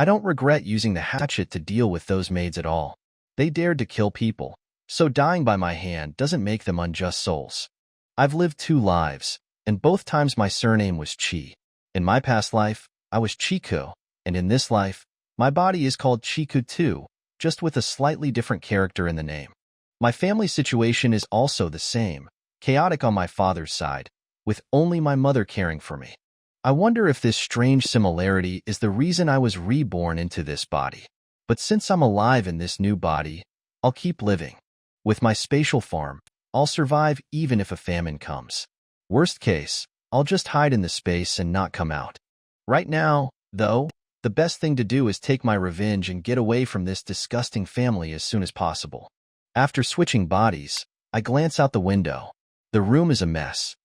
I don't regret using the hatchet to deal with those maids at all. They dared to kill people, so dying by my hand doesn't make them unjust souls. I've lived 2 lives, and both times my surname was Chi. In my past life, I was Chico, and in this life, my body is called Chiku too, just with a slightly different character in the name. My family situation is also the same, chaotic on my father's side, with only my mother caring for me. I wonder if this strange similarity is the reason I was reborn into this body. But since I'm alive in this new body, I'll keep living. With my spatial farm, I'll survive even if a famine comes. Worst case, I'll just hide in the space and not come out. Right now, though, the best thing to do is take my revenge and get away from this disgusting family as soon as possible. After switching bodies, I glance out the window. The room is a mess.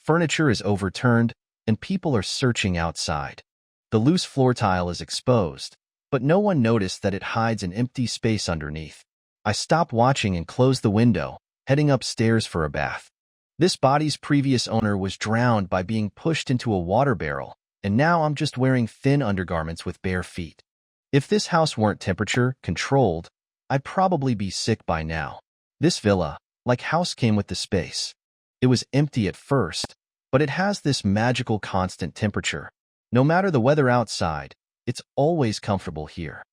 Furniture is overturned, and people are searching outside. The loose floor tile is exposed, but no one noticed that it hides an empty space underneath. I stop watching and close the window, heading upstairs for a bath. This body's previous owner was drowned by being pushed into a water barrel, and now I'm just wearing thin undergarments with bare feet. If this house weren't temperature controlled, I'd probably be sick by now. This villa, like house, came with the space. It was empty at first, but it has this magical constant temperature. No matter the weather outside, it's always comfortable here.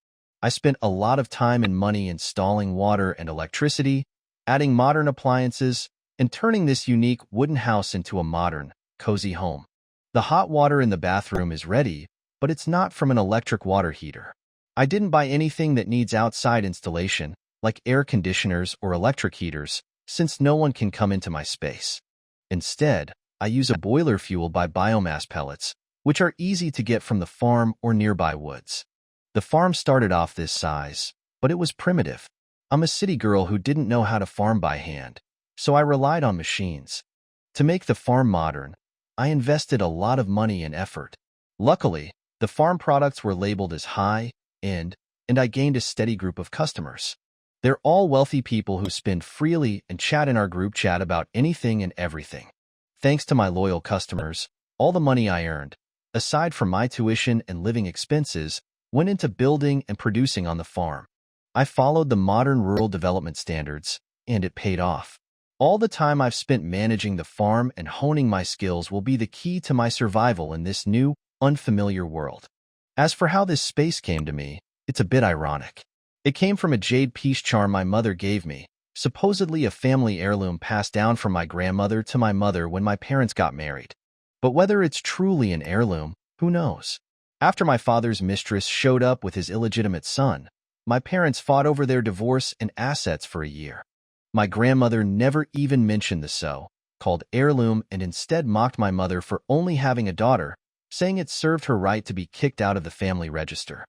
I spent a lot of time and money installing water and electricity, adding modern appliances, and turning this unique wooden house into a modern, cozy home. The hot water in the bathroom is ready, but it's not from an electric water heater. I didn't buy anything that needs outside installation, like air conditioners or electric heaters, since no one can come into my space. Instead, I use a boiler fueled by biomass pellets, which are easy to get from the farm or nearby woods. The farm started off this size, but it was primitive. I'm a city girl who didn't know how to farm by hand, so I relied on machines. To make the farm modern, I invested a lot of money and effort. Luckily, the farm products were labeled as high-end, and I gained a steady group of customers. They're all wealthy people who spend freely and chat in our group chat about anything and everything. Thanks to my loyal customers, all the money I earned, aside from my tuition and living expenses, went into building and producing on the farm. I followed the modern rural development standards, and it paid off. All the time I've spent managing the farm and honing my skills will be the key to my survival in this new, unfamiliar world. As for how this space came to me, it's a bit ironic. It came from a jade piece charm my mother gave me, supposedly a family heirloom passed down from my grandmother to my mother when my parents got married. But whether it's truly an heirloom, who knows? After my father's mistress showed up with his illegitimate son, my parents fought over their divorce and assets for a year. My grandmother never even mentioned the so-called heirloom and instead mocked my mother for only having a daughter, saying it served her right to be kicked out of the family register.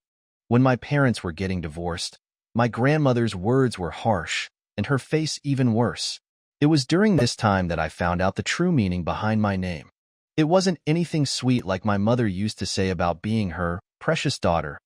When my parents were getting divorced, my grandmother's words were harsh, and her face even worse. It was during this time that I found out the true meaning behind my name. It wasn't anything sweet like my mother used to say about being her precious daughter.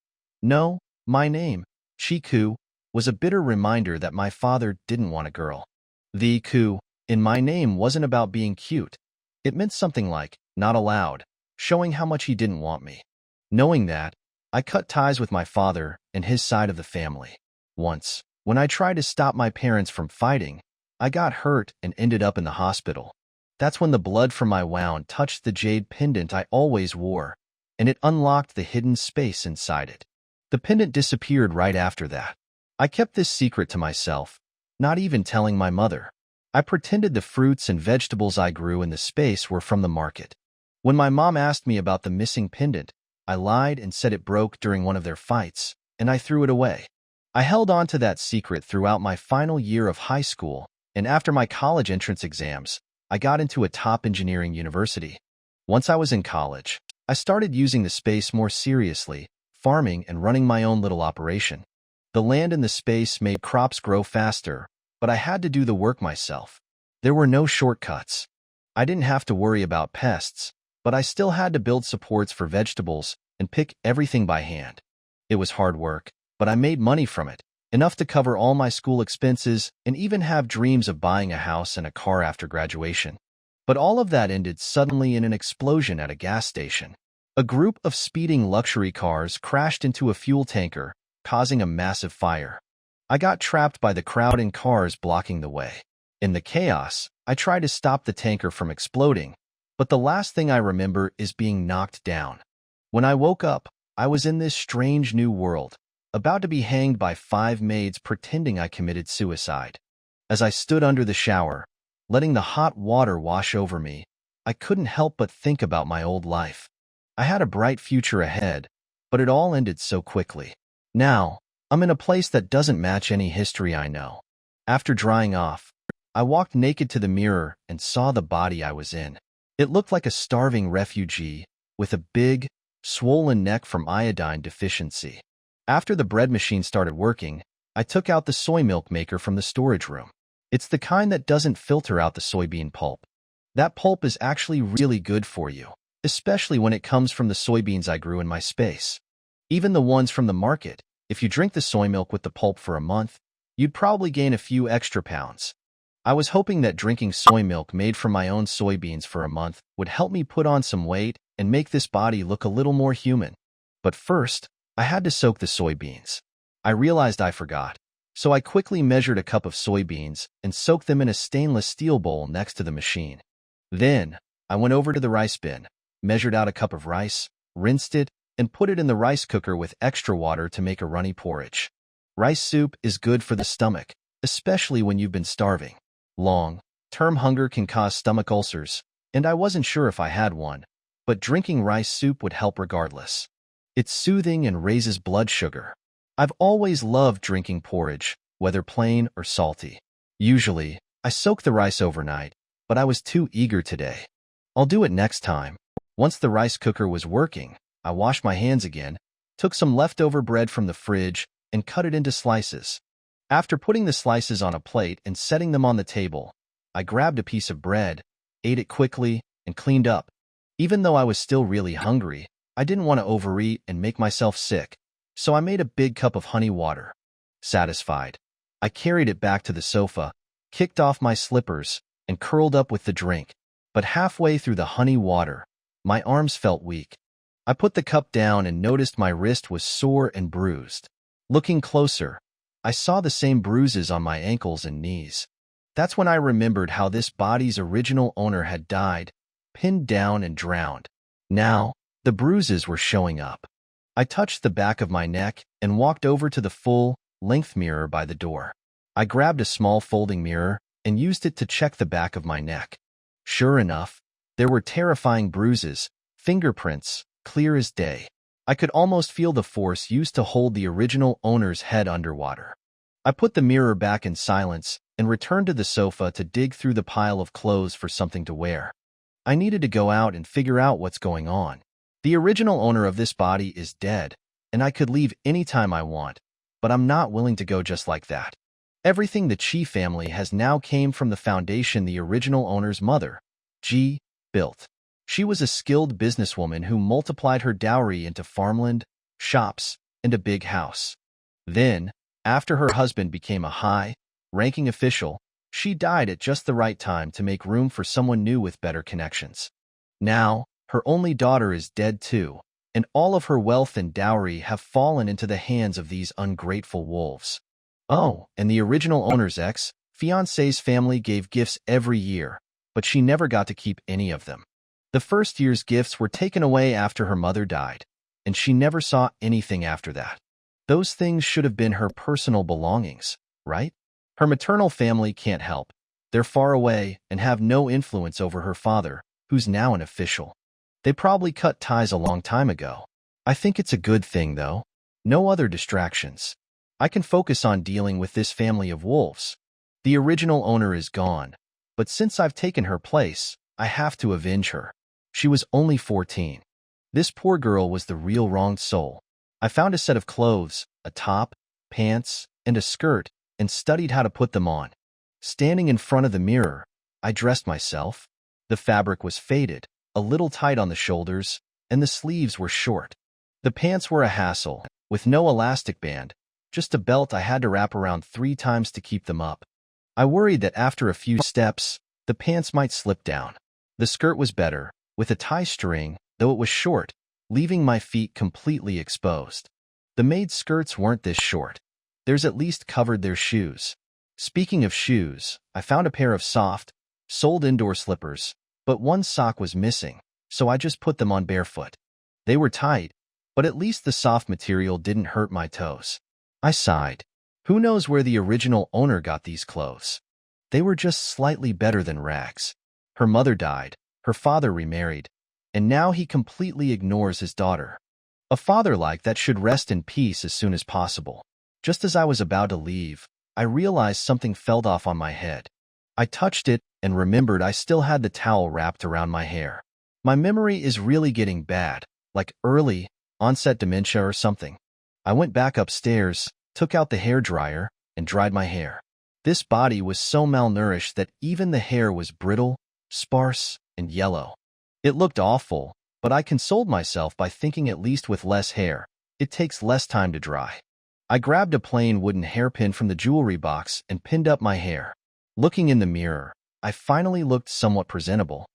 No, my name, Chiku, was a bitter reminder that my father didn't want a girl. The ku in my name wasn't about being cute. It meant something like, not allowed, showing how much he didn't want me. Knowing that, I cut ties with my father and his side of the family. Once, when I tried to stop my parents from fighting, I got hurt and ended up in the hospital. That's when the blood from my wound touched the jade pendant I always wore, and it unlocked the hidden space inside it. The pendant disappeared right after that. I kept this secret to myself, not even telling my mother. I pretended the fruits and vegetables I grew in the space were from the market. When my mom asked me about the missing pendant, I lied and said it broke during one of their fights, and I threw it away. I held on to that secret throughout my final year of high school, and after my college entrance exams, I got into a top engineering university. Once I was in college, I started using the space more seriously, farming and running my own little operation. The land in the space made crops grow faster, but I had to do the work myself. There were no shortcuts. I didn't have to worry about pests, but I still had to build supports for vegetables and pick everything by hand. It was hard work, but I made money from it, enough to cover all my school expenses and even have dreams of buying a house and a car after graduation. But all of that ended suddenly in an explosion at a gas station. A group of speeding luxury cars crashed into a fuel tanker, causing a massive fire. I got trapped by the crowd and cars blocking the way. In the chaos, I tried to stop the tanker from exploding, but the last thing I remember is being knocked down. When I woke up, I was in this strange new world, about to be hanged by 5 maids pretending I committed suicide. As I stood under the shower, letting the hot water wash over me, I couldn't help but think about my old life. I had a bright future ahead, but it all ended so quickly. Now, I'm in a place that doesn't match any history I know. After drying off, I walked naked to the mirror and saw the body I was in. It looked like a starving refugee with a big, swollen neck from iodine deficiency. After the bread machine started working, I took out the soy milk maker from the storage room. It's the kind that doesn't filter out the soybean pulp. That pulp is actually really good for you, especially when it comes from the soybeans I grew in my space. Even the ones from the market, if you drink the soy milk with the pulp for a month, you'd probably gain a few extra pounds. I was hoping that drinking soy milk made from my own soybeans for a month would help me put on some weight and make this body look a little more human. But first, I had to soak the soybeans. I realized I forgot, so I quickly measured a cup of soybeans and soaked them in a stainless steel bowl next to the machine. Then, I went over to the rice bin, measured out a cup of rice, rinsed it, and put it in the rice cooker with extra water to make a runny porridge. Rice soup is good for the stomach, especially when you've been starving. Long-term hunger can cause stomach ulcers, and I wasn't sure if I had one, but drinking rice soup would help regardless. It's soothing and raises blood sugar. I've always loved drinking porridge, whether plain or salty. Usually, I soak the rice overnight, but I was too eager today. I'll do it next time. Once the rice cooker was working, I washed my hands again, took some leftover bread from the fridge, and cut it into slices. After putting the slices on a plate and setting them on the table, I grabbed a piece of bread, ate it quickly, and cleaned up. Even though I was still really hungry, I didn't want to overeat and make myself sick, so I made a big cup of honey water. Satisfied, I carried it back to the sofa, kicked off my slippers, and curled up with the drink. But halfway through the honey water, my arms felt weak. I put the cup down and noticed my wrist was sore and bruised. Looking closer, I saw the same bruises on my ankles and knees. That's when I remembered how this body's original owner had died, pinned down and drowned. Now, the bruises were showing up. I touched the back of my neck and walked over to the full-length mirror by the door. I grabbed a small folding mirror and used it to check the back of my neck. Sure enough, there were terrifying bruises, fingerprints, clear as day. I could almost feel the force used to hold the original owner's head underwater. I put the mirror back in silence and returned to the sofa to dig through the pile of clothes for something to wear. I needed to go out and figure out what's going on. The original owner of this body is dead, and I could leave anytime I want, but I'm not willing to go just like that. Everything the Chi family has now came from the foundation the original owner's mother, G, built. She was a skilled businesswoman who multiplied her dowry into farmland, shops, and a big house. Then, after her husband became a high-ranking official, she died at just the right time to make room for someone new with better connections. Now, her only daughter is dead too, and all of her wealth and dowry have fallen into the hands of these ungrateful wolves. Oh, and the original owner's ex-fiancé's family gave gifts every year, but she never got to keep any of them. The first year's gifts were taken away after her mother died, and she never saw anything after that. Those things should have been her personal belongings, right? Her maternal family can't help. They're far away and have no influence over her father, who's now an official. They probably cut ties a long time ago. I think it's a good thing, though. No other distractions. I can focus on dealing with this family of wolves. The original owner is gone, but since I've taken her place, I have to avenge her. She was only 14. This poor girl was the real wronged soul. I found a set of clothes, a top, pants, and a skirt, and studied how to put them on. Standing in front of the mirror, I dressed myself. The fabric was faded, a little tight on the shoulders, and the sleeves were short. The pants were a hassle, with no elastic band, just a belt I had to wrap around 3 times to keep them up. I worried that after a few steps, the pants might slip down. The skirt was better, with a tie string, though it was short, leaving my feet completely exposed. The maid's skirts weren't this short. Theirs at least covered their shoes. Speaking of shoes, I found a pair of soft, soled indoor slippers, but one sock was missing, so I just put them on barefoot. They were tight, but at least the soft material didn't hurt my toes. I sighed. Who knows where the original owner got these clothes? They were just slightly better than rags. Her mother died, her father remarried, and now he completely ignores his daughter. A father like that should rest in peace as soon as possible. Just as I was about to leave, I realized something fell off on my head. I touched it and remembered I still had the towel wrapped around my hair. My memory is really getting bad, like early onset dementia or something. I went back upstairs, took out the hairdryer, and dried my hair. This body was so malnourished that even the hair was brittle, sparse, and yellow. It looked awful, but I consoled myself by thinking at least with less hair, it takes less time to dry. I grabbed a plain wooden hairpin from the jewelry box and pinned up my hair. Looking in the mirror, I finally looked somewhat presentable.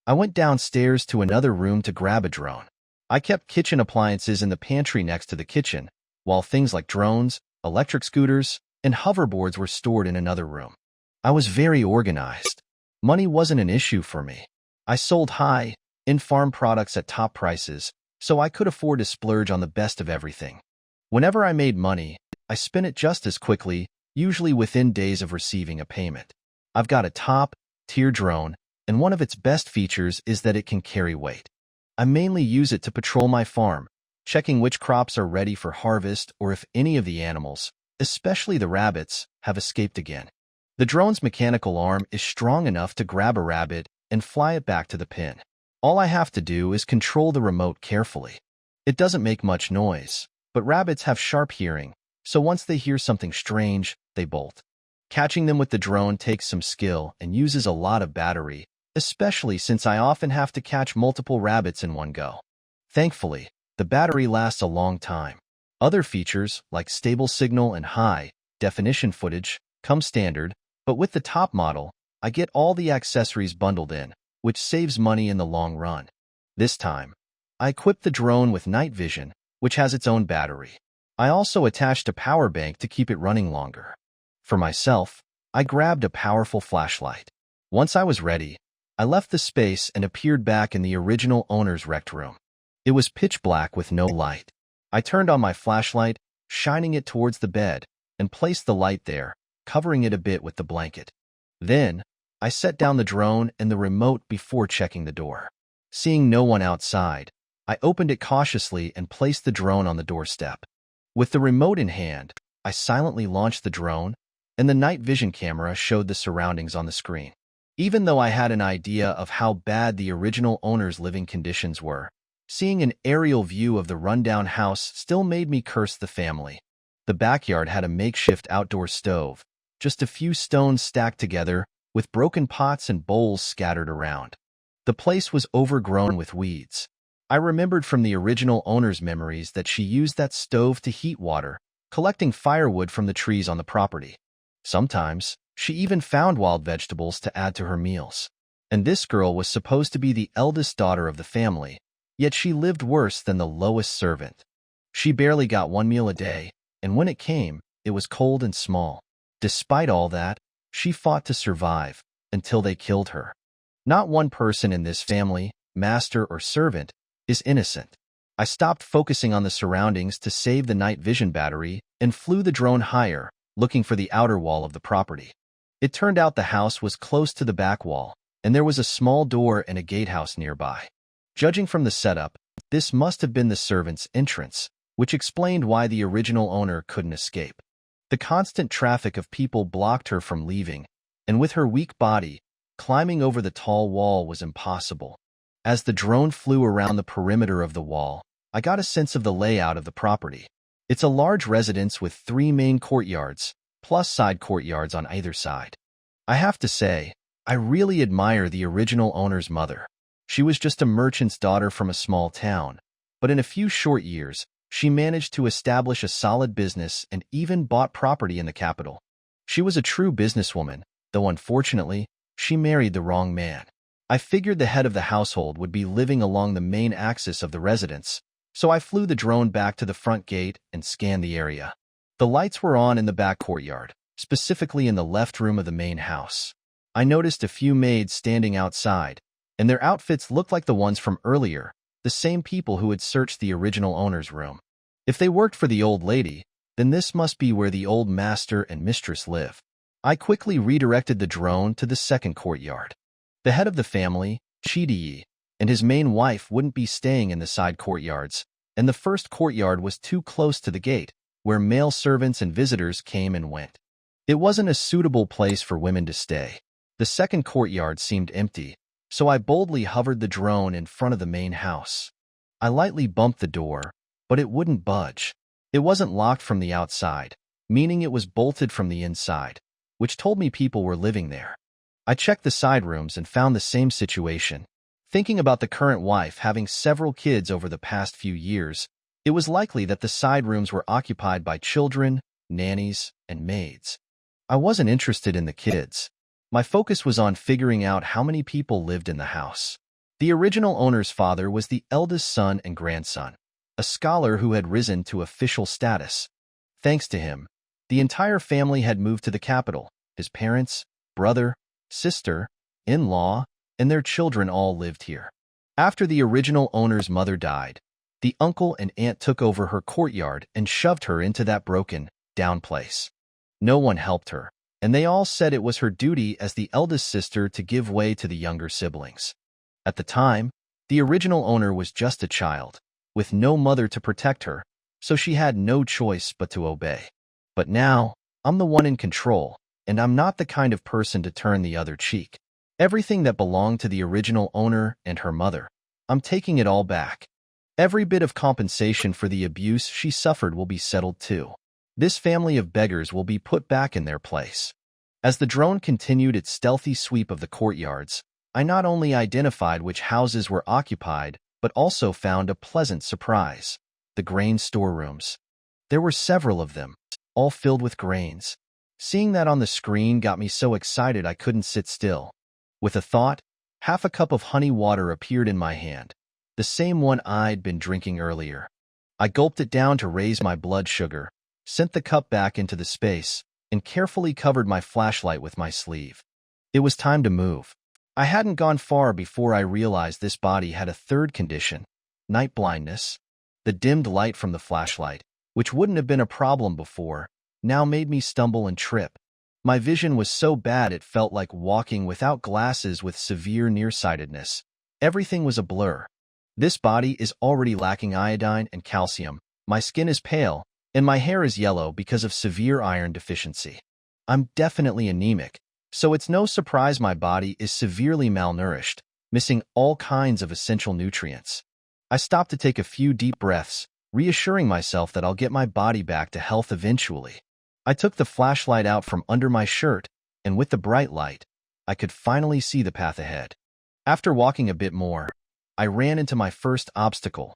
I went downstairs to another room to grab a drone. I kept kitchen appliances in the pantry next to the kitchen, while things like drones, electric scooters, and hoverboards were stored in another room. I was very organized. Money wasn't an issue for me. I sold high-end farm products at top prices, so I could afford to splurge on the best of everything. Whenever I made money, I spent it just as quickly, usually within days of receiving a payment. I've got a top-tier drone, and one of its best features is that it can carry weight. I mainly use it to patrol my farm, checking which crops are ready for harvest or if any of the animals, especially the rabbits, have escaped again. The drone's mechanical arm is strong enough to grab a rabbit and fly it back to the pin. All I have to do is control the remote carefully. It doesn't make much noise, but rabbits have sharp hearing, so once they hear something strange, they bolt. Catching them with the drone takes some skill and uses a lot of battery, especially since I often have to catch multiple rabbits in one go. Thankfully, the battery lasts a long time. Other features, like stable signal and high-definition footage, come standard, but with the top model, I get all the accessories bundled in, which saves money in the long run. This time, I equipped the drone with night vision, which has its own battery. I also attached a power bank to keep it running longer. For myself, I grabbed a powerful flashlight. Once I was ready, I left the space and appeared back in the original owner's wrecked room. It was pitch black with no light. I turned on my flashlight, shining it towards the bed, and placed the light there, covering it a bit with the blanket. Then, I set down the drone and the remote before checking the door. Seeing no one outside, I opened it cautiously and placed the drone on the doorstep. With the remote in hand, I silently launched the drone, and the night vision camera showed the surroundings on the screen. Even though I had an idea of how bad the original owner's living conditions were, seeing an aerial view of the rundown house still made me curse the family. The backyard had a makeshift outdoor stove, just a few stones stacked together, with broken pots and bowls scattered around. The place was overgrown with weeds. I remembered from the original owner's memories that she used that stove to heat water, collecting firewood from the trees on the property. Sometimes, she even found wild vegetables to add to her meals. And this girl was supposed to be the eldest daughter of the family, yet she lived worse than the lowest servant. She barely got one meal a day, and when it came, it was cold and small. Despite all that, she fought to survive, until they killed her. Not one person in this family, master or servant, is innocent. I stopped focusing on the surroundings to save the night vision battery and flew the drone higher, looking for the outer wall of the property. It turned out the house was close to the back wall, and there was a small door and a gatehouse nearby. Judging from the setup, this must have been the servant's entrance, which explained why the original owner couldn't escape. The constant traffic of people blocked her from leaving, and with her weak body, climbing over the tall wall was impossible. As the drone flew around the perimeter of the wall, I got a sense of the layout of the property. It's a large residence with 3 main courtyards, plus side courtyards on either side. I have to say, I really admire the original owner's mother. She was just a merchant's daughter from a small town, but in a few short years, she managed to establish a solid business and even bought property in the capital. She was a true businesswoman, though unfortunately, she married the wrong man. I figured the head of the household would be living along the main axis of the residence, So I flew the drone back to the front gate and scanned the area. The lights were on in the back courtyard, specifically in the left room of the main house. I noticed a few maids standing outside, and their outfits looked like the ones from earlier, the same people who had searched the original owner's room. If they worked for the old lady, then this must be where the old master and mistress live. I quickly redirected the drone to the second courtyard. The head of the family, Chidiyi, and his main wife wouldn't be staying in the side courtyards, and the first courtyard was too close to the gate, where male servants and visitors came and went. It wasn't a suitable place for women to stay. The second courtyard seemed empty, so I boldly hovered the drone in front of the main house. I lightly bumped the door, but it wouldn't budge. It wasn't locked from the outside, meaning it was bolted from the inside, which told me people were living there. I checked the side rooms and found the same situation. Thinking about the current wife having several kids over the past few years, it was likely that the side rooms were occupied by children, nannies, and maids. I wasn't interested in the kids. My focus was on figuring out how many people lived in the house. The original owner's father was the eldest son and grandson, a scholar who had risen to official status. Thanks to him, the entire family had moved to the capital. His parents, brother, sister, in-law, and their children all lived here. After the original owner's mother died, the uncle and aunt took over her courtyard and shoved her into that broken, down place. No one helped her, and they all said it was her duty as the eldest sister to give way to the younger siblings. At the time, the original owner was just a child, with no mother to protect her, so she had no choice but to obey. But now, I'm the one in control, and I'm not the kind of person to turn the other cheek. Everything that belonged to the original owner and her mother, I'm taking it all back. Every bit of compensation for the abuse she suffered will be settled too. This family of beggars will be put back in their place. As the drone continued its stealthy sweep of the courtyards, I not only identified which houses were occupied, but also found a pleasant surprise: the grain storerooms. There were several of them, all filled with grains. Seeing that on the screen got me so excited I couldn't sit still. With a thought, half a cup of honey water appeared in my hand, the same one I'd been drinking earlier. I gulped it down to raise my blood sugar, sent the cup back into the space, and carefully covered my flashlight with my sleeve. It was time to move. I hadn't gone far before I realized this body had a third condition: night blindness. The dimmed light from the flashlight, which wouldn't have been a problem before, now made me stumble and trip. My vision was so bad it felt like walking without glasses with severe nearsightedness. Everything was a blur. This body is already lacking iodine and calcium. My skin is pale, and my hair is yellow because of severe iron deficiency. I'm definitely anemic, so it's no surprise my body is severely malnourished, missing all kinds of essential nutrients. I stopped to take a few deep breaths, reassuring myself that I'll get my body back to health eventually. I took the flashlight out from under my shirt, and with the bright light, I could finally see the path ahead. After walking a bit more, I ran into my first obstacle: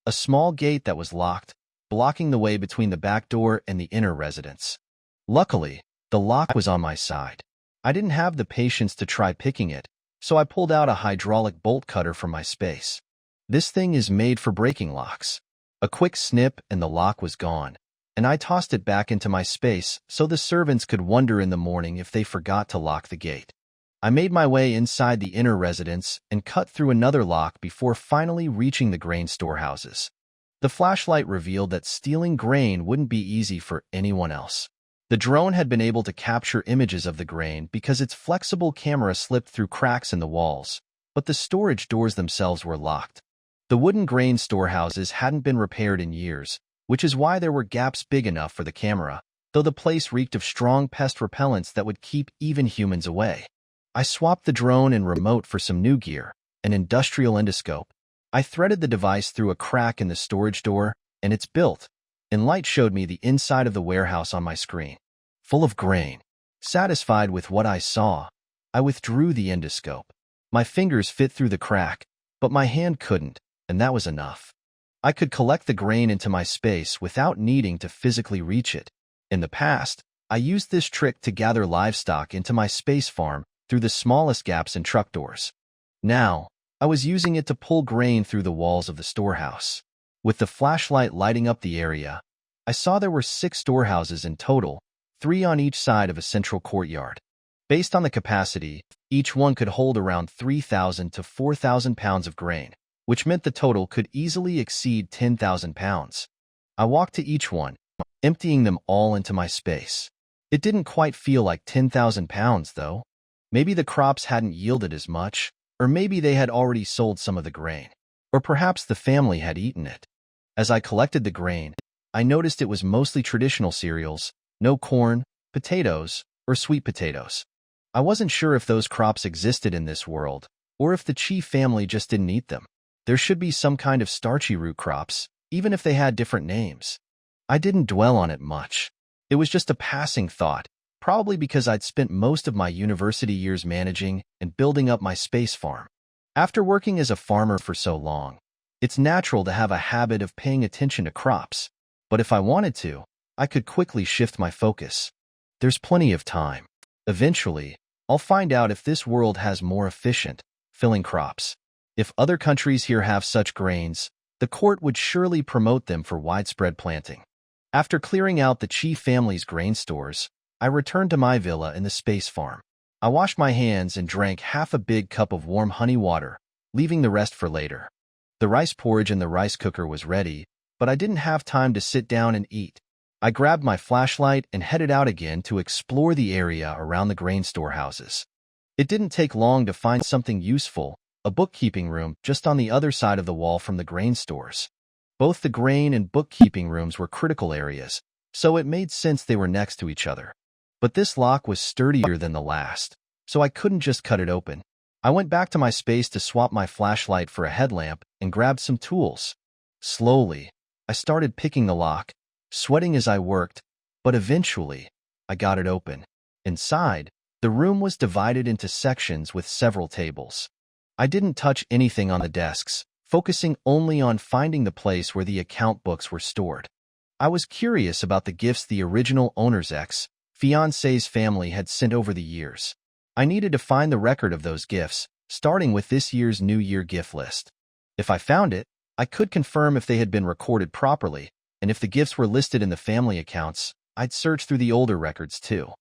a small gate that was locked, blocking the way between the back door and the inner residence. Luckily, the lock was on my side. I didn't have the patience to try picking it, so I pulled out a hydraulic bolt cutter from my space. This thing is made for breaking locks. A quick snip and the lock was gone, and I tossed it back into my space so the servants could wonder in the morning if they forgot to lock the gate. I made my way inside the inner residence and cut through another lock before finally reaching the grain storehouses. The flashlight revealed that stealing grain wouldn't be easy for anyone else. The drone had been able to capture images of the grain because its flexible camera slipped through cracks in the walls, but the storage doors themselves were locked. The wooden grain storehouses hadn't been repaired in years, which is why there were gaps big enough for the camera, though the place reeked of strong pest repellents that would keep even humans away. I swapped the drone and remote for some new gear, an industrial endoscope. I threaded the device through a crack in the storage door, and it's built, and light showed me the inside of the warehouse on my screen, full of grain. Satisfied with what I saw, I withdrew the endoscope. My fingers fit through the crack, but my hand couldn't, and that was enough. I could collect the grain into my space without needing to physically reach it. In the past, I used this trick to gather livestock into my space farm through the smallest gaps in truck doors. Now, I was using it to pull grain through the walls of the storehouse. With the flashlight lighting up the area, I saw there were 6 storehouses in total, 3 on each side of a central courtyard. Based on the capacity, each one could hold around 3,000 to 4,000 pounds of grain, which meant the total could easily exceed 10,000 pounds. I walked to each one, emptying them all into my space. It didn't quite feel like 10,000 pounds, though. Maybe the crops hadn't yielded as much, or maybe they had already sold some of the grain, or perhaps the family had eaten it. As I collected the grain, I noticed it was mostly traditional cereals, no corn, potatoes, or sweet potatoes. I wasn't sure if those crops existed in this world, or if the chief family just didn't eat them. There should be some kind of starchy root crops, even if they had different names. I didn't dwell on it much. It was just a passing thought, probably because I'd spent most of my university years managing and building up my space farm. After working as a farmer for so long, it's natural to have a habit of paying attention to crops, but if I wanted to, I could quickly shift my focus. There's plenty of time. Eventually, I'll find out if this world has more efficient, filling crops. If other countries here have such grains, the court would surely promote them for widespread planting. After clearing out the chief family's grain stores, I returned to my villa in the space farm. I washed my hands and drank half a big cup of warm honey water, leaving the rest for later. The rice porridge in the rice cooker was ready, but I didn't have time to sit down and eat. I grabbed my flashlight and headed out again to explore the area around the grain storehouses. It didn't take long to find something useful, a bookkeeping room just on the other side of the wall from the grain stores. Both the grain and bookkeeping rooms were critical areas, so it made sense they were next to each other. But this lock was sturdier than the last, so I couldn't just cut it open. I went back to my space to swap my flashlight for a headlamp and grabbed some tools. Slowly, I started picking the lock, sweating as I worked, but eventually, I got it open. Inside, the room was divided into sections with several tables. I didn't touch anything on the desks, focusing only on finding the place where the account books were stored. I was curious about the gifts the original owner's ex-fiancé's family had sent over the years. I needed to find the record of those gifts, starting with this year's New Year gift list. If I found it, I could confirm if they had been recorded properly, and if the gifts were listed in the family accounts, I'd search through the older records too.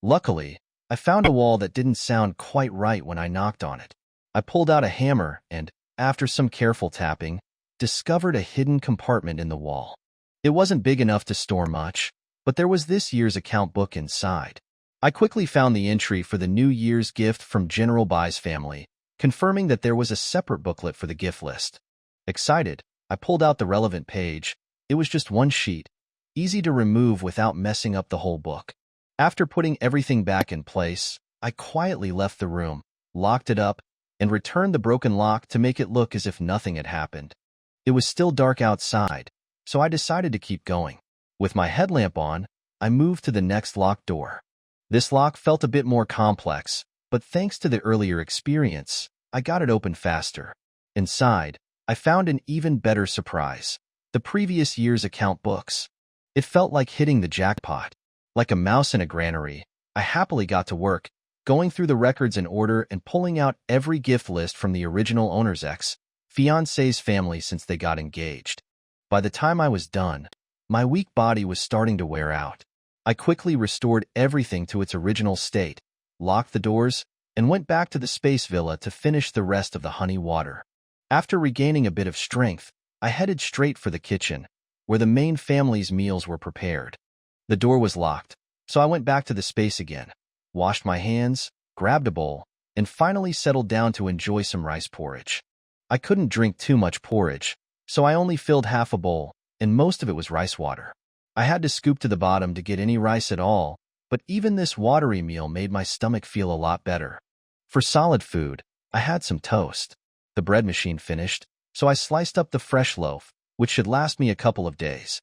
Luckily, I found a wall that didn't sound quite right when I knocked on it. I pulled out a hammer and, after some careful tapping, discovered a hidden compartment in the wall. It wasn't big enough to store much, but there was this year's account book inside. I quickly found the entry for the New Year's gift from General Bai's family, confirming that there was a separate booklet for the gift list. Excited, I pulled out the relevant page. It was just one sheet, easy to remove without messing up the whole book. After putting everything back in place, I quietly left the room, locked it up, and returned the broken lock to make it look as if nothing had happened. It was still dark outside, so I decided to keep going. With my headlamp on, I moved to the next locked door. This lock felt a bit more complex, but thanks to the earlier experience, I got it open faster. Inside, I found an even better surprise: the previous year's account books. It felt like hitting the jackpot. Like a mouse in a granary, I happily got to work, going through the records in order and pulling out every gift list from the original owner's ex-fiancé's family since they got engaged. By the time I was done, my weak body was starting to wear out. I quickly restored everything to its original state, locked the doors, and went back to the space villa to finish the rest of the honey water. After regaining a bit of strength, I headed straight for the kitchen, where the main family's meals were prepared. The door was locked, so I went back to the space again, washed my hands, grabbed a bowl, and finally settled down to enjoy some rice porridge. I couldn't drink too much porridge, so I only filled half a bowl, and most of it was rice water. I had to scoop to the bottom to get any rice at all, but even this watery meal made my stomach feel a lot better. For solid food, I had some toast. The bread machine finished, so I sliced up the fresh loaf, which should last me a couple of days.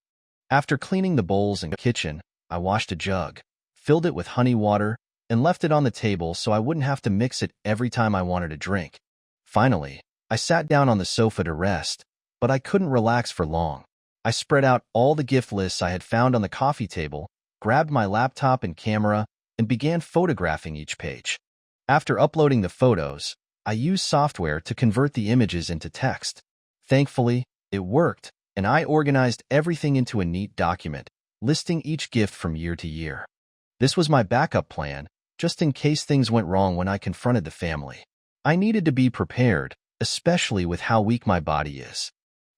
After cleaning the bowls and kitchen, I washed a jug, filled it with honey water, and left it on the table so I wouldn't have to mix it every time I wanted a drink. Finally, I sat down on the sofa to rest, but I couldn't relax for long. I spread out all the gift lists I had found on the coffee table, grabbed my laptop and camera, and began photographing each page. After uploading the photos, I used software to convert the images into text. Thankfully, it worked, and I organized everything into a neat document, listing each gift from year to year. This was my backup plan, just in case things went wrong when I confronted the family. I needed to be prepared, especially with how weak my body is.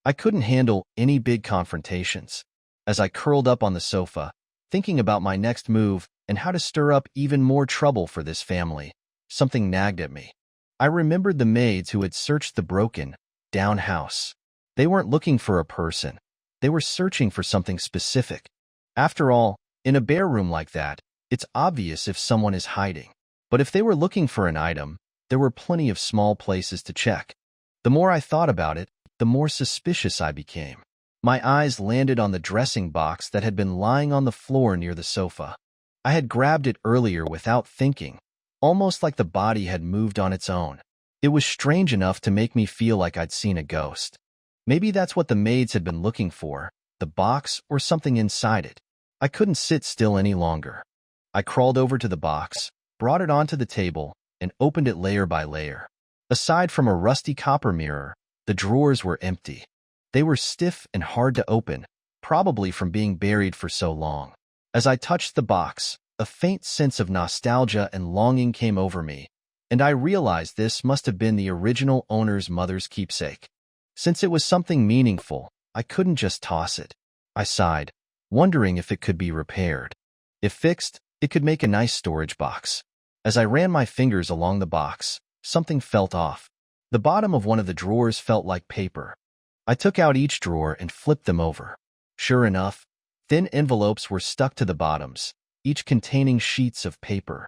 I couldn't handle any big confrontations. As I curled up on the sofa, thinking about my next move and how to stir up even more trouble for this family, something nagged at me. I remembered the maids who had searched the broken, down house. They weren't looking for a person. They were searching for something specific. After all, in a bare room like that, it's obvious if someone is hiding. But if they were looking for an item, there were plenty of small places to check. The more I thought about it, the more suspicious I became. My eyes landed on the dressing box that had been lying on the floor near the sofa. I had grabbed it earlier without thinking, almost like the body had moved on its own. It was strange enough to make me feel like I'd seen a ghost. Maybe that's what the maids had been looking for, the box or something inside it. I couldn't sit still any longer. I crawled over to the box, brought it onto the table, and opened it layer by layer. Aside from a rusty copper mirror, the drawers were empty. They were stiff and hard to open, probably from being buried for so long. As I touched the box, a faint sense of nostalgia and longing came over me, and I realized this must have been the original owner's mother's keepsake. Since it was something meaningful, I couldn't just toss it. I sighed, wondering if it could be repaired. If fixed, it could make a nice storage box. As I ran my fingers along the box, something felt off. The bottom of one of the drawers felt like paper. I took out each drawer and flipped them over. Sure enough, thin envelopes were stuck to the bottoms, each containing sheets of paper.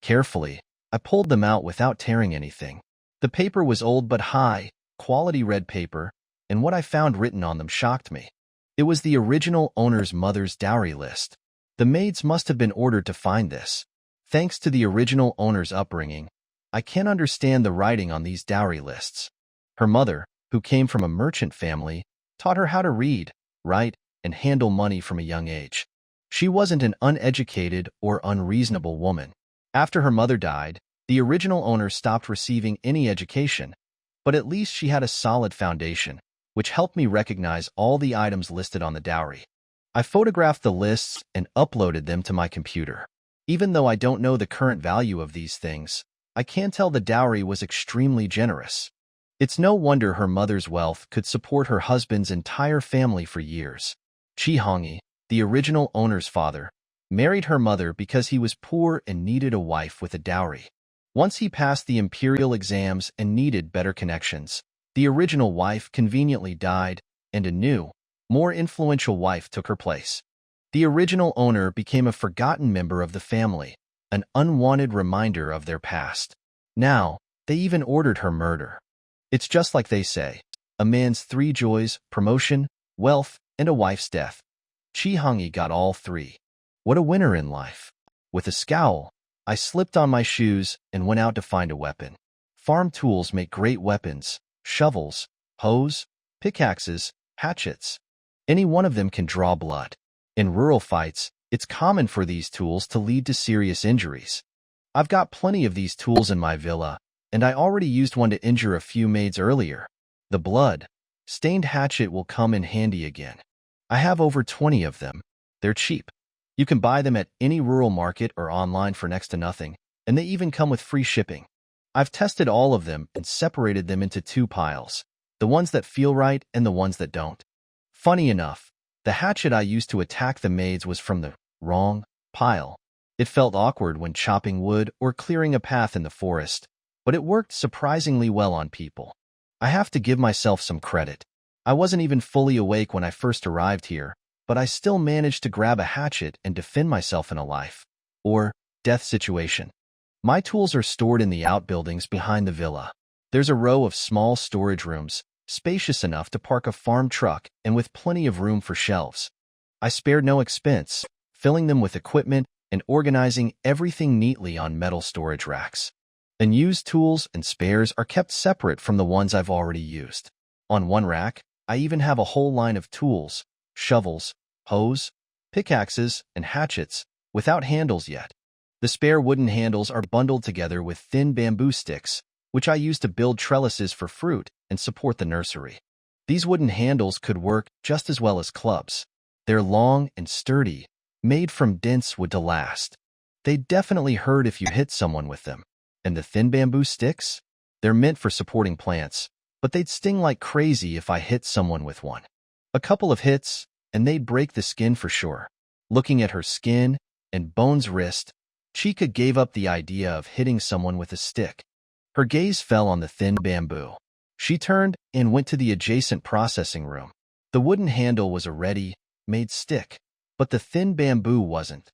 Carefully, I pulled them out without tearing anything. The paper was old but high, quality red paper, and what I found written on them shocked me. It was the original owner's mother's dowry list. The maids must have been ordered to find this. Thanks to the original owner's upbringing, I can understand the writing on these dowry lists. Her mother, who came from a merchant family, taught her how to read, write, and handle money from a young age. She wasn't an uneducated or unreasonable woman. After her mother died, the original owner stopped receiving any education, but at least she had a solid foundation, which helped me recognize all the items listed on the dowry. I photographed the lists and uploaded them to my computer. Even though I don't know the current value of these things, I can tell the dowry was extremely generous. It's no wonder her mother's wealth could support her husband's entire family for years. Chihongi, the original owner's father, married her mother because he was poor and needed a wife with a dowry. Once he passed the imperial exams and needed better connections, the original wife conveniently died, and a new, more influential wife took her place. The original owner became a forgotten member of the family, an unwanted reminder of their past. Now, they even ordered her murder. It's just like they say, a man's 3 joys, promotion, wealth, and a wife's death. Chihongi got all 3. What a winner in life. With a scowl, I slipped on my shoes and went out to find a weapon. Farm tools make great weapons: shovels, hoes, pickaxes, hatchets. Any one of them can draw blood. In rural fights, it's common for these tools to lead to serious injuries. I've got plenty of these tools in my villa, and I already used one to injure a few maids earlier. The blood-stained hatchet will come in handy again. I have over 20 of them. They're cheap. You can buy them at any rural market or online for next to nothing, and they even come with free shipping. I've tested all of them and separated them into 2 piles, the ones that feel right and the ones that don't. Funny enough, the hatchet I used to attack the maids was from the wrong pile. It felt awkward when chopping wood or clearing a path in the forest, but it worked surprisingly well on people. I have to give myself some credit. I wasn't even fully awake when I first arrived here, but I still managed to grab a hatchet and defend myself in a life or death situation. My tools are stored in the outbuildings behind the villa. There's a row of small storage rooms, spacious enough to park a farm truck and with plenty of room for shelves. I spared no expense, filling them with equipment and organizing everything neatly on metal storage racks. Unused tools and spares are kept separate from the ones I've already used. On one rack, I even have a whole line of tools: shovels, hoes, pickaxes, and hatchets, without handles yet. The spare wooden handles are bundled together with thin bamboo sticks, which I use to build trellises for fruit and support the nursery. These wooden handles could work just as well as clubs. They're long and sturdy, made from dense wood to last. They'd definitely hurt if you hit someone with them. And the thin bamboo sticks? They're meant for supporting plants, but they'd sting like crazy if I hit someone with one. A couple of hits, and they'd break the skin for sure. Looking at her skin and Bone's wrist, Chica gave up the idea of hitting someone with a stick. Her gaze fell on the thin bamboo. She turned and went to the adjacent processing room. The wooden handle was a ready-made stick, but the thin bamboo wasn't.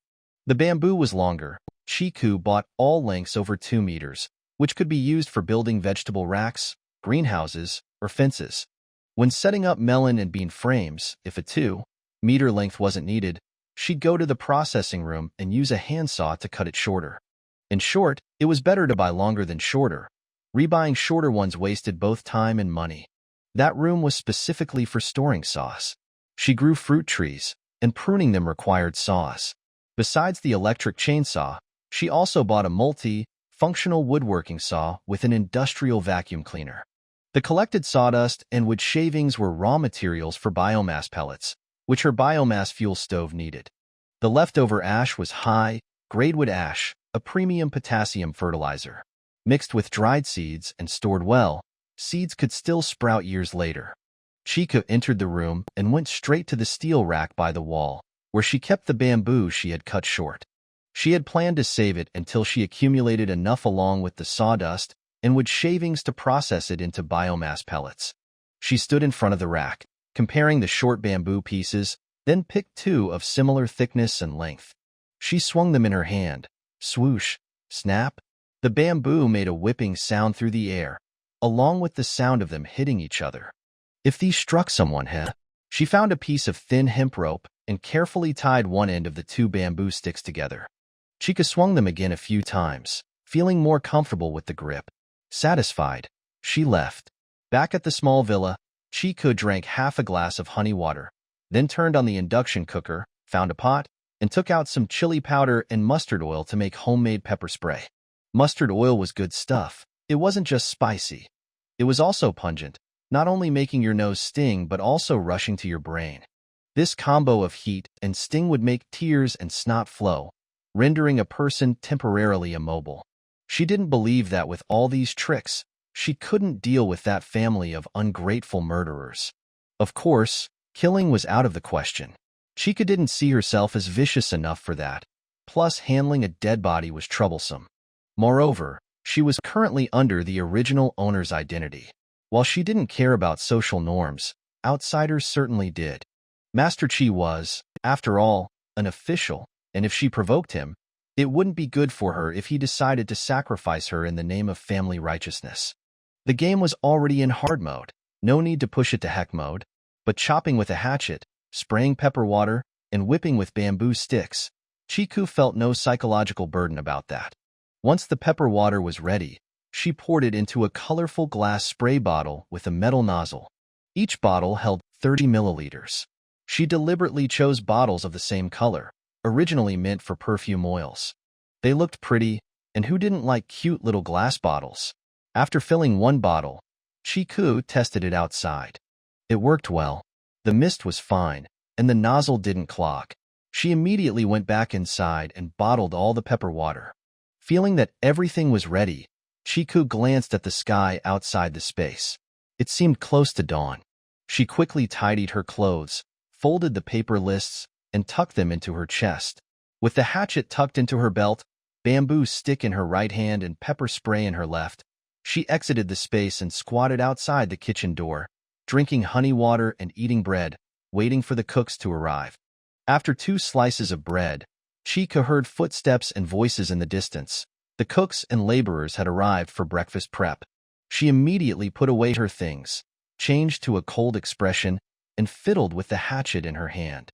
The bamboo was longer. Chiku bought all lengths over 2 meters, which could be used for building vegetable racks, greenhouses, or fences. When setting up melon and bean frames, if a 2-meter length wasn't needed, she'd go to the processing room and use a handsaw to cut it shorter. In short, it was better to buy longer than shorter. Rebuying shorter ones wasted both time and money. That room was specifically for storing saws. She grew fruit trees, and pruning them required saws. Besides the electric chainsaw, she also bought a multi-functional woodworking saw with an industrial vacuum cleaner. The collected sawdust and wood shavings were raw materials for biomass pellets, which her biomass fuel stove needed. The leftover ash was high-grade wood ash, a premium potassium fertilizer. Mixed with dried seeds and stored well, seeds could still sprout years later. Chica entered the room and went straight to the steel rack by the wall, where she kept the bamboo she had cut short. She had planned to save it until she accumulated enough along with the sawdust and wood shavings to process it into biomass pellets. She stood in front of the rack, comparing the short bamboo pieces, then picked 2 of similar thickness and length. She swung them in her hand. Swoosh, snap. The bamboo made a whipping sound through the air, along with the sound of them hitting each other. If these struck someone, She found a piece of thin hemp rope and carefully tied one end of the 2 bamboo sticks together. Chica swung them again a few times, feeling more comfortable with the grip. Satisfied, she left. Back at the small villa, Chica drank half a glass of honey water, then turned on the induction cooker, found a pot, and took out some chili powder and mustard oil to make homemade pepper spray. Mustard oil was good stuff. It wasn't just spicy. It was also pungent, not only making your nose sting but also rushing to your brain. This combo of heat and sting would make tears and snot flow, rendering a person temporarily immobile. She didn't believe that with all these tricks, she couldn't deal with that family of ungrateful murderers. Of course, killing was out of the question. Chica didn't see herself as vicious enough for that. Plus, handling a dead body was troublesome. Moreover, she was currently under the original owner's identity. While she didn't care about social norms, outsiders certainly did. Master Chi was, after all, an official, and if she provoked him, it wouldn't be good for her if he decided to sacrifice her in the name of family righteousness. The game was already in hard mode, no need to push it to heck mode, but chopping with a hatchet, spraying pepper water, and whipping with bamboo sticks, Chiku felt no psychological burden about that. Once the pepper water was ready, she poured it into a colorful glass spray bottle with a metal nozzle. Each bottle held 30 milliliters. She deliberately chose bottles of the same color, originally meant for perfume oils. They looked pretty, and who didn't like cute little glass bottles? After filling one bottle, Chiku tested it outside. It worked well. The mist was fine, and the nozzle didn't clog. She immediately went back inside and bottled all the pepper water. Feeling that everything was ready, Chiku glanced at the sky outside the space. It seemed close to dawn. She quickly tidied her clothes, folded the paper lists, and tucked them into her chest. With the hatchet tucked into her belt, bamboo stick in her right hand and pepper spray in her left, she exited the space and squatted outside the kitchen door, drinking honey water and eating bread, waiting for the cooks to arrive. After 2 slices of bread, Chica heard footsteps and voices in the distance. The cooks and laborers had arrived for breakfast prep. She immediately put away her things, changed to a cold expression, and fiddled with the hatchet in her hand.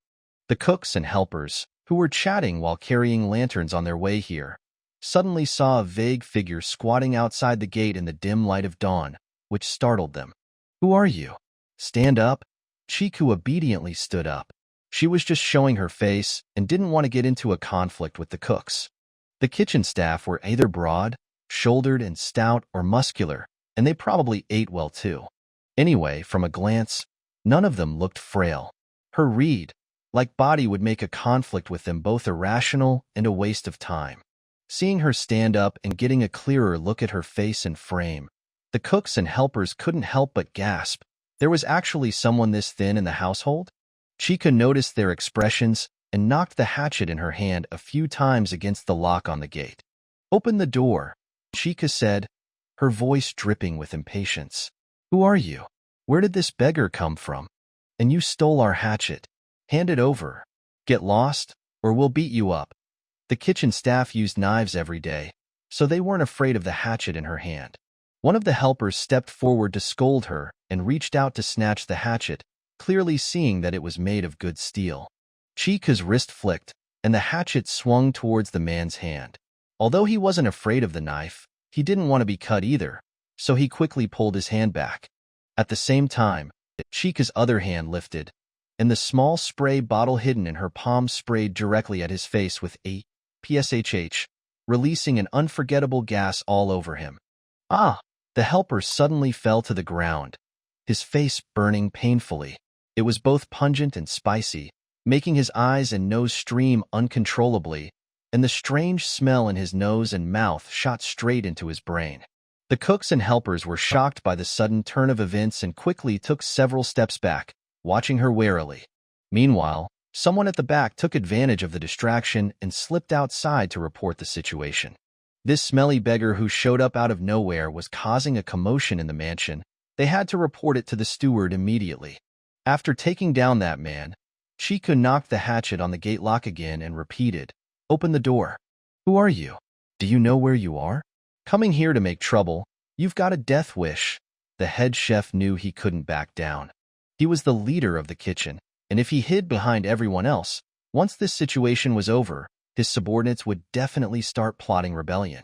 The cooks and helpers, who were chatting while carrying lanterns on their way here, suddenly saw a vague figure squatting outside the gate in the dim light of dawn, which startled them. "Who are you? Stand up." Chiku obediently stood up. She was just showing her face and didn't want to get into a conflict with the cooks. The kitchen staff were either broad-shouldered and stout or muscular, and they probably ate well too. Anyway, from a glance, none of them looked frail. Her reed-like body would make a conflict with them both irrational and a waste of time. Seeing her stand up and getting a clearer look at her face and frame, the cooks and helpers couldn't help but gasp. There was actually someone this thin in the household? Chica noticed their expressions and knocked the hatchet in her hand a few times against the lock on the gate. "Open the door," Chica said, her voice dripping with impatience. "Who are you? Where did this beggar come from? And you stole our hatchet. Hand it over. Get lost, or we'll beat you up." The kitchen staff used knives every day, so they weren't afraid of the hatchet in her hand. One of the helpers stepped forward to scold her and reached out to snatch the hatchet, clearly seeing that it was made of good steel. Chica's wrist flicked, and the hatchet swung towards the man's hand. Although he wasn't afraid of the knife, he didn't want to be cut either, so he quickly pulled his hand back. At the same time, Chica's other hand lifted, and the small spray bottle hidden in her palm sprayed directly at his face with a pshh, releasing an unforgettable gas all over him. "Ah!" The helper suddenly fell to the ground, his face burning painfully. It was both pungent and spicy, making his eyes and nose stream uncontrollably, and the strange smell in his nose and mouth shot straight into his brain. The cooks and helpers were shocked by the sudden turn of events and quickly took several steps back, watching her warily. Meanwhile, someone at the back took advantage of the distraction and slipped outside to report the situation. This smelly beggar who showed up out of nowhere was causing a commotion in the mansion. They had to report it to the steward immediately. After taking down that man, Chica knocked the hatchet on the gate lock again and repeated, "Open the door." "Who are you? Do you know where you are? Coming here to make trouble? You've got a death wish." The head chef knew he couldn't back down. He was the leader of the kitchen, and if he hid behind everyone else, once this situation was over, his subordinates would definitely start plotting rebellion.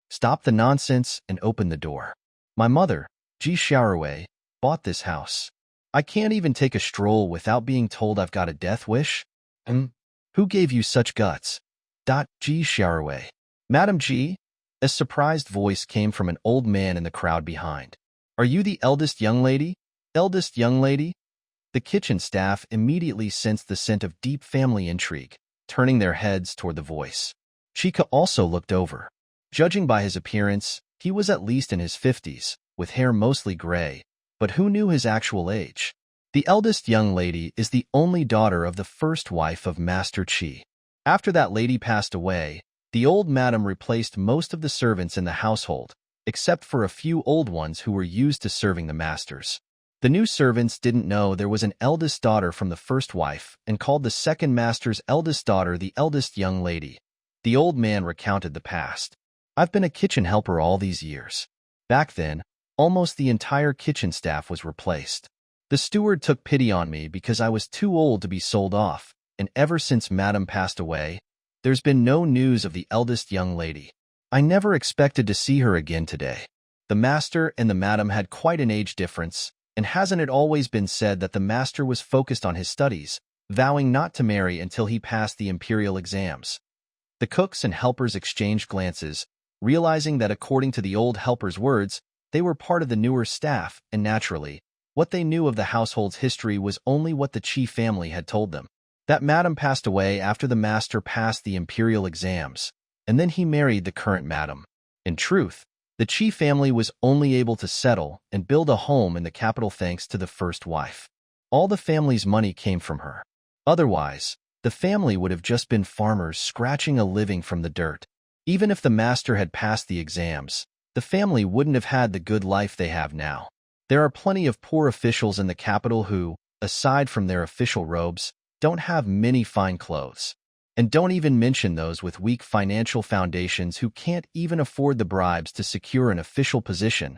"Stop the nonsense and open the door. My mother, Ji Xiaowei, bought this house. I can't even take a stroll without being told I've got a death wish. Who gave you such guts?" Ji Xiaowei. "Madam Ji?" A surprised voice came from an old man in the crowd behind. "Are you the eldest young lady? Eldest young lady?" The kitchen staff immediately sensed the scent of deep family intrigue, turning their heads toward the voice. Chica also looked over. Judging by his appearance, he was at least in his 50s, with hair mostly gray, but who knew his actual age? The eldest young lady is the only daughter of the first wife of Master Qi. After that lady passed away, the old madam replaced most of the servants in the household, except for a few old ones who were used to serving the masters. The new servants didn't know there was an eldest daughter from the first wife and called the second master's eldest daughter the eldest young lady. The old man recounted the past. "I've been a kitchen helper all these years. Back then, almost the entire kitchen staff was replaced. The steward took pity on me because I was too old to be sold off, and ever since Madam passed away, there's been no news of the eldest young lady. I never expected to see her again today." The master and the madam had quite an age difference, and hasn't it always been said that the master was focused on his studies, vowing not to marry until he passed the imperial exams? The cooks and helpers exchanged glances, realizing that according to the old helper's words, they were part of the newer staff, and naturally, what they knew of the household's history was only what the Qi family had told them. That madam passed away after the master passed the imperial exams, and then he married the current madam. In truth, the Qi family was only able to settle and build a home in the capital thanks to the first wife. All the family's money came from her. Otherwise, the family would have just been farmers scratching a living from the dirt. Even if the master had passed the exams, the family wouldn't have had the good life they have now. There are plenty of poor officials in the capital who, aside from their official robes, don't have many fine clothes. And don't even mention those with weak financial foundations who can't even afford the bribes to secure an official position.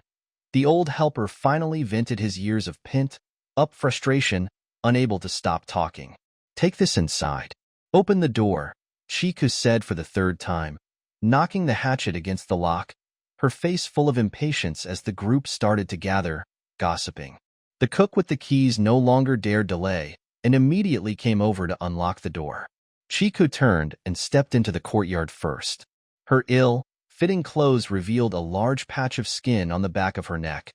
The old helper finally vented his years of pent-up frustration, unable to stop talking. "Take this inside. Open the door," Chiku said for the third time, knocking the hatchet against the lock, her face full of impatience as the group started to gather, gossiping. The cook with the keys no longer dared delay, and immediately came over to unlock the door. Chiku turned and stepped into the courtyard first. Her ill-fitting clothes revealed a large patch of skin on the back of her neck,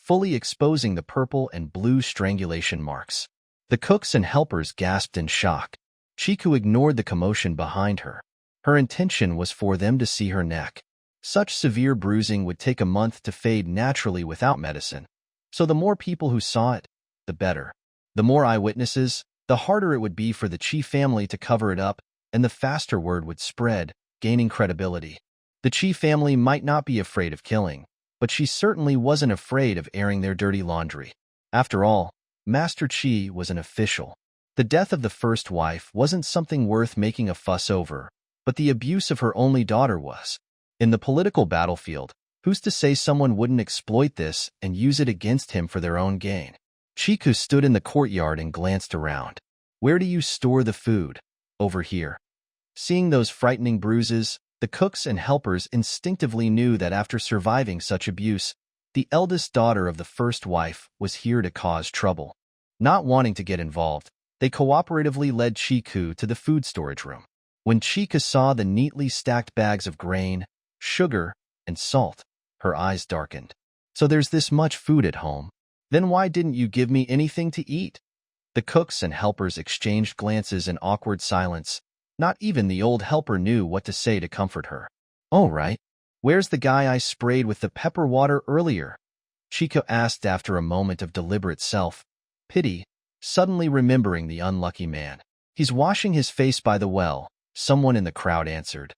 fully exposing the purple and blue strangulation marks. The cooks and helpers gasped in shock. Chiku ignored the commotion behind her. Her intention was for them to see her neck. Such severe bruising would take a month to fade naturally without medicine. So the more people who saw it, the better. The more eyewitnesses, the harder it would be for the Chi family to cover it up, and the faster word would spread, gaining credibility. The Chi family might not be afraid of killing, but she certainly wasn't afraid of airing their dirty laundry. After all, Master Chi was an official. The death of the first wife wasn't something worth making a fuss over, but the abuse of her only daughter was. In the political battlefield, who's to say someone wouldn't exploit this and use it against him for their own gain? Chiku stood in the courtyard and glanced around. Where do you store the food? Over here. Seeing those frightening bruises, the cooks and helpers instinctively knew that after surviving such abuse, the eldest daughter of the first wife was here to cause trouble. Not wanting to get involved, they cooperatively led Chiku to the food storage room. When Chika saw the neatly stacked bags of grain, sugar, and salt, her eyes darkened. So there's this much food at home. Then why didn't you give me anything to eat? The cooks and helpers exchanged glances in awkward silence. Not even the old helper knew what to say to comfort her. "All right. Where's the guy I sprayed with the pepper water earlier?" Chico asked after a moment of deliberate self-pity, suddenly remembering the unlucky man. "He's washing his face by the well," someone in the crowd answered.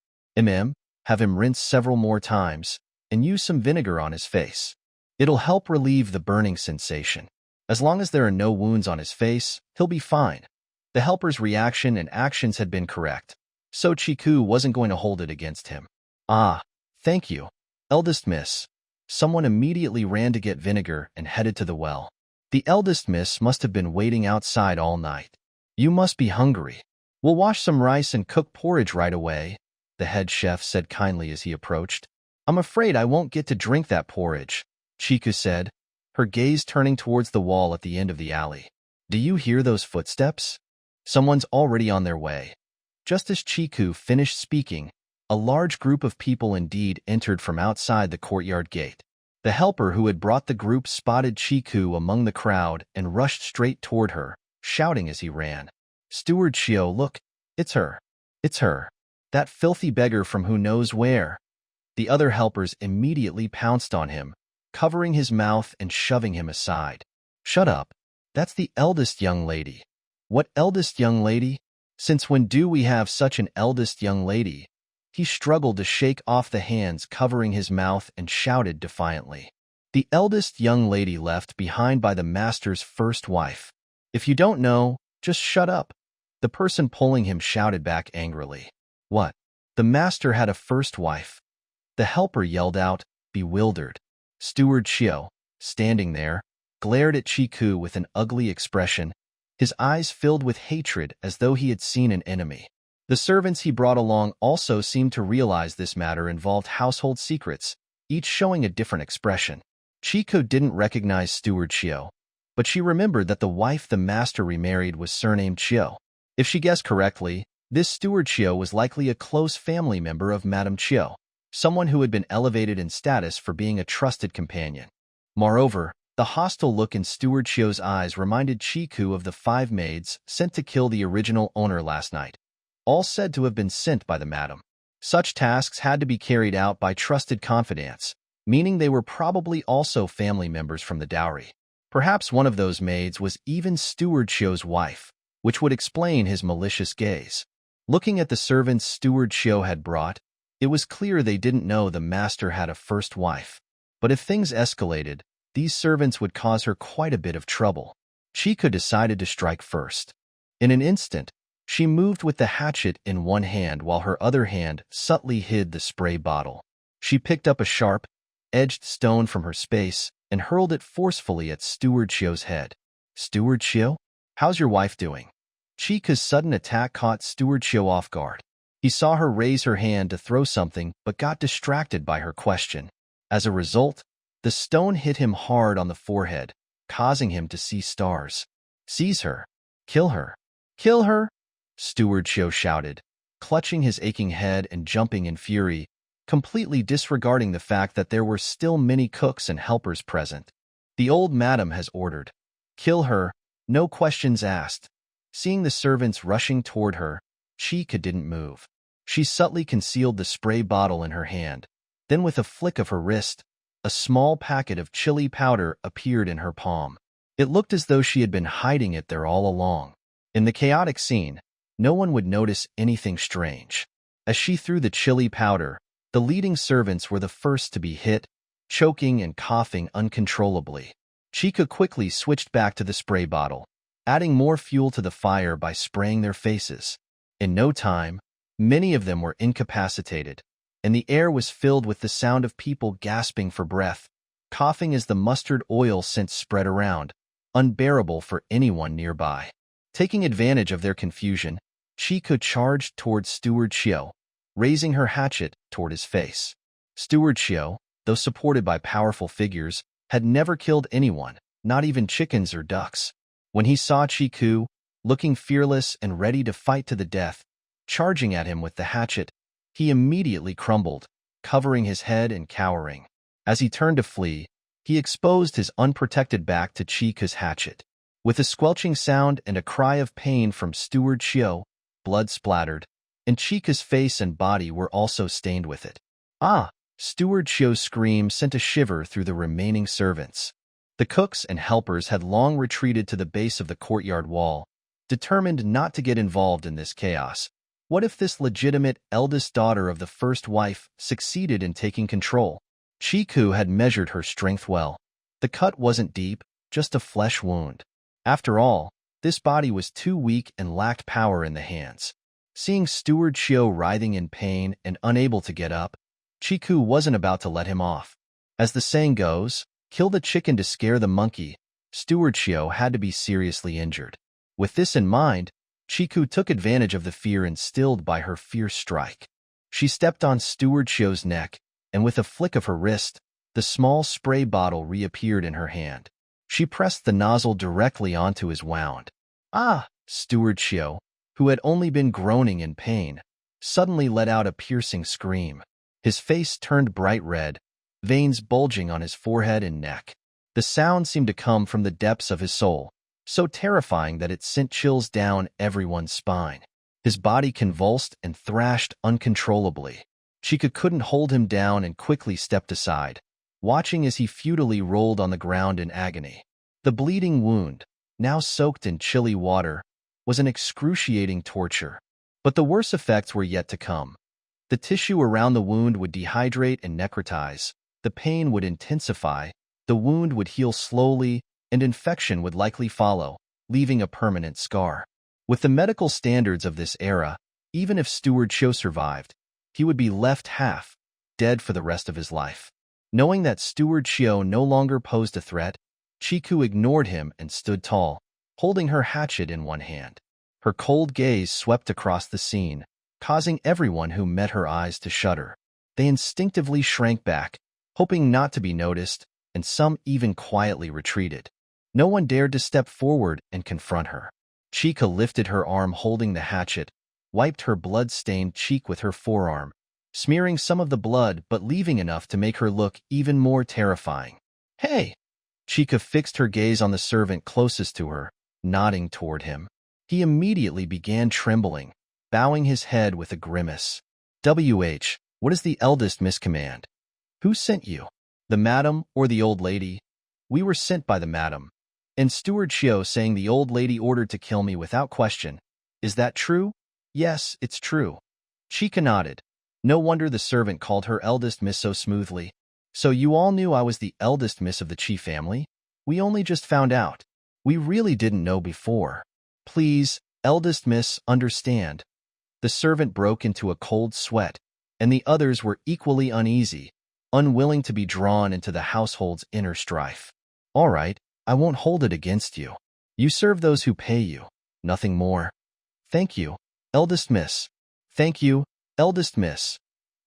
Have him rinse several more times, and use some vinegar on his face. It'll help relieve the burning sensation. As long as there are no wounds on his face, he'll be fine." The helper's reaction and actions had been correct, so Chiku wasn't going to hold it against him. "Ah, thank you, eldest miss." Someone immediately ran to get vinegar and headed to the well. The eldest miss must have been waiting outside all night. "You must be hungry. We'll wash some rice and cook porridge right away," the head chef said kindly as he approached. "I'm afraid I won't get to drink that porridge," Chiku said, her gaze turning towards the wall at the end of the alley. "Do you hear those footsteps? Someone's already on their way." Just as Chiku finished speaking, a large group of people indeed entered from outside the courtyard gate. The helper who had brought the group spotted Chiku among the crowd and rushed straight toward her, shouting as he ran. "Steward Shio, look, it's her. It's her. That filthy beggar from who knows where." The other helpers immediately pounced on him, covering his mouth and shoving him aside. "Shut up. That's the eldest young lady." "What eldest young lady? Since when do we have such an eldest young lady?" He struggled to shake off the hands covering his mouth and shouted defiantly. "The eldest young lady left behind by the master's first wife. If you don't know, just shut up." The person pulling him shouted back angrily. "What? The master had a first wife?" The helper yelled out, bewildered. Steward Shio, standing there, glared at Chiku with an ugly expression, his eyes filled with hatred as though he had seen an enemy. The servants he brought along also seemed to realize this matter involved household secrets, each showing a different expression. Chiku didn't recognize Steward Shio, but she remembered that the wife the master remarried was surnamed Shio. If she guessed correctly, this Steward Shio was likely a close family member of Madame Shio, someone who had been elevated in status for being a trusted companion. Moreover, the hostile look in Steward Shio's eyes reminded Chiku of the 5 maids sent to kill the original owner last night, all said to have been sent by the madam. Such tasks had to be carried out by trusted confidants, meaning they were probably also family members from the dowry. Perhaps one of those maids was even Steward Shio's wife, which would explain his malicious gaze. Looking at the servants Steward Shio had brought, it was clear they didn't know the master had a first wife. But if things escalated, these servants would cause her quite a bit of trouble. Chiku decided to strike first. In an instant, she moved with the hatchet in one hand while her other hand subtly hid the spray bottle. She picked up a sharp, edged stone from her space and hurled it forcefully at Steward Shio's head. "Steward Shio, how's your wife doing?" Chika's sudden attack caught Steward Shio off guard. He saw her raise her hand to throw something but got distracted by her question. As a result, the stone hit him hard on the forehead, causing him to see stars. "Seize her! Kill her! Kill her!" Steward Shio shouted, clutching his aching head and jumping in fury, completely disregarding the fact that there were still many cooks and helpers present. The old madam has ordered. Kill her, no questions asked. Seeing the servants rushing toward her, Chica didn't move. She subtly concealed the spray bottle in her hand. Then with a flick of her wrist, a small packet of chili powder appeared in her palm. It looked as though she had been hiding it there all along. In the chaotic scene, no one would notice anything strange. As she threw the chili powder, the leading servants were the first to be hit, choking and coughing uncontrollably. Chica quickly switched back to the spray bottle, adding more fuel to the fire by spraying their faces. In no time, many of them were incapacitated, and the air was filled with the sound of people gasping for breath, coughing as the mustard oil scent spread around, unbearable for anyone nearby. Taking advantage of their confusion, Chica charged toward Steward Xiao, raising her hatchet toward his face. Steward Xiao, though supported by powerful figures, had never killed anyone, not even chickens or ducks. When he saw Chiku, looking fearless and ready to fight to the death, charging at him with the hatchet, he immediately crumbled, covering his head and cowering. As he turned to flee, he exposed his unprotected back to Chika's hatchet. With a squelching sound and a cry of pain from Steward Xiao, blood splattered, and Chika's face and body were also stained with it. Ah! Steward Xiao's scream sent a shiver through the remaining servants. The cooks and helpers had long retreated to the base of the courtyard wall, determined not to get involved in this chaos. What if this legitimate eldest daughter of the first wife succeeded in taking control? Chiku had measured her strength well. The cut wasn't deep, just a flesh wound. After all, this body was too weak and lacked power in the hands. Seeing Steward Xiao writhing in pain and unable to get up, Chiku wasn't about to let him off. As the saying goes, kill the chicken to scare the monkey. Steward Xiao had to be seriously injured. With this in mind, Chiku took advantage of the fear instilled by her fierce strike. She stepped on Steward Xiao's neck, and with a flick of her wrist, the small spray bottle reappeared in her hand. She pressed the nozzle directly onto his wound. Ah! Steward Xiao, who had only been groaning in pain, suddenly let out a piercing scream. His face turned bright red, veins bulging on his forehead and neck. The sound seemed to come from the depths of his soul, so terrifying that it sent chills down everyone's spine. His body convulsed and thrashed uncontrollably. Chica couldn't hold him down and quickly stepped aside, watching as he futilely rolled on the ground in agony. The bleeding wound, now soaked in chilly water, was an excruciating torture. But the worst effects were yet to come. The tissue around the wound would dehydrate and necrotize, the pain would intensify, the wound would heal slowly, and infection would likely follow, leaving a permanent scar. With the medical standards of this era, even if Steward Xiao survived, he would be left half dead for the rest of his life. Knowing that Steward Xiao no longer posed a threat, Chiku ignored him and stood tall, holding her hatchet in one hand. Her cold gaze swept across the scene, causing everyone who met her eyes to shudder. They instinctively shrank back, hoping not to be noticed, and some even quietly retreated. No one dared to step forward and confront her. Chica lifted her arm holding the hatchet, wiped her blood-stained cheek with her forearm, smearing some of the blood but leaving enough to make her look even more terrifying. Hey! Chica fixed her gaze on the servant closest to her, nodding toward him. He immediately began trembling, bowing his head with a grimace. What is the eldest miss command? Who sent you? The madam or the old lady? We were sent by the madam. And Steward Xiao saying the old lady ordered to kill me without question. Is that true? Yes, it's true. Chica nodded. No wonder the servant called her eldest miss so smoothly. So you all knew I was the eldest miss of the Chi family? We only just found out. We really didn't know before. Please, eldest miss, understand. The servant broke into a cold sweat, and the others were equally uneasy, unwilling to be drawn into the household's inner strife. All right, I won't hold it against you. You serve those who pay you, nothing more. Thank you, eldest miss. Thank you, eldest miss.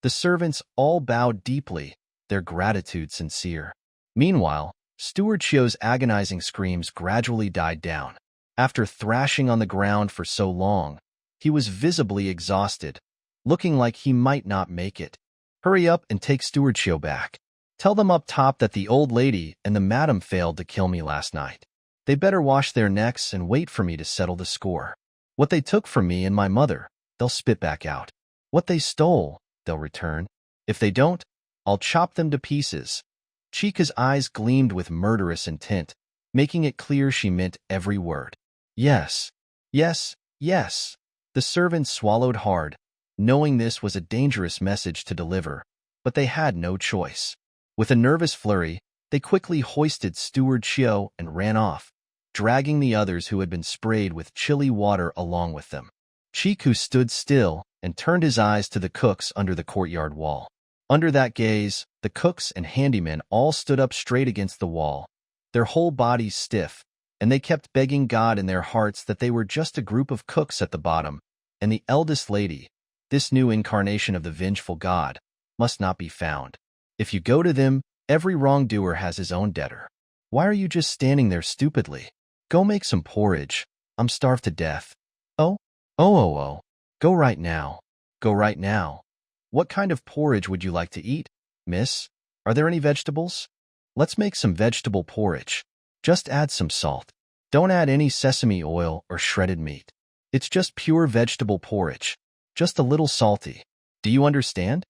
The servants all bowed deeply, their gratitude sincere. Meanwhile, Steward Xiao's agonizing screams gradually died down. After thrashing on the ground for so long, he was visibly exhausted, looking like he might not make it. Hurry up and take Steward Xiao back. Tell them up top that the old lady and the madam failed to kill me last night. They better wash their necks and wait for me to settle the score. What they took from me and my mother, they'll spit back out. What they stole, they'll return. If they don't, I'll chop them to pieces." Chica's eyes gleamed with murderous intent, making it clear she meant every word. "Yes, yes, yes." The servants swallowed hard, knowing this was a dangerous message to deliver, but they had no choice. With a nervous flurry, they quickly hoisted Steward Chio and ran off, dragging the others who had been sprayed with chilly water along with them. Chiku stood still and turned his eyes to the cooks under the courtyard wall. Under that gaze, the cooks and handymen all stood up straight against the wall, their whole bodies stiff, and they kept begging God in their hearts that they were just a group of cooks at the bottom, and the eldest lady, this new incarnation of the vengeful god, must not be found. If you go to them, every wrongdoer has his own debtor. Why are you just standing there stupidly? Go make some porridge. I'm starved to death. Oh. Go right now. Go right now. What kind of porridge would you like to eat, miss? Are there any vegetables? Let's make some vegetable porridge. Just add some salt. Don't add any sesame oil or shredded meat. It's just pure vegetable porridge. Just a little salty. Do you understand?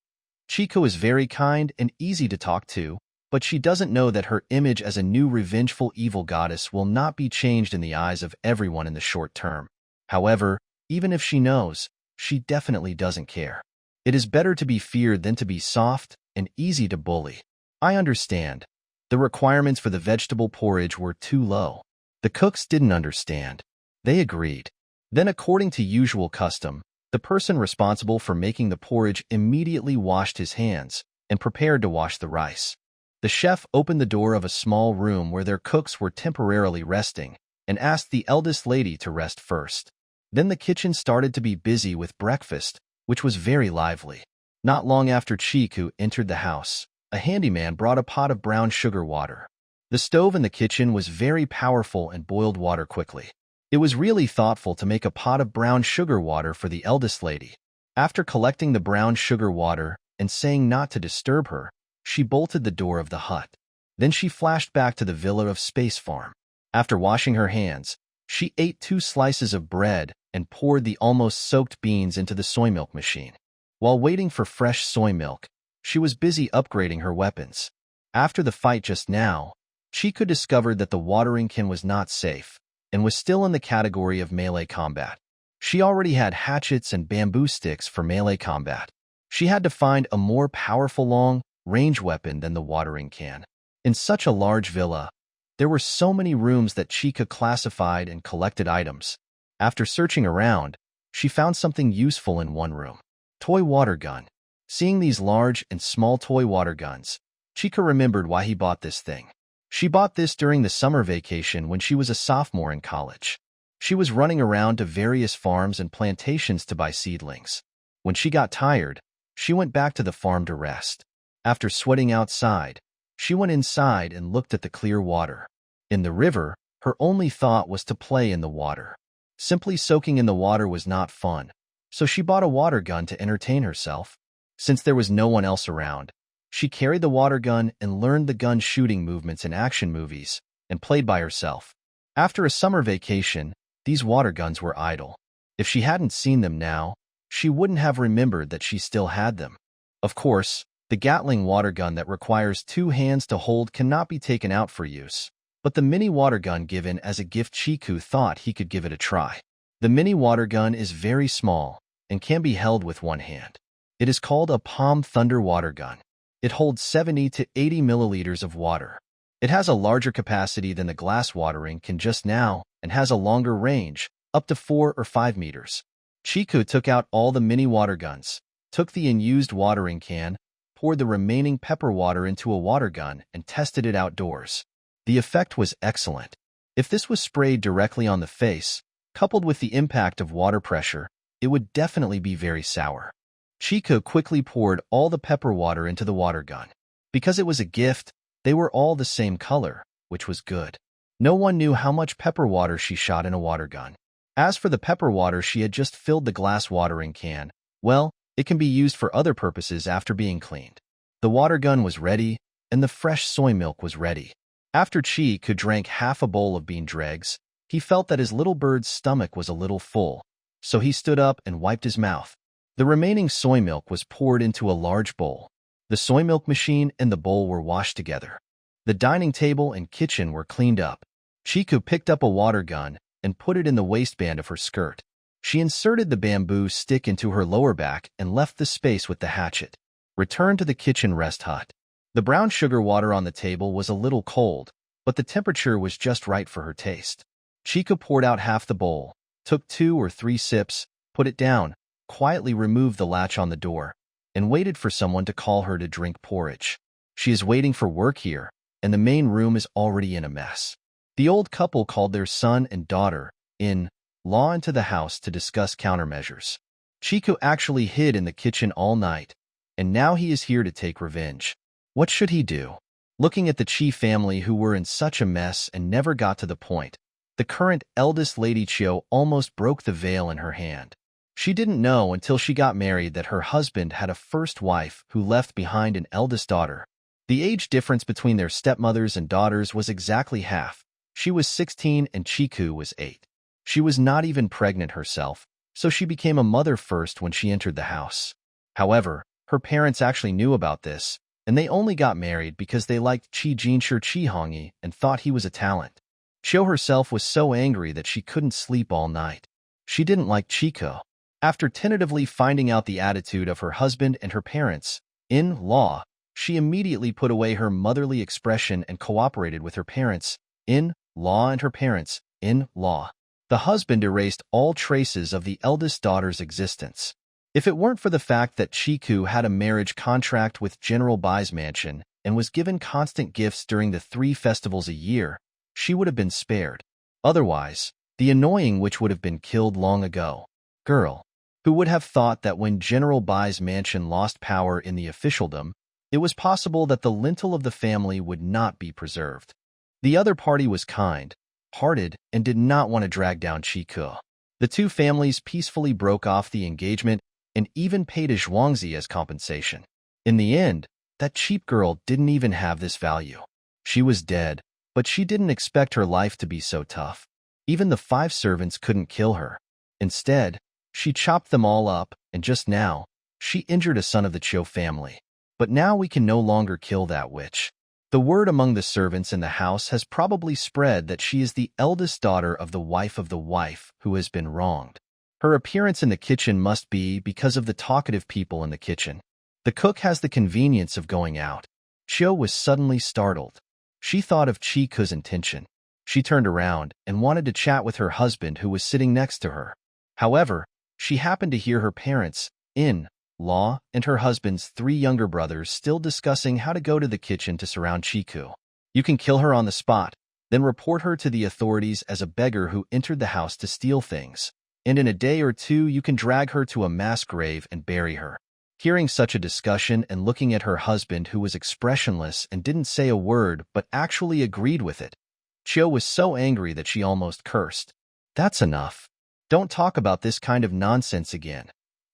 Chico is very kind and easy to talk to, but she doesn't know that her image as a new revengeful evil goddess will not be changed in the eyes of everyone in the short term. However, even if she knows, she definitely doesn't care. It is better to be feared than to be soft and easy to bully. I understand. The requirements for the vegetable porridge were too low. The cooks didn't understand. They agreed. Then, according to usual custom, the person responsible for making the porridge immediately washed his hands and prepared to wash the rice. The chef opened the door of a small room where their cooks were temporarily resting and asked the eldest lady to rest first. Then the kitchen started to be busy with breakfast, which was very lively. Not long after Chiku entered the house, a handyman brought a pot of brown sugar water. The stove in the kitchen was very powerful and boiled water quickly. It was really thoughtful to make a pot of brown sugar water for the eldest lady. After collecting the brown sugar water and saying not to disturb her, she bolted the door of the hut. Then she flashed back to the villa of Space Farm. After washing her hands, she ate 2 slices of bread and poured the almost soaked beans into the soy milk machine. While waiting for fresh soy milk, she was busy upgrading her weapons. After the fight just now, Chiku discovered that the watering can was not safe and was still in the category of melee combat. She already had hatchets and bamboo sticks for melee combat. She had to find a more powerful long-range weapon than the watering can. In such a large villa, there were so many rooms that Chiku classified and collected items. After searching around, she found something useful in one room. Toy water gun. Seeing these large and small toy water guns, Chiku remembered why he bought this thing. She bought this during the summer vacation when she was a sophomore in college. She was running around to various farms and plantations to buy seedlings. When she got tired, she went back to the farm to rest. After sweating outside, she went inside and looked at the clear water. In the river, her only thought was to play in the water. Simply soaking in the water was not fun, so she bought a water gun to entertain herself. Since there was no one else around, she carried the water gun and learned the gun shooting movements in action movies and played by herself. After a summer vacation, these water guns were idle. If she hadn't seen them now, she wouldn't have remembered that she still had them. Of course, the Gatling water gun that requires 2 hands to hold cannot be taken out for use. But the mini water gun given as a gift, Chiku thought he could give it a try. The mini water gun is very small and can be held with one hand. It is called a Palm Thunder water gun. It holds 70 to 80 milliliters of water. It has a larger capacity than the glass watering can just now and has a longer range, up to 4 or 5 meters. Chiku took out all the mini water guns, took the unused watering can, poured the remaining pepper water into a water gun, and tested it outdoors. The effect was excellent. If this was sprayed directly on the face, coupled with the impact of water pressure, it would definitely be very sour. Chiku quickly poured all the pepper water into the water gun. Because it was a gift, they were all the same color, which was good. No one knew how much pepper water she shot in a water gun. As for the pepper water she had just filled the glass watering can, well, it can be used for other purposes after being cleaned. The water gun was ready, and the fresh soy milk was ready. After Chi drank half a bowl of bean dregs, he felt that his little bird's stomach was a little full, so he stood up and wiped his mouth. The remaining soy milk was poured into a large bowl. The soy milk machine and the bowl were washed together. The dining table and kitchen were cleaned up. Chiku picked up a water gun and put it in the waistband of her skirt. She inserted the bamboo stick into her lower back and left the space with the hatchet. Returned to the kitchen rest hut. The brown sugar water on the table was a little cold, but the temperature was just right for her taste. Chiku poured out half the bowl, took 2 or 3 sips, put it down, quietly removed the latch on the door, and waited for someone to call her to drink porridge. She is waiting for work here, and the main room is already in a mess. The old couple called their son and daughter-in-law into the house to discuss countermeasures. Chiku actually hid in the kitchen all night, and now he is here to take revenge. What should he do? Looking at the Chi family who were in such a mess and never got to the point, the current eldest Lady Chio almost broke the veil in her hand. She didn't know until she got married that her husband had a first wife who left behind an eldest daughter. The age difference between their stepmothers and daughters was exactly half. She was 16 and Chiku was 8. She was not even pregnant herself, so she became a mother first when she entered the house. However, her parents actually knew about this, and they only got married because they liked Chi Jinshir Chihongi and thought he was a talent. Chio herself was so angry that she couldn't sleep all night. She didn't like Chico. After tentatively finding out the attitude of her husband and her parents-in-law, she immediately put away her motherly expression and cooperated with her parents-in-law and her parents-in-law. The husband erased all traces of the eldest daughter's existence. If it weren't for the fact that Chiku had a marriage contract with General Bai's mansion and was given constant gifts during the 3 festivals a year, she would have been spared. Otherwise, the annoying witch would have been killed long ago. Girl. Who would have thought that when General Bai's mansion lost power in the officialdom, it was possible that the lintel of the family would not be preserved. The other party was kind-hearted and did not want to drag down Chiku. The 2 families peacefully broke off the engagement and even paid a zhuangzi as compensation. In the end, that cheap girl didn't even have this value. She was dead, but she didn't expect her life to be so tough. Even the 5 servants couldn't kill her. Instead, she chopped them all up, and just now, she injured a son of the Cho family. But now we can no longer kill that witch. The word among the servants in the house has probably spread that she is the eldest daughter of the wife who has been wronged. Her appearance in the kitchen must be because of the talkative people in the kitchen. The cook has the convenience of going out. Chio was suddenly startled. She thought of Chiku's intention. She turned around and wanted to chat with her husband who was sitting next to her. However, she happened to hear her parents-in-law and her husband's 3 younger brothers still discussing how to go to the kitchen to surround Chiku. You can kill her on the spot, then report her to the authorities as a beggar who entered the house to steal things. And in a day or 2 you can drag her to a mass grave and bury her. Hearing such a discussion and looking at her husband who was expressionless and didn't say a word but actually agreed with it, Chio was so angry that she almost cursed. That's enough. Don't talk about this kind of nonsense again.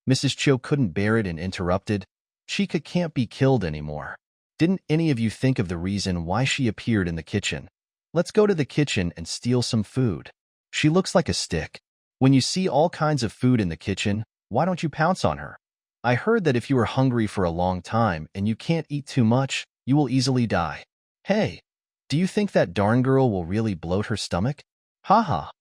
Mrs. Chio couldn't bear it and interrupted. Chica can't be killed anymore. Didn't any of you think of the reason why she appeared in the kitchen? Let's go to the kitchen and steal some food. She looks like a stick. When you see all kinds of food in the kitchen, why don't you pounce on her? I heard that if you are hungry for a long time and you can't eat too much, you will easily die. Hey, do you think that darn girl will really bloat her stomach? Ha.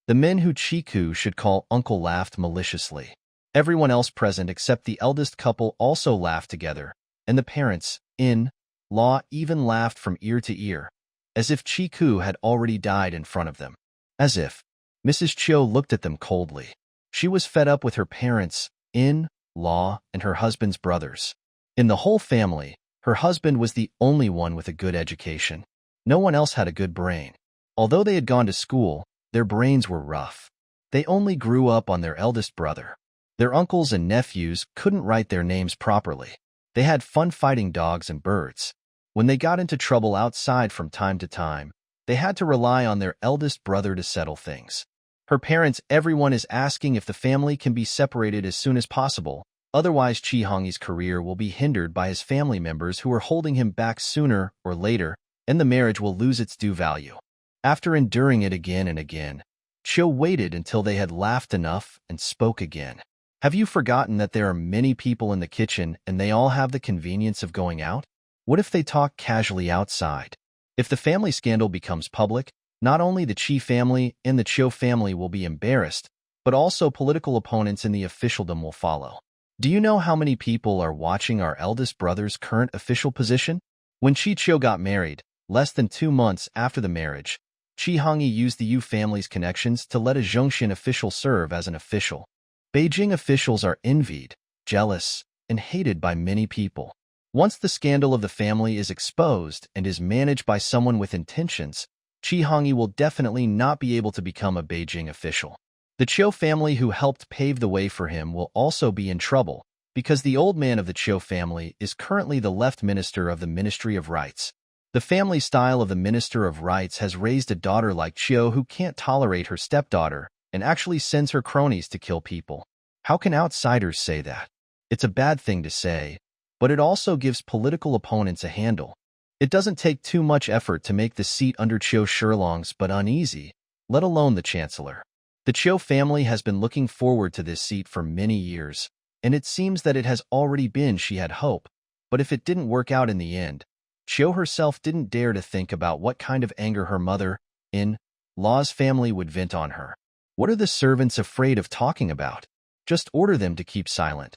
The men who Chiku should call uncle laughed maliciously. Everyone else present except the eldest couple also laughed together, and the parents-in-law even laughed from ear to ear, as if Chiku had already died in front of them. As if. Mrs. Chio looked at them coldly. She was fed up with her parents-in-law and her husband's brothers. In the whole family, her husband was the only one with a good education. No one else had a good brain. Although they had gone to school, their brains were rough. They only grew up on their eldest brother. Their uncles and nephews couldn't write their names properly. They had fun fighting dogs and birds. When they got into trouble outside from time to time, they had to rely on their eldest brother to settle things. Her parents, everyone is asking if the family can be separated as soon as possible. Otherwise, Chi Hongyi's career will be hindered by his family members who are holding him back sooner or later, and the marriage will lose its due value. After enduring it again and again, Cho waited until they had laughed enough and spoke again. Have you forgotten that there are many people in the kitchen and they all have the convenience of going out? What if they talk casually outside? If the family scandal becomes public, not only the Chi family and the Cho family will be embarrassed, but also political opponents in the officialdom will follow. Do you know how many people are watching our eldest brother's current official position? When Chi Cho got married, less than 2 months after the marriage, Chi Hongyi used the Yu family's connections to let a Zhongshan official serve as an official. Beijing officials are envied, jealous, and hated by many people. Once the scandal of the family is exposed and is managed by someone with intentions, Chi Hongyi will definitely not be able to become a Beijing official. The Cho family who helped pave the way for him will also be in trouble, because the old man of the Cho family is currently the left minister of the Ministry of Rights. The family style of the Minister of Rights has raised a daughter like Cho who can't tolerate her stepdaughter and actually sends her cronies to kill people. How can outsiders say that? It's a bad thing to say, but it also gives political opponents a handle. It doesn't take too much effort to make the seat under Cho Shurlong's but uneasy, let alone the chancellor. The Cho family has been looking forward to this seat for many years, and it seems that it has already been she had hope, but if it didn't work out in the end, Cho herself didn't dare to think about what kind of anger her mother-in-law's family would vent on her. What are the servants afraid of talking about? Just order them to keep silent.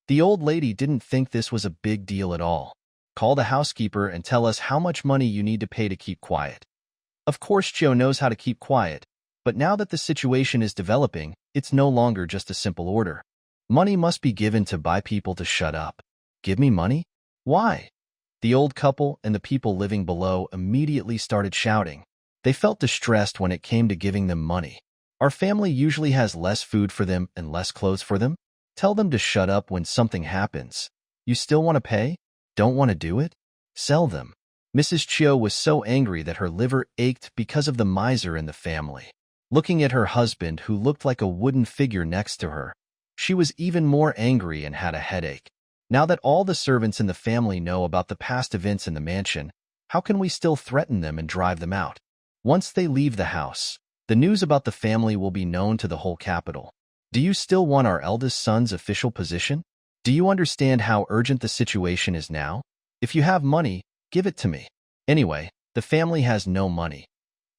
The old lady didn't think this was a big deal at all. Call the housekeeper and tell us how much money you need to pay to keep quiet. Of course, Cho knows how to keep quiet, but now that the situation is developing, it's no longer just a simple order. Money must be given to buy people to shut up. Give me money? Why? The old couple and the people living below immediately started shouting. They felt distressed when it came to giving them money. Our family usually has less food for them and less clothes for them. Tell them to shut up when something happens. You still want to pay? Don't want to do it? Sell them. Mrs. Cho was so angry that her liver ached because of the miser in the family. Looking at her husband, who looked like a wooden figure next to her, she was even more angry and had a headache. Now that all the servants in the family know about the past events in the mansion, how can we still threaten them and drive them out? Once they leave the house, the news about the family will be known to the whole capital. Do you still want our eldest son's official position? Do you understand how urgent the situation is now? If you have money, give it to me. Anyway, the family has no money.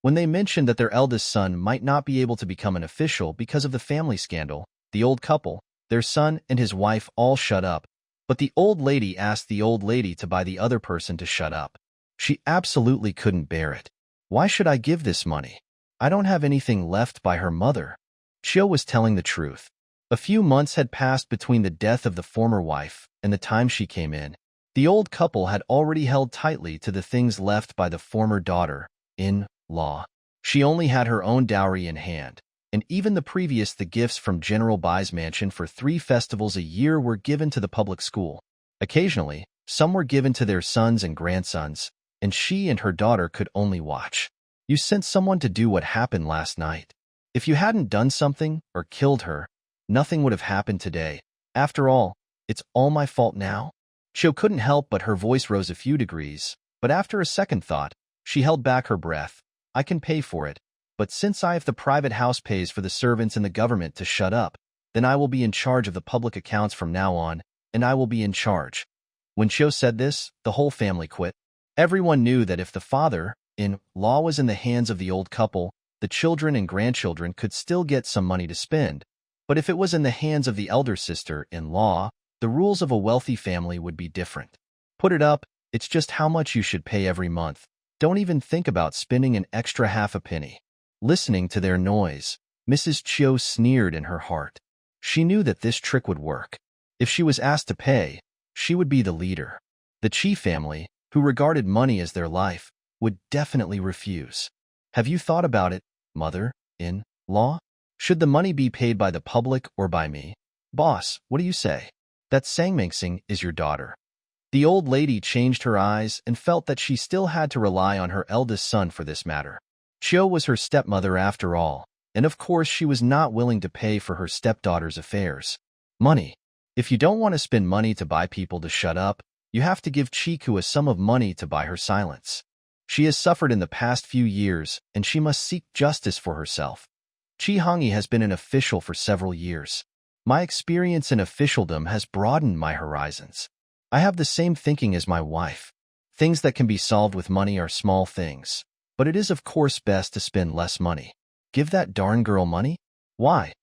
When they mentioned that their eldest son might not be able to become an official because of the family scandal, the old couple, their son and his wife all shut up. But the old lady asked the old lady to buy the other person to shut up. She absolutely couldn't bear it. Why should I give this money? I don't have anything left by her mother. Cho was telling the truth. A few months had passed between the death of the former wife and the time she came in. The old couple had already held tightly to the things left by the former daughter-in-law. She only had her own dowry in hand, and even the gifts from General Bai's mansion for 3 festivals a year were given to the public school. Occasionally, some were given to their sons and grandsons, and she and her daughter could only watch. You sent someone to do what happened last night. If you hadn't done something or killed her, nothing would have happened today. After all, it's all my fault now. Cho couldn't help but her voice rose a few degrees, but after a second thought, she held back her breath. I can pay for it, but since if the private house pays for the servants in the government to shut up, then I will be in charge of the public accounts from now on, and I will be in charge. When Cho said this, the whole family quit. Everyone knew that if the father-in-law was in the hands of the old couple, the children and grandchildren could still get some money to spend. But if it was in the hands of the elder sister-in-law, the rules of a wealthy family would be different. Put it up, it's just how much you should pay every month. Don't even think about spending an extra half a penny. Listening to their noise, Mrs. Cho sneered in her heart. She knew that this trick would work. If she was asked to pay, she would be the leader. The Chi family, who regarded money as their life, would definitely refuse. Have you thought about it, mother-in-law? Should the money be paid by the public or by me? Boss, what do you say? That Sangmangsing is your daughter. The old lady changed her eyes and felt that she still had to rely on her eldest son for this matter. Cho was her stepmother after all, and of course she was not willing to pay for her stepdaughter's affairs. Money. If you don't want to spend money to buy people to shut up, you have to give Chiku a sum of money to buy her silence. She has suffered in the past few years, and she must seek justice for herself. Chi has been an official for several years. My experience in officialdom has broadened my horizons. I have the same thinking as my wife. Things that can be solved with money are small things, but it is of course best to spend less money. Give that darn girl money? Why?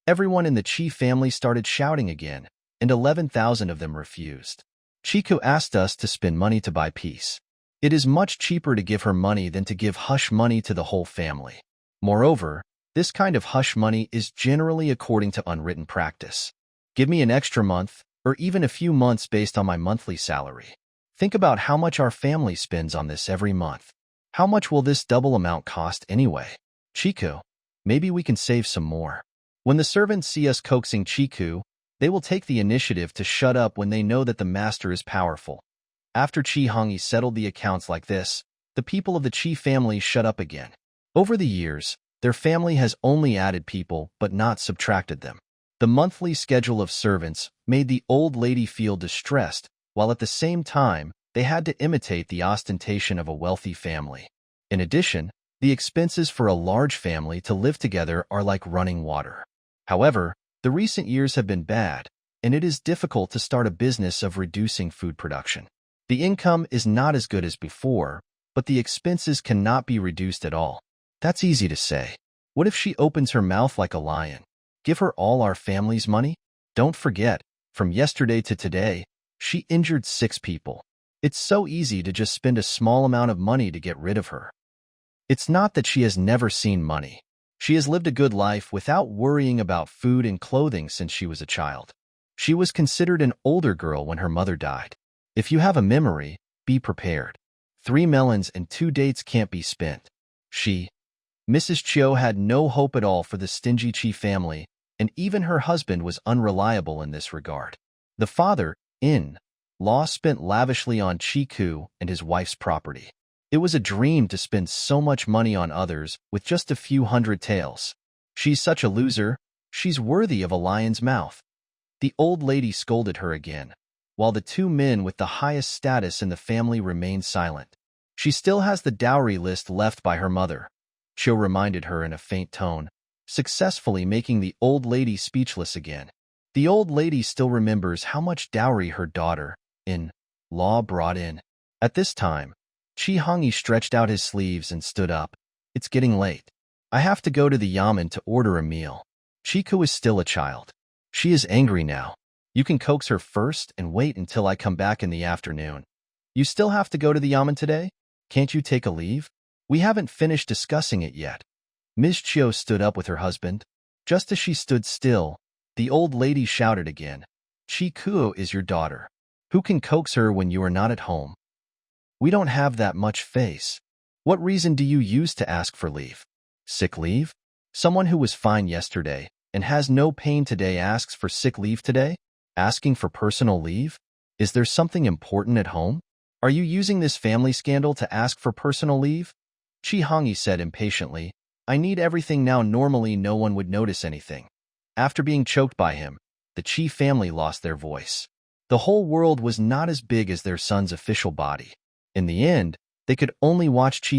Everyone in the Chi family started shouting again, and 11,000 of them refused. Chiku asked us to spend money to buy peace. It is much cheaper to give her money than to give hush money to the whole family. Moreover, this kind of hush money is generally according to unwritten practice. Give me an extra month, or even a few months based on my monthly salary. Think about how much our family spends on this every month. How much will this double amount cost anyway? Chiku, maybe we can save some more. When the servants see us coaxing Chiku, they will take the initiative to shut up when they know that the master is powerful. After Chi settled the accounts like this, the people of the Chi family shut up again. Over the years, their family has only added people but not subtracted them. The monthly schedule of servants made the old lady feel distressed, while at the same time, they had to imitate the ostentation of a wealthy family. In addition, the expenses for a large family to live together are like running water. However, the recent years have been bad, and it is difficult to start a business of reducing food production. The income is not as good as before, but the expenses cannot be reduced at all. That's easy to say. What if she opens her mouth like a lion? Give her all our family's money? Don't forget, from yesterday to today, she injured 6 people. It's so easy to just spend a small amount of money to get rid of her. It's not that she has never seen money. She has lived a good life without worrying about food and clothing since she was a child. She was considered an older girl when her mother died. If you have a memory, be prepared. 3 melons and 2 dates can't be spent. Mrs. Chiu had no hope at all for the stingy Chi family, and even her husband was unreliable in this regard. The father-in-law spent lavishly on Chiku and his wife's property. It was a dream to spend so much money on others with just a few hundred taels. She's such a loser, she's worthy of a lion's mouth. The old lady scolded her again, while the 2 men with the highest status in the family remained silent. She still has the dowry list left by her mother. Chiu reminded her in a faint tone, successfully making the old lady speechless again. The old lady still remembers how much dowry her daughter-in-law brought in. At this time, Chi stretched out his sleeves and stood up. It's getting late. I have to go to the yamen to order a meal. Chiku is still a child. She is angry now. You can coax her first and wait until I come back in the afternoon. You still have to go to the yamen today? Can't you take a leave? We haven't finished discussing it yet. Ms. Chiu stood up with her husband. Just as she stood still, the old lady shouted again, Chiku is your daughter. Who can coax her when you are not at home? We don't have that much face. What reason do you use to ask for leave? Sick leave? Someone who was fine yesterday and has no pain today asks for sick leave today? Asking for personal leave? Is there something important at home? Are you using this family scandal to ask for personal leave? Chi said impatiently, I need everything now. Normally no one would notice anything. After being choked by him, the Chi family lost their voice. The whole world was not as big as their son's official body. In the end, they could only watch Chi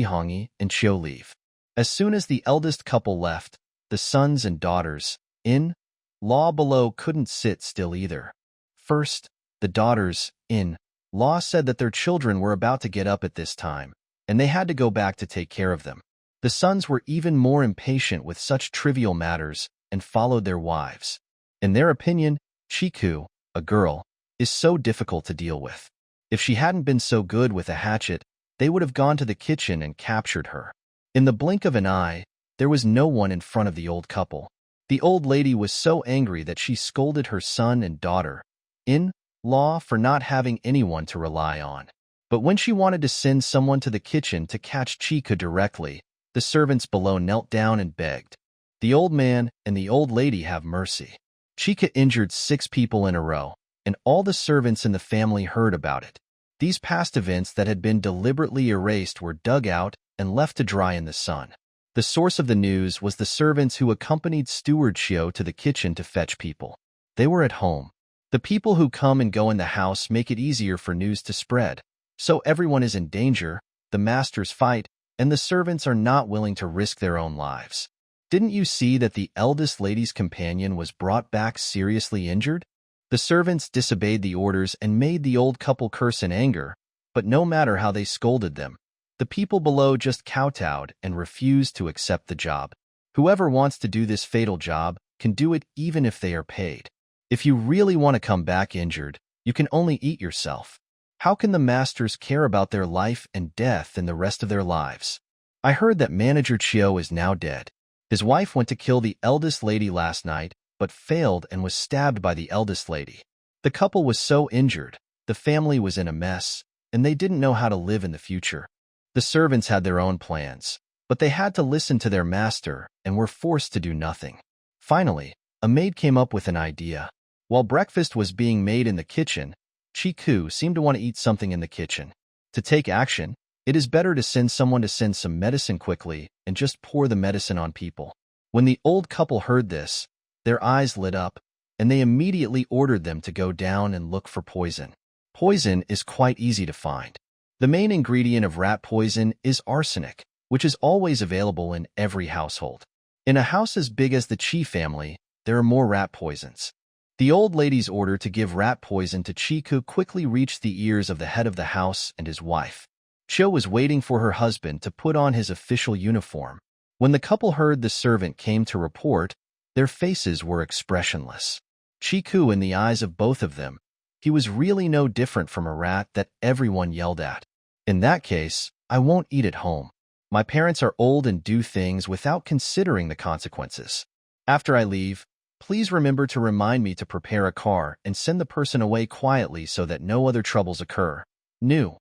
and Chiu leave. As soon as the eldest couple left, the sons and daughters-in-law below couldn't sit still either. First, the daughters-in-law said that their children were about to get up at this time, and they had to go back to take care of them. The sons were even more impatient with such trivial matters and followed their wives. In their opinion, Chiku, a girl, is so difficult to deal with. If she hadn't been so good with a hatchet, they would have gone to the kitchen and captured her. In the blink of an eye, there was no one in front of the old couple. The old lady was so angry that she scolded her son and daughter-in-law for not having anyone to rely on. But when she wanted to send someone to the kitchen to catch Chiku directly, the servants below knelt down and begged. The old man and the old lady have mercy. Chiku injured 6 people in a row, and all the servants in the family heard about it. These past events that had been deliberately erased were dug out and left to dry in the sun. The source of the news was the servants who accompanied steward Chiu to the kitchen to fetch people. They were at home. The people who come and go in the house make it easier for news to spread. So everyone is in danger, the masters fight, and the servants are not willing to risk their own lives. Didn't you see that the eldest lady's companion was brought back seriously injured? The servants disobeyed the orders and made the old couple curse in anger, but no matter how they scolded them, the people below just kowtowed and refused to accept the job. Whoever wants to do this fatal job can do it even if they are paid. If you really want to come back injured, you can only eat yourself. How can the masters care about their life and death in the rest of their lives? I heard that manager Chio is now dead. His wife went to kill the eldest lady last night, but failed and was stabbed by the eldest lady. The couple was so injured, the family was in a mess, and they didn't know how to live in the future. The servants had their own plans, but they had to listen to their master and were forced to do nothing. Finally, a maid came up with an idea. While breakfast was being made in the kitchen, Chiku seemed to want to eat something in the kitchen. To take action, it is better to send someone to send some medicine quickly and just pour the medicine on people. When the old couple heard this, their eyes lit up, and they immediately ordered them to go down and look for poison. Poison is quite easy to find. The main ingredient of rat poison is arsenic, which is always available in every household. In a house as big as the Chi family, there are more rat poisons. The old lady's order to give rat poison to Chiku quickly reached the ears of the head of the house and his wife. Cho was waiting for her husband to put on his official uniform. When the couple heard the servant came to report, their faces were expressionless. Chiku, in the eyes of both of them, he was really no different from a rat that everyone yelled at. In that case, I won't eat at home. My parents are old and do things without considering the consequences. After I leave, please remember to remind me to prepare a car and send the person away quietly so that no other troubles occur. New,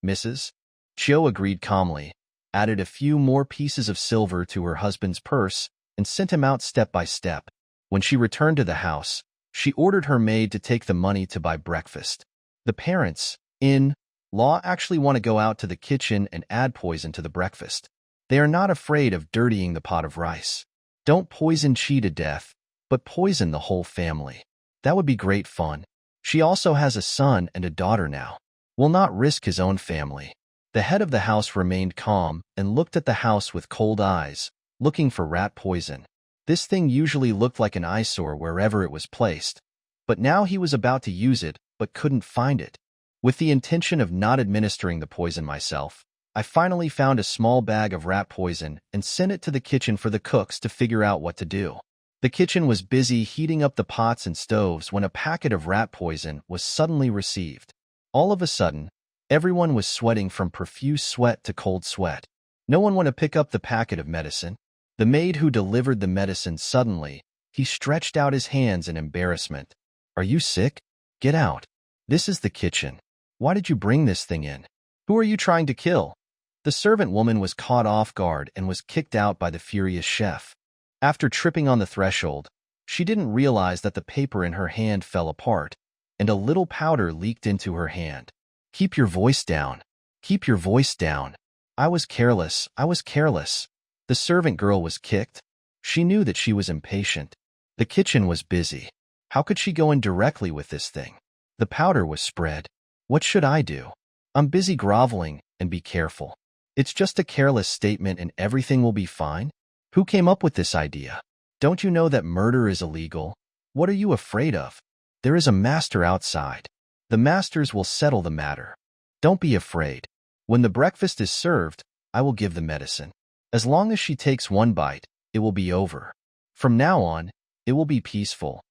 Mrs. Chio agreed calmly, added a few more pieces of silver to her husband's purse, and sent him out step by step. When she returned to the house, she ordered her maid to take the money to buy breakfast. The parents, in-law, actually want to go out to the kitchen and add poison to the breakfast. They are not afraid of dirtying the pot of rice. Don't poison Chi to death, but poison the whole family. That would be great fun. She also has a son and a daughter now. Will not risk his own family. The head of the house remained calm and looked at the house with cold eyes, looking for rat poison. This thing usually looked like an eyesore wherever it was placed, but now he was about to use it but couldn't find it. With the intention of not administering the poison myself, I finally found a small bag of rat poison and sent it to the kitchen for the cooks to figure out what to do. The kitchen was busy heating up the pots and stoves when a packet of rat poison was suddenly received. All of a sudden, everyone was sweating from profuse sweat to cold sweat. No one wanted to pick up the packet of medicine. The maid who delivered the medicine suddenly, he stretched out his hands in embarrassment. Are you sick? Get out. This is the kitchen. Why did you bring this thing in? Who are you trying to kill? The servant woman was caught off guard and was kicked out by the furious chef. After tripping on the threshold, she didn't realize that the paper in her hand fell apart, and a little powder leaked into her hand. Keep your voice down. Keep your voice down. I was careless. I was careless. The servant girl was kicked. She knew that she was impatient. The kitchen was busy. How could she go in directly with this thing? The powder was spread. What should I do? I'm busy groveling, and be careful. It's just a careless statement and everything will be fine? Who came up with this idea? Don't you know that murder is illegal? What are you afraid of? There is a master outside. The masters will settle the matter. Don't be afraid. When the breakfast is served, I will give the medicine. As long as she takes one bite, it will be over. From now on, it will be peaceful.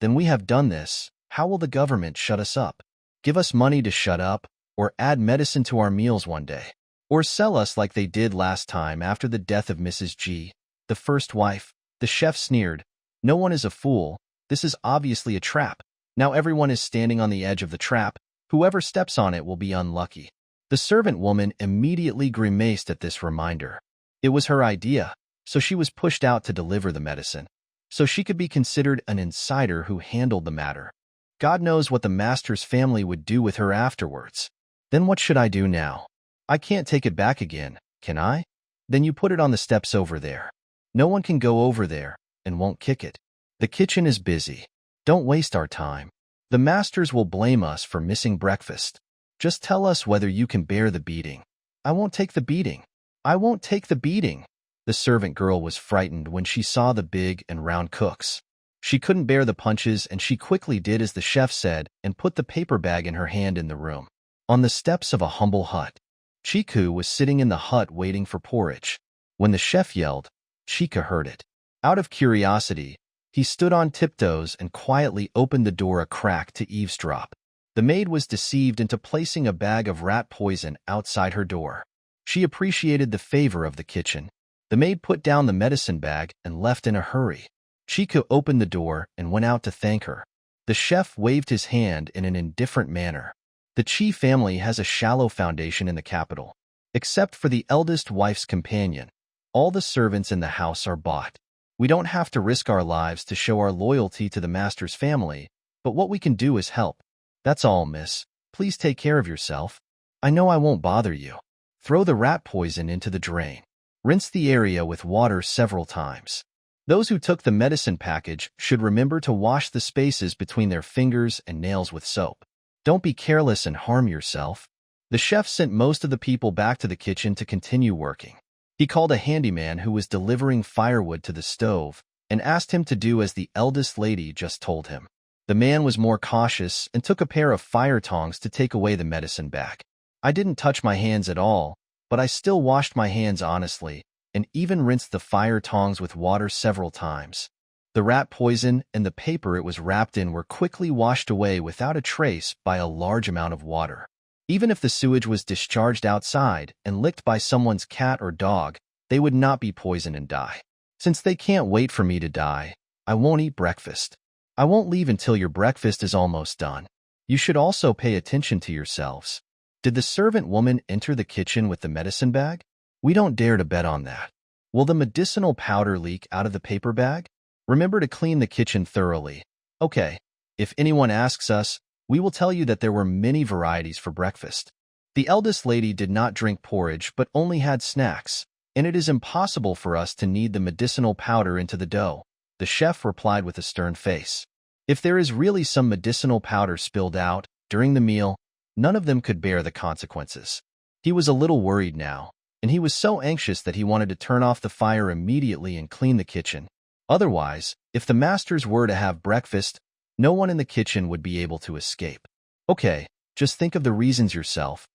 Then we have done this. How will the government shut us up? Give us money to shut up, or add medicine to our meals one day. Or sell us like they did last time after the death of Mrs. G, the first wife. The chef sneered. No one is a fool. This is obviously a trap. Now everyone is standing on the edge of the trap. Whoever steps on it will be unlucky. The servant woman immediately grimaced at this reminder. It was her idea, so she was pushed out to deliver the medicine, so she could be considered an insider who handled the matter. God knows what the master's family would do with her afterwards. Then what should I do now? I can't take it back again, can I? Then you put it on the steps over there. No one can go over there and won't kick it. The kitchen is busy. Don't waste our time. The masters will blame us for missing breakfast. Just tell us whether you can bear the beating. I won't take the beating. I won't take the beating. The servant girl was frightened when she saw the big and round cooks. She couldn't bear the punches, and she quickly did as the chef said and put the paper bag in her hand in the room. On the steps of a humble hut, Chiku was sitting in the hut waiting for porridge. When the chef yelled, Chika heard it. Out of curiosity, he stood on tiptoes and quietly opened the door a crack to eavesdrop. The maid was deceived into placing a bag of rat poison outside her door. She appreciated the favor of the kitchen. The maid put down the medicine bag and left in a hurry. Chiku opened the door and went out to thank her. The chef waved his hand in an indifferent manner. The Chi family has a shallow foundation in the capital. Except for the eldest wife's companion, all the servants in the house are bought. We don't have to risk our lives to show our loyalty to the master's family, but what we can do is help. That's all, miss. Please take care of yourself. I know I won't bother you. Throw the rat poison into the drain. Rinse the area with water several times. Those who took the medicine package should remember to wash the spaces between their fingers and nails with soap. Don't be careless and harm yourself. The chef sent most of the people back to the kitchen to continue working. He called a handyman who was delivering firewood to the stove and asked him to do as the eldest lady just told him. The man was more cautious and took a pair of fire tongs to take away the medicine bag. I didn't touch my hands at all, but I still washed my hands honestly and even rinsed the fire tongs with water several times. The rat poison and the paper it was wrapped in were quickly washed away without a trace by a large amount of water. Even if the sewage was discharged outside and licked by someone's cat or dog, they would not be poisoned and die. Since they can't wait for me to die, I won't eat breakfast. I won't leave until your breakfast is almost done. You should also pay attention to yourselves. Did the servant woman enter the kitchen with the medicine bag? We don't dare to bet on that. Will the medicinal powder leak out of the paper bag? Remember to clean the kitchen thoroughly. Okay, if anyone asks us, we will tell you that there were many varieties for breakfast. The eldest lady did not drink porridge but only had snacks, and it is impossible for us to knead the medicinal powder into the dough. The chef replied with a stern face. If there is really some medicinal powder spilled out during the meal, none of them could bear the consequences. He was a little worried now, and he was so anxious that he wanted to turn off the fire immediately and clean the kitchen. Otherwise, if the masters were to have breakfast, no one in the kitchen would be able to escape. Okay, just think of the reasons yourself.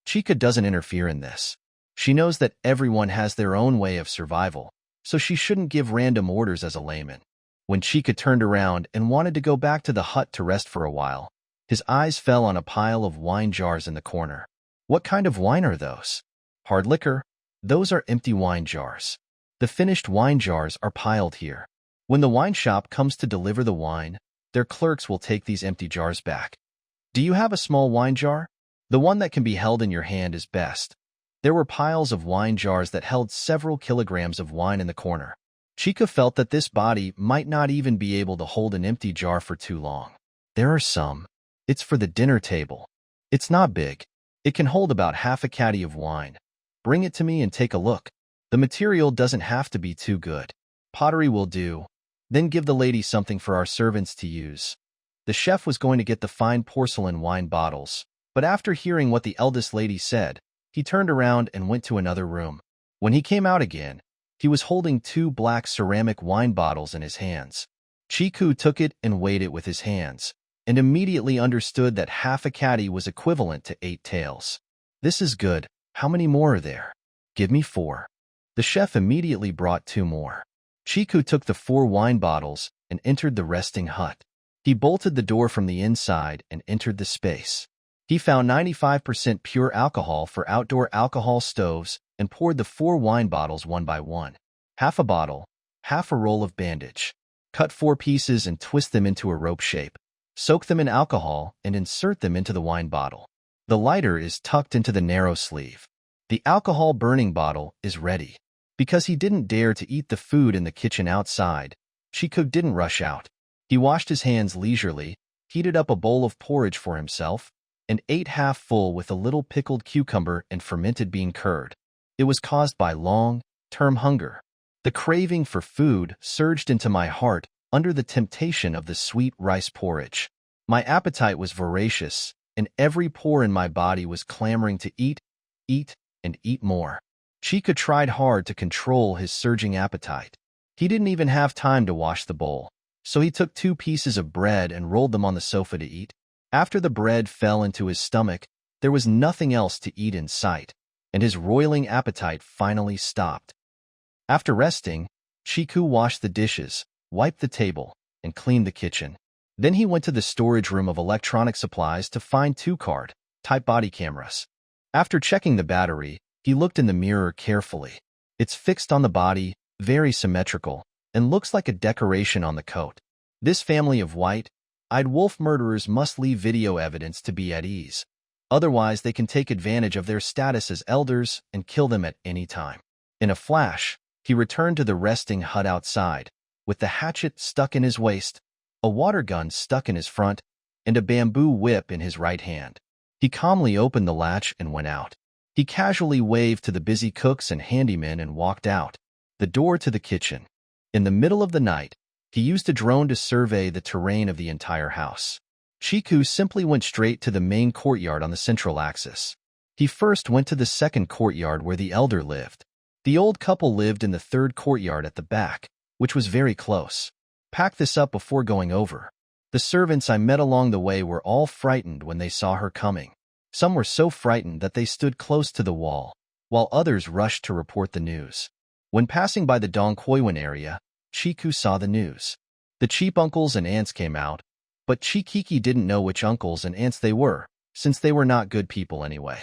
Chika doesn't interfere in this. She knows that everyone has their own way of survival, so she shouldn't give random orders as a layman. When Chika turned around and wanted to go back to the hut to rest for a while, his eyes fell on a pile of wine jars in the corner. What kind of wine are those? Hard liquor? Those are empty wine jars. The finished wine jars are piled here. When the wine shop comes to deliver the wine, their clerks will take these empty jars back. Do you have a small wine jar? The one that can be held in your hand is best. There were piles of wine jars that held several kilograms of wine in the corner. Chika felt that this body might not even be able to hold an empty jar for too long. There are some. It's for the dinner table. It's not big. It can hold about half a caddy of wine. Bring it to me and take a look. The material doesn't have to be too good. Pottery will do. Then give the lady something for our servants to use. The chef was going to get the fine porcelain wine bottles, but after hearing what the eldest lady said, he turned around and went to another room. When he came out again, he was holding 2 black ceramic wine bottles in his hands. Chiku took it and weighed it with his hands, and immediately understood that half a caddy was equivalent to 8 taels. This is good. How many more are there? Give me 4. The chef immediately brought 2 more. Chiku took the 4 wine bottles and entered the resting hut. He bolted the door from the inside and entered the space. He found 95% pure alcohol for outdoor alcohol stoves and poured the 4 wine bottles one by one. Half a bottle, half a roll of bandage. Cut 4 pieces and twist them into a rope shape. Soak them in alcohol and insert them into the wine bottle. The lighter is tucked into the narrow sleeve. The alcohol burning bottle is ready. Because he didn't dare to eat the food in the kitchen outside, Chiku didn't rush out. He washed his hands leisurely, heated up a bowl of porridge for himself, and ate half full with a little pickled cucumber and fermented bean curd. It was caused by long-term hunger. The craving for food surged into my heart under the temptation of the sweet rice porridge. My appetite was voracious, and every pore in my body was clamoring to eat, and eat more. Chica tried hard to control his surging appetite. He didn't even have time to wash the bowl, so he took 2 pieces of bread and rolled them on the sofa to eat. After the bread fell into his stomach, there was nothing else to eat in sight, and his roiling appetite finally stopped. After resting, Chiku washed the dishes, wiped the table, and cleaned the kitchen. Then he went to the storage room of electronic supplies to find 2 card-type body cameras. After checking the battery, he looked in the mirror carefully. It's fixed on the body, very symmetrical, and looks like a decoration on the coat. This family of white-eyed wolf murderers must leave video evidence to be at ease. Otherwise, they can take advantage of their status as elders and kill them at any time. In a flash, he returned to the resting hut outside, with the hatchet stuck in his waist, a water gun stuck in his front, and a bamboo whip in his right hand. He calmly opened the latch and went out. He casually waved to the busy cooks and handymen and walked out the door to the kitchen. In the middle of the night, he used a drone to survey the terrain of the entire house. Chiku simply went straight to the main courtyard on the central axis. He first went to the second courtyard where the elder lived. The old couple lived in the third courtyard at the back, which was very close. Pack this up before going over. The servants I met along the way were all frightened when they saw her coming. Some were so frightened that they stood close to the wall, while others rushed to report the news. When passing by the Dongkoiwan area, Chiku saw the news. The cheap uncles and aunts came out, but Chikiki didn't know which uncles and aunts they were, since they were not good people anyway.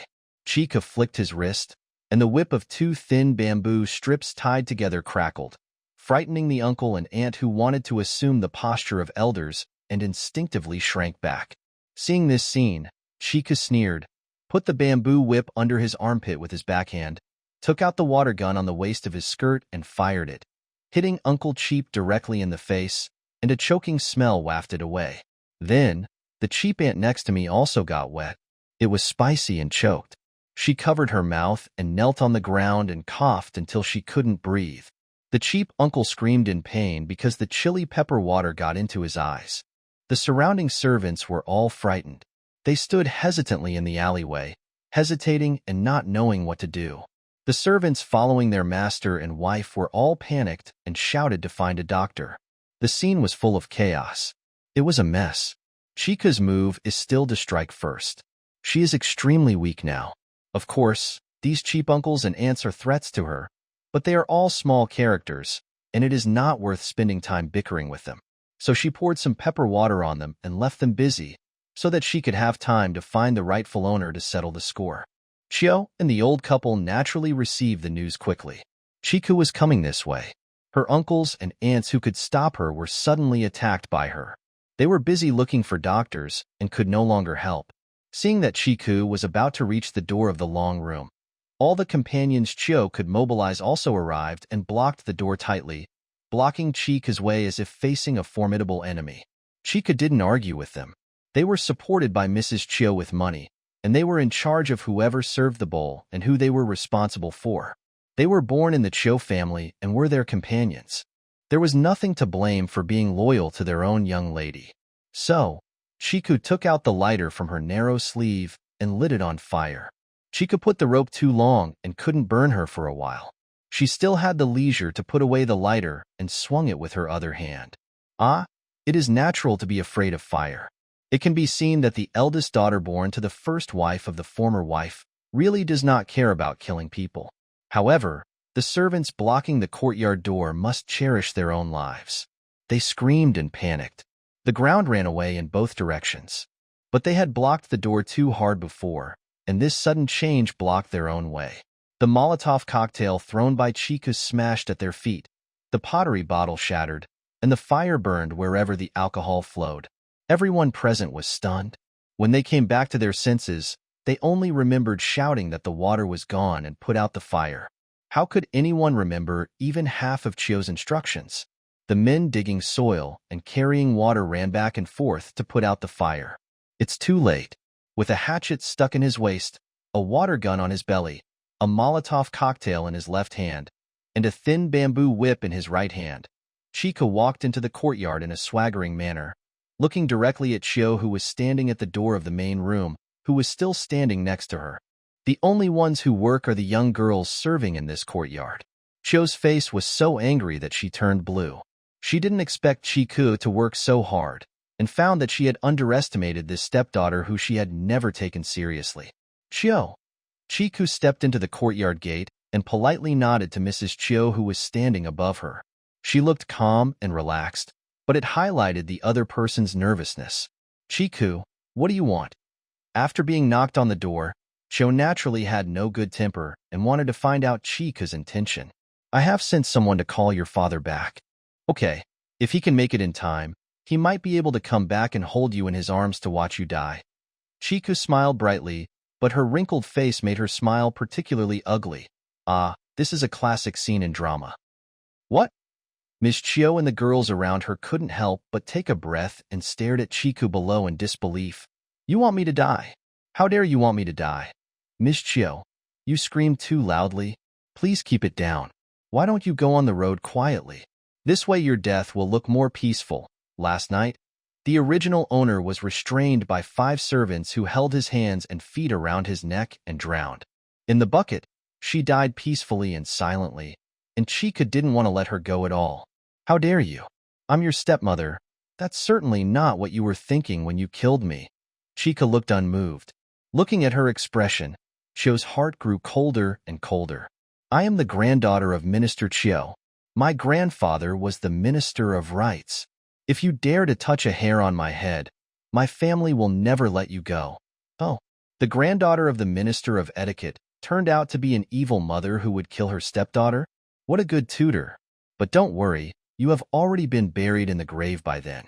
Chika flicked his wrist, and the whip of 2 thin bamboo strips tied together crackled, frightening the uncle and aunt who wanted to assume the posture of elders and instinctively shrank back. Seeing this scene, Chika sneered, put the bamboo whip under his armpit with his backhand, took out the water gun on the waist of his skirt and fired it, hitting Uncle Cheap directly in the face, and a choking smell wafted away. Then, the cheap aunt next to me also got wet. It was spicy and choked. She covered her mouth and knelt on the ground and coughed until she couldn't breathe. The cheap uncle screamed in pain because the chili pepper water got into his eyes. The surrounding servants were all frightened. They stood hesitantly in the alleyway, hesitating and not knowing what to do. The servants following their master and wife were all panicked and shouted to find a doctor. The scene was full of chaos. It was a mess. Chika's move is still to strike first. She is extremely weak now. Of course, these cheap uncles and aunts are threats to her, but they are all small characters, and it is not worth spending time bickering with them. So she poured some pepper water on them and left them busy, so that she could have time to find the rightful owner to settle the score. Chio and the old couple naturally received the news quickly. Chiku was coming this way. Her uncles and aunts who could stop her were suddenly attacked by her. They were busy looking for doctors and could no longer help. Seeing that Chiku was about to reach the door of the long room, all the companions Chio could mobilize also arrived and blocked the door tightly, blocking Chika's way as if facing a formidable enemy. Chika didn't argue with them. They were supported by Mrs. Chio with money, and they were in charge of whoever served the bowl and who they were responsible for. They were born in the Chio family and were their companions. There was nothing to blame for being loyal to their own young lady. So, Chiku took out the lighter from her narrow sleeve and lit it on fire. Chika put the rope too long and couldn't burn her for a while. She still had the leisure to put away the lighter and swung it with her other hand. It is natural to be afraid of fire. It can be seen that the eldest daughter born to the first wife of the former wife really does not care about killing people. However, the servants blocking the courtyard door must cherish their own lives. They screamed and panicked. The ground ran away in both directions. But they had blocked the door too hard before, and this sudden change blocked their own way. The Molotov cocktail thrown by Chika smashed at their feet, the pottery bottle shattered, and the fire burned wherever the alcohol flowed. Everyone present was stunned. When they came back to their senses, they only remembered shouting that the water was gone and put out the fire. How could anyone remember even half of Chio's instructions? The men digging soil and carrying water ran back and forth to put out the fire. It's too late. With a hatchet stuck in his waist, a water gun on his belly, a Molotov cocktail in his left hand, and a thin bamboo whip in his right hand, Chika walked into the courtyard in a swaggering manner, looking directly at Chiu, who was standing at the door of the main room, who was still standing next to her. The only ones who work are the young girls serving in this courtyard. Chiu's face was so angry that she turned blue. She didn't expect Chiku to work so hard, and found that she had underestimated this stepdaughter who she had never taken seriously. Chiu. Chiku stepped into the courtyard gate and politely nodded to Mrs. Chiu, who was standing above her. She looked calm and relaxed, but it highlighted the other person's nervousness. Chiku, what do you want? After being knocked on the door, Chiu naturally had no good temper and wanted to find out Chiku's intention. I have sent someone to call your father back. Okay, if he can make it in time, he might be able to come back and hold you in his arms to watch you die. Chiku smiled brightly, but her wrinkled face made her smile particularly ugly. Ah, this is a classic scene in drama. What? Miss Chiu and the girls around her couldn't help but take a breath and stared at Chiku below in disbelief. You want me to die? How dare you want me to die? Miss Chiu, you screamed too loudly. Please keep it down. Why don't you go on the road quietly? This way your death will look more peaceful. Last night, the original owner was restrained by 5 servants who held his hands and feet around his neck and drowned. In the bucket, she died peacefully and silently, and Chika didn't want to let her go at all. How dare you? I'm your stepmother. That's certainly not what you were thinking when you killed me. Chika looked unmoved. Looking at her expression, Chiu's heart grew colder and colder. I am the granddaughter of Minister Chiu. My grandfather was the Minister of Rights. If you dare to touch a hair on my head, my family will never let you go. Oh, the granddaughter of the Minister of Etiquette turned out to be an evil mother who would kill her stepdaughter? What a good tutor. But don't worry, you have already been buried in the grave by then.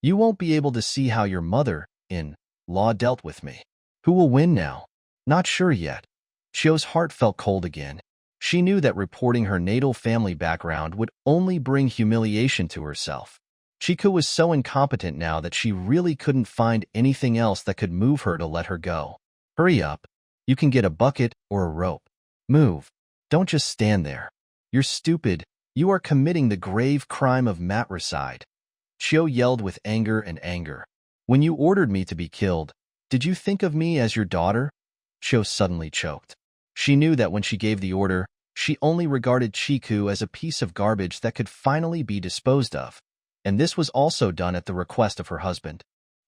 You won't be able to see how your mother-in-law dealt with me. Who will win now? Not sure yet. Chiu's heart felt cold again. She knew that reporting her natal family background would only bring humiliation to herself. Chiku was so incompetent now that she really couldn't find anything else that could move her to let her go. Hurry up. You can get a bucket or a rope. Move. Don't just stand there. You're stupid. You are committing the grave crime of matricide. Chiu yelled with anger and anger. When you ordered me to be killed, did you think of me as your daughter? Chiu suddenly choked. She knew that when she gave the order, she only regarded Chiku as a piece of garbage that could finally be disposed of. And this was also done at the request of her husband.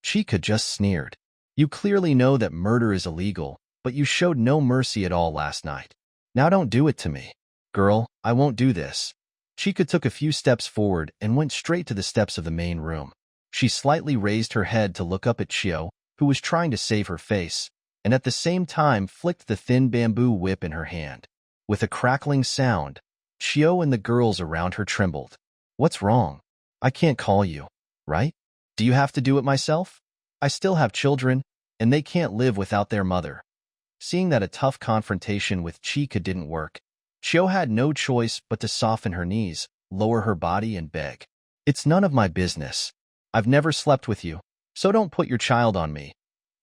Chika just sneered. You clearly know that murder is illegal, but you showed no mercy at all last night. Now don't do it to me. Girl, I won't do this. Chika took a few steps forward and went straight to the steps of the main room. She slightly raised her head to look up at Chiu, who was trying to save her face, and at the same time flicked the thin bamboo whip in her hand. With a crackling sound, Chiu and the girls around her trembled. What's wrong? I can't call you, right? Do you have to do it myself? I still have children, and they can't live without their mother. Seeing that a tough confrontation with Chika didn't work, Chiu had no choice but to soften her knees, lower her body, and beg. It's none of my business. I've never slept with you, so don't put your child on me.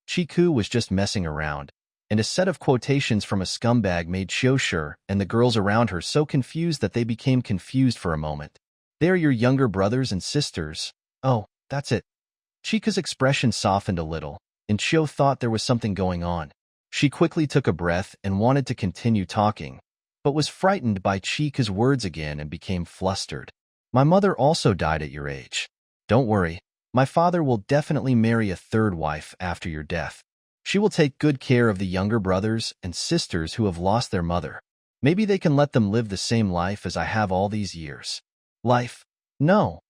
Chiku was just messing around, and a set of quotations from a scumbag made Chiu sure and the girls around her so confused that they became confused for a moment. They are your younger brothers and sisters. Oh, that's it. Chika's expression softened a little, and Chiu thought there was something going on. She quickly took a breath and wanted to continue talking, but was frightened by Chika's words again and became flustered. My mother also died at your age. Don't worry, my father will definitely marry a third wife after your death. She will take good care of the younger brothers and sisters who have lost their mother. Maybe they can let them live the same life as I have all these years. Life? No.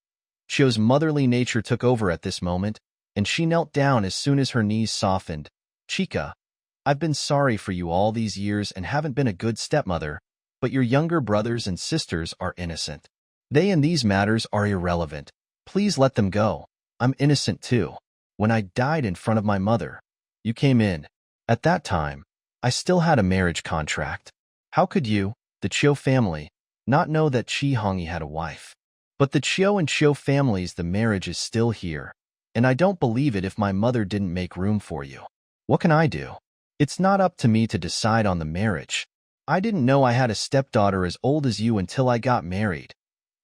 Chiu's motherly nature took over at this moment, and she knelt down as soon as her knees softened. Chika, I've been sorry for you all these years and haven't been a good stepmother, but your younger brothers and sisters are innocent. They and these matters are irrelevant. Please let them go. I'm innocent too. When I died in front of my mother, you came in. At that time, I still had a marriage contract. How could you, the Chiu family, not know that Chi Hongi had a wife? But the Chiu and Chiu families, the marriage is still here, and I don't believe it if my mother didn't make room for you. What can I do? It's not up to me to decide on the marriage. I didn't know I had a stepdaughter as old as you until I got married.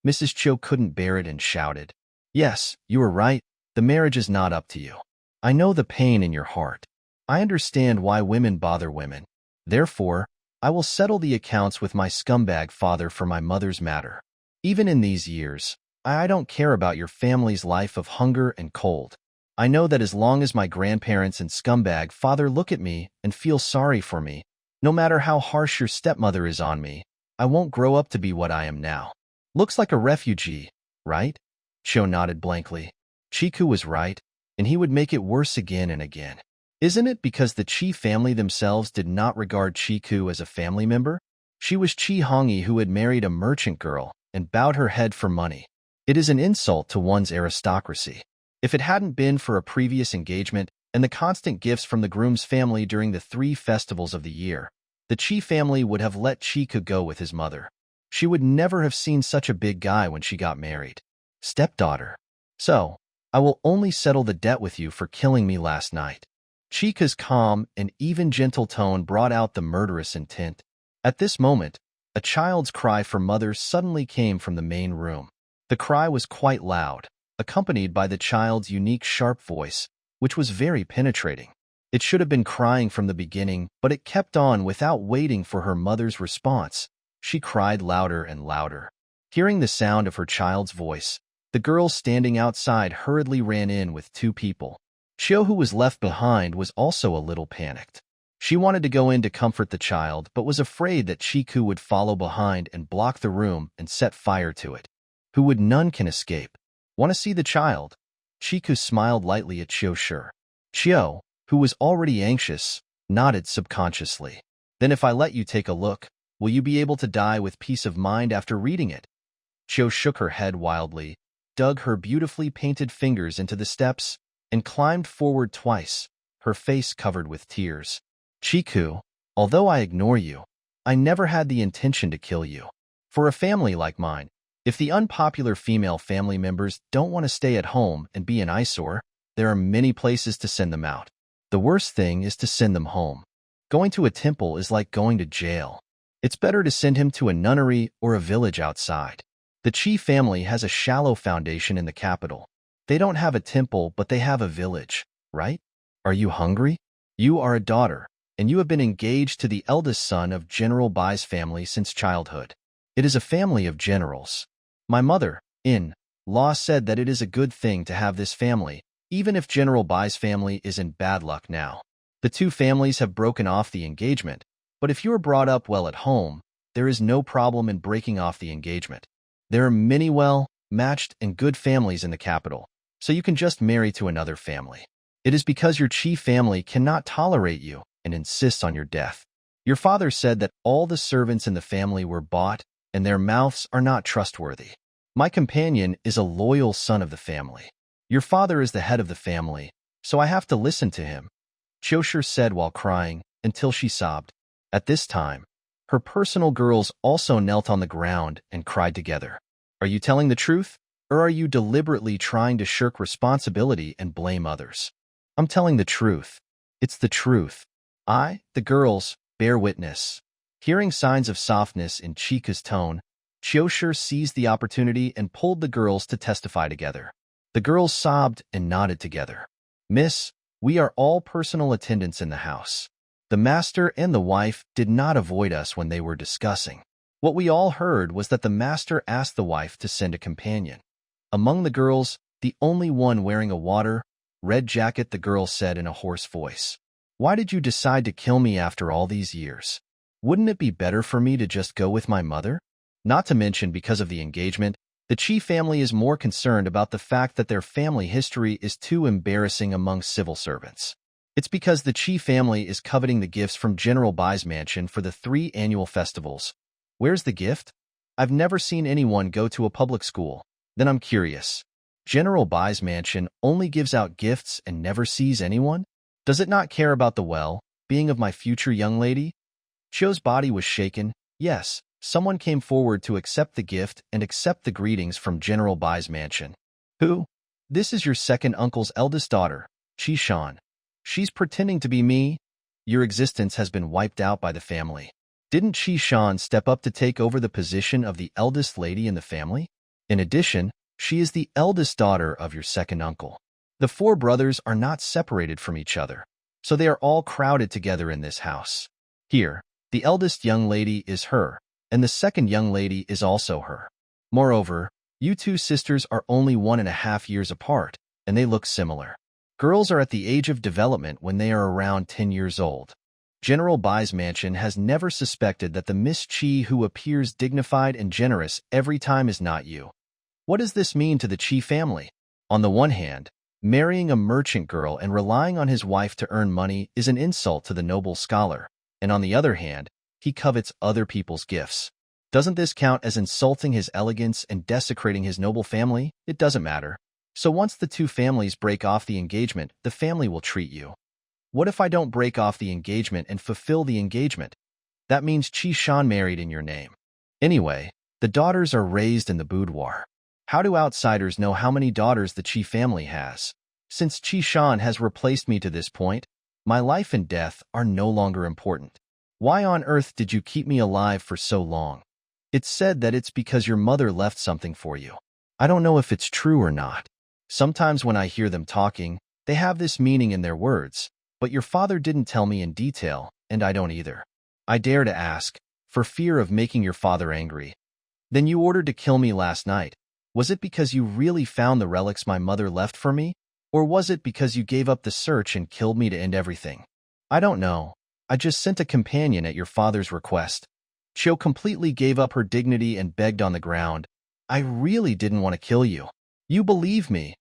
Mrs. Chiu couldn't bear it and shouted. Yes, you were right. The marriage is not up to you. I know the pain in your heart. I understand why women bother women. Therefore, I will settle the accounts with my scumbag father for my mother's matter. Even in these years, I don't care about your family's life of hunger and cold. I know that as long as my grandparents and scumbag father look at me and feel sorry for me, no matter how harsh your stepmother is on me, I won't grow up to be what I am now. Looks like a refugee, right? Cho nodded blankly. Chiku was right, and he would make it worse again and again. Isn't it because the Chi family themselves did not regard Chiku as a family member? She was Chi Hongi who had married a merchant girl and bowed her head for money. It is an insult to one's aristocracy. If it hadn't been for a previous engagement and the constant gifts from the groom's family during the 3 festivals of the year, the Chi family would have let Chiku go with his mother. She would never have seen such a big guy when she got married. Stepdaughter. So, I will only settle the debt with you for killing me last night. Chika's calm and even gentle tone brought out the murderous intent. At this moment, a child's cry for mother suddenly came from the main room. The cry was quite loud, accompanied by the child's unique sharp voice, which was very penetrating. It should have been crying from the beginning, but it kept on without waiting for her mother's response. She cried louder and louder. Hearing the sound of her child's voice, the girls standing outside hurriedly ran in with 2 people. Chio, who was left behind, was also a little panicked. She wanted to go in to comfort the child, but was afraid that Chiku would follow behind and block the room and set fire to it. Who would none can escape. Want to see the child? Chiku smiled lightly at Chio. Sure. Chio, who was already anxious, nodded subconsciously. Then if I let you take a look, will you be able to die with peace of mind after reading it? Chio shook her head wildly, dug her beautifully painted fingers into the steps, and climbed forward twice, her face covered with tears. Chiku, although I ignore you, I never had the intention to kill you. For a family like mine, if the unpopular female family members don't want to stay at home and be an eyesore, there are many places to send them out. The worst thing is to send them home. Going to a temple is like going to jail. It's better to send him to a nunnery or a village outside. The Chi family has a shallow foundation in the capital. They don't have a temple, but they have a village, right? Are you hungry? You are a daughter, and you have been engaged to the eldest son of General Bai's family since childhood. It is a family of generals. My mother, in-law, said that it is a good thing to have this family, even if General Bai's family is in bad luck now. The 2 families have broken off the engagement, but if you are brought up well at home, there is no problem in breaking off the engagement. There are many well-matched and good families in the capital, so you can just marry to another family. It is because your Chi family cannot tolerate you and insists on your death. Your father said that all the servants in the family were bought and their mouths are not trustworthy. My companion is a loyal son of the family. Your father is the head of the family, so I have to listen to him, Chioshir said while crying, until she sobbed. At this time, her personal girls also knelt on the ground and cried together. Are you telling the truth, or are you deliberately trying to shirk responsibility and blame others? I'm telling the truth. It's the truth. I, the girls, bear witness. Hearing signs of softness in Chika's tone, Chioshir seized the opportunity and pulled the girls to testify together. The girls sobbed and nodded together. Miss, we are all personal attendants in the house. The master and the wife did not avoid us when they were discussing. What we all heard was that the master asked the wife to send a companion. Among the girls, the only one wearing a red jacket, the girl said in a hoarse voice. Why did you decide to kill me after all these years? Wouldn't it be better for me to just go with my mother? Not to mention, because of the engagement, the Chi family is more concerned about the fact that their family history is too embarrassing among civil servants. It's because the Chi family is coveting the gifts from General Bai's mansion for the 3 annual festivals. Where's the gift? I've never seen anyone go to a public school. Then I'm curious. General Bai's mansion only gives out gifts and never sees anyone? Does it not care about the well-being of my future young lady? Chio's body was shaken. Yes, someone came forward to accept the gift and accept the greetings from General Bai's mansion. Who? This is your second uncle's eldest daughter, Chi Shan. She's pretending to be me. Your existence has been wiped out by the family. Didn't Chi Shan step up to take over the position of the eldest lady in the family? In addition, she is the eldest daughter of your second uncle. The four brothers are not separated from each other, so they are all crowded together in this house. Here, the eldest young lady is her, and the second young lady is also her. Moreover, you two sisters are only 1.5 years apart, and they look similar. Girls are at the age of development when they are around 10 years old. General Bai's mansion has never suspected that the Miss Chi who appears dignified and generous every time is not you. What does this mean to the Chi family? On the one hand, marrying a merchant girl and relying on his wife to earn money is an insult to the noble scholar, and on the other hand, he covets other people's gifts. Doesn't this count as insulting his elegance and desecrating his noble family? It doesn't matter. So once the two families break off the engagement, the family will treat you. What if I don't break off the engagement and fulfill the engagement? That means Chi Shan married in your name. Anyway, the daughters are raised in the boudoir. How do outsiders know how many daughters the Chi family has? Since Chi Shan has replaced me to this point, my life and death are no longer important. Why on earth did you keep me alive for so long? It's said that it's because your mother left something for you. I don't know if it's true or not. Sometimes when I hear them talking, they have this meaning in their words, but your father didn't tell me in detail, and I don't either. I dare to ask, for fear of making your father angry. Then you ordered to kill me last night. Was it because you really found the relics my mother left for me? Or was it because you gave up the search and killed me to end everything? I don't know. I just sent a companion at your father's request. Chio completely gave up her dignity and begged on the ground. I really didn't want to kill you. You believe me.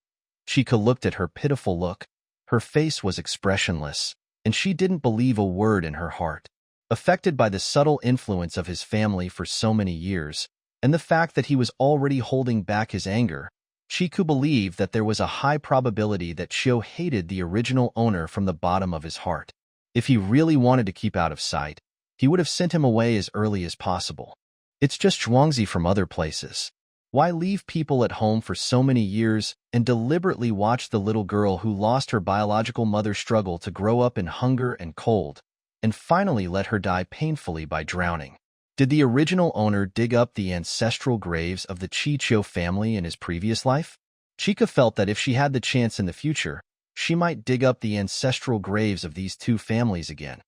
Chika looked at her pitiful look. Her face was expressionless, and she didn't believe a word in her heart. Affected by the subtle influence of his family for so many years, and the fact that he was already holding back his anger, Chiku believed that there was a high probability that Chio hated the original owner from the bottom of his heart. If he really wanted to keep out of sight, he would have sent him away as early as possible. It's just Zhuangzi from other places. Why leave people at home for so many years and deliberately watch the little girl who lost her biological mother struggle to grow up in hunger and cold, and finally let her die painfully by drowning? Did the original owner dig up the ancestral graves of the Chicho family in his previous life? Chika felt that if she had the chance in the future, she might dig up the ancestral graves of these two families again,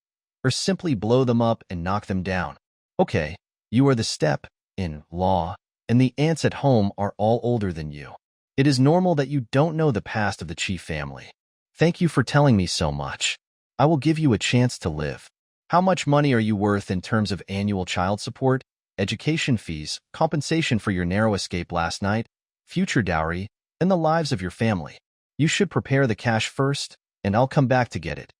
or simply blow them up and knock them down. Okay, you are the step-in-law, and the aunts at home are all older than you. It is normal that you don't know the past of the Chi family. Thank you for telling me so much. I will give you a chance to live. How much money are you worth in terms of annual child support, education fees, compensation for your narrow escape last night, future dowry, and the lives of your family? You should prepare the cash first, and I'll come back to get it.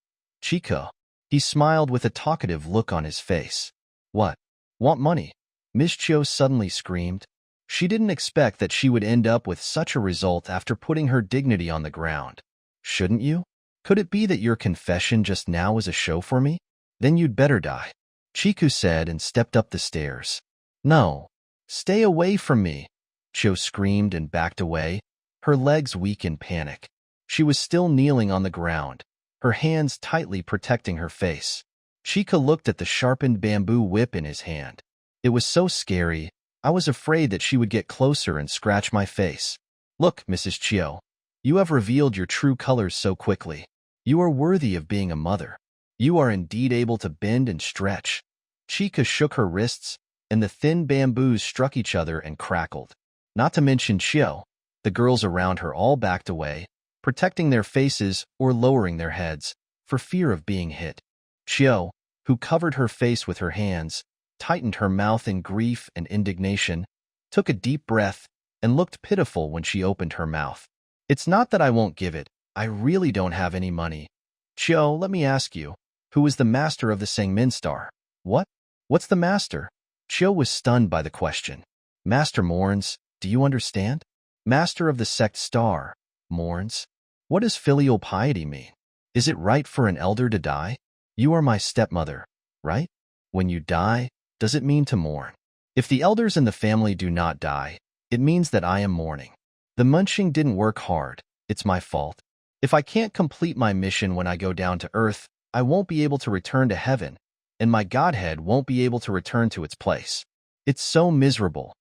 Chico. He smiled with a talkative look on his face. What? Want money? Miss Chio suddenly screamed. She didn't expect that she would end up with such a result after putting her dignity on the ground. Shouldn't you? Could it be that your confession just now was a show for me? Then you'd better die, Chiku said and stepped up the stairs. No. Stay away from me, Chio screamed and backed away, her legs weak in panic. She was still kneeling on the ground, her hands tightly protecting her face. Chika looked at the sharpened bamboo whip in his hand. It was so scary, I was afraid that she would get closer and scratch my face. Look, Mrs. Chio, you have revealed your true colors so quickly. You are worthy of being a mother. You are indeed able to bend and stretch. Chika shook her wrists, and the thin bamboos struck each other and crackled. Not to mention Chio, the girls around her all backed away, protecting their faces or lowering their heads, for fear of being hit. Chio, who covered her face with her hands, tightened her mouth in grief and indignation, took a deep breath, and looked pitiful when she opened her mouth. It's not that I won't give it, I really don't have any money. Chio, let me ask you, who is the master of the Sangmin Star? What? What's the master? Chio was stunned by the question. Master mourns, do you understand? Master of the sect star, mourns. What does filial piety mean? Is it right for an elder to die? You are my stepmother, right? When you die, does it mean to mourn? If the elders in the family do not die, it means that I am mourning. The munching didn't work hard, it's my fault. If I can't complete my mission when I go down to earth, I won't be able to return to heaven, and my godhead won't be able to return to its place. It's so miserable.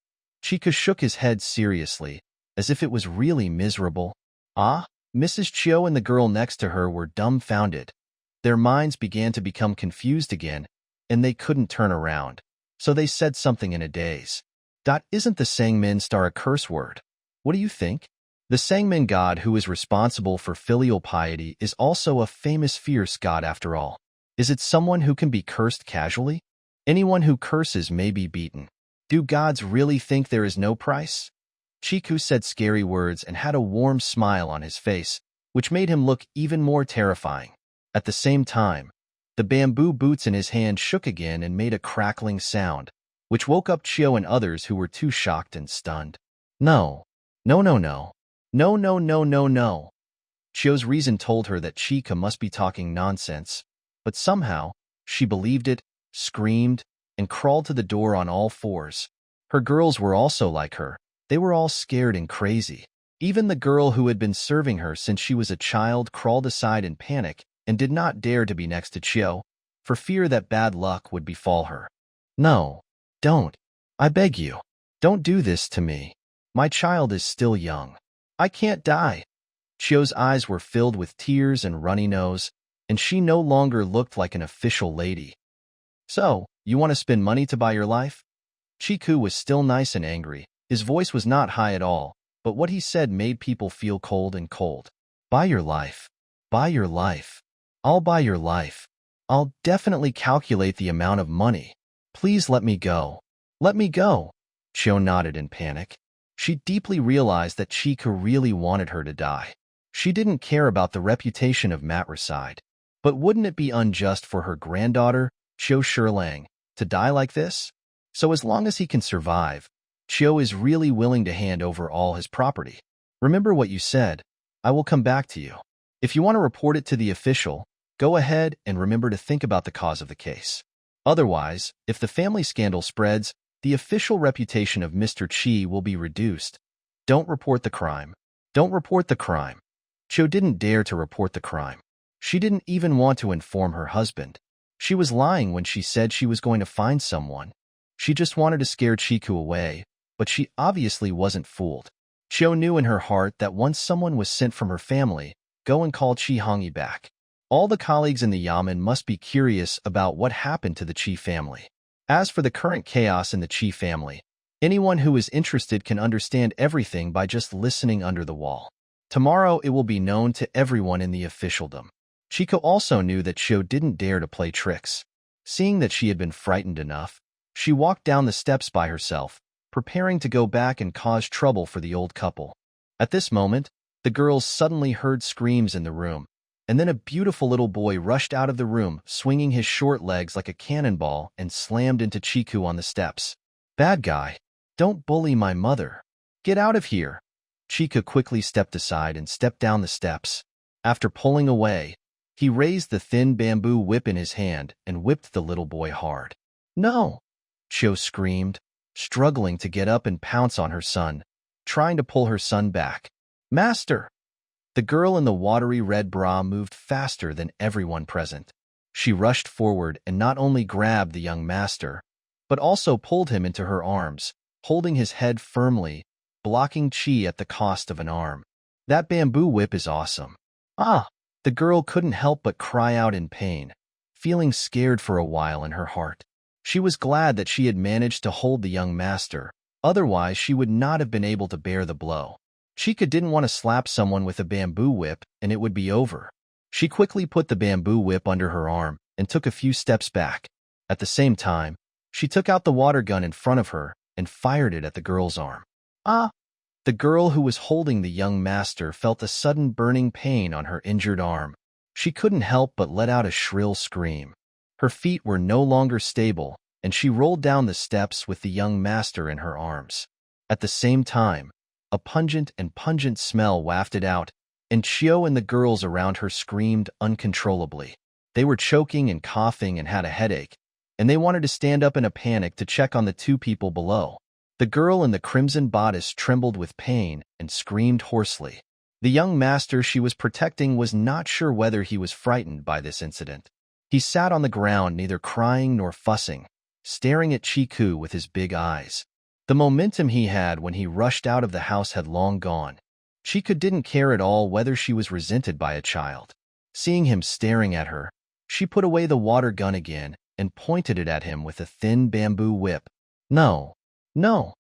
Chika shook his head seriously, as if it was really miserable. Ah? Mrs. Chiu and the girl next to her were dumbfounded. Their minds began to become confused again, and they couldn't turn around. So they said something in a daze. Isn't the Sangmin star a curse word? What do you think? The Sangmin god who is responsible for filial piety is also a famous fierce god after all. Is it someone who can be cursed casually? Anyone who curses may be beaten. Do gods really think there is no price? Chiku said scary words and had a warm smile on his face, which made him look even more terrifying. At the same time, the bamboo boots in his hand shook again and made a crackling sound, which woke up Chiu and others who were too shocked and stunned. No. No, no, no. No, no, no, no, no. Chiu's reason told her that Chika must be talking nonsense, but somehow, she believed it, screamed, and crawled to the door on all fours. Her girls were also like her. They were all scared and crazy. Even the girl who had been serving her since she was a child crawled aside in panic and did not dare to be next to Chiu, for fear that bad luck would befall her. No, don't. I beg you. Don't do this to me. My child is still young. I can't die. Chiu's eyes were filled with tears and runny nose, and she no longer looked like an official lady. So, you want to spend money to buy your life? Chiku was still nice and angry. His voice was not high at all, but what he said made people feel cold and cold. Buy your life. Buy your life. I'll buy your life. I'll definitely calculate the amount of money. Please let me go. Let me go. Chiu nodded in panic. She deeply realized that Chika really wanted her to die. She didn't care about the reputation of matricide. But wouldn't it be unjust for her granddaughter, Chiu Shilang, to die like this? So as long as he can survive, Chiu is really willing to hand over all his property. Remember what you said. I will come back to you. If you want to report it to the official, go ahead and remember to think about the cause of the case. Otherwise, if the family scandal spreads, the official reputation of Mr. Chi will be reduced. Don't report the crime. Don't report the crime. Chiu didn't dare to report the crime. She didn't even want to inform her husband. She was lying when she said she was going to find someone. She just wanted to scare Chiku away, but she obviously wasn't fooled. Chiu knew in her heart that once someone was sent from her family, go and call Chi Hongi back. All the colleagues in the Yamen must be curious about what happened to the Chi family. As for the current chaos in the Chi family, anyone who is interested can understand everything by just listening under the wall. Tomorrow it will be known to everyone in the officialdom. Chico also knew that Chiu didn't dare to play tricks. Seeing that she had been frightened enough, she walked down the steps by herself, preparing to go back and cause trouble for the old couple. At this moment, the girls suddenly heard screams in the room, and then a beautiful little boy rushed out of the room, swinging his short legs like a cannonball and slammed into Chiku on the steps. Bad guy, don't bully my mother. Get out of here. Chiku quickly stepped aside and stepped down the steps. After pulling away, he raised the thin bamboo whip in his hand and whipped the little boy hard. No! Chiu screamed, struggling to get up and pounce on her son, trying to pull her son back. Master! The girl in the watery red bra moved faster than everyone present. She rushed forward and not only grabbed the young master, but also pulled him into her arms, holding his head firmly, blocking Chi at the cost of an arm. That bamboo whip is awesome. Ah! The girl couldn't help but cry out in pain, feeling scared for a while in her heart. She was glad that she had managed to hold the young master, otherwise she would not have been able to bear the blow. Chika didn't want to slap someone with a bamboo whip and it would be over. She quickly put the bamboo whip under her arm and took a few steps back. At the same time, she took out the water gun in front of her and fired it at the girl's arm. Ah! The girl who was holding the young master felt a sudden burning pain on her injured arm. She couldn't help but let out a shrill scream. Her feet were no longer stable, and she rolled down the steps with the young master in her arms. At the same time, a pungent smell wafted out, and Chiu and the girls around her screamed uncontrollably. They were choking and coughing and had a headache, and they wanted to stand up in a panic to check on the two people below. The girl in the crimson bodice trembled with pain and screamed hoarsely. The young master she was protecting was not sure whether he was frightened by this incident. He sat on the ground, neither crying nor fussing, staring at Chiku with his big eyes. The momentum he had when he rushed out of the house had long gone. Chika didn't care at all whether she was resented by a child. Seeing him staring at her, she put away the water gun again and pointed it at him with a thin bamboo whip. No, no.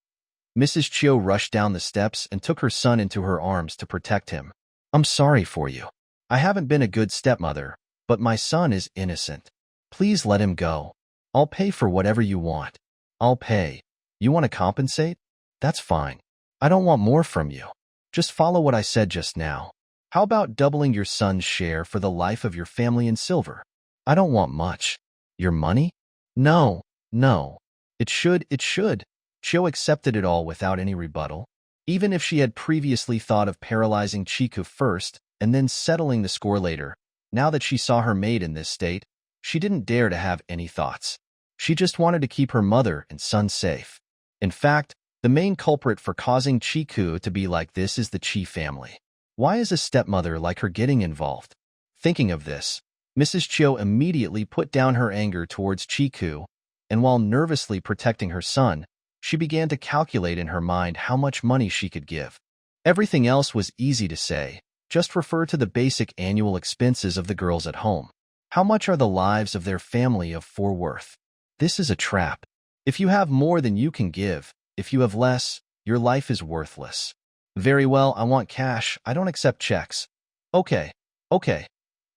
Mrs. Chiu rushed down the steps and took her son into her arms to protect him. I'm sorry for you. I haven't been a good stepmother, but my son is innocent. Please let him go. I'll pay for whatever you want. I'll pay. You want to compensate? That's fine. I don't want more from you. Just follow what I said just now. How about doubling your son's share for the life of your family in silver? I don't want much. Your money? No, no. It should. Chiu accepted it all without any rebuttal. Even if she had previously thought of paralyzing Chiku first and then settling the score later, now that she saw her maid in this state, she didn't dare to have any thoughts. She just wanted to keep her mother and son safe. In fact, the main culprit for causing Chiku to be like this is the Chi family. Why is a stepmother like her getting involved? Thinking of this, Mrs. Chiu immediately put down her anger towards Chiku, and while nervously protecting her son, she began to calculate in her mind how much money she could give. Everything else was easy to say. Just refer to the basic annual expenses of the girls at home. How much are the lives of their family of worth? This is a trap. If you have more than you can give, if you have less, your life is worthless. Very well, I want cash. I don't accept checks. Okay.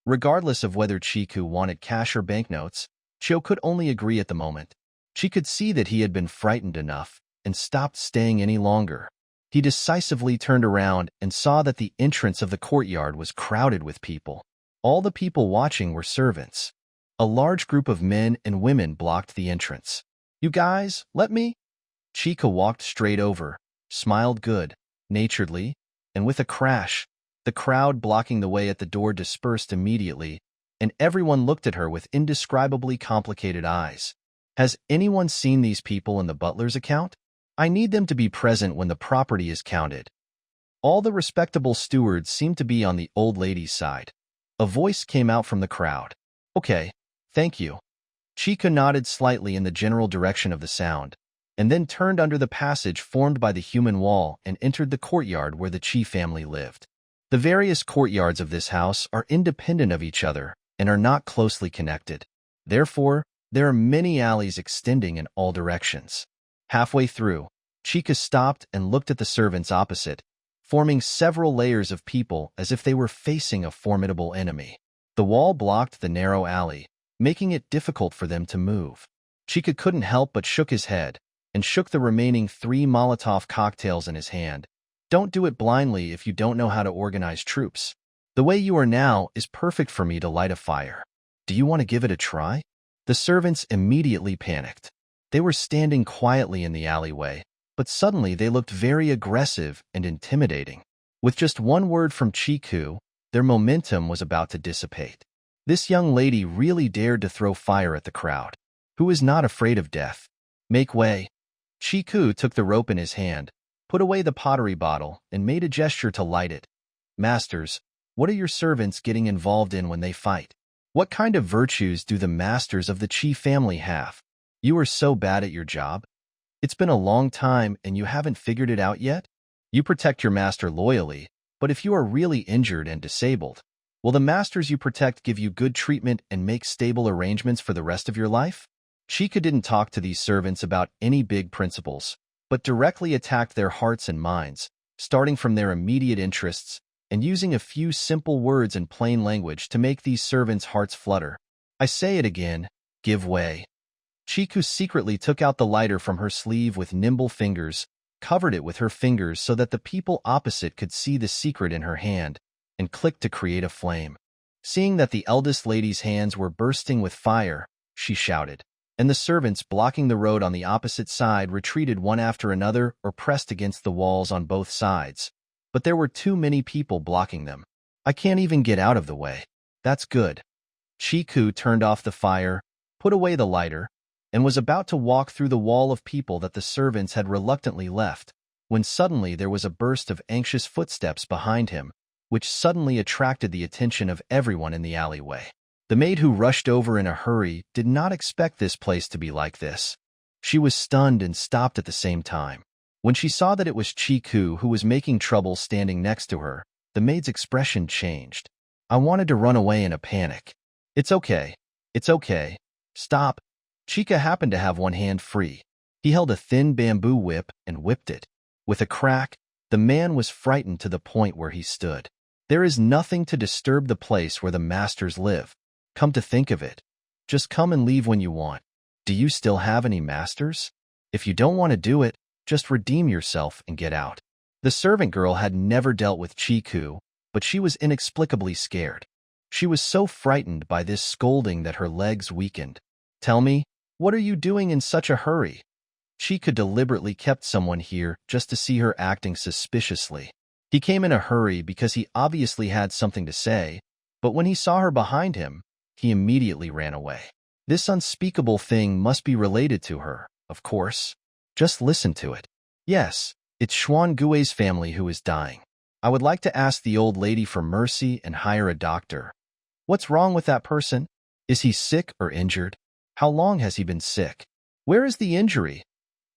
Regardless of whether Chiku wanted cash or banknotes, Chiu could only agree at the moment. She could see that he had been frightened enough and stopped staying any longer. He decisively turned around and saw that the entrance of the courtyard was crowded with people. All the people watching were servants. A large group of men and women blocked the entrance. You guys, let me? Chika walked straight over, smiled good-naturedly, and with a crash, the crowd blocking the way at the door dispersed immediately, and everyone looked at her with indescribably complicated eyes. Has anyone seen these people in the butler's account? I need them to be present when the property is counted. All the respectable stewards seemed to be on the old lady's side. A voice came out from the crowd. Okay, thank you. Chika nodded slightly in the general direction of the sound, and then turned under the passage formed by the human wall and entered the courtyard where the Chi family lived. The various courtyards of this house are independent of each other and are not closely connected. Therefore, there are many alleys extending in all directions. Halfway through, Chika stopped and looked at the servants opposite, forming several layers of people as if they were facing a formidable enemy. The wall blocked the narrow alley, making it difficult for them to move. Chika couldn't help but shook his head and shook the remaining 3 Molotov cocktails in his hand. Don't do it blindly if you don't know how to organize troops. The way you are now is perfect for me to light a fire. Do you want to give it a try? The servants immediately panicked. They were standing quietly in the alleyway, but suddenly they looked very aggressive and intimidating. With just one word from Chiku, their momentum was about to dissipate. This young lady really dared to throw fire at the crowd. Who is not afraid of death? Make way. Chiku took the rope in his hand, put away the pottery bottle, and made a gesture to light it. Masters, what are your servants getting involved in when they fight? What kind of virtues do the masters of the Chi family have? You are so bad at your job? It's been a long time and you haven't figured it out yet? You protect your master loyally, but if you are really injured and disabled, will the masters you protect give you good treatment and make stable arrangements for the rest of your life? Chika didn't talk to these servants about any big principles, but directly attacked their hearts and minds, starting from their immediate interests and using a few simple words in plain language to make these servants' hearts flutter. I say it again, give way. Chiku secretly took out the lighter from her sleeve with nimble fingers, covered it with her fingers so that the people opposite could see the secret in her hand, and clicked to create a flame. Seeing that the eldest lady's hands were bursting with fire, she shouted, and the servants blocking the road on the opposite side retreated one after another or pressed against the walls on both sides. But there were too many people blocking them. I can't even get out of the way. That's good. Chiku turned off the fire, put away the lighter, and was about to walk through the wall of people that the servants had reluctantly left, when suddenly there was a burst of anxious footsteps behind him, which suddenly attracted the attention of everyone in the alleyway. The maid who rushed over in a hurry did not expect this place to be like this. She was stunned and stopped at the same time. When she saw that it was Chiku who was making trouble standing next to her, the maid's expression changed. I wanted to run away in a panic. It's okay. It's okay. Stop. Chika happened to have one hand free. He held a thin bamboo whip and whipped it. With a crack, the man was frightened to the point where he stood. There is nothing to disturb the place where the masters live. Come to think of it. Just come and leave when you want. Do you still have any masters? If you don't want to do it, just redeem yourself and get out. The servant girl had never dealt with Chiku, but she was inexplicably scared. She was so frightened by this scolding that her legs weakened. Tell me, what are you doing in such a hurry? Chiku deliberately kept someone here just to see her acting suspiciously. He came in a hurry because he obviously had something to say, but when he saw her behind him, he immediately ran away. This unspeakable thing must be related to her, of course. Just listen to it. Yes, it's Xuan Gui's family who is dying. I would like to ask the old lady for mercy and hire a doctor. What's wrong with that person? Is he sick or injured? How long has he been sick? Where is the injury?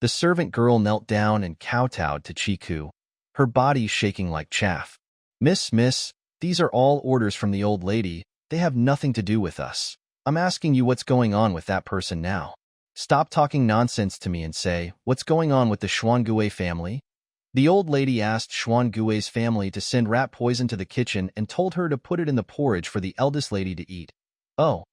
The servant girl knelt down and kowtowed to Chiku, her body shaking like chaff. Miss, these are all orders from the old lady. They have nothing to do with us. I'm asking you what's going on with that person now. Stop talking nonsense to me and say, what's going on with the Xuan Gui family? The old lady asked Xuan Gui's family to send rat poison to the kitchen and told her to put it in the porridge for the eldest lady to eat. Oh.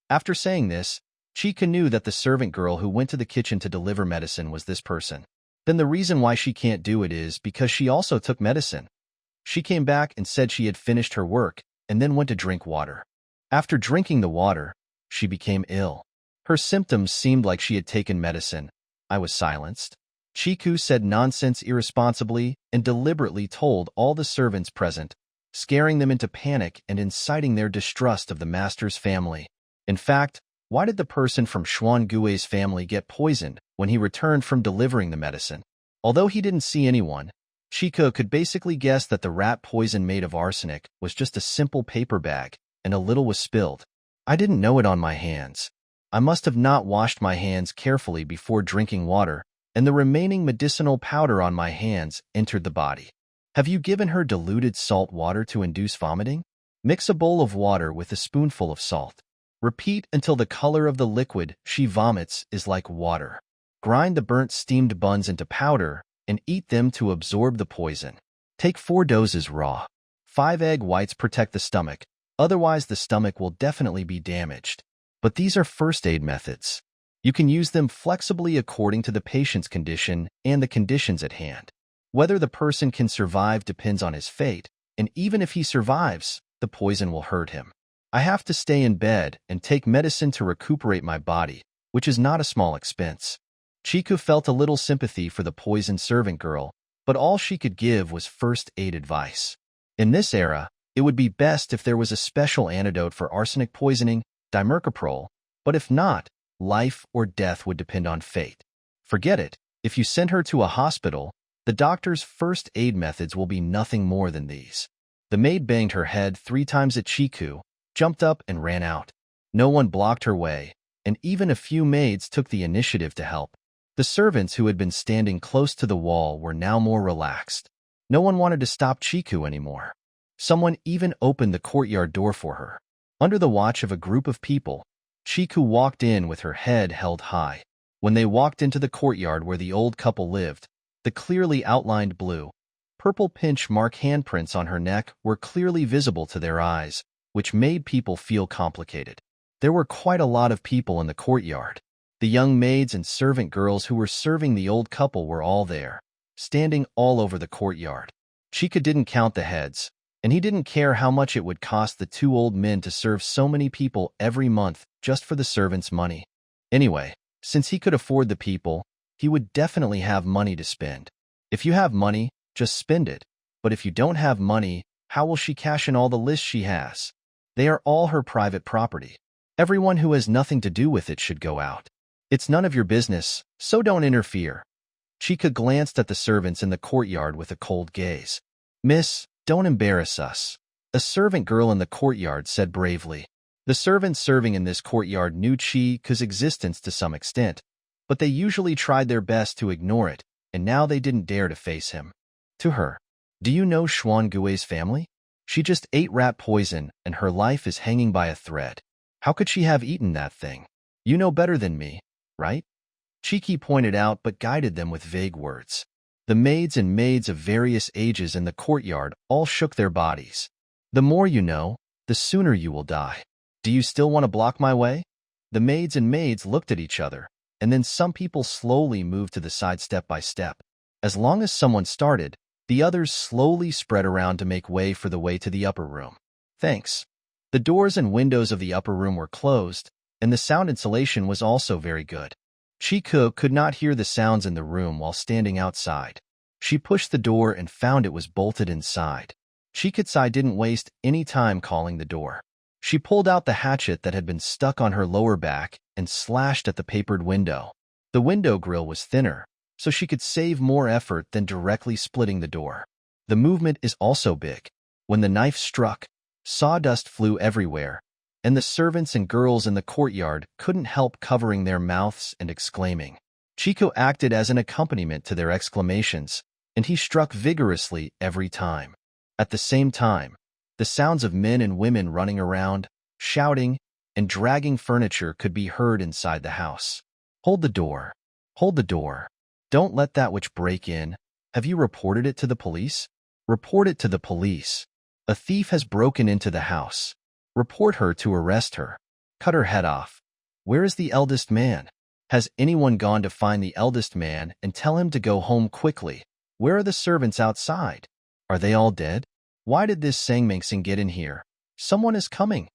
After saying this, Chika knew that the servant girl who went to the kitchen to deliver medicine was this person. Then the reason why she can't do it is because she also took medicine. She came back and said she had finished her work and then went to drink water. After drinking the water, she became ill. Her symptoms seemed like she had taken medicine. I was silenced. Chiku said nonsense irresponsibly and deliberately told all the servants present, scaring them into panic and inciting their distrust of the master's family. In fact, why did the person from Xuan Gui's family get poisoned when he returned from delivering the medicine? Although he didn't see anyone, Chiku could basically guess that the rat poison made of arsenic was just a simple paper bag, and a little was spilled. I didn't know it on my hands. I must have not washed my hands carefully before drinking water, and the remaining medicinal powder on my hands entered the body. Have you given her diluted salt water to induce vomiting? Mix a bowl of water with a spoonful of salt. Repeat until the color of the liquid she vomits is like water. Grind the burnt steamed buns into powder and eat them to absorb the poison. Take 4 doses raw. 5 egg whites protect the stomach, otherwise the stomach will definitely be damaged. But these are first aid methods. You can use them flexibly according to the patient's condition and the conditions at hand. Whether the person can survive depends on his fate, and even if he survives, the poison will hurt him. I have to stay in bed and take medicine to recuperate my body, which is not a small expense. Chiku felt a little sympathy for the poisoned servant girl, but all she could give was first aid advice. In this era, it would be best if there was a special antidote for arsenic poisoning, dimercaprol, but if not, life or death would depend on fate. Forget it. If you send her to a hospital, the doctor's first aid methods will be nothing more than these. The maid banged her head 3 times at Chiku, jumped up and ran out. No one blocked her way, and even a few maids took the initiative to help. The servants who had been standing close to the wall were now more relaxed. No one wanted to stop Chiku anymore. Someone even opened the courtyard door for her. Under the watch of a group of people, Chiku walked in with her head held high. When they walked into the courtyard where the old couple lived, the clearly outlined blue, purple pinch mark handprints on her neck were clearly visible to their eyes, which made people feel complicated. There were quite a lot of people in the courtyard. The young maids and servant girls who were serving the old couple were all there, standing all over the courtyard. Chiku didn't count the heads, and he didn't care how much it would cost the 2 old men to serve so many people every month just for the servants' money. Anyway, since he could afford the people, he would definitely have money to spend. If you have money, just spend it. But if you don't have money, how will she cash in all the lists she has? They are all her private property. Everyone who has nothing to do with it should go out. It's none of your business, so don't interfere. Chiku glanced at the servants in the courtyard with a cold gaze. Miss, don't embarrass us. A servant girl in the courtyard said bravely. The servants serving in this courtyard knew Chiku's existence to some extent, but they usually tried their best to ignore it, and now they didn't dare to face him. To her, "Do you know Xuan Gui's family? She just ate rat poison and her life is hanging by a thread. How could she have eaten that thing? You know better than me, right?" Cheeky pointed out but guided them with vague words. The maids and maids of various ages in the courtyard all shook their bodies. "The more you know, the sooner you will die. Do you still want to block my way?" The maids and maids looked at each other, and then some people slowly moved to the side step by step. As long as someone started, the others slowly spread around to make way for the way to the upper room. "Thanks." The doors and windows of the upper room were closed, and the sound insulation was also very good. Chiku could not hear the sounds in the room while standing outside. She pushed the door and found it was bolted inside. Chikutsai didn't waste any time calling the door. She pulled out the hatchet that had been stuck on her lower back and slashed at the papered window. The window grill was thinner, so she could save more effort than directly splitting the door. The movement is also big. When the knife struck, sawdust flew everywhere, and the servants and girls in the courtyard couldn't help covering their mouths and exclaiming. Chiku acted as an accompaniment to their exclamations, and he struck vigorously every time. At the same time, the sounds of men and women running around, shouting, and dragging furniture could be heard inside the house. "Hold the door. Hold the door. Don't let that witch break in. Have you reported it to the police? Report it to the police. A thief has broken into the house. Report her to arrest her. Cut her head off. Where is the eldest man? Has anyone gone to find the eldest man and tell him to go home quickly? Where are the servants outside? Are they all dead? Why did this Sangmangsing get in here? Someone is coming."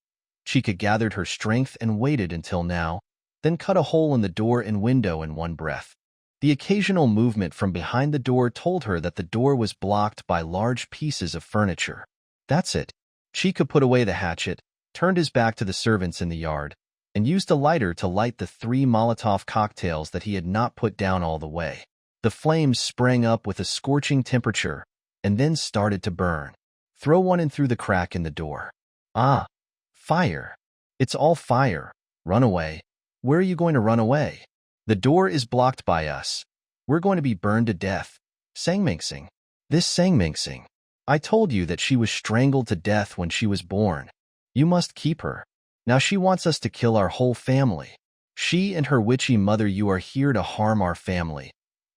Chika gathered her strength and waited until now, then cut a hole in the door and window in one breath. The occasional movement from behind the door told her that the door was blocked by large pieces of furniture. "That's it." Chika put away the hatchet, turned his back to the servants in the yard, and used a lighter to light the 3 Molotov cocktails that he had not put down all the way. The flames sprang up with a scorching temperature and then started to burn. "Throw one in through the crack in the door." "Ah, fire. It's all fire. Run away." "Where are you going to run away?" "The door is blocked by us. We're going to be burned to death." "Sangmangsing. This Sangmangsing. I told you that she was strangled to death when she was born. You must keep her. Now she wants us to kill our whole family. She and her witchy mother, you are here to harm our family."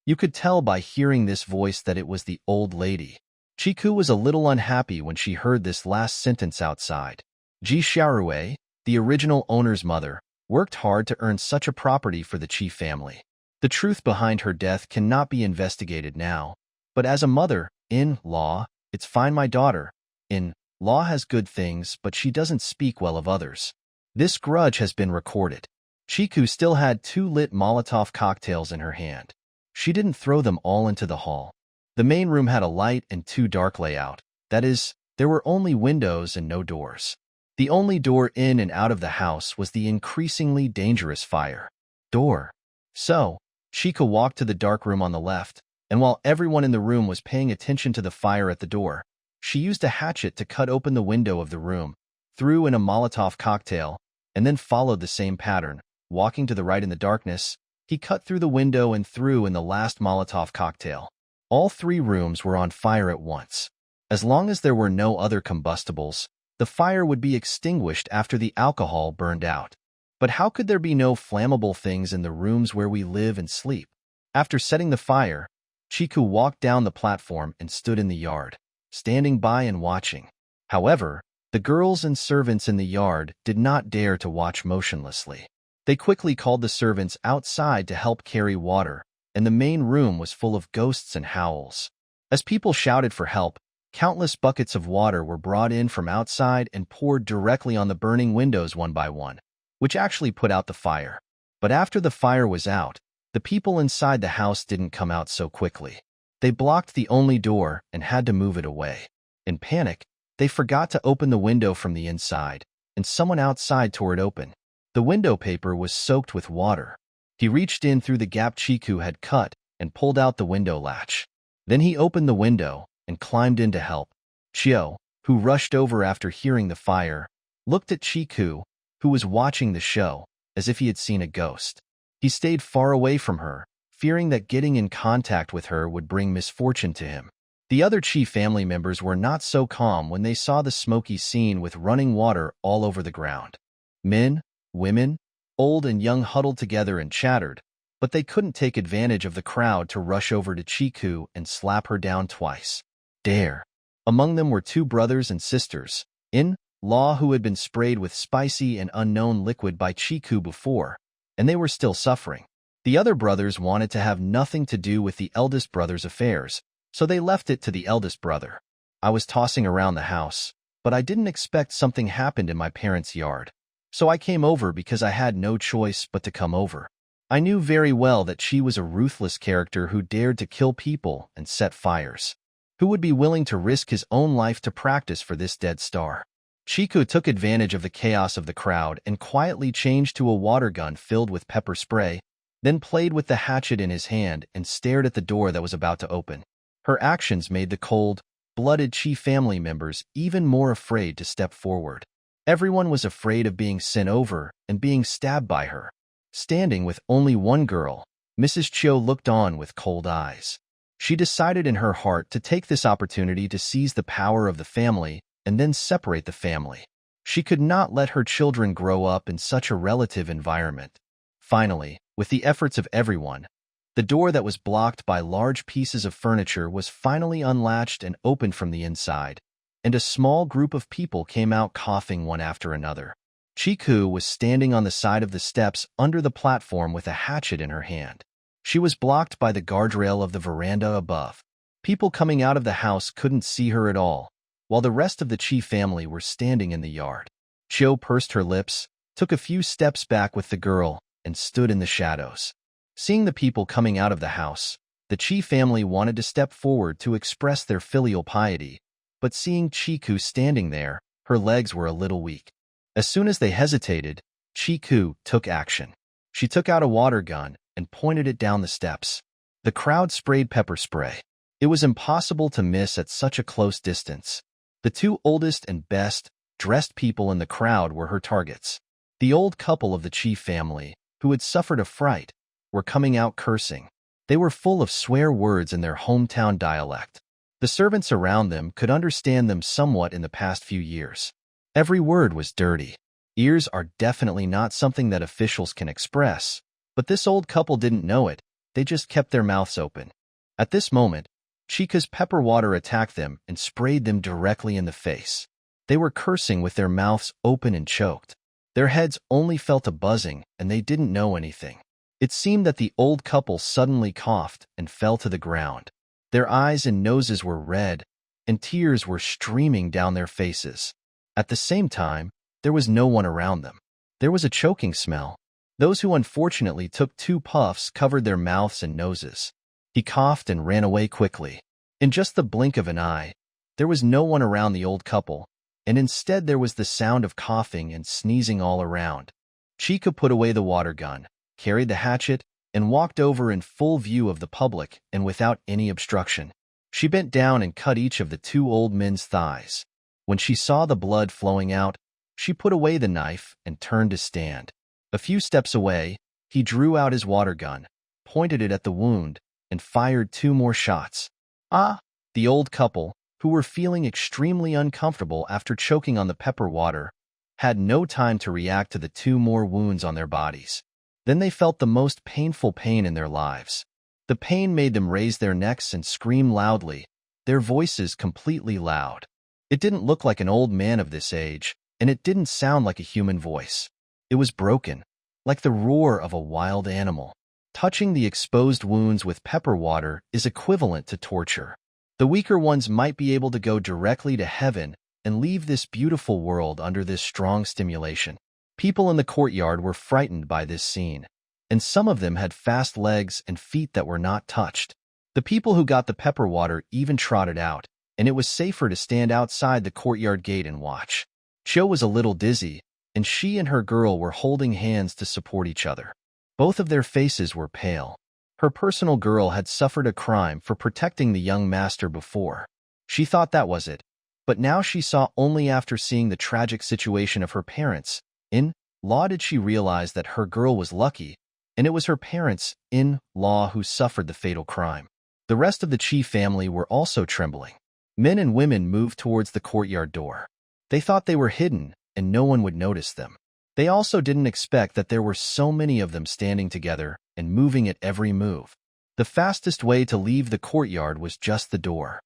You could tell by hearing this voice that it was the old lady. Chiku was a little unhappy when she heard this last sentence outside. Ji Xiaorui, the original owner's mother, worked hard to earn such a property for the Chi family. The truth behind her death cannot be investigated now, but as a mother, in law, it's fine. My daughter, in law, has good things, but she doesn't speak well of others. This grudge has been recorded. Chiku still had 2 lit Molotov cocktails in her hand. She didn't throw them all into the hall. The main room had a light and 2 dark layout. That is, there were only windows and no doors. The only door in and out of the house was the increasingly dangerous fire door. So, Chica walked to the dark room on the left, and while everyone in the room was paying attention to the fire at the door, she used a hatchet to cut open the window of the room, threw in a Molotov cocktail, and then followed the same pattern. Walking to the right in the darkness, he cut through the window and threw in the last Molotov cocktail. All 3 rooms were on fire at once. As long as there were no other combustibles, the fire would be extinguished after the alcohol burned out. But how could there be no flammable things in the rooms where we live and sleep? After setting the fire, Chiku walked down the platform and stood in the yard, standing by and watching. However, the girls and servants in the yard did not dare to watch motionlessly. They quickly called the servants outside to help carry water, and the main room was full of ghosts and howls. As people shouted for help, countless buckets of water were brought in from outside and poured directly on the burning windows one by one, which actually put out the fire. But after the fire was out, the people inside the house didn't come out so quickly. They blocked the only door and had to move it away. In panic, they forgot to open the window from the inside, and someone outside tore it open. The window paper was soaked with water. He reached in through the gap Chiku had cut and pulled out the window latch. Then he opened the window and climbed in to help. Chio, who rushed over after hearing the fire, looked at Chiku, who was watching the show, as if he had seen a ghost. He stayed far away from her, fearing that getting in contact with her would bring misfortune to him. The other chief family members were not so calm when they saw the smoky scene with running water all over the ground. Men, women, old and young huddled together and chattered, but they couldn't take advantage of the crowd to rush over to Chiku and slap her down twice. Dare. Among them were two brothers and sisters, in-law who had been sprayed with spicy and unknown liquid by Chiku before, and they were still suffering. The other brothers wanted to have nothing to do with the eldest brother's affairs, so they left it to the eldest brother. I was tossing around the house, but I didn't expect something happened in my parents' yard. So I came over because I had no choice but to come over. I knew very well that she was a ruthless character who dared to kill people and set fires. Who would be willing to risk his own life to practice for this dead star? Chiku took advantage of the chaos of the crowd and quietly changed to a water gun filled with pepper spray, then played with the hatchet in his hand and stared at the door that was about to open. Her actions made the cold-blooded chief family members even more afraid to step forward. Everyone was afraid of being sent over and being stabbed by her. Standing with only one girl, Mrs. Chiu looked on with cold eyes. She decided in her heart to take this opportunity to seize the power of the family and then separate the family. She could not let her children grow up in such a relative environment. Finally, with the efforts of everyone, the door that was blocked by large pieces of furniture was finally unlatched and opened from the inside, and a small group of people came out coughing one after another. Chiku was standing on the side of the steps under the platform with a hatchet in her hand. She was blocked by the guardrail of the veranda above. People coming out of the house couldn't see her at all, while the rest of the chief family were standing in the yard. Chiu pursed her lips, took a few steps back with the girl, and stood in the shadows. Seeing the people coming out of the house, the chief family wanted to step forward to express their filial piety, but seeing Chiku standing there, her legs were a little weak. As soon as they hesitated, Chiku took action. She took out a water gun and pointed it down the steps. The crowd sprayed pepper spray. It was impossible to miss at such a close distance. The two oldest and best-dressed people in the crowd were her targets. The old couple of the chief family, who had suffered a fright, were coming out cursing. They were full of swear words in their hometown dialect. The servants around them could understand them somewhat in the past few years. Every word was dirty. Ears are definitely not something that officials can express, but this old couple didn't know it. They just kept their mouths open. At this moment, Chika's pepper water attacked them and sprayed them directly in the face. They were cursing with their mouths open and choked. Their heads only felt a buzzing, and they didn't know anything. It seemed that the old couple suddenly coughed and fell to the ground. Their eyes and noses were red, and tears were streaming down their faces. At the same time, there was no one around them. There was a choking smell. Those who unfortunately took 2 puffs covered their mouths and noses. He coughed and ran away quickly. In just the blink of an eye, there was no one around the old couple, and instead there was the sound of coughing and sneezing all around. Chika put away the water gun, carried the hatchet, and walked over in full view of the public and without any obstruction. She bent down and cut each of the 2 old men's thighs. When she saw the blood flowing out, she put away the knife and turned to stand. A few steps away, he drew out his water gun, pointed it at the wound, and fired 2 more shots. Ah! The old couple, who were feeling extremely uncomfortable after choking on the pepper water, had no time to react to the 2 more wounds on their bodies. Then they felt the most painful pain in their lives. The pain made them raise their necks and scream loudly, their voices completely loud. It didn't look like an old man of this age, and it didn't sound like a human voice. It was broken, like the roar of a wild animal. Touching the exposed wounds with pepper water is equivalent to torture. The weaker ones might be able to go directly to heaven and leave this beautiful world under this strong stimulation. People in the courtyard were frightened by this scene, and some of them had fast legs and feet that were not touched. The people who got the pepper water even trotted out, and it was safer to stand outside the courtyard gate and watch. Cho was a little dizzy, and she and her girl were holding hands to support each other. Both of their faces were pale. Her personal girl had suffered a crime for protecting the young master before. She thought that was it, but now she saw only after seeing the tragic situation of her parents. In law did she realize that her girl was lucky, and it was her parents-in-law who suffered the fatal crime. The rest of the Chi family were also trembling. Men and women moved towards the courtyard door. They thought they were hidden, and no one would notice them. They also didn't expect that there were so many of them standing together and moving at every move. The fastest way to leave the courtyard was just the door.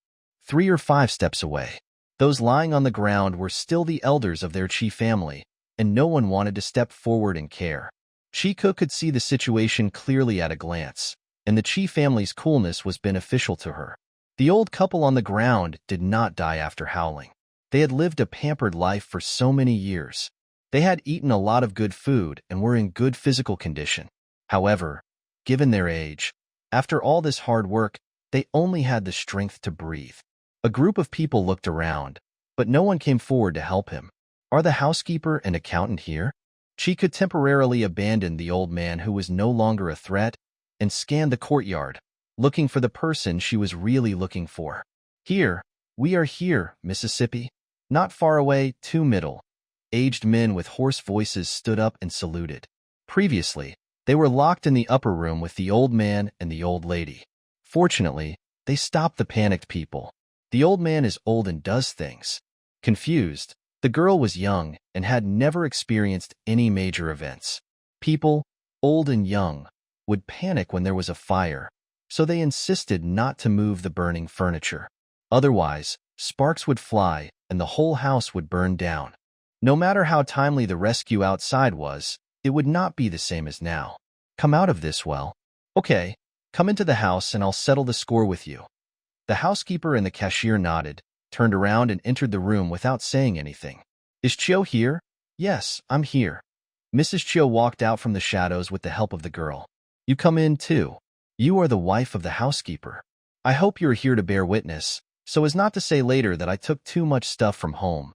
3 or 5 steps away. Those lying on the ground were still the elders of their Chi family, and no one wanted to step forward and care. Chiku could see the situation clearly at a glance, and the Chi family's coolness was beneficial to her. The old couple on the ground did not die after howling. They had lived a pampered life for so many years. They had eaten a lot of good food and were in good physical condition. However, given their age, after all this hard work, they only had the strength to breathe. A group of people looked around, but no one came forward to help him. Are the housekeeper and accountant here? Chiku temporarily abandoned the old man who was no longer a threat and scanned the courtyard, looking for the person she was really looking for. Here, we are here, Mississippi. Not far away, 2 middle-aged men with hoarse voices stood up and saluted. Previously, they were locked in the upper room with the old man and the old lady. Fortunately, they stopped the panicked people. The old man is old and does things. Confused, the girl was young and had never experienced any major events. People, old and young, would panic when there was a fire, so they insisted not to move the burning furniture. Otherwise, sparks would fly and the whole house would burn down. No matter how timely the rescue outside was, it would not be the same as now. Come out of this well. Okay, come into the house and I'll settle the score with you. The housekeeper and the cashier nodded, turned around and entered the room without saying anything. Is Chio here? Yes, I'm here. Mrs. Chio walked out from the shadows with the help of the girl. You come in too. You are the wife of the housekeeper. I hope you're here to bear witness, so as not to say later that I took too much stuff from home.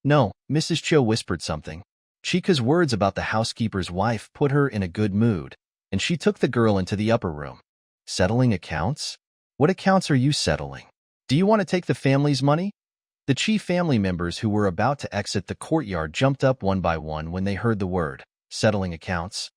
No, Mrs. Chio whispered something. Chika's words about the housekeeper's wife put her in a good mood, and she took the girl into the upper room. Settling accounts? What accounts are you settling? Do you want to take the family's money? The Chi family members who were about to exit the courtyard jumped up one by one when they heard the word, settling accounts.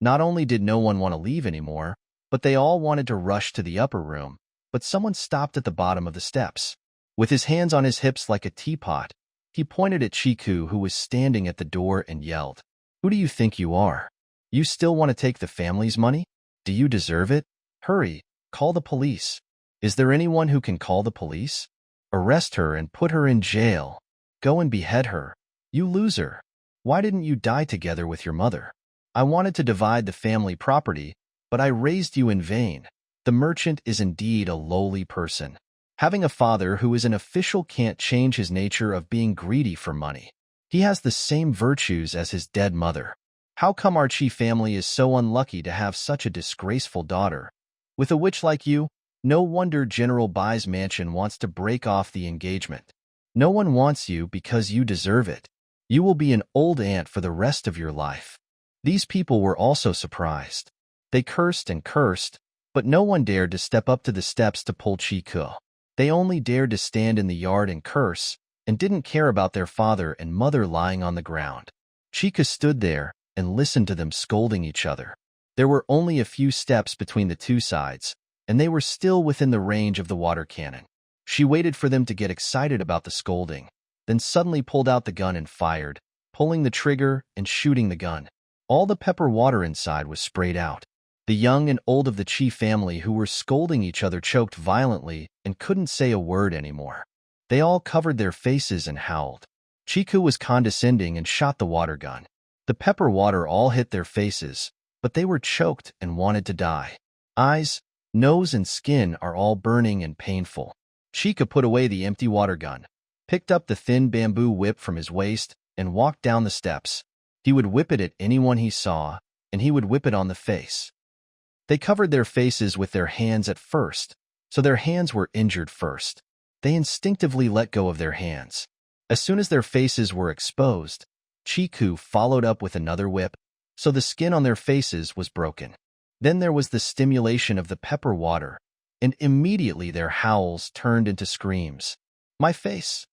Not only did no one want to leave anymore, but they all wanted to rush to the upper room, but someone stopped at the bottom of the steps. With his hands on his hips like a teapot, he pointed at Chiku who was standing at the door and yelled, Who do you think you are? You still want to take the family's money? Do you deserve it? Hurry, call the police. Is there anyone who can call the police? Arrest her and put her in jail. Go and behead her. You loser. Why didn't you die together with your mother? I wanted to divide the family property, but I raised you in vain. The merchant is indeed a lowly person. Having a father who is an official can't change his nature of being greedy for money. He has the same virtues as his dead mother. How come our Chi family is so unlucky to have such a disgraceful daughter? With a witch like you, no wonder General Bai's mansion wants to break off the engagement. No one wants you because you deserve it. You will be an old aunt for the rest of your life. These people were also surprised. They cursed and cursed, but no one dared to step up to the steps to pull Chiku. They only dared to stand in the yard and curse, and didn't care about their father and mother lying on the ground. Chiku stood there and listened to them scolding each other. There were only a few steps between the two sides, and they were still within the range of the water cannon. She waited for them to get excited about the scolding, then suddenly pulled out the gun and fired, pulling the trigger and shooting the gun. All the pepper water inside was sprayed out. The young and old of the Chi family who were scolding each other choked violently and couldn't say a word anymore. They all covered their faces and howled. Chiku was condescending and shot the water gun. The pepper water all hit their faces, but they were choked and wanted to die. Eyes, nose, and skin are all burning and painful. Chiku put away the empty water gun, picked up the thin bamboo whip from his waist, and walked down the steps. He would whip it at anyone he saw, and he would whip it on the face. They covered their faces with their hands at first, so their hands were injured first. They instinctively let go of their hands. As soon as their faces were exposed, Chiku followed up with another whip, so the skin on their faces was broken. Then there was the stimulation of the pepper water, and immediately their howls turned into screams. My face.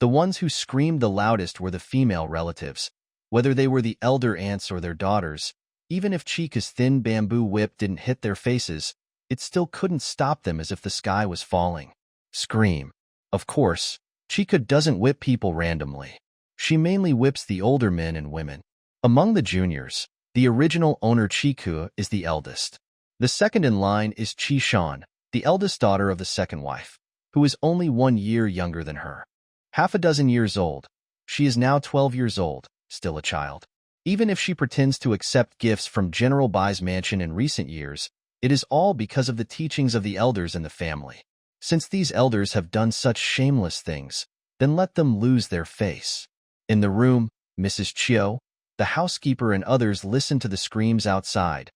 The ones who screamed the loudest were the female relatives. Whether they were the elder aunts or their daughters, Even if Chica's thin bamboo whip didn't hit their faces, it still couldn't stop them as if the sky was falling. Scream. Of course, Chica doesn't whip people randomly. She mainly whips the older men and women. Among the juniors, the original owner Chiku is the eldest. The second in line is Chi Shan, the eldest daughter of the second wife, who is only 1 year younger than her. Half a dozen years old, she is now 12 years old, still a child. Even if she pretends to accept gifts from General Bai's mansion in recent years, it is all because of the teachings of the elders in the family. Since these elders have done such shameless things, then let them lose their face. In the room, Mrs. Chiu, the housekeeper and others listen to the screams outside,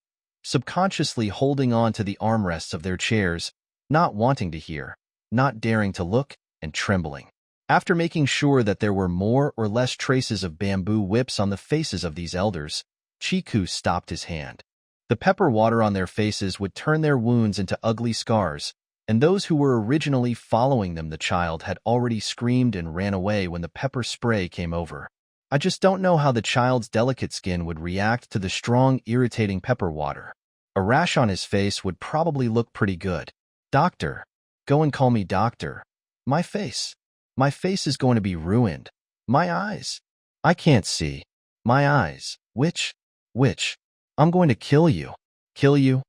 subconsciously holding on to the armrests of their chairs, not wanting to hear, not daring to look, and trembling. After making sure that there were more or less traces of bamboo whips on the faces of these elders, Chiku stopped his hand. The pepper water on their faces would turn their wounds into ugly scars, and those who were originally following them, the child, had already screamed and ran away when the pepper spray came over. I just don't know how the child's delicate skin would react to the strong, irritating pepper water. A rash on his face would probably look pretty good. Doctor. Go and call me doctor. My face. My face is going to be ruined. My eyes. I can't see. My eyes. Which? I'm going to kill you. Kill you?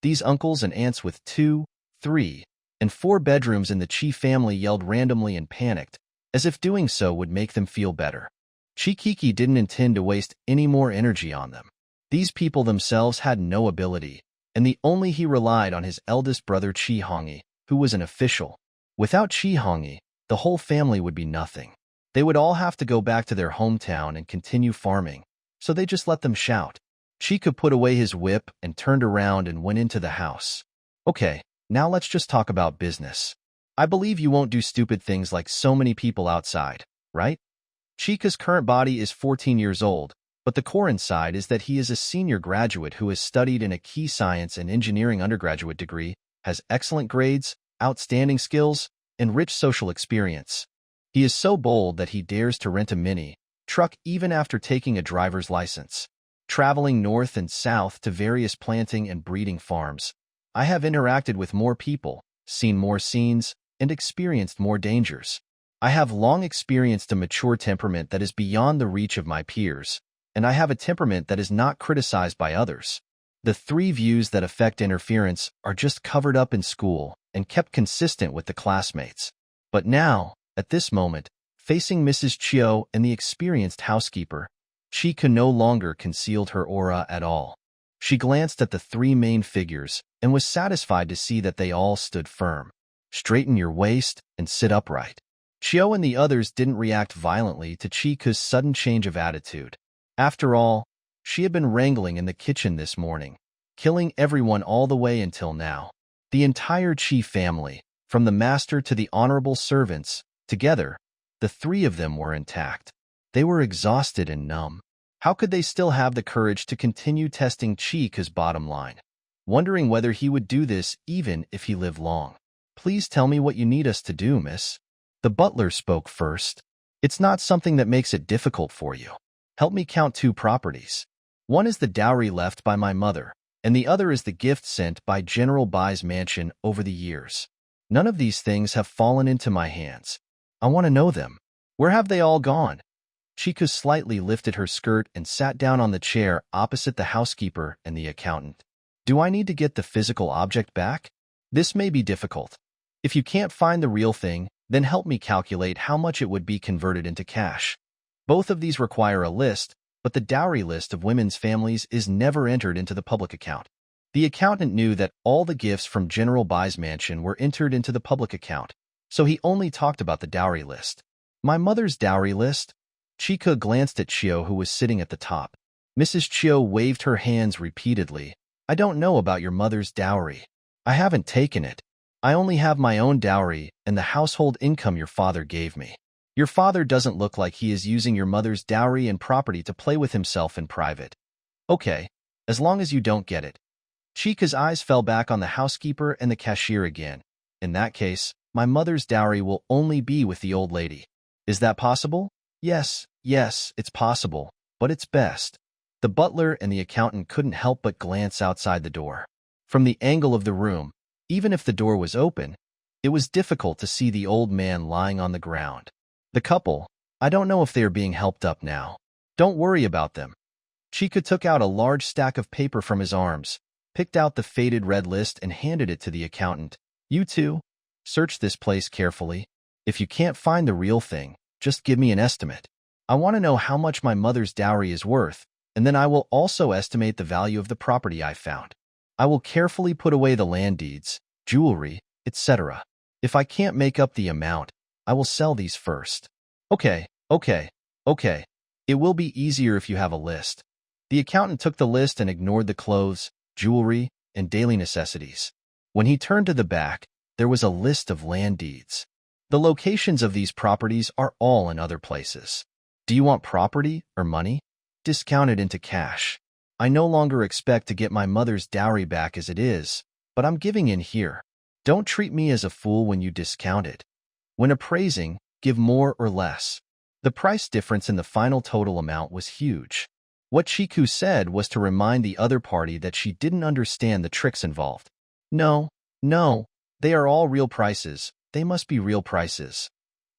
These uncles and aunts with 2, 3, and 4 bedrooms in the Chi family yelled randomly and panicked, as if doing so would make them feel better. Chikiki didn't intend to waste any more energy on them. These people themselves had no ability, and only he relied on his eldest brother Chi Hongi, who was an official. Without Chi Hongi, the whole family would be nothing. They would all have to go back to their hometown and continue farming, so they just let them shout. Chica put away his whip and turned around and went into the house. Okay, now let's just talk about business. I believe you won't do stupid things like so many people outside, right? Chica's current body is 14 years old, but the core inside is that he is a senior graduate who has studied in a key science and engineering undergraduate degree, has excellent grades, outstanding skills, and rich social experience. He is so bold that he dares to rent a mini truck even after taking a driver's license. Traveling north and south to various planting and breeding farms, I have interacted with more people, seen more scenes, and experienced more dangers. I have long experienced a mature temperament that is beyond the reach of my peers, and I have a temperament that is not criticized by others. The 3 views that affect interference are just covered up in school and kept consistent with the classmates. But now, at this moment, facing Mrs. Chiu and the experienced housekeeper, Chica no longer concealed her aura at all. She glanced at the 3 main figures and was satisfied to see that they all stood firm. Straighten your waist and sit upright. Chiu and the others didn't react violently to Chica's sudden change of attitude. After all, she had been wrangling in the kitchen this morning, killing everyone all the way until now. The entire Chi family, from the master to the honorable servants, together, the 3 of them were intact. They were exhausted and numb. How could they still have the courage to continue testing Chica's bottom line? Wondering whether he would do this even if he lived long. Please tell me what you need us to do, miss. The butler spoke first. It's not something that makes it difficult for you. Help me count 2 properties. One is the dowry left by my mother, and the other is the gift sent by General Bai's mansion over the years. None of these things have fallen into my hands. I want to know them. Where have they all gone? Chica slightly lifted her skirt and sat down on the chair opposite the housekeeper and the accountant. Do I need to get the physical object back? This may be difficult. If you can't find the real thing, then help me calculate how much it would be converted into cash. Both of these require a list, but the dowry list of women's families is never entered into the public account. The accountant knew that all the gifts from General Bai's mansion were entered into the public account, so he only talked about the dowry list. My mother's dowry list? Chica glanced at Chiu, who was sitting at the top. Mrs. Chiu waved her hands repeatedly. I don't know about your mother's dowry. I haven't taken it. I only have my own dowry and the household income your father gave me. Your father doesn't look like he is using your mother's dowry and property to play with himself in private. Okay, as long as you don't get it. Chica's eyes fell back on the housekeeper and the cashier again. In that case, my mother's dowry will only be with the old lady. Is that possible? Yes, it's possible, but it's best. The butler and the accountant couldn't help but glance outside the door. From the angle of the room, even if the door was open, it was difficult to see the old man lying on the ground. The couple, I don't know if they are being helped up now. Don't worry about them. Chica took out a large stack of paper from his arms, picked out the faded red list and handed it to the accountant. You two, search this place carefully. If you can't find the real thing, just give me an estimate. I want to know how much my mother's dowry is worth, and then I will also estimate the value of the property I found. I will carefully put away the land deeds, jewelry, etc. If I can't make up the amount, I will sell these first. Okay. It will be easier if you have a list. The accountant took the list and ignored the clothes, jewelry, and daily necessities. When he turned to the back, there was a list of land deeds. The locations of these properties are all in other places. Do you want property or money? Discount it into cash. I no longer expect to get my mother's dowry back as it is, but I'm giving in here. Don't treat me as a fool when you discount it. When appraising, give more or less. The price difference in the final total amount was huge. What Chiku said was to remind the other party that she didn't understand the tricks involved. No, they are all real prices. They must be real prices.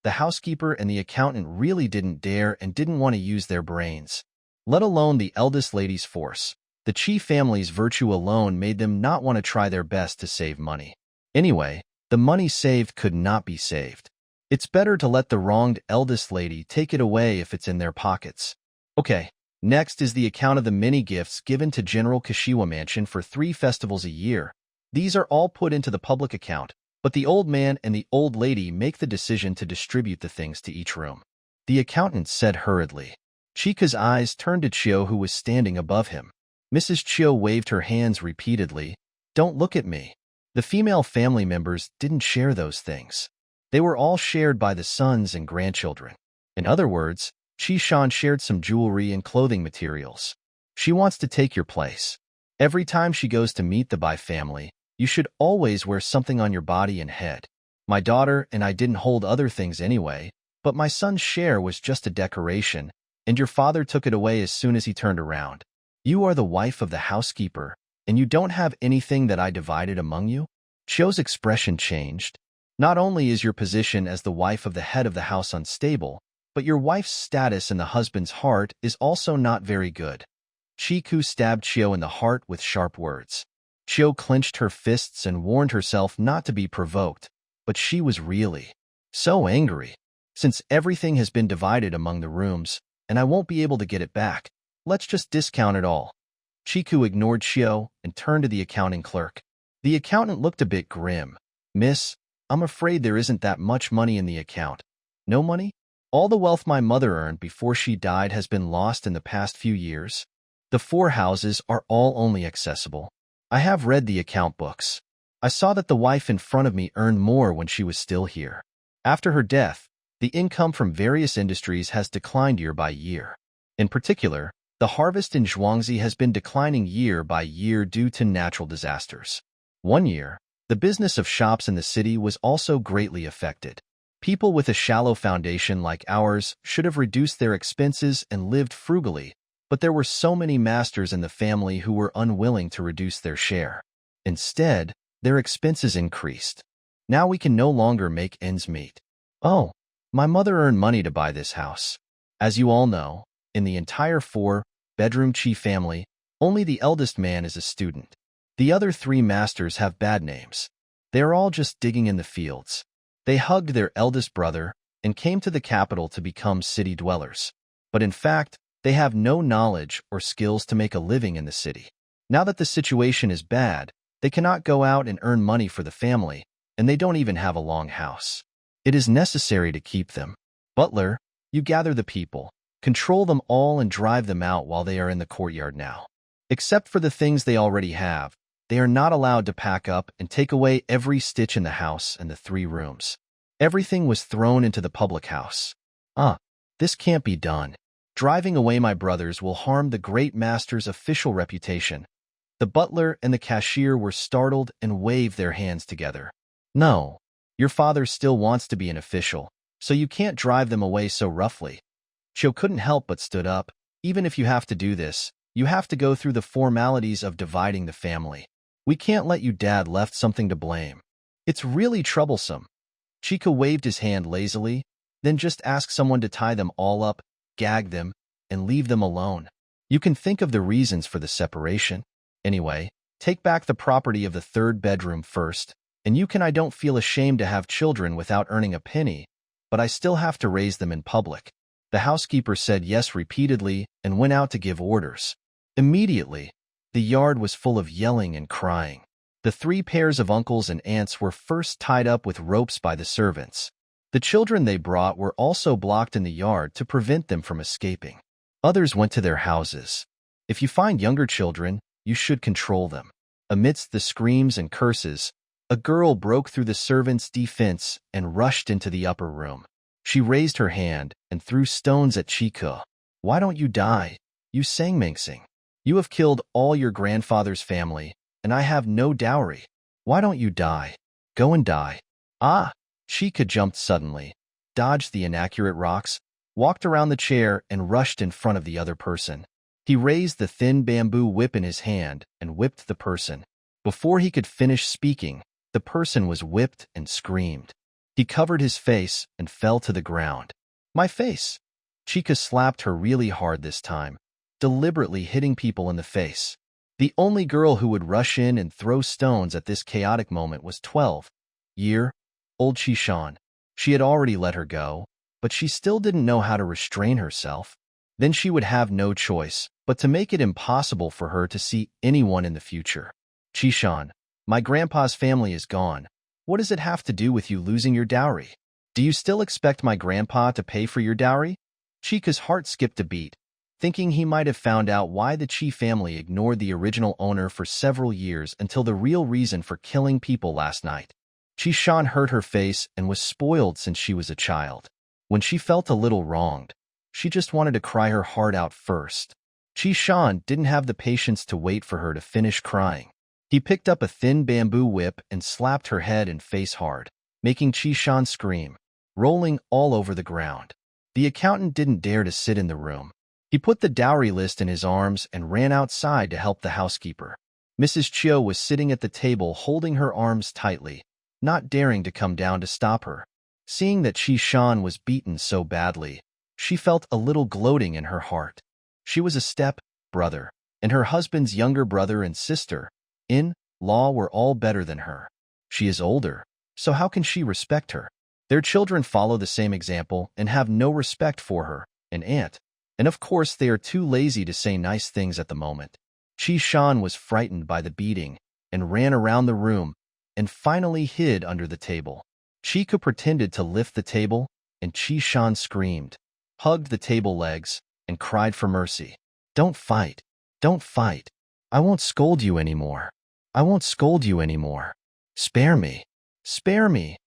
The housekeeper and the accountant really didn't dare and didn't want to use their brains. Let alone the eldest lady's force. The Chi family's virtue alone made them not want to try their best to save money. Anyway, the money saved could not be saved. It's better to let the wronged eldest lady take it away if it's in their pockets. Okay, next is the account of the many gifts given to General Kashiwa Mansion for 3 festivals a year. These are all put into the public account, but the old man and the old lady make the decision to distribute the things to each room. The accountant said hurriedly. Chika's eyes turned to Chio, who was standing above him. Mrs. Chio waved her hands repeatedly. Don't look at me. The female family members didn't share those things. They were all shared by the sons and grandchildren. In other words, Chi-shan shared some jewelry and clothing materials. She wants to take your place. Every time she goes to meet the Bai family, you should always wear something on your body and head. My daughter and I didn't hold other things anyway, but my son's share was just a decoration, and your father took it away as soon as he turned around. You are the wife of the housekeeper, and you don't have anything that I divided among you? Chio's expression changed. Not only is your position as the wife of the head of the house unstable, but your wife's status in the husband's heart is also not very good. Chiku stabbed Chio in the heart with sharp words. Chio clenched her fists and warned herself not to be provoked, but she was really so angry. Since everything has been divided among the rooms, and I won't be able to get it back, let's just discount it all. Chiku ignored Chio and turned to the accounting clerk. The accountant looked a bit grim. Miss, I'm afraid there isn't that much money in the account. No money? All the wealth my mother earned before she died has been lost in the past few years. The 4 houses are all only accessible. I have read the account books. I saw that the wife in front of me earned more when she was still here. After her death, the income from various industries has declined year by year. In particular, the harvest in Zhuangzi has been declining year by year due to natural disasters. One year, the business of shops in the city was also greatly affected. People with a shallow foundation like ours should have reduced their expenses and lived frugally, but there were so many masters in the family who were unwilling to reduce their share. Instead, their expenses increased. Now we can no longer make ends meet. Oh, my mother earned money to buy this house. As you all know, in the entire 4-bedroom Chi family, only the eldest man is a student. The other 3 masters have bad names. They are all just digging in the fields. They hugged their eldest brother and came to the capital to become city dwellers. But in fact, they have no knowledge or skills to make a living in the city. Now that the situation is bad, they cannot go out and earn money for the family, and they don't even have a long house. It is necessary to keep them. Butler, you gather the people, control them all and drive them out while they are in the courtyard now. Except for the things they already have, they are not allowed to pack up and take away every stitch in the house and the 3 rooms. Everything was thrown into the public house. This can't be done. Driving away my brothers will harm the great master's official reputation. The butler and the cashier were startled and waved their hands together. No, your father still wants to be an official, so you can't drive them away so roughly. Chio couldn't help but stood up. Even if you have to do this, You have to go through the formalities of dividing the family. We can't let you dad left something to blame. It's really troublesome. Chica waved his hand lazily, then just ask someone to tie them all up, gag them, and leave them alone. You can think of the reasons for the separation. Anyway, take back the property of the third bedroom first, and I don't feel ashamed to have children without earning a penny, but I still have to raise them in public. The housekeeper said yes repeatedly and went out to give orders. Immediately, the yard was full of yelling and crying. The 3 pairs of uncles and aunts were first tied up with ropes by the servants. The children they brought were also blocked in the yard to prevent them from escaping. Others went to their houses. If you find younger children, you should control them. Amidst the screams and curses, a girl broke through the servants' defense and rushed into the upper room. She raised her hand and threw stones at Chica. "Why don't you die? You sangmangsing. You have killed all your grandfather's family, and I have no dowry. Why don't you die? Go and die." Ah! Chica jumped suddenly, dodged the inaccurate rocks, walked around the chair, and rushed in front of the other person. He raised the thin bamboo whip in his hand and whipped the person. Before he could finish speaking, the person was whipped and screamed. He covered his face and fell to the ground. "My face!" Chica slapped her really hard this time, deliberately hitting people in the face. The only girl who would rush in and throw stones at this chaotic moment was 12-year-old Chishan. She had already let her go, but she still didn't know how to restrain herself. Then she would have no choice but to make it impossible for her to see anyone in the future. "Chishan, my grandpa's family is gone. What does it have to do with you losing your dowry? Do you still expect my grandpa to pay for your dowry?" Chica's heart skipped a beat, thinking he might have found out why the Chi family ignored the original owner for several years until the real reason for killing people last night. Chishan hurt her face and was spoiled since she was a child. When she felt a little wronged, she just wanted to cry her heart out first. Chishan didn't have the patience to wait for her to finish crying. He picked up a thin bamboo whip and slapped her head and face hard, making Chishan scream, rolling all over the ground. The accountant didn't dare to sit in the room. He put the dowry list in his arms and ran outside to help the housekeeper. Mrs. Chiu was sitting at the table holding her arms tightly, not daring to come down to stop her. Seeing that Chishan was beaten so badly, she felt a little gloating in her heart. She was a step-brother, and her husband's younger brother and sister-in-law were all better than her. She is older, so how can she respect her? Their children follow the same example and have no respect for her, an aunt. And of course they are too lazy to say nice things at the moment. Chishan was frightened by the beating and ran around the room and finally hid under the table. Chica pretended to lift the table, and Chishan screamed, hugged the table legs, and cried for mercy. "Don't fight. Don't fight. I won't scold you anymore. I won't scold you anymore. Spare me. Spare me."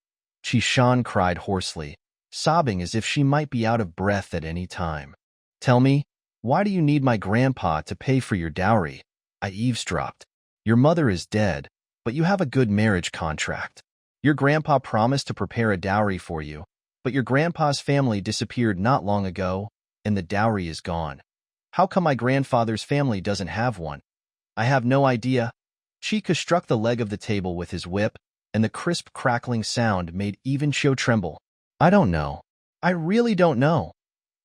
Chishan cried hoarsely, sobbing as if she might be out of breath at any time. "Tell me, why do you need my grandpa to pay for your dowry? I eavesdropped. Your mother is dead, but you have a good marriage contract. Your grandpa promised to prepare a dowry for you, but your grandpa's family disappeared not long ago, and the dowry is gone. How come my grandfather's family doesn't have one? I have no idea." Chica struck the leg of the table with his whip, and the crisp crackling sound made even Chiu tremble. "I don't know. I really don't know."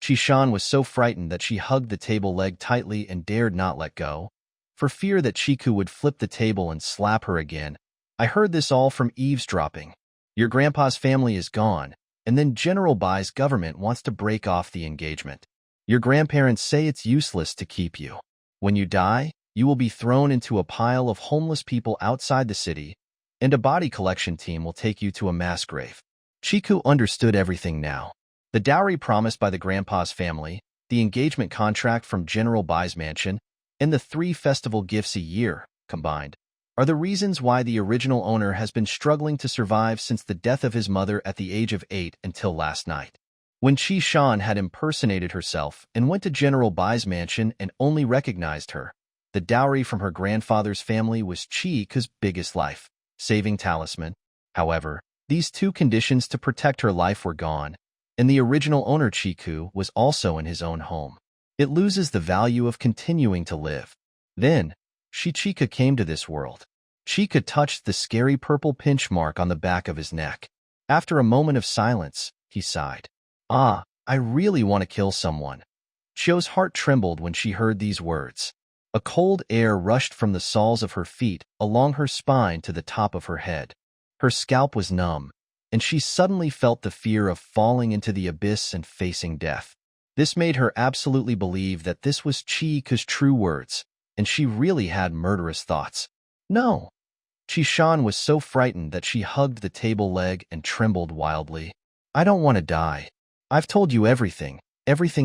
Chishan was so frightened that she hugged the table leg tightly and dared not let go, for fear that Chiku would flip the table and slap her again. "I heard this all from eavesdropping. Your grandpa's family is gone, and then General Bai's government wants to break off the engagement. Your grandparents say it's useless to keep you. When you die, you will be thrown into a pile of homeless people outside the city, and a body collection team will take you to a mass grave." Chiku understood everything now. The dowry promised by the grandpa's family, the engagement contract from General Bai's mansion, and the 3 festival gifts a year, combined, are the reasons why the original owner has been struggling to survive since the death of his mother at the age of 8 until last night. When Chishan had impersonated herself and went to General Bai's mansion and only recognized her, the dowry from her grandfather's family was Chica's biggest life-saving talisman. However, these 2 conditions to protect her life were gone, and the original owner Chiku was also in his own home. It loses the value of continuing to live. Then, Chica came to this world. Chica touched the scary purple pinch mark on the back of his neck. After a moment of silence, he sighed. Ah, I really want to kill someone. Chio's heart trembled when she heard these words. A cold air rushed from the soles of her feet along her spine to the top of her head. Her scalp was numb, and she suddenly felt the fear of falling into the abyss and facing death. This made her absolutely believe that this was Chica's true words, and she really had murderous thoughts. No. Chishan was so frightened that she hugged the table leg and trembled wildly. I don't want to die. I've told you everything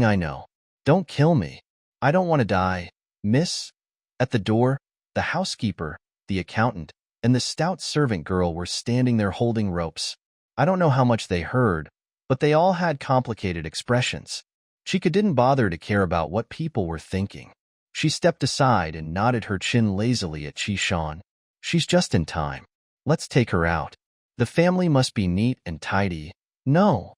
I know. Don't kill me. I don't want to die, miss. At the door, the housekeeper, the accountant, and the stout servant girl were standing there holding ropes. I don't know how much they heard, but they all had complicated expressions. Chica didn't bother to care about what people were thinking. She stepped aside and nodded her chin lazily at Chishan. She's just in time. Let's take her out. The family must be neat and tidy. No.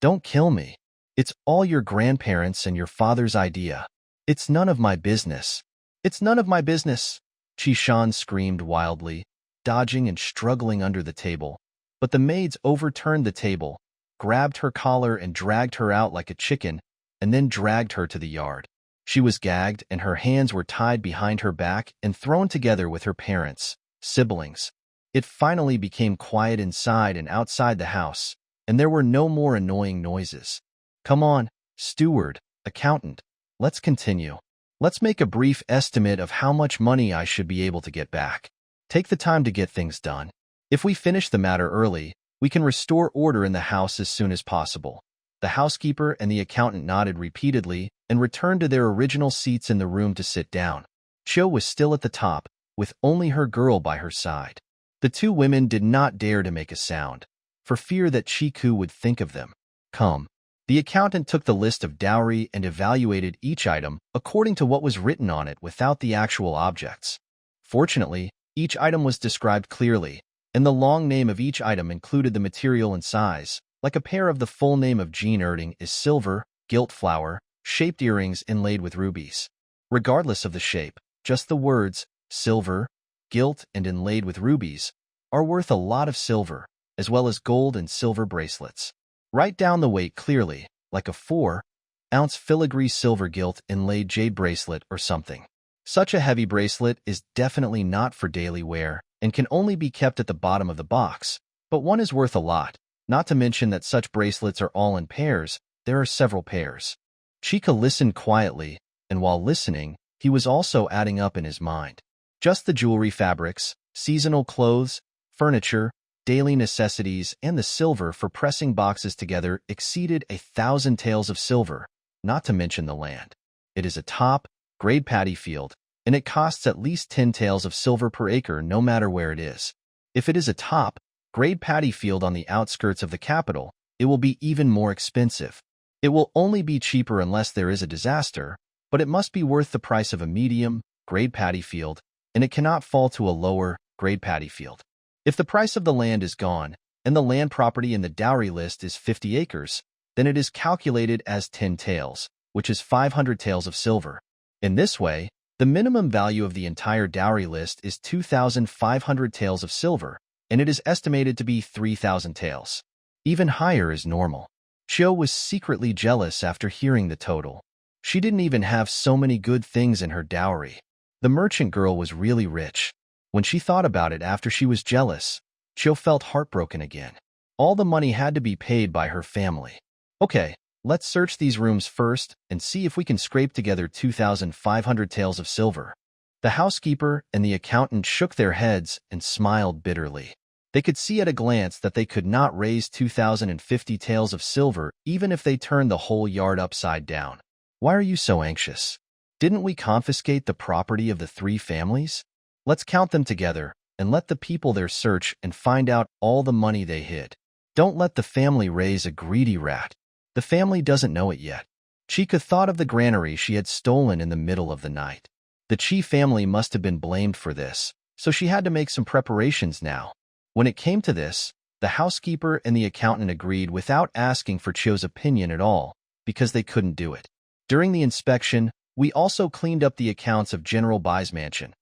Don't kill me. It's all your grandparents and your father's idea. It's none of my business. It's none of my business, Chishan screamed wildly, dodging and struggling under the table. But the maids overturned the table, grabbed her collar and dragged her out like a chicken, and then dragged her to the yard. She was gagged and her hands were tied behind her back and thrown together with her parents, siblings. It finally became quiet inside and outside the house, and there were no more annoying noises. Come on, steward, accountant, let's continue. Let's make a brief estimate of how much money I should be able to get back. Take the time to get things done. If we finish the matter early, we can restore order in the house as soon as possible. The housekeeper and the accountant nodded repeatedly and returned to their original seats in the room to sit down. Chio was still at the top, with only her girl by her side. The two women did not dare to make a sound, for fear that Chiku would think of them. Come. The accountant took the list of dowry and evaluated each item according to what was written on it without the actual objects. Fortunately, each item was described clearly, and the long name of each item included the material and size, like a pair of the full name of Extorting is silver, gilt flower, shaped earrings inlaid with rubies. Regardless of the shape, just the words, silver, gilt and inlaid with rubies, are worth a lot of silver, as well as gold and silver bracelets. Write down the weight clearly, like a 4-ounce filigree silver gilt inlaid jade bracelet or something. Such a heavy bracelet is definitely not for daily wear and can only be kept at the bottom of the box, but one is worth a lot, not to mention that such bracelets are all in pairs. There are several pairs. Chica listened quietly, and while listening, he was also adding up in his mind. Just the jewelry fabrics, seasonal clothes, furniture, daily necessities, and the silver for pressing boxes together exceeded 1,000 taels of silver, not to mention the land. It is a top-grade paddy field, and it costs at least 10 taels of silver per acre no matter where it is. If it is a top-grade paddy field on the outskirts of the capital, it will be even more expensive. It will only be cheaper unless there is a disaster, but it must be worth the price of a medium-grade paddy field, and it cannot fall to a lower-grade paddy field. If the price of the land is gone, and the land property in the dowry list is 50 acres, then it is calculated as 10 taels, which is 500 taels of silver. In this way, the minimum value of the entire dowry list is 2,500 taels of silver, and it is estimated to be 3,000 taels. Even higher is normal. Chio was secretly jealous after hearing the total. She didn't even have so many good things in her dowry. The merchant girl was really rich. When she thought about it after she was jealous, Chio felt heartbroken again. All the money had to be paid by her family. Okay, let's search these rooms first and see if we can scrape together 2,500 taels of silver. The housekeeper and the accountant shook their heads and smiled bitterly. They could see at a glance that they could not raise 2,050 taels of silver even if they turned the whole yard upside down. Why are you so anxious? Didn't we confiscate the property of the three families? Let's count them together and let the people there search and find out all the money they hid. Don't let the family raise a greedy rat. The family doesn't know it yet. Chica thought of the granary she had stolen in the middle of the night. The Chi family must have been blamed for this, so she had to make some preparations now. When it came to this, the housekeeper and the accountant agreed without asking for Chio's opinion at all, because they couldn't do it. During the inspection, we also cleaned up the accounts of General Bai's mansion.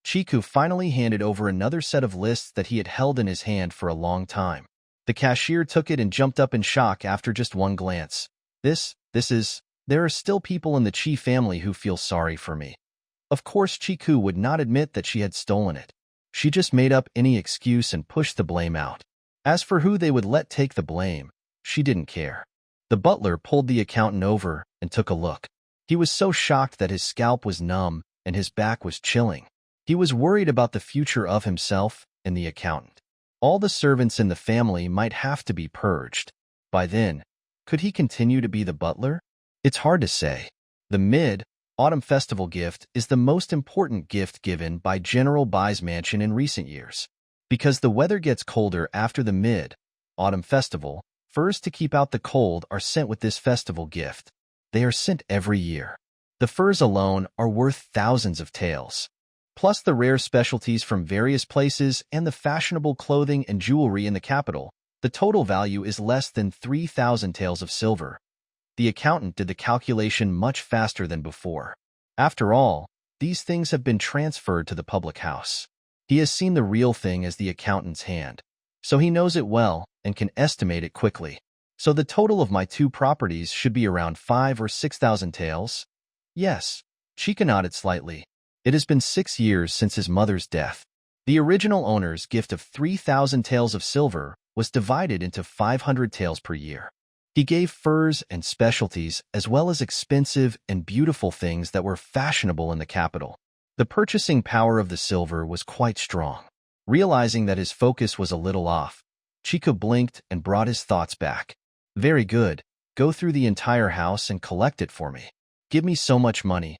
Chiku finally handed over another set of lists that he had held in his hand for a long time. The cashier took it and jumped up in shock after just one glance. There are still people in the Chi family who feel sorry for me. Of course, Chiku would not admit that she had stolen it. She just made up any excuse and pushed the blame out. As for who they would let take the blame, she didn't care. The butler pulled the accountant over and took a look. He was so shocked that his scalp was numb and his back was chilling. He was worried about the future of himself and the accountant. All the servants in the family might have to be purged. By then, could he continue to be the butler? It's hard to say. The Mid-Autumn Festival gift is the most important gift given by General Bai's mansion in recent years. Because the weather gets colder after the Mid-Autumn Festival, furs to keep out the cold are sent with this festival gift. They are sent every year. The furs alone are worth thousands of taels. Plus the rare specialties from various places and the fashionable clothing and jewelry in the capital, the total value is less than 3,000 taels of silver. The accountant did the calculation much faster than before. After all, these things have been transferred to the public house. He has seen the real thing as the accountant's hand, so he knows it well and can estimate it quickly. So the total of my two properties should be around 5,000 or 6,000 taels? Yes. Chika nodded slightly. It has been 6 years since his mother's death. The original owner's gift of 3,000 taels of silver was divided into 500 taels per year. He gave furs and specialties as well as expensive and beautiful things that were fashionable in the capital. The purchasing power of the silver was quite strong. Realizing that his focus was a little off, Chika blinked and brought his thoughts back. Very good. Go through the entire house and collect it for me. Give me so much money.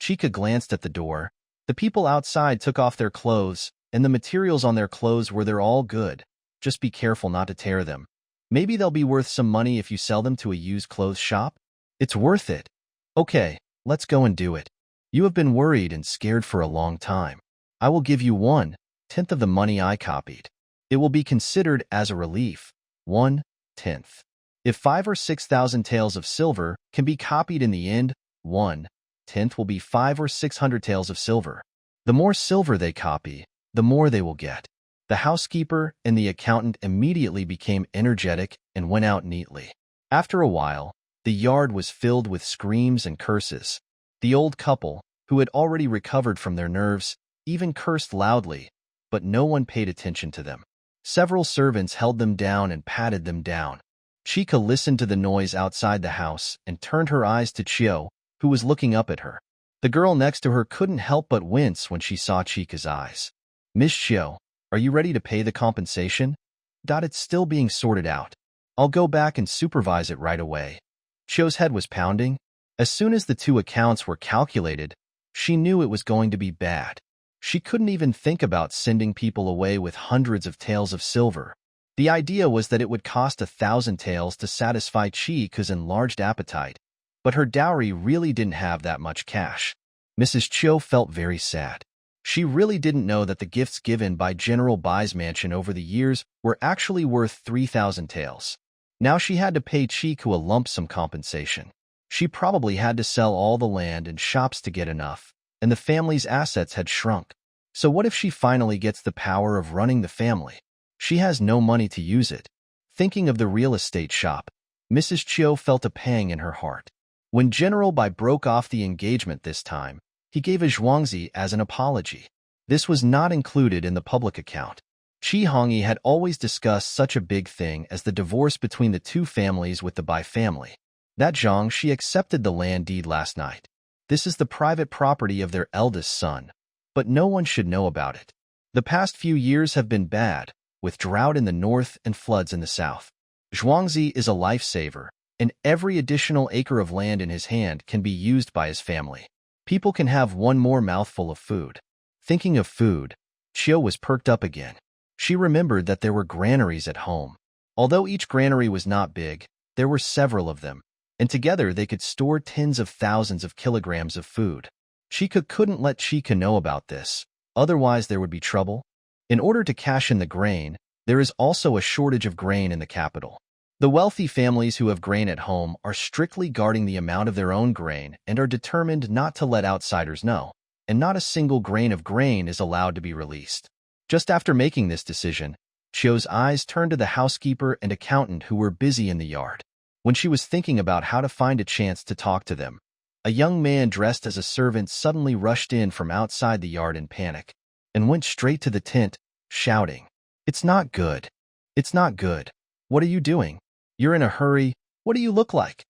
Chika glanced at the door. The people outside took off their clothes, and the materials on their clothes were all good. Just be careful not to tear them. Maybe they'll be worth some money if you sell them to a used clothes shop. It's worth it. Okay, let's go and do it. You have been worried and scared for a long time. I will give you 1/10 of the money I copied. It will be considered as a relief. 1/10. If 5,000 or 6,000 taels of silver can be copied in the end, 1/10 will be 500 or 600 taels of silver. The more silver they copy, the more they will get. The housekeeper and the accountant immediately became energetic and went out neatly. After a while, the yard was filled with screams and curses. The old couple, who had already recovered from their nerves, even cursed loudly, but no one paid attention to them. Several servants held them down and patted them down. Chika listened to the noise outside the house and turned her eyes to Chio, who was looking up at her. The girl next to her couldn't help but wince when she saw Chika's eyes. Miss Chio, are you ready to pay the compensation? It's still being sorted out. I'll go back and supervise it right away. Chio's head was pounding. As soon as the two accounts were calculated, she knew it was going to be bad. She couldn't even think about sending people away with hundreds of taels of silver. The idea was that it would cost 1,000 taels to satisfy Chika's enlarged appetite, but her dowry really didn't have that much cash. Mrs. Chio felt very sad. She really didn't know that the gifts given by General Bai's mansion over the years were actually worth 3,000 taels. Now she had to pay Chiku a lump sum compensation. She probably had to sell all the land and shops to get enough, and the family's assets had shrunk. So what if she finally gets the power of running the family? She has no money to use it. Thinking of the real estate shop, Mrs. Chio felt a pang in her heart. When General Bai broke off the engagement this time, he gave a zhuangzi as an apology. This was not included in the public account. Chi Hongyi had always discussed such a big thing as the divorce between the two families with the Bai family. That zhang she accepted the land deed last night. This is the private property of their eldest son, but no one should know about it. The past few years have been bad, with drought in the north and floods in the south. Zhuangzi is a lifesaver, and every additional acre of land in his hand can be used by his family. People can have one more mouthful of food. Thinking of food, Chio was perked up again. She remembered that there were granaries at home. Although each granary was not big, there were several of them, and together they could store tens of thousands of kilograms of food. Chika couldn't let Chika know about this, otherwise there would be trouble. In order to cash in the grain, there is also a shortage of grain in the capital. The wealthy families who have grain at home are strictly guarding the amount of their own grain and are determined not to let outsiders know, and not a single grain of grain is allowed to be released. Just after making this decision, Chio's eyes turned to the housekeeper and accountant who were busy in the yard. When she was thinking about how to find a chance to talk to them, a young man dressed as a servant suddenly rushed in from outside the yard in panic and went straight to the tent, shouting, "It's not good. It's not good. What are you doing? You're in a hurry. What do you look like?"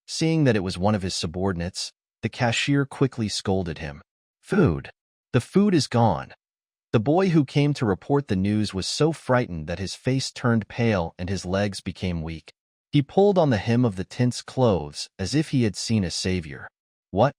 Seeing that it was one of his subordinates, the cashier quickly scolded him. "Food. The food is gone." The boy who came to report the news was so frightened that his face turned pale and his legs became weak. He pulled on the hem of the tent's clothes as if he had seen a savior. "What?"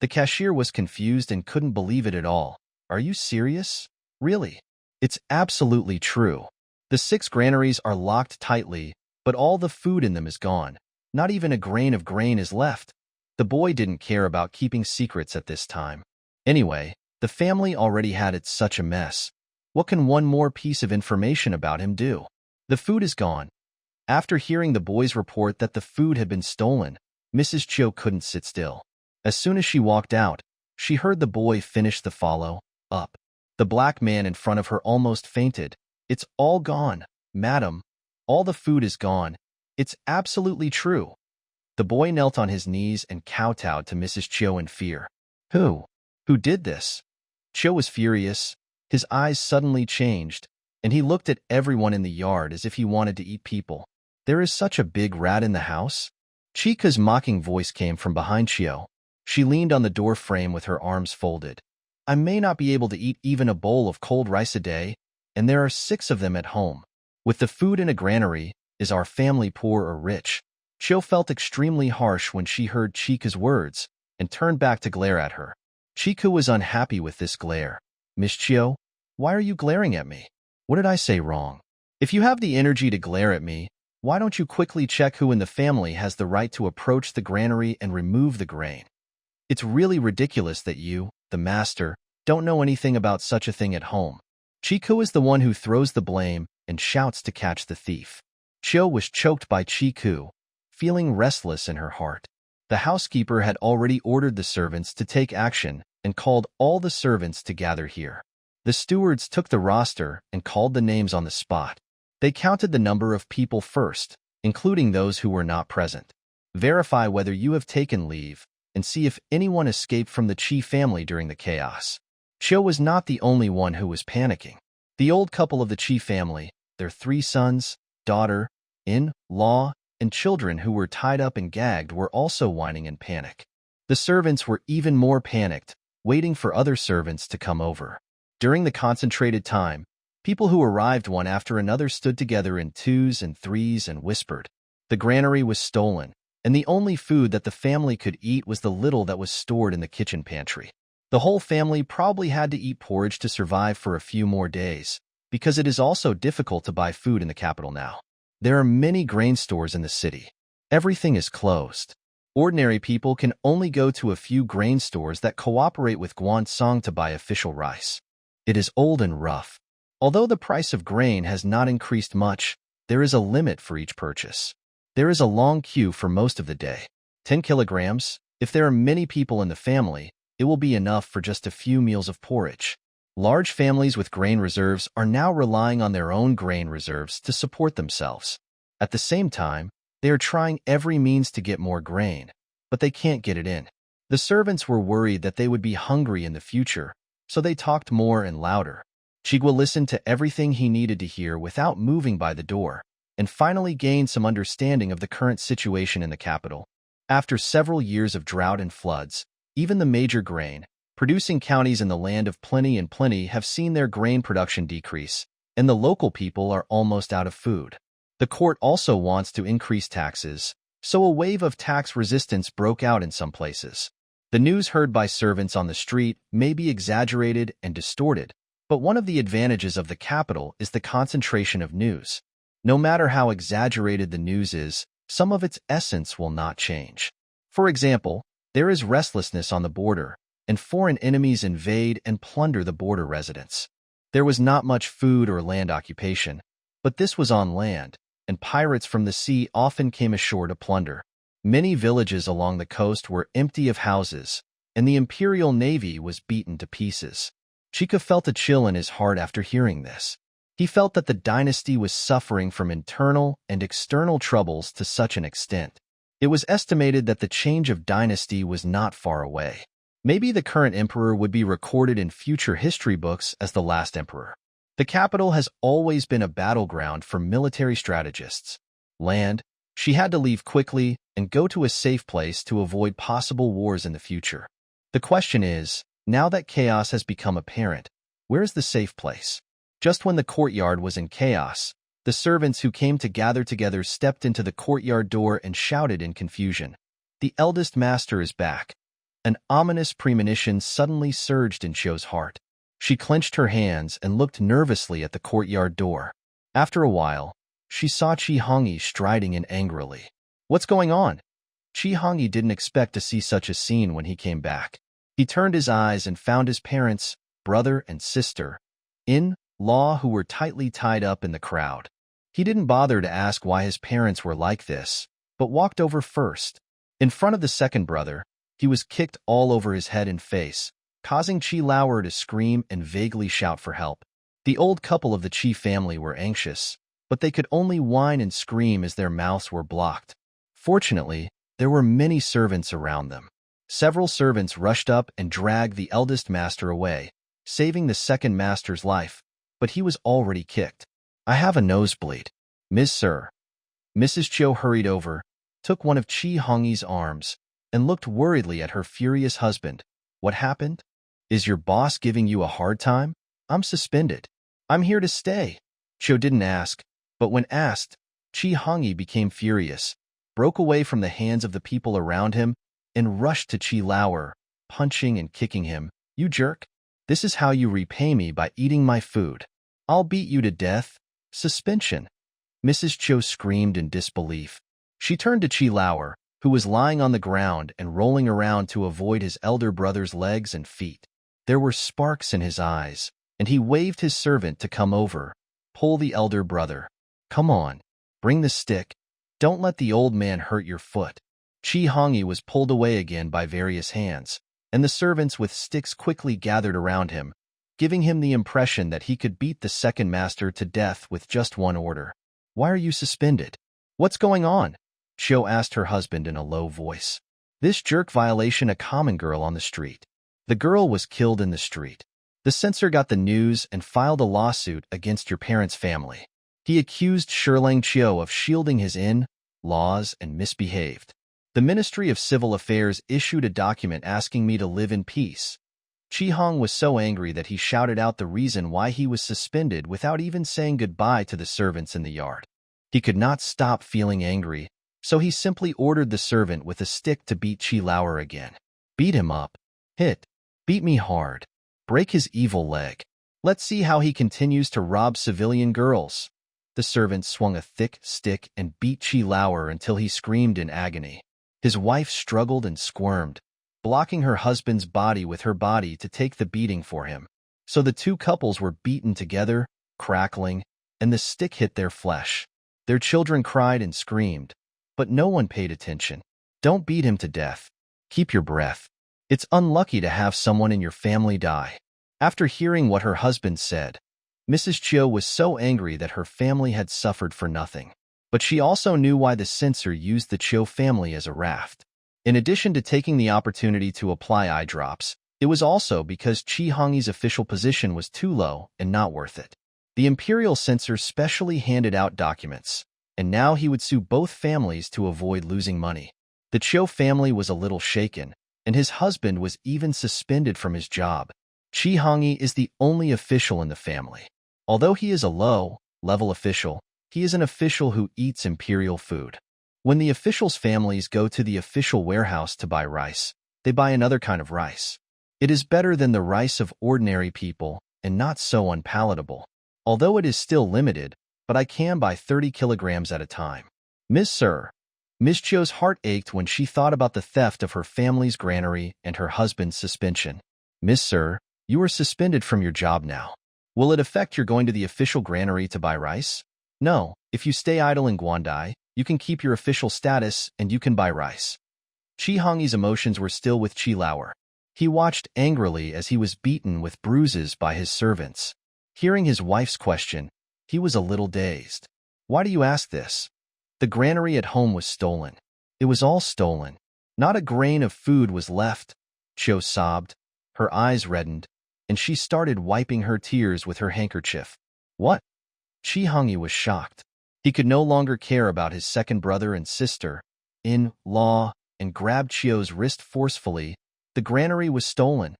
The cashier was confused and couldn't believe it at all. "Are you serious? Really?" "It's absolutely true. The 6 granaries are locked tightly, but all the food in them is gone. Not even a grain of grain is left." The boy didn't care about keeping secrets at this time. Anyway, the family already had it such a mess. What can one more piece of information about him do? The food is gone. After hearing the boy's report that the food had been stolen, Mrs. Cho couldn't sit still. As soon as she walked out, she heard the boy finish the follow-up. The black man in front of her almost fainted. "It's all gone, madam. All the food is gone. It's absolutely true." The boy knelt on his knees and kowtowed to Mrs. Cho in fear. Who did this?" Cho was furious. His eyes suddenly changed, and he looked at everyone in the yard as if he wanted to eat people. "There is such a big rat in the house?" Chika's mocking voice came from behind Chio. She leaned on the door frame with her arms folded. "I may not be able to eat even a bowl of cold rice a day, and there are 6 of them at home. With the food in a granary, is our family poor or rich?" Chio felt extremely harsh when she heard Chika's words and turned back to glare at her. Chika was unhappy with this glare. "Miss Chio, why are you glaring at me? What did I say wrong? If you have the energy to glare at me, why don't you quickly check who in the family has the right to approach the granary and remove the grain? It's really ridiculous that you, the master, don't know anything about such a thing at home." Chiku is the one who throws the blame and shouts to catch the thief. Chio was choked by Chiku, feeling restless in her heart. The housekeeper had already ordered the servants to take action and called all the servants to gather here. The stewards took the roster and called the names on the spot. They counted the number of people first, including those who were not present. Verify whether you have taken leave and see if anyone escaped from the Chi family during the chaos. Chio was not the only one who was panicking. The old couple of the Chi family, their 3 sons, daughter, in-law, and children who were tied up and gagged were also whining in panic. The servants were even more panicked, waiting for other servants to come over. During the concentrated time, people who arrived one after another stood together in 2s and 3s and whispered. The granary was stolen, and the only food that the family could eat was the little that was stored in the kitchen pantry. The whole family probably had to eat porridge to survive for a few more days, because it is also difficult to buy food in the capital now. There are many grain stores in the city. Everything is closed. Ordinary people can only go to a few grain stores that cooperate with Gwansong to buy official rice. It is old and rough. Although the price of grain has not increased much, there is a limit for each purchase. There is a long queue for most of the day. 10 kilograms. If there are many people in the family, it will be enough for just a few meals of porridge. Large families with grain reserves are now relying on their own grain reserves to support themselves. At the same time, they are trying every means to get more grain, but they can't get it in. The servants were worried that they would be hungry in the future, so they talked more and louder. Chigwa listened to everything he needed to hear without moving by the door, and finally gained some understanding of the current situation in the capital. After several years of drought and floods, even the major grain-producing counties in the land of plenty have seen their grain production decrease, and the local people are almost out of food. The court also wants to increase taxes, so a wave of tax resistance broke out in some places. The news heard by servants on the street may be exaggerated and distorted, but one of the advantages of the capital is the concentration of news. No matter how exaggerated the news is, some of its essence will not change. For example, there is restlessness on the border, and foreign enemies invade and plunder the border residents. There was not much food or land occupation, but this was on land, and pirates from the sea often came ashore to plunder. Many villages along the coast were empty of houses, and the Imperial Navy was beaten to pieces. Chika felt a chill in his heart after hearing this. He felt that the dynasty was suffering from internal and external troubles to such an extent. It was estimated that the change of dynasty was not far away. Maybe the current emperor would be recorded in future history books as the last emperor. The capital has always been a battleground for military strategists. Land, she had to leave quickly and go to a safe place to avoid possible wars in the future. The question is, now that chaos has become apparent, where is the safe place? Just when the courtyard was in chaos, the servants who came to gather together stepped into the courtyard door and shouted in confusion, "The eldest master is back." An ominous premonition suddenly surged in Chio's heart. She clenched her hands and looked nervously at the courtyard door. After a while, she saw Chi Hongyi striding in angrily. "What's going on?" Chi Hongyi didn't expect to see such a scene when he came back. He turned his eyes and found his parents, brother and sister, in-law who were tightly tied up in the crowd. He didn't bother to ask why his parents were like this, but walked over first. In front of the second brother, he was kicked all over his head and face, causing Chi Lauer to scream and vaguely shout for help. The old couple of the Chi family were anxious, but they could only whine and scream as their mouths were blocked. Fortunately, there were many servants around them. Several servants rushed up and dragged the eldest master away, saving the second master's life, but he was already kicked. "I have a nosebleed. Miss Sir." Mrs. Chiu hurried over, took one of Chi Hongyi's arms, and looked worriedly at her furious husband. "What happened? Is your boss giving you a hard time?" "I'm suspended. I'm here to stay." Chiu didn't ask, but when asked, Chi Hongyi became furious, broke away from the hands of the people around him, and rushed to Chi Lauer, punching and kicking him. "You jerk! This is how you repay me by eating my food. I'll beat you to death." "Suspension!" Mrs. Chiu screamed in disbelief. She turned to Chi Lauer, who was lying on the ground and rolling around to avoid his elder brother's legs and feet. There were sparks in his eyes, and he waved his servant to come over. "Pull the elder brother. Come on, bring the stick. Don't let the old man hurt your foot." Chi Hongyi was pulled away again by various hands, and the servants with sticks quickly gathered around him, giving him the impression that he could beat the second master to death with just one order. "Why are you suspended? What's going on?" Chiu asked her husband in a low voice. "This jerk violation a common girl on the street. The girl was killed in the street. The censor got the news and filed a lawsuit against your parents' family. He accused Shirlang Chiu of shielding his in-laws and misbehaved. The Ministry of Civil Affairs issued a document asking me to live in peace." Chi Hong was so angry that he shouted out the reason why he was suspended without even saying goodbye to the servants in the yard. He could not stop feeling angry, so he simply ordered the servant with a stick to beat Chi Lauer again. "Beat him up. Hit. Beat me hard. Break his evil leg. Let's see how he continues to rob civilian girls." The servant swung a thick stick and beat Chi Lauer until he screamed in agony. His wife struggled and squirmed, blocking her husband's body with her body to take the beating for him. So the two couples were beaten together, crackling, and the stick hit their flesh. Their children cried and screamed, but no one paid attention. "Don't beat him to death. Keep your breath. It's unlucky to have someone in your family die." After hearing what her husband said, Mrs. Chiu was so angry that her family had suffered for nothing. But she also knew why the censor used the Chiu family as a raft. In addition to taking the opportunity to apply eye drops, it was also because Chi Hongyi's official position was too low and not worth it. The imperial censor specially handed out documents, and now he would sue both families to avoid losing money. The Chiu family was a little shaken, and his husband was even suspended from his job. Chi Hongyi is the only official in the family. Although he is a low-level official, he is an official who eats imperial food. When the officials' families go to the official warehouse to buy rice, they buy another kind of rice. It is better than the rice of ordinary people and not so unpalatable. Although it is still limited, but I can buy 30 kilograms at a time. Miss Sir. Miss Chiu's heart ached when she thought about the theft of her family's granary and her husband's suspension. Miss Sir, you are suspended from your job now. Will it affect your going to the official granary to buy rice? No, if you stay idle in Guandai, you can keep your official status and you can buy rice. Chi Hongyi's emotions were still with Chi Lauer. He watched angrily as he was beaten with bruises by his servants. Hearing his wife's question, he was a little dazed. Why do you ask this? The granary at home was stolen. It was all stolen. Not a grain of food was left. Chiu sobbed. Her eyes reddened, and she started wiping her tears with her handkerchief. What? Chi Hongyi was shocked. He could no longer care about his second brother and sister-in-law and grabbed Chiu's wrist forcefully. The granary was stolen.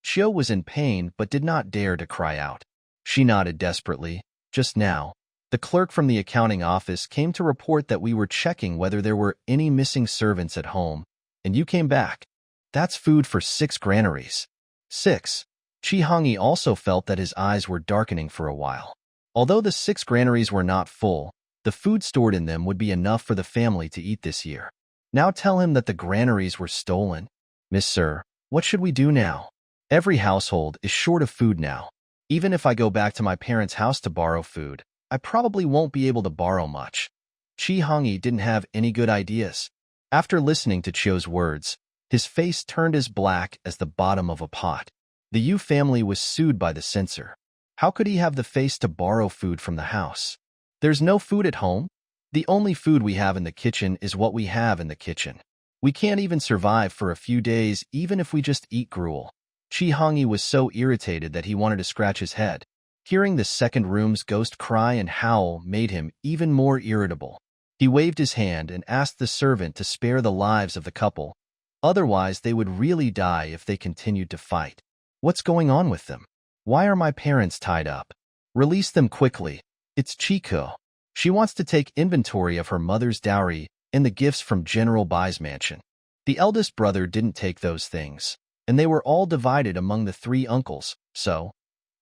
Chiu was in pain but did not dare to cry out. She nodded desperately. Just now, the clerk from the accounting office came to report that we were checking whether there were any missing servants at home, and you came back. That's food for 6 granaries. 6. Chi Hongyi also felt that his eyes were darkening for a while. Although the 6 granaries were not full, the food stored in them would be enough for the family to eat this year. Now tell him that the granaries were stolen. Miss Sir, what should we do now? Every household is short of food now. Even if I go back to my parents' house to borrow food, I probably won't be able to borrow much. Chi Hongyi didn't have any good ideas. After listening to Chiu's words, his face turned as black as the bottom of a pot. The Yu family was sued by the censor. How could he have the face to borrow food from the house? There's no food at home. The only food we have in the kitchen is what we have in the kitchen. We can't even survive for a few days even if we just eat gruel. Chi Hongyi was so irritated that he wanted to scratch his head. Hearing the second room's ghost cry and howl made him even more irritable. He waved his hand and asked the servant to spare the lives of the couple. Otherwise, they would really die if they continued to fight. What's going on with them? Why are my parents tied up? Release them quickly. It's Chico. She wants to take inventory of her mother's dowry and the gifts from General Bai's mansion. The eldest brother didn't take those things, and they were all divided among the 3 uncles, so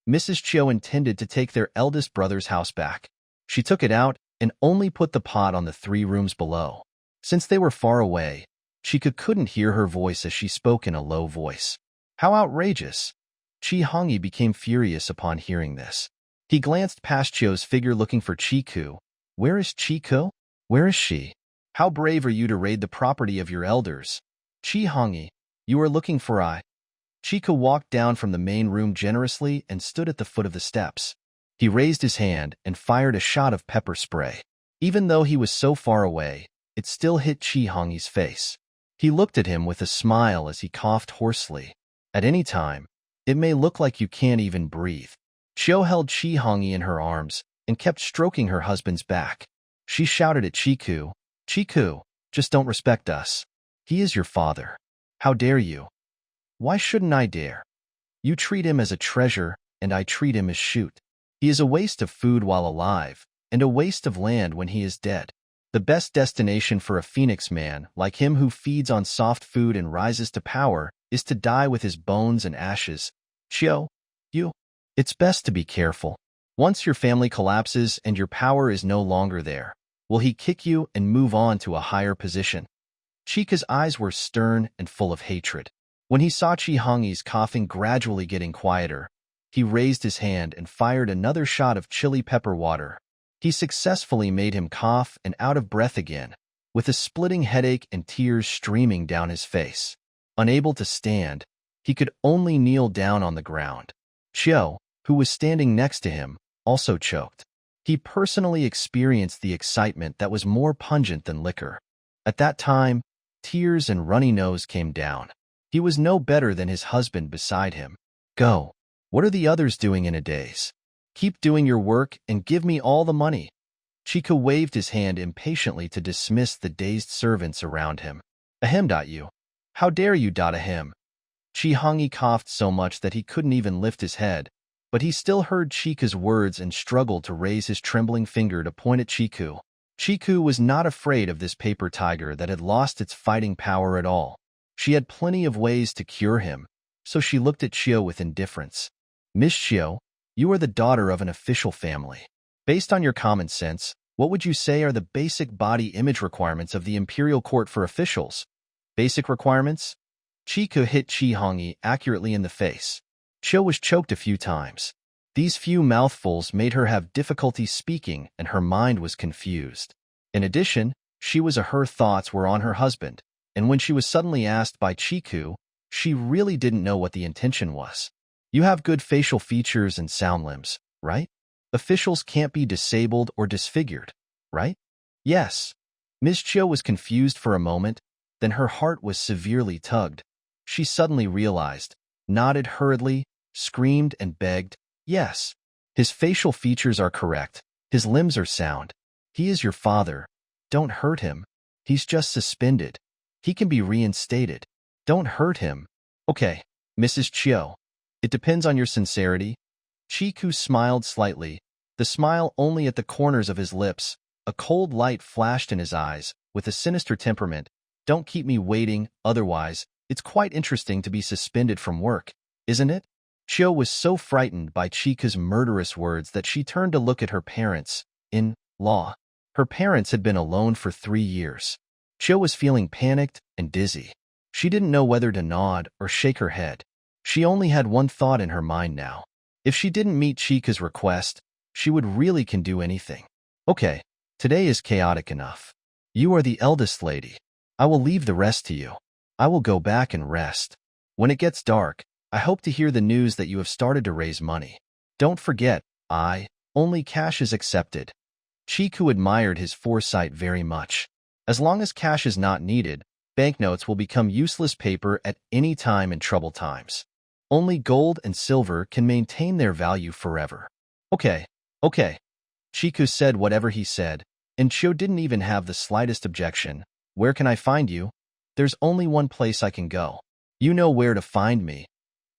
Mrs. Chiu intended to take their eldest brother's house back. She took it out and only put the pot on the 3 rooms below. Since they were far away, Chica couldn't hear her voice as she spoke in a low voice. How outrageous! Chi Hongyi became furious upon hearing this. He glanced past Chiu's figure looking for Chiku. Where is Chiku? Where is she? How brave are you to raid the property of your elders? Chi Hongyi, you are looking for I. Chiku walked down from the main room generously and stood at the foot of the steps. He raised his hand and fired a shot of pepper spray. Even though he was so far away, it still hit Chi Hongyi's face. He looked at him with a smile as he coughed hoarsely. At any time, it may look like you can't even breathe. Chiu held Chi Hongyi in her arms and kept stroking her husband's back. She shouted at Chiku, Chiku, just don't respect us. He is your father. How dare you? Why shouldn't I dare? You treat him as a treasure, and I treat him as shoot. He is a waste of food while alive, and a waste of land when he is dead. The best destination for a phoenix man, like him who feeds on soft food and rises to power, is to die with his bones and ashes. Chiu, you. It's best to be careful. Once your family collapses and your power is no longer there, will he kick you and move on to a higher position? Chica's eyes were stern and full of hatred. When he saw Chi Hongyi's coughing gradually getting quieter, he raised his hand and fired another shot of chili pepper water. He successfully made him cough and out of breath again, with a splitting headache and tears streaming down his face. Unable to stand, he could only kneel down on the ground. Chiu, who was standing next to him, also choked. He personally experienced the excitement that was more pungent than liquor. At that time, tears and runny nose came down. He was no better than his husband beside him. Go. What are the others doing in a daze? Keep doing your work and give me all the money. Chica waved his hand impatiently to dismiss the dazed servants around him. Ahem. You. How dare you. Ahem. Chi Hongyi coughed so much that he couldn't even lift his head, but he still heard Chica's words and struggled to raise his trembling finger to point at Chiku. Chiku was not afraid of this paper tiger that had lost its fighting power at all. She had plenty of ways to cure him, so she looked at Chiu with indifference. Miss Chiu, you are the daughter of an official family. Based on your common sense, what would you say are the basic body image requirements of the imperial court for officials? Basic requirements? Chiku hit Chi Hongyi accurately in the face. Chiu was choked a few times. These few mouthfuls made her have difficulty speaking, and her mind was confused. In addition, her thoughts were on her husband, and when she was suddenly asked by Chiku, she really didn't know what the intention was. You have good facial features and sound limbs, right? Officials can't be disabled or disfigured, right? Yes. Ms. Chiu was confused for a moment, then her heart was severely tugged. She suddenly realized, nodded hurriedly, screamed and begged, yes. His facial features are correct. His limbs are sound. He is your father. Don't hurt him. He's just suspended. He can be reinstated. Don't hurt him. Okay, Mrs. Chiu. It depends on your sincerity. Chiku smiled slightly, the smile only at the corners of his lips. A cold light flashed in his eyes, with a sinister temperament. Don't keep me waiting, otherwise, it's quite interesting to be suspended from work, isn't it? Chiu was so frightened by Chiku's murderous words that she turned to look at her parents-in-law. Her parents had been alone for 3 years. Chiu was feeling panicked and dizzy. She didn't know whether to nod or shake her head. She only had one thought in her mind now. If she didn't meet Chiku's request, she would really can do anything. Okay, today is chaotic enough. You are the eldest lady. I will leave the rest to you. I will go back and rest. When it gets dark, I hope to hear the news that you have started to raise money. Don't forget, only cash is accepted. Chiku admired his foresight very much. As long as cash is not needed, banknotes will become useless paper at any time in troubled times. Only gold and silver can maintain their value forever. Okay. Chiku said whatever he said, and Chiu didn't even have the slightest objection. Where can I find you? There's only one place I can go. You know where to find me.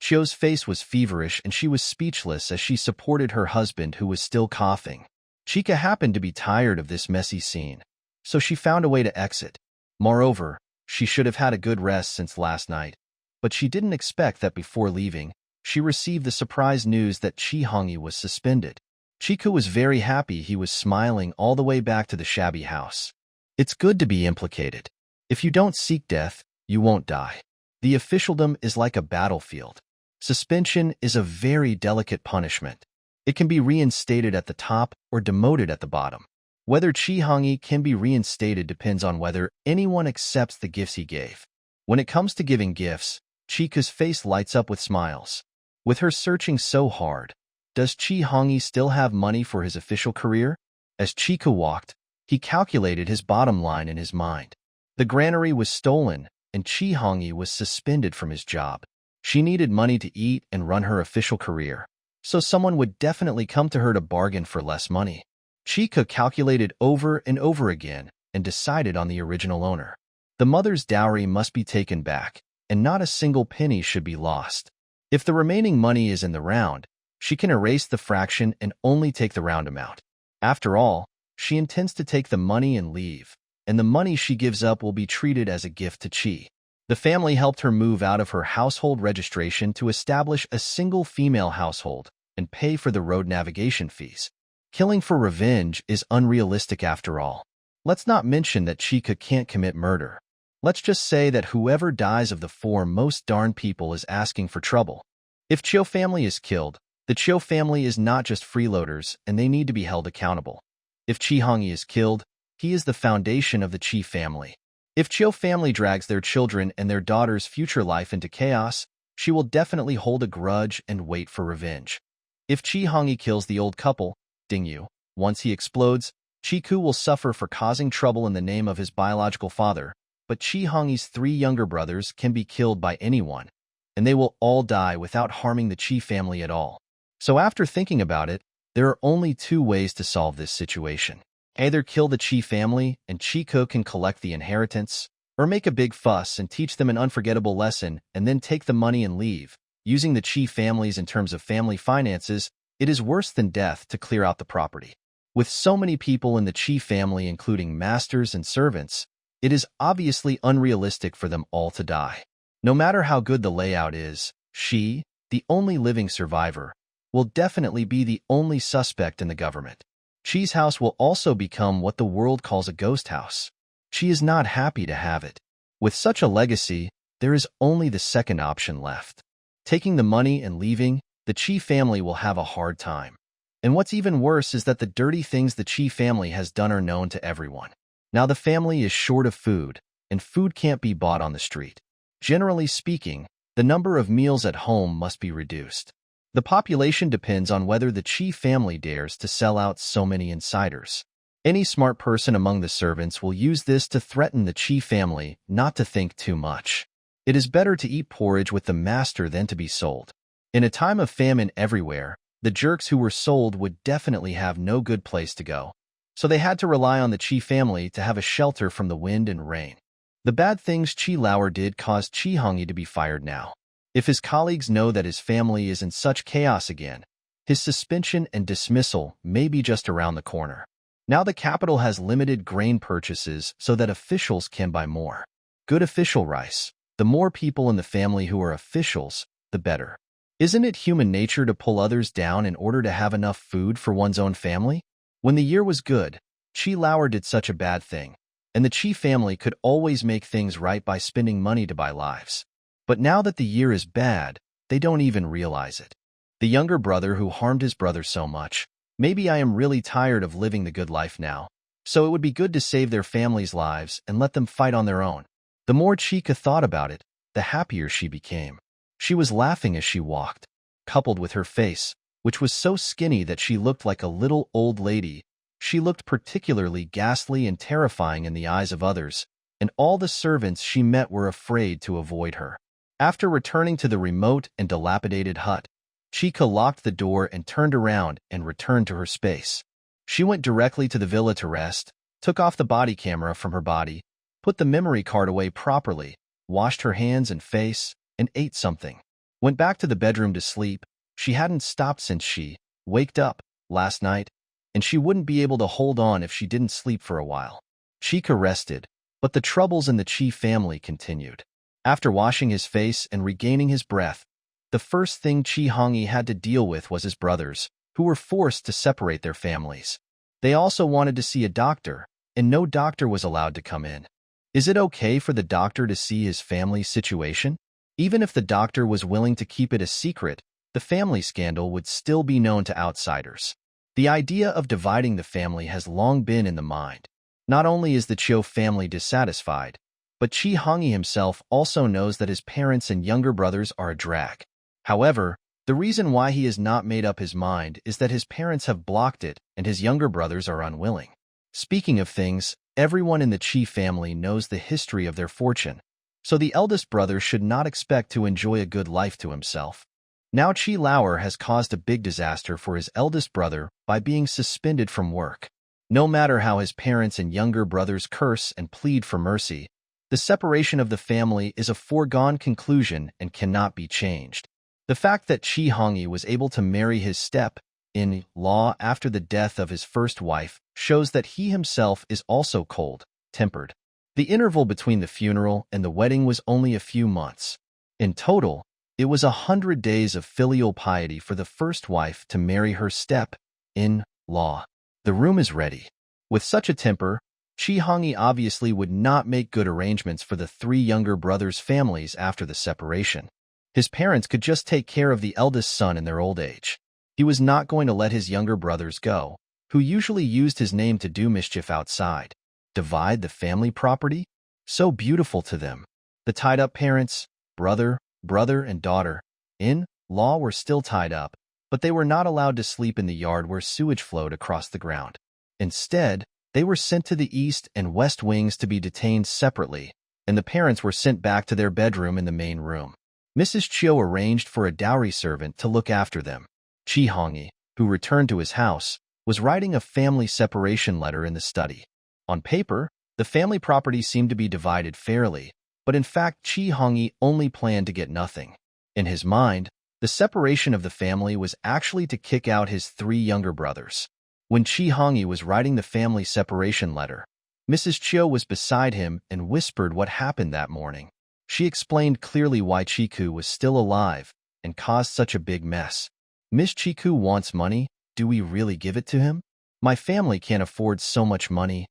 Chiu's face was feverish and she was speechless as she supported her husband who was still coughing. Chika happened to be tired of this messy scene, so she found a way to exit. Moreover, she should have had a good rest since last night, but she didn't expect that before leaving, she received the surprise news that Chi Hongyi was suspended. Chiku was very happy. He was smiling all the way back to the shabby house. It's good to be implicated. If you don't seek death, you won't die. The officialdom is like a battlefield. Suspension is a very delicate punishment. It can be reinstated at the top or demoted at the bottom. Whether Chi Hongyi can be reinstated depends on whether anyone accepts the gifts he gave. When it comes to giving gifts, Chika's face lights up with smiles. With her searching so hard, does Chi Hongyi still have money for his official career? As Chika walked, he calculated his bottom line in his mind. The granary was stolen, and Chi Hongyi was suspended from his job. She needed money to eat and run her official career, so someone would definitely come to her to bargain for less money. Chika calculated over and over again and decided on the original owner. The mother's dowry must be taken back, and not a single penny should be lost. If the remaining money is in the round, she can erase the fraction and only take the round amount. After all, she intends to take the money and leave, and the money she gives up will be treated as a gift to Chi. The family helped her move out of her household registration to establish a single female household and pay for the road navigation fees. Killing for revenge is unrealistic after all. Let's not mention that Chika can't commit murder. Let's just say that whoever dies of the four most darn people is asking for trouble. If Chiu family is killed, the Chiu family is not just freeloaders and they need to be held accountable. If Chi Hongyi is killed, he is the foundation of the Chi family. If Chiu family drags their children and their daughter's future life into chaos, she will definitely hold a grudge and wait for revenge. If Chi Hongyi kills the old couple, Dingyu, once he explodes, Chiku will suffer for causing trouble in the name of his biological father, but Chi Hongyi's 3 younger brothers can be killed by anyone, and they will all die without harming the Chi family at all. So after thinking about it, there are only 2 ways to solve this situation. Either kill the Chi family and Chiku can collect the inheritance, or make a big fuss and teach them an unforgettable lesson and then take the money and leave. Using the Chi families in terms of family finances, it is worse than death to clear out the property. With so many people in the Chi family including masters and servants, it is obviously unrealistic for them all to die. No matter how good the layout is, she, the only living survivor, will definitely be the only suspect in the government. Chi's house will also become what the world calls a ghost house. Chi is not happy to have it. With such a legacy, there is only the second option left. Taking the money and leaving, the Chi family will have a hard time. And what's even worse is that the dirty things the Chi family has done are known to everyone. Now the family is short of food, and food can't be bought on the street. Generally speaking, the number of meals at home must be reduced. The population depends on whether the Chi family dares to sell out so many insiders. Any smart person among the servants will use this to threaten the Chi family not to think too much. It is better to eat porridge with the master than to be sold. In a time of famine everywhere, the jerks who were sold would definitely have no good place to go. So they had to rely on the Chi family to have a shelter from the wind and rain. The bad things Chi Lauer did caused Chi Hongyi to be fired now. If his colleagues know that his family is in such chaos again, his suspension and dismissal may be just around the corner. Now the capital has limited grain purchases so that officials can buy more. Good official rice. The more people in the family who are officials, the better. Isn't it human nature to pull others down in order to have enough food for one's own family? When the year was good, Chi Lauer did such a bad thing, and the Chi family could always make things right by spending money to buy lives. But now that the year is bad, they don't even realize it. The younger brother who harmed his brother so much, maybe I am really tired of living the good life now, so it would be good to save their family's lives and let them fight on their own. The more Chika thought about it, the happier she became. She was laughing as she walked, coupled with her face, which was so skinny that she looked like a little old lady. She looked particularly ghastly and terrifying in the eyes of others, and all the servants she met were afraid to avoid her. After returning to the remote and dilapidated hut, Chika locked the door and turned around and returned to her space. She went directly to the villa to rest, took off the body camera from her body, put the memory card away properly, washed her hands and face, and ate something. Went back to the bedroom to sleep. She hadn't stopped since she waked up last night, and she wouldn't be able to hold on if she didn't sleep for a while. Chika rested, but the troubles in the Chi family continued. After washing his face and regaining his breath, the first thing Chi Hongyi had to deal with was his brothers, who were forced to separate their families. They also wanted to see a doctor, and no doctor was allowed to come in. Is it okay for the doctor to see his family's situation? Even if the doctor was willing to keep it a secret, the family scandal would still be known to outsiders. The idea of dividing the family has long been in the mind. Not only is the Chiu family dissatisfied, but Chi Hongyi himself also knows that his parents and younger brothers are a drag. However, the reason why he has not made up his mind is that his parents have blocked it and his younger brothers are unwilling. Speaking of things, everyone in the Chi family knows the history of their fortune, so the eldest brother should not expect to enjoy a good life to himself. Now Chi Lauer has caused a big disaster for his eldest brother by being suspended from work. No matter how his parents and younger brothers curse and plead for mercy, the separation of the family is a foregone conclusion and cannot be changed. The fact that Chi Hongyi was able to marry his step-in-law after the death of his first wife shows that he himself is also cold-tempered. The interval between the funeral and the wedding was only a few months. In total, it was 100 days of filial piety for the first wife to marry her step-in-law. The room is ready. With such a temper, Chi Hongyi obviously would not make good arrangements for the three younger brothers' families after the separation. His parents could just take care of the eldest son in their old age. He was not going to let his younger brothers go, who usually used his name to do mischief outside. Divide the family property? So beautiful to them. The tied-up parents, brother, and daughter-in-law were still tied up, but they were not allowed to sleep in the yard where sewage flowed across the ground. Instead, they were sent to the east and west wings to be detained separately, and the parents were sent back to their bedroom in the main room. Mrs. Chiu arranged for a dowry servant to look after them. Chi Hongyi, who returned to his house, was writing a family separation letter in the study. On paper, the family property seemed to be divided fairly, but in fact Chi Hongyi only planned to get nothing. In his mind, the separation of the family was actually to kick out his three younger brothers. When Chi Hongyi was writing the family separation letter, Mrs. Chiu was beside him and whispered what happened that morning. She explained clearly why Chiku was still alive and caused such a big mess. Miss Chiku wants money. Do we really give it to him? My family can't afford so much money.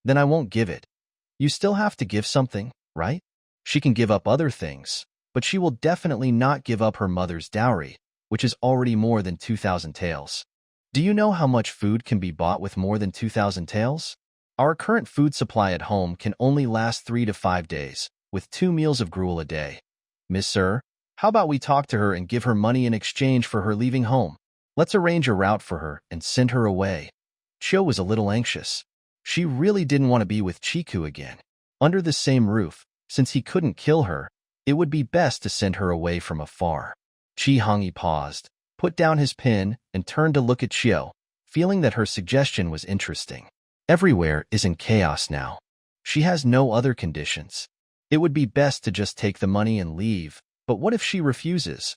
Then I won't give it. You still have to give something, right? She can give up other things, but she will definitely not give up her mother's dowry. which is already more than 2,000 taels. Do you know how much food can be bought with more than 2,000 taels? Our current food supply at home can only last 3 to 5 days, with 2 meals of gruel a day. Miss Sir, how about we talk to her and give her money in exchange for her leaving home? Let's arrange a route for her and send her away. Chiyo was a little anxious. She really didn't want to be with Chiku again. Under the same roof, since he couldn't kill her, it would be best to send her away from afar. Chi-Hongi paused, put down his pen, and turned to look at Chiyo, feeling that her suggestion was interesting. Everywhere is in chaos now. She has no other conditions. It would be best to just take the money and leave, but what if she refuses?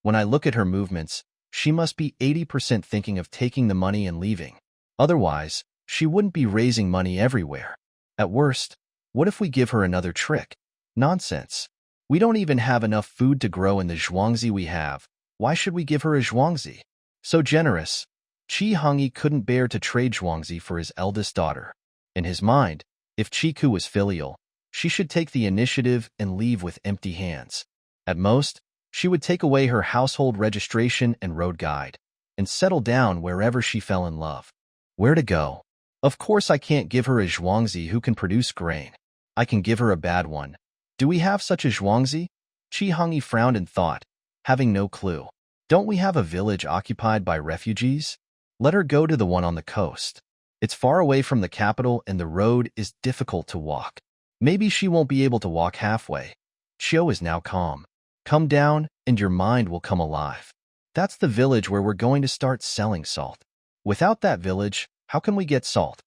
When I look at her movements, she must be 80% thinking of taking the money and leaving. Otherwise, she wouldn't be raising money everywhere. At worst, what if we give her another trick? Nonsense. We don't even have enough food to grow in the zhuangzi we have. Why should we give her a zhuangzi? So generous. Chi-Hongi couldn't bear to trade zhuangzi for his eldest daughter. In his mind, if Chiku was filial, she should take the initiative and leave with empty hands. At most, she would take away her household registration and road guide, and settle down wherever she fell in love. Where to go? Of course I can't give her a zhuangzi who can produce grain. I can give her a bad one. Do we have such a zhuangzi? Chi-Hongi frowned and thought, having no clue. Don't we have a village occupied by refugees? Let her go to the one on the coast. It's far away from the capital and the road is difficult to walk. Maybe she won't be able to walk halfway. Chiyo is now calm. Come down, and your mind will come alive. That's the village where we're going to start selling salt. Without that village, how can we get salt?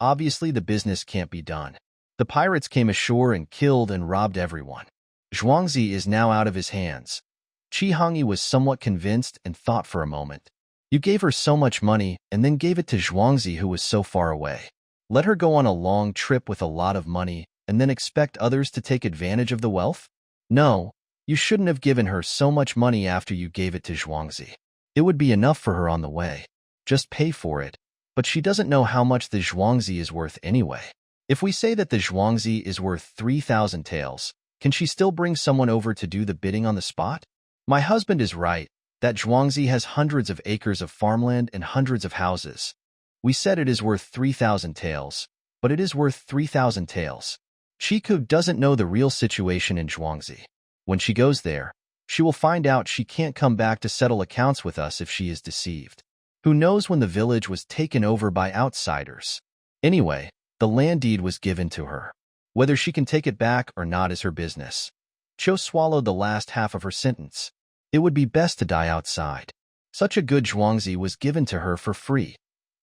Obviously, the business can't be done. The pirates came ashore and killed and robbed everyone. Zhuangzi is now out of his hands. Chi-Hongi was somewhat convinced and thought for a moment. You gave her so much money and then gave it to Zhuangzi who was so far away. Let her go on a long trip with a lot of money and then expect others to take advantage of the wealth? No, you shouldn't have given her so much money after you gave it to Zhuangzi. It would be enough for her on the way. Just pay for it. But she doesn't know how much the zhuangzi is worth anyway. If we say that the zhuangzi is worth 3,000 taels, can she still bring someone over to do the bidding on the spot? My husband is right. That zhuangzi has hundreds of acres of farmland and hundreds of houses. We said it is worth 3,000 taels, but it is worth 3,000 taels. Chiku doesn't know the real situation in zhuangzi. When she goes there, she will find out she can't come back to settle accounts with us if she is deceived. Who knows when the village was taken over by outsiders? Anyway, the land deed was given to her. Whether she can take it back or not is her business. Chiyo swallowed the last half of her sentence. It would be best to die outside. Such a good zhuangzi was given to her for free.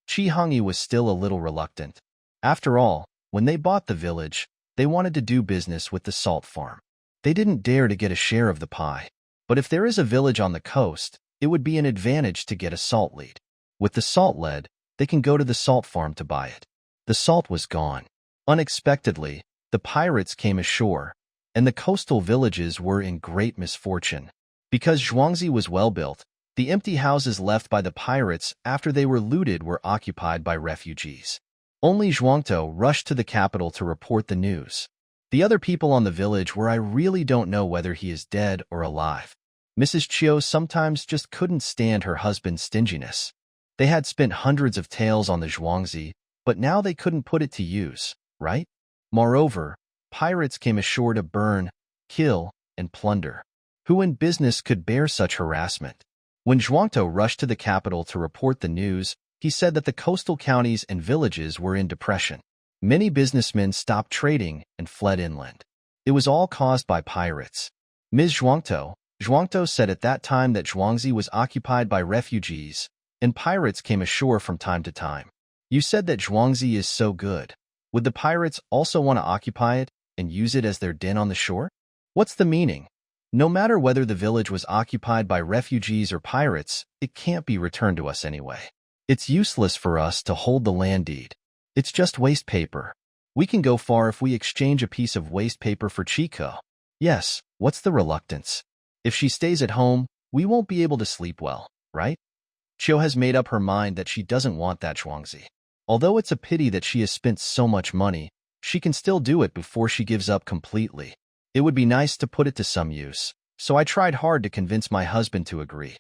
Chi-Hongi was still a little reluctant. After all, when they bought the village, they wanted to do business with the salt farm. They didn't dare to get a share of the pie. But if there is a village on the coast, it would be an advantage to get a salt lead. With the salt lead, they can go to the salt farm to buy it. The salt was gone. Unexpectedly, the pirates came ashore, and the coastal villages were in great misfortune. Because Zhuangzi was well built, the empty houses left by the pirates after they were looted were occupied by refugees. Only Zhuangto rushed to the capital to report the news. The other people on the village where I really don't know whether he is dead or alive. Mrs. Chiyo sometimes just couldn't stand her husband's stinginess. They had spent hundreds of taels on the zhuangzi, but now they couldn't put it to use, right? Moreover, pirates came ashore to burn, kill, and plunder. Who in business could bear such harassment? When Zhuangto rushed to the capital to report the news, he said that the coastal counties and villages were in depression. Many businessmen stopped trading and fled inland. It was all caused by pirates. Ms. Zhuangto said at that time that Zhuangzi was occupied by refugees, and pirates came ashore from time to time. You said that Zhuangzi is so good. Would the pirates also want to occupy it and use it as their den on the shore? What's the meaning? No matter whether the village was occupied by refugees or pirates, it can't be returned to us anyway. It's useless for us to hold the land deed. It's just waste paper. We can go far if we exchange a piece of waste paper for Chico. Yes, what's the reluctance? If she stays at home, we won't be able to sleep well, right? Chiyo has made up her mind that she doesn't want that zhuangzi. Although it's a pity that she has spent so much money, she can still do it before she gives up completely. It would be nice to put it to some use, so I tried hard to convince my husband to agree.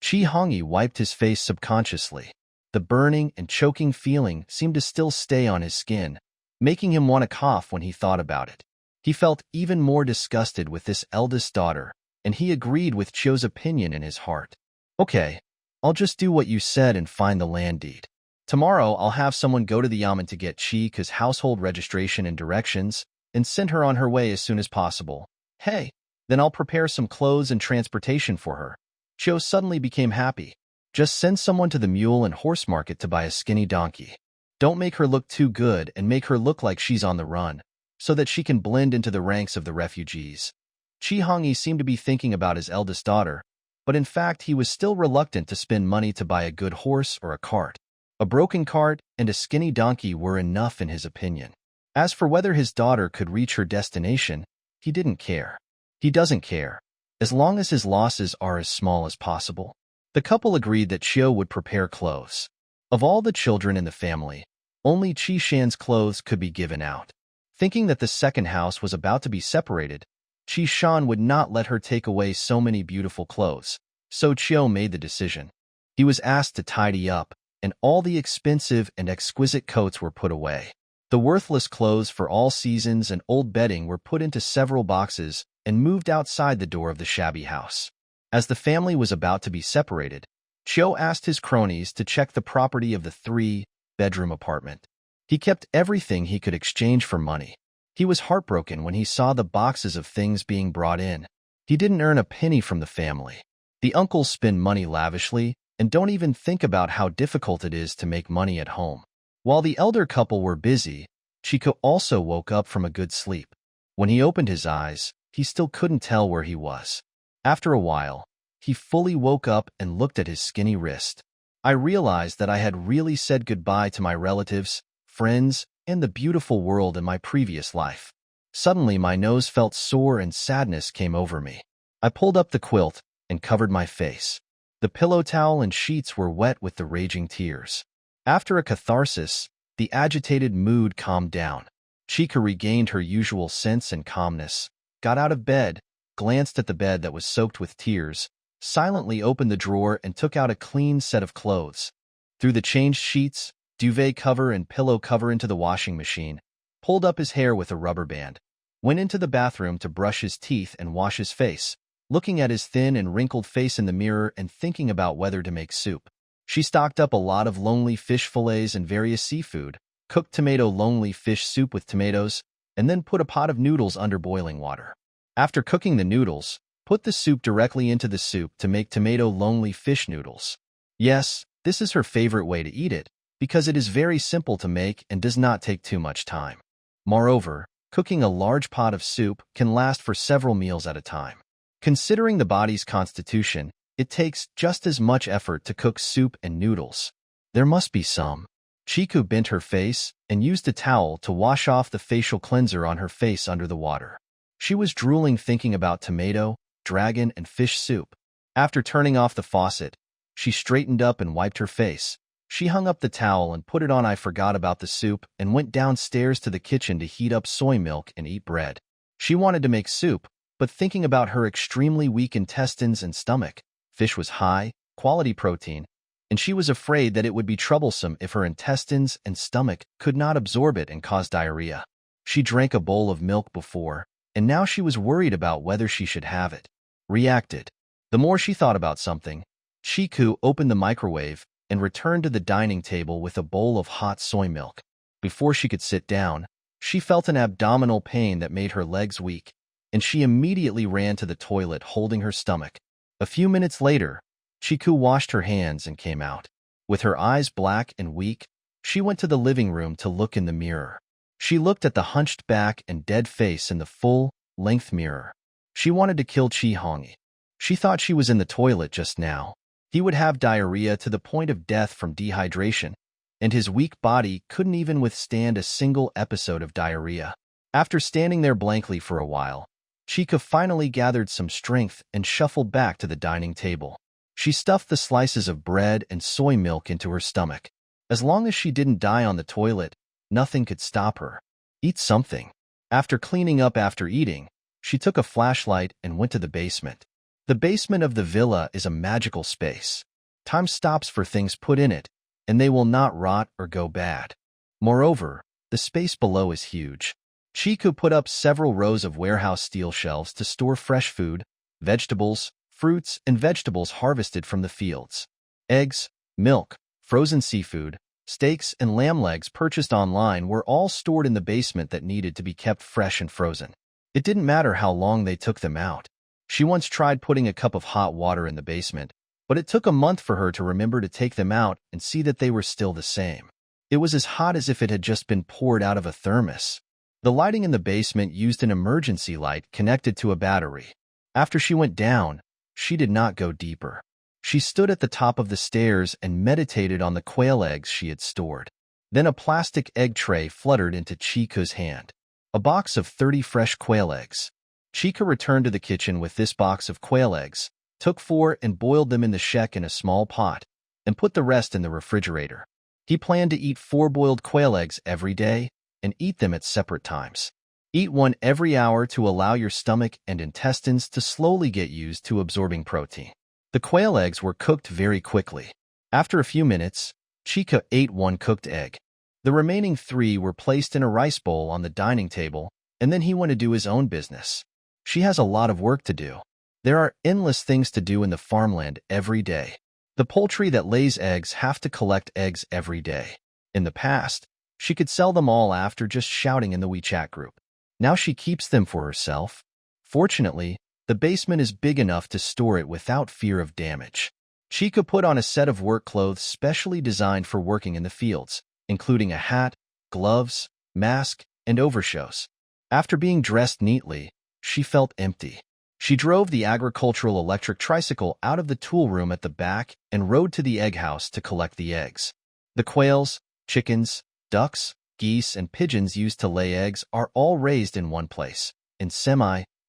Chi Hongyi wiped his face subconsciously. The burning and choking feeling seemed to still stay on his skin, making him want to cough when he thought about it. He felt even more disgusted with this eldest daughter, and he agreed with Chio's opinion in his heart. Okay, I'll just do what you said and find the land deed. Tomorrow I'll have someone go to the yamen to get Chi's household registration and directions, and send her on her way as soon as possible. Hey, then I'll prepare some clothes and transportation for her. Chio suddenly became happy. Just send someone to the mule and horse market to buy a skinny donkey. Don't make her look too good and make her look like she's on the run, so that she can blend into the ranks of the refugees. Chi Hongyi seemed to be thinking about his eldest daughter, but in fact he was still reluctant to spend money to buy a good horse or a cart. A broken cart and a skinny donkey were enough in his opinion. As for whether his daughter could reach her destination, he didn't care. He doesn't care, as long as his losses are as small as possible. The couple agreed that Chio would prepare clothes. Of all the children in the family, only Chi Shan's clothes could be given out. Thinking that the second house was about to be separated, Chi Shan would not let her take away so many beautiful clothes, so Chio made the decision. He was asked to tidy up, and all the expensive and exquisite coats were put away. The worthless clothes for all seasons and old bedding were put into several boxes and moved outside the door of the shabby house. As the family was about to be separated, Chio asked his cronies to check the property of the 3-bedroom apartment. He kept everything he could exchange for money. He was heartbroken when he saw the boxes of things being brought in. He didn't earn a penny from the family. The uncles spend money lavishly and don't even think about how difficult it is to make money at home. While the elder couple were busy, Chico also woke up from a good sleep. When he opened his eyes, he still couldn't tell where he was. After a while, he fully woke up and looked at his skinny wrist. I realized that I had really said goodbye to my relatives, friends, and the beautiful world in my previous life. Suddenly, my nose felt sore and sadness came over me. I pulled up the quilt and covered my face. The pillow towel and sheets were wet with the raging tears. After a catharsis, the agitated mood calmed down. Chica regained her usual sense and calmness, got out of bed, glanced at the bed that was soaked with tears, silently opened the drawer and took out a clean set of clothes. Threw the changed sheets, duvet cover and pillow cover into the washing machine, pulled up his hair with a rubber band, went into the bathroom to brush his teeth and wash his face, looking at his thin and wrinkled face in the mirror and thinking about whether to make soup. She stocked up a lot of lonely fish fillets and various seafood, cooked tomato lonely fish soup with tomatoes, and then put a pot of noodles under boiling water. After cooking the noodles, put the soup directly into the soup to make tomato lonely fish noodles. Yes, this is her favorite way to eat it, because it is very simple to make and does not take too much time. Moreover, cooking a large pot of soup can last for several meals at a time. Considering the body's constitution, it takes just as much effort to cook soup and noodles. There must be some. Chiku bent her face and used a towel to wash off the facial cleanser on her face under the water. She was drooling thinking about tomato, dragon, and fish soup. After turning off the faucet, she straightened up and wiped her face. She hung up the towel and put it on I forgot about the soup and went downstairs to the kitchen to heat up soy milk and eat bread. She wanted to make soup, but thinking about her extremely weak intestines and stomach, fish was high, quality protein, and she was afraid that it would be troublesome if her intestines and stomach could not absorb it and cause diarrhea. She drank a bowl of milk before, and now she was worried about whether she should have it. Reacted. The more she thought about something, Chiku opened the microwave and returned to the dining table with a bowl of hot soy milk. Before she could sit down, she felt an abdominal pain that made her legs weak, and she immediately ran to the toilet holding her stomach. A few minutes later, Chiku washed her hands and came out. With her eyes black and weak, she went to the living room to look in the mirror. She looked at the hunched back and dead face in the full-length mirror. She wanted to kill Chi Hongyi. She thought she was in the toilet just now. He would have diarrhea to the point of death from dehydration, and his weak body couldn't even withstand a single episode of diarrhea. After standing there blankly for a while, Chica finally gathered some strength and shuffled back to the dining table. She stuffed the slices of bread and soy milk into her stomach. As long as she didn't die on the toilet, nothing could stop her. Eat something. After cleaning up after eating, she took a flashlight and went to the basement. The basement of the villa is a magical space. Time stops for things put in it, and they will not rot or go bad. Moreover, the space below is huge. Chiku put up several rows of warehouse steel shelves to store fresh food, vegetables, fruits, and vegetables harvested from the fields. Eggs, milk, frozen seafood, steaks, and lamb legs purchased online were all stored in the basement that needed to be kept fresh and frozen. It didn't matter how long they took them out. She once tried putting a cup of hot water in the basement, but it took a month for her to remember to take them out and see that they were still the same. It was as hot as if it had just been poured out of a thermos. The lighting in the basement used an emergency light connected to a battery. After she went down, she did not go deeper. She stood at the top of the stairs and meditated on the quail eggs she had stored. Then a plastic egg tray fluttered into Chiku's hand. A box of 30 fresh quail eggs. Chiku returned to the kitchen with this box of quail eggs, took 4 and boiled them in the shek in a small pot, and put the rest in the refrigerator. He planned to eat 4 boiled quail eggs every day and eat them at separate times. Eat one every hour to allow your stomach and intestines to slowly get used to absorbing protein. The quail eggs were cooked very quickly. After a few minutes, Chiku ate 1 cooked egg. The remaining 3 were placed in a rice bowl on the dining table, and then he went to do his own business. She has a lot of work to do. There are endless things to do in the farmland every day. The poultry that lays eggs have to collect eggs every day. In the past, she could sell them all after just shouting in the WeChat group. Now she keeps them for herself. Fortunately, the basement is big enough to store it without fear of damage. Chiku put on a set of work clothes specially designed for working in the fields, including a hat, gloves, mask, and overshoes. After being dressed neatly, she felt empty. She drove the agricultural electric tricycle out of the tool room at the back and rode to the egg house to collect the eggs. The quails, chickens, ducks, geese, and pigeons used to lay eggs are all raised in one place, in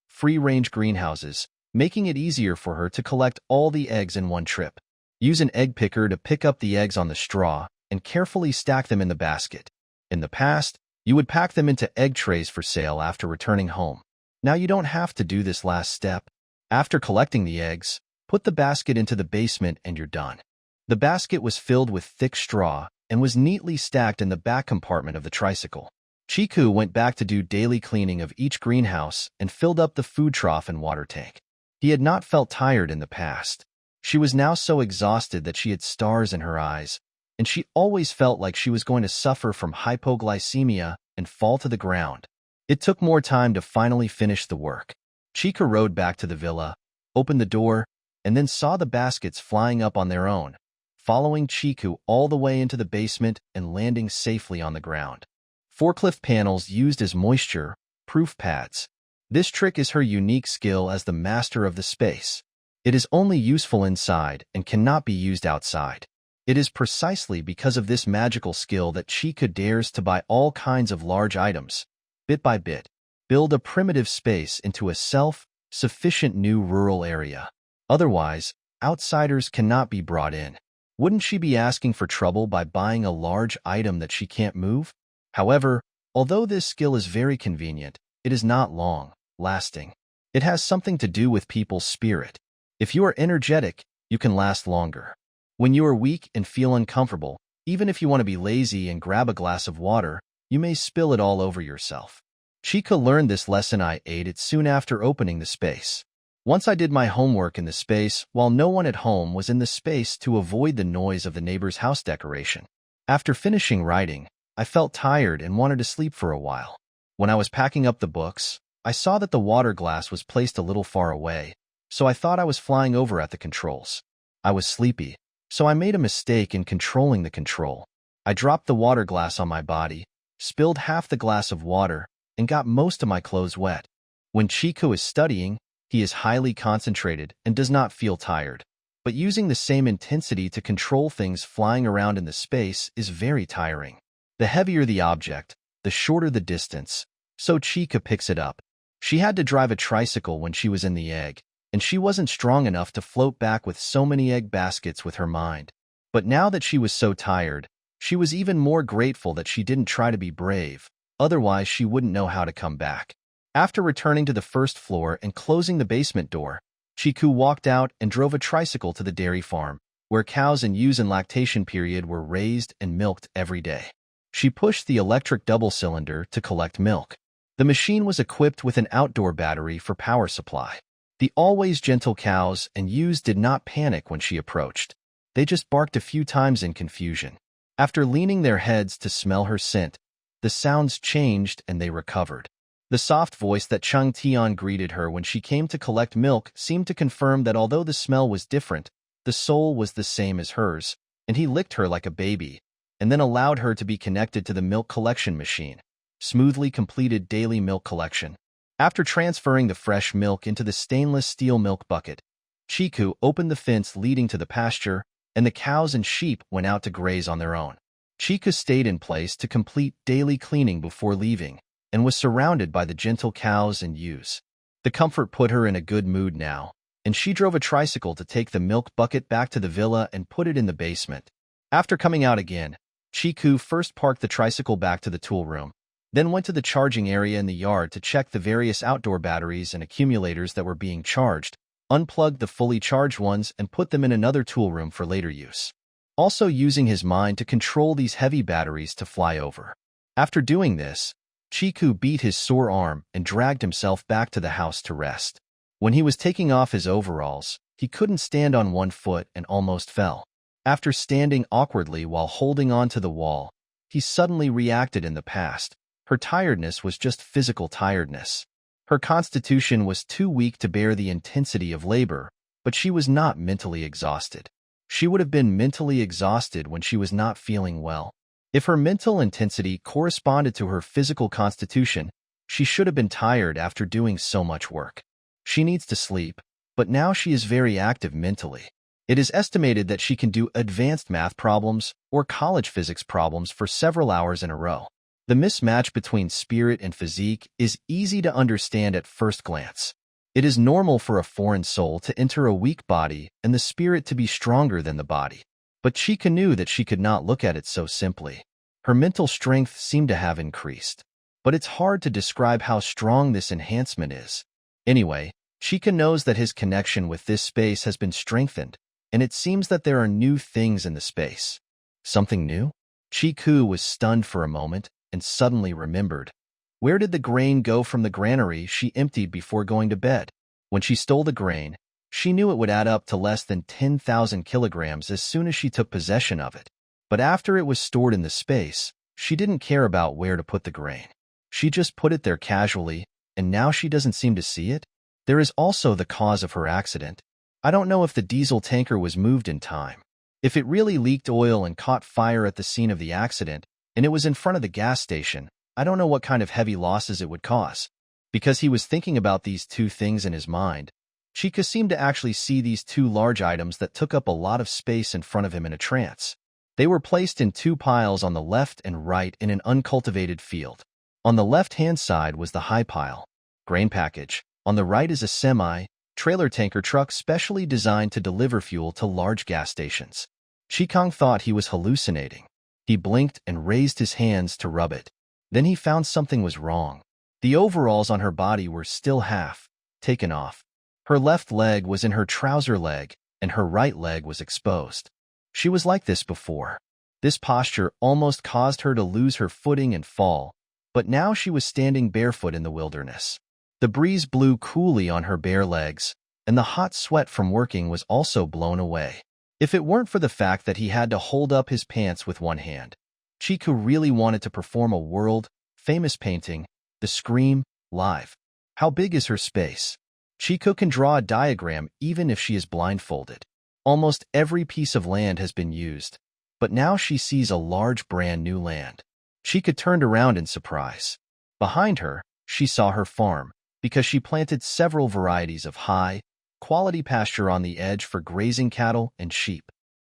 free-range greenhouses, making it easier for her to collect all the eggs in one trip. Use an egg picker to pick up the eggs on the straw and carefully stack them in the basket. In the past, you would pack them into egg trays for sale after returning home. Now you don't have to do this last step. After collecting the eggs, put the basket into the basement and you're done. The basket was filled with thick straw and was neatly stacked in the back compartment of the tricycle. Chiku went back to do daily cleaning of each greenhouse and filled up the food trough and water tank. He had not felt tired in the past. She was now so exhausted that she had stars in her eyes, and she always felt like she was going to suffer from hypoglycemia and fall to the ground. It took more time to finally finish the work. Chiku rode back to the villa, opened the door, and then saw the baskets flying up on their own, following Chiku all the way into the basement and landing safely on the ground. Forklift panels used as moisture-proof pads. This trick is her unique skill as the master of the space. It is only useful inside and cannot be used outside. It is precisely because of this magical skill that Chiku dares to buy all kinds of large items, bit by bit, build a primitive space into a self-sufficient new rural area. Otherwise, outsiders cannot be brought in. Wouldn't she be asking for trouble by buying a large item that she can't move? However, although this skill is very convenient, it is not long-lasting. It has something to do with people's spirit. If you are energetic, you can last longer. When you are weak and feel uncomfortable, even if you want to be lazy and grab a glass of water, you may spill it all over yourself. Chiku learned this lesson. I ate it soon after opening the space. Once I did my homework in the space while no one at home was in the space to avoid the noise of the neighbor's house decoration. After finishing writing, I felt tired and wanted to sleep for a while. When I was packing up the books, I saw that the water glass was placed a little far away, so I thought I was flying over at the controls. I was sleepy, so I made a mistake in controlling the control. I dropped the water glass on my body, spilled half the glass of water, and got most of my clothes wet. When Chiku is studying, he is highly concentrated and does not feel tired, but using the same intensity to control things flying around in the space is very tiring. The heavier the object, the shorter the distance, so Chiku picks it up. She had to drive a tricycle when she was in the egg, and she wasn't strong enough to float back with so many egg baskets with her mind. But now that she was so tired, she was even more grateful that she didn't try to be brave, otherwise she wouldn't know how to come back. After returning to the first floor and closing the basement door, Chiku walked out and drove a tricycle to the dairy farm, where cows and ewes in lactation period were raised and milked every day. She pushed the electric double cylinder to collect milk. The machine was equipped with an outdoor battery for power supply. The always gentle cows and ewes did not panic when she approached. They just barked a few times in confusion. After leaning their heads to smell her scent, the sounds changed and they recovered. The soft voice that Chung Tian greeted her when she came to collect milk seemed to confirm that although the smell was different, the soul was the same as hers, and he licked her like a baby, and then allowed her to be connected to the milk collection machine. Smoothly completed daily milk collection. After transferring the fresh milk into the stainless steel milk bucket, Chiku opened the fence leading to the pasture, and the cows and sheep went out to graze on their own. Chiku stayed in place to complete daily cleaning before leaving, and was surrounded by the gentle cows and ewes. The comfort put her in a good mood now, and she drove a tricycle to take the milk bucket back to the villa and put it in the basement. After coming out again, Chiku first parked the tricycle back to the tool room, then went to the charging area in the yard to check the various outdoor batteries and accumulators that were being charged, unplugged the fully charged ones and put them in another tool room for later use. Also using his mind to control these heavy batteries to fly over. After doing this, Chiku beat his sore arm and dragged himself back to the house to rest. When he was taking off his overalls, he couldn't stand on one foot and almost fell. After standing awkwardly while holding on to the wall, he suddenly reacted in the past. Her tiredness was just physical tiredness. Her constitution was too weak to bear the intensity of labor, but she was not mentally exhausted. She would have been mentally exhausted when she was not feeling well. If her mental intensity corresponded to her physical constitution, she should have been tired after doing so much work. She needs to sleep, but now she is very active mentally. It is estimated that she can do advanced math problems or college physics problems for several hours in a row. The mismatch between spirit and physique is easy to understand at first glance. It is normal for a foreign soul to enter a weak body and the spirit to be stronger than the body. But Chica knew that she could not look at it so simply. Her mental strength seemed to have increased. But it's hard to describe how strong this enhancement is. Anyway, Chica knows that his connection with this space has been strengthened, and it seems that there are new things in the space. Something new? Chiku was stunned for a moment, and suddenly remembered. Where did the grain go from the granary she emptied before going to bed? When she stole the grain, she knew it would add up to less than 10,000 kilograms as soon as she took possession of it. But after it was stored in the space, she didn't care about where to put the grain. She just put it there casually, and now she doesn't seem to see it. There is also the cause of her accident. I don't know if the diesel tanker was moved in time. If it really leaked oil and caught fire at the scene of the accident, and it was in front of the gas station, I don't know what kind of heavy losses it would cause. Because he was thinking about these two things in his mind, Chica seemed to actually see these two large items that took up a lot of space in front of him in a trance. They were placed in two piles on the left and right in an uncultivated field. On the left-hand side was the high pile, grain package. On the right is a semi-trailer tanker truck specially designed to deliver fuel to large gas stations. Chikong thought he was hallucinating. He blinked and raised his hands to rub it. Then he found something was wrong. The overalls on her body were still half taken off. Her left leg was in her trouser leg, and her right leg was exposed. She was like this before. This posture almost caused her to lose her footing and fall, but now she was standing barefoot in the wilderness. The breeze blew coolly on her bare legs, and the hot sweat from working was also blown away. If it weren't for the fact that he had to hold up his pants with one hand, Chiku really wanted to perform a world-famous painting, The Scream, live. How big is her space? Chiku can draw a diagram even if she is blindfolded. Almost every piece of land has been used, but now she sees a large brand new land. Chiku turned around in surprise. Behind her, she saw her farm, because she planted several varieties of high-quality pasture on the edge for grazing cattle and sheep.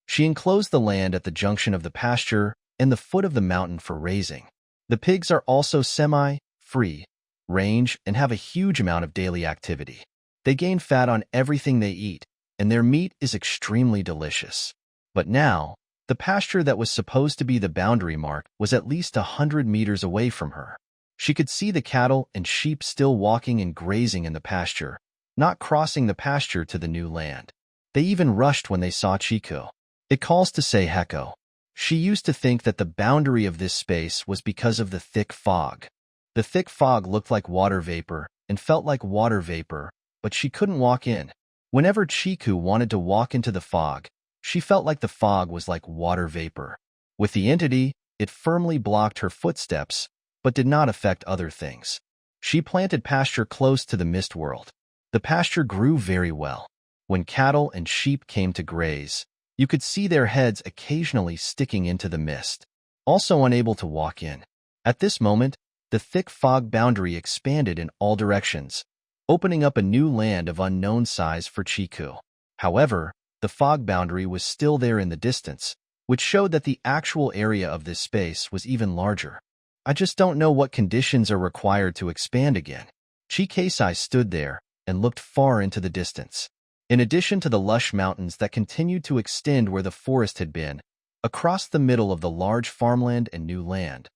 She enclosed the land at the junction of the pasture and the foot of the mountain for raising. The pigs are also semi-free range and have a huge amount of daily activity. They gain fat on everything they eat, and their meat is extremely delicious. But now, the pasture that was supposed to be the boundary mark was at least 100 meters away from her. She could see the cattle and sheep still walking and grazing in the pasture. not crossing the pasture to the new land. They even rushed when they saw Chiku. It calls to say Heko. She used to think that the boundary of this space was because of the thick fog. The thick fog looked like water vapor and felt like water vapor, but she couldn't walk in. Whenever Chiku wanted to walk into the fog, she felt like the fog was like water vapor. With the entity, it firmly blocked her footsteps, but did not affect other things. She planted pasture close to the mist world. The pasture grew very well. When cattle and sheep came to graze, you could see their heads occasionally sticking into the mist, also unable to walk in. At this moment, the thick fog boundary expanded in all directions, opening up a new land of unknown size for Chiku. However, the fog boundary was still there in the distance, which showed that the actual area of this space was even larger. I just don't know what conditions are required to expand again. Chikasai stood there and looked far into the distance. In addition to the lush mountains that continued to extend where the forest had been, across the middle of the large farmland and new land,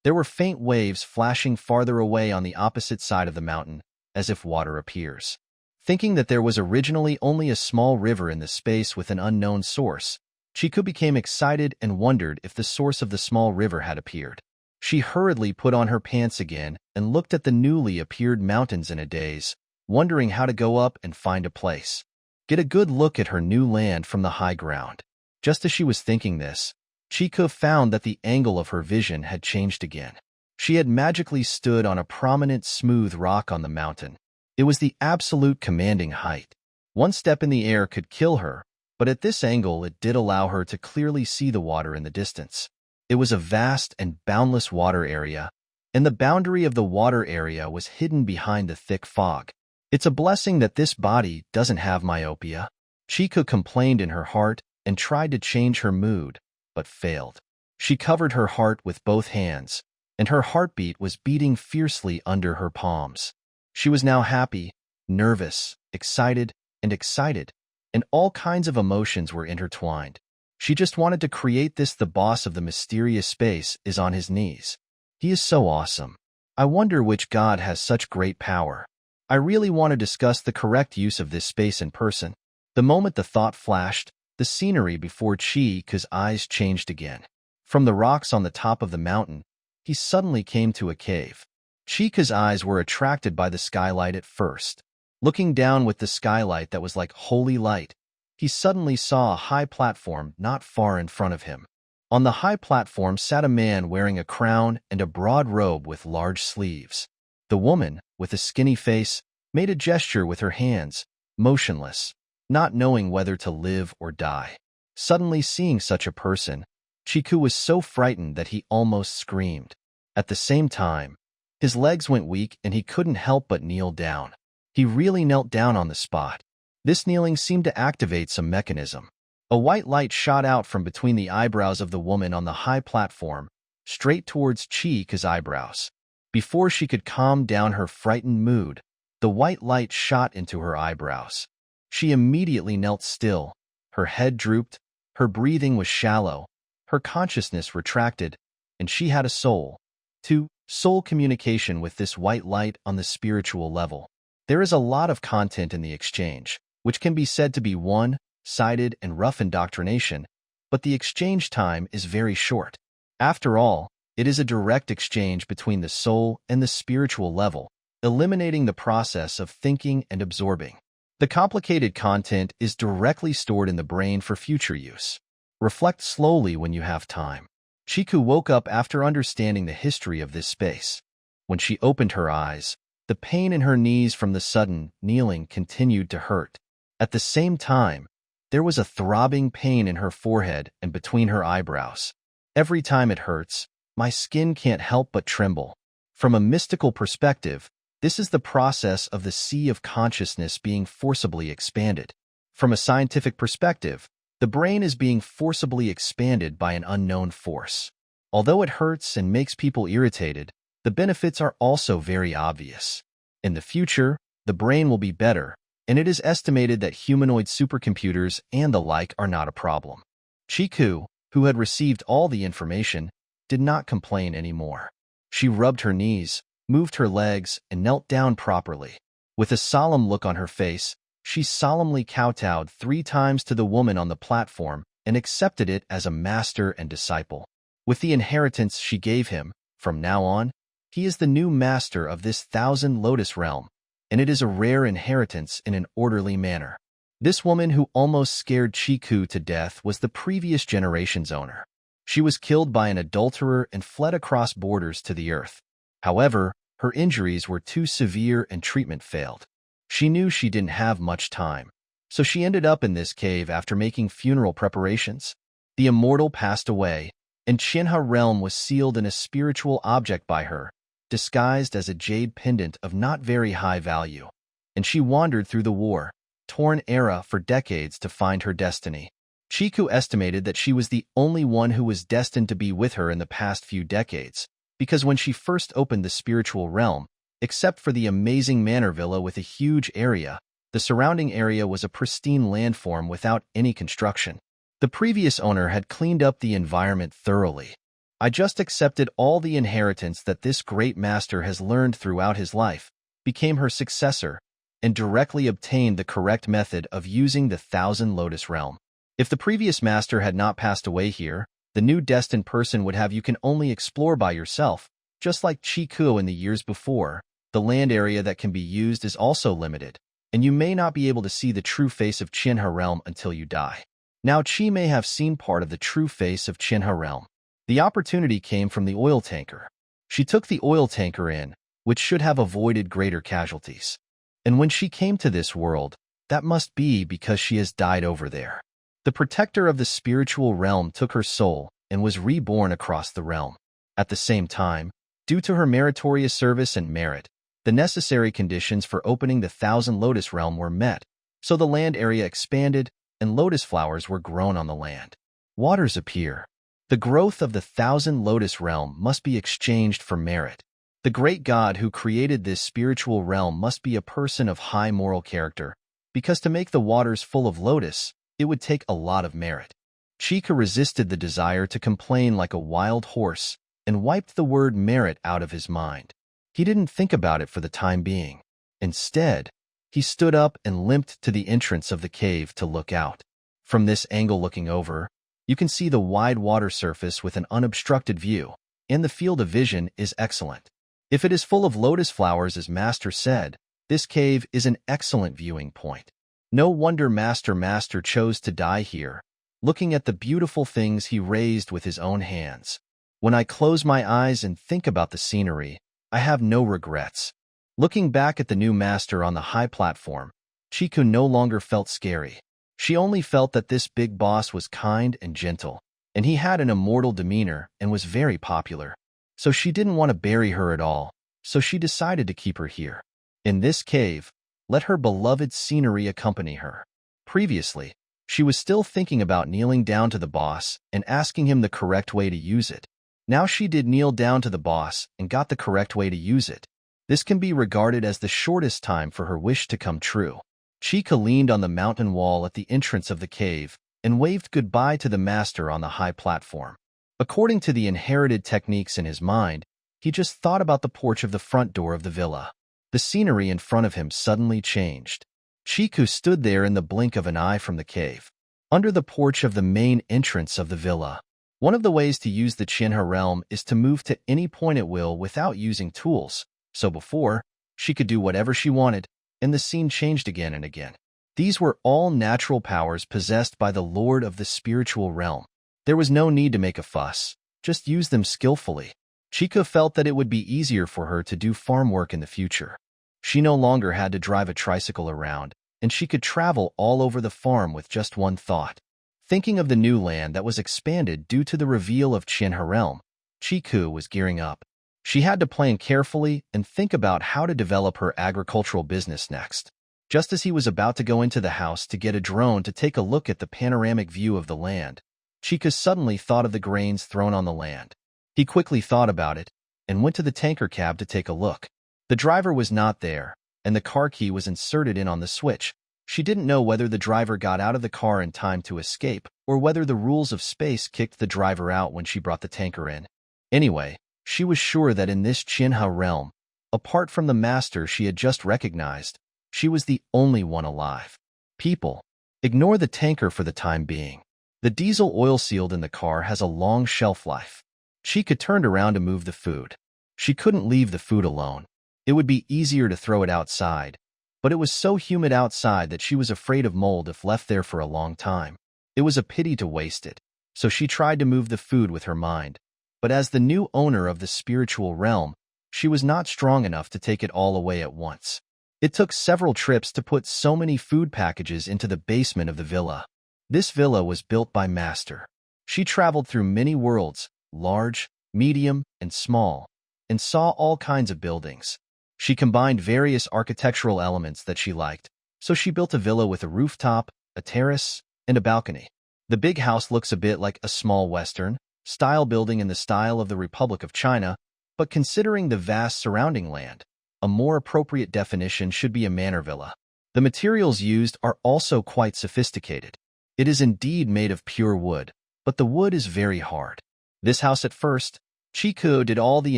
there were faint waves flashing farther away on the opposite side of the mountain, as if water appears. Thinking that there was originally only a small river in the space with an unknown source, Chiku became excited and wondered if the source of the small river had appeared. She hurriedly put on her pants again and looked at the newly appeared mountains in a daze, wondering how to go up and find a place. Get a good look at her new land from the high ground. Just as she was thinking this, Chiku found that the angle of her vision had changed again. She had magically stood on a prominent smooth rock on the mountain. It was the absolute commanding height. One step in the air could kill her, but at this angle it did allow her to clearly see the water in the distance. It was a vast and boundless water area, and the boundary of the water area was hidden behind the thick fog. It's a blessing that this body doesn't have myopia. Chiku complained in her heart and tried to change her mood, but failed. She covered her heart with both hands, and her heartbeat was beating fiercely under her palms. She was now happy, nervous, excited, and all kinds of emotions were intertwined. She just wanted to create this. The boss of the mysterious space is on his knees. He is so awesome. I wonder which god has such great power. I really want to discuss the correct use of this space in person. The moment the thought flashed, the scenery before Chiku's eyes changed again. From the rocks on the top of the mountain, he suddenly came to a cave. Chiku's eyes were attracted by the skylight at first. Looking down with the skylight that was like holy light, he suddenly saw a high platform not far in front of him. On the high platform sat a man wearing a crown and a broad robe with large sleeves. The woman, with a skinny face, made a gesture with her hands, motionless, not knowing whether to live or die. Suddenly seeing such a person, Chiku was so frightened that he almost screamed. At the same time, his legs went weak and he couldn't help but kneel down. He really knelt down on the spot. This kneeling seemed to activate some mechanism. A white light shot out from between the eyebrows of the woman on the high platform, straight towards Chiku's eyebrows. Before she could calm down her frightened mood, the white light shot into her eyebrows. She immediately knelt still. Her head drooped, her breathing was shallow, her consciousness retracted, and she had a soul. 2. Soul communication with this white light on the spiritual level. There is a lot of content in the exchange, which can be said to be one-sided and rough indoctrination, but the exchange time is very short. After all, it is a direct exchange between the soul and the spiritual level, eliminating the process of thinking and absorbing. The complicated content is directly stored in the brain for future use. Reflect slowly when you have time. Chiku woke up after understanding the history of this space. When she opened her eyes, the pain in her knees from the sudden kneeling continued to hurt. At the same time, there was a throbbing pain in her forehead and between her eyebrows. Every time it hurts, my skin can't help but tremble. From a mystical perspective, this is the process of the sea of consciousness being forcibly expanded. From a scientific perspective, the brain is being forcibly expanded by an unknown force. Although it hurts and makes people irritated, the benefits are also very obvious. In the future, the brain will be better, and it is estimated that humanoid supercomputers and the like are not a problem. Chiku, who had received all the information, did not complain anymore. She rubbed her knees, moved her legs, and knelt down properly. With a solemn look on her face, she solemnly kowtowed 3 times to the woman on the platform and accepted it as a master and disciple. With the inheritance she gave him, from now on, he is the new master of this 1,000 lotus realm, and it is a rare inheritance in an orderly manner. This woman who almost scared Chiku to death was the previous generation's owner. She was killed by an adulterer and fled across borders to the earth. However, her injuries were too severe and treatment failed. She knew she didn't have much time, so she ended up in this cave after making funeral preparations. The immortal passed away, and Shinha realm was sealed in a spiritual object by her, disguised as a jade pendant of not very high value. And she wandered through the war-torn era for decades to find her destiny. Chiku estimated that she was the only one who was destined to be with her in the past few decades, because when she first opened the spiritual realm, except for the amazing manor villa with a huge area, the surrounding area was a pristine landform without any construction. The previous owner had cleaned up the environment thoroughly. I just accepted all the inheritance that this great master has learned throughout his life, became her successor, and directly obtained the correct method of using the 1,000 Lotus Realm. If the previous master had not passed away here, the new destined person would have you can only explore by yourself. Just like Chiku in the years before, the land area that can be used is also limited, and you may not be able to see the true face of Shinha realm until you die. Now Chi may have seen part of the true face of Shinha realm. The opportunity came from the oil tanker. She took the oil tanker in, which should have avoided greater casualties. And when she came to this world, that must be because she has died over there. The protector of the spiritual realm took her soul and was reborn across the realm. At the same time, due to her meritorious service and merit, the necessary conditions for opening the 1,000 Lotus Realm were met, so the land area expanded and lotus flowers were grown on the land. Waters appear. The growth of the 1,000 Lotus Realm must be exchanged for merit. The great God who created this spiritual realm must be a person of high moral character, because to make the waters full of lotus, it would take a lot of merit. Chika resisted the desire to complain like a wild horse and wiped the word merit out of his mind. He didn't think about it for the time being. Instead, he stood up and limped to the entrance of the cave to look out. From this angle looking over, you can see the wide water surface with an unobstructed view, and the field of vision is excellent. If it is full of lotus flowers as Master said, this cave is an excellent viewing point. No wonder Master chose to die here, looking at the beautiful things he raised with his own hands. When I close my eyes and think about the scenery, I have no regrets. Looking back at the new master on the high platform, Chiku no longer felt scary. She only felt that this big boss was kind and gentle, and he had an immortal demeanor and was very popular. So she didn't want to bury her at all, so she decided to keep her here. In this cave, let her beloved scenery accompany her. Previously, she was still thinking about kneeling down to the boss and asking him the correct way to use it. Now she did kneel down to the boss and got the correct way to use it. This can be regarded as the shortest time for her wish to come true. Chika leaned on the mountain wall at the entrance of the cave and waved goodbye to the master on the high platform. According to the inherited techniques in his mind, he just thought about the porch of the front door of the villa. The scenery in front of him suddenly changed. Chiku stood there in the blink of an eye from the cave, under the porch of the main entrance of the villa. One of the ways to use the Shinha realm is to move to any point at will without using tools. So before, she could do whatever she wanted, and the scene changed again and again. These were all natural powers possessed by the Lord of the spiritual realm. There was no need to make a fuss, just use them skillfully. Chika felt that it would be easier for her to do farm work in the future. She no longer had to drive a tricycle around, and she could travel all over the farm with just one thought. Thinking of the new land that was expanded due to the reveal of Shinha realm, Chiku was gearing up. She had to plan carefully and think about how to develop her agricultural business next. Just as he was about to go into the house to get a drone to take a look at the panoramic view of the land, Chika suddenly thought of the grains thrown on the land. He quickly thought about it and went to the tanker cab to take a look. The driver was not there, and the car key was inserted in on the switch. She didn't know whether the driver got out of the car in time to escape or whether the rules of space kicked the driver out when she brought the tanker in. Anyway, she was sure that in this Shinha realm, apart from the master she had just recognized, She was the only one alive. People, ignore the tanker for the time being. The diesel oil sealed in the car has a long shelf life. Chica turned around to move the food. She couldn't leave the food alone. It would be easier to throw it outside, but it was so humid outside that she was afraid of mold if left there for a long time. It was a pity to waste it, so she tried to move the food with her mind. But as the new owner of the spiritual realm, she was not strong enough to take it all away at once. It took several trips to put so many food packages into the basement of the villa. This villa was built by Master. She traveled through many worlds, large, medium, and small, and saw all kinds of buildings. She combined various architectural elements that she liked, so she built a villa with a rooftop, a terrace, and a balcony. The big house looks a bit like a small Western-style building in the style of the Republic of China, but considering the vast surrounding land, a more appropriate definition should be a manor villa. The materials used are also quite sophisticated. It is indeed made of pure wood, but the wood is very hard. This house at first, Chico did all the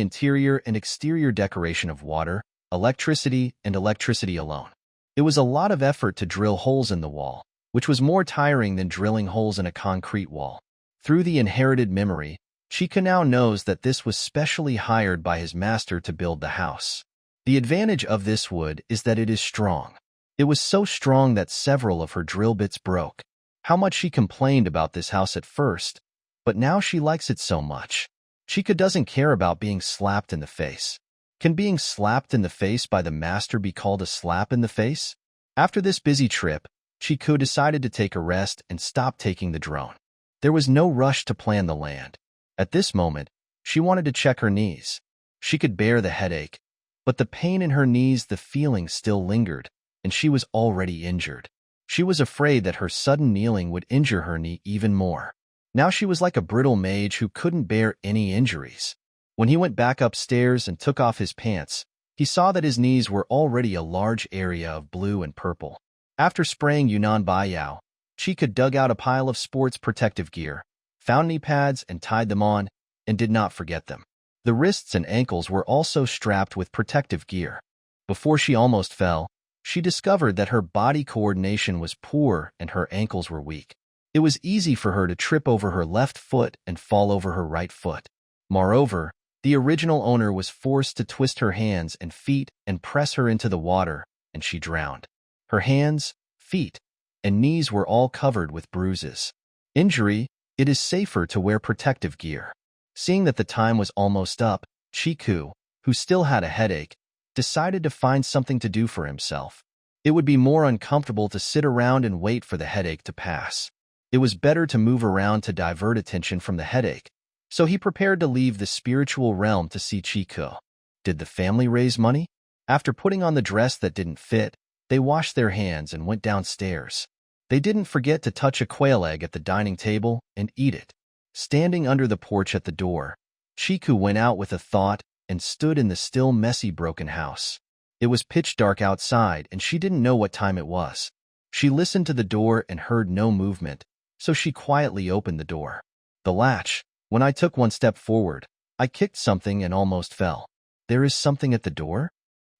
interior and exterior decoration of water, electricity, and electricity alone. It was a lot of effort to drill holes in the wall, which was more tiring than drilling holes in a concrete wall. Through the inherited memory, Chica now knows that this was specially hired by his master to build the house. The advantage of this wood is that it is strong. It was so strong that several of her drill bits broke. How much she complained about this house at first, but now she likes it so much. Chica doesn't care about being slapped in the face. Can being slapped in the face by the master be called a slap in the face? After this busy trip, Chico decided to take a rest and stop taking the drone. There was no rush to plan the land. At this moment, she wanted to check her knees. She could bear the headache, but the pain in her knees, the feeling still lingered, and she was already injured. She was afraid that her sudden kneeling would injure her knee even more. Now she was like a brittle mage who couldn't bear any injuries. When he went back upstairs and took off his pants, he saw that his knees were already a large area of blue and purple. After spraying Yunnan Baiyao, Chica dug out a pile of sports protective gear, found knee pads and tied them on, and did not forget them. The wrists and ankles were also strapped with protective gear. Before she almost fell, she discovered that her body coordination was poor and her ankles were weak. It was easy for her to trip over her left foot and fall over her right foot. Moreover, the original owner was forced to twist her hands and feet and press her into the water, and she drowned. Her hands, feet, and knees were all covered with bruises. Injury, it is safer to wear protective gear. Seeing that the time was almost up, Chiku, who still had a headache, decided to find something to do for himself. It would be more uncomfortable to sit around and wait for the headache to pass. It was better to move around to divert attention from the headache, so he prepared to leave the spiritual realm to see Chiku. Did the family raise money? After putting on the dress that didn't fit, they washed their hands and went downstairs. They didn't forget to touch a quail egg at the dining table and eat it. Standing under the porch at the door, Chiku went out with a thought and stood in the still messy broken house. It was pitch dark outside and she didn't know what time it was. She listened to the door and heard no movement, so she quietly opened the door. The latch. When I took one step forward, I kicked something and almost fell. There is something at the door?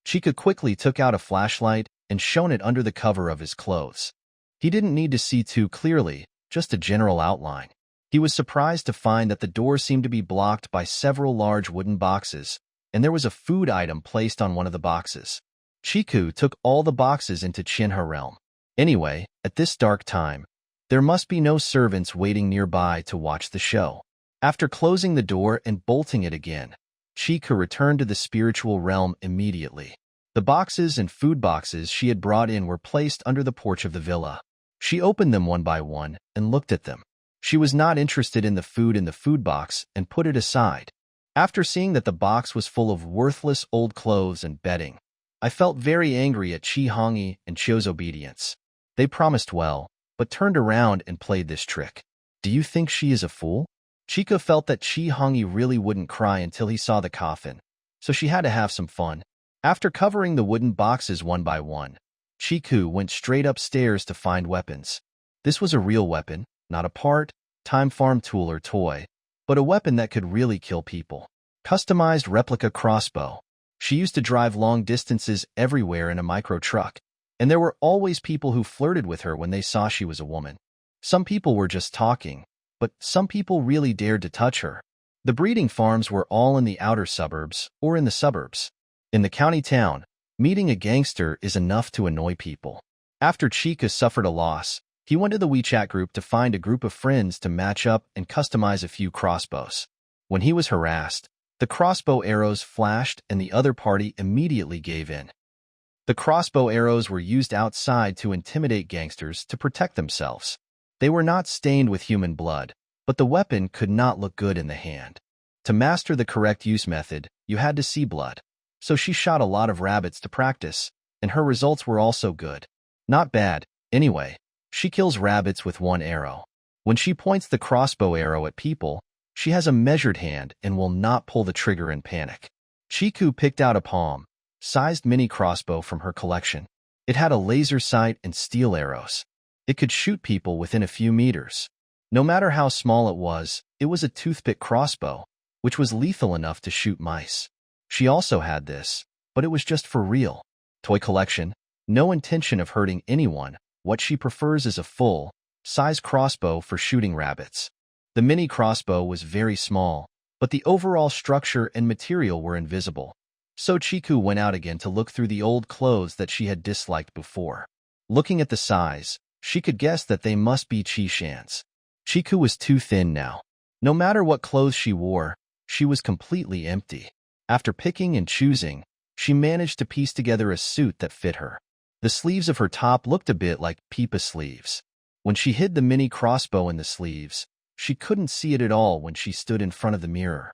Chica quickly took out a flashlight and shone it under the cover of his clothes. He didn't need to see too clearly, just a general outline. He was surprised to find that the door seemed to be blocked by several large wooden boxes, and there was a food item placed on one of the boxes. Chiku took all the boxes into Chinha realm. Anyway, at this dark time, there must be no servants waiting nearby to watch the show. After closing the door and bolting it again, Chiku returned to the spiritual realm immediately. The boxes and food boxes she had brought in were placed under the porch of the villa. She opened them one by one and looked at them. She was not interested in the food in the food box and put it aside. After seeing that the box was full of worthless old clothes and bedding, I felt very angry at Chi Hongi and Cho's obedience. They promised well, but turned around and played this trick. Do you think she is a fool? Chica felt that Chi Hongi really wouldn't cry until he saw the coffin, so she had to have some fun. After covering the wooden boxes one by one, Chiku went straight upstairs to find weapons. This was a real weapon, not a part-time farm tool or toy, but a weapon that could really kill people. Customized replica crossbow. She used to drive long distances everywhere in a micro truck. And there were always people who flirted with her when they saw she was a woman. Some people were just talking, but some people really dared to touch her. The breeding farms were all in the outer suburbs or in the suburbs. In the county town, meeting a gangster is enough to annoy people. After Chica suffered a loss, he went to the WeChat group to find a group of friends to match up and customize a few crossbows. When he was harassed, the crossbow arrows flashed and the other party immediately gave in. The crossbow arrows were used outside to intimidate gangsters to protect themselves. They were not stained with human blood, but the weapon could not look good in the hand. To master the correct use method, you had to see blood. So she shot a lot of rabbits to practice, and her results were also good. Not bad, anyway. She kills rabbits with one arrow. When she points the crossbow arrow at people, she has a measured hand and will not pull the trigger in panic. Chiku picked out a palm-sized mini crossbow from her collection. It had a laser sight and steel arrows. It could shoot people within a few meters. No matter how small it was a toothpick crossbow, which was lethal enough to shoot mice. She also had this, but it was just for real. Toy collection, no intention of hurting anyone. What she prefers is a full-size crossbow for shooting rabbits. The mini crossbow was very small, but the overall structure and material were invisible. So Chiku went out again to look through the old clothes that she had disliked before. Looking at the size, she could guess that they must be Chi-Shan's. Chiku was too thin now. No matter what clothes she wore, she was completely empty. After picking and choosing, she managed to piece together a suit that fit her. The sleeves of her top looked a bit like Peepa sleeves. When she hid the mini crossbow in the sleeves, she couldn't see it at all when she stood in front of the mirror.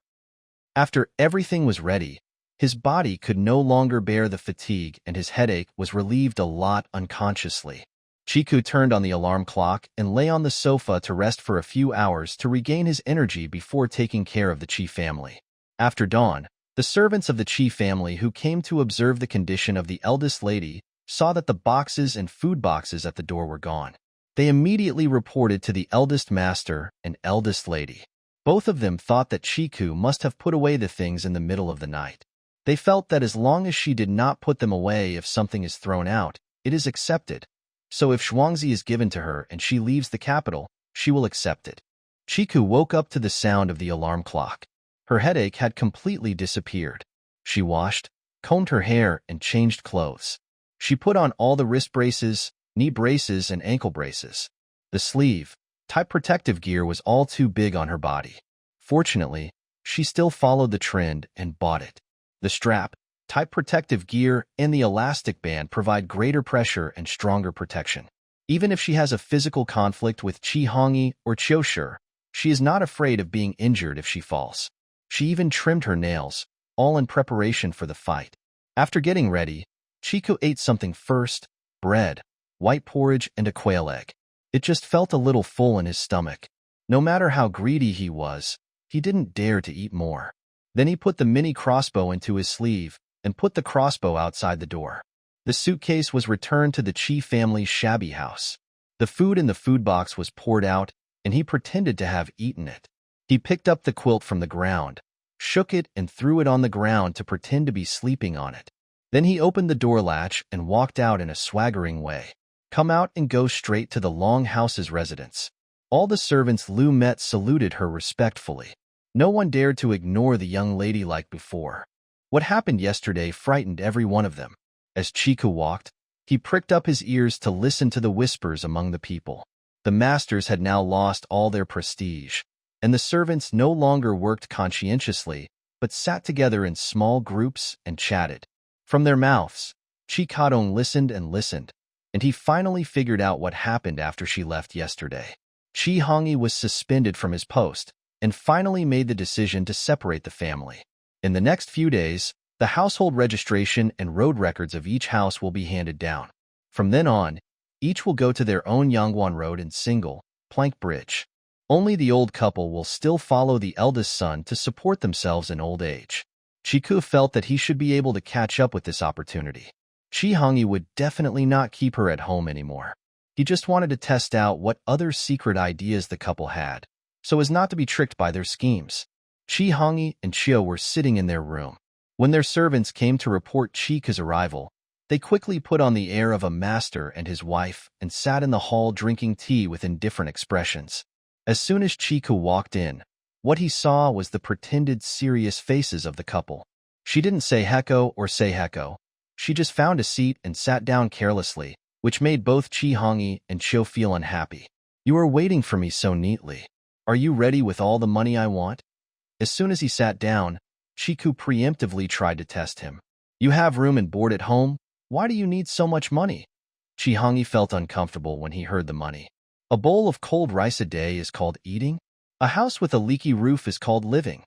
After everything was ready, his body could no longer bear the fatigue and his headache was relieved a lot unconsciously. Chiku turned on the alarm clock and lay on the sofa to rest for a few hours to regain his energy before taking care of the Chi family. After dawn, the servants of the Chi family who came to observe the condition of the eldest lady saw that the boxes and food boxes at the door were gone. They immediately reported to the eldest master and eldest lady. Both of them thought that Chiku must have put away the things in the middle of the night. They felt that as long as she did not put them away, if something is thrown out, it is accepted. So if Shuangzi is given to her and she leaves the capital, she will accept it. Chiku woke up to the sound of the alarm clock. Her headache had completely disappeared. She washed, combed her hair, and changed clothes. She put on all the wrist braces, knee braces, and ankle braces. The sleeve-type protective gear was all too big on her body. Fortunately, she still followed the trend and bought it. The strap-type protective gear and the elastic band provide greater pressure and stronger protection. Even if she has a physical conflict with Chi Hongi or Chioshur, she is not afraid of being injured if she falls. She even trimmed her nails, all in preparation for the fight. After getting ready, Chiku ate something first: bread, white porridge, and a quail egg. It just felt a little full in his stomach. No matter how greedy he was, he didn't dare to eat more. Then he put the mini crossbow into his sleeve and put the crossbow outside the door. The suitcase was returned to the Chi family's shabby house. The food in the food box was poured out, and he pretended to have eaten it. He picked up the quilt from the ground, shook it, and threw it on the ground to pretend to be sleeping on it. Then he opened the door latch and walked out in a swaggering way. Come out and go straight to the Long House's residence. All the servants Lu met saluted her respectfully. No one dared to ignore the young lady like before. What happened yesterday frightened every one of them. As Chiku walked, he pricked up his ears to listen to the whispers among the people. The masters had now lost all their prestige, and the servants no longer worked conscientiously, but sat together in small groups and chatted. From their mouths, Chi Kadong listened and listened, and he finally figured out what happened after she left yesterday. Chi Hongi was suspended from his post, and finally made the decision to separate the family. In the next few days, the household registration and road records of each house will be handed down. From then on, each will go to their own Yangguan Road and single, plank bridge. Only the old couple will still follow the eldest son to support themselves in old age. Chiku felt that he should be able to catch up with this opportunity. Chi Hongi would definitely not keep her at home anymore. He just wanted to test out what other secret ideas the couple had, so as not to be tricked by their schemes. Chi Hongi and Chio were sitting in their room. When their servants came to report Chika's arrival, They quickly put on the air of a master and his wife and sat in the hall drinking tea with indifferent expressions. As soon as Chiku walked in, what he saw was the pretended serious faces of the couple. She didn't say heko or say heko. She just found a seat and sat down carelessly, which made both Chi-hongi and Chio feel unhappy. You are waiting for me so neatly. Are you ready with all the money I want? As soon as he sat down, Chiku preemptively tried to test him. You have room and board at home? Why do you need so much money? Chi-hongi felt uncomfortable when he heard the money. A bowl of cold rice a day is called eating? A house with a leaky roof is called living.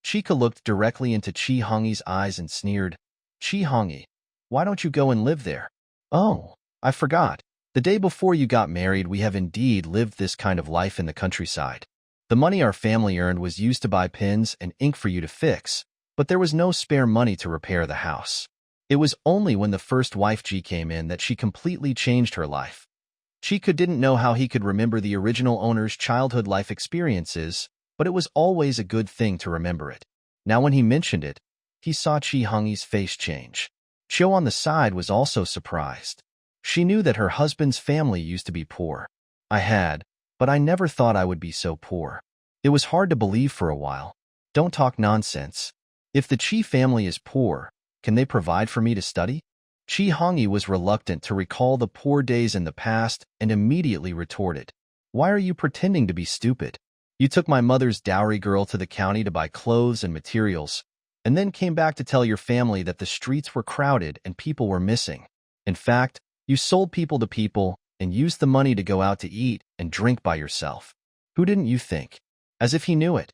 Chika looked directly into Chi-hongi's eyes and sneered. Chi-hongi, why don't you go and live there? Oh, I forgot. The day before you got married, we have indeed lived this kind of life in the countryside. The money our family earned was used to buy pens and ink for you to fix, but there was no spare money to repair the house. It was only when the first wife Ji came in that she completely changed her life. Chika didn't know how he could remember the original owner's childhood life experiences, but it was always a good thing to remember it. Now when he mentioned it, he saw Chi-hongi's face change. Chio on the side was also surprised. She knew that her husband's family used to be poor. But I never thought I would be so poor. It was hard to believe for a while. Don't talk nonsense. If the Chi family is poor, can they provide for me to study? Chi-hongi was reluctant to recall the poor days in the past and immediately retorted. Why are you pretending to be stupid? You took my mother's dowry girl to the county to buy clothes and materials, and then came back to tell your family that the streets were crowded and people were missing. In fact, you sold people to people and used the money to go out to eat and drink by yourself. Who didn't you think? As if he knew it.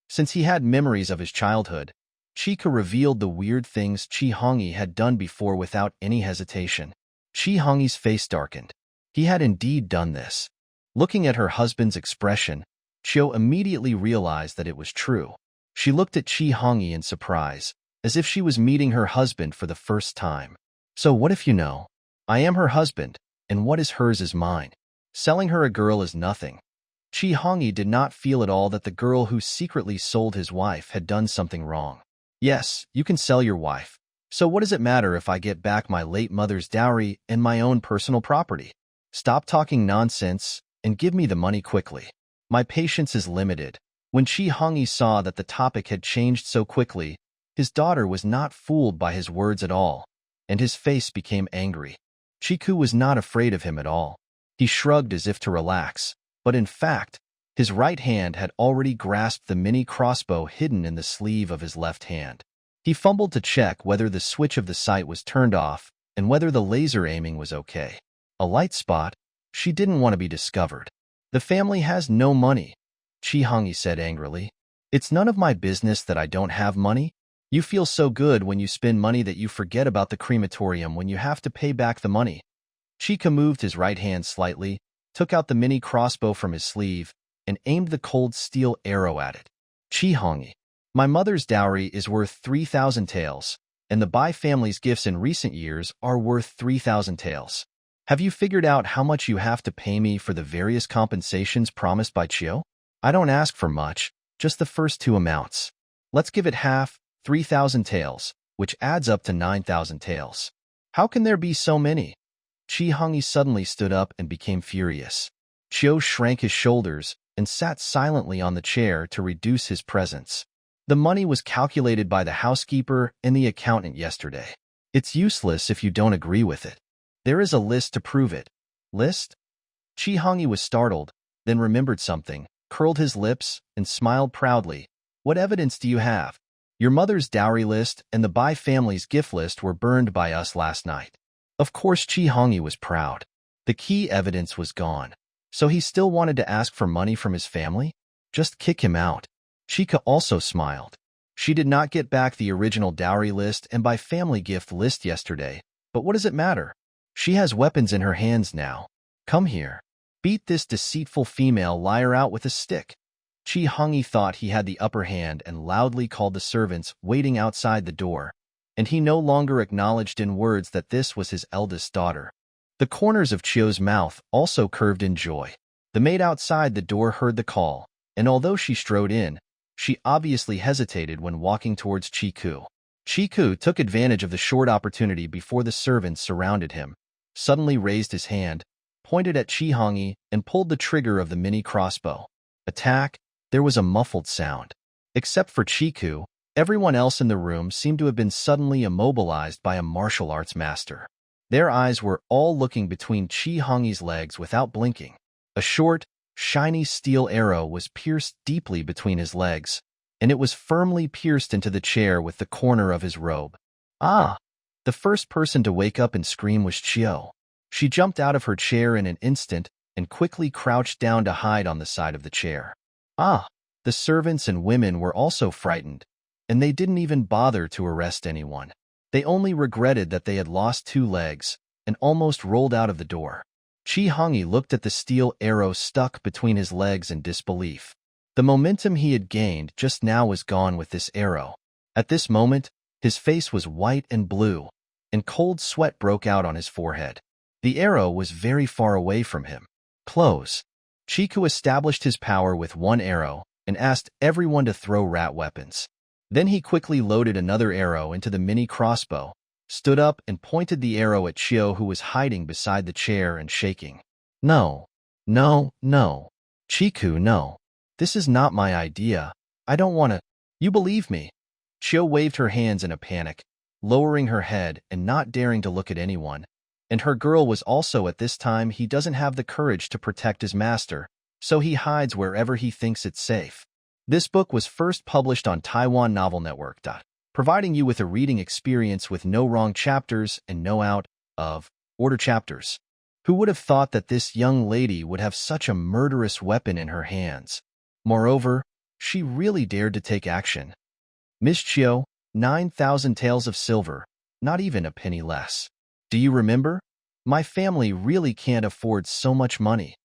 Since he had memories of his childhood, Chika revealed the weird things Chi-hongi had done before without any hesitation. Chi-hongi's face darkened. He had indeed done this. Looking at her husband's expression, Chio immediately realized that it was true. She looked at Chi-hongi in surprise, as if she was meeting her husband for the first time. So what if you know? I am her husband, and what is hers is mine. Selling her a girl is nothing. Chi-hongi did not feel at all that the girl who secretly sold his wife had done something wrong. Yes, you can sell your wife. So what does it matter if I get back my late mother's dowry and my own personal property? Stop talking nonsense and give me the money quickly. My patience is limited. When Chi-hongi saw that the topic had changed so quickly, his daughter was not fooled by his words at all, and his face became angry. Chiku was not afraid of him at all. He shrugged as if to relax, but in fact, his right hand had already grasped the mini crossbow hidden in the sleeve of his left hand. He fumbled to check whether the switch of the sight was turned off and whether the laser aiming was okay. A light spot? She didn't want to be discovered. The family has no money, Chi-hongi said angrily. It's none of my business that I don't have money. You feel so good when you spend money that you forget about the crematorium when you have to pay back the money. Chika moved his right hand slightly, took out the mini crossbow from his sleeve, and aimed the cold steel arrow at it. Chi-hongi, my mother's dowry is worth 3,000 taels, and the Bai family's gifts in recent years are worth 3,000 taels. Have you figured out how much you have to pay me for the various compensations promised by Chio? I don't ask for much, just the first two amounts. Let's give it half, 3,000 taels, which adds up to 9,000 taels. How can there be so many? Chi-hongi suddenly stood up and became furious. Chio shrank his shoulders and sat silently on the chair to reduce his presence. The money was calculated by the housekeeper and the accountant yesterday. It's useless if you don't agree with it. There is a list to prove it. List? Chi-hongi was startled, then remembered something, curled his lips, and smiled proudly. What evidence do you have? Your mother's dowry list and the Bai family's gift list were burned by us last night. Of course Chi-hongi was proud. The key evidence was gone. So he still wanted to ask for money from his family? Just kick him out. Chika also smiled. She did not get back the original dowry list and Bai family gift list yesterday, but what does it matter? She has weapons in her hands now. Come here. Beat this deceitful female liar out with a stick. Chi-hongi thought he had the upper hand and loudly called the servants waiting outside the door, and he no longer acknowledged in words that this was his eldest daughter. The corners of Chio's mouth also curved in joy. The maid outside the door heard the call, and although she strode in, she obviously hesitated when walking towards Chiku. Chiku took advantage of the short opportunity before the servants surrounded him, suddenly raised his hand, pointed at Chihongi, and pulled the trigger of the mini crossbow. Attack! There was a muffled sound. Except for Chiku, everyone else in the room seemed to have been suddenly immobilized by a martial arts master. Their eyes were all looking between Chihongi's legs without blinking. A short, shiny steel arrow was pierced deeply between his legs, and it was firmly pierced into the chair with the corner of his robe. Ah! The first person to wake up and scream was Chio. She jumped out of her chair in an instant and quickly crouched down to hide on the side of the chair. Ah! The servants and women were also frightened, and they didn't even bother to arrest anyone. They only regretted that they had lost 2 legs and almost rolled out of the door. Chihongi looked at the steel arrow stuck between his legs in disbelief. The momentum he had gained just now was gone with this arrow. At this moment, his face was white and blue, and cold sweat broke out on his forehead. The arrow was very far away from him. Close. Chiku established his power with 1 arrow and asked everyone to throw rat weapons. Then he quickly loaded another arrow into the mini crossbow, stood up and pointed the arrow at Chio, who was hiding beside the chair and shaking. No. No, no. Chiku, no. This is not my idea. I don't want to. You believe me. Chio waved her hands in a panic, lowering her head and not daring to look at anyone. And her girl was also at this time he doesn't have the courage to protect his master, so he hides wherever he thinks it's safe. This book was first published on Taiwan Novel Network. Providing you with a reading experience with no wrong chapters and no out of order chapters. Who would have thought that this young lady would have such a murderous weapon in her hands? Moreover, she really dared to take action. Miss Chio, 9,000 taels of silver, not even a penny less. Do you remember? My family really can't afford so much money.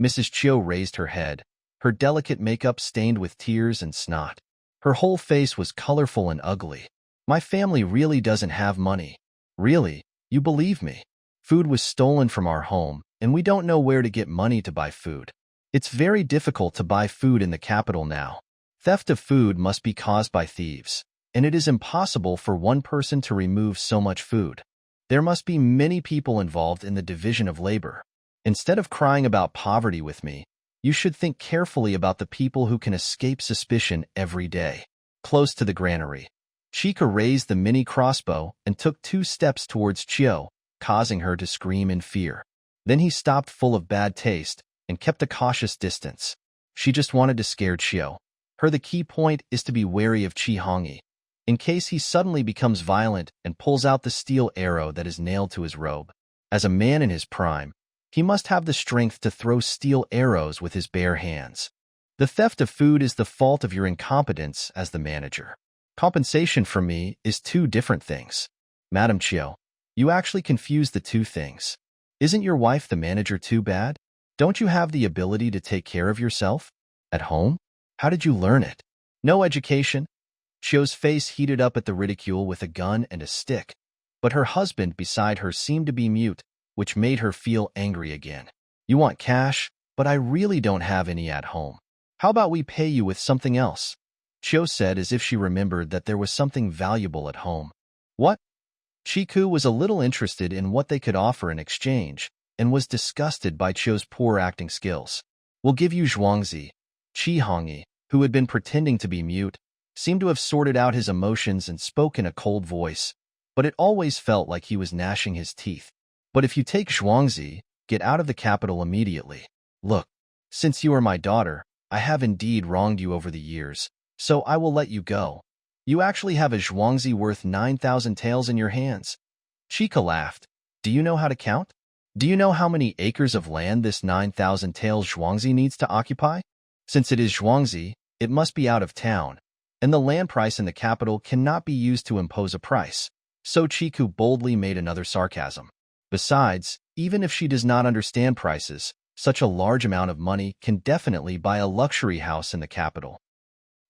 Mrs. Chio raised her head, her delicate makeup stained with tears and snot. Her whole face was colorful and ugly. My family really doesn't have money. Really, you believe me? Food was stolen from our home, and we don't know where to get money to buy food. It's very difficult to buy food in the capital now. Theft of food must be caused by thieves, and it is impossible for one person to remove so much food. There must be many people involved in the division of labor. Instead of crying about poverty with me, you should think carefully about the people who can escape suspicion every day. Close to the granary, Chika raised the mini crossbow and took 2 steps towards Chio, causing her to scream in fear. Then he stopped, full of bad taste, and kept a cautious distance. She just wanted to scare Chio. The key point is to be wary of Chihongi, in case he suddenly becomes violent and pulls out the steel arrow that is nailed to his robe. As a man in his prime, he must have the strength to throw steel arrows with his bare hands. The theft of food is the fault of your incompetence as the manager. Compensation for me is 2 different things. Madam Chio, you actually confuse the 2 things. Isn't your wife the manager too bad? Don't you have the ability to take care of yourself? At home? How did you learn it? No education? Chio's face heated up at the ridicule with a gun and a stick, but her husband beside her seemed to be mute, which made her feel angry again. You want cash, but I really don't have any at home. How about we pay you with something else? Chio said, as if she remembered that there was something valuable at home. What? Chiku was a little interested in what they could offer in exchange, and was disgusted by Chio's poor acting skills. We'll give you zhuangzi. Chihongi, who had been pretending to be mute, seemed to have sorted out his emotions and spoke in a cold voice, but it always felt like he was gnashing his teeth. But if you take zhuangzi, get out of the capital immediately. Look, since you are my daughter, I have indeed wronged you over the years, so I will let you go. You actually have a zhuangzi worth 9,000 taels in your hands. Chika laughed. Do you know how to count? Do you know how many acres of land this 9,000 taels zhuangzi needs to occupy? Since it is zhuangzi, it must be out of town, and the land price in the capital cannot be used to impose a price. So Chiku boldly made another sarcasm. Besides, even if she does not understand prices, such a large amount of money can definitely buy a luxury house in the capital.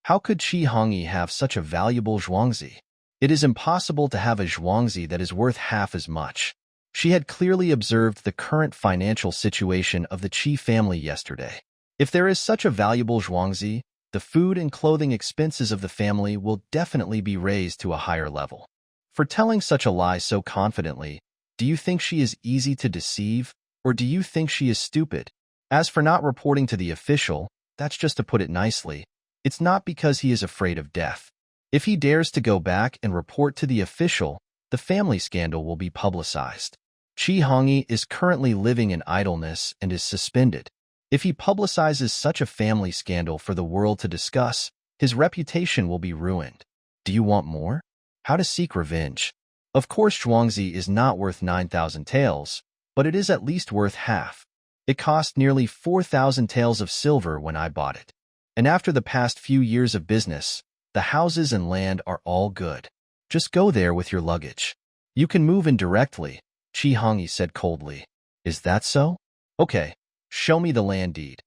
How could Chihongi have such a valuable zhuangzi? It is impossible to have a zhuangzi that is worth half as much. She had clearly observed the current financial situation of the Chi family yesterday. If there is such a valuable zhuangzi, the food and clothing expenses of the family will definitely be raised to a higher level. For telling such a lie so confidently, do you think she is easy to deceive, or do you think she is stupid? As for not reporting to the official, that's just to put it nicely. It's not because he is afraid of death. If he dares to go back and report to the official, the family scandal will be publicized. Chi Hongyi is currently living in idleness and is suspended. If he publicizes such a family scandal for the world to discuss, his reputation will be ruined. Do you want more? How to seek revenge? Of course, Zhuangzi is not worth 9,000 taels, but it is at least worth half. It cost nearly 4,000 taels of silver when I bought it. And after the past few years of business, the houses and land are all good. Just go there with your luggage. You can move in directly, Chi Hongyi said coldly. Is that so? Okay, show me the land deed.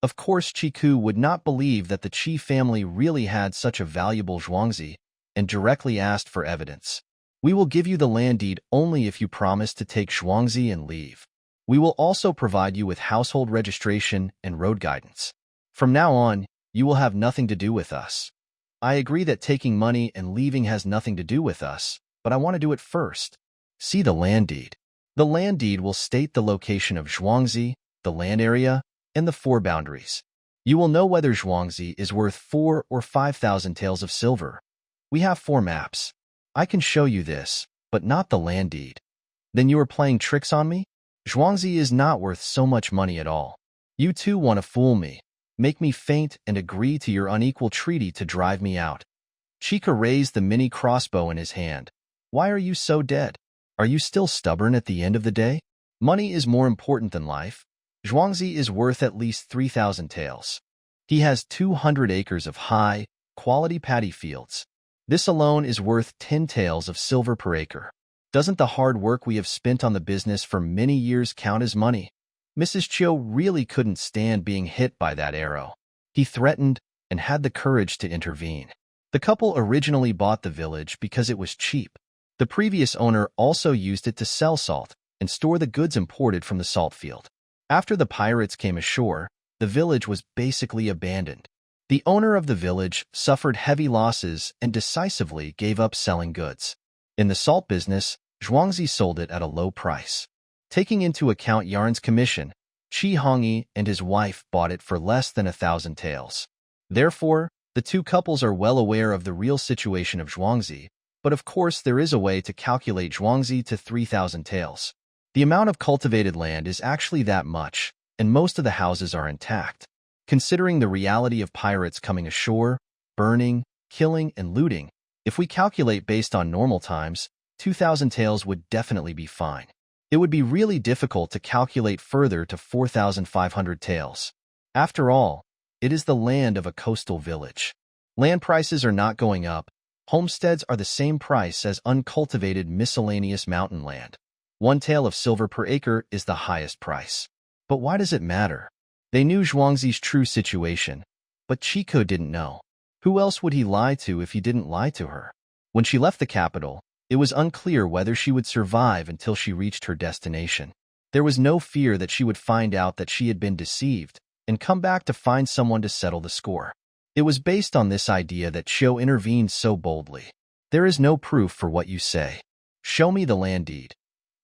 Of course, Chiku would not believe that the Chi family really had such a valuable Zhuangzi, and directly asked for evidence. We will give you the land deed only if you promise to take Zhuangzi and leave. We will also provide you with household registration and road guidance. From now on, you will have nothing to do with us. I agree that taking money and leaving has nothing to do with us, but I want to do it first. See the land deed. The land deed will state the location of Zhuangzi, the land area, and the 4 boundaries. You will know whether Zhuangzi is worth 4 or 5,000 taels of silver. We have 4 maps. I can show you this, but not the land deed. Then you are playing tricks on me? Zhuangzi is not worth so much money at all. You too want to fool me, make me faint and agree to your unequal treaty to drive me out. Chika raised the mini crossbow in his hand. Why are you so dead? Are you still stubborn at the end of the day? Money is more important than life. Zhuangzi is worth at least 3,000 taels. He has 200 acres of high, quality paddy fields. This alone is worth 10 taels of silver per acre. Doesn't the hard work we have spent on the business for many years count as money? Mrs. Chiu really couldn't stand being hit by that arrow. He threatened and had the courage to intervene. The couple originally bought the village because it was cheap. The previous owner also used it to sell salt and store the goods imported from the salt field. After the pirates came ashore, the village was basically abandoned. The owner of the village suffered heavy losses and decisively gave up selling goods. In the salt business, Zhuangzi sold it at a low price. Taking into account Yarn's commission, Chi Hongyi and his wife bought it for less than 1,000 taels. Therefore, the two couples are well aware of the real situation of Zhuangzi, but of course there is a way to calculate Zhuangzi to 3,000 taels. The amount of cultivated land is actually that much, and most of the houses are intact. Considering the reality of pirates coming ashore, burning, killing, and looting, if we calculate based on normal times, 2,000 taels would definitely be fine. It would be really difficult to calculate further to 4,500 taels. After all, it is the land of a coastal village. Land prices are not going up. Homesteads are the same price as uncultivated miscellaneous mountain land. 1 tael of silver per acre is the highest price. But why does it matter? They knew Zhuangzi's true situation, but Chico didn't know. Who else would he lie to if he didn't lie to her? When she left the capital, it was unclear whether she would survive until she reached her destination. There was no fear that she would find out that she had been deceived and come back to find someone to settle the score. It was based on this idea that Chiu intervened so boldly. There is no proof for what you say. Show me the land deed.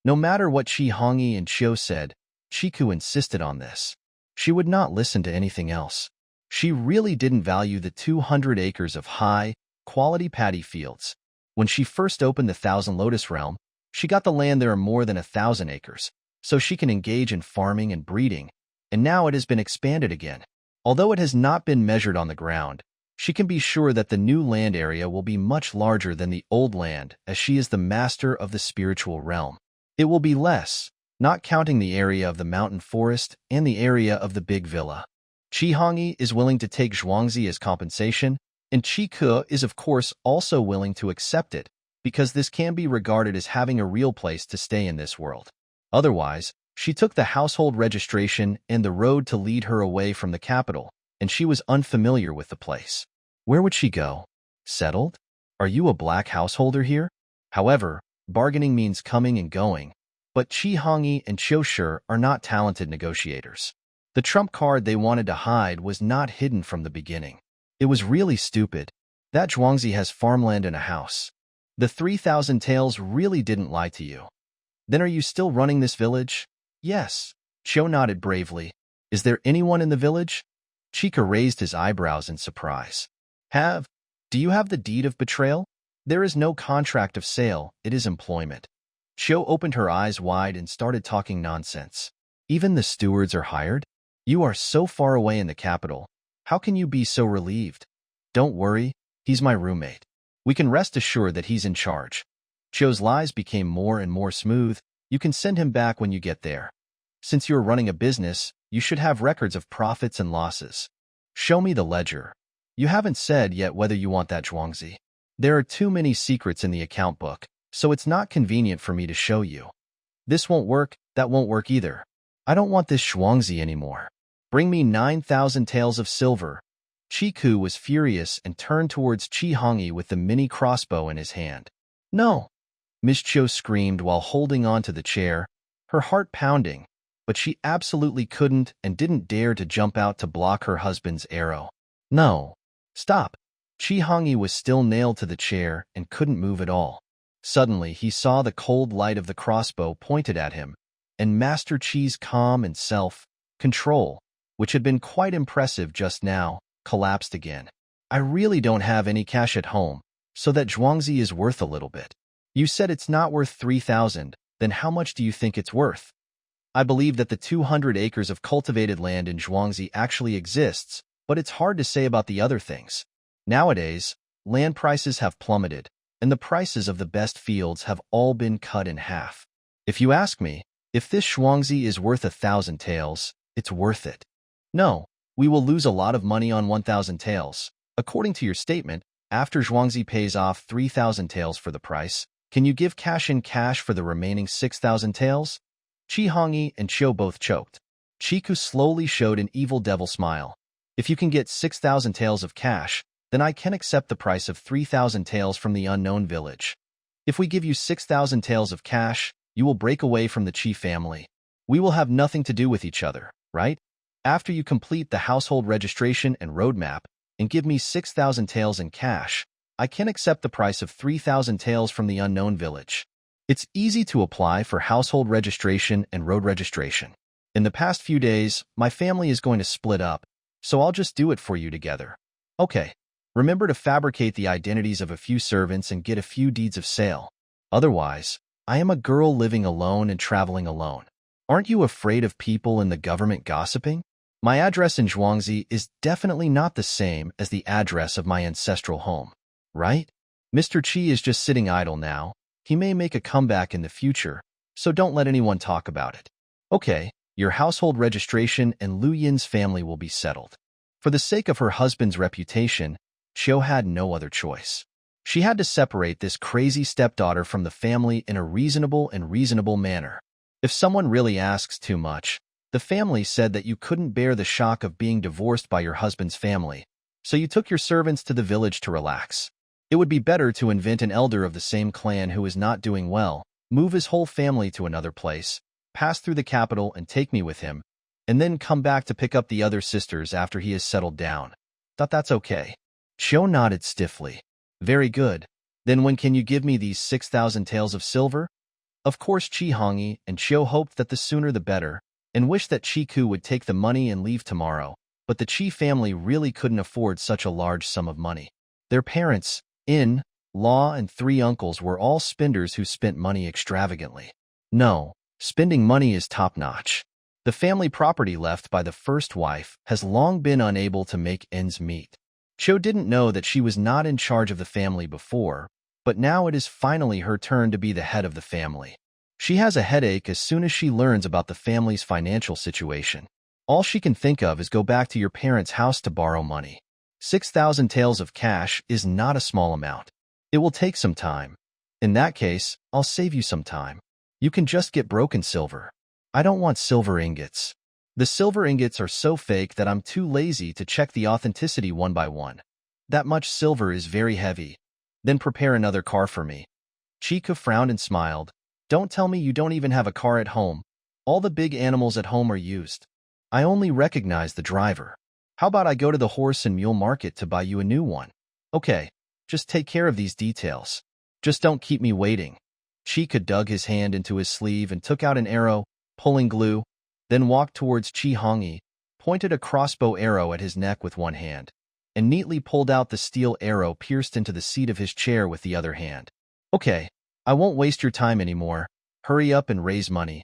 No matter what Chi Hongyi and Chiu said, Chiku insisted on this. She would not listen to anything else. She really didn't value the 200 acres of high, quality paddy fields. When she first opened the Thousand Lotus Realm, she got the land there are more than 1,000 acres, so she can engage in farming and breeding, and now it has been expanded again. Although it has not been measured on the ground, she can be sure that the new land area will be much larger than the old land, as she is the master of the spiritual realm. It will be less, not counting the area of the mountain forest and the area of the big villa. Chi Hongyi is willing to take Zhuangzi as compensation, and Chi Ke is of course also willing to accept it, because this can be regarded as having a real place to stay in this world. Otherwise, she took the household registration and the road to lead her away from the capital, and she was unfamiliar with the place. Where would she go? Settled? Are you a black householder here? However, bargaining means coming and going, but Chi Hongyi and Chiu Shi are not talented negotiators. The trump card they wanted to hide was not hidden from the beginning. It was really stupid. That Zhuangzi has farmland and a house. The 3,000 taels really didn't lie to you. Then are you still running this village? Yes. Qiu nodded bravely. Is there anyone in the village? Chica raised his eyebrows in surprise. Do you have the deed of betrayal? There is no contract of sale, it is employment. Qiu opened her eyes wide and started talking nonsense. Even the stewards are hired? You are so far away in the capital. How can you be so relieved? Don't worry, he's my roommate. We can rest assured that he's in charge. Qiu's lies became more and more smooth. You can send him back when you get there. Since you are running a business, you should have records of profits and losses. Show me the ledger. You haven't said yet whether you want that Zhuangzi. There are too many secrets in the account book, so it's not convenient for me to show you. This won't work, that won't work either. I don't want this Zhuangzi anymore. Bring me 9,000 taels of silver. Chiku was furious and turned towards Qi Hongyi with the mini crossbow in his hand. No! Miss Qiu screamed while holding on to the chair, her heart pounding, but she absolutely couldn't and didn't dare to jump out to block her husband's arrow. No! Stop! Qi Hongyi was still nailed to the chair and couldn't move at all. Suddenly, he saw the cold light of the crossbow pointed at him, and Master Qi's calm and self-control, which had been quite impressive just now, collapsed again. I really don't have any cash at home, so that Zhuangzi is worth a little bit. You said it's not worth 3,000, then how much do you think it's worth? I believe that the 200 acres of cultivated land in Zhuangzi actually exists, but it's hard to say about the other things. Nowadays, land prices have plummeted, and the prices of the best fields have all been cut in half. If you ask me, if this Zhuangzi is worth 1,000 taels, it's worth it. No, we will lose a lot of money on 1,000 taels. According to your statement, after Zhuangzi pays off 3,000 taels for the price, can you give cash in cash for the remaining 6,000 taels? Qi Hongyi and Qiu both choked. Chiku slowly showed an evil devil smile. If you can get 6,000 taels of cash, then I can accept the price of 3,000 taels from the unknown village. If we give you 6,000 taels of cash, you will break away from the Qi family. We will have nothing to do with each other, right? After you complete the household registration and roadmap, and give me 6,000 taels in cash, I can accept the price of 3,000 taels from the unknown village. It's easy to apply for household registration and road registration. In the past few days, my family is going to split up, so I'll just do it for you together. Okay. Remember to fabricate the identities of a few servants and get a few deeds of sale. Otherwise, I am a girl living alone and traveling alone. Aren't you afraid of people in the government gossiping? My address in Zhuangzi is definitely not the same as the address of my ancestral home, right? Mr. Qi is just sitting idle now. He may make a comeback in the future, so don't let anyone talk about it. Okay, your household registration and Lu Yin's family will be settled. For the sake of her husband's reputation, Qiu had no other choice. She had to separate this crazy stepdaughter from the family in a reasonable manner. If someone really asks too much, the family said that you couldn't bear the shock of being divorced by your husband's family, so you took your servants to the village to relax. It would be better to invent an elder of the same clan who is not doing well, move his whole family to another place, pass through the capital and take me with him, and then come back to pick up the other sisters after he has settled down. Thought that's okay. Qiu nodded stiffly. Very good. Then when can you give me these 6,000 taels of silver? Of course Qi Hongyi and Qiu hoped that the sooner the better, and wished that Chiku would take the money and leave tomorrow, but the Qi family really couldn't afford such a large sum of money. Their parents, in-law and 3 uncles were all spenders who spent money extravagantly. No, spending money is top-notch. The family property left by the first wife has long been unable to make ends meet. Qiu didn't know that she was not in charge of the family before, but now it is finally her turn to be the head of the family. She has a headache as soon as she learns about the family's financial situation. All she can think of is go back to your parents' house to borrow money. 6,000 taels of cash is not a small amount. It will take some time. In that case, I'll save you some time. You can just get broken silver. I don't want silver ingots. The silver ingots are so fake that I'm too lazy to check the authenticity one by one. That much silver is very heavy. Then prepare another car for me. Chica frowned and smiled. Don't tell me you don't even have a car at home. All the big animals at home are used. I only recognize the driver. How about I go to the horse and mule market to buy you a new one? Okay, just take care of these details. Just don't keep me waiting. Chika dug his hand into his sleeve and took out an arrow, pulling glue, then walked towards Chi Hongyi, pointed a crossbow arrow at his neck with one hand, and neatly pulled out the steel arrow pierced into the seat of his chair with the other hand. Okay, I won't waste your time anymore. Hurry up and raise money.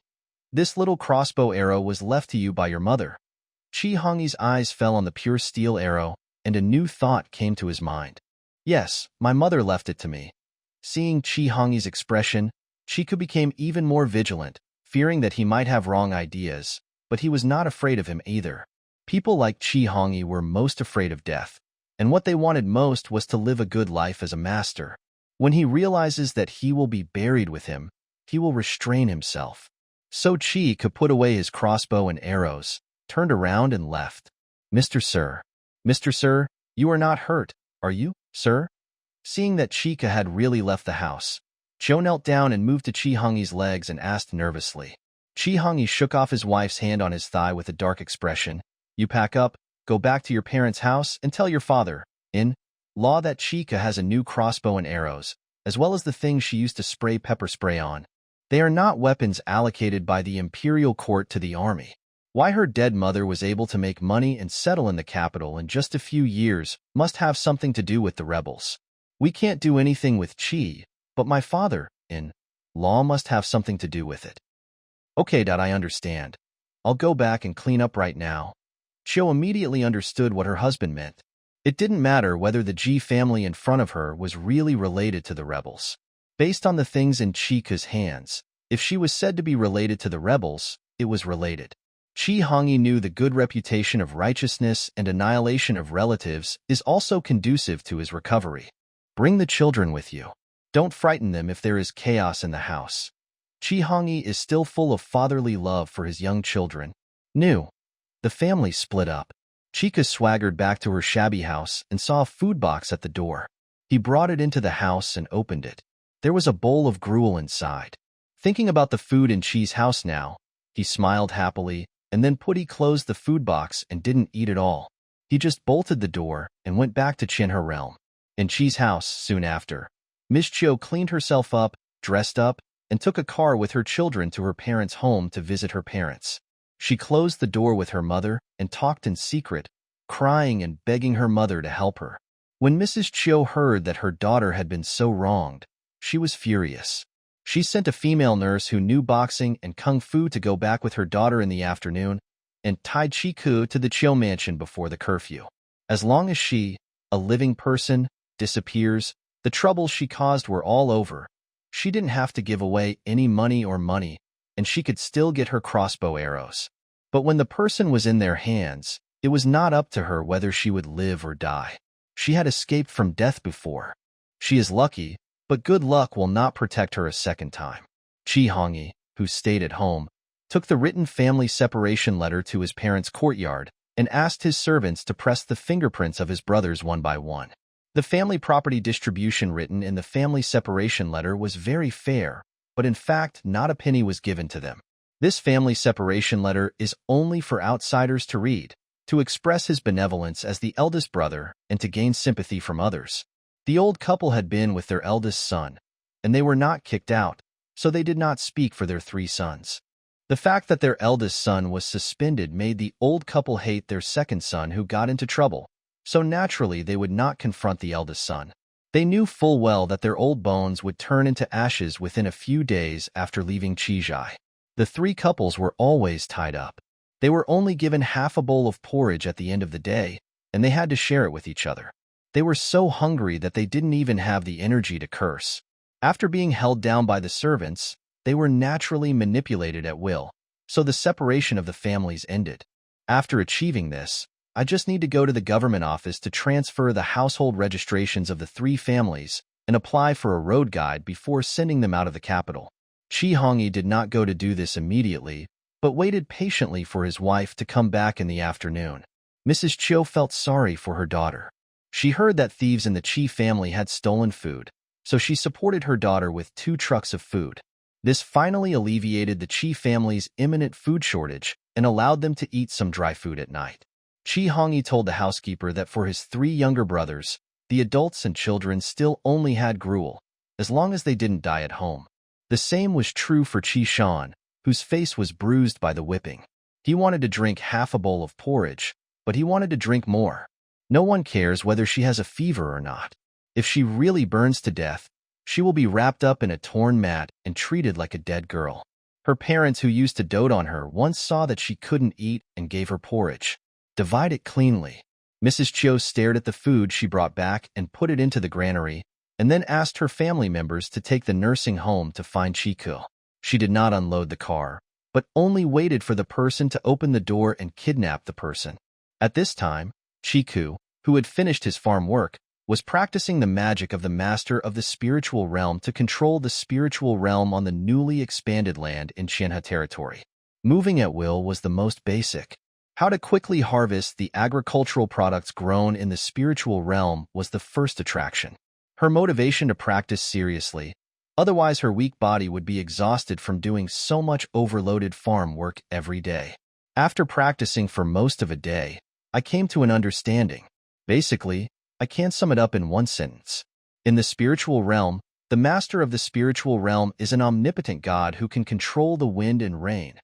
This little crossbow arrow was left to you by your mother. Chi Hongyi's eyes fell on the pure steel arrow, and a new thought came to his mind. Yes, my mother left it to me. Seeing Chi Hongyi's expression, Chika became even more vigilant, fearing that he might have wrong ideas, but he was not afraid of him either. People like Chi Hongyi were most afraid of death, and what they wanted most was to live a good life as a master. When he realizes that he will be buried with him, he will restrain himself. So Chika put away his crossbow and arrows, turned around and left. Mr. Sir, you are not hurt, are you, sir? Seeing that Chika had really left the house, Cho knelt down and moved to Chi Hongyi's legs and asked nervously. Chi Hongyi shook off his wife's hand on his thigh with a dark expression. You pack up, go back to your parents' house, and tell your father-in-law that Chika has a new crossbow and arrows, as well as the things she used to spray pepper spray on. They are not weapons allocated by the imperial court to the army. Why her dead mother was able to make money and settle in the capital in just a few years must have something to do with the rebels. We can't do anything with Chi, but my father-in-law must have something to do with it. Okay, I understand. I'll go back and clean up right now. Cho immediately understood what her husband meant. It didn't matter whether the Ji family in front of her was really related to the rebels. Based on the things in Chika's hands, if she was said to be related to the rebels, it was related. Chi Hongyi knew the good reputation of righteousness and annihilation of relatives is also conducive to his recovery. Bring the children with you. Don't frighten them if there is chaos in the house. Chi Hongyi is still full of fatherly love for his young children. The family split up. Chika swaggered back to her shabby house and saw a food box at the door. He brought it into the house and opened it. There was a bowl of gruel inside. Thinking about the food in Chi's house now, he smiled happily, and then Putty closed the food box and didn't eat it all. He just bolted the door and went back to Chinha realm. In Chi's house, soon after, Miss Chiu cleaned herself up, dressed up, and took a car with her children to her parents' home to visit her parents. She closed the door with her mother and talked in secret, crying and begging her mother to help her. When Mrs. Chiu heard that her daughter had been so wronged, she was furious. She sent a female nurse who knew boxing and kung fu to go back with her daughter in the afternoon and tied Chiku to the Chiu mansion before the curfew. As long as she, a living person, disappears, the troubles she caused were all over. She didn't have to give away any money, and she could still get her crossbow arrows. But when the person was in their hands, it was not up to her whether she would live or die. She had escaped from death before. She is lucky, but good luck will not protect her a second time. Chi Hongyi, who stayed at home, took the written family separation letter to his parents' courtyard and asked his servants to press the fingerprints of his brothers one by one. The family property distribution written in the family separation letter was very fair, but in fact not a penny was given to them. This family separation letter is only for outsiders to read, to express his benevolence as the eldest brother and to gain sympathy from others. The old couple had been with their eldest son, and they were not kicked out, so they did not speak for their 3 sons. The fact that their eldest son was suspended made the old couple hate their second son who got into trouble, so naturally they would not confront the eldest son. They knew full well that their old bones would turn into ashes within a few days after leaving Chijai. The 3 couples were always tied up. They were only given half a bowl of porridge at the end of the day, and they had to share it with each other. They were so hungry that they didn't even have the energy to curse. After being held down by the servants, they were naturally manipulated at will, so the separation of the families ended. After achieving this, I just need to go to the government office to transfer the household registrations of the 3 families and apply for a road guide before sending them out of the capital. Chi Hongyi did not go to do this immediately, but waited patiently for his wife to come back in the afternoon. Mrs. Chiu felt sorry for her daughter. She heard that thieves in the Chi family had stolen food, so she supported her daughter with 2 trucks of food. This finally alleviated the Chi family's imminent food shortage and allowed them to eat some dry food at night. Chi Hongi told the housekeeper that for his 3 younger brothers, the adults and children still only had gruel, as long as they didn't die at home. The same was true for Chi Shan, whose face was bruised by the whipping. He wanted to drink half a bowl of porridge, but he wanted to drink more. No one cares whether she has a fever or not. If she really burns to death, she will be wrapped up in a torn mat and treated like a dead girl. Her parents, who used to dote on her, once saw that she couldn't eat and gave her porridge. Divide it cleanly. Mrs. Chiu stared at the food she brought back and put it into the granary, and then asked her family members to take the nursing home to find Chiku. She did not unload the car, but only waited for the person to open the door and kidnap the person. At this time, Chiku, who had finished his farm work, was practicing the magic of the master of the spiritual realm to control the spiritual realm on the newly expanded land in Qianhe territory. Moving at will was the most basic. How to quickly harvest the agricultural products grown in the spiritual realm was the first attraction. Her motivation to practice seriously, otherwise her weak body would be exhausted from doing so much overloaded farm work every day. After practicing for most of a day, I came to an understanding. Basically, I can't sum it up in one sentence. In the spiritual realm, the master of the spiritual realm is an omnipotent god who can control the wind and rain.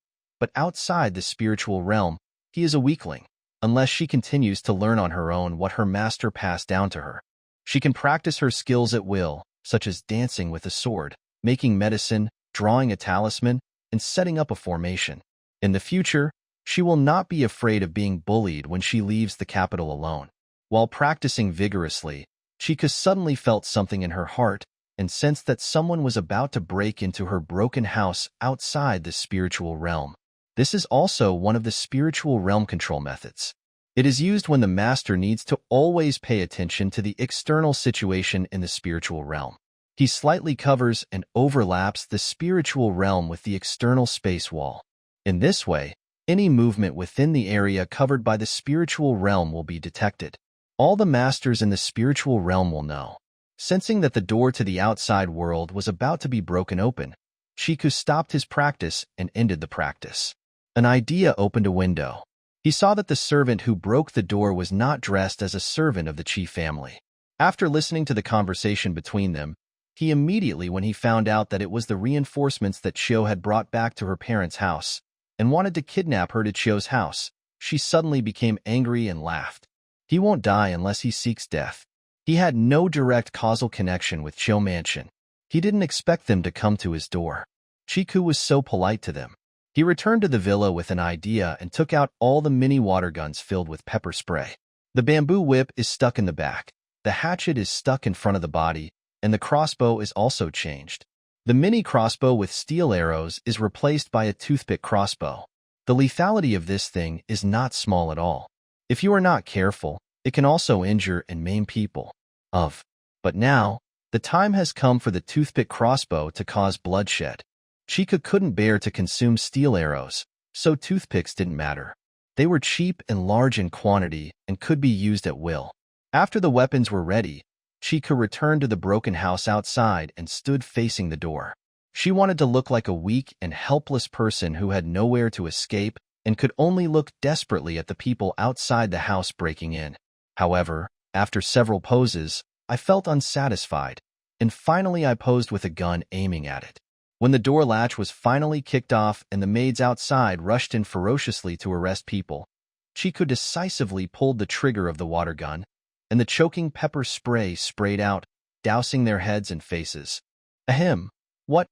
But outside the spiritual realm, he is a weakling, unless she continues to learn on her own what her master passed down to her. She can practice her skills at will, such as dancing with a sword, making medicine, drawing a talisman, and setting up a formation. In the future, she will not be afraid of being bullied when she leaves the capital alone. While practicing vigorously, Chika suddenly felt something in her heart and sensed that someone was about to break into her broken house outside the spiritual realm. This is also one of the spiritual realm control methods. It is used when the master needs to always pay attention to the external situation in the spiritual realm. He slightly covers and overlaps the spiritual realm with the external space wall. In this way, any movement within the area covered by the spiritual realm will be detected. All the masters in the spiritual realm will know. Sensing that the door to the outside world was about to be broken open, Chiku stopped his practice and ended the practice. An idea opened a window. He saw that the servant who broke the door was not dressed as a servant of the Chi family. After listening to the conversation between them, he immediately, when he found out that it was the reinforcements that Chiu had brought back to her parents' house and wanted to kidnap her to Chiu's house, she suddenly became angry and laughed. He won't die unless he seeks death. He had no direct causal connection with Chiu Mansion. He didn't expect them to come to his door. Chiku was so polite to them. He returned to the villa with an idea and took out all the mini water guns filled with pepper spray. The bamboo whip is stuck in the back, the hatchet is stuck in front of the body, and the crossbow is also changed. The mini crossbow with steel arrows is replaced by a toothpick crossbow. The lethality of this thing is not small at all. If you are not careful, it can also injure and maim people. But now, the time has come for the toothpick crossbow to cause bloodshed. Chika couldn't bear to consume steel arrows, so toothpicks didn't matter. They were cheap and large in quantity and could be used at will. After the weapons were ready, Chika returned to the broken house outside and stood facing the door. She wanted to look like a weak and helpless person who had nowhere to escape and could only look desperately at the people outside the house breaking in. However, after several poses, I felt unsatisfied, and finally I posed with a gun aiming at it. When the door latch was finally kicked off and the maids outside rushed in ferociously to arrest people, Chiku decisively pulled the trigger of the water gun, and the choking pepper spray sprayed out, dousing their heads and faces. Ahem. What?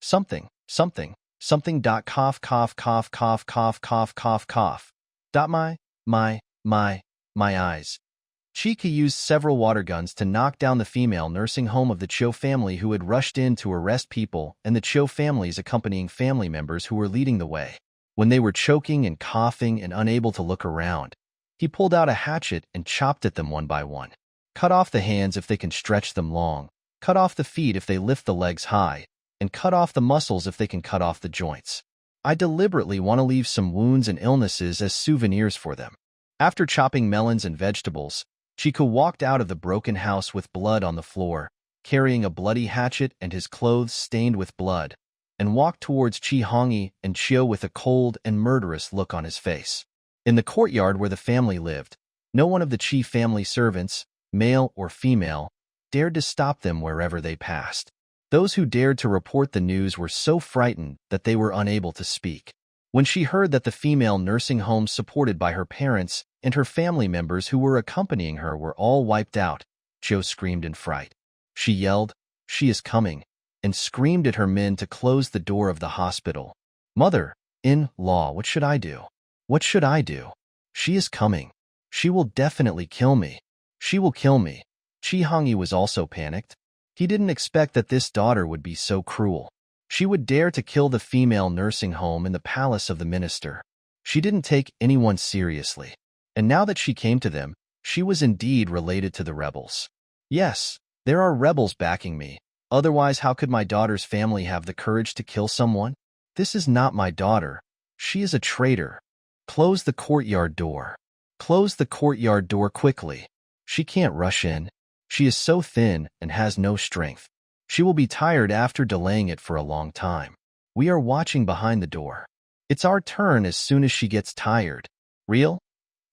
Something. Cough, cough, cough, cough, cough, cough, cough, cough. My eyes. Chika used several water guns to knock down the female nursing home of the Chiu family who had rushed in to arrest people and the Chiu family's accompanying family members who were leading the way. When they were choking and coughing and unable to look around, he pulled out a hatchet and chopped at them one by one. Cut off the hands if they can stretch them long, cut off the feet if they lift the legs high, and cut off the muscles if they can cut off the joints. I deliberately want to leave some wounds and illnesses as souvenirs for them. After chopping melons and vegetables, Chiku walked out of the broken house with blood on the floor, carrying a bloody hatchet and his clothes stained with blood, and walked towards Chi Hongi and Chiu with a cold and murderous look on his face. In the courtyard where the family lived, no one of the chief family servants, male or female, dared to stop them wherever they passed. Those who dared to report the news were so frightened that they were unable to speak. When she heard that the female nursing home supported by her parents and her family members who were accompanying her were all wiped out, Jo screamed in fright. She yelled, "She is coming," and screamed at her men to close the door of the hospital. "Mother-in-law, what should I do? What should I do? She is coming. She will definitely kill me. She will kill me." Chi Hongyi was also panicked. He didn't expect that this daughter would be so cruel. She would dare to kill the female nursing home in the palace of the minister. She didn't take anyone seriously. And now that she came to them, she was indeed related to the rebels. Yes, there are rebels backing me. Otherwise, how could my daughter's family have the courage to kill someone? This is not my daughter. She is a traitor. Close the courtyard door. Close the courtyard door quickly. She can't rush in. She is so thin and has no strength. She will be tired after delaying it for a long time. We are watching behind the door. It's our turn as soon as she gets tired. Real?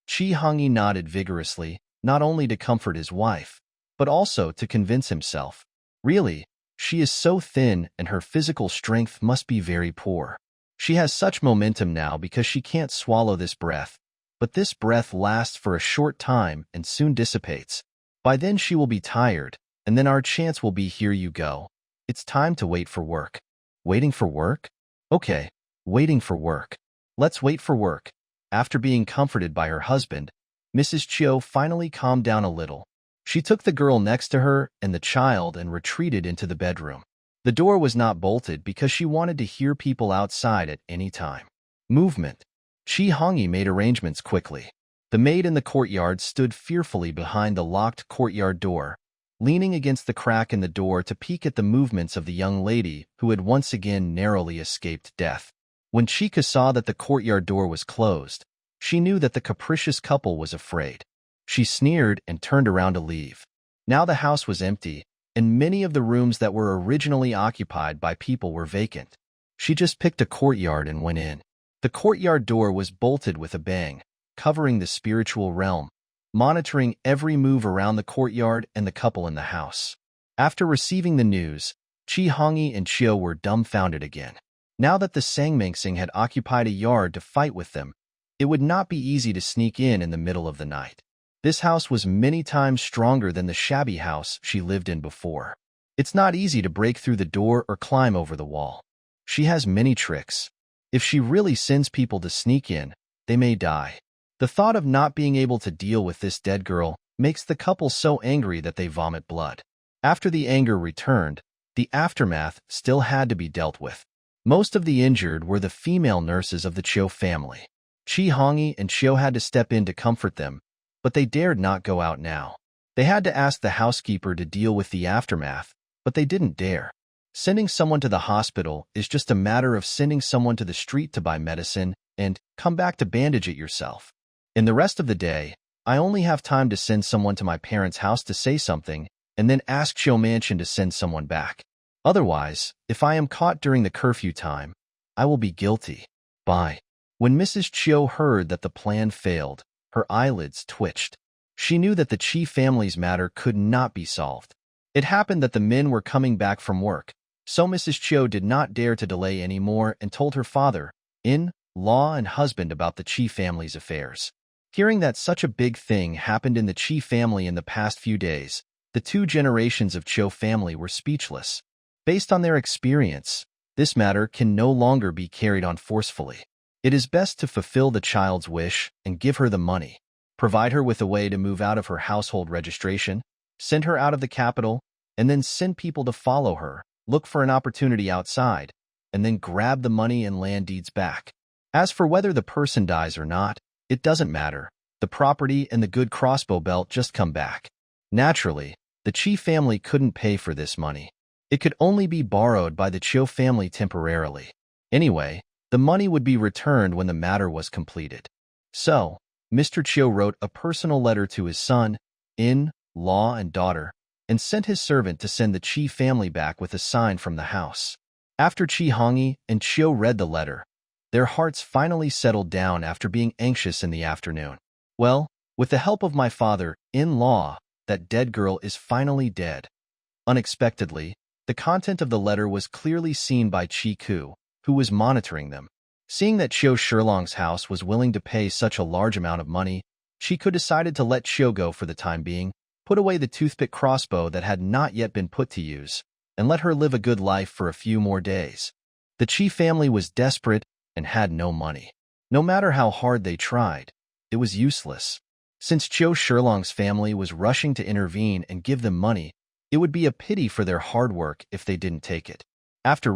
Chi Hongyi nodded vigorously, not only to comfort his wife, but also to convince himself. Really, she is so thin and her physical strength must be very poor. She has such momentum now because she can't swallow this breath. But this breath lasts for a short time and soon dissipates. By then she will be tired, and then our chance will be here you go. It's time to wait for work. Waiting for work? Okay, waiting for work. Let's wait for work. After being comforted by her husband, Mrs. Chiu finally calmed down a little. She took the girl next to her and the child and retreated into the bedroom. The door was not bolted because she wanted to hear people outside at any time. Movement. Chi Hongyi made arrangements quickly. The maid in the courtyard stood fearfully behind the locked courtyard door, leaning against the crack in the door to peek at the movements of the young lady who had once again narrowly escaped death. When Chika saw that the courtyard door was closed, she knew that the capricious couple was afraid. She sneered and turned around to leave. Now the house was empty, and many of the rooms that were originally occupied by people were vacant. She just picked a courtyard and went in. The courtyard door was bolted with a bang, covering the spiritual realm, monitoring every move around the courtyard and the couple in the house. After receiving the news, Chi Hongyi and Chiu were dumbfounded again. Now that the Sangmengsing had occupied a yard to fight with them, it would not be easy to sneak in the middle of the night. This house was many times stronger than the shabby house she lived in before. It's not easy to break through the door or climb over the wall. She has many tricks. If she really sends people to sneak in, they may die. The thought of not being able to deal with this dead girl makes the couple so angry that they vomit blood. After the anger returned, the aftermath still had to be dealt with. Most of the injured were the female nurses of the Chiu family. Chi Hongyi and Chiu had to step in to comfort them, but they dared not go out now. They had to ask the housekeeper to deal with the aftermath, but they didn't dare. Sending someone to the hospital is just a matter of sending someone to the street to buy medicine and come back to bandage it yourself. In the rest of the day, I only have time to send someone to my parents' house to say something and then ask Chiu Mansion to send someone back. Otherwise, if I am caught during the curfew time, I will be guilty. Bye. When Mrs. Chiu heard that the plan failed, her eyelids twitched. She knew that the Chi family's matter could not be solved. It happened that the men were coming back from work, so Mrs. Chiu did not dare to delay any more and told her father-in-law and husband about the Chi family's affairs. Hearing that such a big thing happened in the Chi family in the past few days, the two generations of Chiu family were speechless. Based on their experience, this matter can no longer be carried on forcefully. It is best to fulfill the child's wish and give her the money, provide her with a way to move out of her household registration, send her out of the capital, and then send people to follow her, look for an opportunity outside, and then grab the money and land deeds back. As for whether the person dies or not, it doesn't matter. The property and the good crossbow belt just come back. Naturally, the Chi family couldn't pay for this money. It could only be borrowed by the Chiu family temporarily. Anyway, the money would be returned when the matter was completed. So, Mr. Chiu wrote a personal letter to his son-in-law and daughter, and sent his servant to send the Chi family back with a sign from the house. After Chi Hongyi and Chiu read the letter, Their hearts finally settled down after being anxious in the afternoon. Well, with the help of my father-in-law, that dead girl is finally dead. Unexpectedly, the content of the letter was clearly seen by Chi-ku, who was monitoring them. Seeing that Chiu Shilong's house was willing to pay such a large amount of money, Chi-ku decided to let Chiu go for the time being, put away the toothpick crossbow that had not yet been put to use, and let her live a good life for a few more days. The Chi family was desperate and had no money. No matter how hard they tried, it was useless. Since Chiu Shilong's family was rushing to intervene and give them money, it would be a pity for their hard work if they didn't take it. After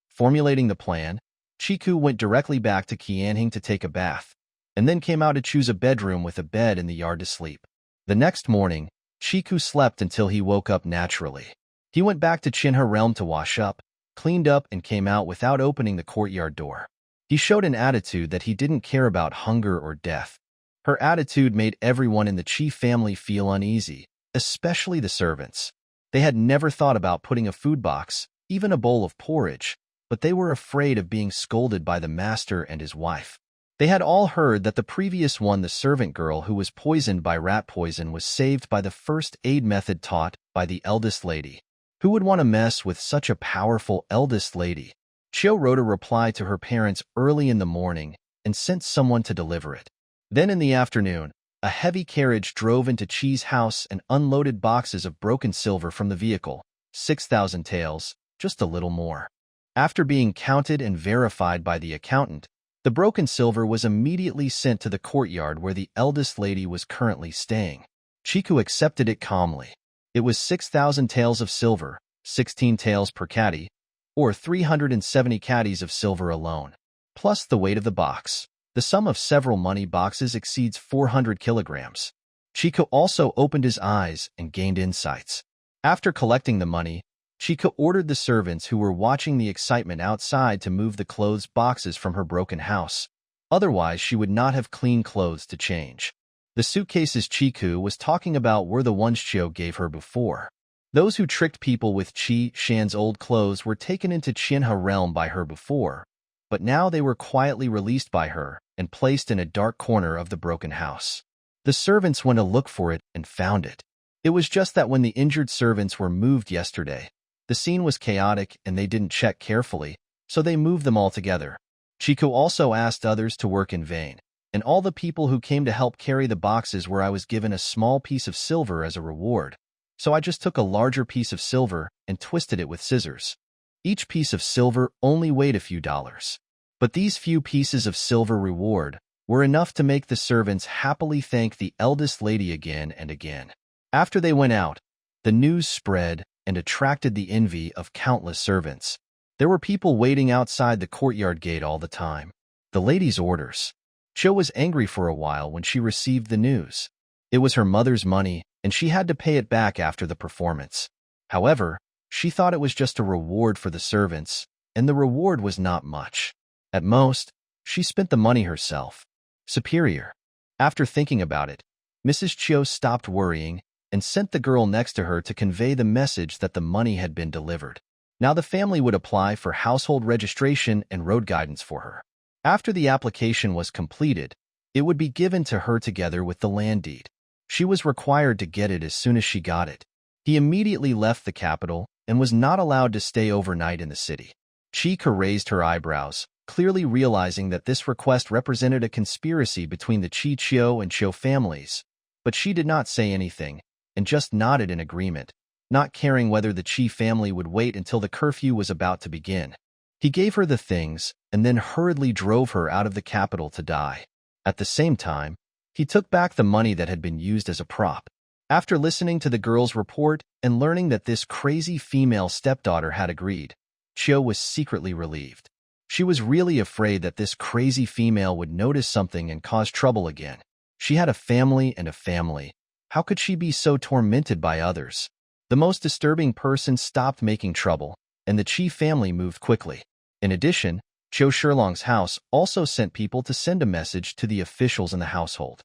formulating the plan, Chi-ku went directly back to Qianhing to take a bath, and then came out to choose a bedroom with a bed in the yard to sleep. The next morning, Chi-ku slept until he woke up naturally. He went back to Qinhe realm to wash up, cleaned up, and came out without opening the courtyard door. He showed an attitude that he didn't care about hunger or death. Her attitude made everyone in the Chi family feel uneasy, especially the servants. They had never thought about putting a food box, even a bowl of porridge, but they were afraid of being scolded by the master and his wife. They had all heard that the previous one, the servant girl who was poisoned by rat poison, was saved by the first aid method taught by the eldest lady. Who would want to mess with such a powerful eldest lady? Chiu wrote a reply to her parents early in the morning and sent someone to deliver it. Then in the afternoon, a heavy carriage drove into Chi's house and unloaded boxes of broken silver from the vehicle, 6,000 taels, just a little more. After being counted and verified by the accountant, the broken silver was immediately sent to the courtyard where the eldest lady was currently staying. Chi-ku accepted it calmly. It was 6,000 taels of silver, 16 taels per caddy, or 370 caddies of silver alone, plus the weight of the box. The sum of several money boxes exceeds 400 kilograms. Chi-ku also opened his eyes and gained insights. After collecting the money, Chi-ku ordered the servants who were watching the excitement outside to move the clothes boxes from her broken house. Otherwise, she would not have clean clothes to change. The suitcases Chi-ku was talking about were the ones Chiu gave her before. Those who tricked people with Chi Shan's old clothes were taken into Qinhe realm by her before, but now they were quietly released by her and placed in a dark corner of the broken house. The servants went to look for it and found it. It was just that when the injured servants were moved yesterday, the scene was chaotic and they didn't check carefully, so they moved them all together. Chi-ku also asked others to work in vain, and all the people who came to help carry the boxes where I was given a small piece of silver as a reward. So I just took a larger piece of silver and twisted it with scissors. Each piece of silver only weighed a few dollars. But these few pieces of silver reward were enough to make the servants happily thank the eldest lady again and again. After they went out, the news spread and attracted the envy of countless servants. There were people waiting outside the courtyard gate all the time. The lady's orders. Chiu was angry for a while when she received the news. It was her mother's money, and she had to pay it back after the performance. However, she thought it was just a reward for the servants, and the reward was not much. At most, she spent the money herself. Superior. After thinking about it, Mrs. Chiu stopped worrying and sent the girl next to her to convey the message that the money had been delivered. Now the family would apply for household registration and road guidance for her. After the application was completed, it would be given to her together with the land deed. She was required to get it as soon as she got it. He immediately left the capital and was not allowed to stay overnight in the city. Chi-ku raised her eyebrows, clearly realizing that this request represented a conspiracy between the Chi-Chiu and Chiu families, but she did not say anything and just nodded in agreement, not caring whether the Chi family would wait until the curfew was about to begin. He gave her the things and then hurriedly drove her out of the capital to die. At the same time, he took back the money that had been used as a prop. After listening to the girl's report and learning that this crazy female stepdaughter had agreed, Chiu was secretly relieved. She was really afraid that this crazy female would notice something and cause trouble again. She had a family and a family. How could she be so tormented by others? The most disturbing person stopped making trouble, and the Chi family moved quickly. In addition, Chiu Shilong's house also sent people to send a message to the officials in the household.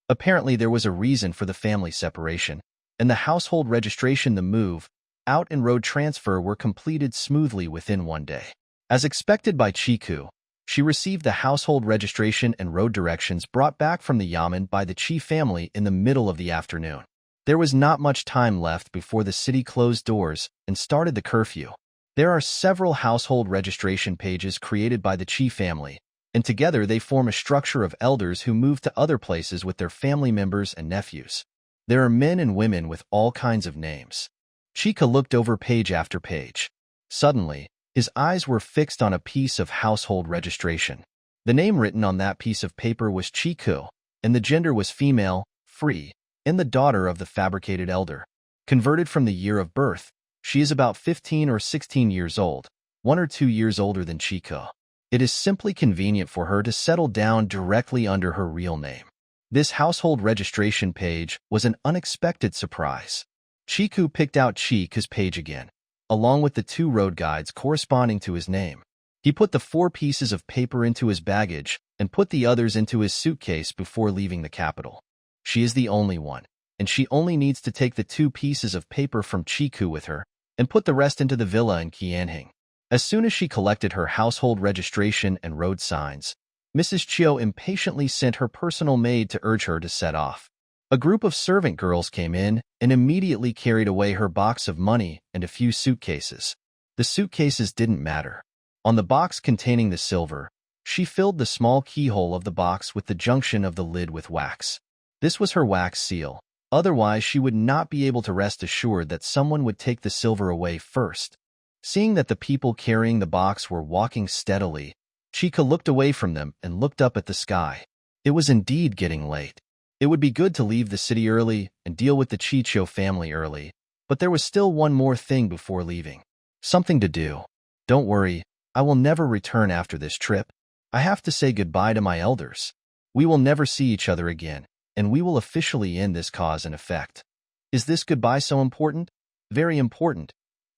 Apparently there was a reason for the family separation, and the household registration, the move, out and road transfer were completed smoothly within one day. As expected by Chi-ku, She received the household registration and road directions brought back from the yamen by the Chi family in the middle of the afternoon. There was not much time left before the city closed doors and started the curfew. There are several household registration pages created by the Chi family, and together they form a structure of elders who move to other places with their family members and nephews. There are men and women with all kinds of names. Chika looked over page after page. Suddenly, his eyes were fixed on a piece of household registration. The name written on that piece of paper was Chiku, and the gender was female, free, and the daughter of the fabricated elder. Converted from the year of birth, she is about 15 or 16 years old, 1 or 2 years older than Chiku. It is simply convenient for her to settle down directly under her real name. This household registration page was an unexpected surprise. Chiku picked out Chiku's page again, along with the 2 road guides corresponding to his name. He put the 4 pieces of paper into his baggage and put the others into his suitcase before leaving the capital. She is the only one, and she only needs to take the 2 pieces of paper from Chiku with her and put the rest into the villa in Qianhing. As soon as she collected her household registration and road signs, Mrs. Chiu impatiently sent her personal maid to urge her to set off. A group of servant girls came in and immediately carried away her box of money and a few suitcases. The suitcases didn't matter. On the box containing the silver, she filled the small keyhole of the box with the junction of the lid with wax. This was her wax seal. Otherwise, she would not be able to rest assured that someone would take the silver away first. Seeing that the people carrying the box were walking steadily, Chika looked away from them and looked up at the sky. It was indeed getting late. It would be good to leave the city early and deal with the Chicho family early, but there was still one more thing before leaving. Something to do. Don't worry, I will never return after this trip. I have to say goodbye to my elders. We will never see each other again, and we will officially end this cause and effect. Is this goodbye so important? Very important.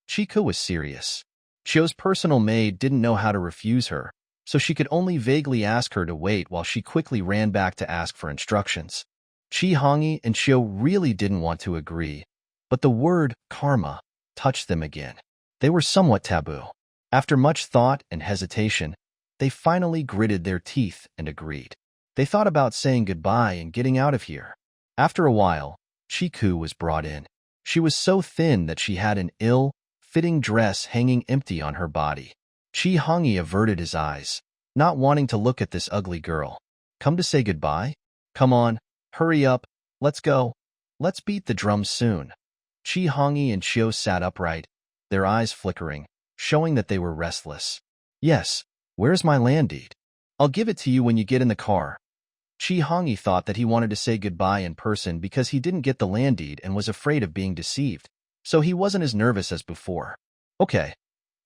Chiku was serious. Chio's personal maid didn't know how to refuse her, so she could only vaguely ask her to wait while she quickly ran back to ask for instructions. Chi Hongi and Chio really didn't want to agree, but the word karma touched them again. They were somewhat taboo. After much thought and hesitation, they finally gritted their teeth and agreed. They thought about saying goodbye and getting out of here. After a while, Chiku was brought in. She was so thin that she had an ill-fitting dress hanging empty on her body. Chi Hongi averted his eyes, not wanting to look at this ugly girl. Come to say goodbye? Come on, hurry up, let's go. Let's beat the drums soon. Chi Hongi and Chio sat upright, their eyes flickering, showing that they were restless. Yes, where's my land deed? I'll give it to you when you get in the car. Chi Hongi thought that he wanted to say goodbye in person because he didn't get the land deed and was afraid of being deceived, so he wasn't as nervous as before. Okay.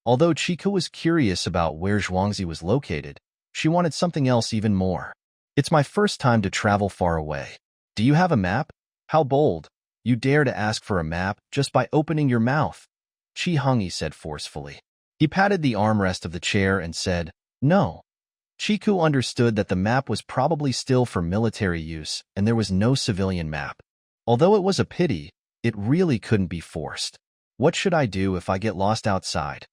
Although Chiku was curious about where Zhuangzi was located, she wanted something else even more. It's my first time to travel far away. Do you have a map? How bold. You dare to ask for a map just by opening your mouth. Chi Hongi said forcefully. He patted the armrest of the chair and said, No. Chiku understood that the map was probably still for military use and there was no civilian map. Although it was a pity, it really couldn't be forced. What should I do if I get lost outside?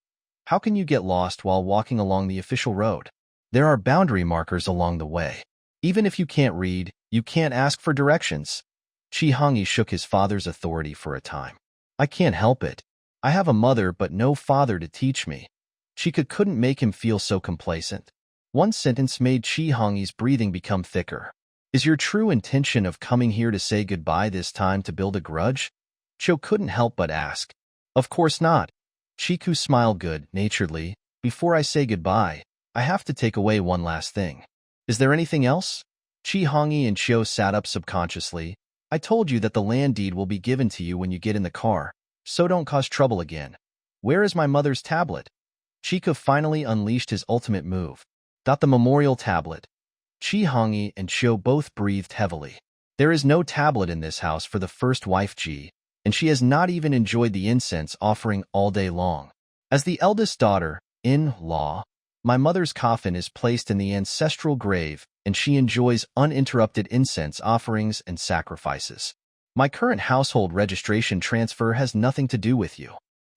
How can you get lost while walking along the official road? There are boundary markers along the way. Even if you can't read, you can't ask for directions. Chi Hongi shook his father's authority for a time. I can't help it. I have a mother but no father to teach me. Chika couldn't make him feel so complacent. One sentence made Chi Hongi's breathing become thicker. Is your true intention of coming here to say goodbye this time to build a grudge? Cho couldn't help but ask. Of course not. Chiku smiled good-naturedly. Before I say goodbye, I have to take away one last thing. Is there anything else? Chi Hongi and Chio sat up subconsciously. I told you that the land deed will be given to you when you get in the car, so don't cause trouble again. Where is my mother's tablet? Chiku finally unleashed his ultimate move. The memorial tablet. Chi Hongi and Chio both breathed heavily. There is no tablet in this house for the first wife Ji, and she has not even enjoyed the incense offering all day long. As the eldest daughter-in-law, my mother's coffin is placed in the ancestral grave, and she enjoys uninterrupted incense offerings and sacrifices. My current household registration transfer has nothing to do with you.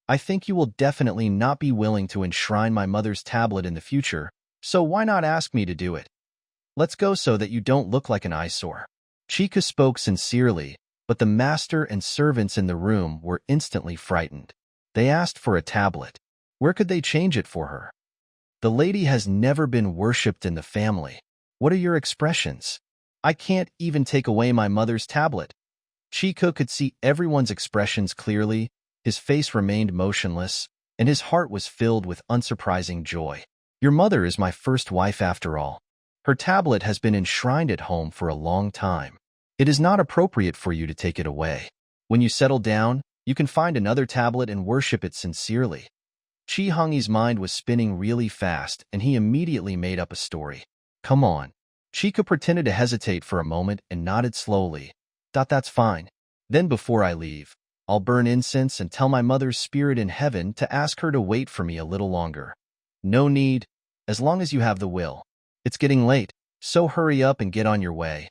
I think you will definitely not be willing to enshrine my mother's tablet in the future, So why not ask me to do it? Let's go so that you don't look like an eyesore. Chica spoke sincerely, but the master and servants in the room were instantly frightened. They asked for a tablet. Where could they change it for her? The lady has never been worshipped in the family. What are your expressions? I can't even take away my mother's tablet. Chico could see everyone's expressions clearly. His face remained motionless, and his heart was filled with unsurprising joy. Your mother is my first wife after all. Her tablet has been enshrined at home for a long time. It is not appropriate for you to take it away. When you settle down, you can find another tablet and worship it sincerely. Chi Hongyi's mind was spinning really fast, and he immediately made up a story. Come on. Chica pretended to hesitate for a moment and nodded slowly. That's fine. Then before I leave, I'll burn incense and tell my mother's spirit in heaven to ask her to wait for me a little longer. No need, as long as you have the will. It's getting late, so hurry up and get on your way.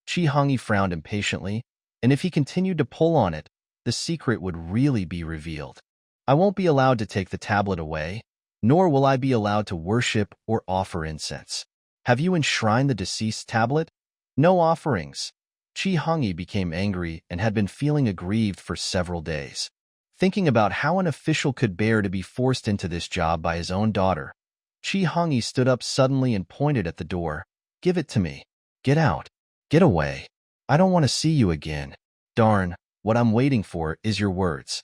Chi Hongyi frowned impatiently, and if he continued to pull on it, the secret would really be revealed. I won't be allowed to take the tablet away, nor will I be allowed to worship or offer incense. Have you enshrined the deceased tablet? No offerings. Chi Hongyi became angry and had been feeling aggrieved for several days. Thinking about how an official could bear to be forced into this job by his own daughter, Chi Hongyi stood up suddenly and pointed at the door. Give it to me. Get out. Get away. I don't want to see you again. Darn, what I'm waiting for is your words.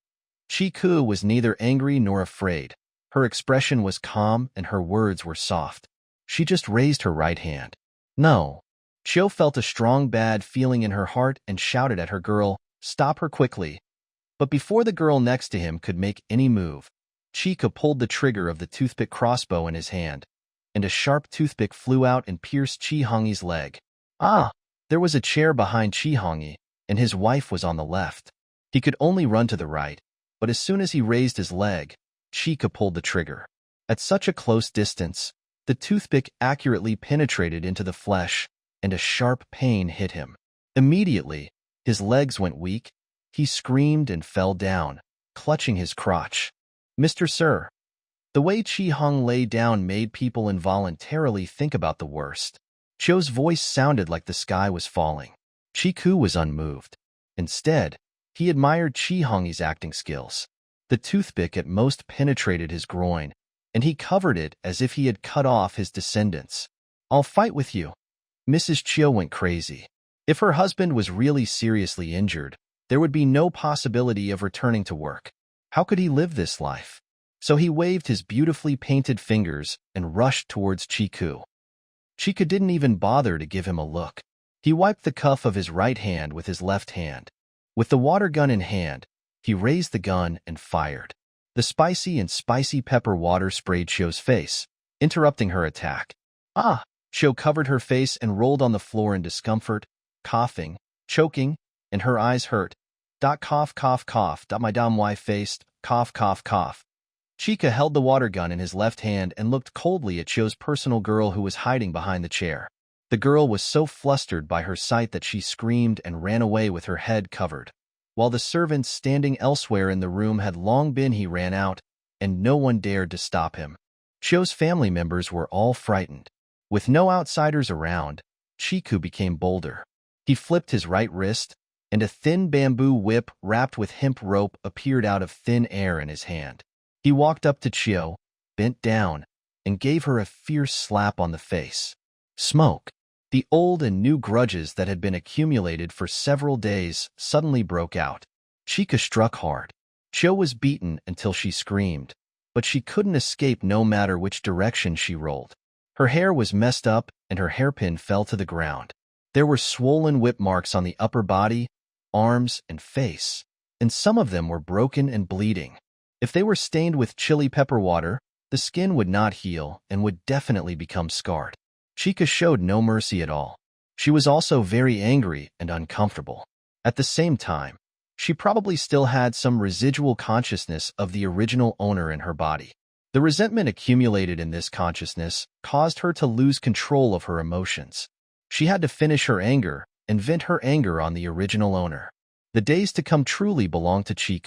Chi Ku was neither angry nor afraid. Her expression was calm and her words were soft. She just raised her right hand. No. Chiu felt a strong bad feeling in her heart and shouted at her girl, stop her quickly. But before the girl next to him could make any move, Chica pulled the trigger of the toothpick crossbow in his hand, and a sharp toothpick flew out and pierced Chi Hongyi's leg. Ah! There was a chair behind Chi Hongyi, and his wife was on the left. He could only run to the right, but as soon as he raised his leg, Chica pulled the trigger. At such a close distance, the toothpick accurately penetrated into the flesh, and a sharp pain hit him. Immediately, his legs went weak. He screamed and fell down, clutching his crotch. Mr. Sir. The way Chi Hong lay down made people involuntarily think about the worst. Chiu's voice sounded like the sky was falling. Chi Ku was unmoved. Instead, he admired Chi Hongyi's acting skills. The toothpick at most penetrated his groin, and he covered it as if he had cut off his descendants. I'll fight with you. Mrs. Chiu went crazy. If her husband was really seriously injured, there would be no possibility of returning to work. How could he live this life? So he waved his beautifully painted fingers and rushed towards Chiku. Chica didn't even bother to give him a look. He wiped the cuff of his right hand with his left hand. With the water gun in hand, he raised the gun and fired. The spicy pepper water sprayed Chiu's face, interrupting her attack. Ah! Chiu covered her face and rolled on the floor in discomfort, coughing, choking, and her eyes hurt. Cough, cough, cough. My dumb wife faced. Cough, cough, cough. Chica held the water gun in his left hand and looked coldly at Chiu's personal girl who was hiding behind the chair. The girl was so flustered by her sight that she screamed and ran away with her head covered. While the servants standing elsewhere in the room had long been, he ran out, and no one dared to stop him. Chiu's family members were all frightened. With no outsiders around, Chiku became bolder. He flipped his right wrist, and a thin bamboo whip wrapped with hemp rope appeared out of thin air in his hand. He walked up to Chiu, bent down, and gave her a fierce slap on the face. Smoke. The old and new grudges that had been accumulated for several days suddenly broke out. Chica struck hard. Chiu was beaten until she screamed, but she couldn't escape no matter which direction she rolled. Her hair was messed up and her hairpin fell to the ground. There were swollen whip marks on the upper body, arms, and face, and some of them were broken and bleeding. If they were stained with chili pepper water, the skin would not heal and would definitely become scarred. Chica showed no mercy at all. She was also very angry and uncomfortable. At the same time, she probably still had some residual consciousness of the original owner in her body. The resentment accumulated in this consciousness caused her to lose control of her emotions. She had to finish her anger and vent her anger on the original owner. The days to come truly belonged to Chi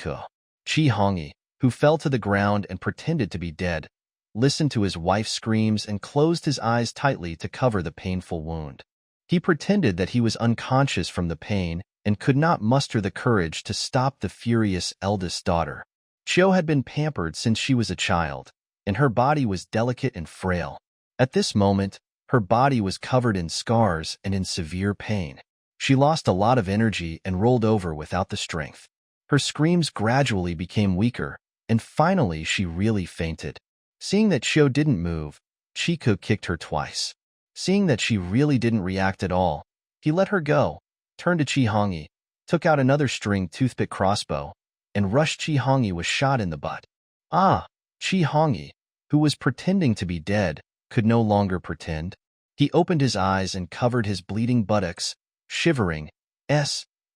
Hongyi, who fell to the ground and pretended to be dead, listened to his wife's screams, and closed his eyes tightly to cover the painful wound. He pretended that he was unconscious from the pain and could not muster the courage to stop the furious eldest daughter. Chiu had been pampered since she was a child, and her body was delicate and frail. At this moment, her body was covered in scars and in severe pain. She lost a lot of energy and rolled over without the strength. Her screams gradually became weaker, and finally she really fainted. Seeing that Chiu didn't move, Chiku kicked her twice. Seeing that she really didn't react at all, he let her go, turned to Chi Hongi, took out another string toothpick crossbow, and rushed Chi Hongi with shot in the butt. Ah! Chi Hongi, who was pretending to be dead, could no longer pretend. He opened his eyes and covered his bleeding buttocks, shivering.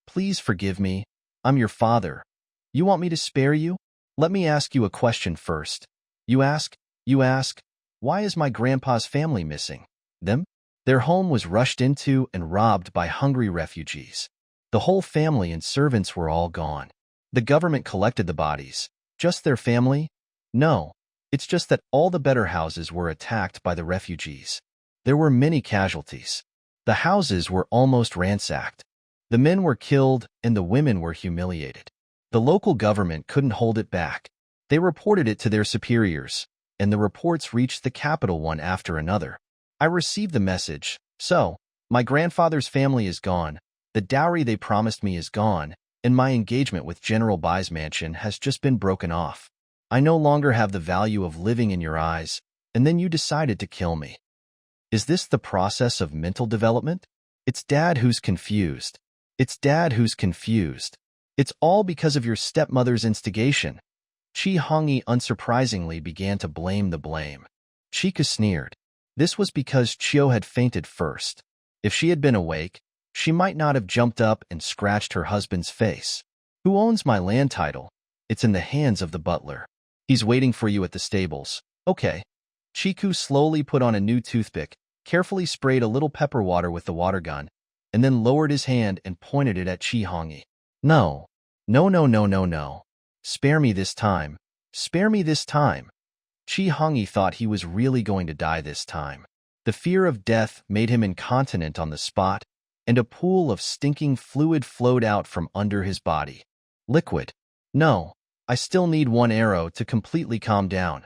Please forgive me. I'm your father. You want me to spare you? Let me ask you a question first. You ask, why is my grandpa's family missing? Them? Their home was rushed into and robbed by hungry refugees. The whole family and servants were all gone. The government collected the bodies. Just their family? No. It's just that all the better houses were attacked by the refugees. There were many casualties. The houses were almost ransacked. The men were killed and the women were humiliated. The local government couldn't hold it back. They reported it to their superiors, and the reports reached the capital one after another. I received the message. So, my grandfather's family is gone, the dowry they promised me is gone, and my engagement with General Bai's mansion has just been broken off. I no longer have the value of living in your eyes, and then you decided to kill me. Is this the process of mental development? It's Dad who's confused. It's Dad who's confused. It's all because of your stepmother's instigation. Chi Hongi unsurprisingly began to blame the blame. Chika sneered. This was because Chiu had fainted first. If she had been awake, she might not have jumped up and scratched her husband's face. Who owns my land title? It's in the hands of the butler. He's waiting for you at the stables. Okay. Chiku slowly put on a new toothpick, carefully sprayed a little pepper water with the water gun, and then lowered his hand and pointed it at Chi Hongi. No. No. Spare me this time. Spare me this time. Chi Hongi thought he was really going to die this time. The fear of death made him incontinent on the spot, and a pool of stinking fluid flowed out from under his body. Liquid. No, I still need one arrow to completely calm down.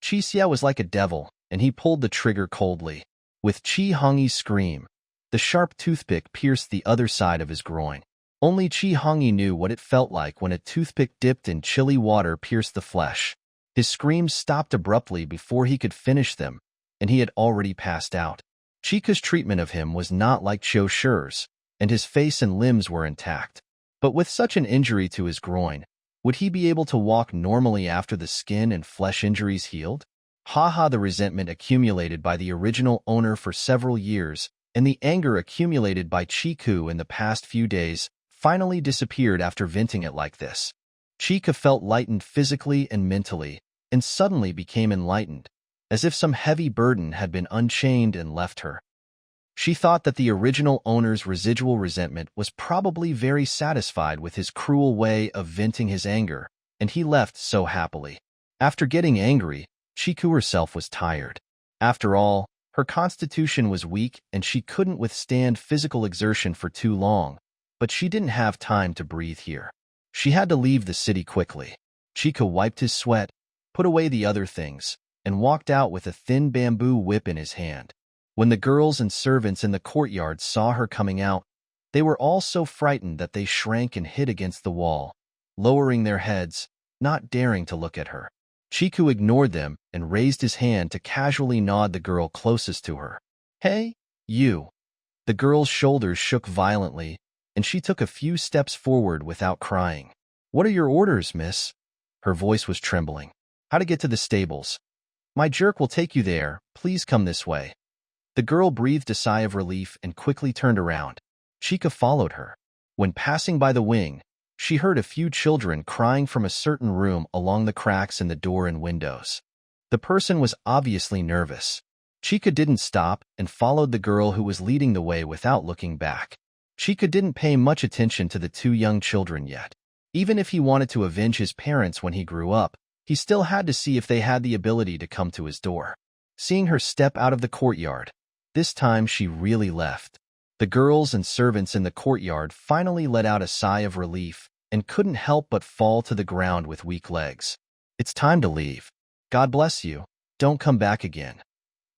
Chi Xia was like a devil, and he pulled the trigger coldly. With Chi Hongi's scream, the sharp toothpick pierced the other side of his groin. Only Chi Hongi knew what it felt like when a toothpick dipped in chilly water pierced the flesh. His screams stopped abruptly before he could finish them, and he had already passed out. Chika's treatment of him was not like Chiu Shi's, and his face and limbs were intact. But with such an injury to his groin, would he be able to walk normally after the skin and flesh injuries healed? The resentment accumulated by the original owner for several years, and the anger accumulated by Chiku in the past few days, finally disappeared after venting it like this. Chika felt lightened physically and mentally, and suddenly became enlightened, as if some heavy burden had been unchained and left her. She thought that the original owner's residual resentment was probably very satisfied with his cruel way of venting his anger, and he left so happily. After getting angry, Chiku herself was tired. After all, her constitution was weak and she couldn't withstand physical exertion for too long, but she didn't have time to breathe here. She had to leave the city quickly. Chika wiped his sweat, put away the other things, and walked out with a thin bamboo whip in his hand. When the girls and servants in the courtyard saw her coming out, they were all so frightened that they shrank and hid against the wall, lowering their heads, not daring to look at her. Chiku ignored them and raised his hand to casually nod the girl closest to her. Hey, you. The girl's shoulders shook violently, and she took a few steps forward without crying. What are your orders, miss? Her voice was trembling. How to get to the stables? My jerk will take you there. Please come this way. The girl breathed a sigh of relief and quickly turned around. Chika followed her. When passing by the wing, she heard a few children crying from a certain room along the cracks in the door and windows. The person was obviously nervous. Chika didn't stop and followed the girl who was leading the way without looking back. Chika didn't pay much attention to the two young children yet. Even if he wanted to avenge his parents when he grew up, He still had to see if they had the ability to come to his door. Seeing her step out of the courtyard, this time she really left. The girls and servants in the courtyard finally let out a sigh of relief and couldn't help but fall to the ground with weak legs. It's time to leave. God bless you. Don't come back again.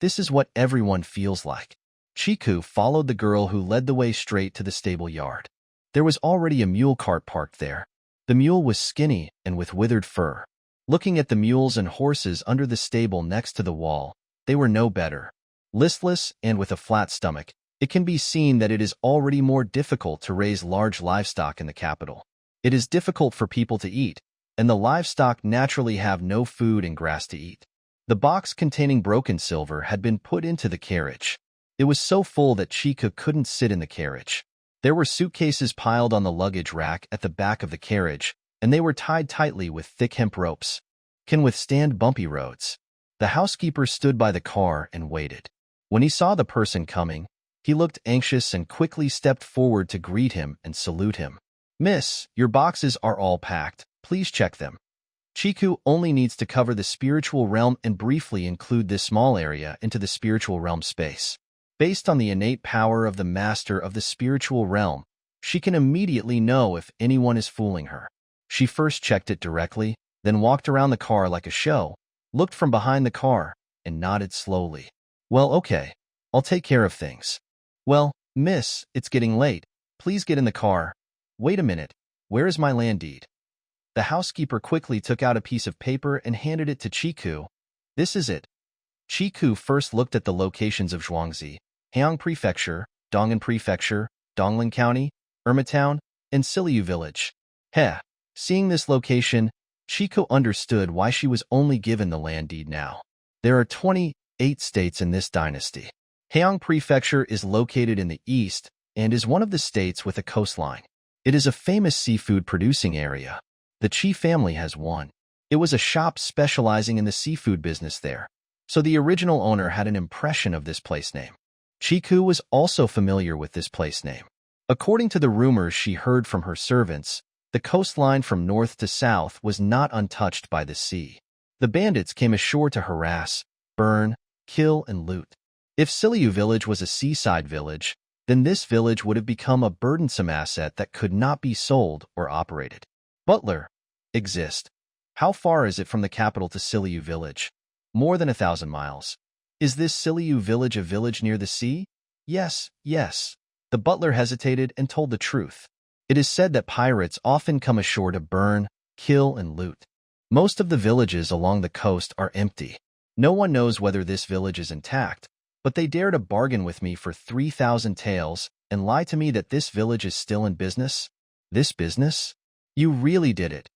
This is what everyone feels like. Chiku followed the girl who led the way straight to the stable yard. There was already a mule cart parked there. The mule was skinny and with withered fur. Looking at the mules and horses under the stable next to the wall, they were no better. Listless and with a flat stomach, it can be seen that it is already more difficult to raise large livestock in the capital. It is difficult for people to eat, and the livestock naturally have no food and grass to eat. The box containing broken silver had been put into the carriage. It was so full that Chiku couldn't sit in the carriage. There were suitcases piled on the luggage rack at the back of the carriage, and they were tied tightly with thick hemp ropes. Can withstand bumpy roads. The housekeeper stood by the car and waited. When he saw the person coming, he looked anxious and quickly stepped forward to greet him and salute him. "Miss, your boxes are all packed. Please check them." Chiku only needs to cover the spiritual realm and briefly include this small area into the spiritual realm space. Based on the innate power of the master of the spiritual realm, she can immediately know if anyone is fooling her. She first checked it directly, then walked around the car like a show, looked from behind the car, and nodded slowly. "Well, okay. I'll take care of things." "Well, miss, it's getting late. Please get in the car." "Wait a minute. Where is my land deed?" The housekeeper quickly took out a piece of paper and handed it to Chiku. "This is it." Chiku first looked at the locations of Zhuangzi, Heong Prefecture, Dong'an Prefecture, Dongling County, Irma Town, and Siliu Village. Seeing this location, Chiku understood why she was only given the land deed now. There are 28 states in this dynasty. Heong Prefecture is located in the east and is one of the states with a coastline. It is a famous seafood-producing area. The Chi family has one. It was a shop specializing in the seafood business there, so the original owner had an impression of this place name. Chiku was also familiar with this place name. According to the rumors she heard from her servants, the coastline from north to south was not untouched by the sea. The bandits came ashore to harass, burn, kill, and loot. If Siliu village was a seaside village, then this village would have become a burdensome asset that could not be sold or operated. Butler. Exist. How far is it from the capital to Siliu village? More than 1,000 miles. Is this Siliu village a village near the sea? Yes. The butler hesitated and told the truth. It is said that pirates often come ashore to burn, kill, and loot. Most of the villages along the coast are empty. No one knows whether this village is intact, but they dare to bargain with me for 3,000 taels and lie to me that this village is still in business? This business? You really did it.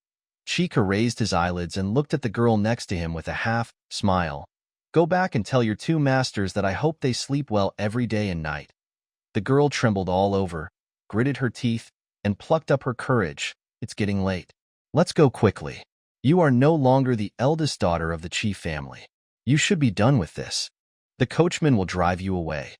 Chika raised his eyelids and looked at the girl next to him with a half-smile. "Go back and tell your two masters that I hope they sleep well every day and night." The girl trembled all over, gritted her teeth, and plucked up her courage. "It's getting late. Let's go quickly. You are no longer the eldest daughter of the Chi family. You should be done with this. The coachman will drive you away.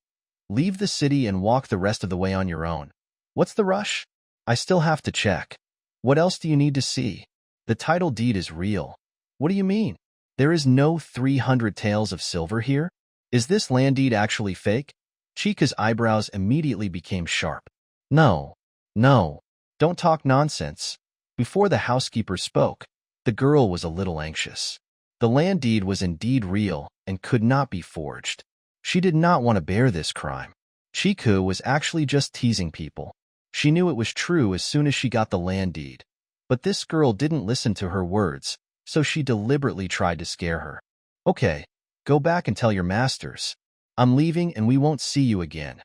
Leave the city and walk the rest of the way on your own." "What's the rush? I still have to check." "What else do you need to see? The title deed is real." "What do you mean? There is no 300 taels of silver here? Is this land deed actually fake?" Chika's eyebrows immediately became sharp. No, don't talk nonsense." Before the housekeeper spoke, the girl was a little anxious. The land deed was indeed real and could not be forged. She did not want to bear this crime. Chiku was actually just teasing people. She knew it was true as soon as she got the land deed. But this girl didn't listen to her words, so she deliberately tried to scare her. "Okay, go back and tell your masters. I'm leaving and we won't see you again."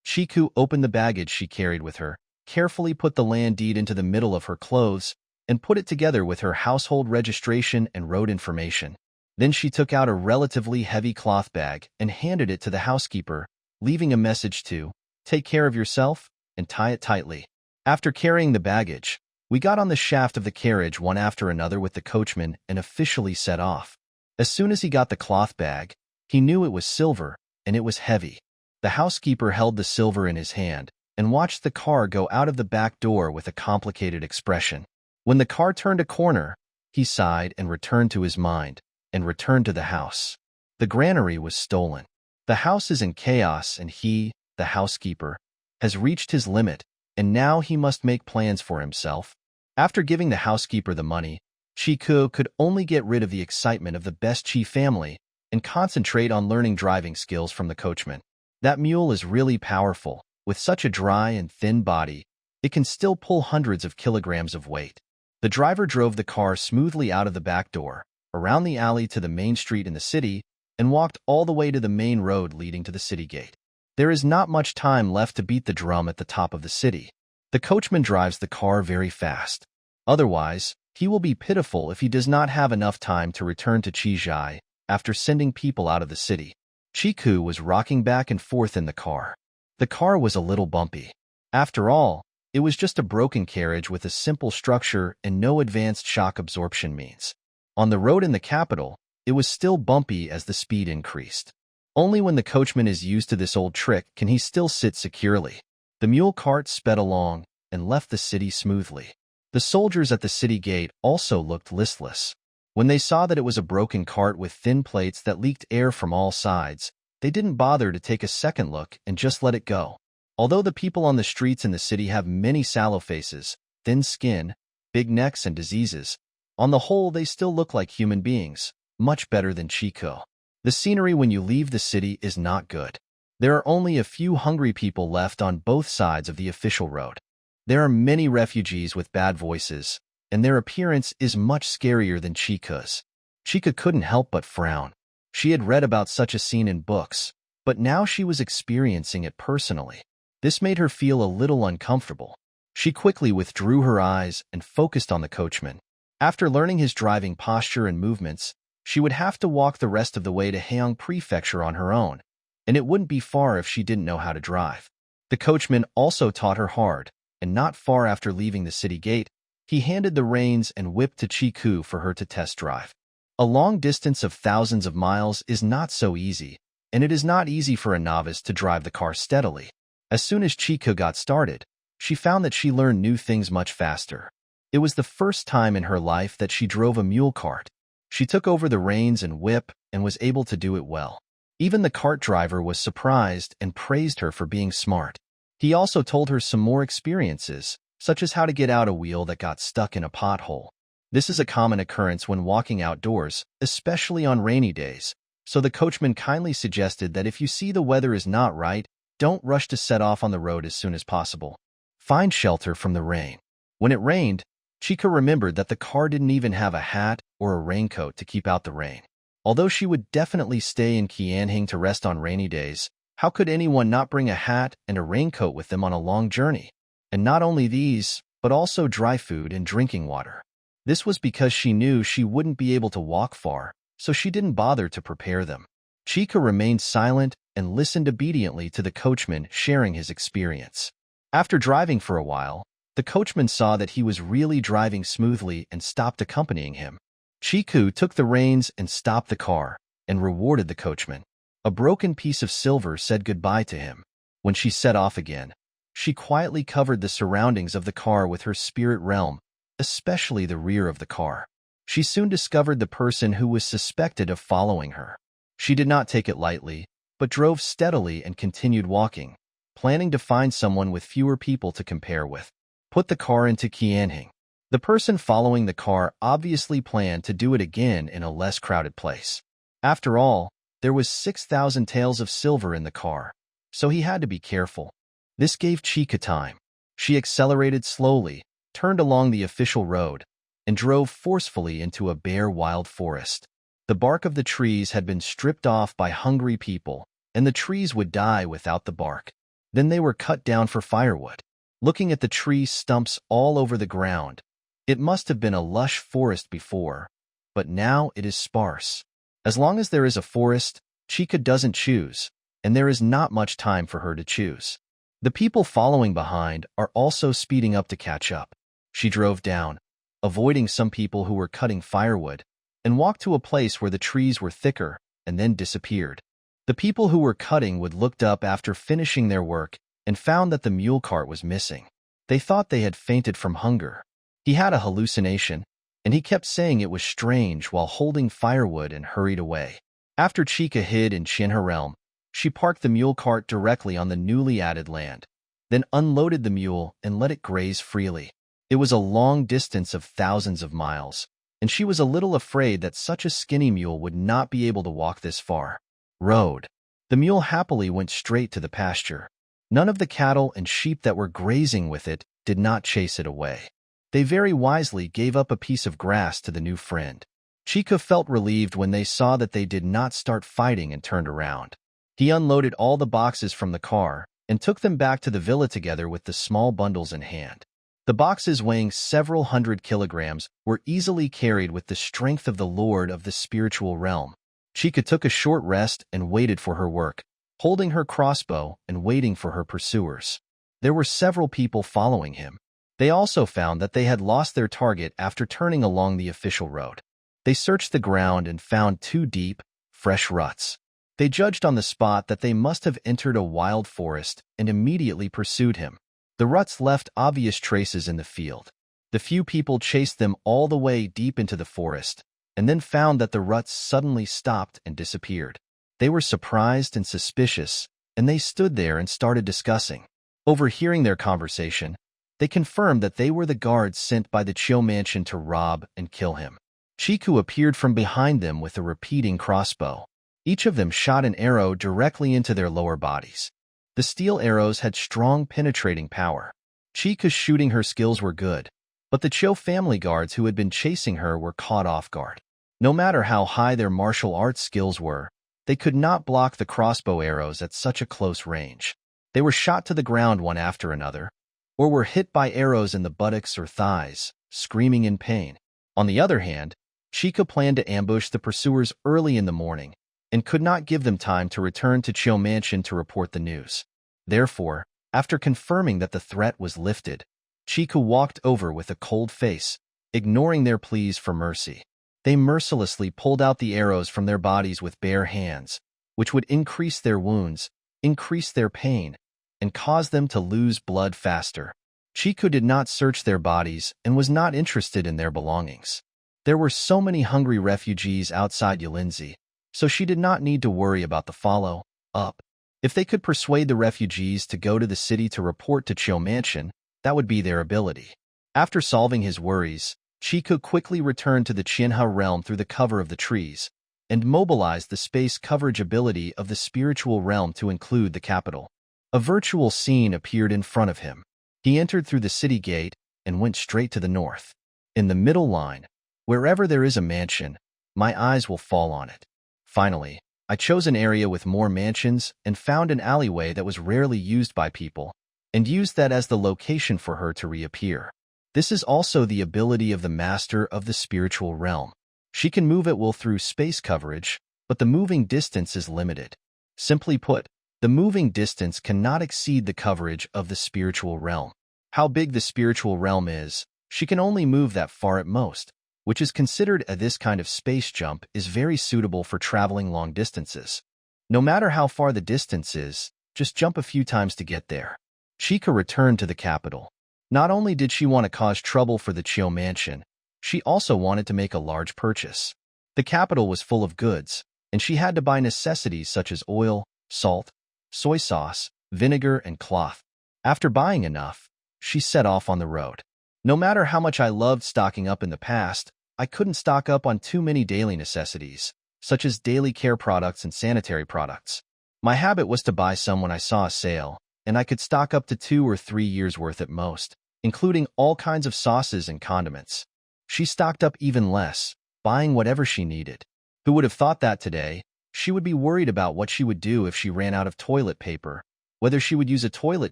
Chiku opened the baggage she carried with her, carefully put the land deed into the middle of her clothes, and put it together with her household registration and road information. Then she took out a relatively heavy cloth bag and handed it to the housekeeper, leaving a message to "Take care of yourself and tie it tightly." After carrying the baggage, we got on the shaft of the carriage one after another with the coachman and officially set off. As soon as he got the cloth bag, he knew it was silver, and it was heavy. The housekeeper held the silver in his hand and watched the car go out of the back door with a complicated expression. When the car turned a corner, He sighed and returned to his mind, and returned to the house. The granary was stolen. The house is in chaos, and he, the housekeeper, has reached his limit, and now he must make plans for himself. After giving the housekeeper the money, Chiku could only get rid of the excitement of the best Chi family and concentrate on learning driving skills from the coachman. That mule is really powerful. With such a dry and thin body, it can still pull hundreds of kilograms of weight. The driver drove the car smoothly out of the back door, around the alley to the main street in the city, and walked all the way to the main road leading to the city gate. There is not much time left to beat the drum at the top of the city. The coachman drives the car very fast. Otherwise, he will be pitiful if he does not have enough time to return to Chizhai after sending people out of the city. Chiku was rocking back and forth in the car. The car was a little bumpy. After all, it was just a broken carriage with a simple structure and no advanced shock absorption means. On the road in the capital, it was still bumpy as the speed increased. Only when the coachman is used to this old trick can he still sit securely. The mule cart sped along and left the city smoothly. The soldiers at the city gate also looked listless. When they saw that it was a broken cart with thin plates that leaked air from all sides, they didn't bother to take a second look and just let it go. Although the people on the streets in the city have many sallow faces, thin skin, big necks, and diseases, on the whole they still look like human beings, much better than Chico. The scenery when you leave the city is not good. There are only a few hungry people left on both sides of the official road. There are many refugees with bad voices, and their appearance is much scarier than Chica's. Chica couldn't help but frown. She had read about such a scene in books, but now she was experiencing it personally. This made her feel a little uncomfortable. She quickly withdrew her eyes and focused on the coachman. After learning his driving posture and movements, she would have to walk the rest of the way to Haeong Prefecture on her own, and it wouldn't be far if she didn't know how to drive. The coachman also taught her hard, and not far after leaving the city gate, he handed the reins and whip to Chiku for her to test drive. A long distance of thousands of miles is not so easy, and it is not easy for a novice to drive the car steadily. As soon as Chiku got started, she found that she learned new things much faster. It was the first time in her life that she drove a mule cart. She took over the reins and whip and was able to do it well. Even the cart driver was surprised and praised her for being smart. He also told her some more experiences, such as how to get out a wheel that got stuck in a pothole. This is a common occurrence when walking outdoors, especially on rainy days, so the coachman kindly suggested that if you see the weather is not right, don't rush to set off on the road as soon as possible. Find shelter from the rain. When it rained, Chica remembered that the car didn't even have a hat or a raincoat to keep out the rain. Although she would definitely stay in Qianhing to rest on rainy days, how could anyone not bring a hat and a raincoat with them on a long journey? And not only these, but also dry food and drinking water. This was because she knew she wouldn't be able to walk far, so she didn't bother to prepare them. Chica remained silent and listened obediently to the coachman sharing his experience. After driving for a while, the coachman saw that he was really driving smoothly and stopped accompanying him. Chiku took the reins and stopped the car, and rewarded the coachman. A broken piece of silver said goodbye to him. When she set off again, she quietly covered the surroundings of the car with her spirit realm, especially the rear of the car. She soon discovered the person who was suspected of following her. She did not take it lightly, but drove steadily and continued walking, planning to find someone with fewer people to compare with. Put the car into Qianhing. The person following the car obviously planned to do it again in a less crowded place. After all, there was 6,000 taels of silver in the car, so he had to be careful. This gave Chica time. She accelerated slowly, turned along the official road, and drove forcefully into a bare wild forest. The bark of the trees had been stripped off by hungry people, and the trees would die without the bark. Then they were cut down for firewood. Looking at the tree stumps all over the ground, it must have been a lush forest before, but now it is sparse. As long as there is a forest, Chica doesn't choose, and there is not much time for her to choose. The people following behind are also speeding up to catch up. She drove down, avoiding some people who were cutting firewood, and walked to a place where the trees were thicker, and then disappeared. The people who were cutting would looked up after finishing their work and found that the mule cart was missing. They thought they had fainted from hunger. He had a hallucination, and he kept saying it was strange while holding firewood and hurried away. After Chica hid in Shinha realm, she parked the mule cart directly on the newly added land, then unloaded the mule and let it graze freely. It was a long distance of thousands of miles, and she was a little afraid that such a skinny mule would not be able to walk this far. Road. The mule happily went straight to the pasture. None of the cattle and sheep that were grazing with it did not chase it away. They very wisely gave up a piece of grass to the new friend. Chica felt relieved when they saw that they did not start fighting and turned around. He unloaded all the boxes from the car and took them back to the villa together with the small bundles in hand. The boxes, weighing several hundred kilograms, were easily carried with the strength of the lord of the spiritual realm. Chica took a short rest and waited for her work, holding her crossbow and waiting for her pursuers. There were several people following him. They also found that they had lost their target after turning along the official road. They searched the ground and found 2 deep, fresh ruts. They judged on the spot that they must have entered a wild forest and immediately pursued him. The ruts left obvious traces in the field. The few people chased them all the way deep into the forest, and then found that the ruts suddenly stopped and disappeared. They were surprised and suspicious, and they stood there and started discussing. Overhearing their conversation, they confirmed that they were the guards sent by the Chiu mansion to rob and kill him. Chiku appeared from behind them with a repeating crossbow. Each of them shot an arrow directly into their lower bodies. The steel arrows had strong penetrating power. Chica's shooting her skills were good, but the Chiu family guards who had been chasing her were caught off guard. No matter how high their martial arts skills were, they could not block the crossbow arrows at such a close range. They were shot to the ground one after another, or were hit by arrows in the buttocks or thighs, screaming in pain. On the other hand, Chica planned to ambush the pursuers early in the morning and could not give them time to return to Chiu mansion to report the news. Therefore, after confirming that the threat was lifted, Chica walked over with a cold face, ignoring their pleas for mercy. They mercilessly pulled out the arrows from their bodies with bare hands, which would increase their wounds, increase their pain, and cause them to lose blood faster. Chiku did not search their bodies and was not interested in their belongings. There were so many hungry refugees outside Yulinzi, so she did not need to worry about the follow-up. If they could persuade the refugees to go to the city to report to Chiu mansion, that would be their ability. After solving his worries, Chiku quickly returned to the Qianhe realm through the cover of the trees, and mobilized the space coverage ability of the spiritual realm to include the capital. A virtual scene appeared in front of him. He entered through the city gate and went straight to the north. In the middle line, wherever there is a mansion, my eyes will fall on it. Finally, I chose an area with more mansions and found an alleyway that was rarely used by people, and used that as the location for her to reappear. This is also the ability of the master of the spiritual realm. She can move at will through space coverage, but the moving distance is limited. Simply put, the moving distance cannot exceed the coverage of the spiritual realm. How big the spiritual realm is, she can only move that far at most, which is considered this kind of space jump is very suitable for traveling long distances. No matter how far the distance is, just jump a few times to get there. Chica returned to the capital. Not only did she want to cause trouble for the Chiu mansion, she also wanted to make a large purchase. The capital was full of goods, and she had to buy necessities such as oil, salt, soy sauce, vinegar, and cloth. After buying enough, she set off on the road. No matter how much I loved stocking up in the past, I couldn't stock up on too many daily necessities, such as daily care products and sanitary products. My habit was to buy some when I saw a sale, and I could stock up to 2 or 3 years' worth at most, including all kinds of sauces and condiments. She stocked up even less, buying whatever she needed. Who would have thought that today, she would be worried about what she would do if she ran out of toilet paper, whether she would use a toilet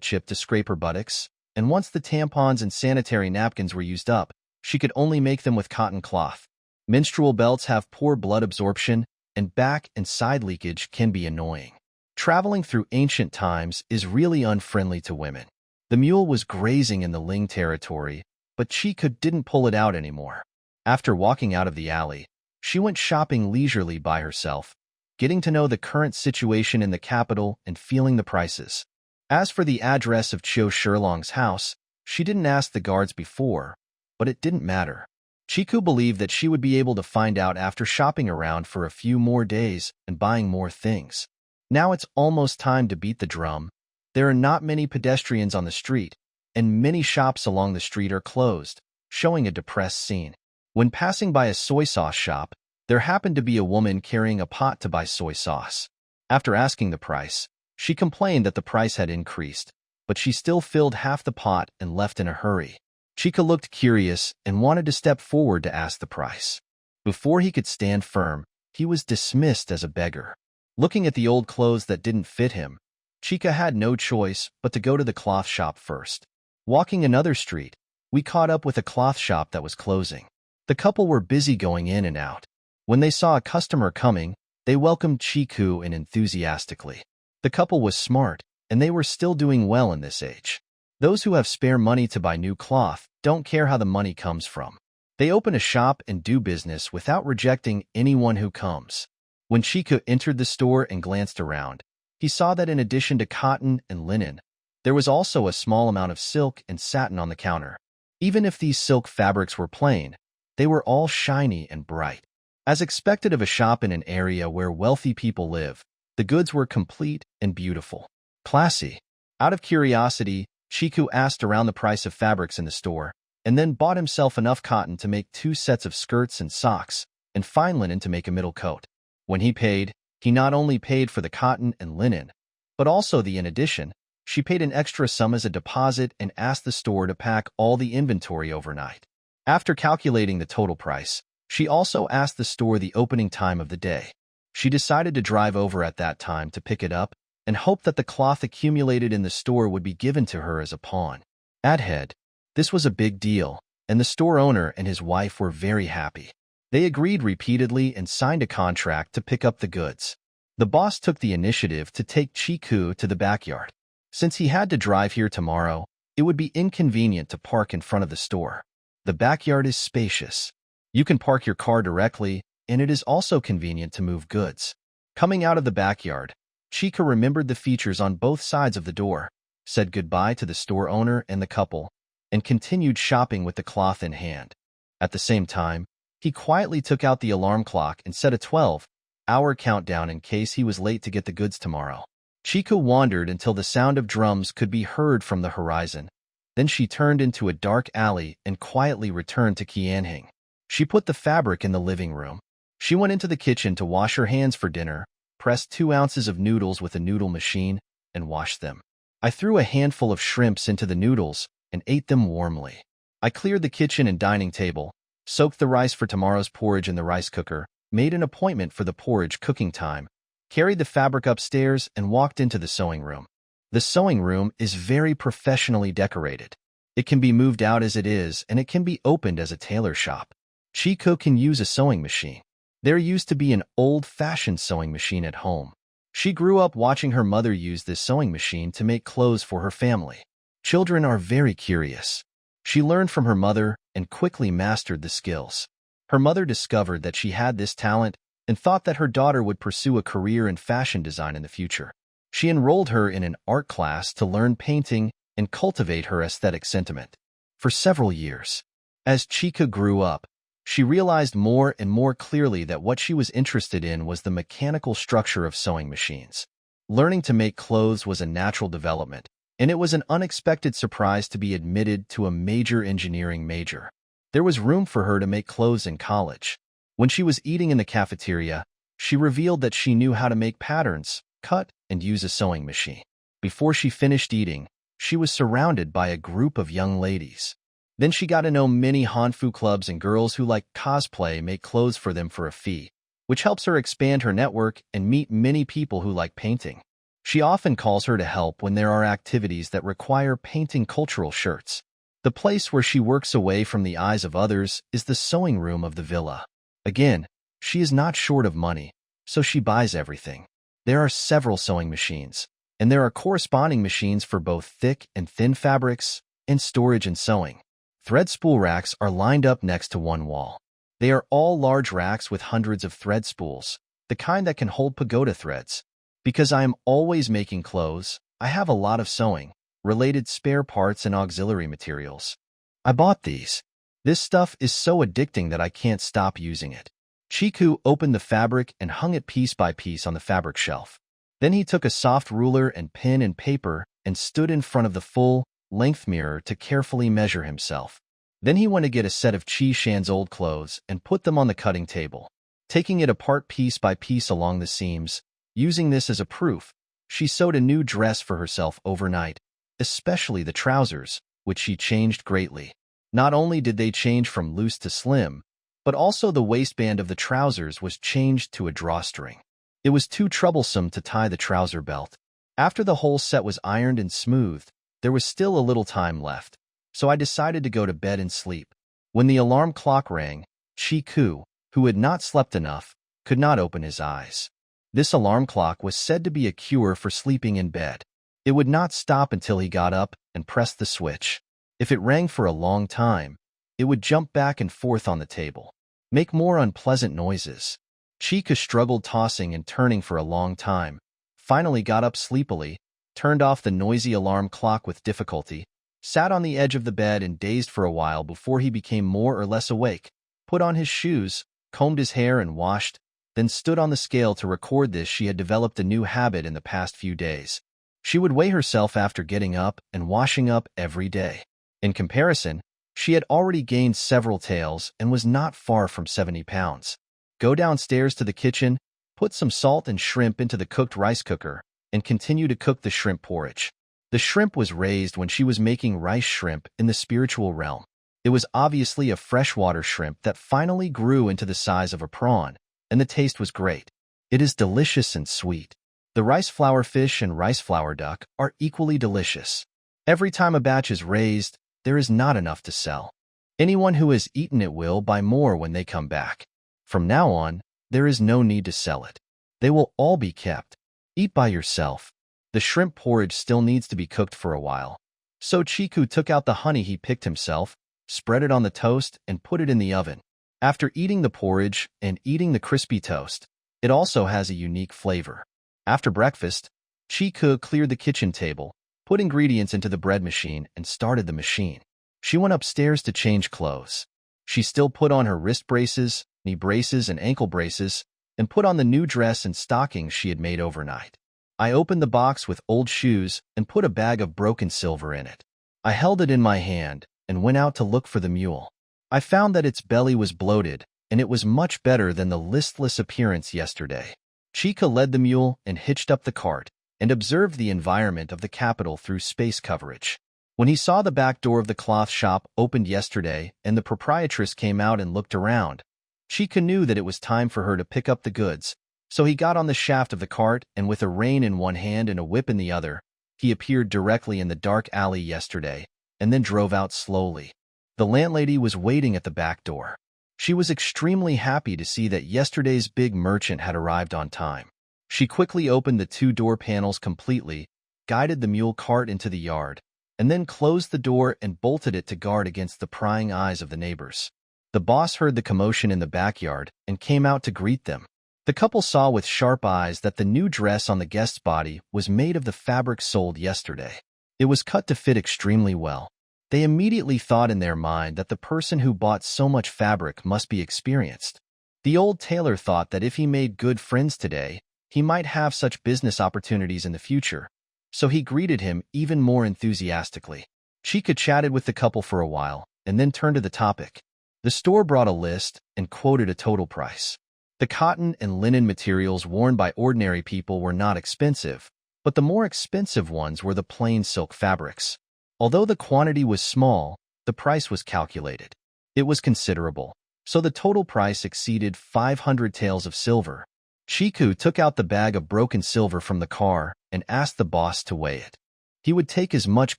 chip to scrape her buttocks, and once the tampons and sanitary napkins were used up, she could only make them with cotton cloth. Menstrual belts have poor blood absorption, and back and side leakage can be annoying. Traveling through ancient times is really unfriendly to women. The mule was grazing in the Ling territory, but Chica didn't pull it out anymore. After walking out of the alley, she went shopping leisurely by herself, getting to know the current situation in the capital and feeling the prices. As for the address of Chiu Shilong's house, she didn't ask the guards before, but it didn't matter. Chiku believed that she would be able to find out after shopping around for a few more days and buying more things. Now it's almost time to beat the drum. There are not many pedestrians on the street, and many shops along the street are closed, showing a depressed scene. When passing by a soy sauce shop, there happened to be a woman carrying a pot to buy soy sauce. After asking the price, she complained that the price had increased, but she still filled half the pot and left in a hurry. Chika looked curious and wanted to step forward to ask the price. Before he could stand firm, he was dismissed as a beggar. Looking at the old clothes that didn't fit him, Chika had no choice but to go to the cloth shop first. Walking another street, we caught up with a cloth shop that was closing. The couple were busy going in and out. When they saw a customer coming, they welcomed Chiku in enthusiastically. The couple was smart, and they were still doing well in this age. Those who have spare money to buy new cloth don't care how the money comes from. They open a shop and do business without rejecting anyone who comes. When Chiku entered the store and glanced around, he saw that in addition to cotton and linen, there was also a small amount of silk and satin on the counter. Even if these silk fabrics were plain, they were all shiny and bright. As expected of a shop in an area where wealthy people live, the goods were complete and beautiful. Classy. Out of curiosity, Chiku asked around the price of fabrics in the store, and then bought himself enough cotton to make 2 sets of skirts and socks, and fine linen to make a middle coat. When he paid, he not only paid for the cotton and linen, but also in addition, she paid an extra sum as a deposit and asked the store to pack all the inventory overnight. After calculating the total price, she also asked the store the opening time of the day. She decided to drive over at that time to pick it up and hoped that the cloth accumulated in the store would be given to her as a pawn. At head, this was a big deal, and the store owner and his wife were very happy. They agreed repeatedly and signed a contract to pick up the goods. The boss took the initiative to take Chiku to the backyard. Since he had to drive here tomorrow, it would be inconvenient to park in front of the store. The backyard is spacious. You can park your car directly, and it is also convenient to move goods. Coming out of the backyard, Chika remembered the features on both sides of the door, said goodbye to the store owner and the couple, and continued shopping with the cloth in hand. At the same time, he quietly took out the alarm clock and set a 12-hour countdown in case he was late to get the goods tomorrow. Chika wandered until the sound of drums could be heard from the horizon. Then she turned into a dark alley and quietly returned to Qianhing. She put the fabric in the living room. She went into the kitchen to wash her hands for dinner, pressed 2 ounces of noodles with a noodle machine, and washed them. I threw a handful of shrimps into the noodles and ate them warmly. I cleared the kitchen and dining table, soaked the rice for tomorrow's porridge in the rice cooker, made an appointment for the porridge cooking time, carried the fabric upstairs, and walked into the sewing room. The sewing room is very professionally decorated. It can be moved out as it is, and it can be opened as a tailor shop. Chico can use a sewing machine. There used to be an old-fashioned sewing machine at home. She grew up watching her mother use this sewing machine to make clothes for her family. Children are very curious. She learned from her mother and quickly mastered the skills. Her mother discovered that she had this talent and thought that her daughter would pursue a career in fashion design in the future. She enrolled her in an art class to learn painting and cultivate her aesthetic sentiment. For several years, as Chika grew up, she realized more and more clearly that what she was interested in was the mechanical structure of sewing machines. Learning to make clothes was a natural development, and it was an unexpected surprise to be admitted to a major engineering major. There was room for her to make clothes in college. When she was eating in the cafeteria, she revealed that she knew how to make patterns, cut, and use a sewing machine. Before she finished eating, she was surrounded by a group of young ladies. Then she got to know many Hanfu clubs and girls who like cosplay make clothes for them for a fee, which helps her expand her network and meet many people who like painting. She often calls her to help when there are activities that require painting cultural shirts. The place where she works away from the eyes of others is the sewing room of the villa. Again, she is not short of money, so she buys everything. There are several sewing machines, and there are corresponding machines for both thick and thin fabrics, and storage and sewing. Thread spool racks are lined up next to one wall. They are all large racks with hundreds of thread spools, the kind that can hold pagoda threads. Because I am always making clothes, I have a lot of sewing, related spare parts and auxiliary materials. I bought these. This stuff is so addicting that I can't stop using it. Chiku opened the fabric and hung it piece by piece on the fabric shelf. Then he took a soft ruler and pen and paper and stood in front of the full-length mirror to carefully measure himself. Then he went to get a set of Chi Shan's old clothes and put them on the cutting table. Taking it apart piece by piece along the seams, using this as a proof, she sewed a new dress for herself overnight, especially the trousers, which she changed greatly. Not only did they change from loose to slim, but also the waistband of the trousers was changed to a drawstring. It was too troublesome to tie the trouser belt. After the whole set was ironed and smoothed, there was still a little time left, so I decided to go to bed and sleep. When the alarm clock rang, Chiku, who had not slept enough, could not open his eyes. This alarm clock was said to be a cure for sleeping in bed. It would not stop until he got up and pressed the switch. If it rang for a long time, it would jump back and forth on the table, make more unpleasant noises. Chiku struggled tossing and turning for a long time, finally got up sleepily, turned off the noisy alarm clock with difficulty, sat on the edge of the bed and dazed for a while before he became more or less awake, put on his shoes, combed his hair and washed, then stood on the scale to record this. She had developed a new habit in the past few days. She would weigh herself after getting up and washing up every day. In comparison, she had already gained several taels and was not far from 70 pounds. Go downstairs to the kitchen, put some salt and shrimp into the cooked rice cooker, and continue to cook the shrimp porridge. The shrimp was raised when she was making rice shrimp in the spiritual realm. It was obviously a freshwater shrimp that finally grew into the size of a prawn, and the taste was great. It is delicious and sweet. The rice flour fish and rice flour duck are equally delicious. Every time a batch is raised, there is not enough to sell. Anyone who has eaten it will buy more when they come back. From now on, there is no need to sell it. They will all be kept. Eat by yourself. The shrimp porridge still needs to be cooked for a while. So Chiku took out the honey he picked himself, spread it on the toast, and put it in the oven. After eating the porridge and eating the crispy toast, it also has a unique flavor. After breakfast, Chiku cleared the kitchen table, put ingredients into the bread machine, and started the machine. She went upstairs to change clothes. She still put on her wrist braces, knee braces, and ankle braces, and put on the new dress and stockings she had made overnight. I opened the box with old shoes and put a bag of broken silver in it. I held it in my hand and went out to look for the mule. I found that its belly was bloated, and it was much better than the listless appearance yesterday. Chica led the mule and hitched up the cart, and observed the environment of the capital through space coverage. When he saw the back door of the cloth shop opened yesterday and the proprietress came out and looked around, Chica knew that it was time for her to pick up the goods, so he got on the shaft of the cart and with a rein in one hand and a whip in the other, he appeared directly in the dark alley yesterday, and then drove out slowly. The landlady was waiting at the back door. She was extremely happy to see that yesterday's big merchant had arrived on time. She quickly opened the two door panels completely, guided the mule cart into the yard, and then closed the door and bolted it to guard against the prying eyes of the neighbors. The boss heard the commotion in the backyard and came out to greet them. The couple saw with sharp eyes that the new dress on the guest's body was made of the fabric sold yesterday. It was cut to fit extremely well. They immediately thought in their mind that the person who bought so much fabric must be experienced. The old tailor thought that if he made good friends today, he might have such business opportunities in the future, so he greeted him even more enthusiastically. Chica chatted with the couple for a while and then turned to the topic. The store brought a list and quoted a total price. The cotton and linen materials worn by ordinary people were not expensive, but the more expensive ones were the plain silk fabrics. Although the quantity was small, the price was calculated. It was considerable, so the total price exceeded 500 taels of silver. Chiku took out the bag of broken silver from the car and asked the boss to weigh it. He would take as much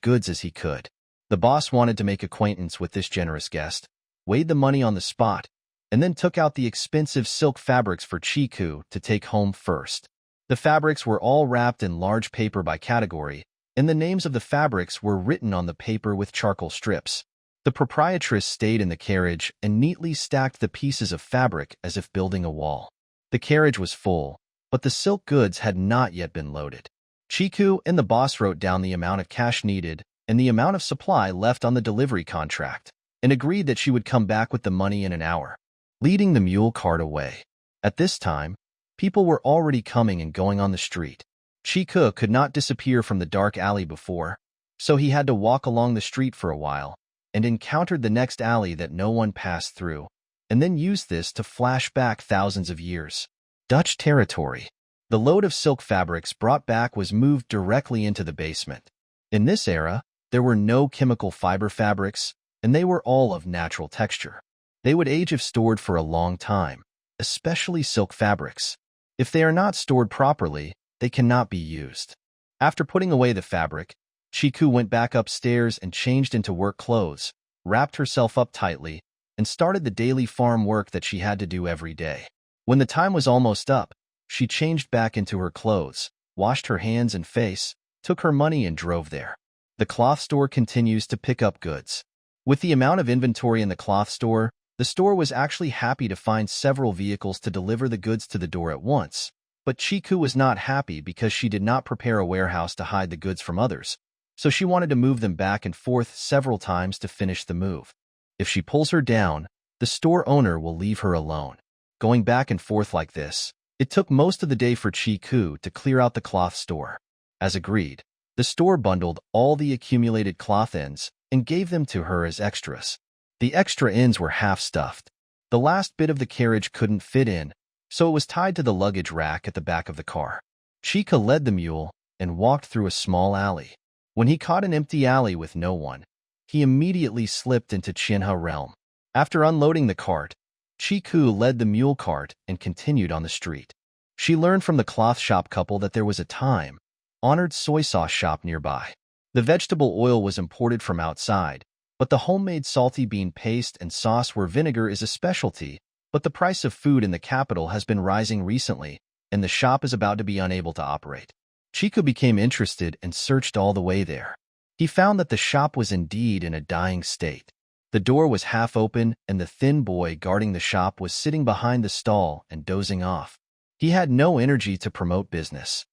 goods as he could. The boss wanted to make acquaintance with this generous guest, weighed the money on the spot, and then took out the expensive silk fabrics for Chiku to take home first. The fabrics were all wrapped in large paper by category, and the names of the fabrics were written on the paper with charcoal strips. The proprietress stayed in the carriage and neatly stacked the pieces of fabric as if building a wall. The carriage was full, but the silk goods had not yet been loaded. Chiku and the boss wrote down the amount of cash needed and the amount of supply left on the delivery contract. and agreed that she would come back with the money in an hour, leading the mule cart away. At this time, people were already coming and going on the street. Chiku could not disappear from the dark alley before, so he had to walk along the street for a while, and encountered the next alley that no one passed through, and then used this to flash back thousands of years. Dutch territory. The load of silk fabrics brought back was moved directly into the basement. In this era, there were no chemical fiber fabrics, and they were all of natural texture. They would age if stored for a long time, especially silk fabrics. If they are not stored properly, they cannot be used. After putting away the fabric, Chiku went back upstairs and changed into work clothes, wrapped herself up tightly, and started the daily farm work that she had to do every day. When the time was almost up, she changed back into her clothes, washed her hands and face, took her money and drove there. The cloth store continues to pick up goods. With the amount of inventory in the cloth store, the store was actually happy to find several vehicles to deliver the goods to the door at once. But Chiku was not happy because she did not prepare a warehouse to hide the goods from others, so she wanted to move them back and forth several times to finish the move. If she pulls her down, the store owner will leave her alone. Going back and forth like this, it took most of the day for Chiku to clear out the cloth store. As agreed, the store bundled all the accumulated cloth ends and gave them to her as extras. The extra ends were half-stuffed. The last bit of the carriage couldn't fit in, so it was tied to the luggage rack at the back of the car. Chika led the mule and walked through a small alley. When he caught an empty alley with no one, he immediately slipped into Chinha realm. After unloading the cart, Chiku led the mule cart and continued on the street. She learned from the cloth shop couple that there was a time-honored soy sauce shop nearby. The vegetable oil was imported from outside, but the homemade salty bean paste and sauce where vinegar is a specialty. But the price of food in the capital has been rising recently, and the shop is about to be unable to operate. Chiku became interested and searched all the way there. He found that the shop was indeed in a dying state. The door was half open, and the thin boy guarding the shop was sitting behind the stall and dozing off. He had no energy to promote business.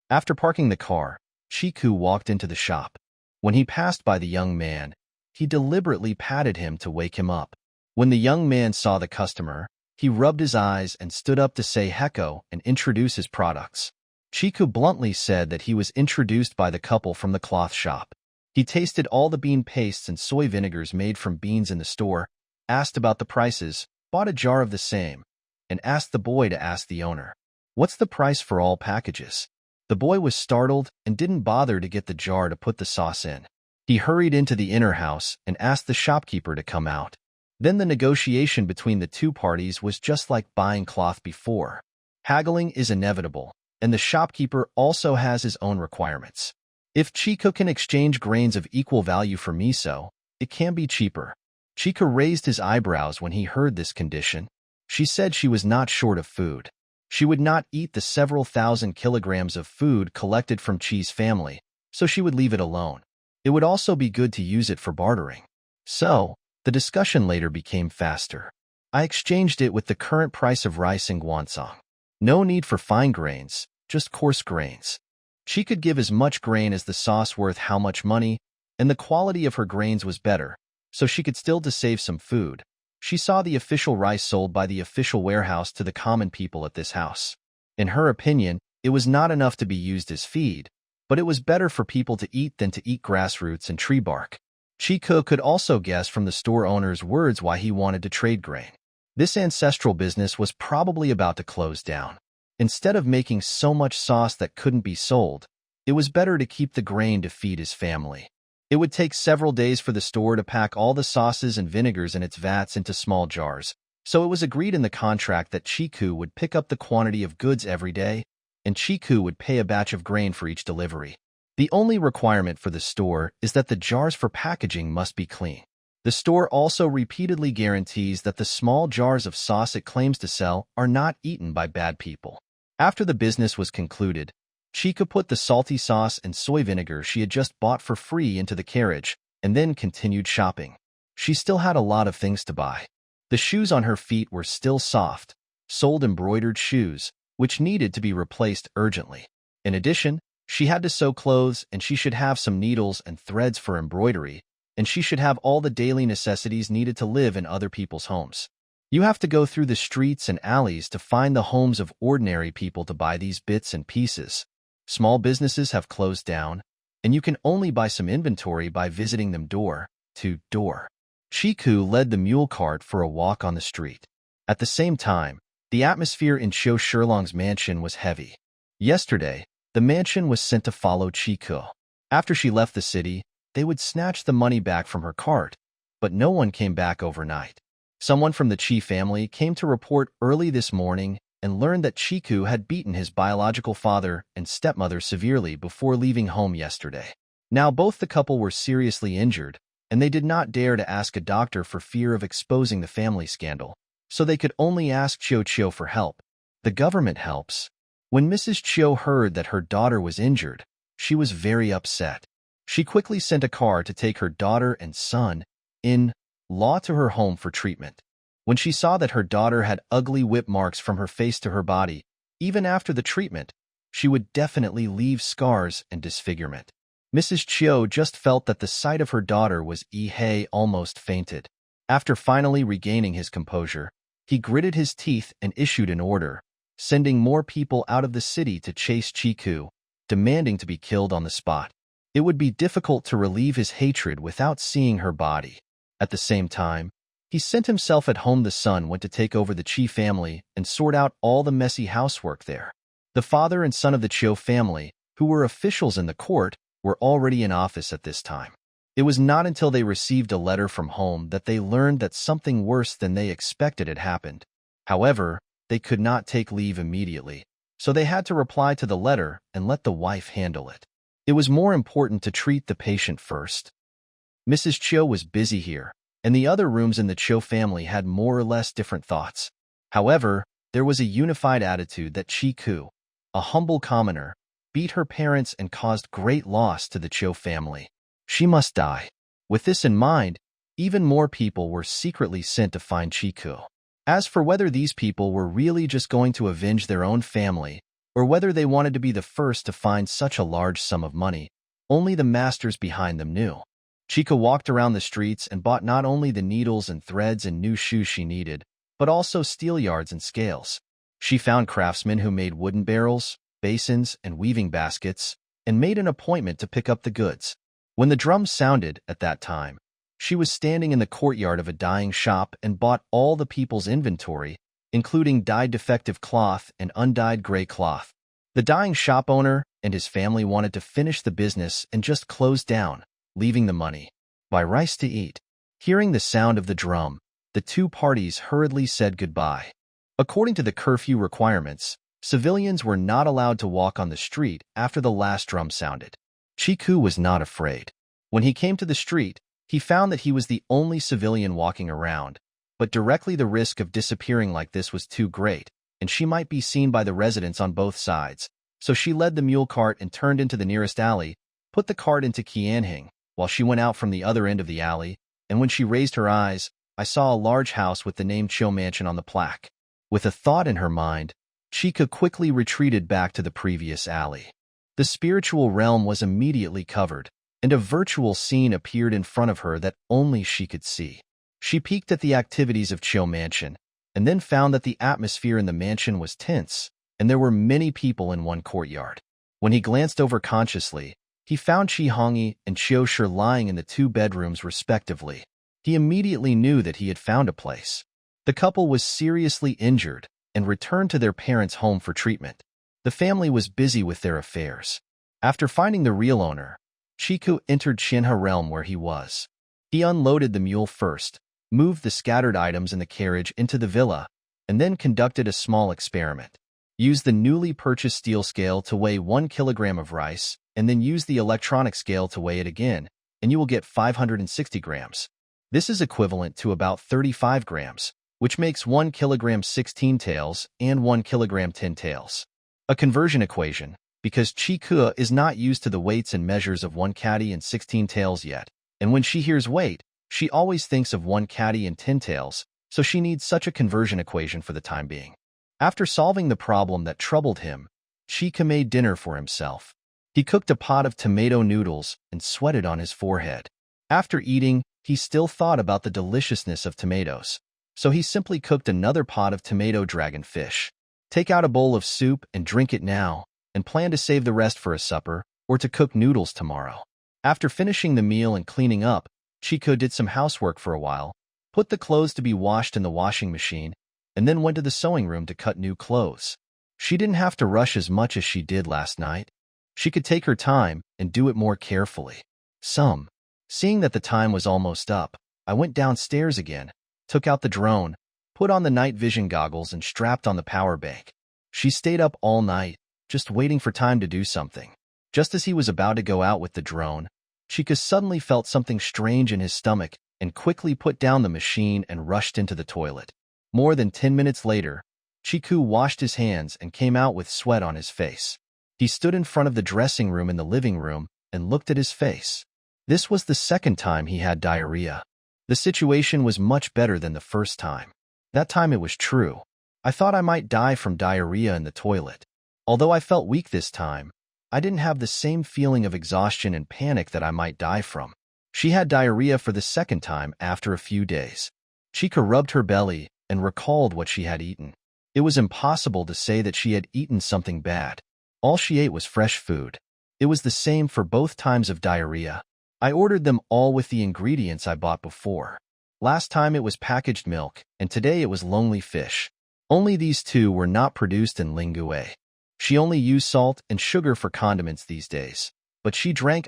After parking the car, Chiku walked into the shop. When he passed by the young man, he deliberately patted him to wake him up. When the young man saw the customer, he rubbed his eyes and stood up to say heko and introduce his products. Chiku bluntly said that he was introduced by the couple from the cloth shop. He tasted all the bean pastes and soy vinegars made from beans in the store, asked about the prices, bought a jar of the same, and asked the boy to ask the owner, "What's the price for all packages?" The boy was startled and didn't bother to get the jar to put the sauce in. He hurried into the inner house and asked the shopkeeper to come out. Then the negotiation between the two parties was just like buying cloth before. Haggling is inevitable, and the shopkeeper also has his own requirements. If Chiku can exchange grains of equal value for miso, it can be cheaper. Chiku raised his eyebrows when he heard this condition. She said she was not short of food. She would not eat the several thousand kilograms of food collected from Chi's family, so she would leave it alone. It would also be good to use it for bartering. So, the discussion later became faster. I exchanged it with the current price of rice in Gwansong. No need for fine grains, just coarse grains. She could give as much grain as the sauce worth how much money, and the quality of her grains was better, so she could still to save some food. She saw the official rice sold by the official warehouse to the common people at this house. In her opinion, it was not enough to be used as feed, but it was better for people to eat than to eat grass roots and tree bark. Chiku could also guess from the store owner's words why he wanted to trade grain. This ancestral business was probably about to close down. Instead of making so much sauce that couldn't be sold, it was better to keep the grain to feed his family. It would take several days for the store to pack all the sauces and vinegars in its vats into small jars, so it was agreed in the contract that Chiku would pick up the quantity of goods every day, and Chiku would pay a batch of grain for each delivery. The only requirement for the store is that the jars for packaging must be clean. The store also repeatedly guarantees that the small jars of sauce it claims to sell are not eaten by bad people. After the business was concluded, Chiku put the salty sauce and soy vinegar she had just bought for free into the carriage, and then continued shopping. She still had a lot of things to buy. The shoes on her feet were still soft, soled embroidered shoes, which needed to be replaced urgently. In addition, she had to sew clothes and she should have some needles and threads for embroidery, and she should have all the daily necessities needed to live in other people's homes. You have to go through the streets and alleys to find the homes of ordinary people to buy these bits and pieces. Small businesses have closed down, and you can only buy some inventory by visiting them door to door. Chiku led the mule cart for a walk on the street. At the same time, the atmosphere in Cho Shurlong's mansion was heavy. Yesterday, the mansion was sent to follow Chiku. After she left the city, they would snatch the money back from her cart, but no one came back overnight. Someone from the Chi family came to report early this morning and learned that Chiku had beaten his biological father and stepmother severely before leaving home yesterday. Now both the couple were seriously injured, and they did not dare to ask a doctor for fear of exposing the family scandal, so they could only ask Cho for help. The government helps. When Mrs. Cho heard that her daughter was injured, she was very upset. She quickly sent a car to take her daughter and son-in-law to her home for treatment. When she saw that her daughter had ugly whip marks from her face to her body, even after the treatment, she would definitely leave scars and disfigurement. Mrs. Cho just felt that the sight of her daughter was almost fainted. After finally regaining his composure, he gritted his teeth and issued an order, sending more people out of the city to chase Chiku, demanding to be killed on the spot. It would be difficult to relieve his hatred without seeing her body. At the same time, he sent himself at home. The son went to take over the Chi family and sort out all the messy housework there. The father and son of the Cho family, who were officials in the court, were already in office at this time. It was not until they received a letter from home that they learned that something worse than they expected had happened. However, they could not take leave immediately, so they had to reply to the letter and let the wife handle it. It was more important to treat the patient first. Mrs. Cho was busy here, and the other rooms in the Cho family had more or less different thoughts. However, there was a unified attitude that Chiku, a humble commoner, beat her parents and caused great loss to the Cho family. She must die. With this in mind, even more people were secretly sent to find Chiku. As for whether these people were really just going to avenge their own family, or whether they wanted to be the first to find such a large sum of money, only the masters behind them knew. Chiku walked around the streets and bought not only the needles and threads and new shoes she needed, but also steelyards and scales. She found craftsmen who made wooden barrels, basins, and weaving baskets, and made an appointment to pick up the goods. When the drums sounded at that time, she was standing in the courtyard of a dyeing shop and bought all the people's inventory, including dyed defective cloth and undyed gray cloth. The dyeing shop owner and his family wanted to finish the business and just close down, leaving the money. Buy rice to eat. Hearing the sound of the drum, the two parties hurriedly said goodbye. According to the curfew requirements, civilians were not allowed to walk on the street after the last drum sounded. Chiku was not afraid. When he came to the street, he found that he was the only civilian walking around, but directly the risk of disappearing like this was too great, and she might be seen by the residents on both sides. So she led the mule cart and turned into the nearest alley, put the cart into Qianhing, while she went out from the other end of the alley, and when she raised her eyes, I saw a large house with the name Cho Mansion on the plaque. With a thought in her mind, Chica quickly retreated back to the previous alley. The spiritual realm was immediately covered, and a virtual scene appeared in front of her that only she could see. She peeked at the activities of Cho Mansion, and then found that the atmosphere in the mansion was tense, and there were many people in one courtyard. When he glanced over consciously, he found Chi Hongyi and Chiu Shi lying in the two bedrooms respectively. He immediately knew that he had found a place. The couple was seriously injured and returned to their parents' home for treatment. The family was busy with their affairs. After finding the real owner, Chiku entered Shinha realm where he was. He unloaded the mule first, moved the scattered items in the carriage into the villa, and then conducted a small experiment. Use the newly purchased steel scale to weigh 1 kilogram of rice, and then use the electronic scale to weigh it again, and you will get 560 grams. This is equivalent to about 35 grams, which makes 1 kilogram 16 taels and 1 kilogram 10 taels. A conversion equation, because Chiku is not used to the weights and measures of 1 catty and 16 taels yet, and when she hears weight, she always thinks of 1 catty and 10 taels, so she needs such a conversion equation for the time being. After solving the problem that troubled him, Chica made dinner for himself. He cooked a pot of tomato noodles and sweated on his forehead. After eating, he still thought about the deliciousness of tomatoes, so he simply cooked another pot of tomato dragon fish. Take out a bowl of soup and drink it now, and plan to save the rest for a supper or to cook noodles tomorrow. After finishing the meal and cleaning up, Chico did some housework for a while, put the clothes to be washed in the washing machine, and then went to the sewing room to cut new clothes. She didn't have to rush as much as she did last night. She could take her time and do it more carefully. Seeing that the time was almost up, I went downstairs again, took out the drone, put on the night vision goggles and strapped on the power bank. She stayed up all night, just waiting for time to do something. Just as he was about to go out with the drone, Chica suddenly felt something strange in his stomach and quickly put down the machine and rushed into the toilet. More than 10 minutes later, Chiku washed his hands and came out with sweat on his face. He stood in front of the dressing room in the living room and looked at his face. This was the second time he had diarrhea. The situation was much better than the first time. That time it was true. I thought I might die from diarrhea in the toilet. Although I felt weak this time, I didn't have the same feeling of exhaustion and panic that I might die from. She had diarrhea for the second time after a few days. Chica rubbed her belly and recalled what she had eaten. It was impossible to say that she had eaten something bad. All she ate was fresh food. It was the same for both times of diarrhea. I ordered them all with the ingredients I bought before. Last time it was packaged milk, and today it was lonely fish. Only these two were not produced in Lingue. She only used salt and sugar for condiments these days. But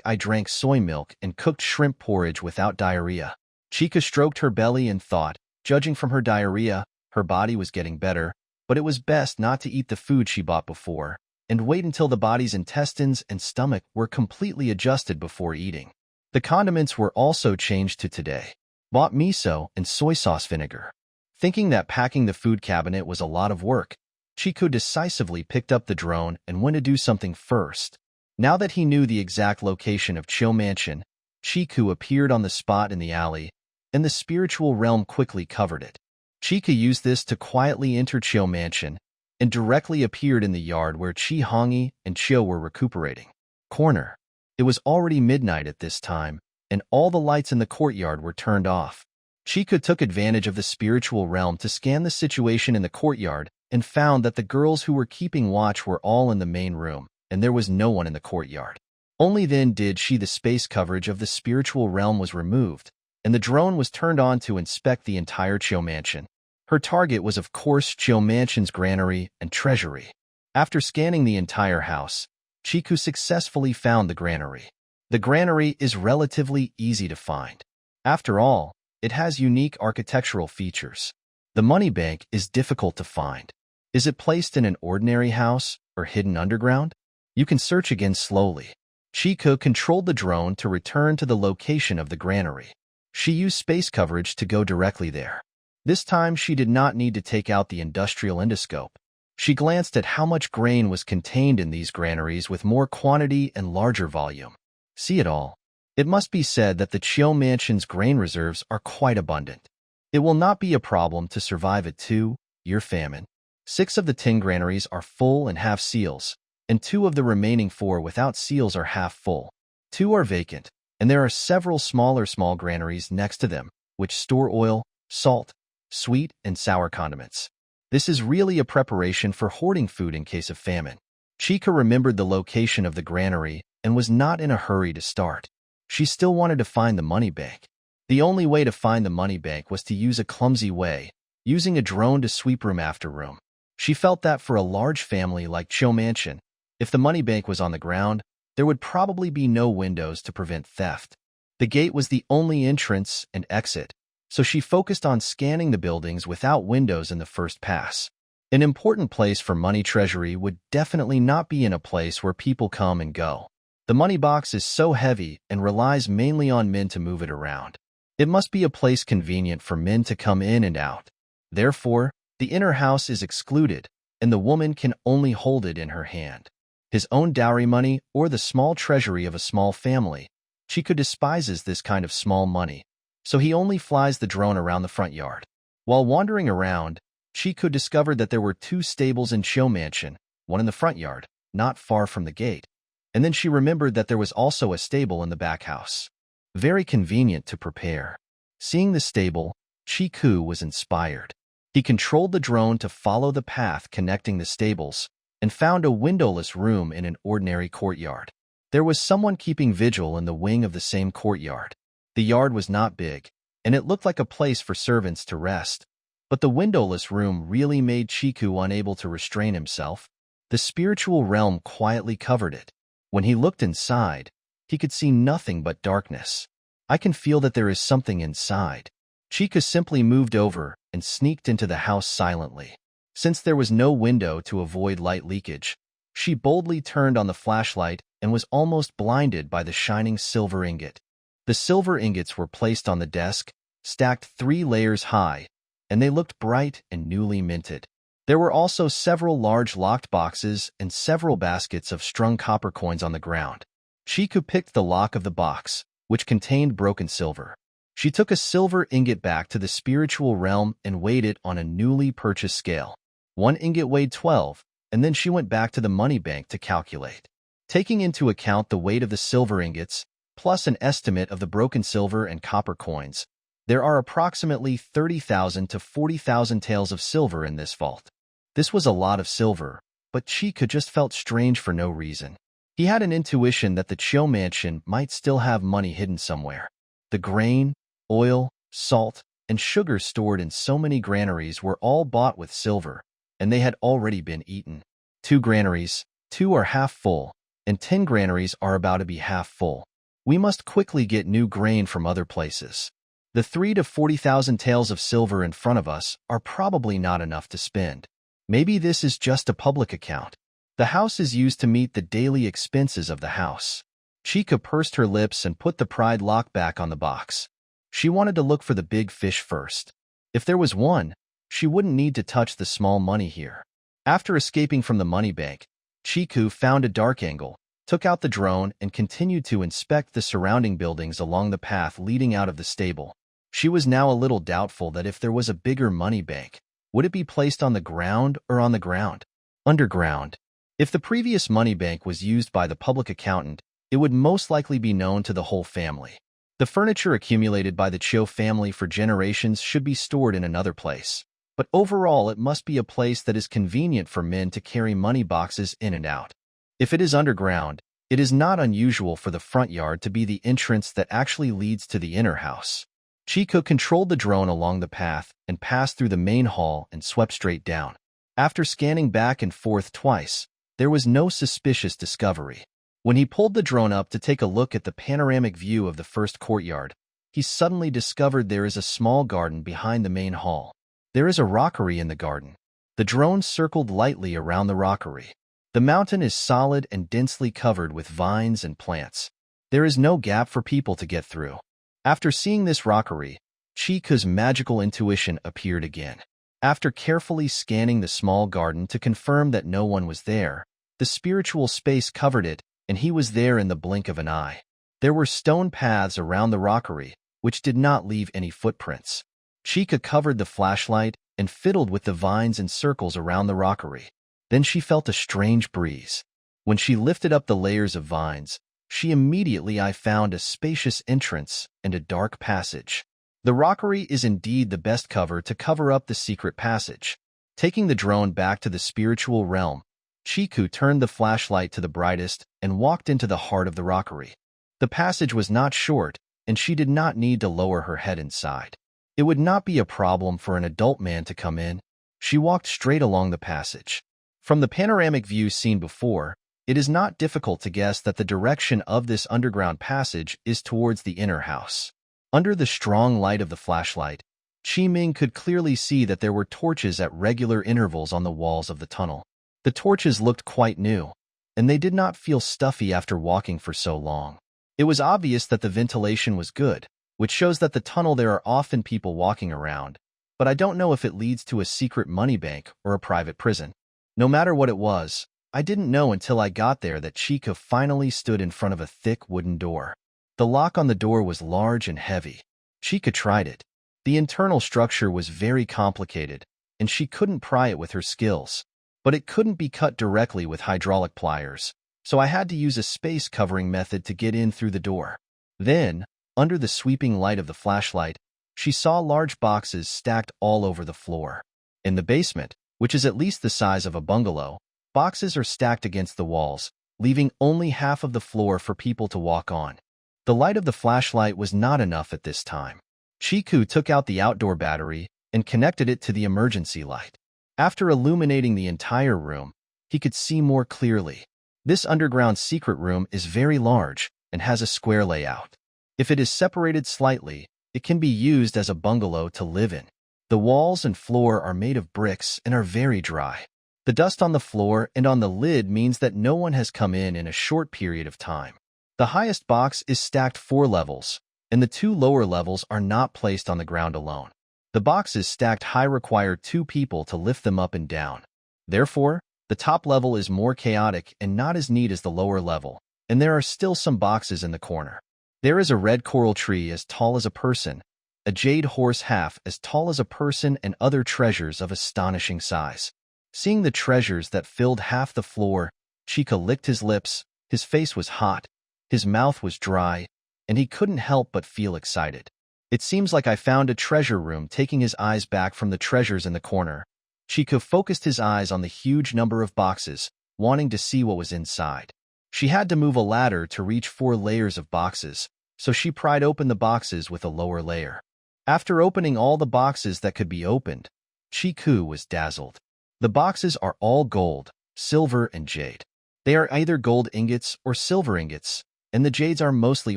I drank soy milk and cooked shrimp porridge without diarrhea. Chica stroked her belly and thought, judging from her diarrhea, her body was getting better, but it was best not to eat the food she bought before, and wait until the body's intestines and stomach were completely adjusted before eating. The condiments were also changed to today. Bought miso and soy sauce vinegar. Thinking that packing the food cabinet was a lot of work, Chico decisively picked up the drone and went to do something first. Now that he knew the exact location of Chiu Mansion, Chico appeared on the spot in the alley, and the spiritual realm quickly covered it. Chica used this to quietly enter Chiu Mansion, and directly appeared in the yard where Chi Hongi and Chiu were recuperating. Corner. It was already midnight at this time, and all the lights in the courtyard were turned off. Chica took advantage of the spiritual realm to scan the situation in the courtyard and found that the girls who were keeping watch were all in the main room, and there was no one in the courtyard. Only then did the space coverage of the spiritual realm was removed, and the drone was turned on to inspect the entire Chiu Mansion. Her target was of course Chiu Mansion's granary and treasury. After scanning the entire house, Chiku successfully found the granary. The granary is relatively easy to find. After all, it has unique architectural features. The money bank is difficult to find. Is it placed in an ordinary house or hidden underground? You can search again slowly. Chiku controlled the drone to return to the location of the granary. She used space coverage to go directly there. This time she did not need to take out the industrial endoscope. She glanced at how much grain was contained in these granaries with more quantity and larger volume. See it all. It must be said that the Chiu Mansion's grain reserves are quite abundant. It will not be a problem to survive a 2-year famine. 6 of the 10 granaries are full and have seals, and 2 of the remaining 4 without seals are half full. 2 are vacant, and there are several small granaries next to them, which store oil, salt, sweet and sour condiments. This is really a preparation for hoarding food in case of famine. Chica remembered the location of the granary and was not in a hurry to start. She still wanted to find the money bank. The only way to find the money bank was to use a clumsy way, using a drone to sweep room after room. She felt that for a large family like Chiu Mansion, if the money bank was on the ground, there would probably be no windows to prevent theft. The gate was the only entrance and exit, so she focused on scanning the buildings without windows in the first pass. An important place for money treasury would definitely not be in a place where people come and go. The money box is so heavy and relies mainly on men to move it around. It must be a place convenient for men to come in and out. Therefore, the inner house is excluded, and the woman can only hold it in her hand. His own dowry money or the small treasury of a small family. Chico despises this kind of small money, so he only flies the drone around the front yard. While wandering around, Chico discovered that there were 2 stables in Chiu Mansion, one in the front yard, not far from the gate, and then she remembered that there was also a stable in the back house. Very convenient to prepare. Seeing the stable, Chiku was inspired. He controlled the drone to follow the path connecting the stables and found a windowless room in an ordinary courtyard. There was someone keeping vigil in the wing of the same courtyard. The yard was not big, and it looked like a place for servants to rest. But the windowless room really made Chiku unable to restrain himself. The spiritual realm quietly covered it. When he looked inside, he could see nothing but darkness. I can feel that there is something inside. Chiku simply moved over and sneaked into the house silently. Since there was no window to avoid light leakage, she boldly turned on the flashlight and was almost blinded by the shining silver ingot. The silver ingots were placed on the desk, stacked 3 layers high, and they looked bright and newly minted. There were also several large locked boxes and several baskets of strung copper coins on the ground. Chiku picked the lock of the box, which contained broken silver. She took a silver ingot back to the spiritual realm and weighed it on a newly purchased scale. 1 ingot weighed 12, and then she went back to the money bank to calculate. Taking into account the weight of the silver ingots, plus an estimate of the broken silver and copper coins, there are approximately 30,000 to 40,000 taels of silver in this vault. This was a lot of silver, but Chiku just felt strange for no reason. He had an intuition that the Chiu mansion might still have money hidden somewhere. The grain, oil, salt, and sugar stored in so many granaries were all bought with silver, and they had already been eaten. 2 granaries, 2 are half full, and 10 granaries are about to be half full. We must quickly get new grain from other places. The 3 to 40,000 taels of silver in front of us are probably not enough to spend. Maybe this is just a public account. The house is used to meet the daily expenses of the house. Chiku pursed her lips and put the pried lock back on the box. She wanted to look for the big fish first. If there was one, she wouldn't need to touch the small money here. After escaping from the money bank, Chiku found a dark angle, took out the drone, and continued to inspect the surrounding buildings along the path leading out of the stable. She was now a little doubtful that if there was a bigger money bank, would it be placed on the ground or on the ground? Underground. If the previous money bank was used by the public accountant, it would most likely be known to the whole family. The furniture accumulated by the Chiu family for generations should be stored in another place. But overall, it must be a place that is convenient for men to carry money boxes in and out. If it is underground, it is not unusual for the front yard to be the entrance that actually leads to the inner house. Chiku controlled the drone along the path and passed through the main hall and swept straight down. After scanning back and forth twice, there was no suspicious discovery. When he pulled the drone up to take a look at the panoramic view of the first courtyard, he suddenly discovered there is a small garden behind the main hall. There is a rockery in the garden. The drone circled lightly around the rockery. The mountain is solid and densely covered with vines and plants. There is no gap for people to get through. After seeing this rockery, Chiku's magical intuition appeared again. After carefully scanning the small garden to confirm that no one was there, the spiritual space covered it, and he was there in the blink of an eye. There were stone paths around the rockery, which did not leave any footprints. Chiku covered the flashlight and fiddled with the vines and circles around the rockery. Then she felt a strange breeze. When she lifted up the layers of vines, she immediately found a spacious entrance and a dark passage. The rockery is indeed the best cover to cover up the secret passage. Taking the drone back to the spiritual realm, Chiku turned the flashlight to the brightest and walked into the heart of the rockery. The passage was not short, and she did not need to lower her head inside. It would not be a problem for an adult man to come in. She walked straight along the passage. From the panoramic view seen before, it is not difficult to guess that the direction of this underground passage is towards the inner house. Under the strong light of the flashlight, Chi-Ming could clearly see that there were torches at regular intervals on the walls of the tunnel. The torches looked quite new, and they did not feel stuffy after walking for so long. It was obvious that the ventilation was good, which shows that the tunnel there are often people walking around, but I don't know if it leads to a secret money bank or a private prison. No matter what it was, I didn't know until I got there that Chiku finally stood in front of a thick wooden door. The lock on the door was large and heavy. Chiku tried it. The internal structure was very complicated, and she couldn't pry it with her skills. But it couldn't be cut directly with hydraulic pliers, so I had to use a space covering method to get in through the door. Then, Under the sweeping light of the flashlight, she saw large boxes stacked all over the floor. In the basement, which is at least the size of a bungalow, boxes are stacked against the walls, leaving only half of the floor for people to walk on. The light of the flashlight was not enough at this time. Chiku took out the outdoor battery and connected it to the emergency light. After illuminating the entire room, he could see more clearly. This underground secret room is very large and has a square layout. If it is separated slightly, it can be used as a bungalow to live in. The walls and floor are made of bricks and are very dry. The dust on the floor and on the lid means that no one has come in a short period of time. The highest box is stacked 4 levels, and the 2 lower levels are not placed on the ground alone. The boxes stacked high require 2 people to lift them up and down. Therefore, the top level is more chaotic and not as neat as the lower level, and there are still some boxes in the corner. There is a red coral tree as tall as a person, a jade horse half as tall as a person, and other treasures of astonishing size. Seeing the treasures that filled half the floor, Chika licked his lips. His face was hot, his mouth was dry, and he couldn't help but feel excited. It seems like I found a treasure room. Taking his eyes back from the treasures in the corner, Chika focused his eyes on the huge number of boxes, wanting to see what was inside. She had to move a ladder to reach 4 layers of boxes, so she pried open the boxes with a lower layer. After opening all the boxes that could be opened, Chiku was dazzled. The boxes are all gold, silver, and jade. They are either gold ingots or silver ingots, and the jades are mostly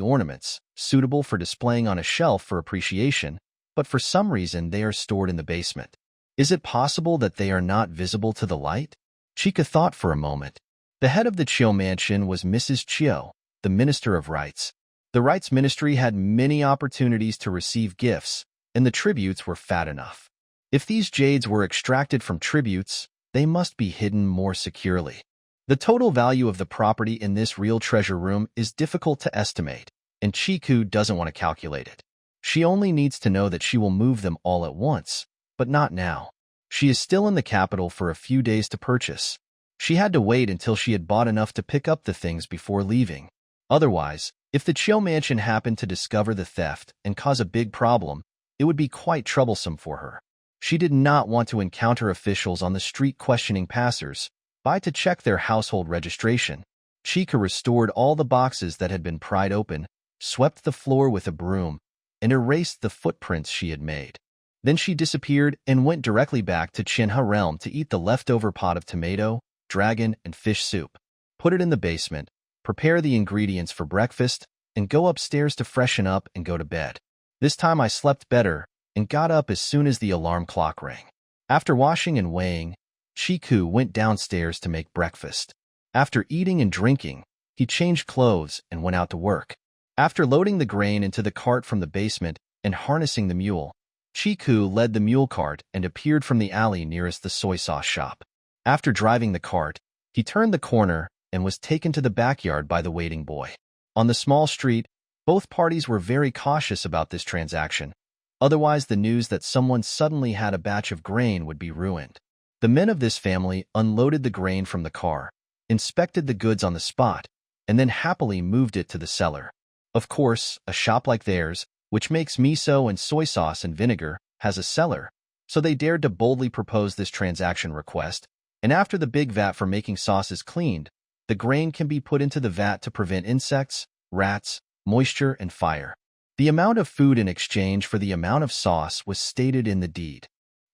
ornaments, suitable for displaying on a shelf for appreciation, but for some reason they are stored in the basement. Is it possible that they are not visible to the light? Chika thought for a moment. The head of the Chio mansion was Mrs. Chio, the Minister of Rights. The Rights Ministry had many opportunities to receive gifts, and the tributes were fat enough. If these jades were extracted from tributes, they must be hidden more securely. The total value of the property in this real treasure room is difficult to estimate, and Chiku doesn't want to calculate it. She only needs to know that she will move them all at once, but not now. She is still in the capital for a few days to purchase. She had to wait until she had bought enough to pick up the things before leaving. Otherwise, if the Chio mansion happened to discover the theft and cause a big problem, it would be quite troublesome for her. She did not want to encounter officials on the street questioning passers-by to check their household registration. Chika restored all the boxes that had been pried open, swept the floor with a broom, and erased the footprints she had made. Then she disappeared and went directly back to Chinha realm to eat the leftover pot of tomato, dragon, and fish soup. Put it in the basement, prepare the ingredients for breakfast, and go upstairs to freshen up and go to bed. This time I slept better and got up as soon as the alarm clock rang. After washing and weighing, Chiku went downstairs to make breakfast. After eating and drinking, he changed clothes and went out to work. After loading the grain into the cart from the basement and harnessing the mule, Chiku led the mule cart and appeared from the alley nearest the soy sauce shop. After driving the cart, he turned the corner and was taken to the backyard by the waiting boy. On the small street, both parties were very cautious about this transaction. Otherwise, the news that someone suddenly had a batch of grain would be ruined. The men of this family unloaded the grain from the car, inspected the goods on the spot, and then happily moved it to the cellar. Of course, a shop like theirs, which makes miso and soy sauce and vinegar, has a cellar, so they dared to boldly propose this transaction request, and after the big vat for making sauce is cleaned, the grain can be put into the vat to prevent insects, rats, moisture, and fire. The amount of food in exchange for the amount of sauce was stated in the deed.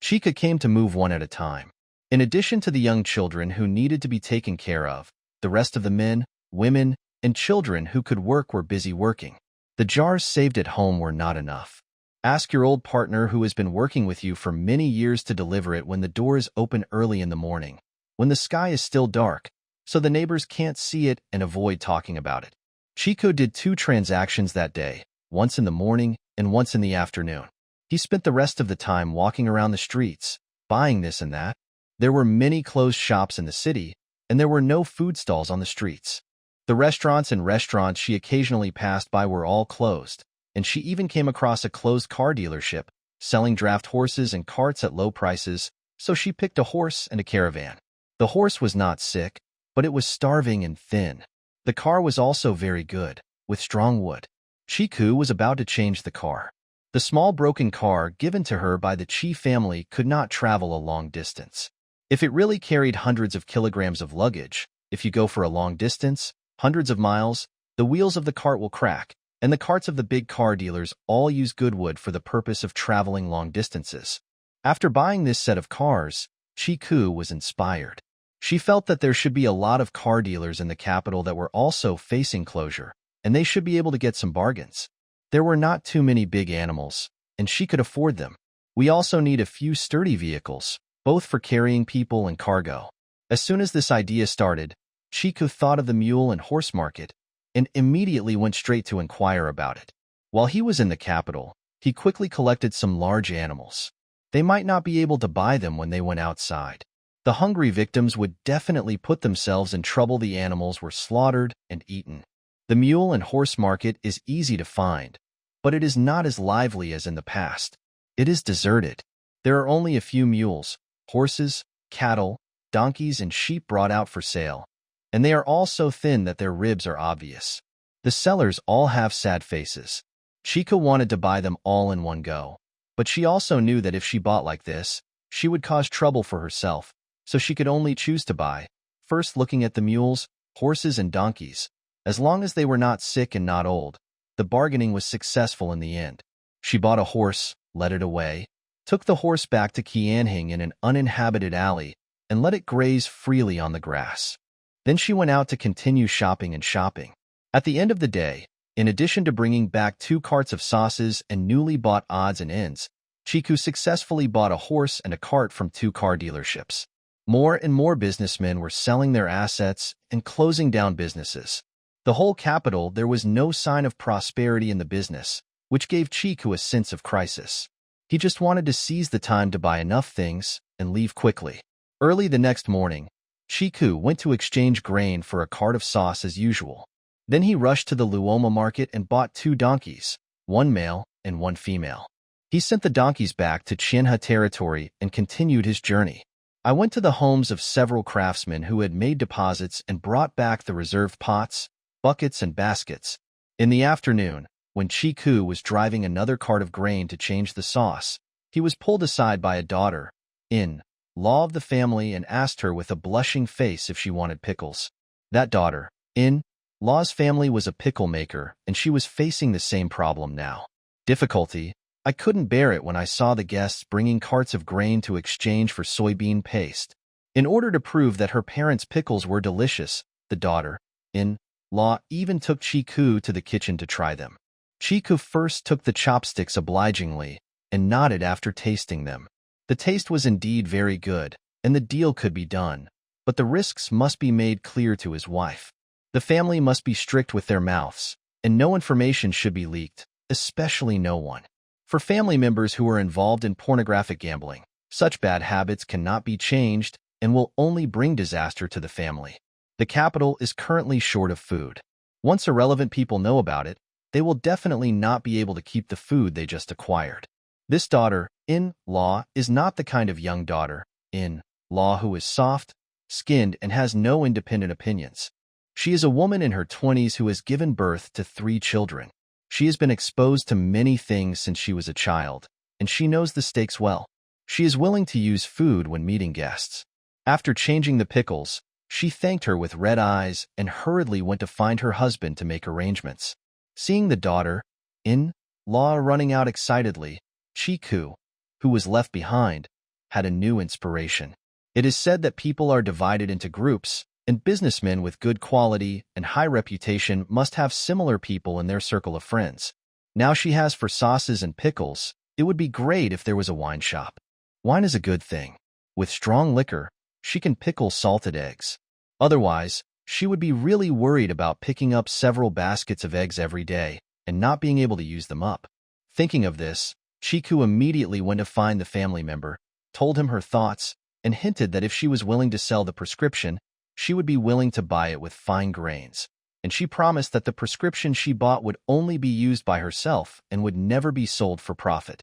Chika came to move one at a time. In addition to the young children who needed to be taken care of, the rest of the men, women, and children who could work were busy working. The jars saved at home were not enough. Ask your old partner who has been working with you for many years to deliver it when the door is open early in the morning, when the sky is still dark, so the neighbors can't see it and avoid talking about it. Chico did 2 transactions that day, once in the morning and once in the afternoon. He spent the rest of the time walking around the streets, buying this and that. There were many closed shops in the city, and there were no food stalls on the streets. The restaurants she occasionally passed by were all closed, and she even came across a closed car dealership, selling draft horses and carts at low prices, so she picked a horse and a caravan. The horse was not sick, but it was starving and thin. The car was also very good, with strong wood. Chiku was about to change the car. The small broken car given to her by the Chi family could not travel a long distance. If it really carried hundreds of kilograms of luggage, if you go for a long distance, hundreds of miles, the wheels of the cart will crack, and the carts of the big car dealers all use good wood for the purpose of traveling long distances. After buying this set of cars, Chiku was inspired. She felt that there should be a lot of car dealers in the capital that were also facing closure, and they should be able to get some bargains. There were not too many big animals, and she could afford them. We also need a few sturdy vehicles, both for carrying people and cargo. As soon as this idea started, Chiku thought of the mule and horse market, and immediately went straight to inquire about it. While he was in the capital, he quickly collected some large animals. They might not be able to buy them when they went outside. The hungry victims would definitely put themselves in trouble. The animals were slaughtered and eaten. The mule and horse market is easy to find, but it is not as lively as in the past. It is deserted. There are only a few mules, horses, cattle, donkeys, and sheep brought out for sale, and they are all so thin that their ribs are obvious. The sellers all have sad faces. Chiku wanted to buy them all in one go, but she also knew that if she bought like this, she would cause trouble for herself, so she could only choose to buy, first looking at the mules, horses, and donkeys. As long as they were not sick and not old, the bargaining was successful in the end. She bought a horse, led it away, took the horse back to Qianhing in an uninhabited alley, and let it graze freely on the grass. Then she went out to continue shopping and shopping. At the end of the day, in addition to bringing back 2 carts of sauces and newly bought odds and ends, Chiku successfully bought a horse and a cart from 2 car dealerships. More and more businessmen were selling their assets and closing down businesses. The whole capital, there was no sign of prosperity in the business, which gave Chiku a sense of crisis. He just wanted to seize the time to buy enough things and leave quickly. Early the next morning, Chiku went to exchange grain for a cart of sauce as usual. Then he rushed to the Luoma market and bought 2 donkeys, 1 male and 1 female. He sent the donkeys back to Qianhe territory and continued his journey. I went to the homes of several craftsmen who had made deposits and brought back the reserved pots, buckets, and baskets. In the afternoon, when Chiku was driving another cart of grain to change the sauce, he was pulled aside by a daughter-in-law of the family and asked her with a blushing face if she wanted pickles. That daughter-in-law's family was a pickle maker, and she was facing the same problem now. Difficulty. I couldn't bear it when I saw the guests bringing carts of grain to exchange for soybean paste. In order to prove that her parents' pickles were delicious, the daughter-in-law even took Chiku to the kitchen to try them. Chiku first took the chopsticks obligingly and nodded after tasting them. The taste was indeed very good, and the deal could be done, but the risks must be made clear to his wife. The family must be strict with their mouths, and no information should be leaked, especially no one. For family members who are involved in pornographic gambling, such bad habits cannot be changed and will only bring disaster to the family. The capital is currently short of food. Once irrelevant people know about it, they will definitely not be able to keep the food they just acquired. This daughter-in-law is not the kind of young daughter-in-law who is soft-skinned and has no independent opinions. She is a woman in her 20s who has given birth to 3 children. She has been exposed to many things since she was a child, and she knows the stakes well. She is willing to use food when meeting guests. After changing the pickles, she thanked her with red eyes and hurriedly went to find her husband to make arrangements. Seeing the daughter-in-law running out excitedly, Chiku, who was left behind, had a new inspiration. It is said that people are divided into groups, and businessmen with good quality and high reputation must have similar people in their circle of friends. Now she has for sauces and pickles. It would be great if there was a wine shop. Wine is a good thing. With strong liquor, she can pickle salted eggs. Otherwise, she would be really worried about picking up several baskets of eggs every day and not being able to use them up. Thinking of this, Chiku immediately went to find the family member, told him her thoughts, and hinted that if she was willing to sell the prescription, she would be willing to buy it with fine grains, and she promised that the prescription she bought would only be used by herself and would never be sold for profit.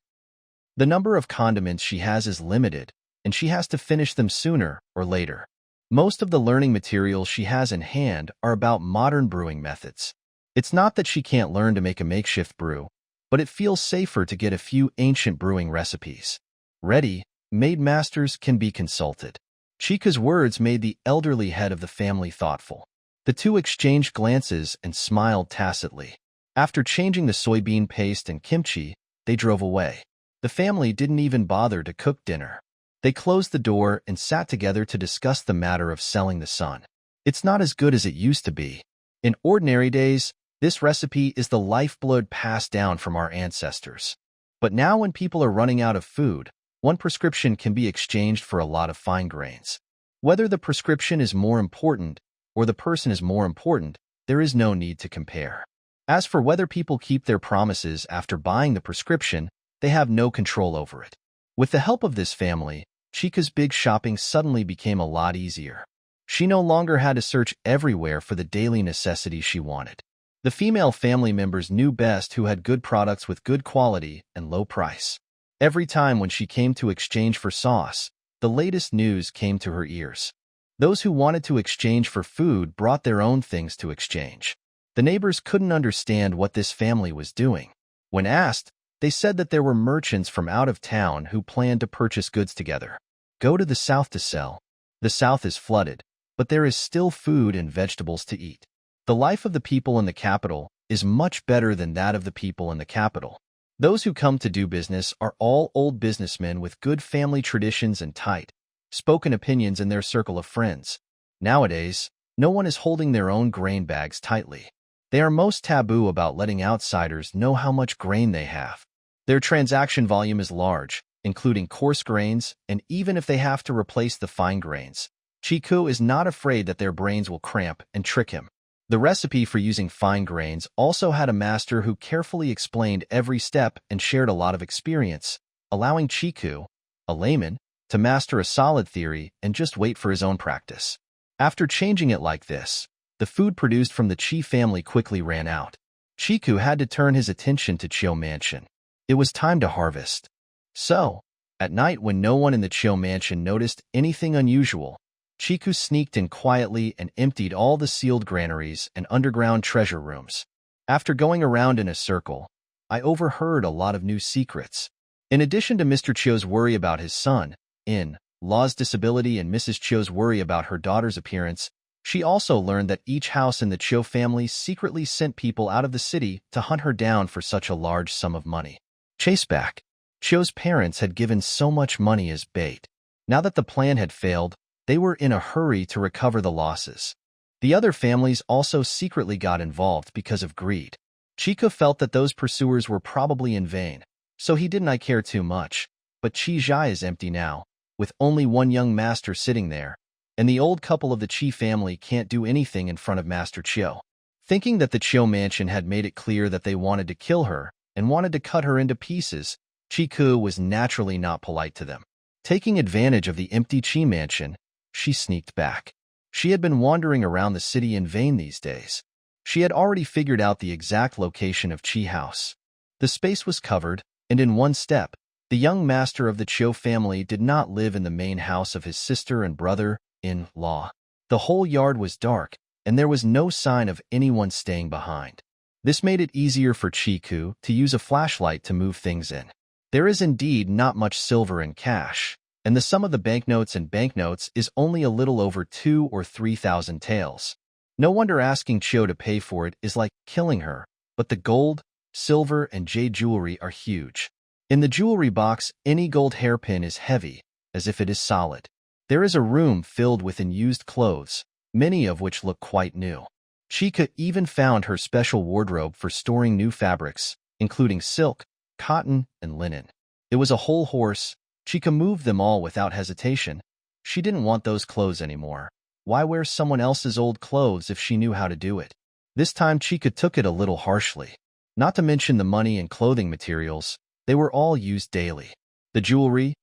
The number of condiments she has is limited, and she has to finish them sooner or later. Most of the learning materials she has in hand are about modern brewing methods. It's not that she can't learn to make a makeshift brew, but it feels safer to get a few ancient brewing recipes. Ready-made masters can be consulted. Chika's words made the elderly head of the family thoughtful. The two exchanged glances and smiled tacitly. After changing the soybean paste and kimchi, they drove away. The family didn't even bother to cook dinner. They closed the door and sat together to discuss the matter of selling the son. It's not as good as it used to be. In ordinary days, this recipe is the lifeblood passed down from our ancestors. But now when people are running out of food, one prescription can be exchanged for a lot of fine grains. Whether the prescription is more important or the person is more important, there is no need to compare. As for whether people keep their promises after buying the prescription, they have no control over it. With the help of this family, Chika's big shopping suddenly became a lot easier. She no longer had to search everywhere for the daily necessities she wanted. The female family members knew best who had good products with good quality and low price. Every time when she came to exchange for sauce, the latest news came to her ears. Those who wanted to exchange for food brought their own things to exchange. The neighbors couldn't understand what this family was doing. When asked, they said that there were merchants from out of town who planned to purchase goods together. Go to the south to sell. The south is flooded, but there is still food and vegetables to eat. The life of the people in the capital is much better than that of the people in the capital. Those who come to do business are all old businessmen with good family traditions and tight, spoken opinions in their circle of friends. Nowadays, no one is holding their own grain bags tightly. They are most taboo about letting outsiders know how much grain they have. Their transaction volume is large, including coarse grains, and even if they have to replace the fine grains, Chiku is not afraid that their brains will cramp and trick him. The recipe for using fine grains also had a master who carefully explained every step and shared a lot of experience, allowing Chiku, a layman, to master a solid theory and just wait for his own practice. After changing it like this, the food produced from the Chi family quickly ran out. Chiku had to turn his attention to Chio Mansion. It was time to harvest. So, at night when no one in the Chio Mansion noticed anything unusual, Chiku sneaked in quietly and emptied all the sealed granaries and underground treasure rooms. After going around in a circle, I overheard a lot of new secrets. In addition to Mr. Chio's worry about his son-in-law's disability and Mrs. Chio's worry about her daughter's appearance, she also learned that each house in the Chio family secretly sent people out of the city to hunt her down for such a large sum of money. Chaseback. Chio's parents had given so much money as bait. Now that the plan had failed, they were in a hurry to recover the losses. The other families also secretly got involved because of greed. Chico felt that those pursuers were probably in vain, so he didn't care too much. But Chi Zhai is empty now, with only one young master sitting there, and the old couple of the Chi family can't do anything in front of Master Chio. Thinking that the Chio mansion had made it clear that they wanted to kill her and wanted to cut her into pieces, Chiku was naturally not polite to them. Taking advantage of the empty Chi mansion, she sneaked back. She had been wandering around the city in vain these days. She had already figured out the exact location of Chi House. The space was covered, and in one step, the young master of the Chio family did not live in the main house of his sister and brother-in-law. The whole yard was dark, and there was no sign of anyone staying behind. This made it easier for Chiku to use a flashlight to move things in. There is indeed not much silver and cash, and the sum of the banknotes is only a little over 2,000 or 3,000 taels. No wonder asking Chio to pay for it is like killing her, but the gold, silver, and jade jewelry are huge. In the jewelry box, any gold hairpin is heavy, as if it is solid. There is a room filled with unused clothes, many of which look quite new. Chika even found her special wardrobe for storing new fabrics, including silk, cotton, and linen. It was a whole horse. Chika moved them all without hesitation. She didn't want those clothes anymore. Why wear someone else's old clothes if she knew how to do it? This time Chika took it a little harshly. Not to mention the money and clothing materials, they were all used daily. The jewelry,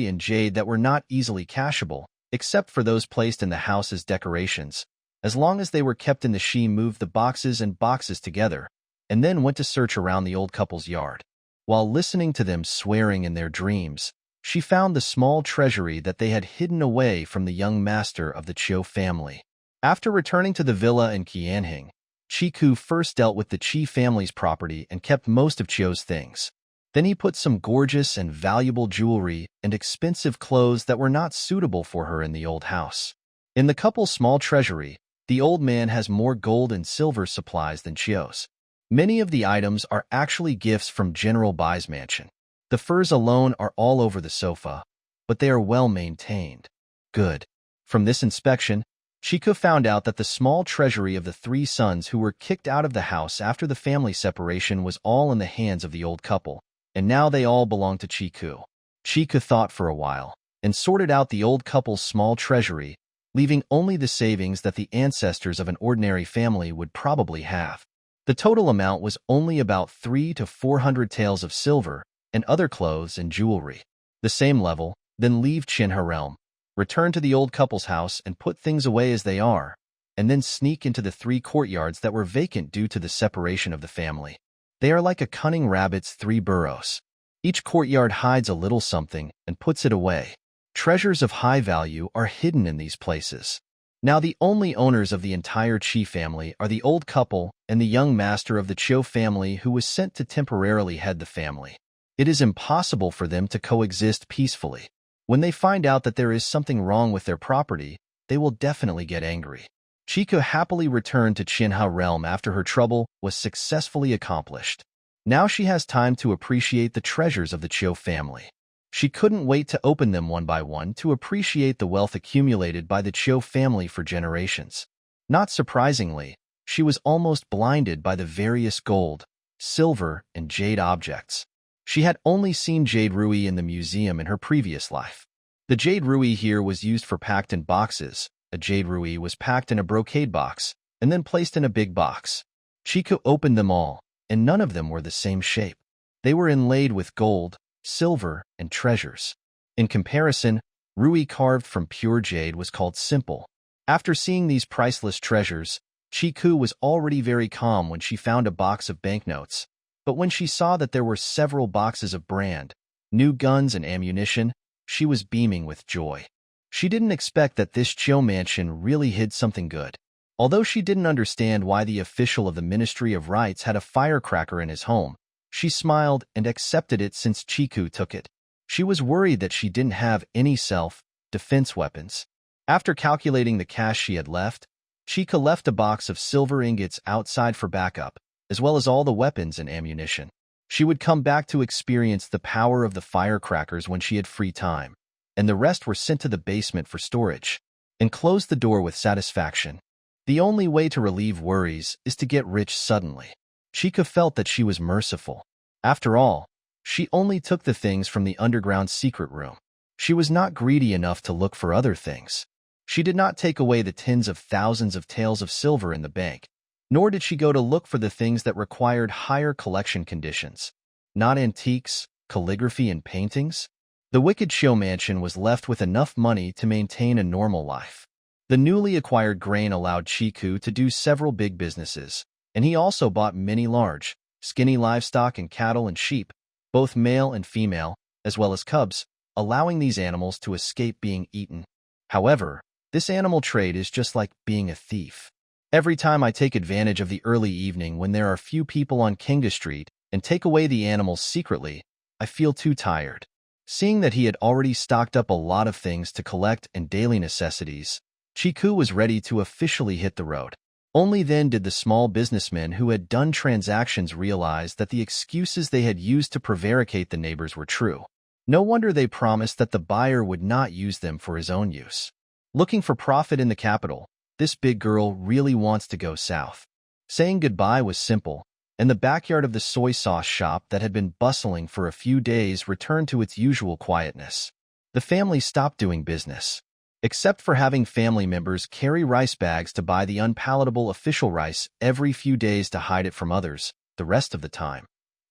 and jade that were not easily cashable, except for those placed in the house as decorations. As long as they were kept in she moved the boxes and boxes together, and then went to search around the old couple's yard. While listening to them swearing in their dreams, she found the small treasury that they had hidden away from the young master of the Chio family. After returning to the villa in Qianhing, Chiku first dealt with the Chi family's property and kept most of Chio's things. Then he put some gorgeous and valuable jewelry and expensive clothes that were not suitable for her in the old house. In the couple's small treasury, the old man has more gold and silver supplies than Chio's. Many of the items are actually gifts from General Bai's mansion. The furs alone are all over the sofa, but they are well maintained. Good. From this inspection, Chiku found out that the small treasury of the three sons who were kicked out of the house after the family separation was all in the hands of the old couple, and now they all belong to Chiku. Chiku thought for a while and sorted out the old couple's small treasury, leaving only the savings that the ancestors of an ordinary family would probably have. The total amount was only about 300 to 400 taels of silver and other clothes and jewelry. The same level, then leave Chinha realm, return to the old couple's house and put things away as they are, and then sneak into the 3 courtyards that were vacant due to the separation of the family. They are like a cunning rabbit's 3 burrows. Each courtyard hides a little something and puts it away. Treasures of high value are hidden in these places. Now the only owners of the entire Chi family are the old couple and the young master of the Chiu family who was sent to temporarily head the family. It is impossible for them to coexist peacefully. When they find out that there is something wrong with their property, they will definitely get angry. Chiku happily returned to Chinha realm after her trouble was successfully accomplished. Now she has time to appreciate the treasures of the Chiu family. She couldn't wait to open them one by one to appreciate the wealth accumulated by the Chiu family for generations. Not surprisingly, she was almost blinded by the various gold, silver, and jade objects. She had only seen jade ruby in the museum in her previous life. The jade ruby here was used for packed in boxes. A jade ruby was packed in a brocade box and then placed in a big box. Chiku opened them all, and none of them were the same shape. They were inlaid with gold, silver, and treasures. In comparison, ruby carved from pure jade was called simple. After seeing these priceless treasures, Chiku was already very calm when she found a box of banknotes. But when she saw that there were several boxes of brand, new guns and ammunition, she was beaming with joy. She didn't expect that this Chiu mansion really hid something good. Although she didn't understand why the official of the Ministry of Rights had a firecracker in his home, she smiled and accepted it since Chiku took it. She was worried that she didn't have any self-defense weapons. After calculating the cash she had left, Chiku left a box of silver ingots outside for backup, as well as all the weapons and ammunition. She would come back to experience the power of the firecrackers when she had free time, and the rest were sent to the basement for storage, and closed the door with satisfaction. The only way to relieve worries is to get rich suddenly. Chiku felt that she was merciful. After all, she only took the things from the underground secret room. She was not greedy enough to look for other things. She did not take away the tens of thousands of taels of silver in the bank, nor did she go to look for the things that required higher collection conditions. Not antiques, calligraphy, and paintings. The wicked Chiu mansion was left with enough money to maintain a normal life. The newly acquired grain allowed Chiku to do several big businesses, and he also bought many large, skinny livestock and cattle and sheep, both male and female, as well as cubs, allowing these animals to escape being eaten. However, this animal trade is just like being a thief. Every time I take advantage of the early evening when there are few people on Kinga Street and take away the animals secretly, I feel too tired. Seeing that he had already stocked up a lot of things to collect and daily necessities, Chiku was ready to officially hit the road. Only then did the small businessmen who had done transactions realize that the excuses they had used to prevaricate the neighbors were true. No wonder they promised that the buyer would not use them for his own use. Looking for profit in the capital, this big girl really wants to go south. Saying goodbye was simple, and the backyard of the soy sauce shop that had been bustling for a few days returned to its usual quietness. The family stopped doing business. Except for having family members carry rice bags to buy the unpalatable official rice every few days to hide it from others, the rest of the time,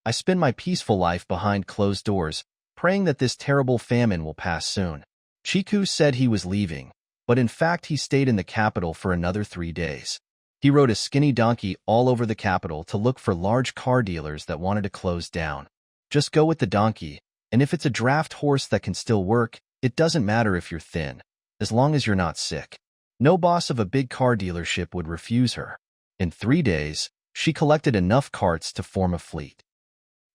I spend my peaceful life behind closed doors, praying that this terrible famine will pass soon. Chiku said he was leaving, but in fact he stayed in the capital for another 3 days. He rode a skinny donkey all over the capital to look for large car dealers that wanted to close down. Just go with the donkey, and if it's a draft horse that can still work, it doesn't matter if you're thin, as long as you're not sick. No boss of a big car dealership would refuse her. In 3 days, she collected enough carts to form a fleet.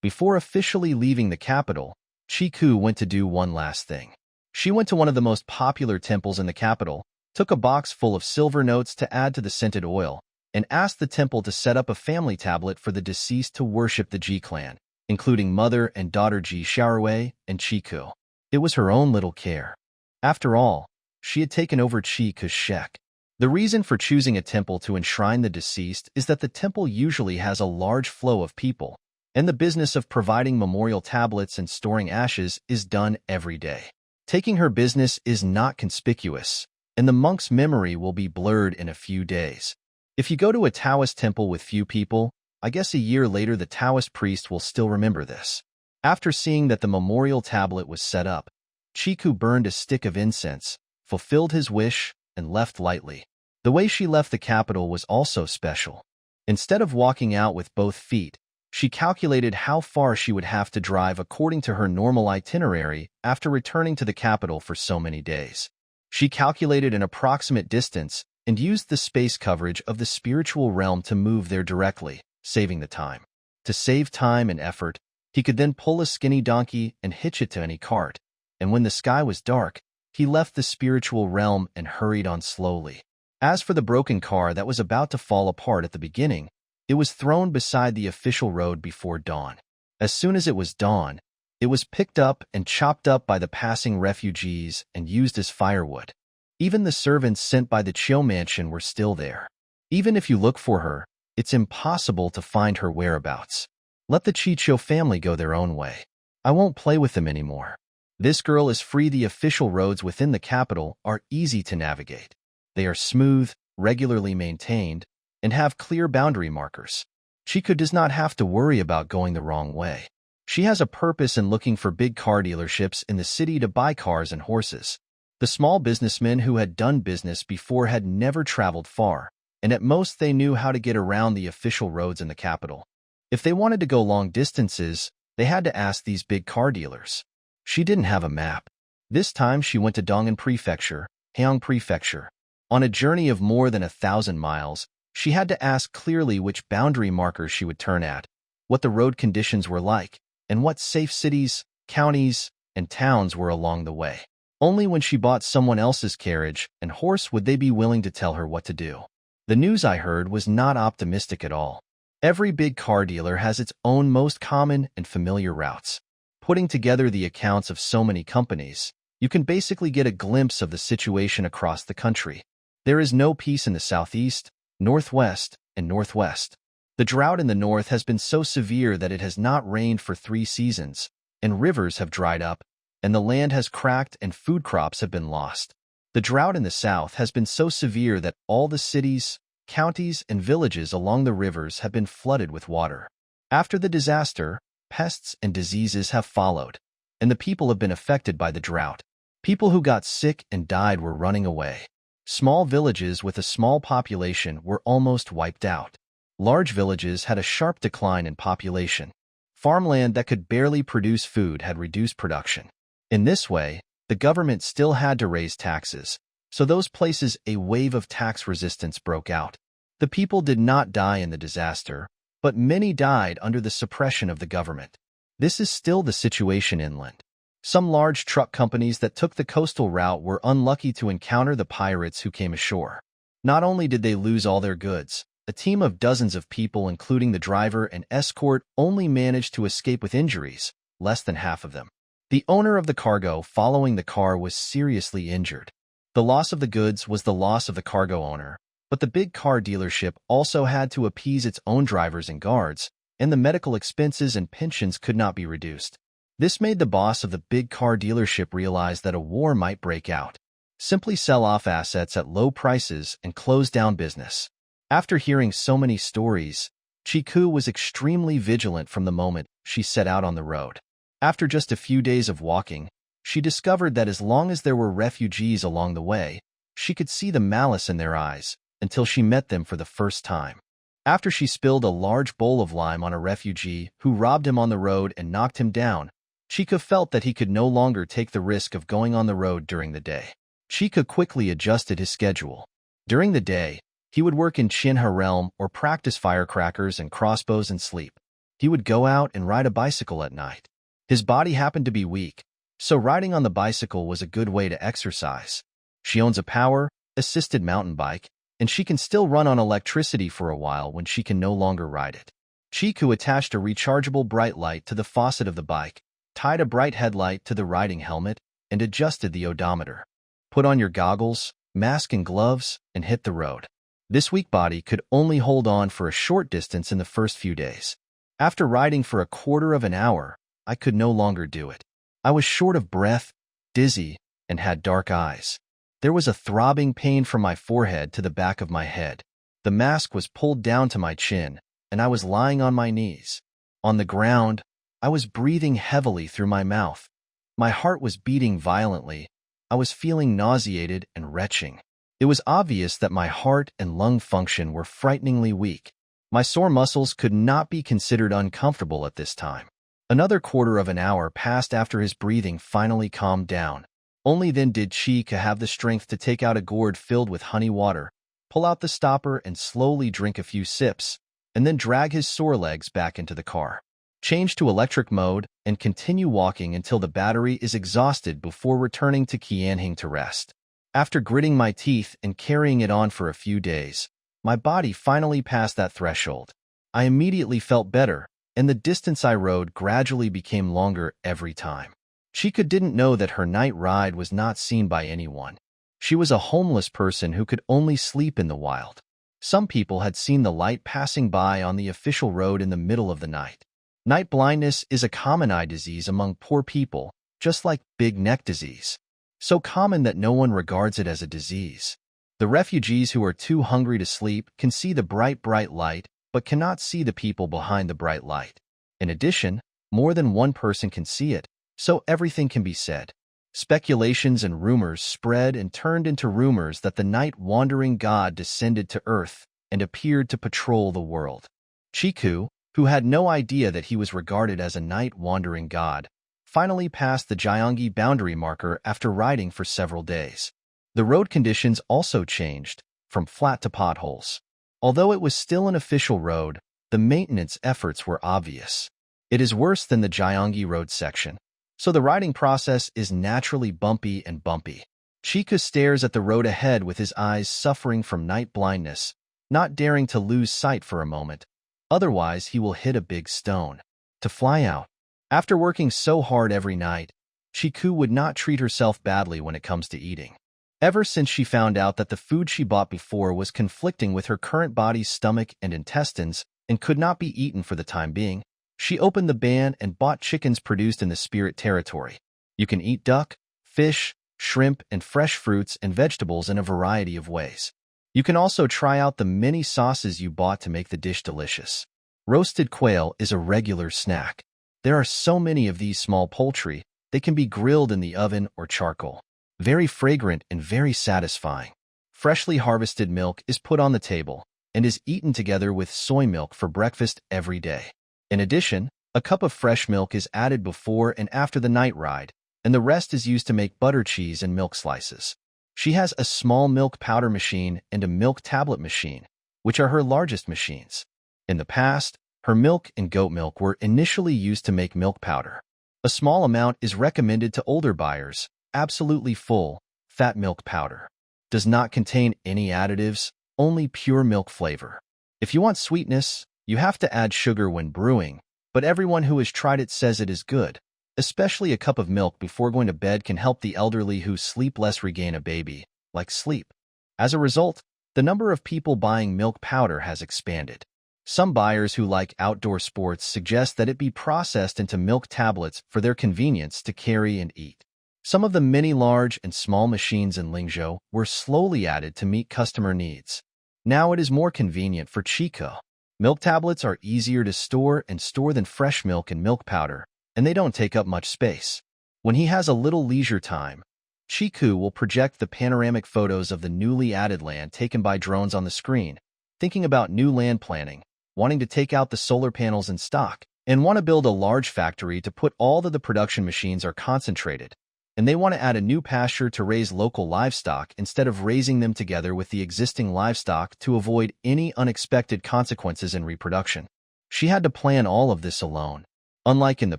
Before officially leaving the capital, Chiku went to do one last thing. She went to one of the most popular temples in the capital, took a box full of silver notes to add to the scented oil, and asked the temple to set up a family tablet for the deceased to worship the Ji clan, including mother and daughter Ji Xiaowei and Chiku. It was her own little care. After all, she had taken over Chiku's shek. The reason for choosing a temple to enshrine the deceased is that the temple usually has a large flow of people, and the business of providing memorial tablets and storing ashes is done every day. Taking her business is not conspicuous, and the monk's memory will be blurred in a few days. If you go to a Taoist temple with few people, I guess a year later the Taoist priest will still remember this. After seeing that the memorial tablet was set up, Chiku burned a stick of incense, fulfilled his wish, and left lightly. The way she left the capital was also special. Instead of walking out with both feet, she calculated how far she would have to drive according to her normal itinerary after returning to the capital for so many days. She calculated an approximate distance and used the space coverage of the spiritual realm to move there directly, saving the time. To save time and effort, he could then pull a skinny donkey and hitch it to any cart, and when the sky was dark, he left the spiritual realm and hurried on slowly. As for the broken car that was about to fall apart at the beginning, it was thrown beside the official road before dawn. As soon as it was dawn, it was picked up and chopped up by the passing refugees and used as firewood. Even the servants sent by the Chiu mansion were still there. Even if you look for her, it's impossible to find her whereabouts. Let the Chicho family go their own way. I won't play with them anymore. This girl is free. The official roads within the capital are easy to navigate. They are smooth, regularly maintained, and have clear boundary markers. Chiku does not have to worry about going the wrong way. She has a purpose in looking for big car dealerships in the city to buy cars and horses. The small businessmen who had done business before had never traveled far, and at most they knew how to get around the official roads in the capital. If they wanted to go long distances, they had to ask these big car dealers. She didn't have a map. This time she went to Dong'an Prefecture, Haeong Prefecture. On a journey of more than 1,000 miles, she had to ask clearly which boundary markers she would turn at, what the road conditions were like, and what safe cities, counties, and towns were along the way. Only when she bought someone else's carriage and horse would they be willing to tell her what to do. The news I heard was not optimistic at all. Every big car dealer has its own most common and familiar routes. Putting together the accounts of so many companies, you can basically get a glimpse of the situation across the country. There is no peace in the southeast, northwest, and northwest. The drought in the north has been so severe that it has not rained for 3 seasons, and rivers have dried up, and the land has cracked and food crops have been lost. The drought in the south has been so severe that all the cities, counties, and villages along the rivers have been flooded with water. After the disaster, pests and diseases have followed, and the people have been affected by the drought. People who got sick and died were running away. Small villages with a small population were almost wiped out. Large villages had a sharp decline in population. Farmland that could barely produce food had reduced production. In this way, the government still had to raise taxes, so those places a wave of tax resistance broke out. The people did not die in the disaster, but many died under the suppression of the government. This is still the situation inland. Some large truck companies that took the coastal route were unlucky to encounter the pirates who came ashore. Not only did they lose all their goods, a team of dozens of people, including the driver and escort, only managed to escape with injuries, less than half of them. The owner of the cargo following the car was seriously injured. The loss of the goods was the loss of the cargo owner, but the big car dealership also had to appease its own drivers and guards, and the medical expenses and pensions could not be reduced. This made the boss of the big car dealership realize that a war might break out. Simply sell off assets at low prices and close down business. After hearing so many stories, Chiku was extremely vigilant from the moment she set out on the road. After just a few days of walking, she discovered that as long as there were refugees along the way, she could see the malice in their eyes until she met them for the first time. After she spilled a large bowl of lime on a refugee who robbed him on the road and knocked him down, Chiku felt that he could no longer take the risk of going on the road during the day. Chiku quickly adjusted his schedule. During the day, He would work in Shinha realm or practice firecrackers and crossbows and sleep. He would go out and ride a bicycle at night. His body happened to be weak, so riding on the bicycle was a good way to exercise. She owns a power-assisted mountain bike, and she can still run on electricity for a while when she can no longer ride it. Chiku attached a rechargeable bright light to the faucet of the bike, tied a bright headlight to the riding helmet, and adjusted the odometer. Put on your goggles, mask and gloves, and hit the road. This weak body could only hold on for a short distance in the first few days. After riding for a quarter of an hour, I could no longer do it. I was short of breath, dizzy, and had dark eyes. There was a throbbing pain from my forehead to the back of my head. The mask was pulled down to my chin, and I was lying on my knees. On the ground, I was breathing heavily through my mouth. My heart was beating violently. I was feeling nauseated and retching. It was obvious that my heart and lung function were frighteningly weak. My sore muscles could not be considered uncomfortable at this time. Another quarter of an hour passed after his breathing finally calmed down. Only then did Chika have the strength to take out a gourd filled with honey water, pull out the stopper and slowly drink a few sips, and then drag his sore legs back into the car. Change to electric mode and continue walking until the battery is exhausted before returning to Qianhing to rest. After gritting my teeth and carrying it on for a few days, my body finally passed that threshold. I immediately felt better, and the distance I rode gradually became longer every time. Chika didn't know that her night ride was not seen by anyone. She was a homeless person who could only sleep in the wild. Some people had seen the light passing by on the official road in the middle of the night. Night blindness is a common eye disease among poor people, just like big neck disease. So common that no one regards it as a disease. The refugees who are too hungry to sleep can see the bright light, but cannot see the people behind the bright light. In addition, more than one person can see it, so everything can be said. Speculations and rumors spread and turned into rumors that the night-wandering god descended to Earth and appeared to patrol the world. Chiku, who had no idea that he was regarded as a night-wandering god, finally passed the Gyeonggi boundary marker after riding for several days. The road conditions also changed, from flat to potholes. Although it was still an official road, the maintenance efforts were obvious. It is worse than the Gyeonggi road section, so the riding process is naturally bumpy and bumpy. Chika stares at the road ahead with his eyes suffering from night blindness, not daring to lose sight for a moment. Otherwise, he will hit a big stone. To fly out. After working so hard every night, Chiku would not treat herself badly when it comes to eating. Ever since she found out that the food she bought before was conflicting with her current body's stomach and intestines and could not be eaten for the time being, she opened the ban and bought chickens produced in the spirit territory. You can eat duck, fish, shrimp, and fresh fruits and vegetables in a variety of ways. You can also try out the many sauces you bought to make the dish delicious. Roasted quail is a regular snack. There are so many of these small poultry, they can be grilled in the oven or charcoal. Very fragrant and very satisfying. Freshly harvested milk is put on the table and is eaten together with soy milk for breakfast every day. In addition, a cup of fresh milk is added before and after the night ride, and the rest is used to make butter cheese and milk slices. She has a small milk powder machine and a milk tablet machine, which are her largest machines. In the past, her milk and goat milk were initially used to make milk powder. A small amount is recommended to older buyers. Absolutely full, fat milk powder. Does not contain any additives, only pure milk flavor. If you want sweetness, you have to add sugar when brewing, but everyone who has tried it says it is good. Especially a cup of milk before going to bed can help the elderly who sleep less regain a baby, like sleep. As a result, the number of people buying milk powder has expanded. Some buyers who like outdoor sports suggest that it be processed into milk tablets for their convenience to carry and eat. Some of the many large and small machines in Lingzhou were slowly added to meet customer needs. Now it is more convenient for Chico. Milk tablets are easier to store than fresh milk and milk powder, and they don't take up much space. When he has a little leisure time, Chiku will project the panoramic photos of the newly added land taken by drones on the screen, thinking about new land planning, wanting to take out the solar panels in stock, and want to build a large factory to put all of the production machines are concentrated. and they want to add a new pasture to raise local livestock instead of raising them together with the existing livestock to avoid any unexpected consequences in reproduction. She had to plan all of this alone. Unlike in the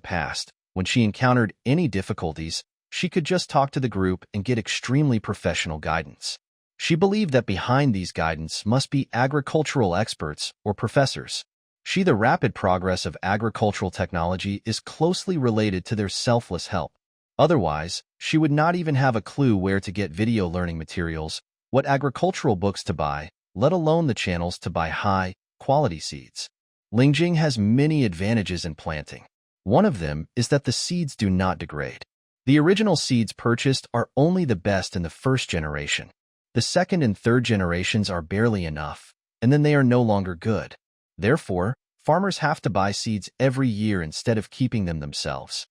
past, when she encountered any difficulties, she could just talk to the group and get extremely professional guidance. She believed that behind these guidance must be agricultural experts or professors. The rapid progress of agricultural technology is closely related to their selfless help. Otherwise, she would not even have a clue where to get video learning materials, what agricultural books to buy, let alone the channels to buy high-quality seeds. Lingjing has many advantages in planting. One of them is that the seeds do not degrade. The original seeds purchased are only the best in the first generation. The second and third generations are barely enough, and then they are no longer good. Therefore, farmers have to buy seeds every year instead of keeping them themselves.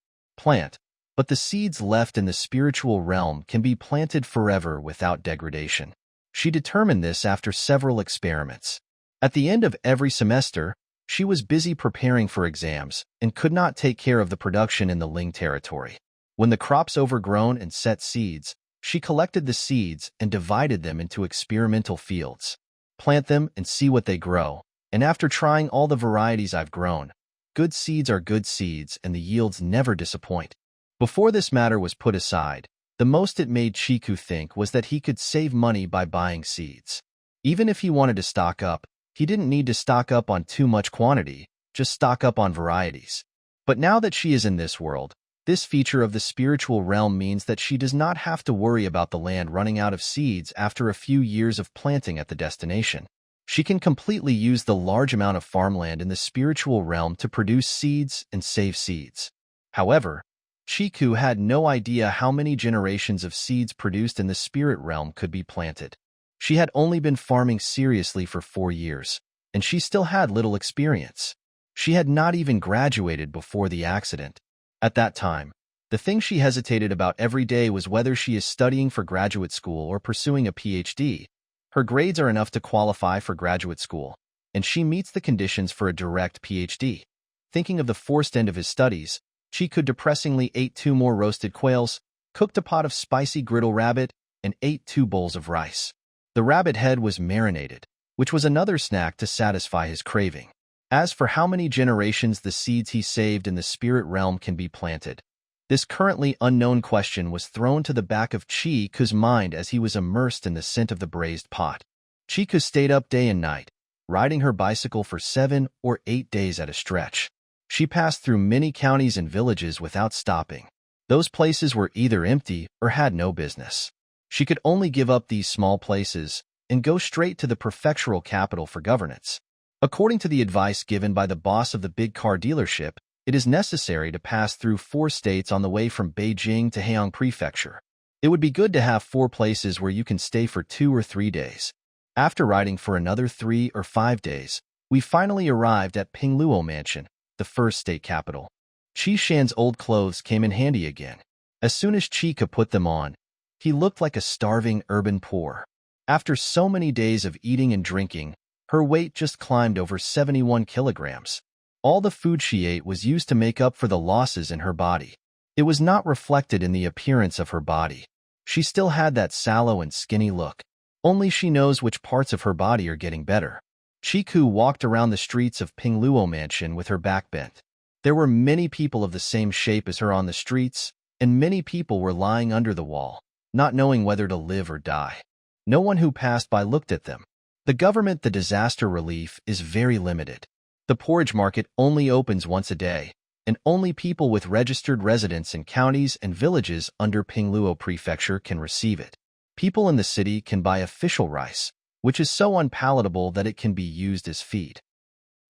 But the seeds left in the spiritual realm can be planted forever without degradation. She determined this after several experiments. At the end of every semester, she was busy preparing for exams and could not take care of the production in the Ling territory. When the crops overgrown and set seeds, she collected the seeds and divided them into experimental fields. Plant them and see what they grow, and after trying all the varieties I've grown, good seeds are good seeds and the yields never disappoint. Before this matter was put aside, the most it made Chiku think was that he could save money by buying seeds. Even if he wanted to stock up, he didn't need to stock up on too much quantity, just stock up on varieties. But now that she is in this world, this feature of the spiritual realm means that she does not have to worry about the land running out of seeds after a few years of planting at the destination. She can completely use the large amount of farmland in the spiritual realm to produce seeds and save seeds. However, Chiku had no idea how many generations of seeds produced in the spirit realm could be planted. She had only been farming seriously for 4 years, and she still had little experience. She had not even graduated before the accident. At that time, the thing she hesitated about every day was whether she is studying for graduate school or pursuing a PhD. Her grades are enough to qualify for graduate school, and she meets the conditions for a direct PhD. Thinking of the forced end of his studies, Chiku depressingly ate 2 more roasted quails, cooked a pot of spicy griddle rabbit, and ate 2 bowls of rice. The rabbit head was marinated, which was another snack to satisfy his craving. As for how many generations the seeds he saved in the spirit realm can be planted, this currently unknown question was thrown to the back of Chiku's mind as he was immersed in the scent of the braised pot. Chiku stayed up day and night, riding her bicycle for 7 or 8 days at a stretch. She passed through many counties and villages without stopping. Those places were either empty or had no business. She could only give up these small places and go straight to the prefectural capital for governance. According to the advice given by the boss of the big car dealership, it is necessary to pass through 4 states on the way from Beijing to Haiyang Prefecture. It would be good to have 4 places where you can stay for 2 or 3 days. After riding for another 3 or 5 days, we finally arrived at Pingluo Mansion, the first state capital. Qi Shan's old clothes came in handy again. As soon as Chiku put them on, he looked like a starving urban poor. After so many days of eating and drinking, her weight just climbed over 71 kilograms. All the food she ate was used to make up for the losses in her body. It was not reflected in the appearance of her body. She still had that sallow and skinny look. Only she knows which parts of her body are getting better. Chiku walked around the streets of Pingluo Mansion with her back bent. There were many people of the same shape as her on the streets, and many people were lying under the wall, not knowing whether to live or die. No one who passed by looked at them. The government, the disaster relief, is very limited. The porridge market only opens once a day, and only people with registered residence in counties and villages under Pingluo Prefecture can receive it. People in the city can buy official rice, which is so unpalatable that it can be used as feed.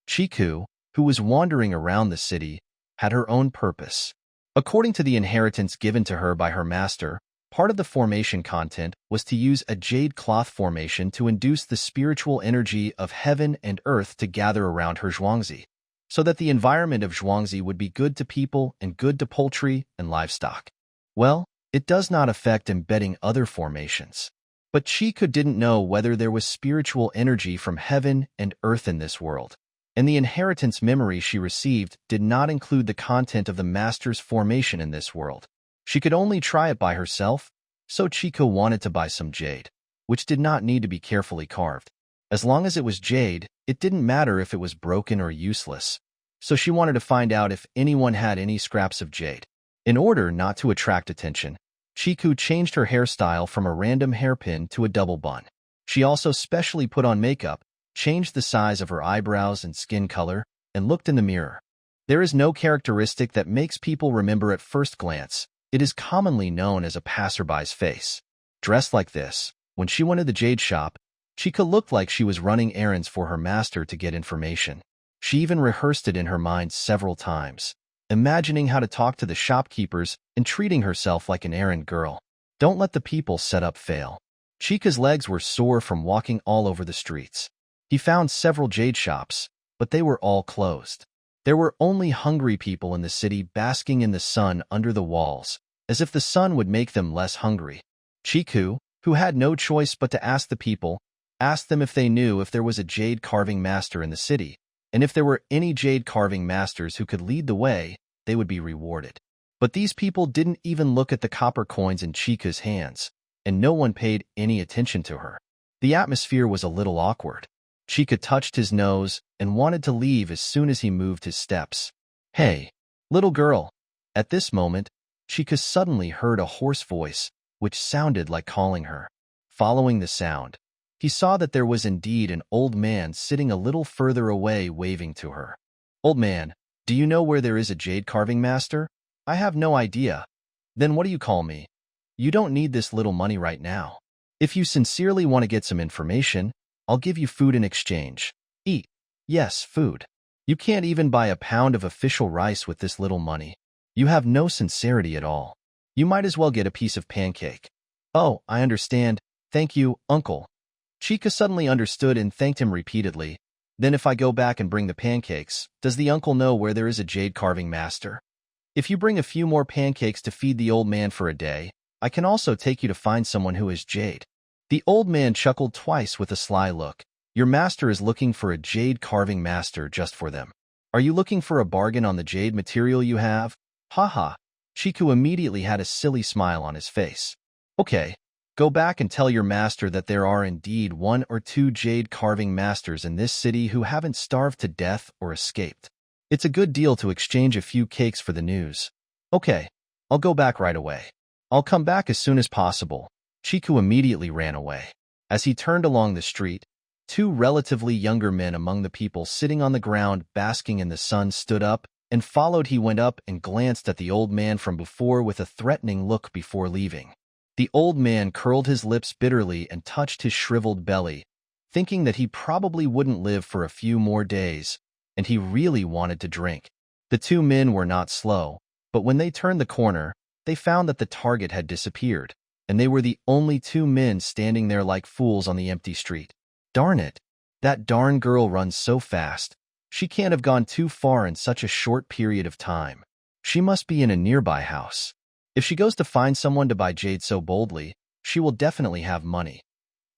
Chiku, who was wandering around the city, had her own purpose. According to the inheritance given to her by her master, part of the formation content was to use a jade cloth formation to induce the spiritual energy of heaven and earth to gather around her Zhuangzi, so that the environment of Zhuangzi would be good to people and good to poultry and livestock. Well, it does not affect embedding other formations. But Chiku didn't know whether there was spiritual energy from heaven and earth in this world, and the inheritance memory she received did not include the content of the master's formation in this world. She could only try it by herself, so Chico wanted to buy some jade, which did not need to be carefully carved. As long as it was jade, it didn't matter if it was broken or useless. So she wanted to find out if anyone had any scraps of jade. In order not to attract attention, Chiku changed her hairstyle from a random hairpin to a double bun. She also specially put on makeup, changed the size of her eyebrows and skin color, and looked in the mirror. There is no characteristic that makes people remember at first glance. It is commonly known as a passerby's face. Dressed like this, when she went to the jade shop, Chica looked like she was running errands for her master to get information. She even rehearsed it in her mind several times, imagining how to talk to the shopkeepers and treating herself like an errand girl. Don't let the people set up fail. Chica's legs were sore from walking all over the streets. He found several jade shops, but they were all closed. There were only hungry people in the city basking in the sun under the walls, as if the sun would make them less hungry. Chiku, who had no choice but to ask the people, asked them if they knew if there was a jade carving master in the city, and if there were any jade carving masters who could lead the way, they would be rewarded. But these people didn't even look at the copper coins in Chika's hands, and no one paid any attention to her. The atmosphere was a little awkward. Chika touched his nose and wanted to leave as soon as he moved his steps. "Hey, little girl." At this moment, Chika suddenly heard a hoarse voice, which sounded like calling her. Following the sound, he saw that there was indeed an old man sitting a little further away waving to her. "Old man, do you know where there is a jade carving master?" "I have no idea." "Then what do you call me? You don't need this little money right now. If you sincerely want to get some information, I'll give you food in exchange." "Eat." "Yes, food. You can't even buy a pound of official rice with this little money. You have no sincerity at all. You might as well get a piece of pancake." "Oh, I understand. Thank you, uncle." Chika suddenly understood and thanked him repeatedly. "Then if I go back and bring the pancakes, does the uncle know where there is a jade carving master? If you bring a few more pancakes to feed the old man for a day, I can also take you to find someone who is jade." The old man chuckled twice with a sly look. "Your master is looking for a jade carving master just for them. Are you looking for a bargain on the jade material you have?" "Ha." Chiku immediately had a silly smile on his face. "Okay, go back and tell your master that there are indeed 1 or 2 jade carving masters in this city who haven't starved to death or escaped. It's a good deal to exchange a few cakes for the news." "Okay, I'll go back right away. I'll come back as soon as possible." Chiku immediately ran away. As he turned along the street, 2 relatively younger men among the people sitting on the ground basking in the sun stood up and followed. He went up and glanced at the old man from before with a threatening look before leaving. The old man curled his lips bitterly and touched his shriveled belly, thinking that he probably wouldn't live for a few more days, and he really wanted to drink. The 2 men were not slow, but when they turned the corner, they found that the target had disappeared, and they were the only 2 men standing there like fools on the empty street. "Darn it! That darn girl runs so fast. She can't have gone too far in such a short period of time. She must be in a nearby house. If she goes to find someone to buy jade so boldly, she will definitely have money."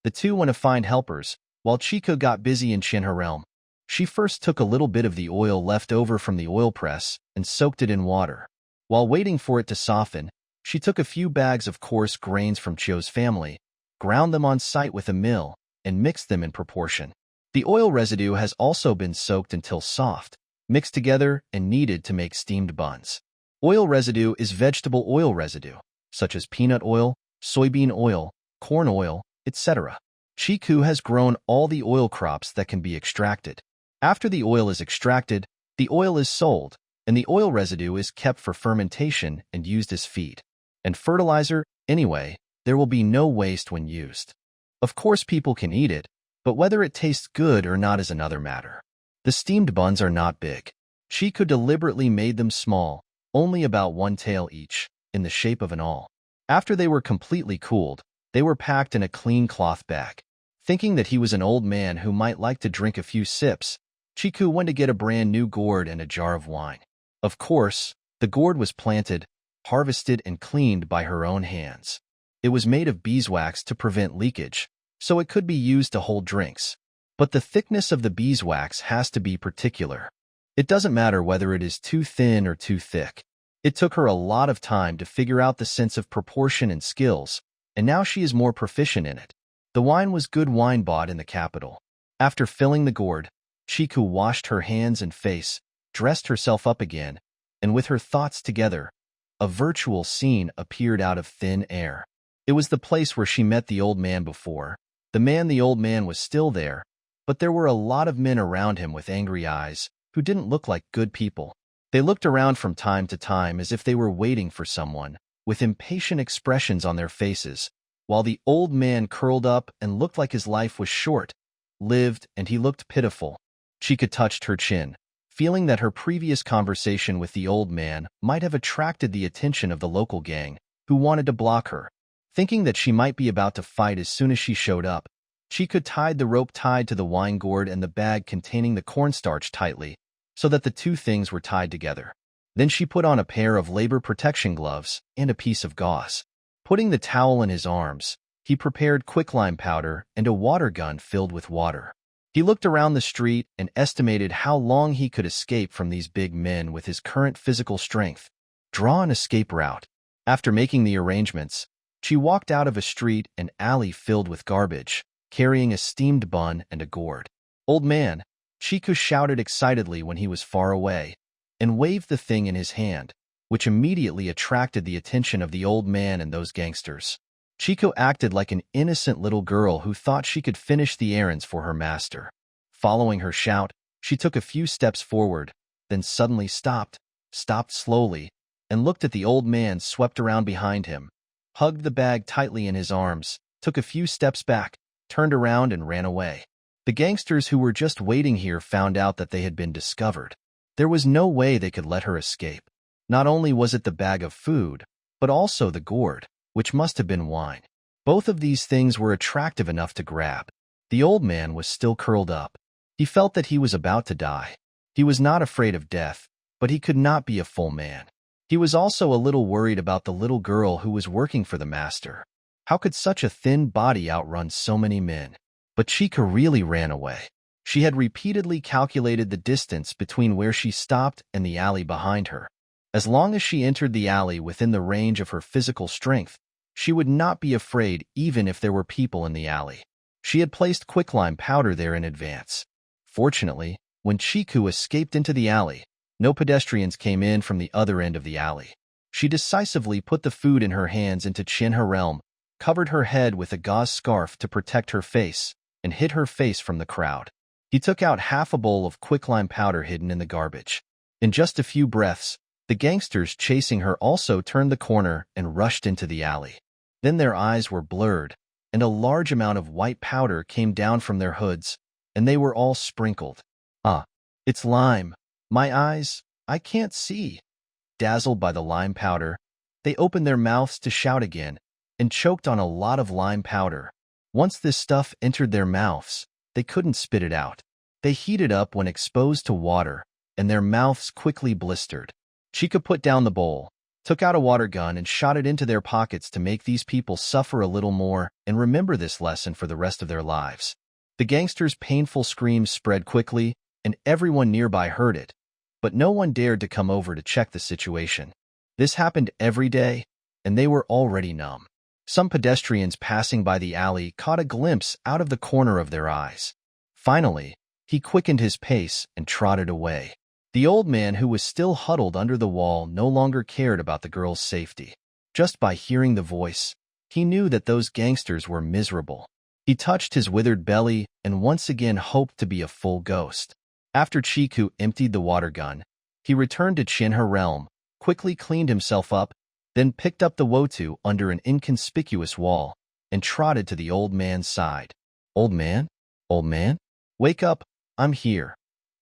The 2 went to find helpers, while Chico got busy in Shinha realm. She first took a little bit of the oil left over from the oil press and soaked it in water. While waiting for it to soften, she took a few bags of coarse grains from Chio's family, ground them on site with a mill, and mixed them in proportion. The oil residue has also been soaked until soft, mixed together, and kneaded to make steamed buns. Oil residue is vegetable oil residue, such as peanut oil, soybean oil, corn oil, etc. Chiku has grown all the oil crops that can be extracted. After the oil is extracted, the oil is sold, and the oil residue is kept for fermentation and used as feed and fertilizer. Anyway, there will be no waste when used. Of course, people can eat it, but whether it tastes good or not is another matter. The steamed buns are not big. Chiku deliberately made them small, only about 1 tael each, in the shape of an awl. After they were completely cooled, they were packed in a clean cloth bag. Thinking that he was an old man who might like to drink a few sips, Chiku went to get a brand new gourd and a jar of wine. Of course, the gourd was planted, harvested, and cleaned by her own hands. It was made of beeswax to prevent leakage, so it could be used to hold drinks. But the thickness of the beeswax has to be particular. It doesn't matter whether it is too thin or too thick. It took her a lot of time to figure out the sense of proportion and skills, and now she is more proficient in it. The wine was good wine bought in the capital. After filling the gourd, Chiku washed her hands and face, dressed herself up again, and with her thoughts together, a virtual scene appeared out of thin air. It was the place where she met the old man before. The old man was still there, but there were a lot of men around him with angry eyes, who didn't look like good people. They looked around from time to time as if they were waiting for someone, with impatient expressions on their faces, while the old man curled up and looked like his life was short-lived, and he looked pitiful. Chika touched her chin, feeling that her previous conversation with the old man might have attracted the attention of the local gang, who wanted to block her. Thinking that she might be about to fight as soon as she showed up, Chika tied the rope tied to the wine gourd and the bag containing the cornstarch tightly, so that the two things were tied together. Then she put on a pair of labor protection gloves and a piece of gauze. Putting the towel in his arms, he prepared quicklime powder and a water gun filled with water. He looked around the street and estimated how long he could escape from these big men with his current physical strength. Draw an escape route. After making the arrangements, she walked out of a street and alley filled with garbage, carrying a steamed bun and a gourd. "Old man," Chiku shouted excitedly when he was far away, and waved the thing in his hand, which immediately attracted the attention of the old man and those gangsters. Chiku acted like an innocent little girl who thought she could finish the errands for her master. Following her shout, she took a few steps forward, then suddenly stopped slowly, and looked at the old man swept around behind him, hugged the bag tightly in his arms, took a few steps back, turned around and ran away. The gangsters who were just waiting here found out that they had been discovered. There was no way they could let her escape. Not only was it the bag of food, but also the gourd, which must have been wine. Both of these things were attractive enough to grab. The old man was still curled up. He felt that he was about to die. He was not afraid of death, but he could not be a full man. He was also a little worried about the little girl who was working for the master. How could such a thin body outrun so many men? But Chika really ran away. She had repeatedly calculated the distance between where she stopped and the alley behind her. As long as she entered the alley within the range of her physical strength, she would not be afraid even if there were people in the alley. She had placed quicklime powder there in advance. Fortunately, when Chiku escaped into the alley, no pedestrians came in from the other end of the alley. She decisively put the food in her hands into her realm, covered her head with a gauze scarf to protect her face, and hid her face from the crowd. He took out half a bowl of quicklime powder hidden in the garbage. In just a few breaths, the gangsters chasing her also turned the corner and rushed into the alley. Then their eyes were blurred, and a large amount of white powder came down from their hoods, and they were all sprinkled. "Ah, it's lime. My eyes, I can't see." Dazzled by the lime powder, they opened their mouths to shout again, and choked on a lot of lime powder. Once this stuff entered their mouths, they couldn't spit it out. They heated up when exposed to water, and their mouths quickly blistered. Chika put down the bowl, took out a water gun and shot it into their pockets to make these people suffer a little more and remember this lesson for the rest of their lives. The gangsters' painful screams spread quickly, and everyone nearby heard it, but no one dared to come over to check the situation. This happened every day, and they were already numb. Some pedestrians passing by the alley caught a glimpse out of the corner of their eyes. Finally, he quickened his pace and trotted away. The old man, who was still huddled under the wall, no longer cared about the girl's safety. Just by hearing the voice, he knew that those gangsters were miserable. He touched his withered belly and once again hoped to be a full ghost. After Chiku emptied the water gun, he returned to her realm, quickly cleaned himself up, then picked up the wotu under an inconspicuous wall and trotted to the old man's side. "Old man? Old man? Wake up, I'm here."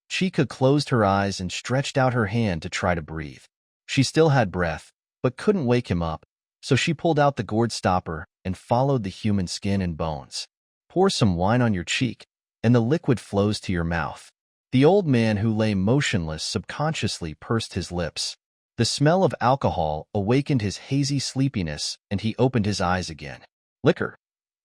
Chika closed her eyes and stretched out her hand to try to breathe. She still had breath, but couldn't wake him up, so she pulled out the gourd stopper and followed the human skin and bones. "Pour some wine on your cheek, and the liquid flows to your mouth." The old man, who lay motionless, subconsciously pursed his lips. The smell of alcohol awakened his hazy sleepiness, and he opened his eyes again. "Liquor."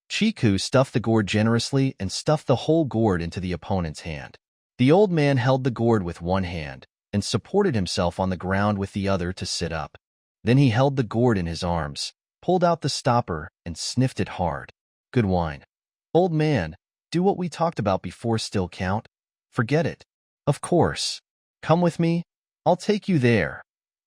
Chiku stuffed the gourd generously and stuffed the whole gourd into the opponent's hand. The old man held the gourd with one hand, and supported himself on the ground with the other to sit up. Then he held the gourd in his arms, pulled out the stopper, and sniffed it hard. Good wine. Old man, do what we talked about before still count? Forget it. Of course. Come with me. I'll take you there.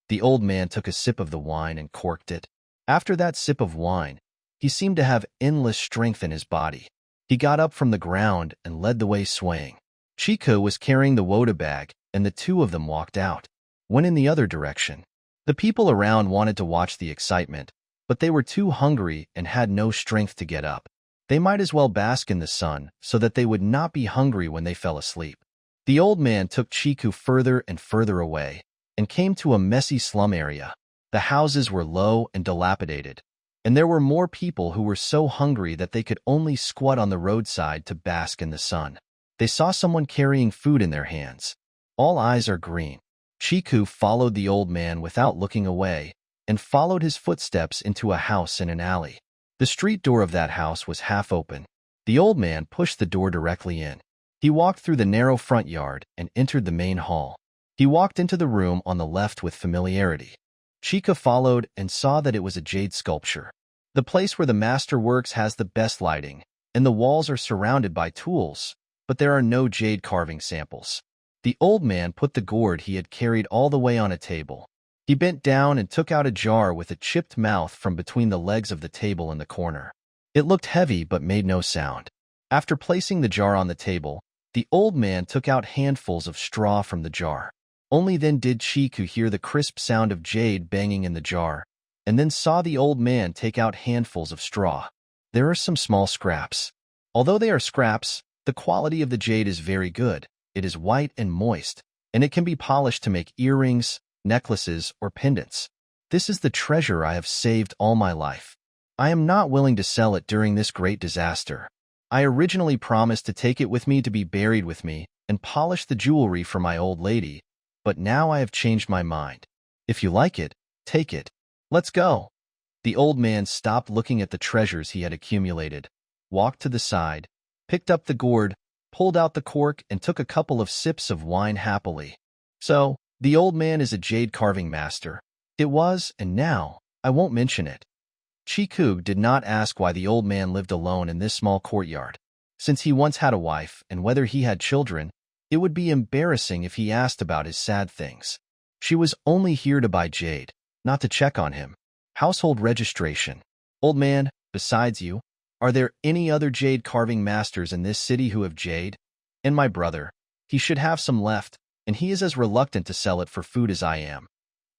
The old man took a sip of the wine and corked it. After that sip of wine, he seemed to have endless strength in his body. He got up from the ground and led the way swaying. Chico was carrying the Woda bag, and the two of them walked out, went in the other direction. The people around wanted to watch the excitement, but they were too hungry and had no strength to get up. They might as well bask in the sun so that they would not be hungry when they fell asleep. The old man took Chiku further and further away and came to a messy slum area. The houses were low and dilapidated, and there were more people who were so hungry that they could only squat on the roadside to bask in the sun. They saw someone carrying food in their hands. All eyes are green. Chiku followed the old man without looking away and followed his footsteps into a house in an alley. The street door of that house was half open. The old man pushed the door directly in. He walked through the narrow front yard and entered the main hall. He walked into the room on the left with familiarity. Chica followed and saw that it was a jade sculpture. The place where the master works has the best lighting, and the walls are surrounded by tools, but there are no jade carving samples. The old man put the gourd he had carried all the way on a table. He bent down and took out a jar with a chipped mouth from between the legs of the table in the corner. It looked heavy but made no sound. After placing the jar on the table, the old man took out handfuls of straw from the jar. Only then did Chiku hear the crisp sound of jade banging in the jar, and then saw the old man take out handfuls of straw. There are some small scraps. Although they are scraps, the quality of the jade is very good. It is white and moist, and it can be polished to make earrings, necklaces, or pendants. This is the treasure I have saved all my life. I am not willing to sell it during this great disaster. I originally promised to take it with me to be buried with me and polish the jewelry for my old lady, but now I have changed my mind. If you like it, take it. Let's go. The old man stopped looking at the treasures he had accumulated, walked to the side, picked up the gourd, pulled out the cork, and took a couple of sips of wine happily. So, the old man is a jade carving master. It was, and now, I won't mention it. Chiku did not ask why the old man lived alone in this small courtyard. Since he once had a wife and whether he had children, it would be embarrassing if he asked about his sad things. She was only here to buy jade, not to check on him. Household registration. Old man, besides you, are there any other jade carving masters in this city who have jade? And my brother, he should have some left, and he is as reluctant to sell it for food as I am.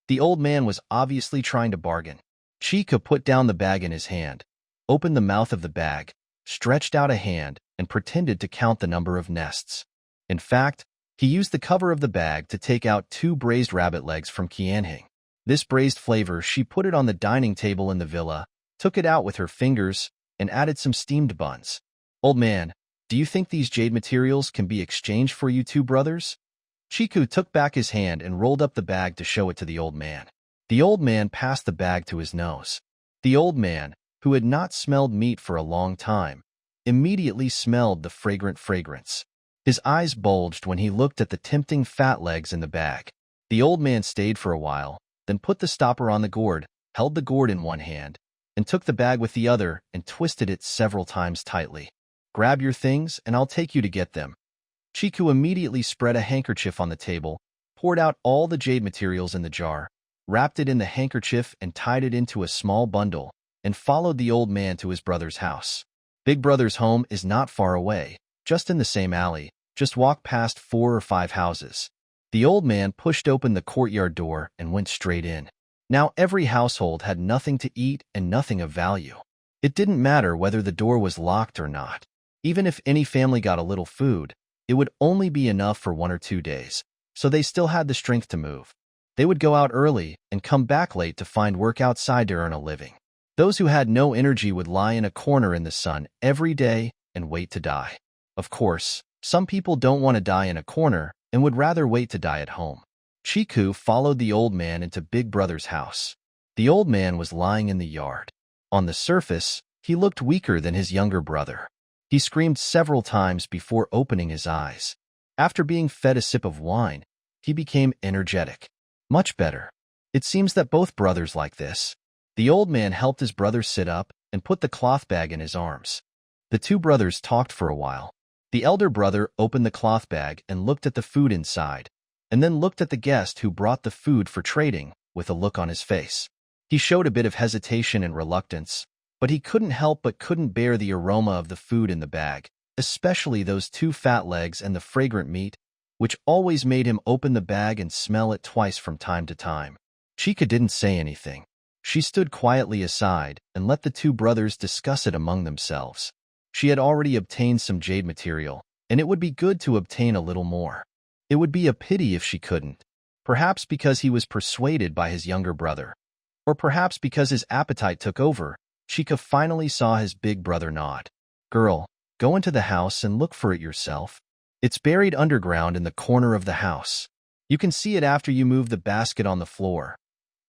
The old man was obviously trying to bargain. Chica put down the bag in his hand, opened the mouth of the bag, stretched out a hand, and pretended to count the number of nests. In fact, he used the cover of the bag to take out 2 braised rabbit legs from Qianhing. This braised flavor, she put it on the dining table in the villa, took it out with her fingers, and added some steamed buns. Old man, do you think these jade materials can be exchanged for you 2 brothers? Chiku took back his hand and rolled up the bag to show it to the old man. The old man passed the bag to his nose. The old man, who had not smelled meat for a long time, immediately smelled the fragrant fragrance. His eyes bulged when he looked at the tempting fat legs in the bag. The old man stayed for a while, then put the stopper on the gourd, held the gourd in one hand, and took the bag with the other and twisted it several times tightly. Grab your things and I'll take you to get them. Chiku immediately spread a handkerchief on the table, poured out all the jade materials in the jar, wrapped it in the handkerchief and tied it into a small bundle, and followed the old man to his brother's house. Big Brother's home is not far away, just in the same alley. Just walk past 4 or 5 houses. The old man pushed open the courtyard door and went straight in. Now every household had nothing to eat and nothing of value. It didn't matter whether the door was locked or not. Even if any family got a little food, it would only be enough for 1 or 2 days, so they still had the strength to move. They would go out early and come back late to find work outside to earn a living. Those who had no energy would lie in a corner in the sun every day and wait to die. Of course, some people don't want to die in a corner and would rather wait to die at home. Chiku followed the old man into Big Brother's house. The old man was lying in the yard. On the surface, he looked weaker than his younger brother. He screamed several times before opening his eyes. After being fed a sip of wine, he became energetic. Much better. It seems that both brothers like this. The old man helped his brother sit up and put the cloth bag in his arms. The two brothers talked for a while. The elder brother opened the cloth bag and looked at the food inside, and then looked at the guest who brought the food for trading with a look on his face. He showed a bit of hesitation and reluctance, but he couldn't bear the aroma of the food in the bag, especially those two fat legs and the fragrant meat, which always made him open the bag and smell it twice from time to time. Chica didn't say anything. She stood quietly aside and let the two brothers discuss it among themselves. She had already obtained some jade material, and it would be good to obtain a little more. It would be a pity if she couldn't, perhaps because he was persuaded by his younger brother, or perhaps because his appetite took over. Chica finally saw his big brother nod. "Girl, go into the house and look for it yourself. It's buried underground in the corner of the house. You can see it after you move the basket on the floor."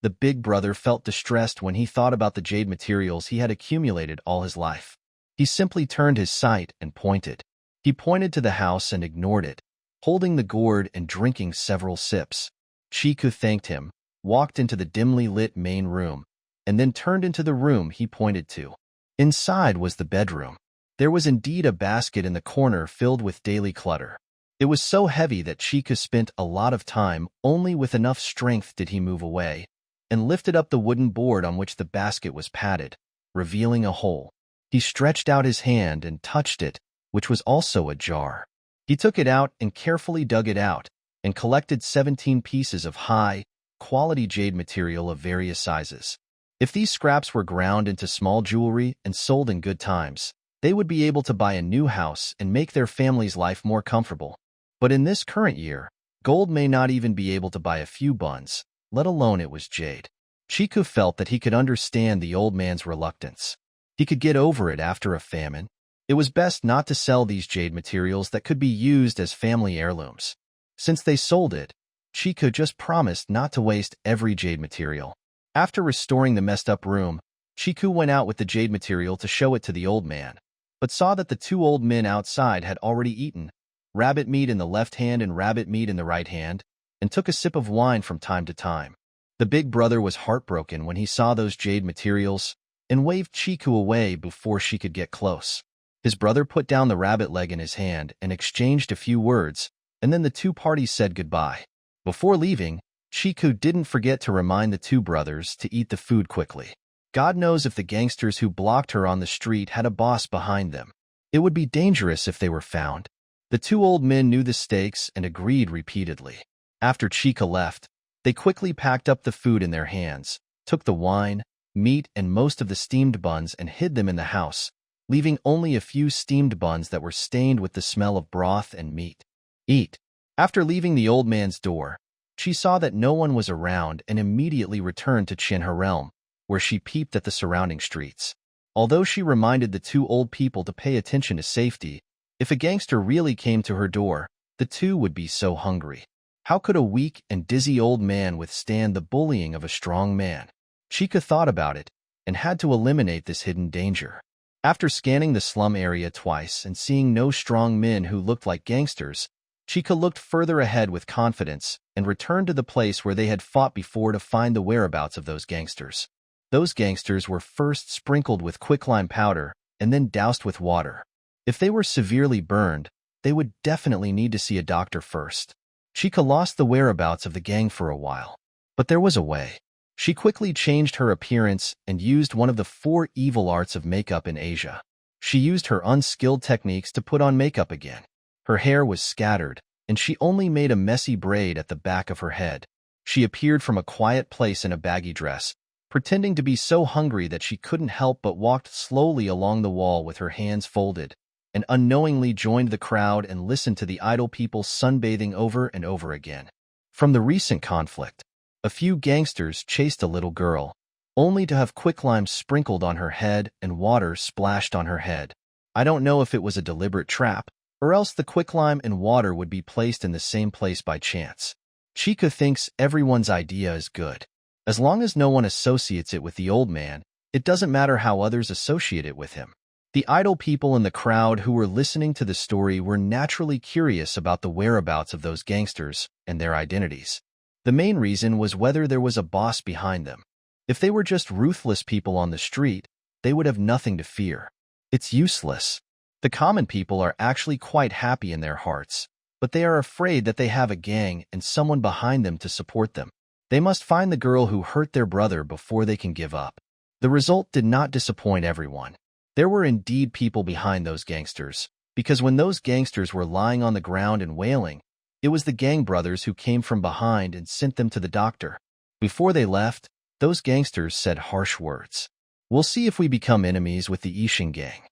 The big brother felt distressed when he thought about the jade materials he had accumulated all his life. He simply turned his sight and pointed. He pointed to the house and ignored it, holding the gourd and drinking several sips. Chiku thanked him, walked into the dimly lit main room, and then turned into the room he pointed to. Inside was the bedroom. There was indeed a basket in the corner filled with daily clutter. It was so heavy that Chiku spent a lot of time. Only with enough strength did he move away, and lifted up the wooden board on which the basket was padded, revealing a hole. He stretched out his hand and touched it, which was also ajar. He took it out and carefully dug it out, and collected 17 pieces of high-quality jade material of various sizes. If these scraps were ground into small jewelry and sold in good times, they would be able to buy a new house and make their family's life more comfortable. But in this current year, gold may not even be able to buy a few buns, let alone it was jade. Chiku felt that he could understand the old man's reluctance. He could get over it after a famine. It was best not to sell these jade materials that could be used as family heirlooms. Since they sold it, Chiku just promised not to waste every jade material. After restoring the messed-up room, Chiku went out with the jade material to show it to the old man, but saw that the two old men outside had already eaten rabbit meat in the left hand and rabbit meat in the right hand, and took a sip of wine from time to time. The big brother was heartbroken when he saw those jade materials and waved Chiku away before she could get close. His brother put down the rabbit leg in his hand and exchanged a few words, and then the two parties said goodbye. Before leaving, Chiku didn't forget to remind the two brothers to eat the food quickly. God knows if the gangsters who blocked her on the street had a boss behind them. It would be dangerous if they were found. The two old men knew the stakes and agreed repeatedly. After Chica left, they quickly packed up the food in their hands, took the wine, meat, and most of the steamed buns and hid them in the house, leaving only a few steamed buns that were stained with the smell of broth and meat. Eat. After leaving the old man's door, she saw that no one was around and immediately returned to Chin her realm, where she peeped at the surrounding streets. Although she reminded the two old people to pay attention to safety, if a gangster really came to her door, the two would be so hungry. How could a weak and dizzy old man withstand the bullying of a strong man? Chica thought about it and had to eliminate this hidden danger. After scanning the slum area twice and seeing no strong men who looked like gangsters, Chica looked further ahead with confidence and returned to the place where they had fought before to find the whereabouts of those gangsters. Those gangsters were first sprinkled with quicklime powder and then doused with water. If they were severely burned, they would definitely need to see a doctor first. Chica lost the whereabouts of the gang for a while, but there was a way. She quickly changed her appearance and used one of the 4 evil arts of makeup in Asia. She used her unskilled techniques to put on makeup again. Her hair was scattered, and she only made a messy braid at the back of her head. She appeared from a quiet place in a baggy dress, pretending to be so hungry that she couldn't help but walked slowly along the wall with her hands folded, and unknowingly joined the crowd and listened to the idle people sunbathing over and over again. From the recent conflict, a few gangsters chased a little girl, only to have quicklime sprinkled on her head and water splashed on her head. I don't know if it was a deliberate trap, or else the quicklime and water would be placed in the same place by chance. Chica thinks everyone's idea is good. As long as no one associates it with the old man, it doesn't matter how others associate it with him. The idle people in the crowd who were listening to the story were naturally curious about the whereabouts of those gangsters and their identities. The main reason was whether there was a boss behind them. If they were just ruthless people on the street, they would have nothing to fear. It's useless. The common people are actually quite happy in their hearts, but they are afraid that they have a gang and someone behind them to support them. They must find the girl who hurt their brother before they can give up. The result did not disappoint everyone. There were indeed people behind those gangsters, because when those gangsters were lying on the ground and wailing, it was the gang brothers who came from behind and sent them to the doctor. Before they left, those gangsters said harsh words. "We'll see if we become enemies with the Ishin gang."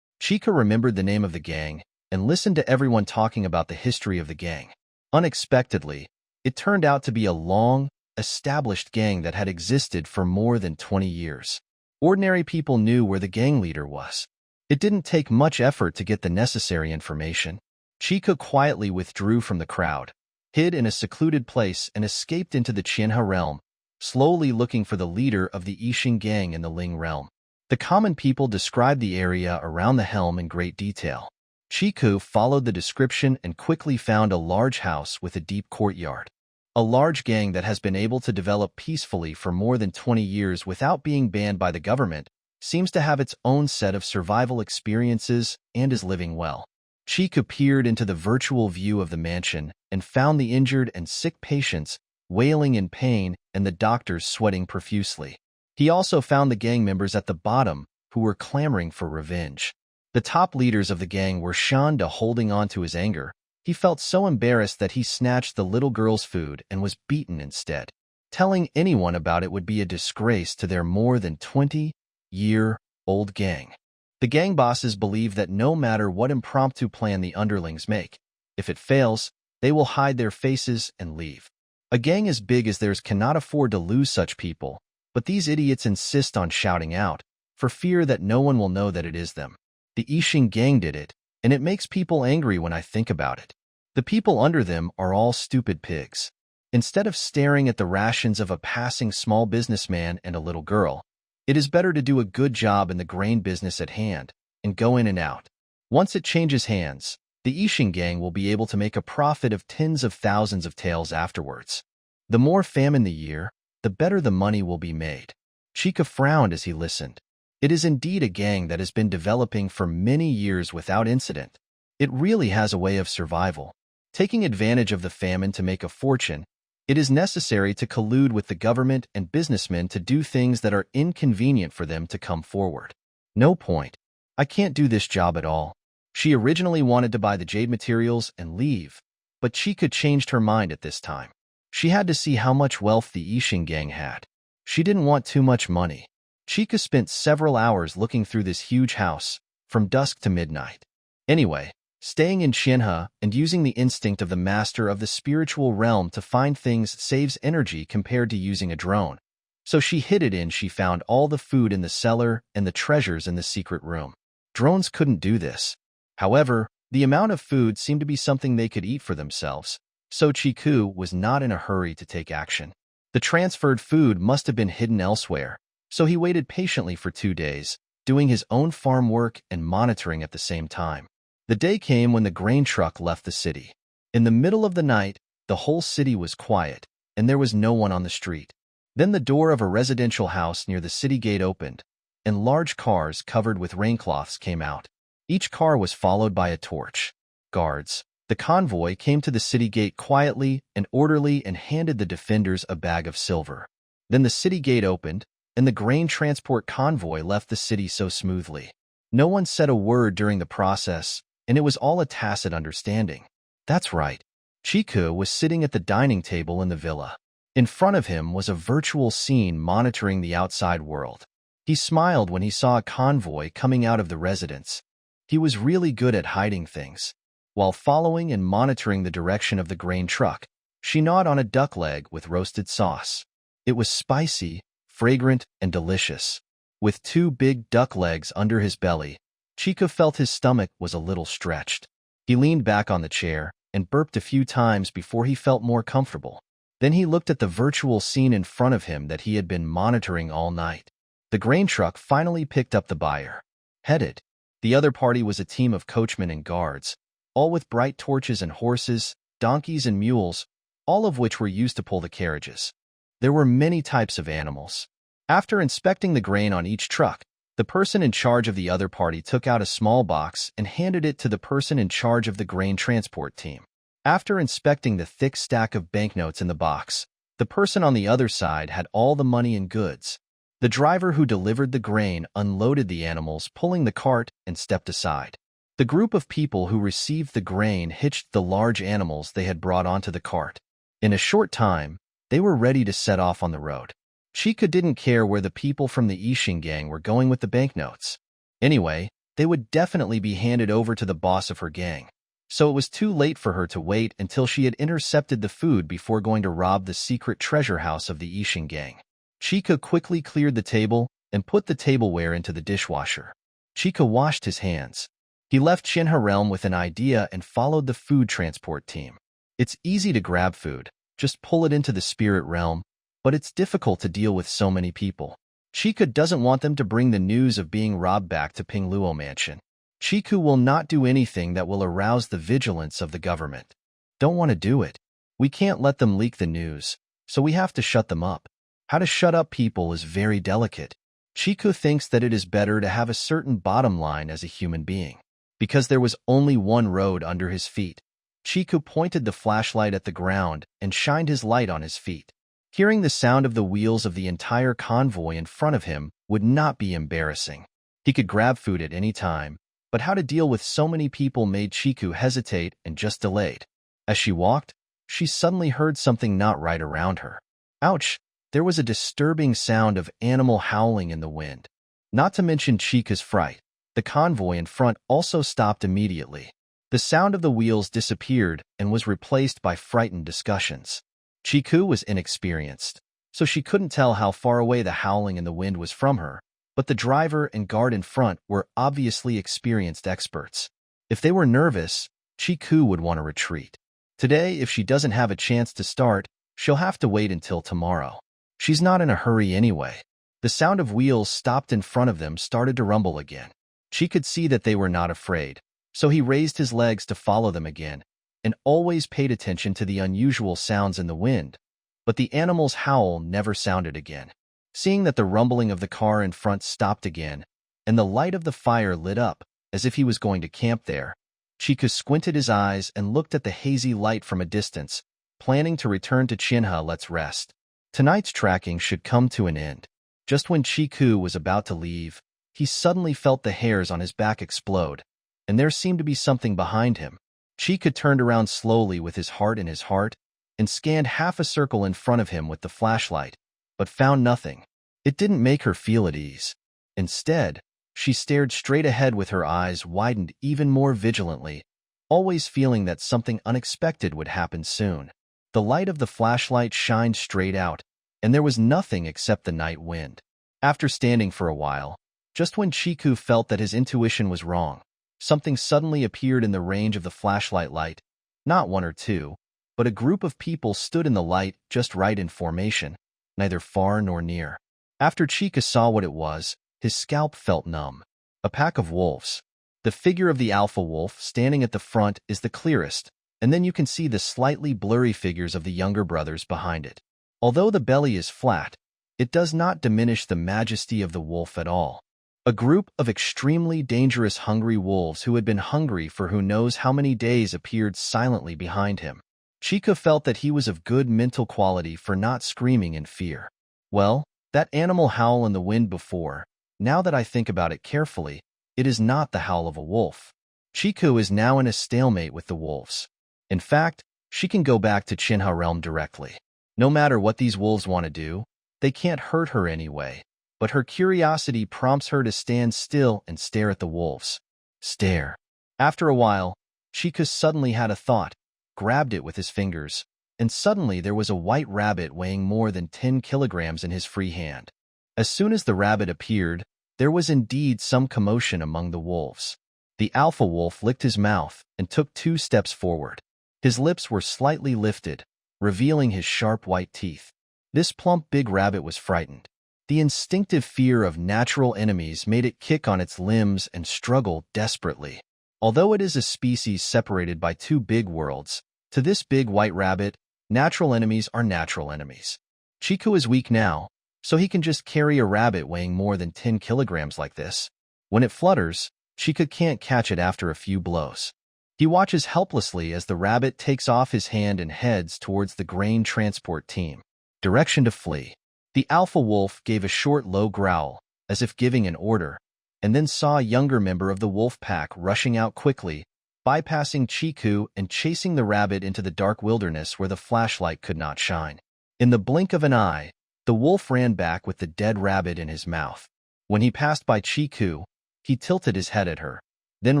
Chika remembered the name of the gang and listened to everyone talking about the history of the gang. Unexpectedly, it turned out to be a long, established gang that had existed for more than 20 years. Ordinary people knew where the gang leader was. It didn't take much effort to get the necessary information. Chika quietly withdrew from the crowd, hid in a secluded place, and escaped into the Qianhe realm, slowly looking for the leader of the Ishin gang in the Ling realm. The common people described the area around the helm in great detail. Chiku followed the description and quickly found a large house with a deep courtyard. A large gang that has been able to develop peacefully for more than 20 years without being banned by the government seems to have its own set of survival experiences and is living well. Chiku peered into the virtual view of the mansion and found the injured and sick patients wailing in pain and the doctors sweating profusely. He also found the gang members at the bottom who were clamoring for revenge. The top leaders of the gang were shunned to holding on to his anger. He felt so embarrassed that he snatched the little girl's food and was beaten instead. Telling anyone about it would be a disgrace to their more than 20-year-old gang. The gang bosses believe that no matter what impromptu plan the underlings make, if it fails, they will hide their faces and leave. A gang as big as theirs cannot afford to lose such people, but these idiots insist on shouting out, for fear that no one will know that it is them. The Ishin gang did it, and it makes people angry when I think about it. The people under them are all stupid pigs. Instead of staring at the rations of a passing small businessman and a little girl, it is better to do a good job in the grain business at hand and go in and out. Once it changes hands, the Ishin gang will be able to make a profit of tens of thousands of taels afterwards. The more famine the year, the better the money will be made. Chika frowned as he listened. It is indeed a gang that has been developing for many years without incident. It really has a way of survival. Taking advantage of the famine to make a fortune, it is necessary to collude with the government and businessmen to do things that are inconvenient for them to come forward. No point. I can't do this job at all. She originally wanted to buy the jade materials and leave, but Chika changed her mind at this time. She had to see how much wealth the Ishin gang had. She didn't want too much money. Chika spent several hours looking through this huge house, from dusk to midnight. Anyway, staying in Qianhe and using the instinct of the master of the spiritual realm to find things saves energy compared to using a drone. So she hid it in. She found all the food in the cellar and the treasures in the secret room. Drones couldn't do this. However, the amount of food seemed to be something they could eat for themselves, so Chiku was not in a hurry to take action. The transferred food must have been hidden elsewhere, so he waited patiently for 2 days, doing his own farm work and monitoring at the same time. The day came when the grain truck left the city. In the middle of the night, the whole city was quiet, and there was no one on the street. Then the door of a residential house near the city gate opened, and large cars covered with raincloths came out. Each car was followed by a torch. Guards. The convoy came to the city gate quietly and orderly and handed the defenders a bag of silver. Then the city gate opened, and the grain transport convoy left the city so smoothly. No one said a word during the process, and it was all a tacit understanding. That's right. Chiku was sitting at the dining table in the villa. In front of him was a virtual scene monitoring the outside world. He smiled when he saw a convoy coming out of the residence. He was really good at hiding things. While following and monitoring the direction of the grain truck, she gnawed on a duck leg with roasted sauce. It was spicy, fragrant, and delicious. With 2 big duck legs under his belly, Chiku felt his stomach was a little stretched. He leaned back on the chair and burped a few times before he felt more comfortable. Then he looked at the virtual scene in front of him that he had been monitoring all night. The grain truck finally picked up the buyer. Headed. The other party was a team of coachmen and guards, all with bright torches and horses, donkeys and mules, all of which were used to pull the carriages. There were many types of animals. After inspecting the grain on each truck, the person in charge of the other party took out a small box and handed it to the person in charge of the grain transport team. After inspecting the thick stack of banknotes in the box, the person on the other side had all the money and goods. The driver who delivered the grain unloaded the animals, pulling the cart, and stepped aside. The group of people who received the grain hitched the large animals they had brought onto the cart. In a short time, they were ready to set off on the road. Chika didn't care where the people from the Ishin gang were going with the banknotes. Anyway, they would definitely be handed over to the boss of her gang. So it was too late for her to wait until she had intercepted the food before going to rob the secret treasure house of the Ishin gang. Chika quickly cleared the table and put the tableware into the dishwasher. Chika washed his hands. He left Shinha Realm with an idea and followed the food transport team. It's easy to grab food, just pull it into the spirit realm, but it's difficult to deal with so many people. Chika doesn't want them to bring the news of being robbed back to Pingluo Mansion. Chiku will not do anything that will arouse the vigilance of the government. Don't want to do it. We can't let them leak the news, so we have to shut them up. How to shut up people is very delicate. Chiku thinks that it is better to have a certain bottom line as a human being. Because there was only one road under his feet, Chiku pointed the flashlight at the ground and shined his light on his feet. Hearing the sound of the wheels of the entire convoy in front of him would not be embarrassing. He could grab food at any time, but how to deal with so many people made Chiku hesitate and just delayed. As she walked, she suddenly heard something not right around her. Ouch! There was a disturbing sound of animal howling in the wind. Not to mention Chika's fright, the convoy in front also stopped immediately. The sound of the wheels disappeared and was replaced by frightened discussions. Chiku was inexperienced, so she couldn't tell how far away the howling in the wind was from her, but the driver and guard in front were obviously experienced experts. If they were nervous, Chiku would want to retreat. Today, if she doesn't have a chance to start, she'll have to wait until tomorrow. She's not in a hurry anyway. The sound of wheels stopped in front of them started to rumble again. She could see that they were not afraid, so he raised his legs to follow them again, and always paid attention to the unusual sounds in the wind. But the animal's howl never sounded again. Seeing that the rumbling of the car in front stopped again, and the light of the fire lit up, as if he was going to camp there, Chiku squinted his eyes and looked at the hazy light from a distance, planning to return to Chinha. Let's rest. Tonight's tracking should come to an end. Just when Chiku was about to leave, he suddenly felt the hairs on his back explode, and there seemed to be something behind him. Chiku turned around slowly with his heart in his heart and scanned half a circle in front of him with the flashlight, but found nothing. It didn't make her feel at ease. Instead, she stared straight ahead with her eyes widened even more vigilantly, always feeling that something unexpected would happen soon. The light of the flashlight shined straight out, and there was nothing except the night wind. After standing for a while, just when Chiku felt that his intuition was wrong, something suddenly appeared in the range of the flashlight light. Not one or two, but a group of people stood in the light just right in formation, neither far nor near. After Chiku saw what it was, his scalp felt numb. A pack of wolves. The figure of the alpha wolf standing at the front is the clearest, and then you can see the slightly blurry figures of the younger brothers behind it. Although the belly is flat, it does not diminish the majesty of the wolf at all. A group of extremely dangerous hungry wolves who had been hungry for who knows how many days appeared silently behind him. Chiku felt that he was of good mental quality for not screaming in fear. Well, that animal howl in the wind before, now that I think about it carefully, it is not the howl of a wolf. Chiku is now in a stalemate with the wolves. In fact, she can go back to Chinha Realm directly. No matter what these wolves want to do, they can't hurt her anyway, but her curiosity prompts her to stand still and stare at the wolves. Stare. After a while, Chiku suddenly had a thought, grabbed it with his fingers, and suddenly there was a white rabbit weighing more than 10 kilograms in his free hand. As soon as the rabbit appeared, there was indeed some commotion among the wolves. The alpha wolf licked his mouth and took 2 steps forward. His lips were slightly lifted, revealing his sharp white teeth. This plump big rabbit was frightened. The instinctive fear of natural enemies made it kick on its limbs and struggle desperately. Although it is a species separated by two big worlds, to this big white rabbit, natural enemies are natural enemies. Chiku is weak now, so he can just carry a rabbit weighing more than 10 kilograms like this. When it flutters, Chiku can't catch it after a few blows. He watches helplessly as the rabbit takes off his hand and heads towards the grain transport team. Direction to flee. The alpha wolf gave a short, low growl, as if giving an order, and then saw a younger member of the wolf pack rushing out quickly, bypassing Chiku and chasing the rabbit into the dark wilderness where the flashlight could not shine. In the blink of an eye, the wolf ran back with the dead rabbit in his mouth. When he passed by Chiku, he tilted his head at her, then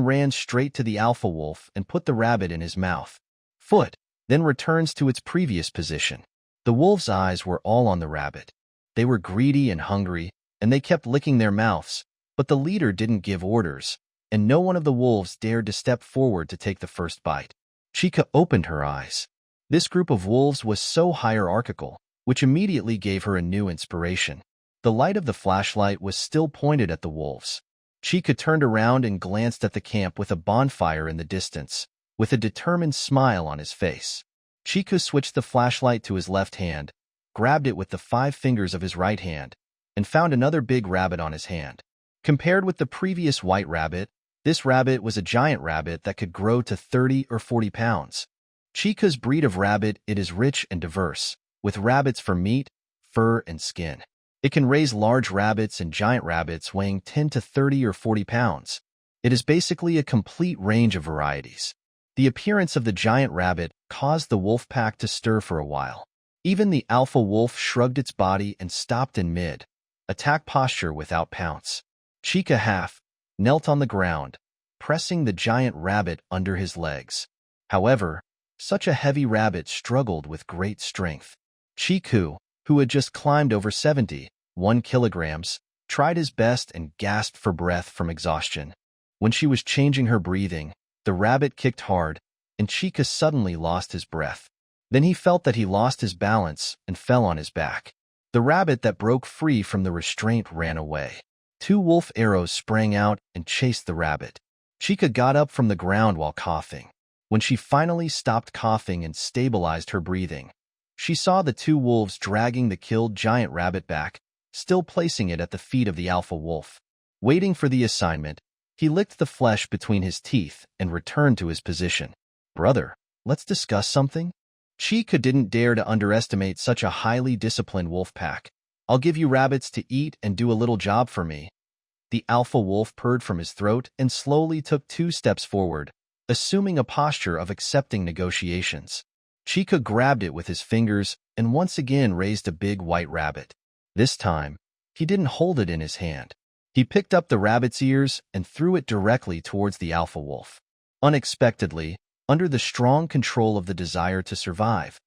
ran straight to the alpha wolf and put the rabbit in his mouth. Foot then returns to its previous position. The wolf's eyes were all on the rabbit. They were greedy and hungry, and they kept licking their mouths, but the leader didn't give orders, and no one of the wolves dared to step forward to take the first bite. Chica opened her eyes. This group of wolves was so hierarchical, which immediately gave her a new inspiration. The light of the flashlight was still pointed at the wolves. Chica turned around and glanced at the camp with a bonfire in the distance, with a determined smile on his face. Chica switched the flashlight to his left hand, grabbed it with the 5 fingers of his right hand, and found another big rabbit on his hand. Compared with the previous white rabbit, this rabbit was a giant rabbit that could grow to 30 or 40 pounds. Chica's breed of rabbit it is rich and diverse, with rabbits for meat, fur, and skin. It can raise large rabbits and giant rabbits weighing 10 to 30 or 40 pounds. It is basically a complete range of varieties. The appearance of the giant rabbit caused the wolf pack to stir for a while. Even the alpha wolf shrugged its body and stopped in mid-attack posture without pounce. Chica knelt on the ground, pressing the giant rabbit under his legs. However, such a heavy rabbit struggled with great strength. Chiku, who had just climbed over 71 kilograms, tried his best and gasped for breath from exhaustion. When she was changing her breathing, the rabbit kicked hard, and Chica suddenly lost his breath. Then he felt that he lost his balance and fell on his back. The rabbit that broke free from the restraint ran away. 2 wolf arrows sprang out and chased the rabbit. Chica got up from the ground while coughing. When she finally stopped coughing and stabilized her breathing, she saw the 2 wolves dragging the killed giant rabbit back, still placing it at the feet of the alpha wolf. Waiting for the assignment, he licked the flesh between his teeth and returned to his position. "Brother, let's discuss something?" Chica didn't dare to underestimate such a highly disciplined wolf pack. "I'll give you rabbits to eat and do a little job for me." The alpha wolf purred from his throat and slowly took 2 steps forward, assuming a posture of accepting negotiations. Chica grabbed it with his fingers and once again raised a big white rabbit. This time, he didn't hold it in his hand. He picked up the rabbit's ears and threw it directly towards the alpha wolf. Unexpectedly, under the strong control of the desire to survive,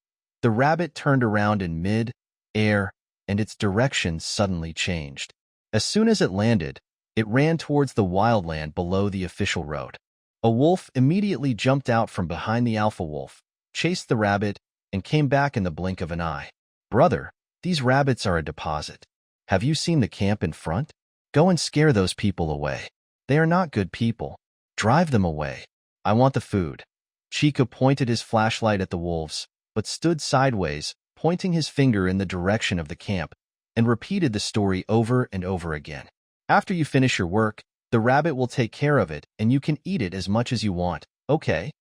the rabbit turned around in mid-air, and its direction suddenly changed. As soon as it landed, it ran towards the wildland below the official road. A wolf immediately jumped out from behind the alpha wolf, chased the rabbit, and came back in the blink of an eye. "Brother, these rabbits are a deposit. Have you seen the camp in front? Go and scare those people away. They are not good people. Drive them away. I want the food." Chica pointed his flashlight at the wolves, but stood sideways, pointing his finger in the direction of the camp, and repeated the story over and over again. "After you finish your work, the rabbit will take care of it, and you can eat it as much as you want, okay?"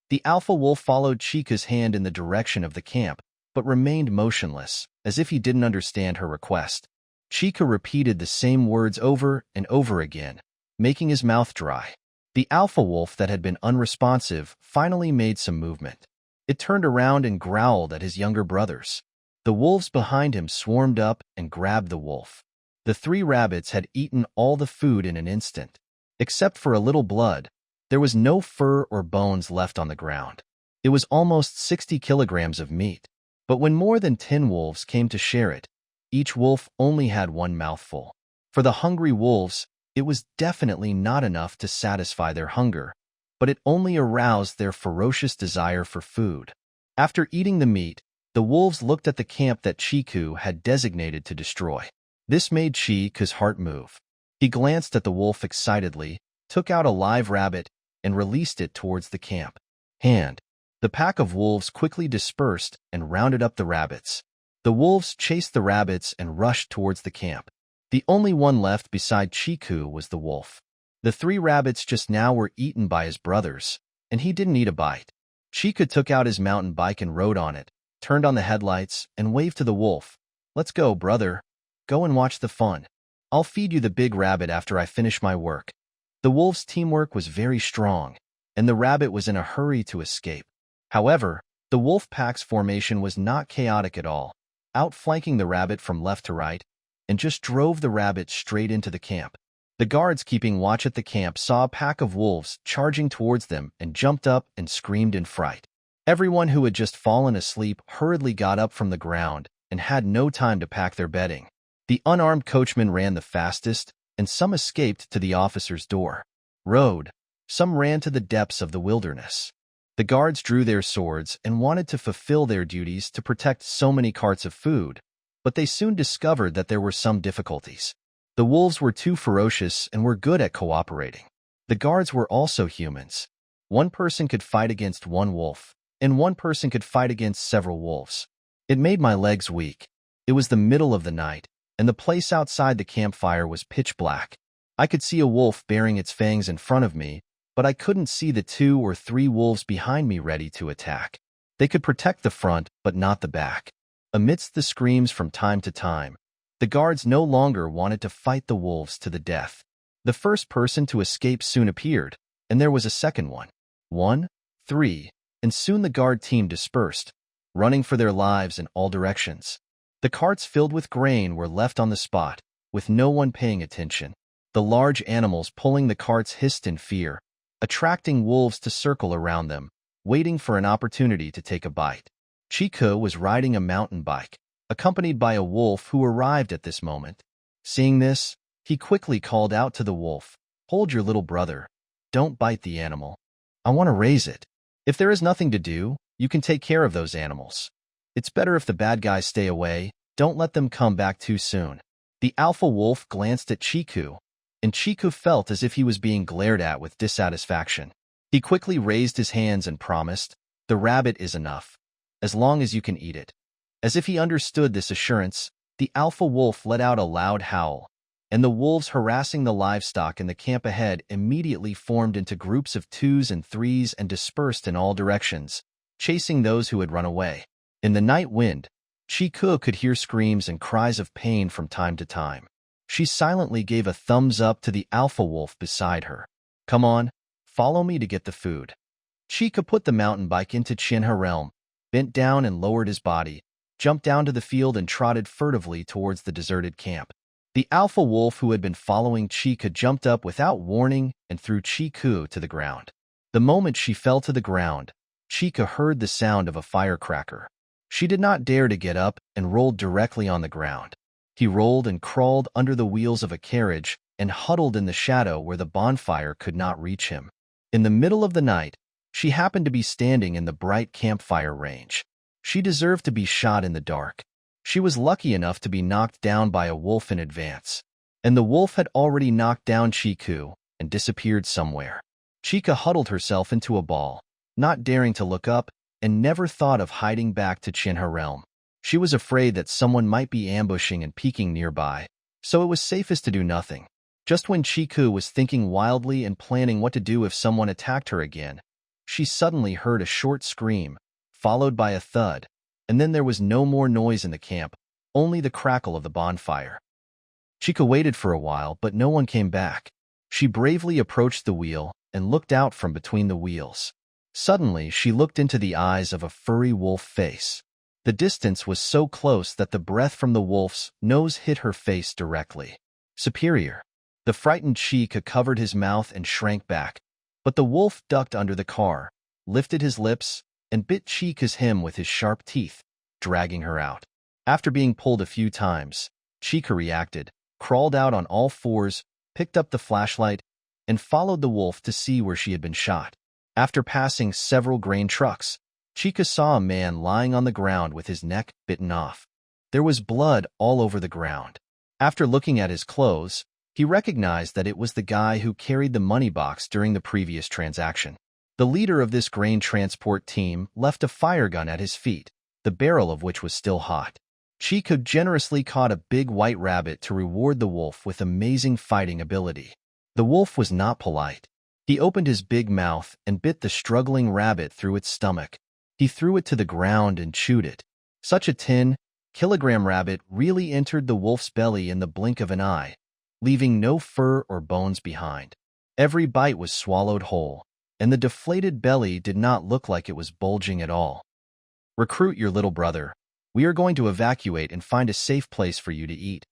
The alpha wolf followed Chica's hand in the direction of the camp, but remained motionless, as if he didn't understand her request. Chica repeated the same words over and over again, making his mouth dry. The alpha wolf that had been unresponsive finally made some movement. It turned around and growled at his younger brothers. The wolves behind him swarmed up and grabbed the wolf. The 3 rabbits had eaten all the food in an instant. Except for a little blood, there was no fur or bones left on the ground. It was almost 60 kilograms of meat. But when more than 10 wolves came to share it, each wolf only had 1 mouthful. For the hungry wolves, it was definitely not enough to satisfy their hunger, but it only aroused their ferocious desire for food. After eating the meat, the wolves looked at the camp that Chiku had designated to destroy. This made Chica's heart move. He glanced at the wolf excitedly, took out a live rabbit, and released it towards the camp. The pack of wolves quickly dispersed and rounded up the rabbits. The wolves chased the rabbits and rushed towards the camp. The only one left beside Chica was the wolf. The 3 rabbits just now were eaten by his brothers, and he didn't eat a bite. Chica took out his mountain bike and rode on it, turned on the headlights, and waved to the wolf. "Let's go, brother. Go and watch the fun. I'll feed you the big rabbit after I finish my work." The wolf's teamwork was very strong, and the rabbit was in a hurry to escape. However, the wolf pack's formation was not chaotic at all, outflanking the rabbit from left to right, and just drove the rabbit straight into the camp. The guards keeping watch at the camp saw a pack of wolves charging towards them and jumped up and screamed in fright. Everyone who had just fallen asleep hurriedly got up from the ground and had no time to pack their bedding. The unarmed coachman ran the fastest, and some escaped to the officer's door. Some ran to the depths of the wilderness. The guards drew their swords and wanted to fulfill their duties to protect so many carts of food, but they soon discovered that there were some difficulties. The wolves were too ferocious and were good at cooperating. The guards were also humans. One person could fight against one wolf, and one person could fight against several wolves. It made my legs weak. It was the middle of the night, and the place outside the campfire was pitch black. I could see a wolf bearing its fangs in front of me, but I couldn't see the 2 or 3 wolves behind me ready to attack. They could protect the front, but not the back. Amidst the screams from time to time, the guards no longer wanted to fight the wolves to the death. The first person to escape soon appeared, and there was a second one. 1, 3, and soon the guard team dispersed, running for their lives in all directions. The carts filled with grain were left on the spot, with no one paying attention. The large animals pulling the carts hissed in fear, attracting wolves to circle around them, waiting for an opportunity to take a bite. Chica was riding a mountain bike, accompanied by a wolf who arrived at this moment. Seeing this, he quickly called out to the wolf, "Hold your little brother. Don't bite the animal. I want to raise it. If there is nothing to do, you can take care of those animals. It's better if the bad guys stay away. Don't let them come back too soon." The alpha wolf glanced at Chica, and Chica felt as if he was being glared at with dissatisfaction. He quickly raised his hands and promised, "The rabbit is enough, as long as you can eat it." As if he understood this assurance, the alpha wolf let out a loud howl, and the wolves harassing the livestock in the camp ahead immediately formed into groups of 2s and 3s and dispersed in all directions, chasing those who had run away. In the night wind, Chica could hear screams and cries of pain from time to time. She silently gave a thumbs up to the alpha wolf beside her. "Come on, follow me to get the food." Chica put the mountain bike into Chinha realm, bent down and lowered his body, jumped down to the field and trotted furtively towards the deserted camp. The alpha wolf who had been following Chica jumped up without warning and threw Chica to the ground. The moment she fell to the ground, Chica heard the sound of a firecracker. She did not dare to get up and rolled directly on the ground. He rolled and crawled under the wheels of a carriage and huddled in the shadow where the bonfire could not reach him. In the middle of the night, she happened to be standing in the bright campfire range. She deserved to be shot in the dark. She was lucky enough to be knocked down by a wolf in advance, and the wolf had already knocked down Chica and disappeared somewhere. Chica huddled herself into a ball, not daring to look up, and never thought of hiding back to Chinha realm. She was afraid that someone might be ambushing and peeking nearby, so it was safest to do nothing. Just when Chica was thinking wildly and planning what to do if someone attacked her again, she suddenly heard a short scream, followed by a thud, and then there was no more noise in the camp, only the crackle of the bonfire. Chica waited for a while, but no one came back. She bravely approached the wheel and looked out from between the wheels. Suddenly, she looked into the eyes of a furry wolf face. The distance was so close that the breath from the wolf's nose hit her face directly. Superior. The frightened Chica covered his mouth and shrank back, but the wolf ducked under the car, lifted his lips, and bit Chica's hem with his sharp teeth, dragging her out. After being pulled a few times, Chica reacted, crawled out on all fours, picked up the flashlight, and followed the wolf to see where she had been shot. After passing several grain trucks, Chica saw a man lying on the ground with his neck bitten off. There was blood all over the ground. After looking at his clothes, he recognized that it was the guy who carried the money box during the previous transaction. The leader of this grain transport team left a fire gun at his feet, the barrel of which was still hot. Chico generously caught a big white rabbit to reward the wolf with amazing fighting ability. The wolf was not polite. He opened his big mouth and bit the struggling rabbit through its stomach. He threw it to the ground and chewed it. Such a 10-kilogram rabbit really entered the wolf's belly in the blink of an eye, leaving no fur or bones behind. Every bite was swallowed whole, and the deflated belly did not look like it was bulging at all. Recruit your little brother. We are going to evacuate and find a safe place for you to eat.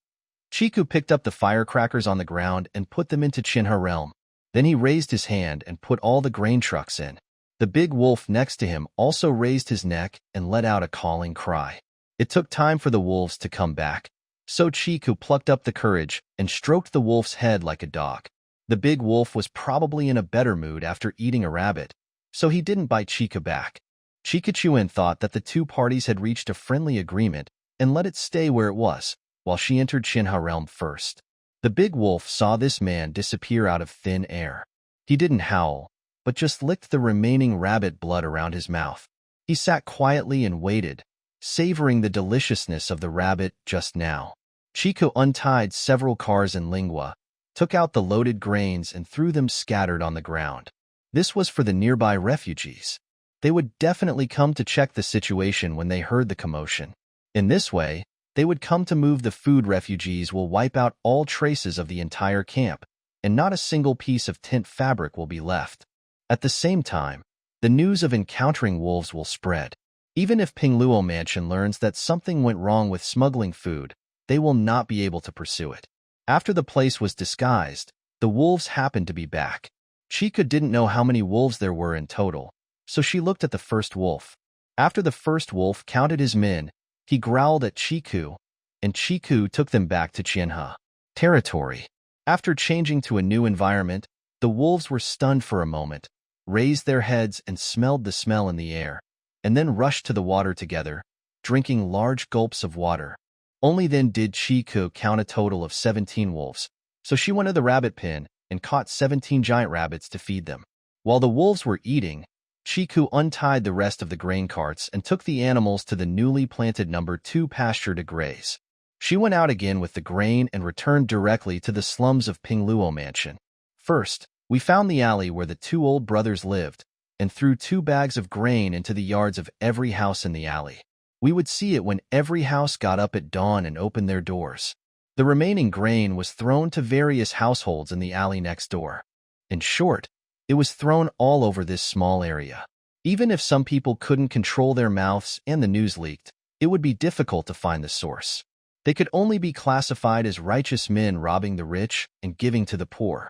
Chico picked up the firecrackers on the ground and put them into Chinha realm. Then he raised his hand and put all the grain trucks in. The big wolf next to him also raised his neck and let out a calling cry. It took time for the wolves to come back, so Chico plucked up the courage and stroked the wolf's head like a dog. The big wolf was probably in a better mood after eating a rabbit, so he didn't bite Chica back. Chikachuin thought that the two parties had reached a friendly agreement and let it stay where it was, while she entered Chinha realm first. The big wolf saw this man disappear out of thin air. He didn't howl, but just licked the remaining rabbit blood around his mouth. He sat quietly and waited, savoring the deliciousness of the rabbit just now. Chico untied several cars in Lingua, took out the loaded grains and threw them scattered on the ground. This was for the nearby refugees. They would definitely come to check the situation when they heard the commotion. In this way, they would come to move the food. Refugees will wipe out all traces of the entire camp, and not a single piece of tent fabric will be left. At the same time, the news of encountering wolves will spread. Even if Pingluo Mansion learns that something went wrong with smuggling food, they will not be able to pursue it. After the place was disguised, the wolves happened to be back. Chica didn't know how many wolves there were in total, so she looked at the first wolf. After the first wolf counted his men, he growled at Chiku, and Chiku took them back to Chinha territory. After changing to a new environment, the wolves were stunned for a moment, raised their heads and smelled the smell in the air, and then rushed to the water together, drinking large gulps of water. Only then did Chiku count a total of 17 wolves, so she went to the rabbit pen and caught 17 giant rabbits to feed them. While the wolves were eating, Chiku untied the rest of the grain carts and took the animals to the newly planted number 2 pasture to graze. She went out again with the grain and returned directly to the slums of Pingluo Mansion. First, we found the alley where the 2 old brothers lived and threw 2 bags of grain into the yards of every house in the alley. We would see it when every house got up at dawn and opened their doors. The remaining grain was thrown to various households in the alley next door. In short, it was thrown all over this small area. Even if some people couldn't control their mouths and the news leaked, it would be difficult to find the source. They could only be classified as righteous men robbing the rich and giving to the poor.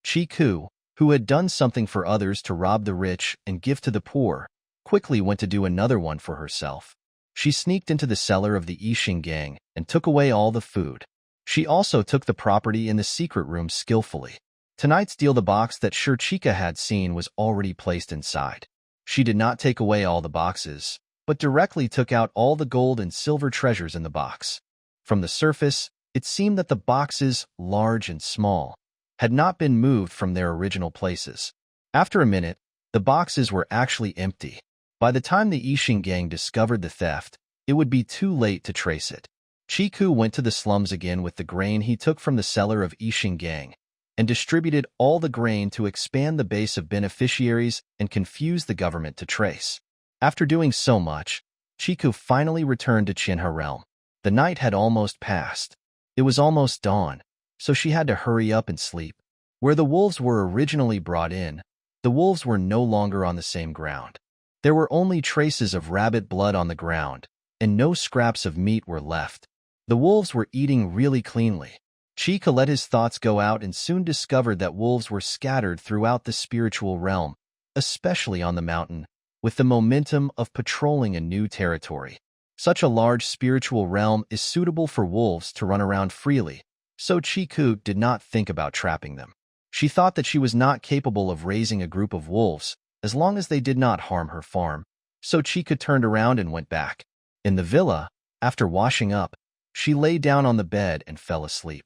Chiku, who had done something for others to rob the rich and give to the poor, quickly went to do another one for herself. She sneaked into the cellar of the Yixing gang and took away all the food. She also took the property in the secret room skillfully. Tonight's deal, the box that Chica had seen was already placed inside. She did not take away all the boxes, but directly took out all the gold and silver treasures in the box. From the surface, it seemed that the boxes, large and small, had not been moved from their original places. After a minute, the boxes were actually empty. By the time the Yixing gang discovered the theft, it would be too late to trace it. Chiku went to the slums again with the grain he took from the cellar of Yixing gang, and distributed all the grain to expand the base of beneficiaries and confuse the government to trace. After doing so much, Chiku finally returned to Chinha realm. The night had almost passed. It was almost dawn, so she had to hurry up and sleep. Where the wolves were originally brought in, the wolves were no longer on the same ground. There were only traces of rabbit blood on the ground, and no scraps of meat were left. The wolves were eating really cleanly. Chica let his thoughts go out and soon discovered that wolves were scattered throughout the spiritual realm, especially on the mountain, with the momentum of patrolling a new territory. Such a large spiritual realm is suitable for wolves to run around freely, so Chiku did not think about trapping them. She thought that she was not capable of raising a group of wolves as long as they did not harm her farm, so Chica turned around and went back. In the villa, after washing up, She lay down on the bed and fell asleep.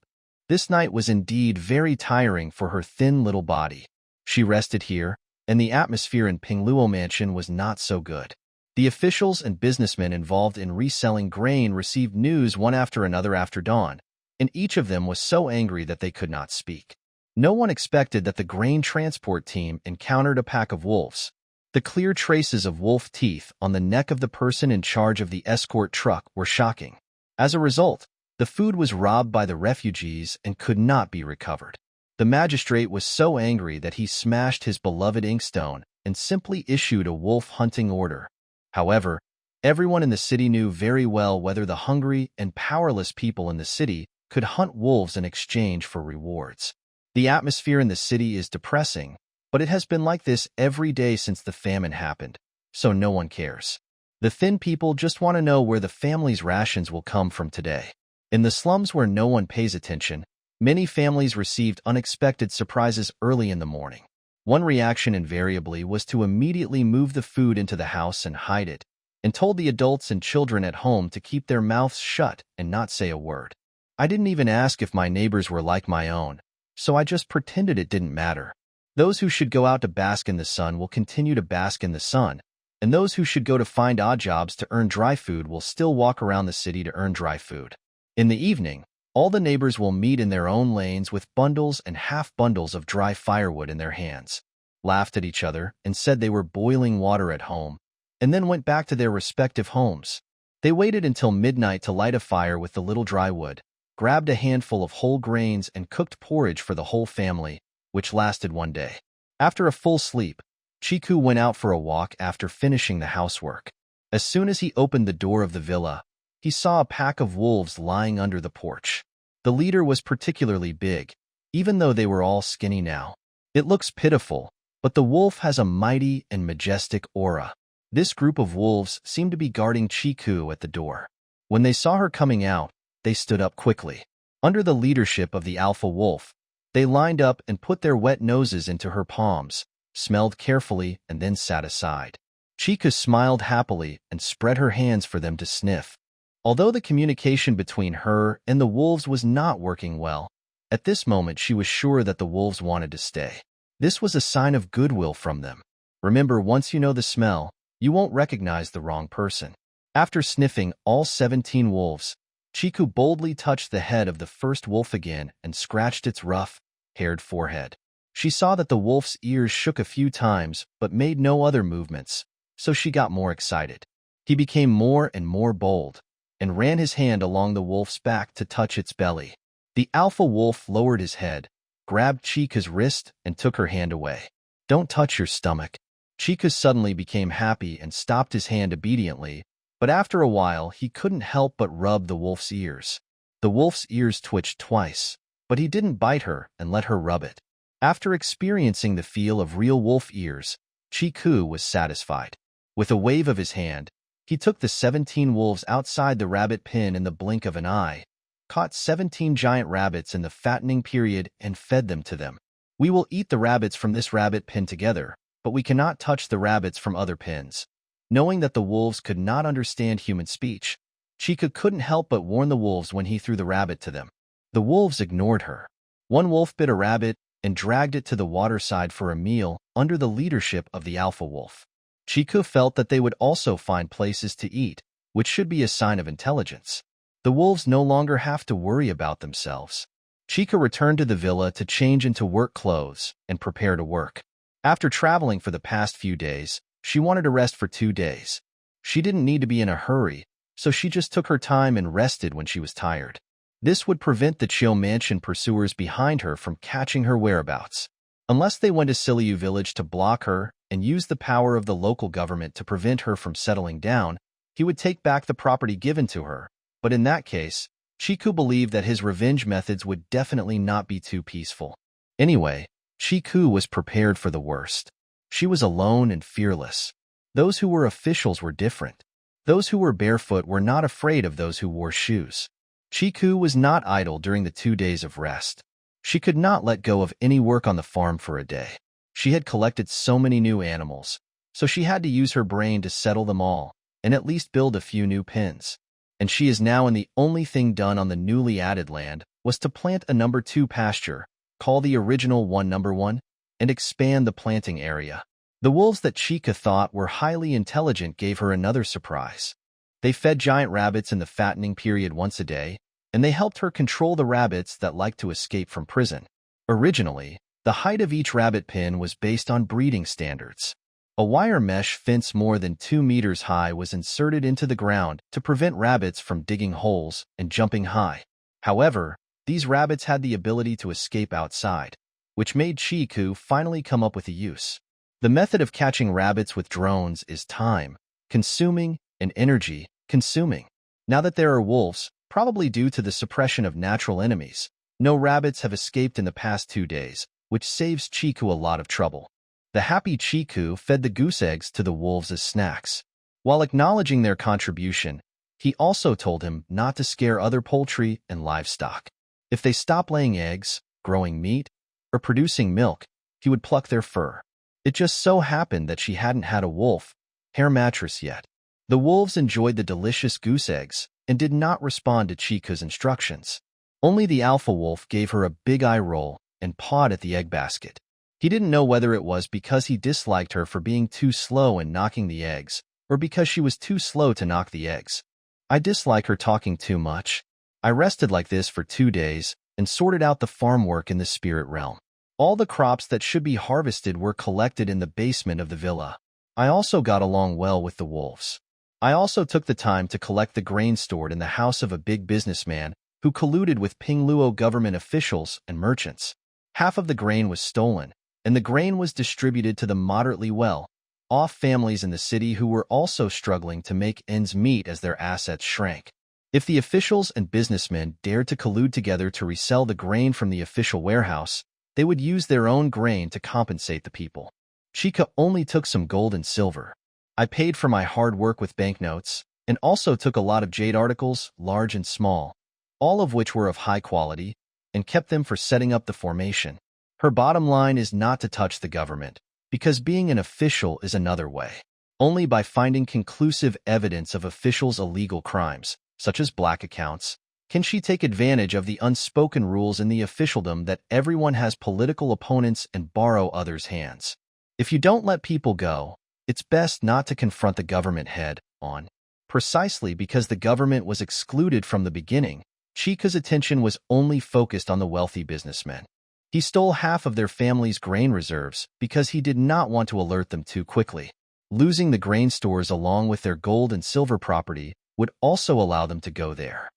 This night was indeed very tiring for her thin little body. She rested here, and the atmosphere in Pingluo Mansion was not so good. The officials and businessmen involved in reselling grain received news one after another after dawn, and each of them was so angry that they could not speak. No one expected that the grain transport team encountered a pack of wolves. The clear traces of wolf teeth on the neck of the person in charge of the escort truck were shocking. As a result, the food was robbed by the refugees and could not be recovered. The magistrate was so angry that he smashed his beloved inkstone and simply issued a wolf hunting order. However, everyone in the city knew very well whether the hungry and powerless people in the city could hunt wolves in exchange for rewards. The atmosphere in the city is depressing, but it has been like this every day since the famine happened, so no one cares. The thin people just want to know where the family's rations will come from today. In the slums where no one pays attention, many families received unexpected surprises early in the morning. One reaction invariably was to immediately move the food into the house and hide it, and told the adults and children at home to keep their mouths shut and not say a word. I didn't even ask if my neighbors were like my own, so I just pretended it didn't matter. Those who should go out to bask in the sun will continue to bask in the sun, and those who should go to find odd jobs to earn dry food will still walk around the city to earn dry food. In the evening, all the neighbors will meet in their own lanes with bundles and half bundles of dry firewood in their hands, laughed at each other and said they were boiling water at home, and then went back to their respective homes. They waited until midnight to light a fire with the little dry wood, grabbed a handful of whole grains and cooked porridge for the whole family, which lasted one day. After a full sleep, Chiku went out for a walk after finishing the housework. As soon as he opened the door of the villa, he saw a pack of wolves lying under the porch. The leader was particularly big, even though they were all skinny now. It looks pitiful, but the wolf has a mighty and majestic aura. This group of wolves seemed to be guarding Chiku at the door. When they saw her coming out, they stood up quickly. Under the leadership of the alpha wolf, they lined up and put their wet noses into her palms, smelled carefully, and then sat aside. Chiku smiled happily and spread her hands for them to sniff. Although the communication between her and the wolves was not working well, at this moment she was sure that the wolves wanted to stay. This was a sign of goodwill from them. Remember, once you know the smell, you won't recognize the wrong person. After sniffing all 17 wolves, Chiku boldly touched the head of the first wolf again and scratched its rough, haired forehead. She saw that the wolf's ears shook a few times but made no other movements, so she got more excited. He became more and more bold, and ran his hand along the wolf's back to touch its belly. The alpha wolf lowered his head, grabbed Chiku's wrist, and took her hand away. "Don't touch your stomach." Chiku suddenly became happy and stopped his hand obediently, but after a while he couldn't help but rub the wolf's ears. The wolf's ears twitched twice, but he didn't bite her and let her rub it. After experiencing the feel of real wolf ears, Chiku was satisfied. With a wave of his hand, he took the 17 wolves outside the rabbit pen in the blink of an eye, caught 17 giant rabbits in the fattening period and fed them to them. "We will eat the rabbits from this rabbit pen together, but we cannot touch the rabbits from other pens." Knowing that the wolves could not understand human speech, Chiku couldn't help but warn the wolves when he threw the rabbit to them. The wolves ignored her. One wolf bit a rabbit and dragged it to the waterside for a meal under the leadership of the alpha wolf. Chiku felt that they would also find places to eat, which should be a sign of intelligence. The wolves no longer have to worry about themselves. Chiku returned to the villa to change into work clothes and prepare to work. After traveling for the past few days, she wanted to rest for 2 days. She didn't need to be in a hurry, so she just took her time and rested when she was tired. This would prevent the Chiu Mansion pursuers behind her from catching her whereabouts. Unless they went to Siliu village to block her and use the power of the local government to prevent her from settling down, he would take back the property given to her. But in that case, Chiku believed that his revenge methods would definitely not be too peaceful. Anyway, Chiku was prepared for the worst. She was alone and fearless. Those who were officials were different. Those who were barefoot were not afraid of those who wore shoes. Chiku was not idle during the 2 days of rest. She could not let go of any work on the farm for a day. She had collected so many new animals, so she had to use her brain to settle them all and at least build a few new pens. and she is now in the only thing done on the newly added land was to plant a number 2 pasture, call the original one number 1, and expand the planting area. The wolves that Chica thought were highly intelligent gave her another surprise. They fed giant rabbits in the fattening period once a day, and they helped her control the rabbits that liked to escape from prison. Originally, the height of each rabbit pen was based on breeding standards. A wire mesh fence more than 2 meters high was inserted into the ground to prevent rabbits from digging holes and jumping high. However, these rabbits had the ability to escape outside, which made Chiku finally come up with a use. The method of catching rabbits with drones is time-consuming and energy-consuming. Now that there are wolves, probably due to the suppression of natural enemies, no rabbits have escaped in the past 2 days, which saves Chiku a lot of trouble. The happy Chiku fed the goose eggs to the wolves as snacks. While acknowledging their contribution, he also told him not to scare other poultry and livestock. If they stop laying eggs, growing meat, or producing milk, he would pluck their fur. It just so happened that she hadn't had a wolf hair mattress yet. The wolves enjoyed the delicious goose eggs and did not respond to Chica's instructions. Only the alpha wolf gave her a big eye roll and pawed at the egg basket. He didn't know whether it was because he disliked her for being too slow in knocking the eggs, or because she was too slow to knock the eggs. I dislike her talking too much. I rested like this for 2 days and sorted out the farm work in the spirit realm. All the crops that should be harvested were collected in the basement of the villa. I also got along well with the wolves. I also took the time to collect the grain stored in the house of a big businessman who colluded with Pingluo government officials and merchants. Half of the grain was stolen, and the grain was distributed to the moderately well-off families in the city who were also struggling to make ends meet as their assets shrank. If the officials and businessmen dared to collude together to resell the grain from the official warehouse, they would use their own grain to compensate the people. Chica only took some gold and silver. I paid for my hard work with banknotes, and also took a lot of jade articles, large and small, all of which were of high quality, and kept them for setting up the formation. Her bottom line is not to touch the government, because being an official is another way. Only by finding conclusive evidence of officials' illegal crimes, such as black accounts, can she take advantage of the unspoken rules in the officialdom that everyone has political opponents and borrow others' hands. If you don't let people go, it's best not to confront the government head-on. Precisely because the government was excluded from the beginning, Chica's attention was only focused on the wealthy businessmen. He stole half of their family's grain reserves because he did not want to alert them too quickly. Losing the grain stores along with their gold and silver property would also allow them to go there.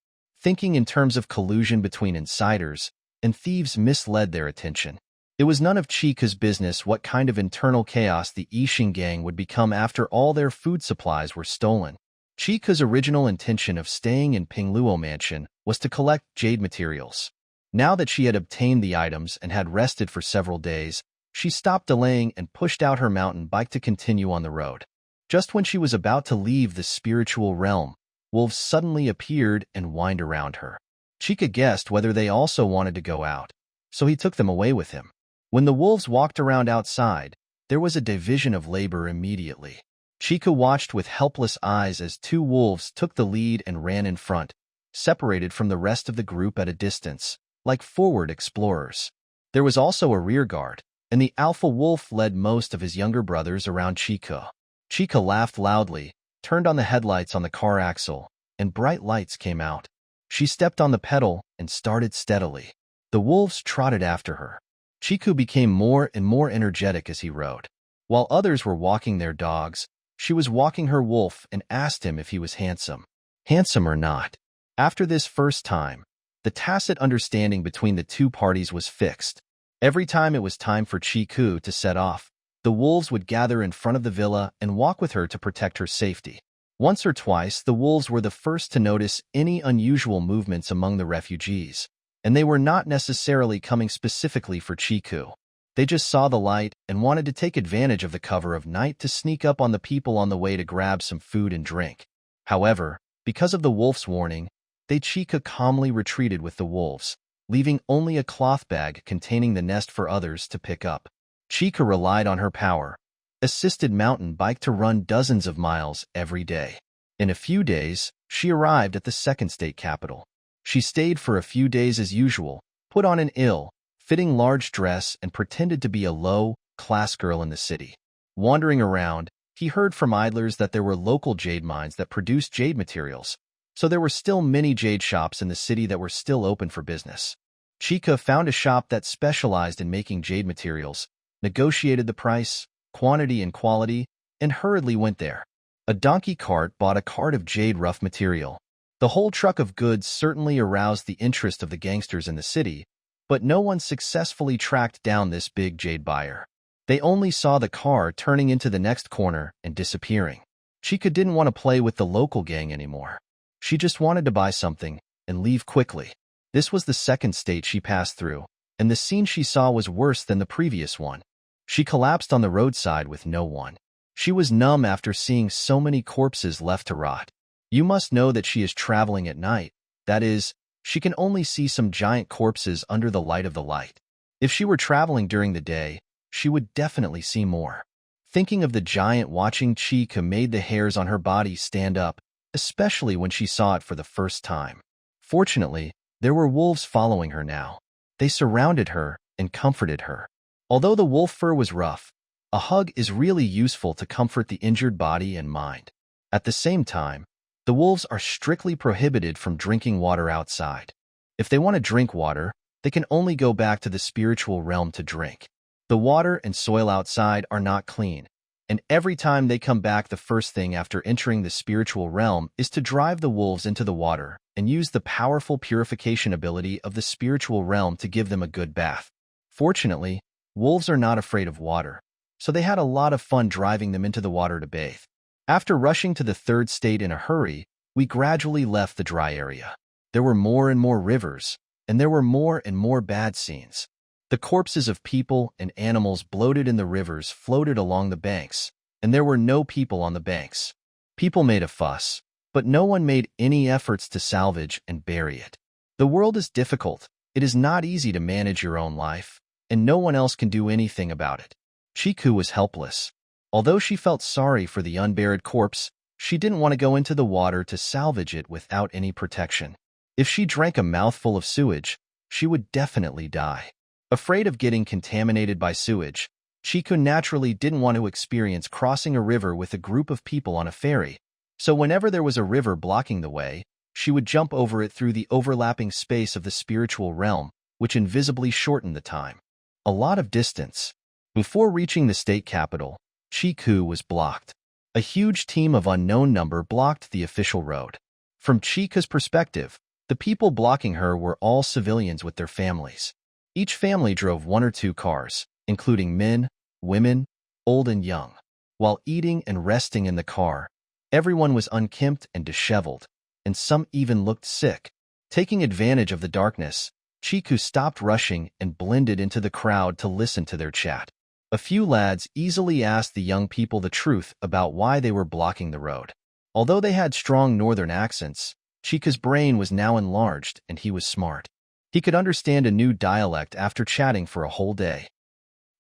Thinking in terms of collusion between insiders and thieves misled their attention. It was none of Chica's business what kind of internal chaos the Ishin gang would become after all their food supplies were stolen. Chica's original intention of staying in Pingluo Mansion was to collect jade materials. Now that she had obtained the items and had rested for several days, she stopped delaying and pushed out her mountain bike to continue on the road. Just when she was about to leave the spiritual realm, wolves suddenly appeared and whined around her. Chica guessed whether they also wanted to go out, so he took them away with him. When the wolves walked around outside, there was a division of labor immediately. Chica watched with helpless eyes as 2 wolves took the lead and ran in front, separated from the rest of the group at a distance, like forward explorers. There was also a rear guard, and the alpha wolf led most of his younger brothers around Chica. Chica laughed loudly, turned on the headlights on the car axle, and bright lights came out. She stepped on the pedal and started steadily. The wolves trotted after her. Chiku became more and more energetic as he rode. While others were walking their dogs, she was walking her wolf and asked him if he was handsome. Handsome or not. After this first time, the tacit understanding between the 2 parties was fixed. Every time it was time for Chiku to set off, the wolves would gather in front of the villa and walk with her to protect her safety. Once or twice, the wolves were the first to notice any unusual movements among the refugees, and they were not necessarily coming specifically for Chiku. They just saw the light and wanted to take advantage of the cover of night to sneak up on the people on the way to grab some food and drink. However, because of the wolf's warning, Chica calmly retreated with the wolves, leaving only a cloth bag containing the nest for others to pick up. Chica relied on her power, assisted mountain bike to run dozens of miles every day. In a few days, she arrived at the second state capital. She stayed for a few days as usual, put on an ill-fitting large dress and pretended to be a low-class girl in the city. Wandering around, he heard from idlers that there were local jade mines that produced jade materials, so there were still many jade shops in the city that were still open for business. Chika found a shop that specialized in making jade materials, negotiated the price, quantity, and quality, and hurriedly went there. A donkey cart bought a cart of jade rough material. The whole truck of goods certainly aroused the interest of the gangsters in the city, but no one successfully tracked down this big jade buyer. They only saw the car turning into the next corner and disappearing. Chika didn't want to play with the local gang anymore. She just wanted to buy something and leave quickly. This was the second state she passed through, and the scene she saw was worse than the previous one. She collapsed on the roadside with no one. She was numb after seeing so many corpses left to rot. You must know that she is traveling at night. That is, she can only see some giant corpses under the light of the light. If she were traveling during the day, she would definitely see more. Thinking of the giant watching Chika made the hairs on her body stand up, especially when she saw it for the first time. Fortunately, there were wolves following her now. They surrounded her and comforted her. Although the wolf fur was rough, a hug is really useful to comfort the injured body and mind. At the same time, the wolves are strictly prohibited from drinking water outside. If they want to drink water, they can only go back to the spiritual realm to drink. The water and soil outside are not clean, and every time they come back, the first thing after entering the spiritual realm is to drive the wolves into the water and use the powerful purification ability of the spiritual realm to give them a good bath. Fortunately, wolves are not afraid of water, so they had a lot of fun driving them into the water to bathe. After rushing to the third state in a hurry, we gradually left the dry area. There were more and more rivers, and there were more and more bad scenes. The corpses of people and animals bloated in the rivers floated along the banks, and there were no people on the banks. People made a fuss, but no one made any efforts to salvage and bury it. The world is difficult. It is not easy to manage your own life, and no one else can do anything about it. Chiku was helpless. Although she felt sorry for the unburied corpse, she didn't want to go into the water to salvage it without any protection. If she drank a mouthful of sewage, she would definitely die. Afraid of getting contaminated by sewage, Chiku naturally didn't want to experience crossing a river with a group of people on a ferry, so whenever there was a river blocking the way, she would jump over it through the overlapping space of the spiritual realm, which invisibly shortened the time. A lot of distance. Before reaching the state capital, Chiku was blocked. A huge team of unknown number blocked the official road. From Chika's perspective, the people blocking her were all civilians with their families. Each family drove 1 or 2 cars, including men, women, old and young. While eating and resting in the car, everyone was unkempt and disheveled, and some even looked sick. Taking advantage of the darkness, Chiku stopped rushing and blended into the crowd to listen to their chat. A few lads easily asked the young people the truth about why they were blocking the road. Although they had strong northern accents, Chika's brain was now enlarged and he was smart. He could understand a new dialect after chatting for a whole day.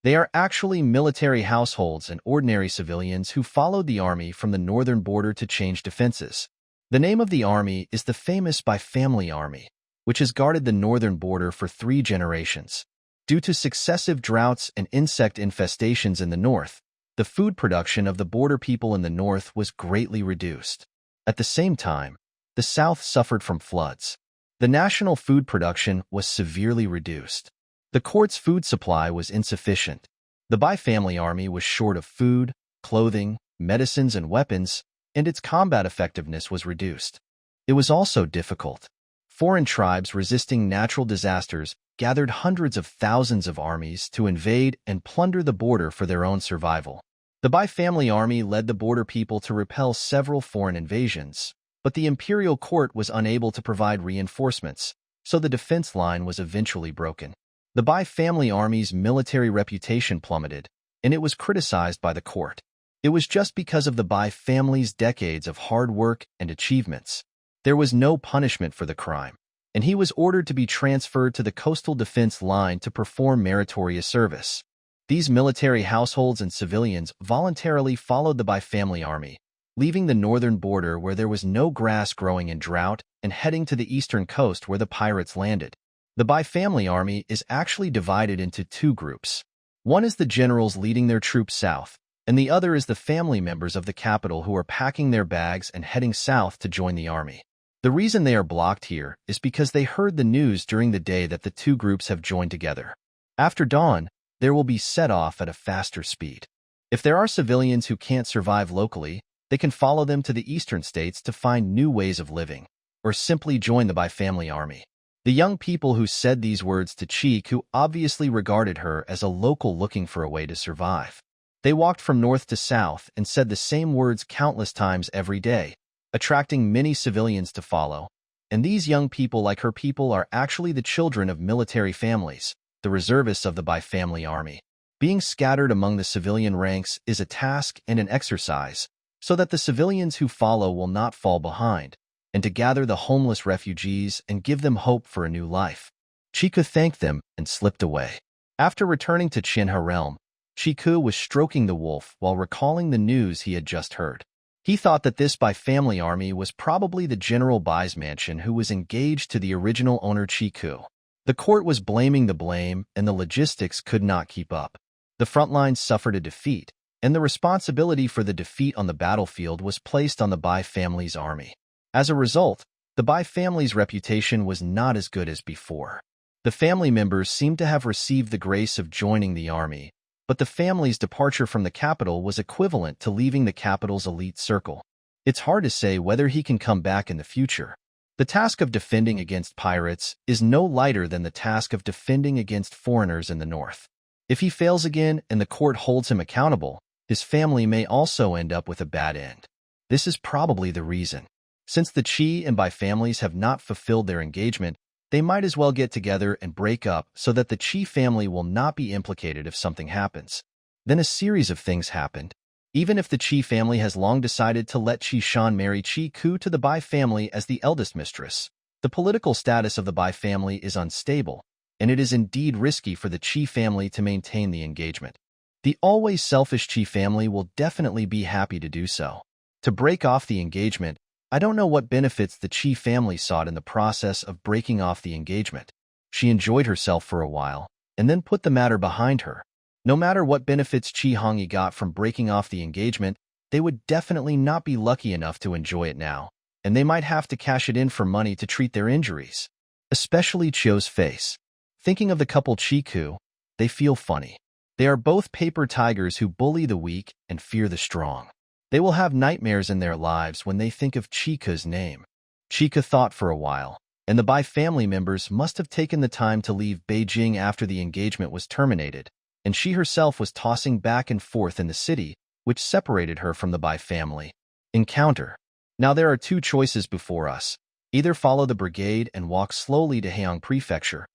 They are actually military households and ordinary civilians who followed the army from the northern border to change defenses. The name of the army is the famous By Family Army, which has guarded the northern border for 3 generations. Due to successive droughts and insect infestations in the north, the food production of the border people in the north was greatly reduced. At the same time, the south suffered from floods. The national food production was severely reduced. The court's food supply was insufficient. The By Family Army was short of food, clothing, medicines, and weapons, and its combat effectiveness was reduced. It was also difficult. Foreign tribes resisting natural disasters gathered hundreds of thousands of armies to invade and plunder the border for their own survival. The By Family Army led the border people to repel several foreign invasions, but the imperial court was unable to provide reinforcements, so the defense line was eventually broken. The By Family Army's military reputation plummeted, and it was criticized by the court. It was just because of the By family's decades of hard work and achievements. There was no punishment for the crime, and he was ordered to be transferred to the coastal defense line to perform meritorious service. These military households and civilians voluntarily followed the By Family Army, leaving the northern border where there was no grass growing in drought and heading to the eastern coast where the pirates landed. The Bai family army is actually divided into two groups. One is the generals leading their troops south, and the other is the family members of the capital who are packing their bags and heading south to join the army. The reason they are blocked here is because they heard the news during the day that the two groups have joined together. After dawn, there will be set off at a faster speed. If there are civilians who can't survive locally, they can follow them to the eastern states to find new ways of living, or simply join the Bai family army. The young people who said these words to Chiku obviously regarded her as a local looking for a way to survive. They walked from north to south and said the same words countless times every day, attracting many civilians to follow. And these young people, like her people, are actually the children of military families, the reservists of the Bai family army. Being scattered among the civilian ranks is a task and an exercise, so that the civilians who follow will not fall behind, and to gather the homeless refugees and give them hope for a new life. Chiku thanked them and slipped away. After returning to Chinha realm, Chiku was stroking the wolf while recalling the news he had just heard. He thought that this Bai family army was probably the General Bai's mansion who was engaged to the original owner Chiku. The court was blaming the blame, and the logistics could not keep up. The front lines suffered a defeat, and the responsibility for the defeat on the battlefield was placed on the Bai family's army. As a result, the Bai family's reputation was not as good as before. The family members seemed to have received the grace of joining the army, but the family's departure from the capital was equivalent to leaving the capital's elite circle. It's hard to say whether he can come back in the future. The task of defending against pirates is no lighter than the task of defending against foreigners in the north. If he fails again and the court holds him accountable, his family may also end up with a bad end. This is probably the reason. Since the Chi and Bai families have not fulfilled their engagement, they might as well get together and break up so that the Chi family will not be implicated if something happens. Then a series of things happened. Even if the Chi family has long decided to let Chi Shan marry Chi Ku to the Bai family as the eldest mistress, the political status of the Bai family is unstable, and it is indeed risky for the Chi family to maintain the engagement. The always selfish Chi family will definitely be happy to do so. To break off the engagement, I don't know what benefits the Chi family sought in the process of breaking off the engagement. She enjoyed herself for a while, and then put the matter behind her. No matter what benefits Chi Hongyi got from breaking off the engagement, they would definitely not be lucky enough to enjoy it now, and they might have to cash it in for money to treat their injuries. Especially Chio's face. Thinking of the couple Chiku, they feel funny. They are both paper tigers who bully the weak and fear the strong. They will have nightmares in their lives when they think of Chika's name. Chika thought for a while, and the Bai family members must have taken the time to leave Beijing after the engagement was terminated, and she herself was tossing back and forth in the city, which separated her from the Bai family. Encounter. Now there are two choices before us. Either follow the brigade and walk slowly to Haeong Prefecture,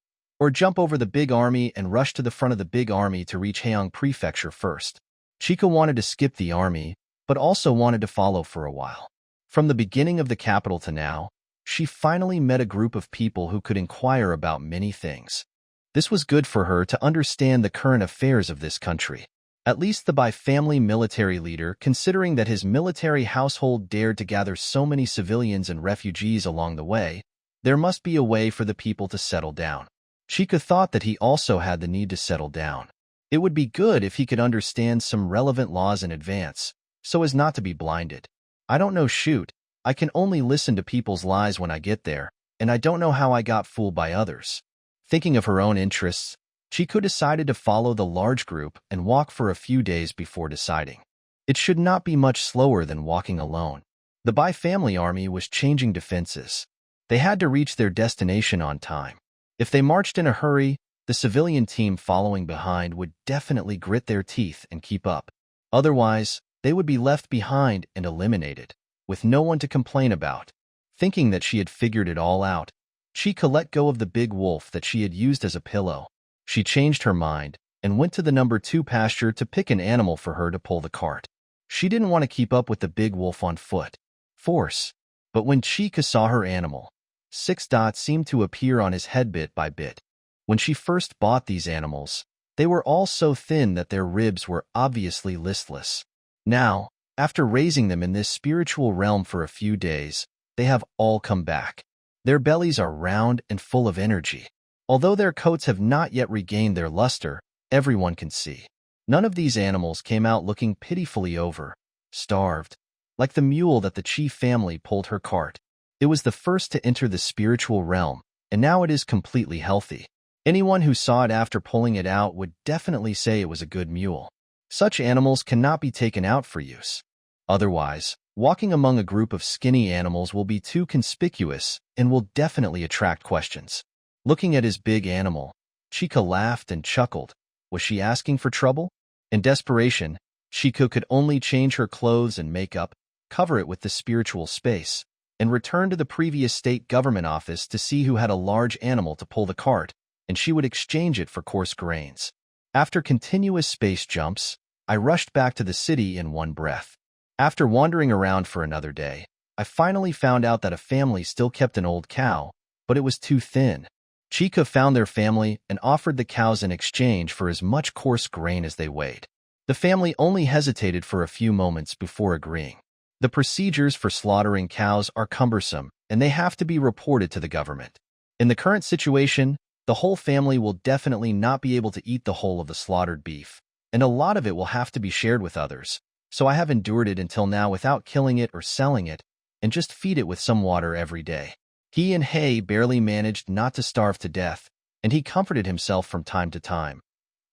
or jump over the big army and rush to the front of the big army to reach Haeong Prefecture first. Chika wanted to skip the army, but also wanted to follow for a while. From the beginning of the capital to now, she finally met a group of people who could inquire about many things. This was good for her to understand the current affairs of this country. At least the Bai family military leader, considering that his military household dared to gather so many civilians and refugees along the way, there must be a way for the people to settle down. Chika thought that he also had the need to settle down. It would be good if he could understand some relevant laws in advance, so as not to be blinded. I don't know shoot, I can only listen to people's lies when I get there, and I don't know how I got fooled by others. Thinking of her own interests, Chiku decided to follow the large group and walk for a few days before deciding. It should not be much slower than walking alone. The Bai family army was changing defenses. They had to reach their destination on time. If they marched in a hurry, the civilian team following behind would definitely grit their teeth and keep up. Otherwise, they would be left behind and eliminated, with no one to complain about. Thinking that she had figured it all out, Chika let go of the big wolf that she had used as a pillow. She changed her mind and went to the number 2 pasture to pick an animal for her to pull the cart. She didn't want to keep up with the big wolf on foot. Force. But when Chika saw her animal, 6 dots seemed to appear on his head bit by bit. When she first bought these animals, they were all so thin that their ribs were obviously listless. Now, After raising them in this spiritual realm for a few days, they have all come back. Their bellies are round and full of energy. Although their coats have not yet regained their luster, everyone can see. None of these animals came out looking pitifully starved, like the mule that the chief family pulled her cart. It was the first to enter the spiritual realm, and now it is completely healthy. Anyone who saw it after pulling it out would definitely say it was a good mule. Such animals cannot be taken out for use. Otherwise, walking among a group of skinny animals will be too conspicuous and will definitely attract questions. Looking at his big animal, Chica laughed and chuckled. Was she asking for trouble? In desperation, Chica could only change her clothes and makeup, cover it with the spiritual space, and return to the previous state government office to see who had a large animal to pull the cart, and she would exchange it for coarse grains. After continuous space jumps, I rushed back to the city in one breath. After wandering around for another day, I finally found out that a family still kept an old cow, but it was too thin. Chica found their family and offered the cows in exchange for as much coarse grain as they weighed. The family only hesitated for a few moments before agreeing. The procedures for slaughtering cows are cumbersome, and they have to be reported to the government. In the current situation, the whole family will definitely not be able to eat the whole of the slaughtered beef, and a lot of it will have to be shared with others, so I have endured it until now without killing it or selling it, and just feed it with some water every day. He and Hay barely managed not to starve to death, and he comforted himself from time to time,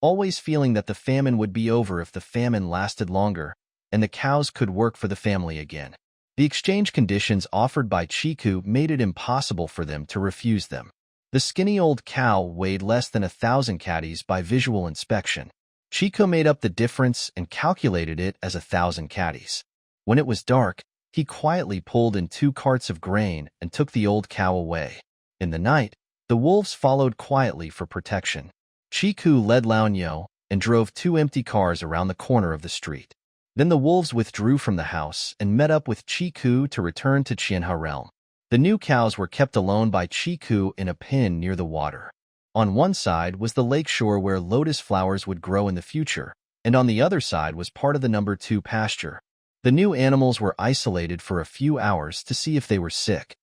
always feeling that the famine would be over if the famine lasted longer, and the cows could work for the family again. The exchange conditions offered by Chiku made it impossible for them to refuse them. The skinny old cow weighed less than 1,000 catties by visual inspection. Chiku made up the difference and calculated it as 1,000 catties. When it was dark, he quietly pulled in 2 carts of grain and took the old cow away. In the night, the wolves followed quietly for protection. Chiku led Laonyo and drove 2 empty cars around the corner of the street. Then the wolves withdrew from the house and met up with Chiku to return to Qianhe realm. The new cows were kept alone by Chiku in a pen near the water. On one side was the lake shore where lotus flowers would grow in the future, and on the other side was part of the number 2 pasture. The new animals were isolated for a few hours to see if they were sick.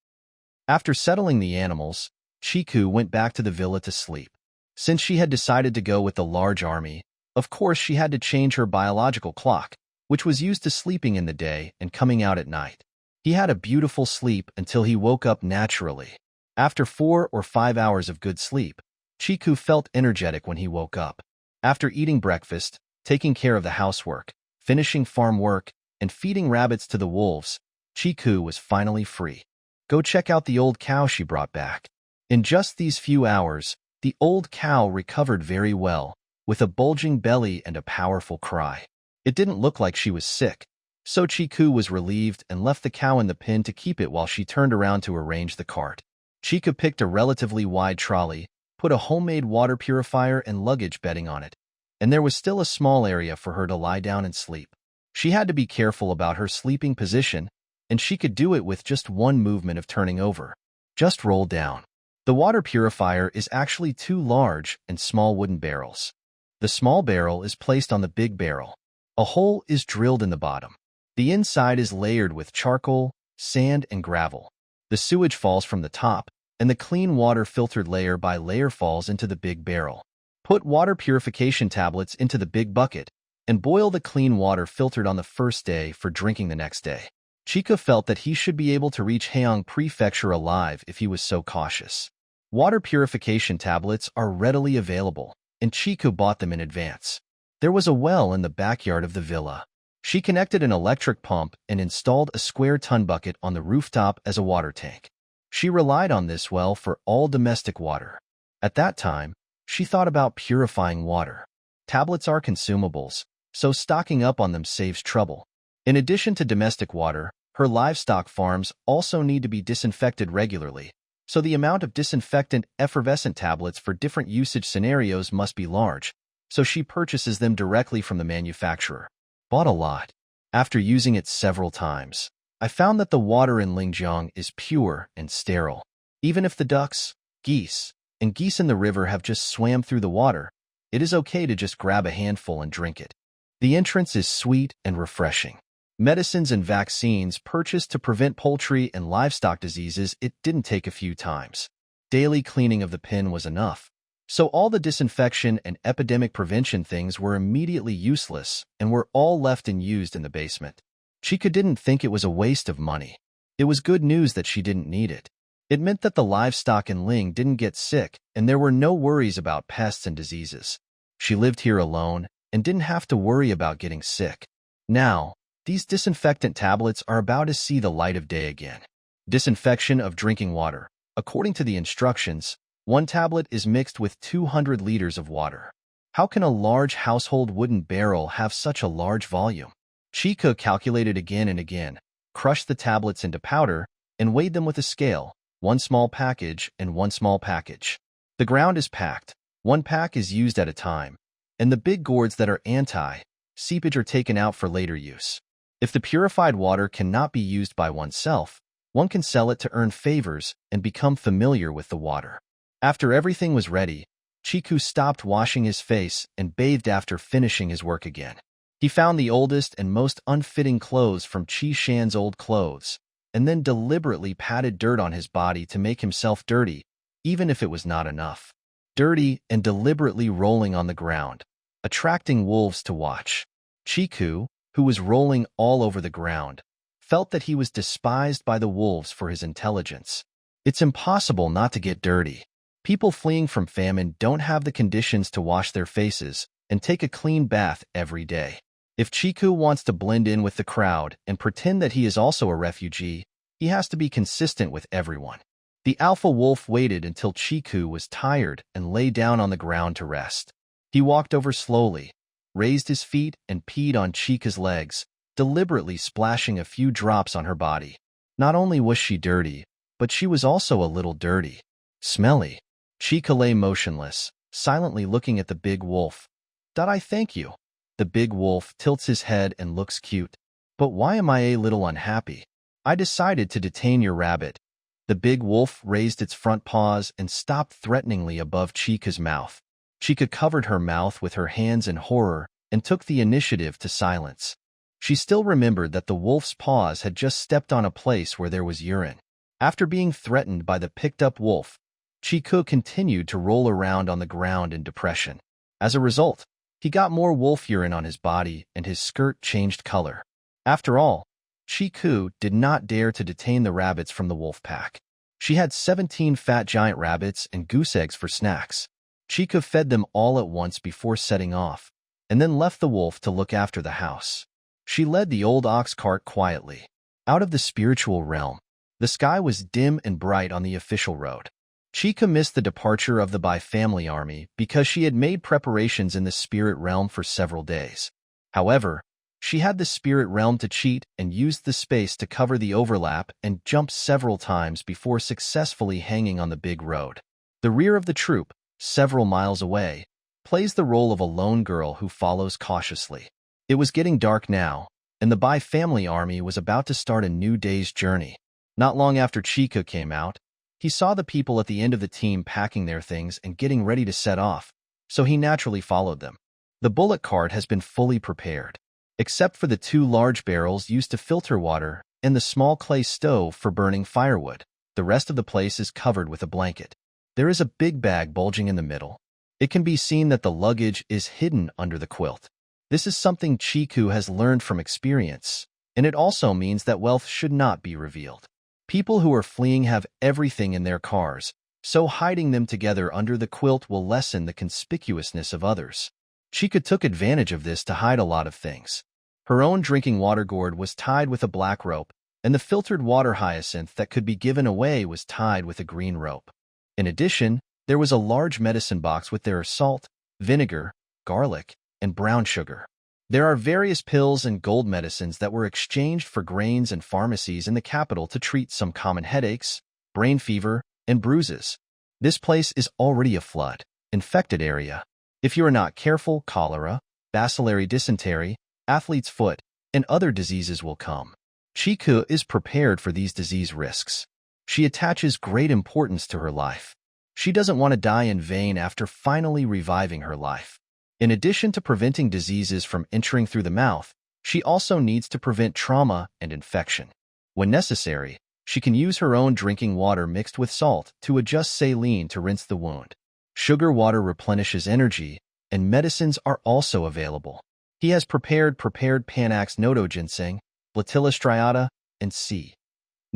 After settling the animals, Chiku went back to the villa to sleep. Since she had decided to go with the large army, of course she had to change her biological clock, which was used to sleeping in the day and coming out at night. He had a beautiful sleep until he woke up naturally. After 4 or 5 hours of good sleep, Chiku felt energetic when he woke up. After eating breakfast, taking care of the housework, finishing farm work, and feeding rabbits to the wolves, Chiku was finally free. Go check out the old cow she brought back. In just these few hours, the old cow recovered very well, with a bulging belly and a powerful cry. It didn't look like she was sick, so Chiku was relieved and left the cow in the pen to keep it while she turned around to arrange the cart. Chiku picked a relatively wide trolley, put a homemade water purifier and luggage bedding on it, and there was still a small area for her to lie down and sleep. She had to be careful about her sleeping position, and she could do it with just one movement of turning over. Just roll down. The water purifier is actually 2 large and small wooden barrels. The small barrel is placed on the big barrel. A hole is drilled in the bottom. The inside is layered with charcoal, sand, and gravel. The sewage falls from the top, and the clean water filtered layer by layer falls into the big barrel. Put water purification tablets into the big bucket, and boil the clean water filtered on the first day for drinking the next day. Chiku felt that he should be able to reach Haeong Prefecture alive if he was so cautious. Water purification tablets are readily available, and Chiku bought them in advance. There was a well in the backyard of the villa. She connected an electric pump and installed a square ton bucket on the rooftop as a water tank. She relied on this well for all domestic water. At that time, she thought about purifying water. Tablets are consumables, so stocking up on them saves trouble. In addition to domestic water, her livestock farms also need to be disinfected regularly, so the amount of disinfectant effervescent tablets for different usage scenarios must be large, so she purchases them directly from the manufacturer. Bought a lot. After using it several times, I found that the water in Lingjiang is pure and sterile. Even if the ducks, geese, and geese in the river have just swam through the water, it is okay to just grab a handful and drink it. The entrance is sweet and refreshing. Medicines and vaccines purchased to prevent poultry and livestock diseases. It didn't take a few times. Daily cleaning of the pen was enough. So all the disinfection and epidemic prevention things were immediately useless and were all left unused in the basement. Chica didn't think it was a waste of money. It was good news that she didn't need it. It meant that the livestock in Ling didn't get sick and there were no worries about pests and diseases. She lived here alone and didn't have to worry about getting sick. Now, these disinfectant tablets are about to see the light of day again. Disinfection of drinking water. According to the instructions, one tablet is mixed with 200 liters of water. How can a large household wooden barrel have such a large volume? Chica calculated again and again, crushed the tablets into powder, and weighed them with a scale, one small package and one small package. The ground is packed, one pack is used at a time, and the big gourds that are anti-seepage are taken out for later use. If the purified water cannot be used by oneself, one can sell it to earn favors and become familiar with the water. After everything was ready, Chiku stopped washing his face and bathed after finishing his work again. He found the oldest and most unfitting clothes from Chi Shan's old clothes, and then deliberately patted dirt on his body to make himself dirty, even if it was not enough. Dirty and deliberately rolling on the ground, attracting wolves to watch. Chiku, who was rolling all over the ground, felt that he was despised by the wolves for his intelligence. It's impossible not to get dirty. People fleeing from famine don't have the conditions to wash their faces and take a clean bath every day. If Chiku wants to blend in with the crowd and pretend that he is also a refugee, he has to be consistent with everyone. The alpha wolf waited until Chiku was tired and lay down on the ground to rest. He walked over slowly, raised his feet and peed on Chica's legs, deliberately splashing a few drops on her body. Not only was she dirty, but she was also a little dirty. Smelly. Chica lay motionless, silently looking at the big wolf. "Did I thank you?" The big wolf tilts his head and looks cute. "But why am I a little unhappy? I decided to detain your rabbit." The big wolf raised its front paws and stopped threateningly above Chica's mouth. Chica covered her mouth with her hands in horror and took the initiative to silence. She still remembered that the wolf's paws had just stepped on a place where there was urine. After being threatened by the picked-up wolf, Chiku continued to roll around on the ground in depression. As a result, he got more wolf urine on his body and his skirt changed color. After all, Chiku did not dare to detain the rabbits from the wolf pack. She had 17 fat giant rabbits and goose eggs for snacks. Chiku fed them all at once before setting off, and then left the wolf to look after the house. She led the old ox cart quietly. Out of the spiritual realm, the sky was dim and bright on the official road. Chica missed the departure of the Bai family army because she had made preparations in the spirit realm for several days. However, she had the spirit realm to cheat and used the space to cover the overlap and jumped several times before successfully hanging on the big road. The rear of the troop, several miles away, plays the role of a lone girl who follows cautiously. It was getting dark now, and the Bai family army was about to start a new day's journey. Not long after Chica came out, he saw the people at the end of the team packing their things and getting ready to set off, so he naturally followed them. The bullock cart has been fully prepared, except for the 2 large barrels used to filter water and the small clay stove for burning firewood. The rest of the place is covered with a blanket. There is a big bag bulging in the middle. It can be seen that the luggage is hidden under the quilt. This is something Chiku has learned from experience, and it also means that wealth should not be revealed. People who are fleeing have everything in their cars, so hiding them together under the quilt will lessen the conspicuousness of others. Chica took advantage of this to hide a lot of things. Her own drinking water gourd was tied with a black rope, and the filtered water hyacinth that could be given away was tied with a green rope. In addition, there was a large medicine box with their salt, vinegar, garlic, and brown sugar. There are various pills and gold medicines that were exchanged for grains and pharmacies in the capital to treat some common headaches, brain fever, and bruises. This place is already a flood-infected area. If you are not careful, cholera, bacillary dysentery, athlete's foot, and other diseases will come. Chiku is prepared for these disease risks. She attaches great importance to her life. She doesn't want to die in vain after finally reviving her life. In addition to preventing diseases from entering through the mouth, She also needs to prevent trauma and infection. When necessary, she can use her own drinking water mixed with salt to adjust saline to rinse the wound. Sugar water replenishes energy, and medicines are also available. He has prepared Panax nodo ginseng, Blatilla striata, and C.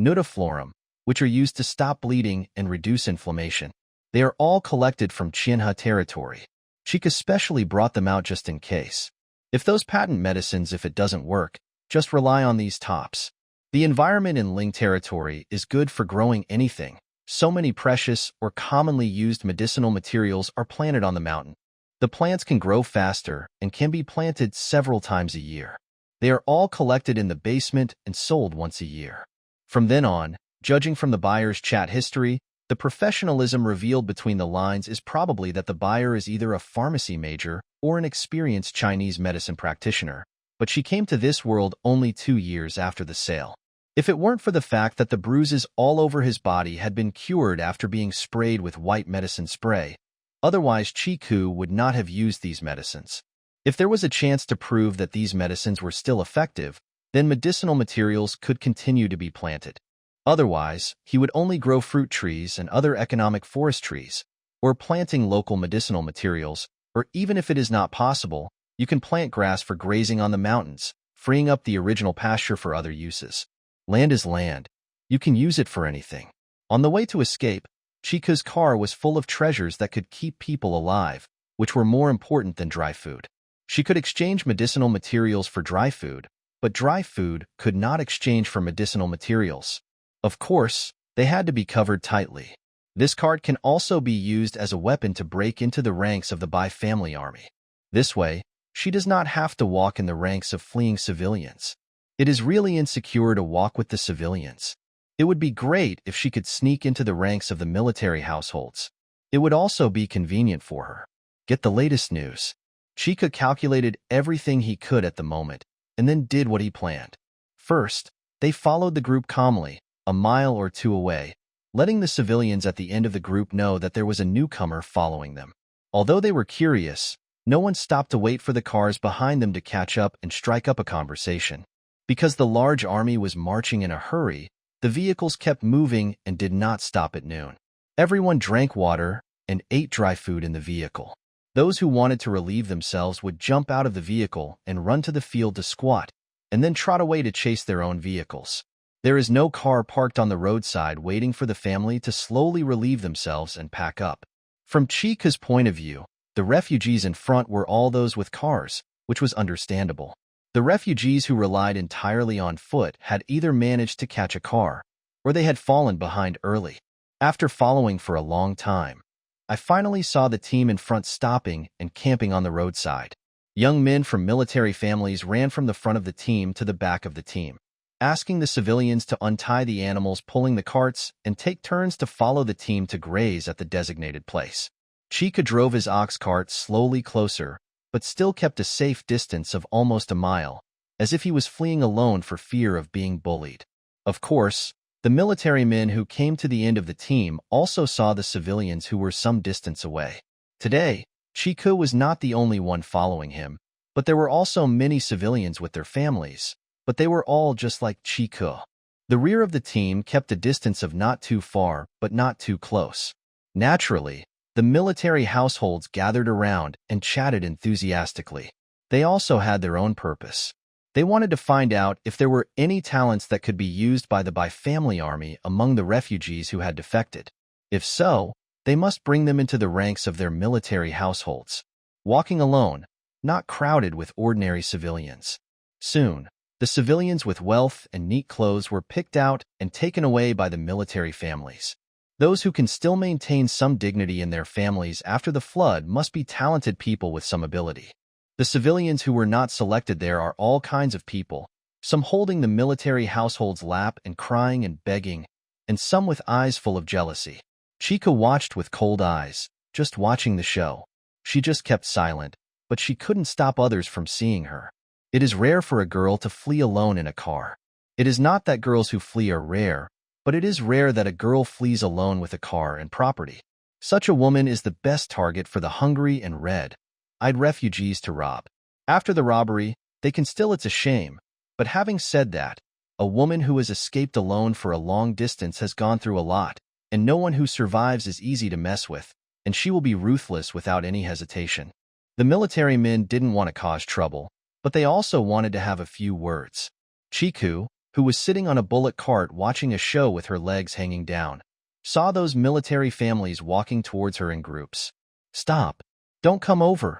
nudiflorum, which are used to stop bleeding and reduce inflammation. They are all collected from Qianhe territory. Chika specially brought them out just in case. If those patent medicines, if it doesn't work, just rely on these tops. The environment in Ling territory is good for growing anything. So many precious or commonly used medicinal materials are planted on the mountain. The plants can grow faster and can be planted several times a year. They are all collected in the basement and sold once a year. From then on, judging from the buyer's chat history, the professionalism revealed between the lines is probably that the buyer is either a pharmacy major or an experienced Chinese medicine practitioner, but she came to this world only 2 years after the sale. If it weren't for the fact that the bruises all over his body had been cured after being sprayed with white medicine spray, otherwise Chi-Ku would not have used these medicines. If there was a chance to prove that these medicines were still effective, then medicinal materials could continue to be planted. Otherwise, he would only grow fruit trees and other economic forest trees, or planting local medicinal materials, or even if it is not possible, you can plant grass for grazing on the mountains, freeing up the original pasture for other uses. Land is land. You can use it for anything. On the way to escape, Chika's car was full of treasures that could keep people alive, which were more important than dry food. She could exchange medicinal materials for dry food, but dry food could not exchange for medicinal materials. Of course, they had to be covered tightly. This cart can also be used as a weapon to break into the ranks of the Bai family army. This way, she does not have to walk in the ranks of fleeing civilians. It is really insecure to walk with the civilians. It would be great if she could sneak into the ranks of the military households. It would also be convenient for her. Get the latest news. Chika calculated everything he could at the moment, and then did what he planned. First, they followed the group calmly, a mile or two away, letting the civilians at the end of the group know that there was a newcomer following them. Although they were curious, no one stopped to wait for the cars behind them to catch up and strike up a conversation. Because the large army was marching in a hurry, the vehicles kept moving and did not stop at noon. Everyone drank water and ate dry food in the vehicle. Those who wanted to relieve themselves would jump out of the vehicle and run to the field to squat, and then trot away to chase their own vehicles. There is no car parked on the roadside waiting for the family to slowly relieve themselves and pack up. From Chika's point of view, the refugees in front were all those with cars, which was understandable. The refugees who relied entirely on foot had either managed to catch a car, or they had fallen behind early. After following for a long time, I finally saw the team in front stopping and camping on the roadside. Young men from military families ran from the front of the team to the back of the team, asking the civilians to untie the animals pulling the carts and take turns to follow the team to graze at the designated place. Chika drove his ox cart slowly closer, but still kept a safe distance of almost a mile, as if he was fleeing alone for fear of being bullied. Of course, the military men who came to the end of the team also saw the civilians who were some distance away. Today, Chika was not the only one following him, but there were also many civilians with their families, but they were all just like Chika. The rear of the team kept a distance of not too far, but not too close. Naturally, the military households gathered around and chatted enthusiastically. They also had their own purpose. They wanted to find out if there were any talents that could be used by the Bai family army among the refugees who had defected. If so, they must bring them into the ranks of their military households, walking alone, not crowded with ordinary civilians. Soon, the civilians with wealth and neat clothes were picked out and taken away by the military families. Those who can still maintain some dignity in their families after the flood must be talented people with some ability. The civilians who were not selected there are all kinds of people, some holding the military household's lap and crying and begging, and some with eyes full of jealousy. Chika watched with cold eyes, just watching the show. She just kept silent, but she couldn't stop others from seeing her. It is rare for a girl to flee alone in a car. It is not that girls who flee are rare, but it is rare that a girl flees alone with a car and property. Such a woman is the best target for the hungry and red-eyed refugees to rob. After the robbery, They can still, it's a shame. But having said that, a woman who has escaped alone for a long distance has gone through a lot, and no one who survives is easy to mess with, and she will be ruthless without any hesitation. The military men didn't want to cause trouble, but they also wanted to have a few words. Chiku, who was sitting on a bullock cart watching a show with her legs hanging down, saw those military families walking towards her in groups. "Stop! Don't come over!"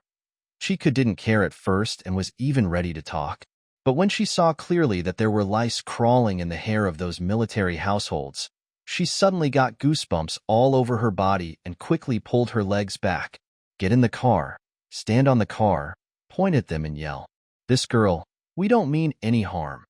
Chiku didn't care at first and was even ready to talk. But when she saw clearly that there were lice crawling in the hair of those military households, she suddenly got goosebumps all over her body and quickly pulled her legs back. "Get in the car, stand on the car, point at them and yell, 'This girl, we don't mean any harm.'"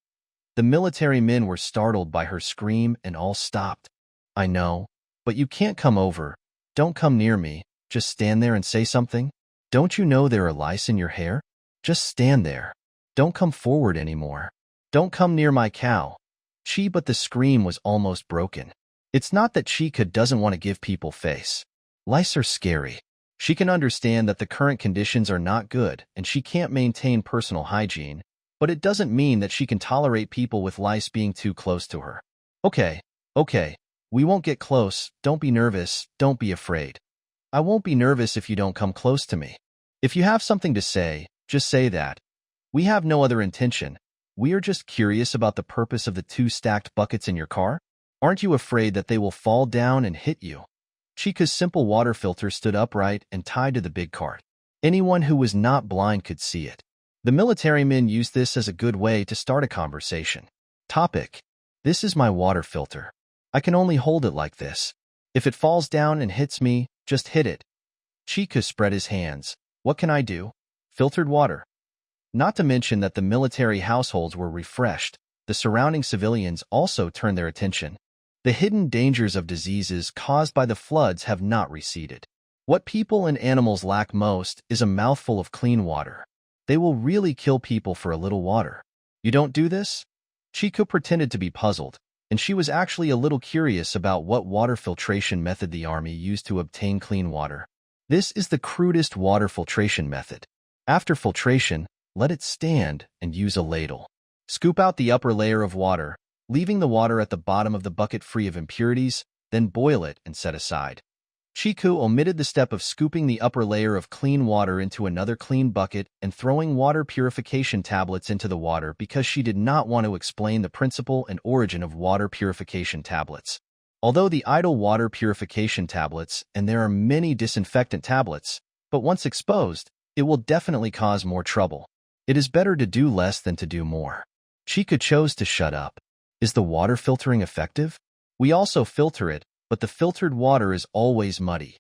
The military men were startled by her scream and all stopped. "I know, but you can't come over. Don't come near me. Just stand there and say something. Don't you know there are lice in your hair? Just stand there. Don't come forward anymore. Don't come near my cow." But the scream was almost broken. It's not that Chica doesn't want to give people face. Lice are scary. She can understand that the current conditions are not good and she can't maintain personal hygiene, but it doesn't mean that she can tolerate people with lice being too close to her. Okay, we won't get close. Don't be nervous. Don't be afraid. I won't be nervous if you don't come close to me. If you have something to say, just say that. We have no other intention. We are just curious about the purpose of the 2 stacked buckets in your car. Aren't you afraid that they will fall down and hit you? Chica's simple water filter stood upright and tied to the big cart. Anyone who was not blind could see it. The military men used this as a good way to start a conversation. Topic: "This is my water filter. I can only hold it like this. If it falls down and hits me, just hit it." Chica spread his hands. "What can I do? Filtered water." Not to mention that the military households were refreshed, the surrounding civilians also turned their attention. The hidden dangers of diseases caused by the floods have not receded. What people and animals lack most is a mouthful of clean water. They will really kill people for a little water. You don't do this? Chico pretended to be puzzled, and she was actually a little curious about what water filtration method the army used to obtain clean water. This is the crudest water filtration method. After filtration, let it stand and use a ladle. Scoop out the upper layer of water, leaving the water at the bottom of the bucket free of impurities, then boil it and set aside. Chiku omitted the step of scooping the upper layer of clean water into another clean bucket and throwing water purification tablets into the water because she did not want to explain the principle and origin of water purification tablets. Although the idle water purification tablets, and there are many disinfectant tablets, but once exposed, it will definitely cause more trouble. It is better to do less than to do more. Chica chose to shut up. Is the water filtering effective? We also filter it, but the filtered water is always muddy.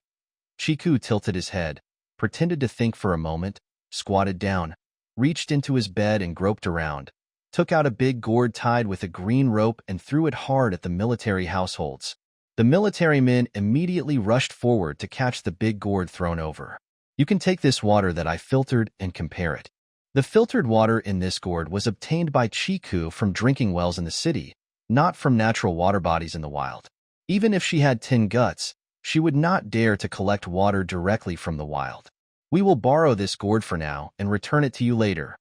Chiku tilted his head, pretended to think for a moment, squatted down, reached into his bed and groped around, took out a big gourd tied with a green rope and threw it hard at the military households. The military men immediately rushed forward to catch the big gourd thrown over. "You can take this water that I filtered and compare it." The filtered water in this gourd was obtained by Chiku from drinking wells in the city, not from natural water bodies in the wild. Even if she had 10 guts, she would not dare to collect water directly from the wild. "We will borrow this gourd for now and return it to you later."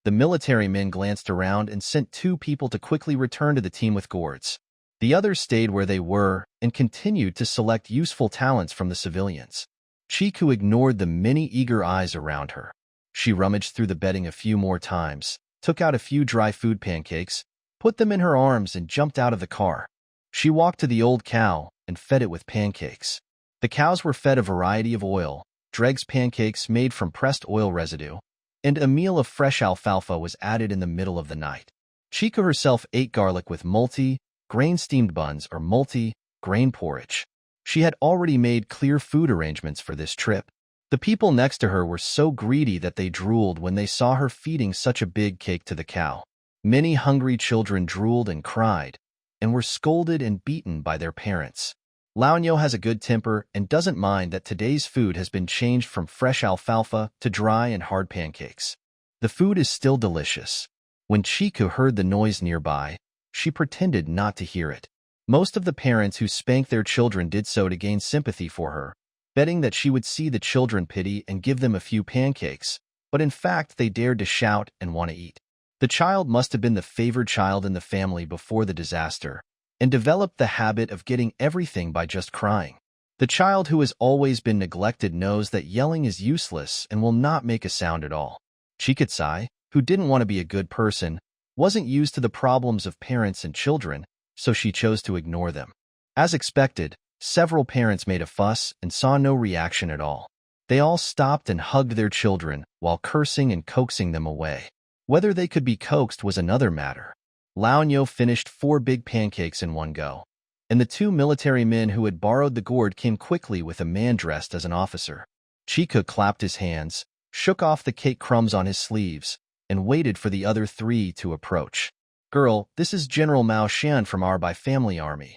The military men glanced around and sent 2 people to quickly return to the team with gourds. The others stayed where they were and continued to select useful talents from the civilians. Chiku ignored the many eager eyes around her. She rummaged through the bedding a few more times, took out a few dry food pancakes, put them in her arms and jumped out of the car. She walked to the old cow and fed it with pancakes. The cows were fed a variety of oil, dregs pancakes made from pressed oil residue, and a meal of fresh alfalfa was added in the middle of the night. Chica herself ate garlic with multi-grain steamed buns or multi-grain porridge. She had already made clear food arrangements for this trip. The people next to her were so greedy that they drooled when they saw her feeding such a big cake to the cow. Many hungry children drooled and cried, and were scolded and beaten by their parents. Laonyo has a good temper and doesn't mind that today's food has been changed from fresh alfalfa to dry and hard pancakes. The food is still delicious. When Chiku heard the noise nearby, she pretended not to hear it. Most of the parents who spanked their children did so to gain sympathy for her, betting that she would see the children pity and give them a few pancakes, but in fact they dared to shout and want to eat. The child must have been the favored child in the family before the disaster, and developed the habit of getting everything by just crying. The child who has always been neglected knows that yelling is useless and will not make a sound at all. Chikitsai, who didn't want to be a good person, wasn't used to the problems of parents and children, so she chose to ignore them. As expected, several parents made a fuss and saw no reaction at all. They all stopped and hugged their children while cursing and coaxing them away. Whether they could be coaxed was another matter. Laonyo finished 4 big pancakes in one go, and the 2 military men who had borrowed the gourd came quickly with a man dressed as an officer. Chika clapped his hands, shook off the cake crumbs on his sleeves, and waited for the other 3 to approach. "Girl, this is General Mao Shan from our by-family army."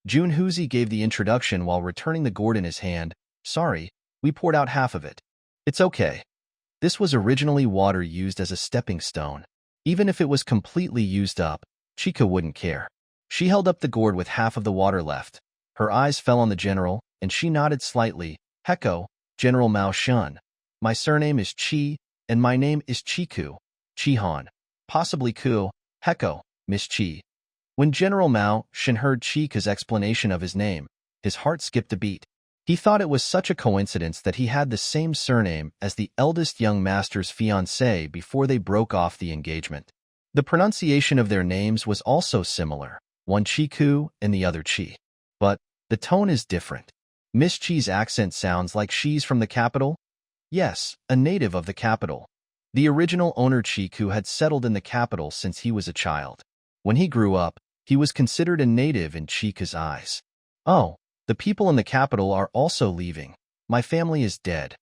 Junhuzi gave the introduction while returning the gourd in his hand. "Sorry, we poured out half of it." "It's okay." This was originally water used as a stepping stone. Even if it was completely used up, Chika wouldn't care. She held up the gourd with half of the water left. Her eyes fell on the general, and she nodded slightly. "Heko, General Mao Shun. My surname is Chi, and my name is Chiku. Chihan. Possibly Ku. Heko, Miss Chi." When General Mao Shan heard Chika's explanation of his name, his heart skipped a beat. He thought it was such a coincidence that he had the same surname as the eldest young master's fiancée before they broke off the engagement. The pronunciation of their names was also similar, one Chiku and the other Chi. But the tone is different. Miss Chi's accent sounds like she's from the capital? Yes, a native of the capital. The original owner Chiku had settled in the capital since he was a child. When he grew up, he was considered a native in Chika's eyes. "Oh, the people in the capital are also leaving. My family is dead."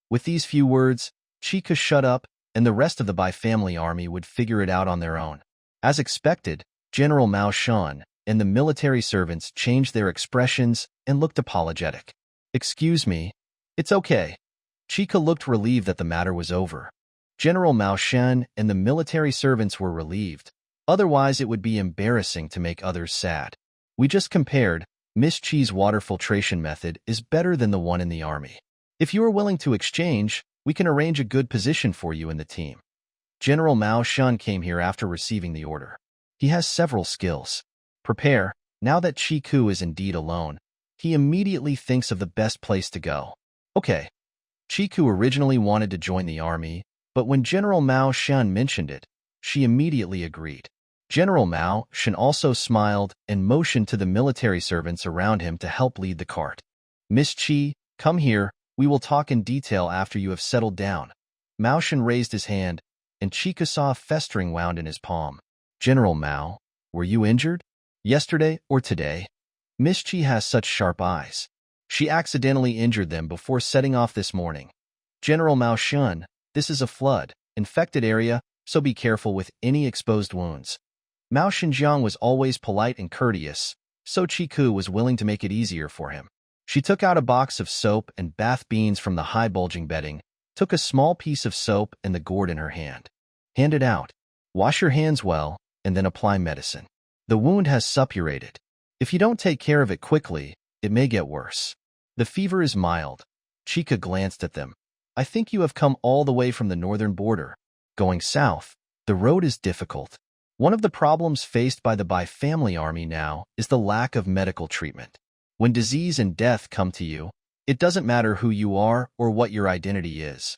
With these few words, Chika shut up, and the rest of the by-family army would figure it out on their own. As expected, General Mao Shan and the military servants changed their expressions and looked apologetic. "Excuse me." "It's okay." Chika looked relieved that the matter was over. General Mao Shan and the military servants were relieved. Otherwise, it would be embarrassing to make others sad. "We just compared. Miss Chi's water filtration method is better than the one in the army. If you are willing to exchange, we can arrange a good position for you in the team." General Mao Shun came here after receiving the order. He has several skills. Prepare. Now that Chiku is indeed alone, he immediately thinks of the best place to go. Okay. Chiku originally wanted to join the army, but when General Mao Shun mentioned it, she immediately agreed. General Mao Shan also smiled and motioned to the military servants around him to help lead the cart. "Miss Chi, come here, we will talk in detail after you have settled down." Mao Shan raised his hand, and Chika saw a festering wound in his palm. "General Mao, were you injured? Yesterday or today?" Miss Chi has such sharp eyes. She accidentally injured them before setting off this morning. "General Mao Shun, this is a flood, infected area, so be careful with any exposed wounds." Mao Xinjiang was always polite and courteous, so Chiku was willing to make it easier for him. She took out a box of soap and bath beans from the high bulging bedding, took a small piece of soap and the gourd in her hand. "Hand it out. Wash your hands well, and then apply medicine. The wound has suppurated. If you don't take care of it quickly, it may get worse. The fever is mild." Chika glanced at them. "I think you have come all the way from the northern border. Going south, the road is difficult. One of the problems faced by the by-family army now is the lack of medical treatment. When disease and death come to you, it doesn't matter who you are or what your identity is."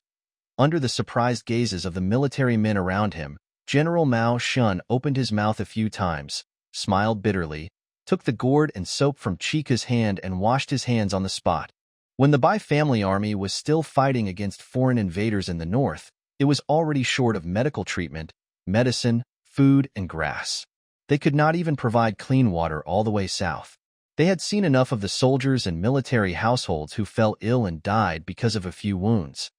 Under the surprised gazes of the military men around him, General Mao Shun opened his mouth a few times, smiled bitterly, took the gourd and soap from Chika's hand and washed his hands on the spot. When the by-family army was still fighting against foreign invaders in the north, it was already short of medical treatment, medicine, food, and grass. They could not even provide clean water all the way south. They had seen enough of the soldiers and military households who fell ill and died because of a few wounds.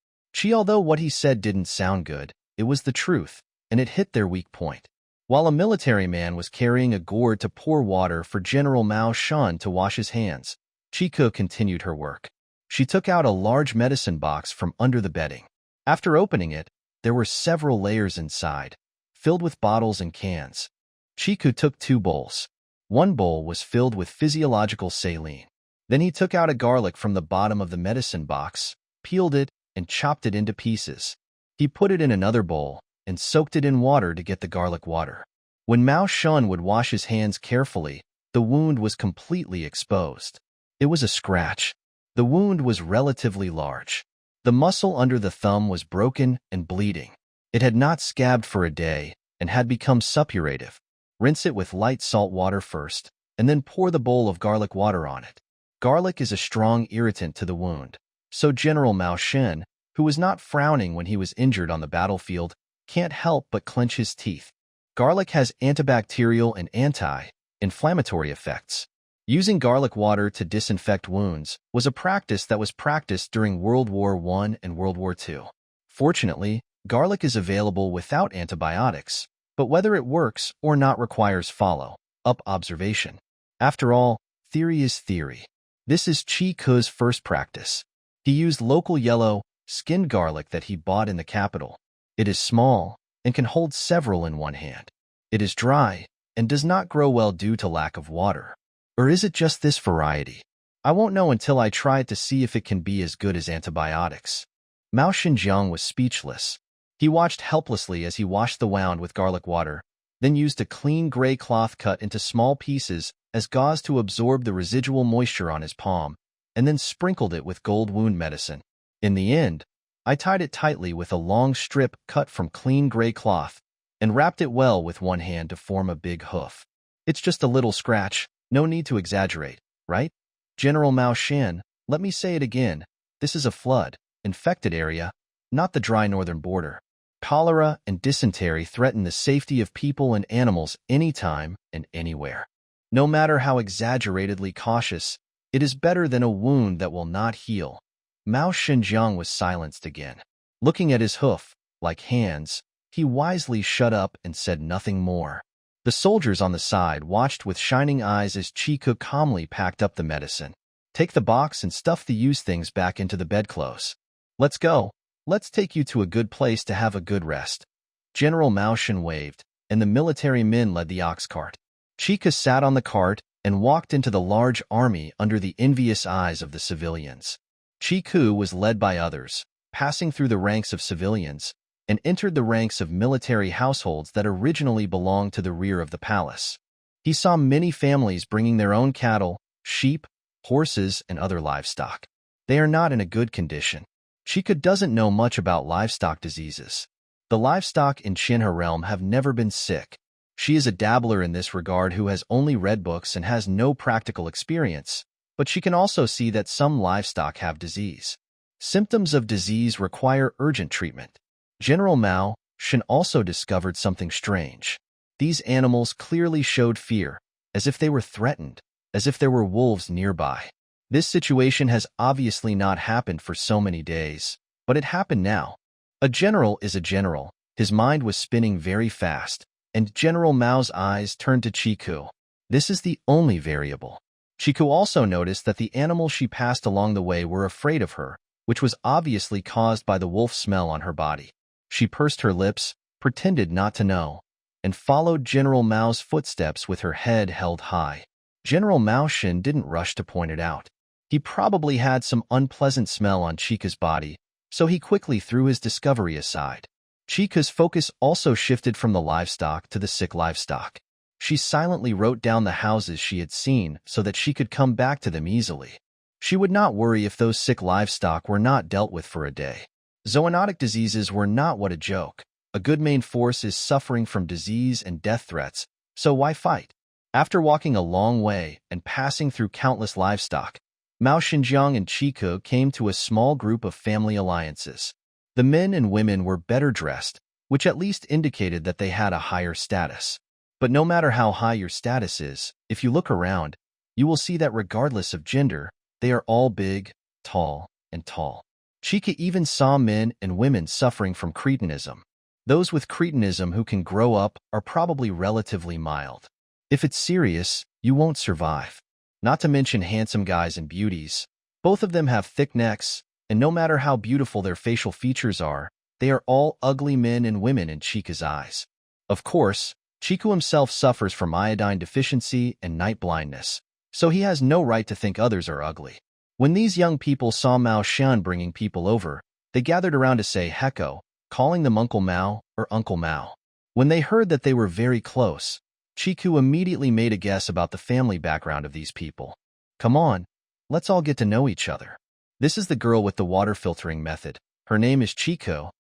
Although what he said didn't sound good, it was the truth, and it hit their weak point. While a military man was carrying a gourd to pour water for General Mao Shun to wash his hands, Chiku continued her work. She took out a large medicine box from under the bedding. After opening it, there were several layers inside, filled with bottles and cans. Chiku took 2 bowls. One bowl was filled with physiological saline. Then he took out a garlic from the bottom of the medicine box, peeled it, and chopped it into pieces. He put it in another bowl and soaked it in water to get the garlic water. When Mao Shun would wash his hands carefully, the wound was completely exposed. It was a scratch. The wound was relatively large. The muscle under the thumb was broken and bleeding. It had not scabbed for a day and had become suppurative. Rinse it with light salt water first, and then pour the bowl of garlic water on it. Garlic is a strong irritant to the wound, so General Mao Shen, who was not frowning when he was injured on the battlefield, can't help but clench his teeth. Garlic has antibacterial and anti-inflammatory effects. Using garlic water to disinfect wounds was a practice that was practiced during World War I and World War II. Fortunately, garlic is available without antibiotics, but whether it works or not requires follow-up observation. After all, theory is theory. This is Chi Ku's first practice. He used local yellow, skinned garlic that he bought in the capital. It is small and can hold several in one hand. It is dry and does not grow well due to lack of water. Or is it just this variety? I won't know until I try it to see if it can be as good as antibiotics. Mao Xinjiang was speechless. He watched helplessly as he washed the wound with garlic water, then used a clean gray cloth cut into small pieces as gauze to absorb the residual moisture on his palm, and then sprinkled it with gold wound medicine. In the end, I tied it tightly with a long strip cut from clean gray cloth and wrapped it well with one hand to form a big hoof. It's just a little scratch, no need to exaggerate, right? General Mao Shan, let me say it again, this is a flood-infected area, not the dry northern border. Cholera and dysentery threaten the safety of people and animals anytime and anywhere. No matter how exaggeratedly cautious, it is better than a wound that will not heal. Mao Xinjiang was silenced again. Looking at his hoof, like hands, he wisely shut up and said nothing more. The soldiers on the side watched with shining eyes as Chiku calmly packed up the medicine. Take the box and stuff the used things back into the bedclothes. Let's go. Let's take you to a good place to have a good rest. General Mao Shen waved, and the military men led the ox cart. Chika sat on the cart and walked into the large army under the envious eyes of the civilians. Chiku was led by others, passing through the ranks of civilians, and entered the ranks of military households that originally belonged to the rear of the palace. He saw many families bringing their own cattle, sheep, horses, and other livestock. They are not in a good condition. Chika doesn't know much about livestock diseases. The livestock in Shinha realm have never been sick. She is a dabbler in this regard who has only read books and has no practical experience, but she can also see that some livestock have disease. Symptoms of disease require urgent treatment. General Mao Shen also discovered something strange. These animals clearly showed fear, as if they were threatened, as if there were wolves nearby. This situation has obviously not happened for so many days, but it happened now. A general is a general. His mind was spinning very fast, and General Mao's eyes turned to Chiku. This is the only variable. Chiku also noticed that the animals she passed along the way were afraid of her, which was obviously caused by the wolf smell on her body. She pursed her lips, pretended not to know, and followed General Mao's footsteps with her head held high. General Mao Shen didn't rush to point it out. He probably had some unpleasant smell on Chika's body, so he quickly threw his discovery aside. Chika's focus also shifted from the livestock to the sick livestock. She silently wrote down the houses she had seen so that she could come back to them easily. She would not worry if those sick livestock were not dealt with for a day. Zoonotic diseases were not what a joke. A good main force is suffering from disease and death threats, so why fight? After walking a long way and passing through countless livestock, Mao Xinjiang and Chiku came to a small group of family alliances. The men and women were better dressed, which at least indicated that they had a higher status. But no matter how high your status is, if you look around, you will see that regardless of gender, they are all big, tall, and tall. Chika even saw men and women suffering from cretinism. Those with cretinism who can grow up are probably relatively mild. If it's serious, you won't survive. Not to mention handsome guys and beauties. Both of them have thick necks, and no matter how beautiful their facial features are, they are all ugly men and women in Chika's eyes. Of course, Chiku himself suffers from iodine deficiency and night blindness, so he has no right to think others are ugly. When these young people saw Mao Shan bringing people over, they gathered around to say heko, calling them Uncle Mao or Uncle Mao. When they heard that they were very close, Chiku immediately made a guess about the family background of these people. Come on, let's all get to know each other. This is the girl with the water filtering method. Her name is Chico.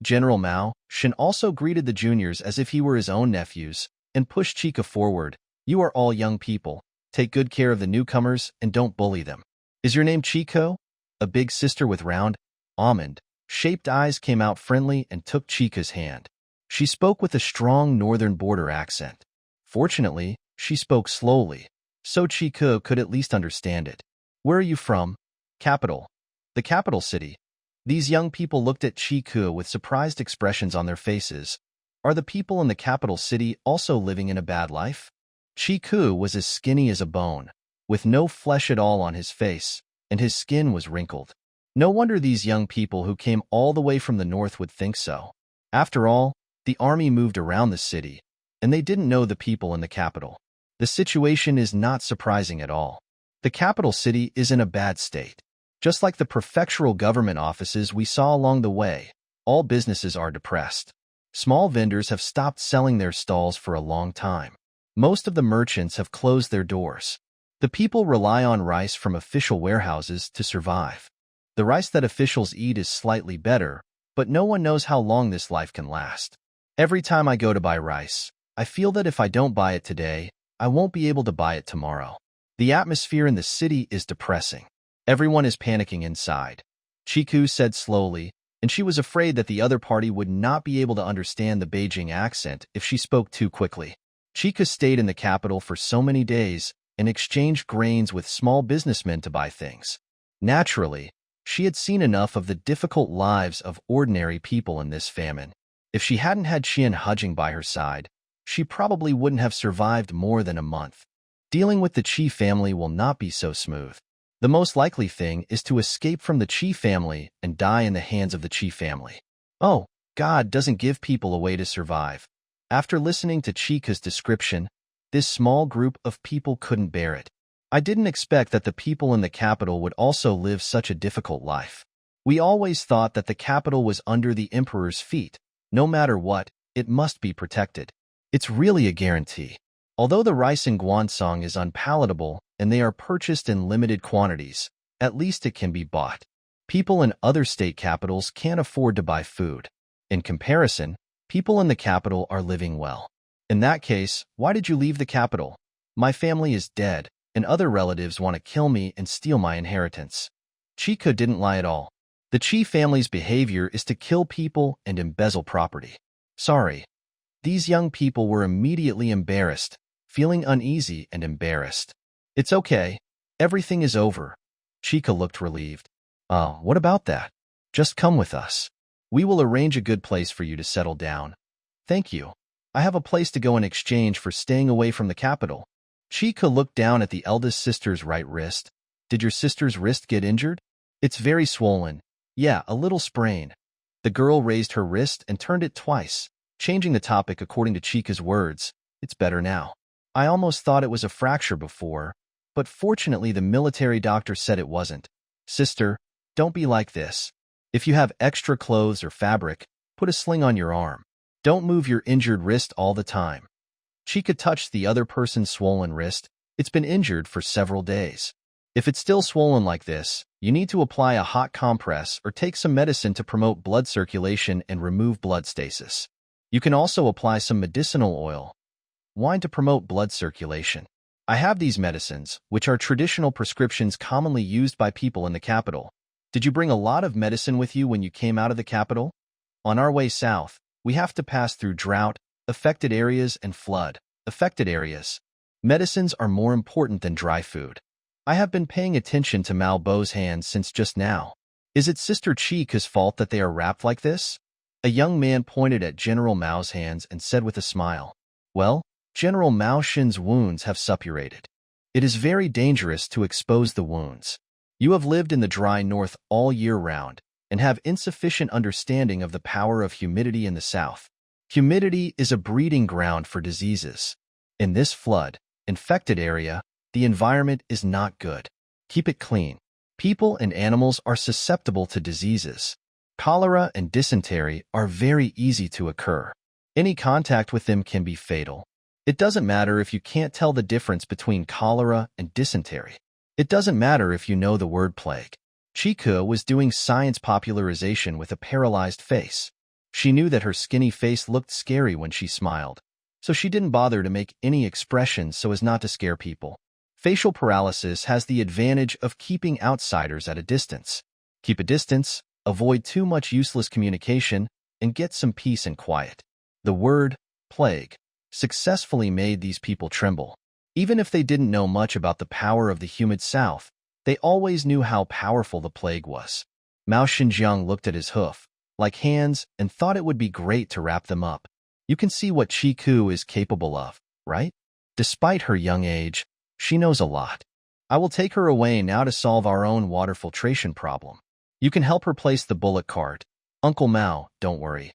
General Mao Shin also greeted the juniors as if he were his own nephews and pushed Chica forward. You are all young people. Take good care of the newcomers and don't bully them. Is your name Chico? A big sister with round, almond-shaped eyes came out friendly and took Chica's hand. She spoke with a strong northern border accent. Fortunately, she spoke slowly, so Chico could at least understand it. Where are you from? Capital. The capital city. These young people looked at Chico with surprised expressions on their faces. Are the people in the capital city also living in a bad life? Chico was as skinny as a bone, with no flesh at all on his face, and his skin was wrinkled. No wonder these young people who came all the way from the north would think so. After all, the army moved around the city, and they didn't know the people in the capital. The situation is not surprising at all. The capital city is in a bad state. Just like the prefectural government offices we saw along the way, all businesses are depressed. Small vendors have stopped selling their stalls for a long time. Most of the merchants have closed their doors. The people rely on rice from official warehouses to survive. The rice that officials eat is slightly better, but no one knows how long this life can last. Every time I go to buy rice, I feel that if I don't buy it today, I won't be able to buy it tomorrow. The atmosphere in the city is depressing. Everyone is panicking inside, Chiku said slowly, and she was afraid that the other party would not be able to understand the Beijing accent if she spoke too quickly. Chiku stayed in the capital for so many days and exchanged grains with small businessmen to buy things. Naturally, she had seen enough of the difficult lives of ordinary people in this famine. If she hadn't had Qian Hujing by her side, she probably wouldn't have survived more than a month. Dealing with the Qi family will not be so smooth. The most likely thing is to escape from the Qi family and die in the hands of the Qi family. Oh, God doesn't give people a way to survive. After listening to Chica's description, this small group of people couldn't bear it. I didn't expect that the people in the capital would also live such a difficult life. We always thought that the capital was under the emperor's feet. No matter what, it must be protected. It's really a guarantee. Although the rice in Guansong is unpalatable and they are purchased in limited quantities, at least it can be bought. People in other state capitals can't afford to buy food. In comparison, people in the capital are living well. In that case, why did you leave the capital? My family is dead, and other relatives want to kill me and steal my inheritance. Chica didn't lie at all. The Qi family's behavior is to kill people and embezzle property. Sorry. These young people were immediately embarrassed, feeling uneasy and embarrassed. It's okay. Everything is over. Chica looked relieved. Oh, what about that? Just come with us. We will arrange a good place for you to settle down. Thank you. I have a place to go in exchange for staying away from the capital. Chica looked down at the eldest sister's right wrist. Did your sister's wrist get injured? It's very swollen. Yeah, a little sprain. The girl raised her wrist and turned it twice, changing the topic according to Chica's words. It's better now. I almost thought it was a fracture before, but fortunately the military doctor said it wasn't. Sister, don't be like this. If you have extra clothes or fabric, put a sling on your arm. Don't move your injured wrist all the time. Chica touched the other person's swollen wrist. It's been injured for several days. If it's still swollen like this, you need to apply a hot compress or take some medicine to promote blood circulation and remove blood stasis. You can also apply some medicinal oil, wine to promote blood circulation. I have these medicines, which are traditional prescriptions commonly used by people in the capital. Did you bring a lot of medicine with you when you came out of the capital? On our way south, we have to pass through drought-affected areas and flood-affected areas. Medicines are more important than dry food. I have been paying attention to Mao Bo's hands since just now. Is it Sister Chica's fault that they are wrapped like this? A young man pointed at General Mao's hands and said with a smile, well, General Mao Xin's wounds have suppurated. It is very dangerous to expose the wounds. You have lived in the dry north all year round and have insufficient understanding of the power of humidity in the south. Humidity is a breeding ground for diseases. In this flood-infected area, the environment is not good. Keep it clean. People and animals are susceptible to diseases. Cholera and dysentery are very easy to occur. Any contact with them can be fatal. It doesn't matter if you can't tell the difference between cholera and dysentery. It doesn't matter if you know the word plague. Chiku was doing science popularization with a paralyzed face. She knew that her skinny face looked scary when she smiled, so she didn't bother to make any expressions so as not to scare people. Facial paralysis has the advantage of keeping outsiders at a distance. Keep a distance, avoid too much useless communication, and get some peace and quiet. The word, plague, successfully made these people tremble. Even if they didn't know much about the power of the humid south, they always knew how powerful the plague was. Mao Xinjiang looked at his hoof, like hands, and thought it would be great to wrap them up. You can see what Chiku is capable of, right? Despite her young age, she knows a lot. I will take her away now to solve our own water filtration problem. You can help her place the bullock cart. Uncle Mao, don't worry.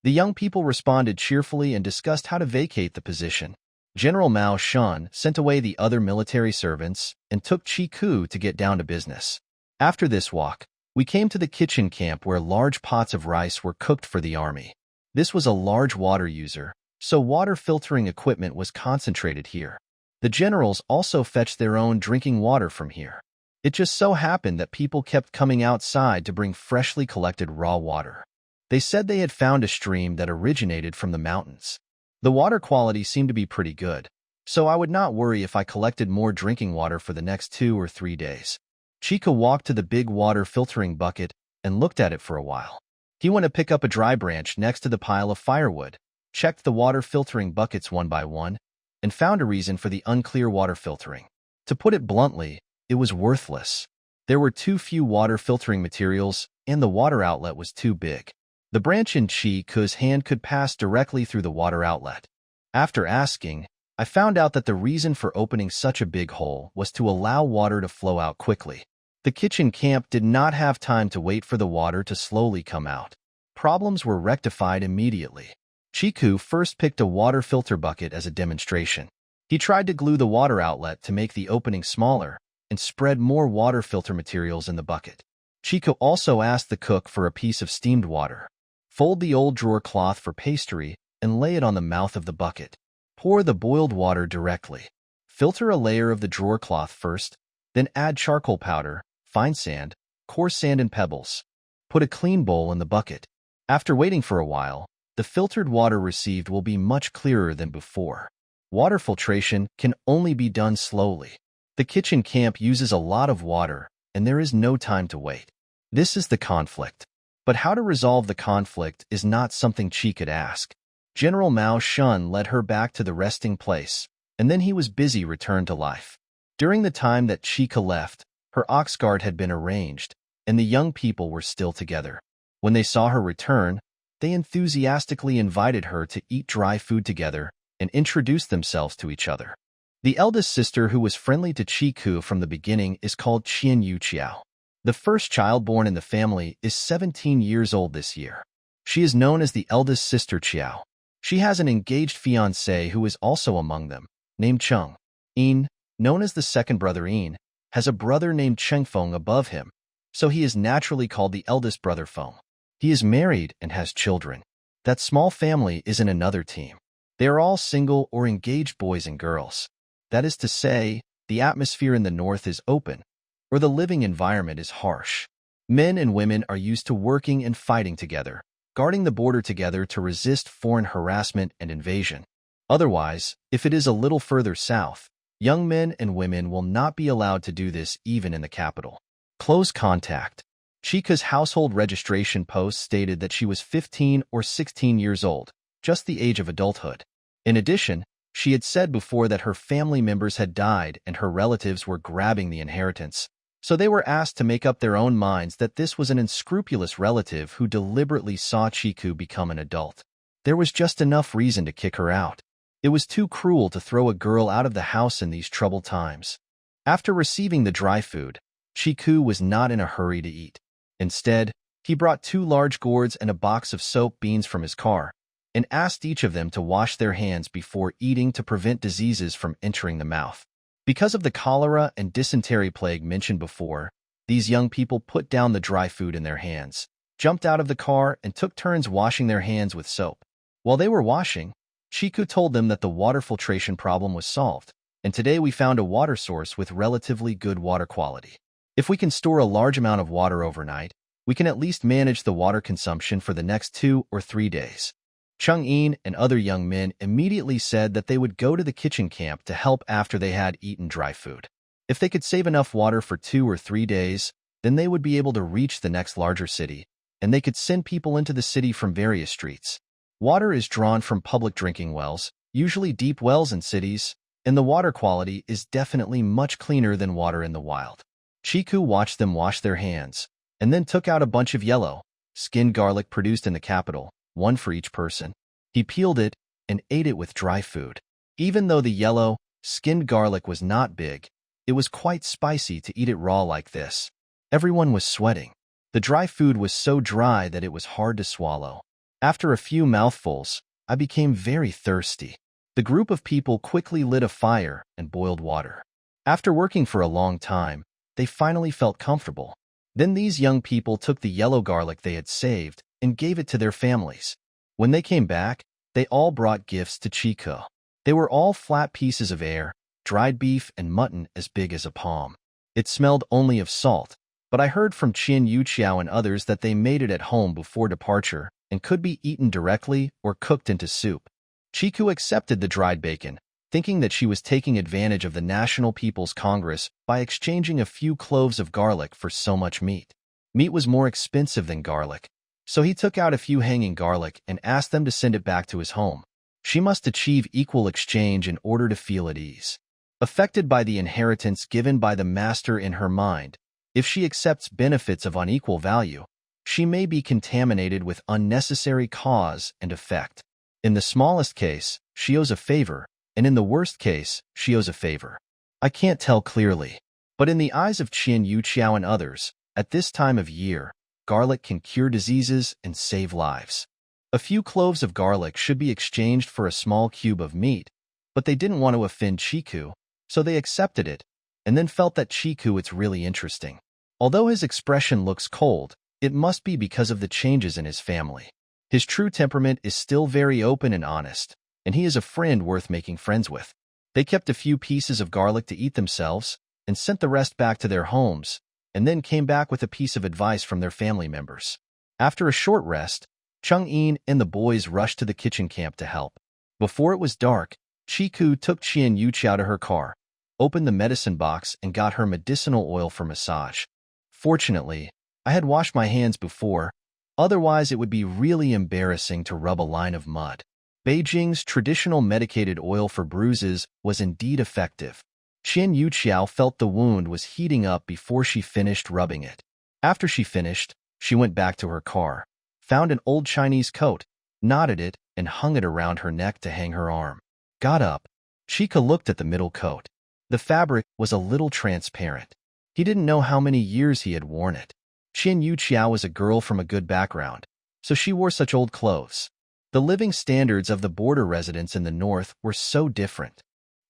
The young people responded cheerfully and discussed how to vacate the position. General Mao Shun sent away the other military servants and took Chiku to get down to business. After this walk, we came to the kitchen camp where large pots of rice were cooked for the army. This was a large water user, so water filtering equipment was concentrated here. The generals also fetched their own drinking water from here. It just so happened that people kept coming outside to bring freshly collected raw water. They said they had found a stream that originated from the mountains. The water quality seemed to be pretty good, so I would not worry if I collected more drinking water for the next 2 or 3 days. Chica walked to the big water filtering bucket and looked at it for a while. He went to pick up a dry branch next to the pile of firewood, checked the water filtering buckets one by one, and found a reason for the unclear water filtering. To put it bluntly, it was worthless. There were too few water filtering materials, and the water outlet was too big. The branch in Chiku's hand could pass directly through the water outlet. After asking, I found out that the reason for opening such a big hole was to allow water to flow out quickly. The kitchen camp did not have time to wait for the water to slowly come out. Problems were rectified immediately. Chiku first picked a water filter bucket as a demonstration. He tried to glue the water outlet to make the opening smaller and spread more water filter materials in the bucket. Chiku also asked the cook for a piece of steamed water. Fold the old drawer cloth for pastry and lay it on the mouth of the bucket. Pour the boiled water directly. Filter a layer of the drawer cloth first, then add charcoal powder, fine sand, coarse sand and pebbles. Put a clean bowl in the bucket. After waiting for a while, the filtered water received will be much clearer than before. Water filtration can only be done slowly. The kitchen camp uses a lot of water, and there is no time to wait. This is the conflict. But how to resolve the conflict is not something Chi could ask. General Mao Shun led her back to the resting place, and then he was busy returned to life. During the time that Chika left, her ox guard had been arranged, and the young people were still together. When they saw her return, they enthusiastically invited her to eat dry food together and introduced themselves to each other. The eldest sister who was friendly to Chiku from the beginning is called Qian Yu Qiao. The first child born in the family is 17 years old this year. She is known as the eldest sister Qiao. She has an engaged fiancé who is also among them, named Cheng. Yin, known as the second brother Yin, has a brother named Chengfeng above him, so he is naturally called the eldest brother Feng. He is married and has children. That small family is in another team. They are all single or engaged boys and girls. That is to say, the atmosphere in the north is open, or the living environment is harsh. Men and women are used to working and fighting together, guarding the border together to resist foreign harassment and invasion. Otherwise, if it is a little further south, young men and women will not be allowed to do this even in the capital. Close contact. Chika's household registration post stated that she was 15 or 16 years old, just the age of adulthood. In addition, she had said before that her family members had died and her relatives were grabbing the inheritance, so they were asked to make up their own minds that this was an unscrupulous relative who deliberately saw Chiku become an adult. There was just enough reason to kick her out. It was too cruel to throw a girl out of the house in these troubled times. After receiving the dry food, Chiku was not in a hurry to eat. Instead, he brought 2 large gourds and a box of soap beans from his car, and asked each of them to wash their hands before eating to prevent diseases from entering the mouth. Because of the cholera and dysentery plague mentioned before, these young people put down the dry food in their hands. jumped out of the car, and took turns washing their hands with soap. While they were washing, Chiku told them that the water filtration problem was solved, and today we found a water source with relatively good water quality. If we can store a large amount of water overnight, we can at least manage the water consumption for the next 2 or 3 days. Chung-in and other young men immediately said that they would go to the kitchen camp to help after they had eaten dry food. If they could save enough water for 2 or 3 days, then they would be able to reach the next larger city, and they could send people into the city from various streets. Water is drawn from public drinking wells, usually deep wells in cities, and the water quality is definitely much cleaner than water in the wild. Chiku watched them wash their hands, and then took out a bunch of yellow, skinned garlic produced in the capital, one for each person. He peeled it and ate it with dry food. Even though the yellow, skinned garlic was not big, it was quite spicy to eat it raw like this. Everyone was sweating. The dry food was so dry that it was hard to swallow. After a few mouthfuls, I became very thirsty. The group of people quickly lit a fire and boiled water. After working for a long time, they finally felt comfortable. Then these young people took the yellow garlic they had saved and gave it to their families. When they came back, they all brought gifts to Chiku. They were all flat pieces of air, dried beef and mutton as big as a palm. It smelled only of salt, but I heard from Qian Yuqiao and others that they made it at home before departure and could be eaten directly or cooked into soup. Chiku accepted the dried bacon, thinking that she was taking advantage of the National People's Congress by exchanging a few cloves of garlic for so much meat. Meat was more expensive than garlic, so he took out a few hanging garlic and asked them to send it back to his home. She must achieve equal exchange in order to feel at ease. Affected by the inheritance given by the master in her mind, if she accepts benefits of unequal value, she may be contaminated with unnecessary cause and effect. In the smallest case, she owes a favor, and in the worst case, she owes a favor. I can't tell clearly, but in the eyes of Qian Yuqiao and others, at this time of year, garlic can cure diseases and save lives. A few cloves of garlic should be exchanged for a small cube of meat, but they didn't want to offend Chiku, so they accepted it, and then felt that Chiku it's really interesting. Although his expression looks cold, it must be because of the changes in his family. His true temperament is still very open and honest, and he is a friend worth making friends with. They kept a few pieces of garlic to eat themselves, and sent the rest back to their homes, and then came back with a piece of advice from their family members. After a short rest, Chung-in and the boys rushed to the kitchen camp to help. Before it was dark, Chiku took Qian Yuqiao to her car, opened the medicine box, and got her medicinal oil for massage. Fortunately, I had washed my hands before, otherwise it would be really embarrassing to rub a line of mud. Beijing's traditional medicated oil for bruises was indeed effective. Qian Yuqiao felt the wound was heating up before she finished rubbing it. After she finished, she went back to her car, found an old Chinese coat, knotted it, and hung it around her neck to hang her arm. Got up. Chiku looked at the middle coat. The fabric was a little transparent. He didn't know how many years he had worn it. Qian Yuqiao was a girl from a good background, so she wore such old clothes. The living standards of the border residents in the north were so different.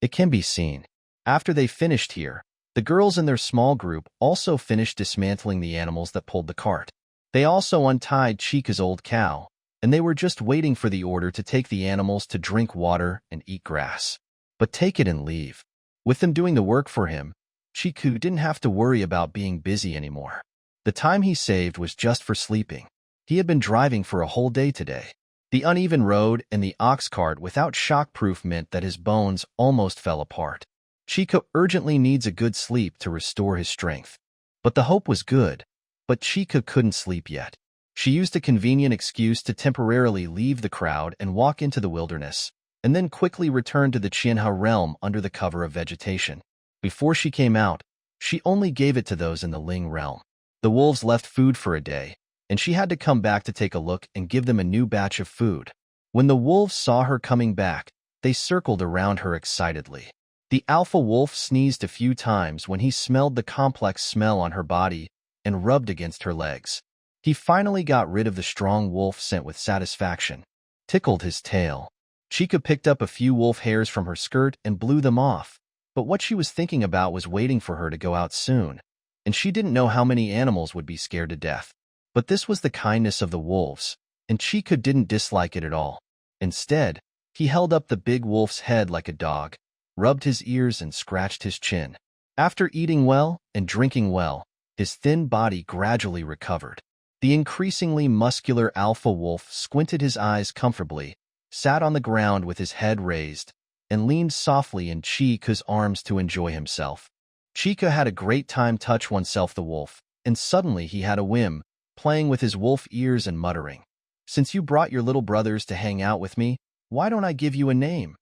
It can be seen. After they finished here, the girls in their small group also finished dismantling the animals that pulled the cart. They also untied Chiku's old cow, and they were just waiting for the order to take the animals to drink water and eat grass. But take it and leave. With them doing the work for him, Chiku didn't have to worry about being busy anymore. The time he saved was just for sleeping. He had been driving for a whole day today. The uneven road and the ox cart without shockproof meant that his bones almost fell apart. Chiku urgently needs a good sleep to restore his strength. But the hope was good, but Chiku couldn't sleep yet. She used a convenient excuse to temporarily leave the crowd and walk into the wilderness, and then quickly return to the Qianhua realm under the cover of vegetation. Before she came out, she only gave it to those in the Ling realm. The wolves left food for a day, and she had to come back to take a look and give them a new batch of food. When the wolves saw her coming back, they circled around her excitedly. The alpha wolf sneezed a few times when he smelled the complex smell on her body and rubbed against her legs. He finally got rid of the strong wolf scent with satisfaction. Tickled his tail. Chiku picked up a few wolf hairs from her skirt and blew them off, but what she was thinking about was waiting for her to go out soon, and she didn't know how many animals would be scared to death. But this was the kindness of the wolves, and Chica didn't dislike it at all. Instead, he held up the big wolf's head like a dog, rubbed his ears and scratched his chin. After eating well and drinking well, his thin body gradually recovered. The increasingly muscular alpha wolf squinted his eyes comfortably, sat on the ground with his head raised, and leaned softly in Chica's arms to enjoy himself. Chica had a great time touch oneself the wolf, and suddenly he had a whim, playing with his wolf ears and muttering, "Since you brought your little brothers to hang out with me, why don't I give you a name?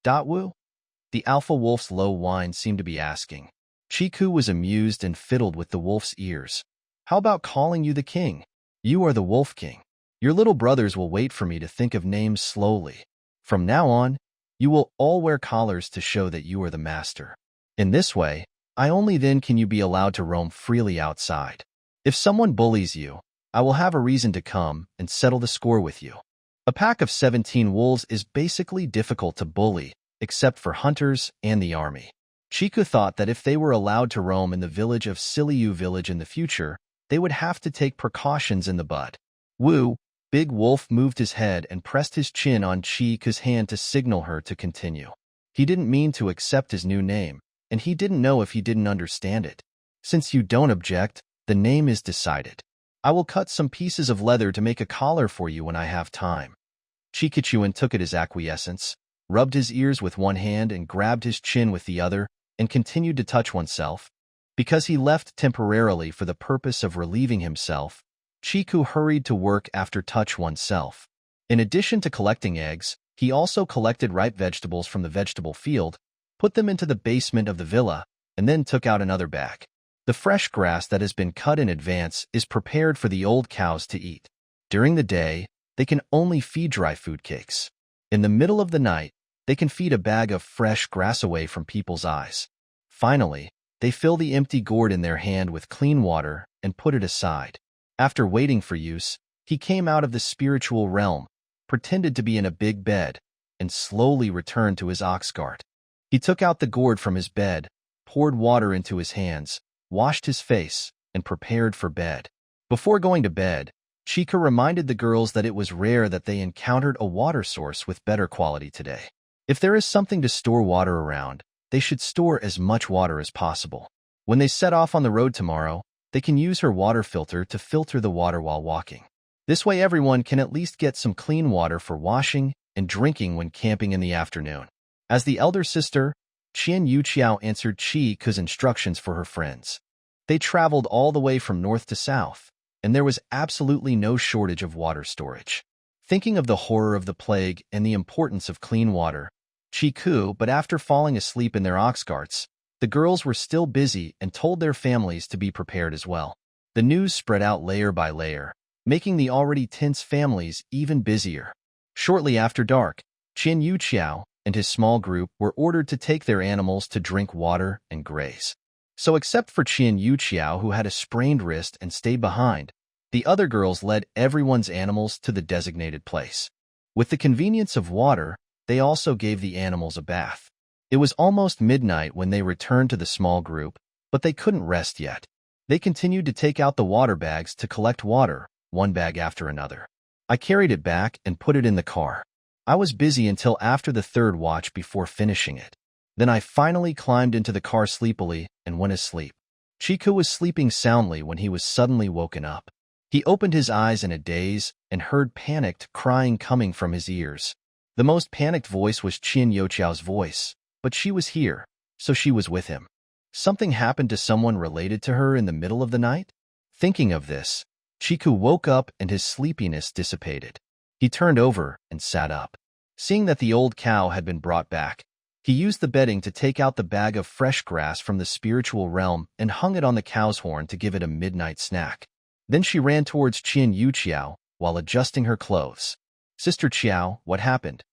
Woo?" The alpha wolf's low whine seemed to be asking. Chiku was amused and fiddled with the wolf's ears. "How about calling you the king? You are the wolf king. Your little brothers will wait for me to think of names slowly. From now on, you will all wear collars to show that you are the master. In this way, only then can you be allowed to roam freely outside. If someone bullies you, I will have a reason to come and settle the score with you." A pack of 17 wolves is basically difficult to bully, except for hunters and the army. Chiku thought that if they were allowed to roam in the village of Siliu village in the future, they would have to take precautions in the bud. Woo, Big Wolf moved his head and pressed his chin on Chiku's hand to signal her to continue. He didn't mean to accept his new name, and he didn't know if he didn't understand it. "Since you don't object, the name is decided. I will cut some pieces of leather to make a collar for you when I have time." Chikachuan took it as acquiescence, rubbed his ears with one hand and grabbed his chin with the other, and continued to touch oneself. Because he left temporarily for the purpose of relieving himself, Chiku hurried to work after touch oneself. In addition to collecting eggs, he also collected ripe vegetables from the vegetable field, put them into the basement of the villa, and then took out another bag. The fresh grass that has been cut in advance is prepared for the old cows to eat. During the day, they can only feed dry food cakes. In the middle of the night, they can feed a bag of fresh grass away from people's eyes. Finally, they fill the empty gourd in their hand with clean water and put it aside. After waiting for use, he came out of the spiritual realm, pretended to be in a big bed, and slowly returned to his ox cart. He took out the gourd from his bed, poured water into his hands, washed his face, and prepared for bed. Before going to bed, Chika reminded the girls that it was rare that they encountered a water source with better quality today. If there is something to store water around, they should store as much water as possible. When they set off on the road tomorrow, they can use her water filter to filter the water while walking. This way everyone can at least get some clean water for washing and drinking when camping in the afternoon. As the elder sister, Qian Yuqiao answered Chika's instructions for her friends. They traveled all the way from north to south, and there was absolutely no shortage of water storage. Thinking of the horror of the plague and the importance of clean water, but after falling asleep in their ox carts, the girls were still busy and told their families to be prepared as well. The news spread out layer by layer, making the already tense families even busier. Shortly after dark, Qian Yuqiao and his small group were ordered to take their animals to drink water and graze. So except for Qian Yuqiao, who had a sprained wrist and stayed behind, the other girls led everyone's animals to the designated place. With the convenience of water, they also gave the animals a bath. It was almost midnight when they returned to the small group, but they couldn't rest yet. They continued to take out the water bags to collect water, one bag after another. I carried it back and put it in the car. I was busy until after the third watch before finishing it. Then I finally climbed into the car sleepily and went asleep. Chiku was sleeping soundly when he was suddenly woken up. He opened his eyes in a daze and heard panicked crying coming from his ears. The most panicked voice was Qian Yuqiao's voice, but she was here, so she was with him. Something happened to someone related to her in the middle of the night? Thinking of this, Chiku woke up and his sleepiness dissipated. He turned over and sat up. Seeing that the old cow had been brought back, he used the bedding to take out the bag of fresh grass from the spiritual realm and hung it on the cow's horn to give it a midnight snack. Then she ran towards Qian Yuqiao while adjusting her clothes. "Sister Qiao, what happened?"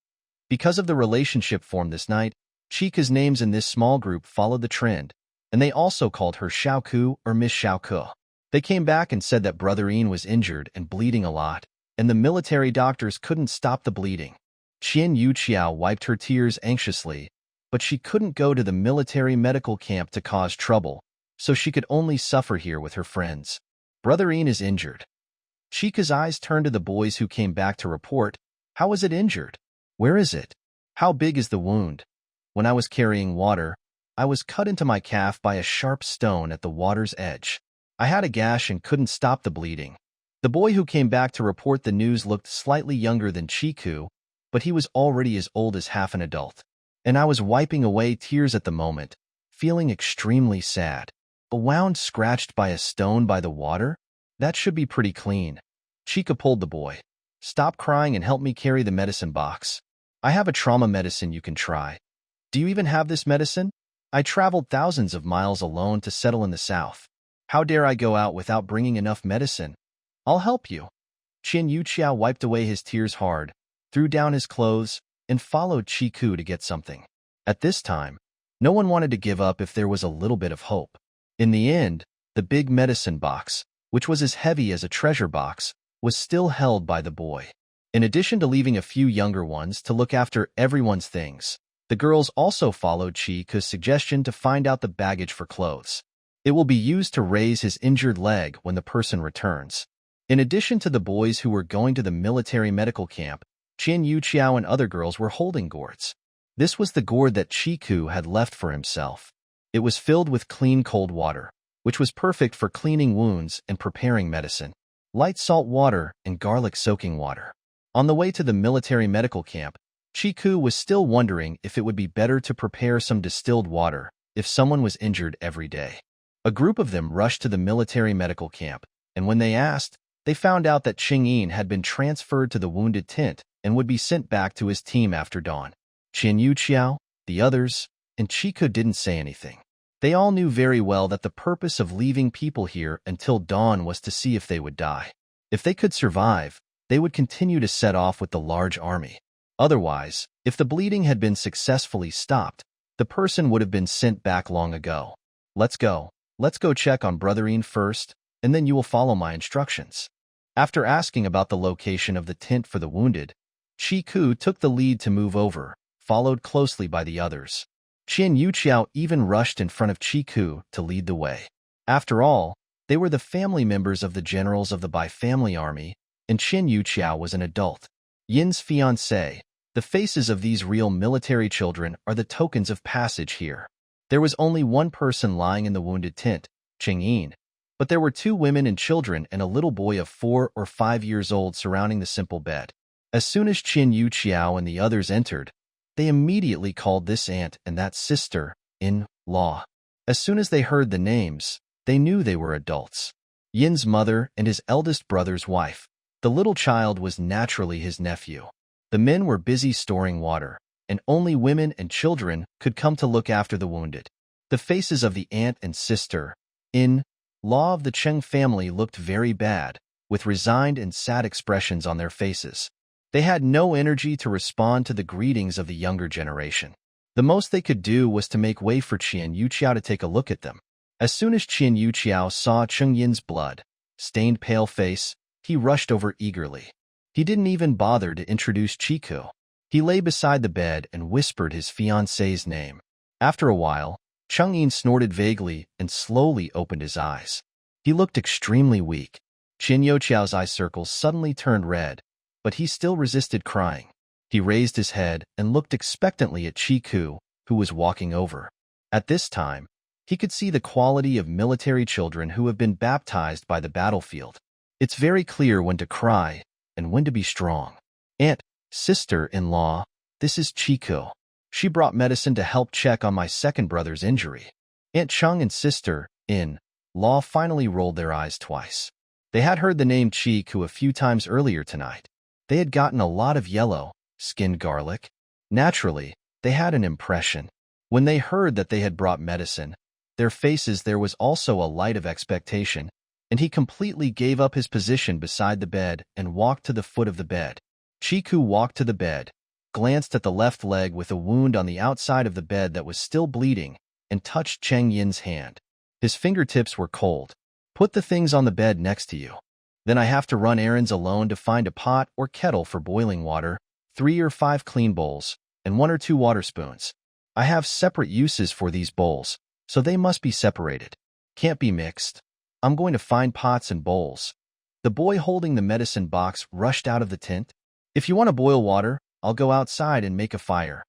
Because of the relationship formed this night, Chika's names in this small group followed the trend, and they also called her Xiaoku or Miss Xiaoku. They came back and said that Brother Ian was injured and bleeding a lot, and the military doctors couldn't stop the bleeding. Qian Yuqiao wiped her tears anxiously, but she couldn't go to the military medical camp to cause trouble, so she could only suffer here with her friends. "Brother Ian is injured." Chica's eyes turned to the boys who came back to report. How was it injured? Where is it? How big is the wound? When I was carrying water, I was cut into my calf by a sharp stone at the water's edge. I had a gash and couldn't stop the bleeding. The boy who came back to report the news looked slightly younger than Chiku, but he was already as old as half an adult. And I was wiping away tears at the moment, feeling extremely sad. A wound scratched by a stone by the water? That should be pretty clean. Chika pulled the boy. Stop crying and help me carry the medicine box. I have a trauma medicine you can try. Do you even have this medicine? I traveled thousands of miles alone to settle in the south. How dare I go out without bringing enough medicine? I'll help you. Chen Yuqiao wiped away his tears hard, threw down his clothes, and followed Chiku to get something. At this time, no one wanted to give up if there was a little bit of hope. In the end, the big medicine box, which was as heavy as a treasure box, was still held by the boy. In addition to leaving a few younger ones to look after everyone's things, the girls also followed Chiku's suggestion to find out the baggage for clothes. It will be used to raise his injured leg when the person returns. In addition to the boys who were going to the military medical camp, Chen Yuqiao and other girls were holding gourds. This was the gourd that Chiku had left for himself. It was filled with clean cold water, which was perfect for cleaning wounds and preparing medicine. Light salt water and garlic soaking water. On the way to the military medical camp, Chiku was still wondering if it would be better to prepare some distilled water if someone was injured every day. A group of them rushed to the military medical camp, and when they asked, they found out that Ching-yin had been transferred to the wounded tent and would be sent back to his team after dawn. Chen Yuqiao, the others, and Chiku didn't say anything. They all knew very well that the purpose of leaving people here until dawn was to see if they would die. If they could survive, they would continue to set off with the large army. Otherwise, if the bleeding had been successfully stopped, the person would have been sent back long ago. Let's go. Let's go check on Brotherine first, and then you will follow my instructions. After asking about the location of the tent for the wounded, Chiku took the lead to move over, followed closely by the others. Chen Yuqiao even rushed in front of Chiku to lead the way. After all, they were the family members of the generals of the Bai family army, and Chen Yuqiao was an adult. Yin's fiancé. The faces of these real military children are the tokens of passage here. There was only one person lying in the wounded tent, Ching-yin, but there were 2 women and children and a little boy of 4 or 5 years old surrounding the simple bed. As soon as Chen Yuqiao and the others entered, they immediately called this aunt and that sister-in-law. As soon as they heard the names, they knew they were adults. Yin's mother and his eldest brother's wife. The little child was naturally his nephew. The men were busy storing water, and only women and children could come to look after the wounded. The faces of the aunt and sister-in-law of the Cheng family looked very bad, with resigned and sad expressions on their faces. They had no energy to respond to the greetings of the younger generation. The most they could do was to make way for Chen Yuqiao to take a look at them. As soon as Chen Yuqiao saw Cheng Yin's blood-stained pale face, he rushed over eagerly. He didn't even bother to introduce Chiku. He lay beside the bed and whispered his fiancée's name. After a while, Cheng Yin snorted vaguely and slowly opened his eyes. He looked extremely weak. Chen Yuqiao's eye circles suddenly turned red, but he still resisted crying. He raised his head and looked expectantly at Chiku, who was walking over. At this time, he could see the quality of military children who have been baptized by the battlefield. It's very clear when to cry and when to be strong. Aunt, sister-in-law, this is Chiku. She brought medicine to help check on my second brother's injury. Aunt Cheng and sister-in-law finally rolled their eyes twice. They had heard the name Chiku a few times earlier tonight. They had gotten a lot of yellow-skinned garlic. Naturally, they had an impression. When they heard that they had brought medicine, their faces there was also a light of expectation, and he completely gave up his position beside the bed and walked to the foot of the bed. Chiku walked to the bed, glanced at the left leg with a wound on the outside of the bed that was still bleeding, and touched Cheng Yin's hand. His fingertips were cold. Put the things on the bed next to you. Then I have to run errands alone to find a pot or kettle for boiling water, 3 or 5 clean bowls, and 1 or 2 water spoons. I have separate uses for these bowls, so they must be separated. Can't be mixed. I'm going to find pots and bowls. The boy holding the medicine box rushed out of the tent. If you want to boil water, I'll go outside and make a fire.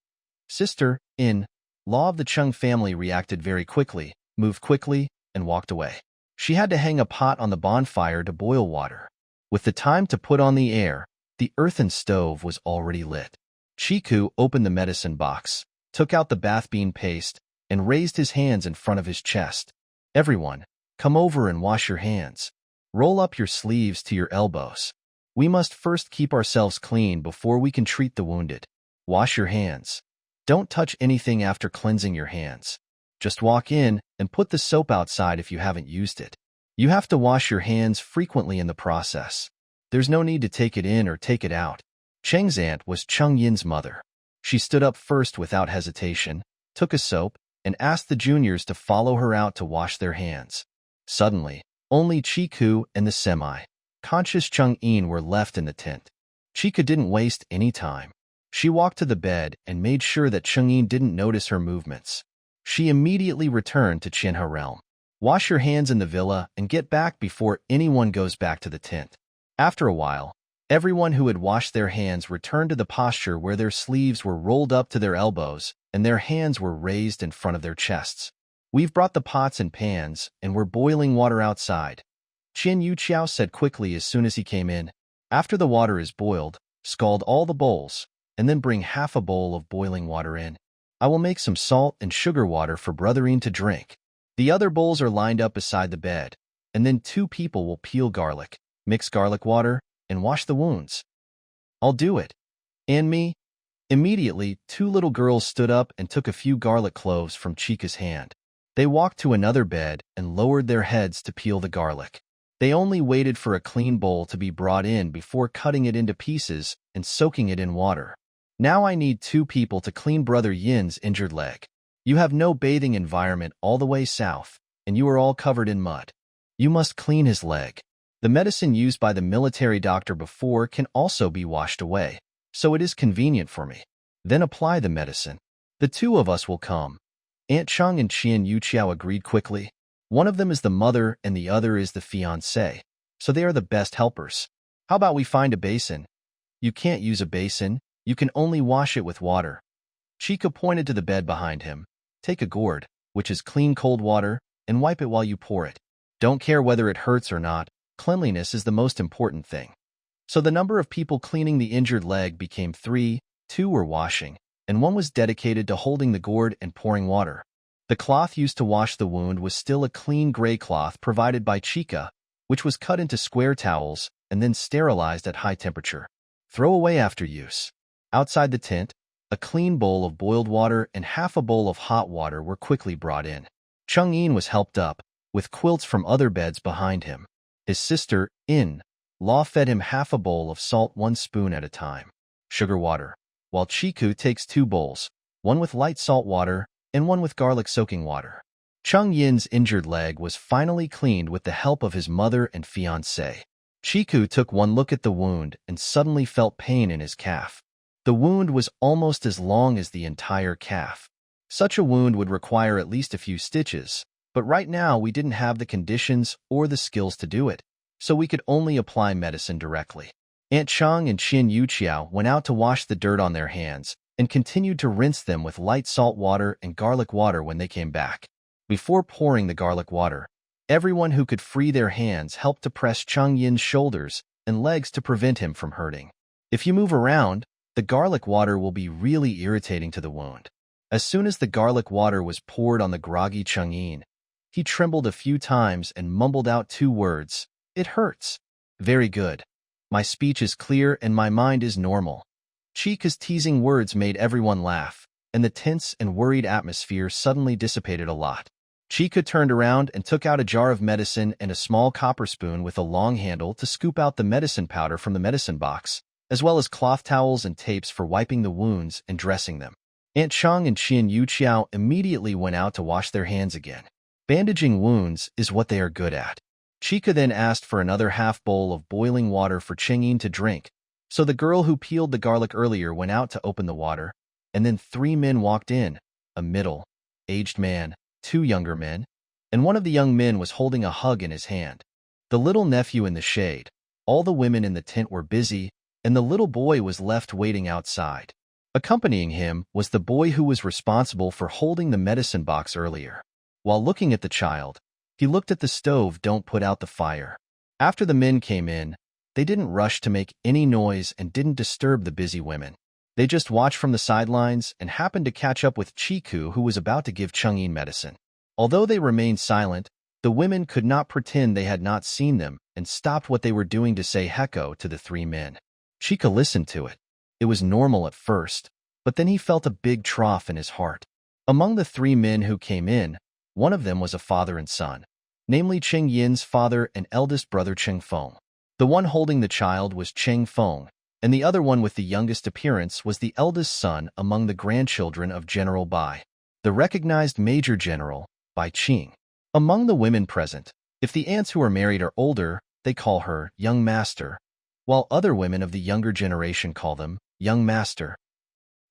Sister-in-law of the Chung family reacted very quickly, moved quickly, and walked away. She had to hang a pot on the bonfire to boil water. With the time to put on the air, the earthen stove was already lit. Chiku opened the medicine box, took out the bath bean paste, and raised his hands in front of his chest. Everyone, come over and wash your hands. Roll up your sleeves to your elbows. We must first keep ourselves clean before we can treat the wounded. Wash your hands. Don't touch anything after cleansing your hands. Just walk in and put the soap outside if you haven't used it. You have to wash your hands frequently in the process. There's no need to take it in or take it out. Cheng's aunt was Chung Yin's mother. She stood up first without hesitation, took a soap, and asked the juniors to follow her out to wash their hands. Suddenly, only Chiku and the semi-conscious Chung Yin were left in the tent. Chiku didn't waste any time. She walked to the bed and made sure that Chung Yin didn't notice her movements. She immediately returned to Chinha realm. Wash your hands in the villa and get back before anyone goes back to the tent. After a while, everyone who had washed their hands returned to the posture where their sleeves were rolled up to their elbows and their hands were raised in front of their chests. We've brought the pots and pans, and we're boiling water outside, Qian Yuqiao said quickly as soon as he came in. After the water is boiled, scald all the bowls, and then bring half a bowl of boiling water in. I will make some salt and sugar water for Brotherine to drink. The other bowls are lined up beside the bed, and then 2 people will peel garlic, mix garlic water, and wash the wounds. I'll do it. And me? Immediately, 2 little girls stood up and took a few garlic cloves from Chika's hand. They walked to another bed and lowered their heads to peel the garlic. They only waited for a clean bowl to be brought in before cutting it into pieces and soaking it in water. Now I need 2 people to clean Brother Yin's injured leg. You have no bathing environment all the way south, and you are all covered in mud. You must clean his leg. The medicine used by the military doctor before can also be washed away, so it is convenient for me. Then apply the medicine. The 2 of us will come. Aunt Chung and Qian Yuqiao agreed quickly. One of them is the mother and the other is the fiancé, so they are the best helpers. How about we find a basin? You can't use a basin, you can only wash it with water. Chika pointed to the bed behind him. Take a gourd, which is clean cold water, and wipe it while you pour it. Don't care whether it hurts or not, cleanliness is the most important thing. So the number of people cleaning the injured leg became 3, 2 were washing, and 1 was dedicated to holding the gourd and pouring water. The cloth used to wash the wound was still a clean gray cloth provided by Chika, which was cut into square towels and then sterilized at high temperature. Throw away after use. Outside the tent, a clean bowl of boiled water and half a bowl of hot water were quickly brought in. Chung Yin was helped up, with quilts from other beds behind him. His sister-in-law fed him half a bowl of salt 1 spoon at a time. Sugar water. While Chiku takes 2 bowls, 1 with light salt water and 1 with garlic soaking water. Chung Yin's injured leg was finally cleaned with the help of his mother and fiancé. Chiku took 1 look at the wound and suddenly felt pain in his calf. The wound was almost as long as the entire calf. Such a wound would require at least a few stitches, but right now we didn't have the conditions or the skills to do it, so we could only apply medicine directly. Aunt Chung and Qian Yuqiao went out to wash the dirt on their hands and continued to rinse them with light salt water and garlic water when they came back. Before pouring the garlic water, everyone who could free their hands helped to press Chung Yin's shoulders and legs to prevent him from hurting. If you move around, the garlic water will be really irritating to the wound. As soon as the garlic water was poured on the groggy Chung Yin, he trembled a few times and mumbled out 2 words. It hurts. Very good. My speech is clear and my mind is normal. Chika's teasing words made everyone laugh, and the tense and worried atmosphere suddenly dissipated a lot. Chika turned around and took out a jar of medicine and a small copper spoon with a long handle to scoop out the medicine powder from the medicine box, as well as cloth towels and tapes for wiping the wounds and dressing them. Aunt Chung and Qian Yuqiao immediately went out to wash their hands again. Bandaging wounds is what they are good at. Chika then asked for another half bowl of boiling water for Chengyin to drink, so the girl who peeled the garlic earlier went out to open the water, and then 3 men walked in, a middle-aged man, 2 younger men, and one of the young men was holding a hug in his hand. The little nephew in the shade, All the women in the tent were busy, and the little boy was left waiting outside. Accompanying him was the boy who was responsible for holding the medicine box earlier. While looking at the child, he looked at the stove. Don't put out the fire. After the men came in, they didn't rush to make any noise and didn't disturb the busy women. They just watched from the sidelines and happened to catch up with Chiku, who was about to give Changyin medicine. Although they remained silent, the women could not pretend they had not seen them and stopped what they were doing to say heko to the three men. Chika listened to it. It was normal at first, but then he felt a big trough in his heart. Among the three men who came in, one of them was a father and son, namely Cheng Yin's father and eldest brother Cheng Feng. The one holding the child was Cheng Feng, and the other one with the youngest appearance was the eldest son among the grandchildren of General Bai, the recognized Major General, Bai Qing. Among the women present, if the aunts who are married are older, they call her Young Master, while other women of the younger generation call them Young Master.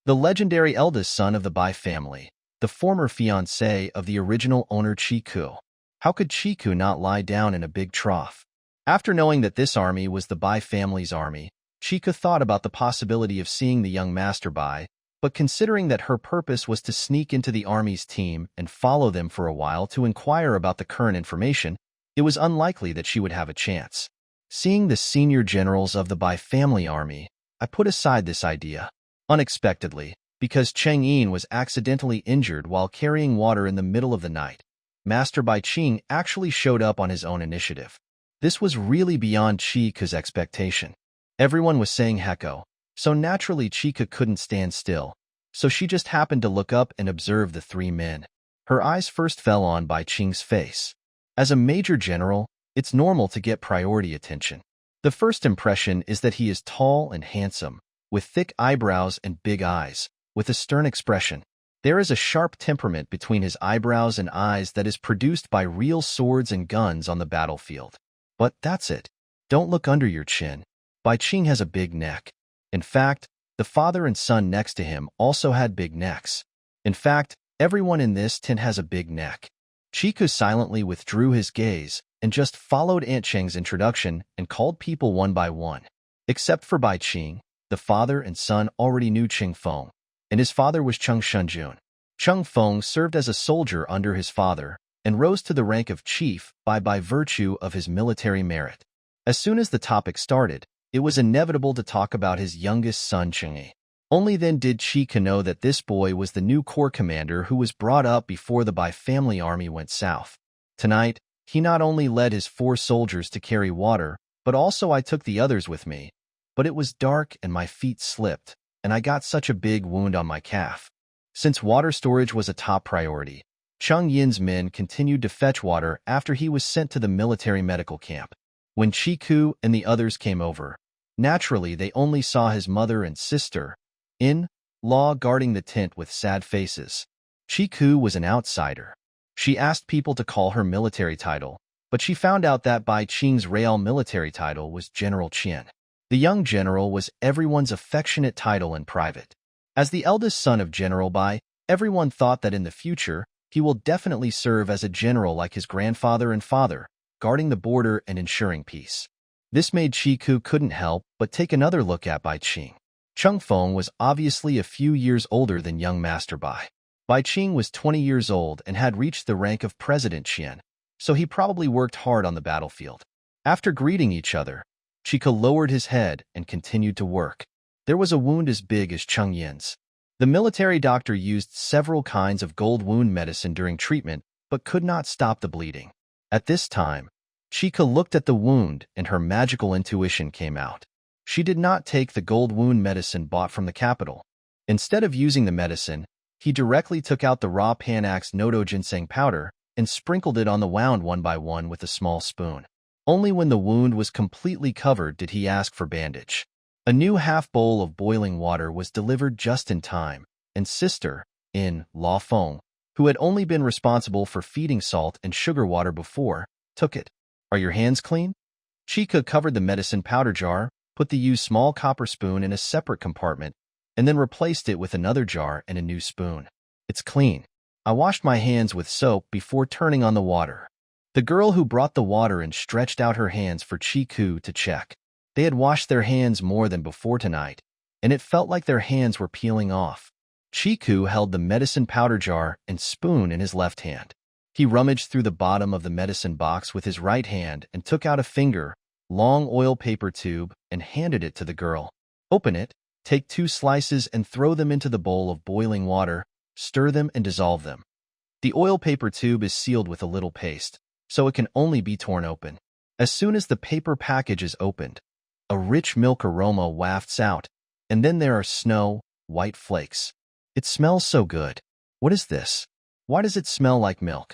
The legendary eldest son of the Bai family, the former fiancé of the original owner Chiku. How could Chiku not lie down in a big trough? After knowing that this army was the Bai family's army, Chiku thought about the possibility of seeing the young Master Bai, but considering that her purpose was to sneak into the army's team and follow them for a while to inquire about the current information, it was unlikely that she would have a chance. Seeing the senior generals of the Bai family army, I put aside this idea. Unexpectedly, because Cheng Yin was accidentally injured while carrying water in the middle of the night, Master Bai Qing actually showed up on his own initiative. This was really beyond Chiku's expectation. Everyone was saying heko, so naturally Chiku couldn't stand still, so she just happened to look up and observe the three men. Her eyes first fell on Bai Qing's face. As a major general, it's normal to get priority attention. The first impression is that he is tall and handsome, with thick eyebrows and big eyes, with a stern expression. There is a sharp temperament between his eyebrows and eyes that is produced by real swords and guns on the battlefield. But that's it. Don't look under your chin. Bai Qing has a big neck. In fact, the father and son next to him also had big necks. In fact, everyone in this tent has a big neck. Chiku silently withdrew his gaze and just followed Aunt Cheng's introduction and called people one by one. Except for Bai Qing, the father and son already knew Cheng Feng, and his father was Cheng Shunjun. Cheng Feng served as a soldier under his father and rose to the rank of chief by virtue of his military merit. As soon as the topic started, it was inevitable to talk about his youngest son Cheng. Only then did Chiku know that this boy was the new corps commander who was brought up before the Bai family army went south. Tonight, he not only led his 4 soldiers to carry water, but also I took the others with me. But it was dark and my feet slipped, and I got such a big wound on my calf. Since water storage was a top priority, Cheng Yin's men continued to fetch water after he was sent to the military medical camp. When Chiku and the others came over, naturally they only saw his mother and sister-in-law guarding the tent with sad faces. Chiku was an outsider. She asked people to call her military title, but she found out that Bai Qing's real military title was General Qian. The young general was everyone's affectionate title in private. As the eldest son of General Bai, everyone thought that in the future, he will definitely serve as a general like his grandfather and father, guarding the border and ensuring peace. This made Chiku couldn't help but take another look at Bai Qing. Cheng Feng was obviously a few years older than young Master Bai. Bai Qing was 20 years old and had reached the rank of President Qian, so he probably worked hard on the battlefield. After greeting each other, Chiku lowered his head and continued to work. There was a wound as big as Cheng Yin's. The military doctor used several kinds of gold wound medicine during treatment, but could not stop the bleeding. At this time, Chiku looked at the wound and her magical intuition came out. She did not take the gold wound medicine bought from the capital. Instead of using the medicine, he directly took out the raw Panax Nodo ginseng powder and sprinkled it on the wound one by one with a small spoon. Only when the wound was completely covered did he ask for bandage. A new half-bowl of boiling water was delivered just in time, and sister-in-law Feng, who had only been responsible for feeding salt and sugar water before, took it. "Are your hands clean?" Chiku covered the medicine powder jar, put the used small copper spoon in a separate compartment, and then replaced it with another jar and a new spoon. "It's clean. I washed my hands with soap before turning on the water." The girl who brought the water and stretched out her hands for Chiku to check. They had washed their hands more than before tonight, and it felt like their hands were peeling off. Chiku held the medicine powder jar and spoon in his left hand. He rummaged through the bottom of the medicine box with his right hand and took out a long oil paper tube and handed it to the girl. Open it, take 2 slices and throw them into the bowl of boiling water, stir them and dissolve them. The oil paper tube is sealed with a little paste, so it can only be torn open. As soon as the paper package is opened, a rich milk aroma wafts out, and then there are snow, white flakes. It smells so good. What is this? Why does it smell like milk?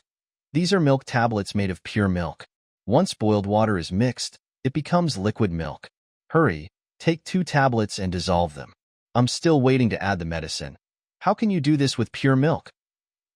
These are milk tablets made of pure milk. Once boiled water is mixed, it becomes liquid milk. Hurry, take 2 tablets and dissolve them. I'm still waiting to add the medicine. How can you do this with pure milk?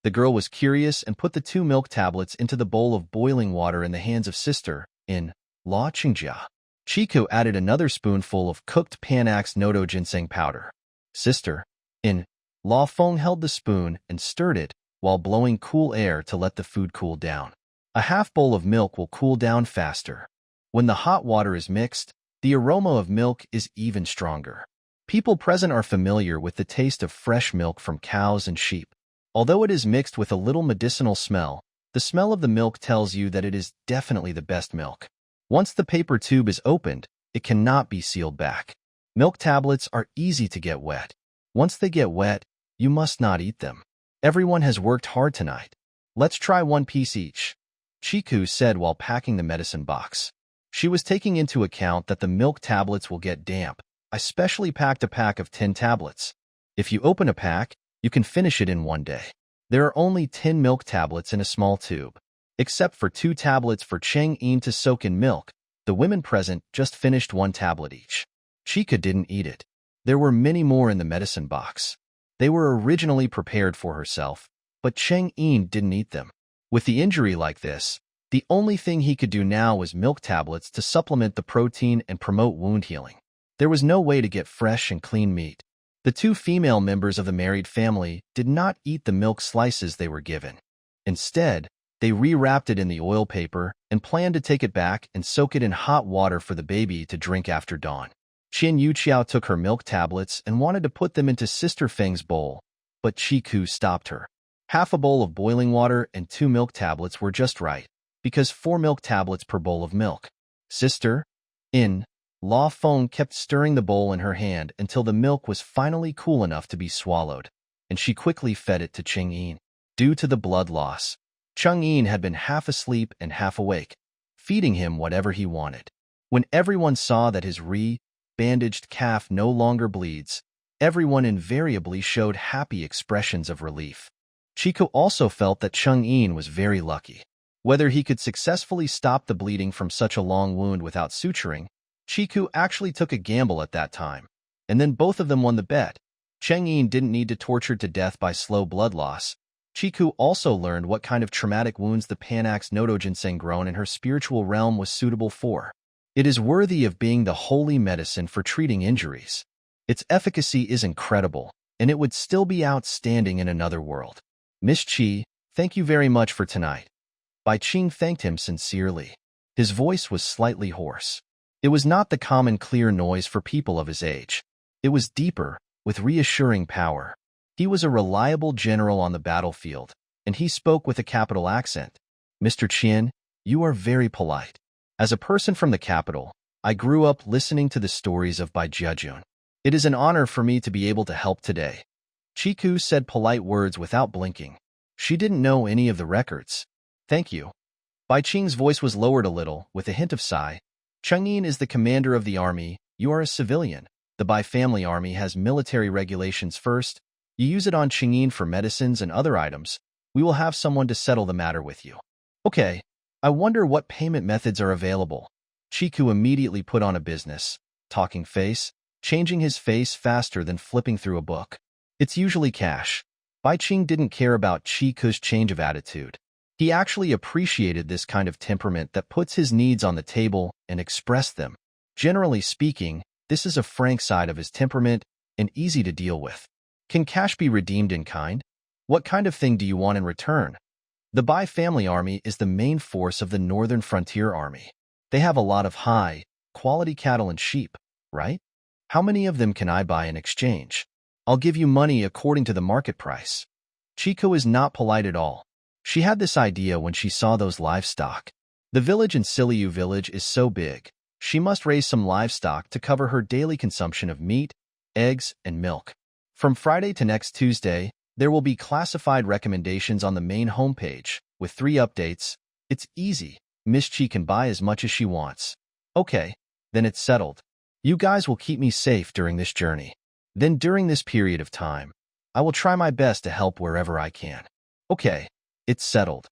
The girl was curious and put the 2 milk tablets into the bowl of boiling water in the hands of sister, in-law Qingjia. Chiku added another spoonful of cooked Panax Noto ginseng powder. Sister, in-law Feng held the spoon and stirred it while blowing cool air to let the food cool down. A half bowl of milk will cool down faster. When the hot water is mixed, the aroma of milk is even stronger. People present are familiar with the taste of fresh milk from cows and sheep. Although it is mixed with a little medicinal smell, the smell of the milk tells you that it is definitely the best milk. Once the paper tube is opened, it cannot be sealed back. Milk tablets are easy to get wet. Once they get wet, you must not eat them. Everyone has worked hard tonight. Let's try 1 piece each, Chiku said while packing the medicine box. She was taking into account that the milk tablets will get damp. I specially packed a pack of 10 tablets. If you open a pack, you can finish it in 1 day. There are only 10 milk tablets in a small tube. Except for 2 tablets for Cheng Yin to soak in milk, the women present just finished 1 tablet each. Chika didn't eat it. There were many more in the medicine box. They were originally prepared for herself, but Cheng Yin didn't eat them. With the injury like this, the only thing he could do now was milk tablets to supplement the protein and promote wound healing. There was no way to get fresh and clean meat. The 2 female members of the married family did not eat the milk slices they were given. Instead, they rewrapped it in the oil paper and planned to take it back and soak it in hot water for the baby to drink after dawn. Qin Yuqiao took her milk tablets and wanted to put them into Sister Feng's bowl, but Chiku stopped her. Half a bowl of boiling water and 2 milk tablets were just right, because 4 milk tablets per bowl of milk. Sister, in-law Feng kept stirring the bowl in her hand until the milk was finally cool enough to be swallowed, and she quickly fed it to Cheng Yin. Due to the blood loss, Cheng Yin had been half asleep and half awake, feeding him whatever he wanted. When everyone saw that his bandaged calf no longer bleeds, everyone invariably showed happy expressions of relief. Chiku also felt that Cheng Yin was very lucky. Whether he could successfully stop the bleeding from such a long wound without suturing, Chiku actually took a gamble at that time, and then both of them won the bet. Cheng Yin didn't need to torture to death by slow blood loss. Chiku also learned what kind of traumatic wounds the Panax Noto ginseng grown in her spiritual realm was suitable for. It is worthy of being the holy medicine for treating injuries. Its efficacy is incredible, and it would still be outstanding in another world. Miss Chi, thank you very much for tonight. Bai Qing thanked him sincerely. His voice was slightly hoarse. It was not the common clear noise for people of his age. It was deeper, with reassuring power. He was a reliable general on the battlefield, and he spoke with a capital accent. Mr. Qian, you are very polite. As a person from the capital, I grew up listening to the stories of Bai Jiajun. It is an honor for me to be able to help today. Chiku said polite words without blinking. She didn't know any of the records. Thank you. Bai Qing's voice was lowered a little, with a hint of sigh. Cheng Yin is the commander of the army. You are a civilian. The Bai family army has military regulations first. You use it on Cheng Yin for medicines and other items. We will have someone to settle the matter with you. Okay. I wonder what payment methods are available. Chiku immediately put on a business, talking face, changing his face faster than flipping through a book. It's usually cash. Bai Qing didn't care about Chiku's change of attitude. He actually appreciated this kind of temperament that puts his needs on the table and expressed them. Generally speaking, this is a frank side of his temperament and easy to deal with. Can cash be redeemed in kind? What kind of thing do you want in return? The Bai family army is the main force of the Northern Frontier Army. They have a lot of high, quality cattle and sheep, right? How many of them can I buy in exchange? I'll give you money according to the market price. Chico is not polite at all. She had this idea when she saw those livestock. The village in Siliu village is so big, she must raise some livestock to cover her daily consumption of meat, eggs, and milk. From Friday to next Tuesday, there will be classified recommendations on the main homepage, with 3 updates. It's easy. Miss Chi can buy as much as she wants. Okay, then it's settled. You guys will keep me safe during this journey. Then during this period of time, I will try my best to help wherever I can. Okay, it's settled.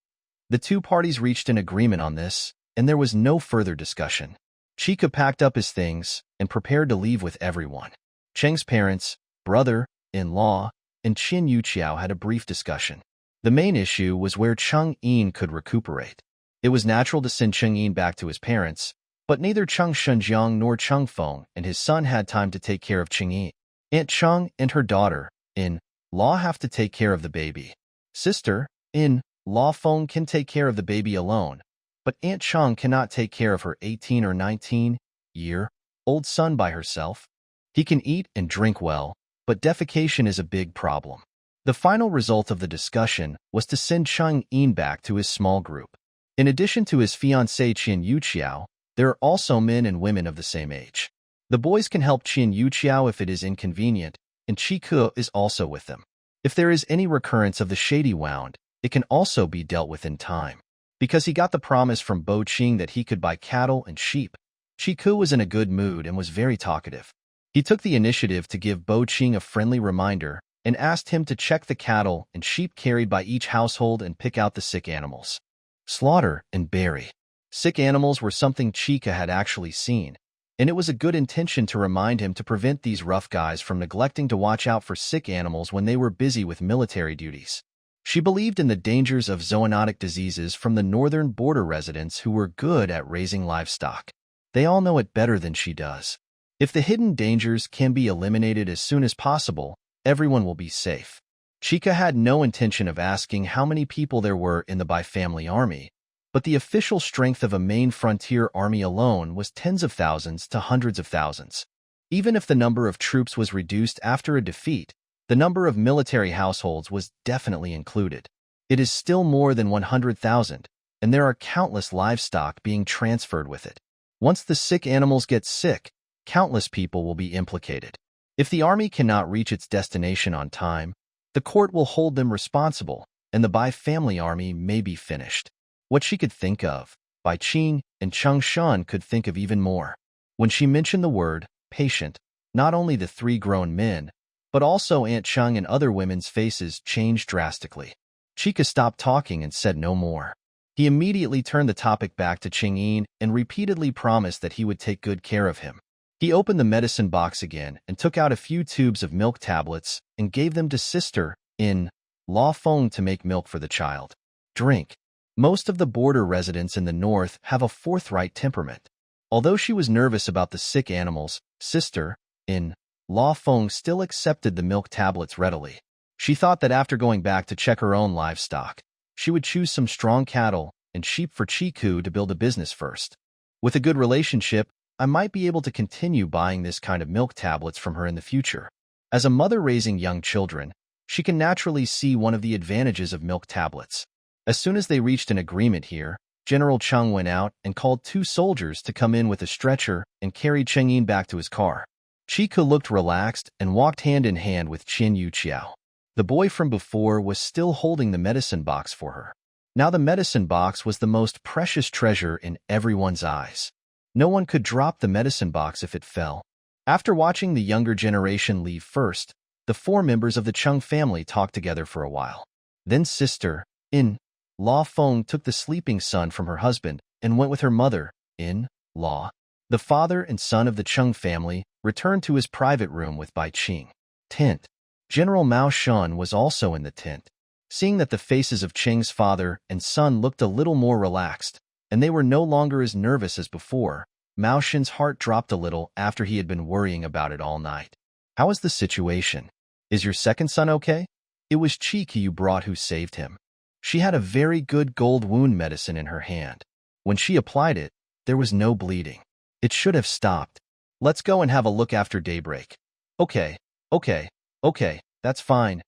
The 2 parties reached an agreement on this, and there was no further discussion. Chica packed up his things and prepared to leave with everyone. Cheng's parents, brother-in-law, and Qin Yuqiao had a brief discussion. The main issue was where Cheng Yin could recuperate. It was natural to send Cheng Yin back to his parents, but neither Cheng Shunjiang nor Cheng Feng and his son had time to take care of Cheng Yin. Aunt Cheng and her daughter-in-law have to take care of the baby. Sister-in-law Feng can take care of the baby alone, but Aunt Cheng cannot take care of her 18 or 19-year-old son by herself. He can eat and drink well, but defecation is a big problem. The final result of the discussion was to send Cheng Yin back to his small group. In addition to his fiancée Qin Yuqiao, there are also men and women of the same age. The boys can help Qin Yuqiao if it is inconvenient, and Chiku is also with them. If there is any recurrence of the shady wound, it can also be dealt with in time. Because he got the promise from Bo Qing that he could buy cattle and sheep, Chiku was in a good mood and was very talkative. He took the initiative to give Bo Qing a friendly reminder and asked him to check the cattle and sheep carried by each household and pick out the sick animals. Slaughter and bury. Sick animals were something Chica had actually seen, and it was a good intention to remind him to prevent these rough guys from neglecting to watch out for sick animals when they were busy with military duties. She believed in the dangers of zoonotic diseases from the northern border residents who were good at raising livestock. They all know it better than she does. If the hidden dangers can be eliminated as soon as possible, everyone will be safe. Chica had no intention of asking how many people there were in the Bai family army, but the official strength of a main frontier army alone was tens of thousands to hundreds of thousands. Even if the number of troops was reduced after a defeat, the number of military households was definitely included. It is still more than 100,000, and there are countless livestock being transferred with it. Once the sick animals get sick, countless people will be implicated. If the army cannot reach its destination on time, the court will hold them responsible, and the Bai family army may be finished. What she could think of, Bai Qing and Cheng Shun could think of even more. When she mentioned the word patient, not only the 3 grown men, but also Aunt Cheng and other women's faces changed drastically. Chica stopped talking and said no more. He immediately turned the topic back to Cheng Yin and repeatedly promised that he would take good care of him. He opened the medicine box again and took out a few tubes of milk tablets and gave them to sister-in-law Feng to make milk for the child. Drink. Most of the border residents in the north have a forthright temperament. Although she was nervous about the sick animals, sister-in-law Feng still accepted the milk tablets readily. She thought that after going back to check her own livestock, she would choose some strong cattle and sheep for Chiku to build a business first. With a good relationship, I might be able to continue buying this kind of milk tablets from her in the future. As a mother raising young children, she can naturally see one of the advantages of milk tablets. As soon as they reached an agreement here, General Cheng went out and called 2 soldiers to come in with a stretcher and carried Cheng Yin back to his car. Chiku looked relaxed and walked hand in hand with Qin Yuqiao. The boy from before was still holding the medicine box for her. Now the medicine box was the most precious treasure in everyone's eyes. No one could drop the medicine box if it fell. After watching the younger generation leave first, the 4 members of the Cheng family talked together for a while. Then sister-in-law Feng took the sleeping son from her husband and went with her mother-in-law. The father and son of the Cheng family returned to his private room with Bai Qing. Tent. General Mao Shun was also in the tent. Seeing that the faces of Cheng's father and son looked a little more relaxed, and they were no longer as nervous as before, Mao Shin's heart dropped a little after he had been worrying about it all night. How is the situation? Is your second son okay? It was Chiki you brought who saved him. She had a very good gold wound medicine in her hand. When she applied it, there was no bleeding. It should have stopped. Let's go and have a look after daybreak. Okay, okay, okay, that's fine,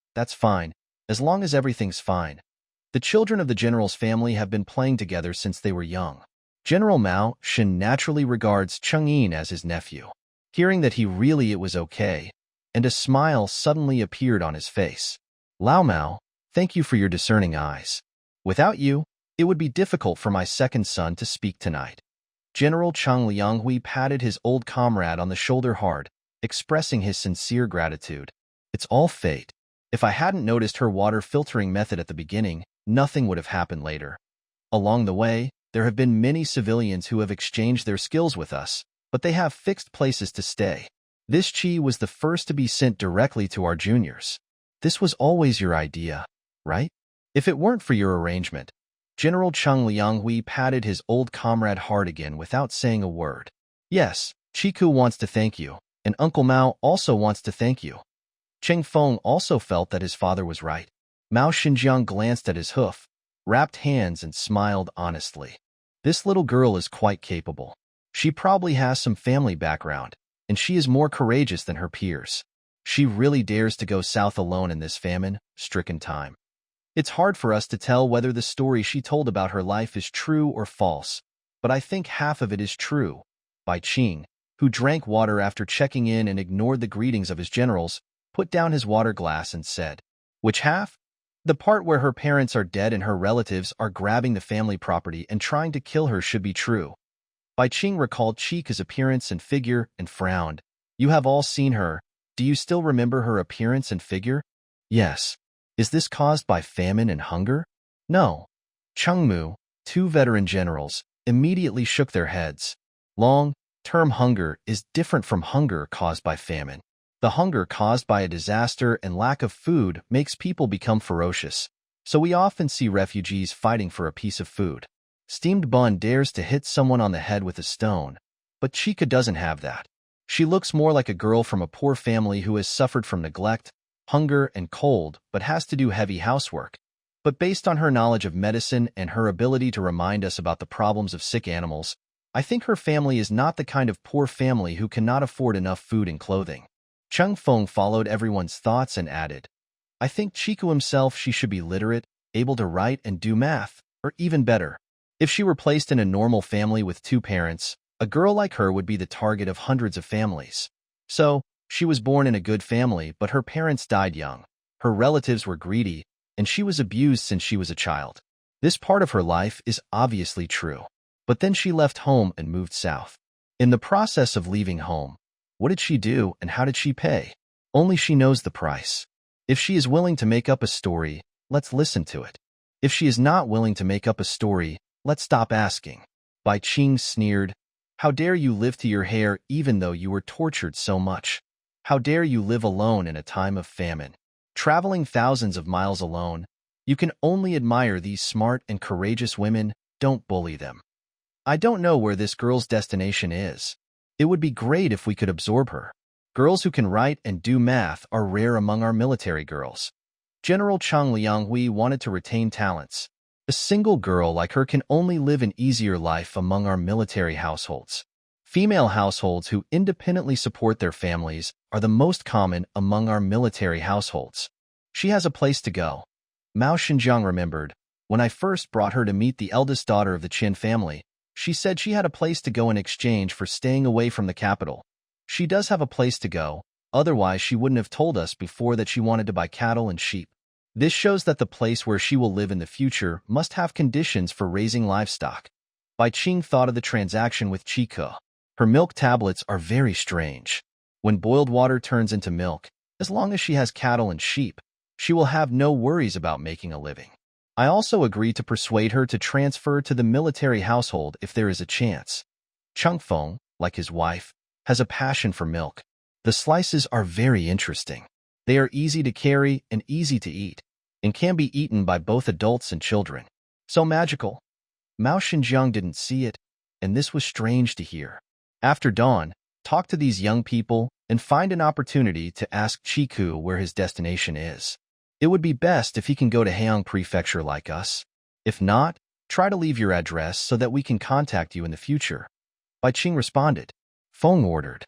as long as everything's fine. The children of the general's family have been playing together since they were young. General Mao Shen naturally regards Cheng Yin as his nephew. Hearing that it was okay, and a smile suddenly appeared on his face. Lao Mao, thank you for your discerning eyes. Without you, it would be difficult for my second son to speak tonight. General Cheng Lianghui patted his old comrade on the shoulder hard, expressing his sincere gratitude. It's all fate. If I hadn't noticed her water filtering method at the beginning, nothing would have happened later. Along the way, there have been many civilians who have exchanged their skills with us, but they have fixed places to stay. This chi was the first to be sent directly to our juniors. This was always your idea, right? If it weren't for your arrangement. General Cheng Lianghui patted his old comrade hard again without saying a word. Yes, Chiku wants to thank you, and Uncle Mao also wants to thank you. Cheng Feng also felt that his father was right. Mao Xinjiang glanced at his hoof, wrapped hands and smiled honestly. This little girl is quite capable. She probably has some family background, and she is more courageous than her peers. She really dares to go south alone in this famine-stricken time. It's hard for us to tell whether the story she told about her life is true or false, but I think half of it is true. Bai Qing, who drank water after checking in and ignored the greetings of his generals, put down his water glass and said, "Which half?" "The part where her parents are dead and her relatives are grabbing the family property and trying to kill her should be true." Bai Qing recalled Chika's appearance and figure and frowned. "You have all seen her. Do you still remember her appearance and figure?" "Yes." "Is this caused by famine and hunger?" "No." Cheng Mu, two veteran generals, immediately shook their heads. Long-term hunger is different from hunger caused by famine. The hunger caused by a disaster and lack of food makes people become ferocious, so we often see refugees fighting for a piece of food. Steamed Bun dares to hit someone on the head with a stone, but Chika doesn't have that. She looks more like a girl from a poor family who has suffered from neglect, hunger, and cold, but has to do heavy housework. But based on her knowledge of medicine and her ability to remind us about the problems of sick animals, I think her family is not the kind of poor family who cannot afford enough food and clothing. Cheng Feng followed everyone's thoughts and added, "I think Chiku himself she should be literate, able to write and do math, or even better. If she were placed in a normal family with two parents, a girl like her would be the target of hundreds of families. So, she was born in a good family, but her parents died young. Her relatives were greedy, and she was abused since she was a child. This part of her life is obviously true. But then she left home and moved south. In the process of leaving home, what did she do and how did she pay? Only she knows the price. If she is willing to make up a story, let's listen to it. If she is not willing to make up a story, let's stop asking." Bai Qing sneered, "How dare you live to your hair even though you were tortured so much? How dare you live alone in a time of famine? Traveling thousands of miles alone, you can only admire these smart and courageous women, don't bully them. I don't know where this girl's destination is. It would be great if we could absorb her. Girls who can write and do math are rare among our military girls." General Cheng Lianghui wanted to retain talents. A single girl like her can only live an easier life among our military households. Female households who independently support their families are the most common among our military households. She has a place to go. Mao Xinjiang remembered, when I first brought her to meet the eldest daughter of the Qin family, she said she had a place to go in exchange for staying away from the capital. She does have a place to go, otherwise she wouldn't have told us before that she wanted to buy cattle and sheep. This shows that the place where she will live in the future must have conditions for raising livestock. Bai Qing thought of the transaction with Chika. Her milk tablets are very strange. When boiled water turns into milk, as long as she has cattle and sheep, she will have no worries about making a living. I also agree to persuade her to transfer to the military household if there is a chance. Cheng Feng, like his wife, has a passion for milk. The slices are very interesting. They are easy to carry and easy to eat, and can be eaten by both adults and children. So magical. Mao Xinjiang didn't see it, and this was strange to hear. After dawn, talk to these young people and find an opportunity to ask Chiku where his destination is. It would be best if he can go to Heian Prefecture like us. If not, try to leave your address so that we can contact you in the future. Bai Qing responded. Feng ordered.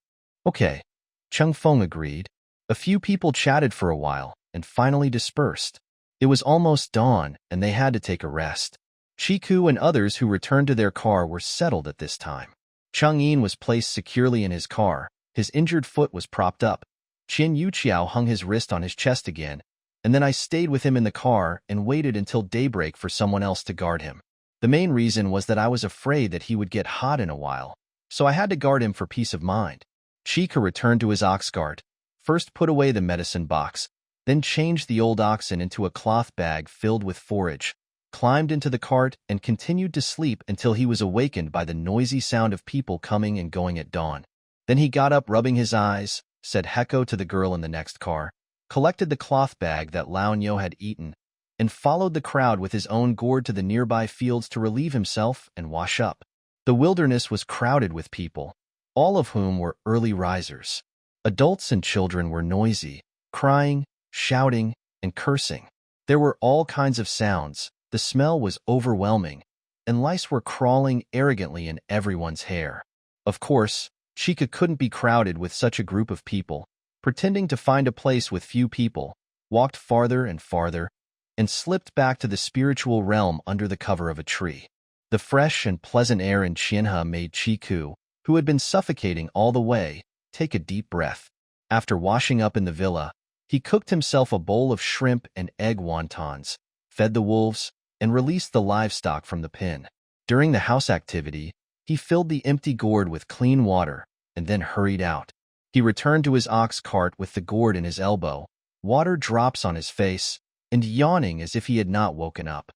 Okay. Cheng Feng agreed. A few people chatted for a while and finally dispersed. It was almost dawn and they had to take a rest. Chiku and others who returned to their car were settled at this time. Cheng Yin was placed securely in his car. His injured foot was propped up. Qin Yuqiao hung his wrist on his chest again, and then I stayed with him in the car and waited until daybreak for someone else to guard him. The main reason was that I was afraid that he would get hot in a while, so I had to guard him for peace of mind. Chika returned to his ox cart, first put away the medicine box, then changed the old oxen into a cloth bag filled with forage, climbed into the cart, and continued to sleep until he was awakened by the noisy sound of people coming and going at dawn. Then he got up rubbing his eyes, said heko to the girl in the next car, collected the cloth bag that Lao Nyo had eaten, and followed the crowd with his own gourd to the nearby fields to relieve himself and wash up. The wilderness was crowded with people, all of whom were early risers. Adults and children were noisy, crying, shouting, and cursing. There were all kinds of sounds, the smell was overwhelming, and lice were crawling arrogantly in everyone's hair. Of course, Chika couldn't be crowded with such a group of people. Pretending to find a place with few people, walked farther and farther, and slipped back to the spiritual realm under the cover of a tree. The fresh and pleasant air in Qianhe made Chiku, who had been suffocating all the way, take a deep breath. After washing up in the villa, he cooked himself a bowl of shrimp and egg wontons, fed the wolves, and released the livestock from the pen. During the house activity, he filled the empty gourd with clean water and then hurried out. He returned to his ox cart with the gourd in his elbow, water drops on his face, and yawning as if he had not woken up.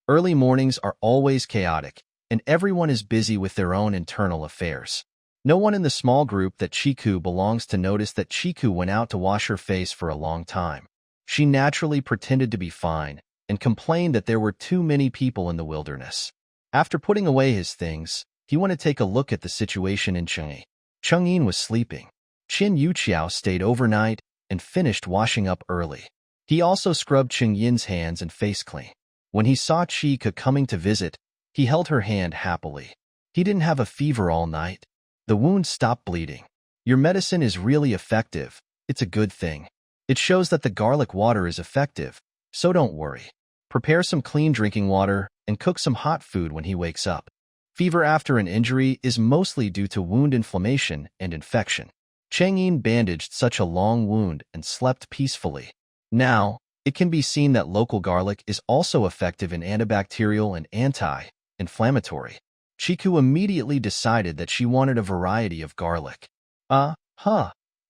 Early mornings are always chaotic, and everyone is busy with their own internal affairs. No one in the small group that Chiku belongs to noticed that Chiku went out to wash her face for a long time. She naturally pretended to be fine and complained that there were too many people in the wilderness. After putting away his things, he went to take a look at the situation in Chengyi. Cheng Yin was sleeping. Qin Yuqiao stayed overnight and finished washing up early. He also scrubbed Cheng Yin's hands and face clean. When he saw Chika coming to visit, he held her hand happily. He didn't have a fever all night. The wound stopped bleeding. Your medicine is really effective. It's a good thing. It shows that the garlic water is effective, so don't worry. Prepare some clean drinking water and cook some hot food when he wakes up. Fever after an injury is mostly due to wound inflammation and infection. Cheng Yin bandaged such a long wound and slept peacefully. Now, it can be seen that local garlic is also effective in antibacterial and anti-inflammatory. Chiku immediately decided that she wanted a variety of garlic.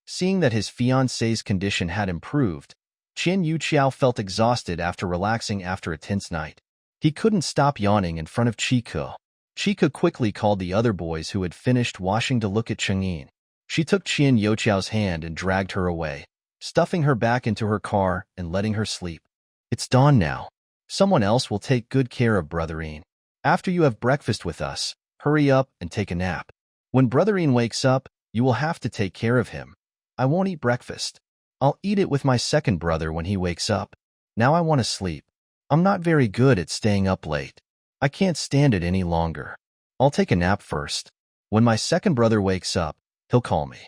Seeing that his fiancé's condition had improved, Qin Yuqiao felt exhausted after relaxing after a tense night. He couldn't stop yawning in front of Chiku. Chiku quickly called the other boys who had finished washing to look at Cheng Yin. She took Qin Yuqiao's hand and dragged her away, stuffing her back into her car and letting her sleep. It's dawn now. Someone else will take good care of Brotherine. After you have breakfast with us, hurry up and take a nap. When Brotherine wakes up, you will have to take care of him. I won't eat breakfast. I'll eat it with my second brother when he wakes up. Now I want to sleep. I'm not very good at staying up late. I can't stand it any longer. I'll take a nap first. When my second brother wakes up, he'll call me.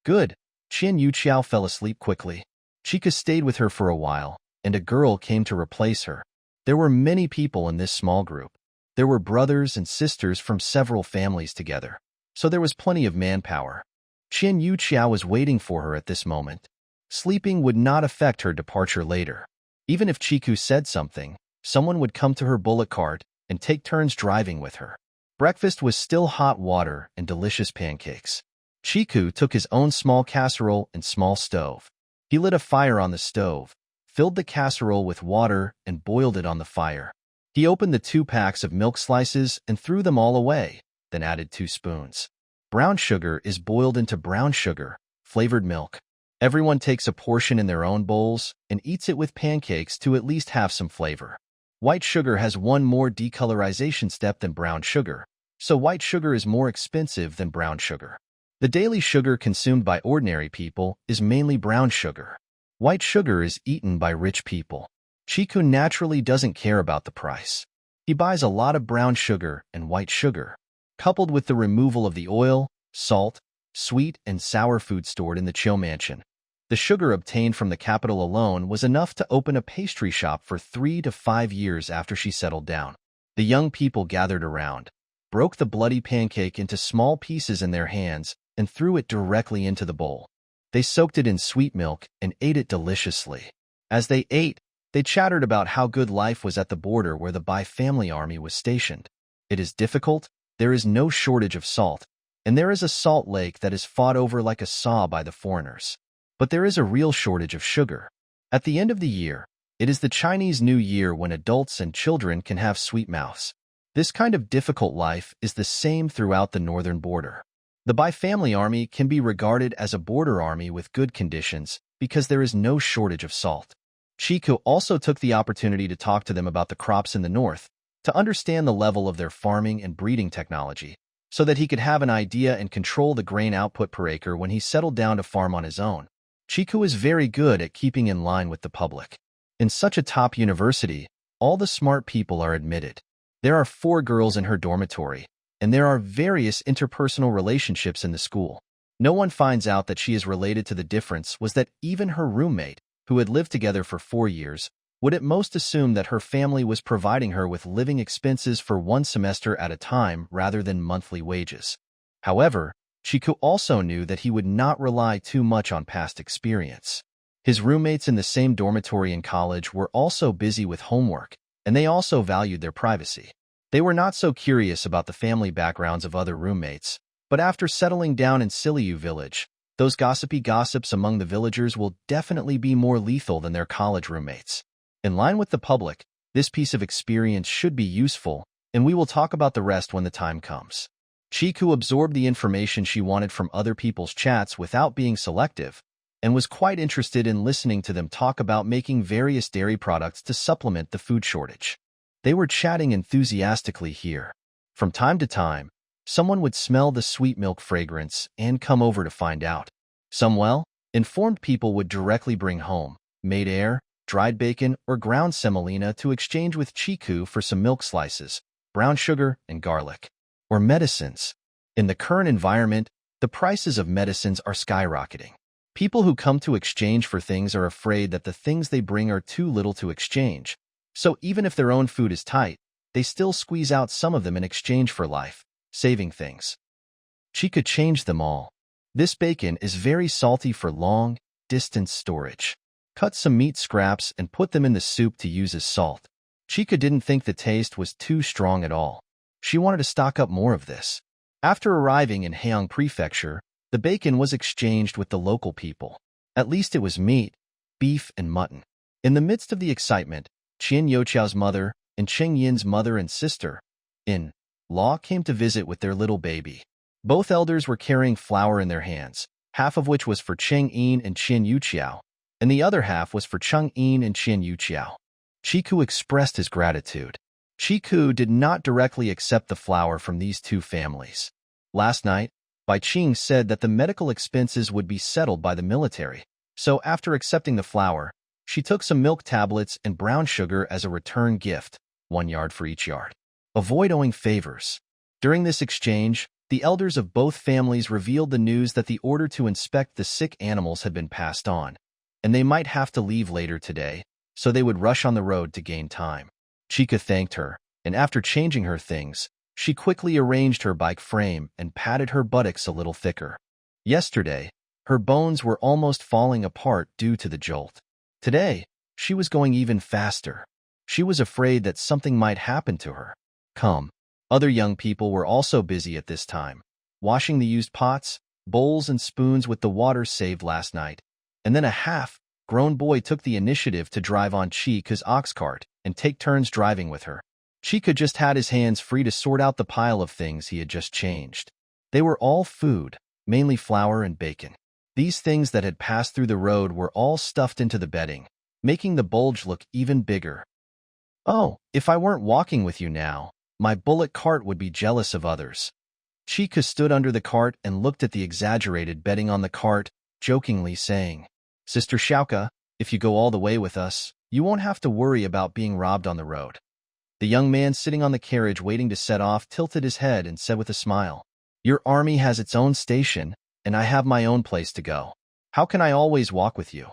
Good. Qin Yuqiao fell asleep quickly. Chika stayed with her for a while, and a girl came to replace her. There were many people in this small group. There were brothers and sisters from several families together, so there was plenty of manpower. Qin Yuqiao was waiting for her at this moment. Sleeping would not affect her departure later. Even if Chiku said something, someone would come to her bullock cart and take turns driving with her. Breakfast was still hot water and delicious pancakes. Chiku took his own small casserole and small stove. He lit a fire on the stove, filled the casserole with water, and boiled it on the fire. He opened the 2 packs of milk slices and threw them all away, then added 2 spoons. Brown sugar is boiled into brown sugar, flavored milk. Everyone takes a portion in their own bowls and eats it with pancakes to at least have some flavor. White sugar has one more decolorization step than brown sugar, so white sugar is more expensive than brown sugar. The daily sugar consumed by ordinary people is mainly brown sugar. White sugar is eaten by rich people. Chiku naturally doesn't care about the price. He buys a lot of brown sugar and white sugar. coupled with the removal of the oil, salt, sweet, and sour food stored in the Chiu mansion. The sugar obtained from the capital alone was enough to open a pastry shop for 3 to 5 years after she settled down. The young people gathered around, broke the bloody pancake into small pieces in their hands, and threw it directly into the bowl. They soaked it in sweet milk and ate it deliciously. As they ate, they chattered about how good life was at the border where the Bai family army was stationed. It is difficult, there is no shortage of salt, and there is a salt lake that is fought over like a saw by the foreigners. But there is a real shortage of sugar. At the end of the year, it is the Chinese New Year when adults and children can have sweet mouths. This kind of difficult life is the same throughout the northern border. The Bai family army can be regarded as a border army with good conditions because there is no shortage of salt. Chiku also took the opportunity to talk to them about the crops in the north, to understand the level of their farming and breeding technology, so that he could have an idea and control the grain output per acre when he settled down to farm on his own. Chiku is very good at keeping in line with the public. In such a top university, all the smart people are admitted. There are 4 girls in her dormitory, and there are various interpersonal relationships in the school. No one finds out that she is related to. The difference was that even her roommate, who had lived together for 4 years, would at most assume that her family was providing her with living expenses for 1 semester at a time rather than monthly wages. However, Chiku also knew that he would not rely too much on past experience. His roommates in the same dormitory in college were also busy with homework, and they also valued their privacy. They were not so curious about the family backgrounds of other roommates, but after settling down in Siliu village, those gossipy gossips among the villagers will definitely be more lethal than their college roommates. In line with the public, this piece of experience should be useful, and we will talk about the rest when the time comes. Chiku absorbed the information she wanted from other people's chats without being selective, and was quite interested in listening to them talk about making various dairy products to supplement the food shortage. They were chatting enthusiastically here. From time to time, someone would smell the sweet milk fragrance and come over to find out. Some well-informed people would directly bring home made air, dried bacon, or ground semolina to exchange with Chiku for some milk slices, brown sugar, and garlic. Or medicines. In the current environment, the prices of medicines are skyrocketing. People who come to exchange for things are afraid that the things they bring are too little to exchange. So even if their own food is tight, they still squeeze out some of them in exchange for life, saving things. Chiku changed them all. This bacon is very salty for long, distance storage. Cut some meat scraps and put them in the soup to use as salt. Chiku didn't think the taste was too strong at all. She wanted to stock up more of this. After arriving in Haeong Prefecture, the bacon was exchanged with the local people. At least it was meat, beef, and mutton. In the midst of the excitement, Qian Youqiao's mother and Cheng Yin's mother and sister-in-law came to visit with their little baby. Both elders were carrying flour in their hands, half of which was for Cheng Yin and Qian Youqiao, and the other half was for Cheng Yin and Qian Youqiao. Chiku expressed his gratitude. Chiku did not directly accept the flour from these 2 families. Last night, Bai Qing said that the medical expenses would be settled by the military, so after accepting the flour, she took some milk tablets and brown sugar as a return gift, 1 yard for each yard. Avoid owing favors. During this exchange, the elders of both families revealed the news that the order to inspect the sick animals had been passed on, and they might have to leave later today, so they would rush on the road to gain time. Chiku thanked her, and after changing her things, she quickly arranged her bike frame and patted her buttocks a little thicker. Yesterday, her bones were almost falling apart due to the jolt. Today, she was going even faster. She was afraid that something might happen to her. Other young people were also busy at this time, washing the used pots, bowls, and spoons with the water saved last night, and then a half-grown boy took the initiative to drive on Chiku's ox cart and take turns driving with her. Chiku just had his hands free to sort out the pile of things he had just changed. They were all food, mainly flour and bacon. These things that had passed through the road were all stuffed into the bedding, making the bulge look even bigger. Oh, if I weren't walking with you now, my bullock cart would be jealous of others. Chiku stood under the cart and looked at the exaggerated bedding on the cart, jokingly saying, "Sister Xiaoka, if you go all the way with us, you won't have to worry about being robbed on the road." The young man sitting on the carriage waiting to set off tilted his head and said with a smile, "Your army has its own station, and I have my own place to go. How can I always walk with you?"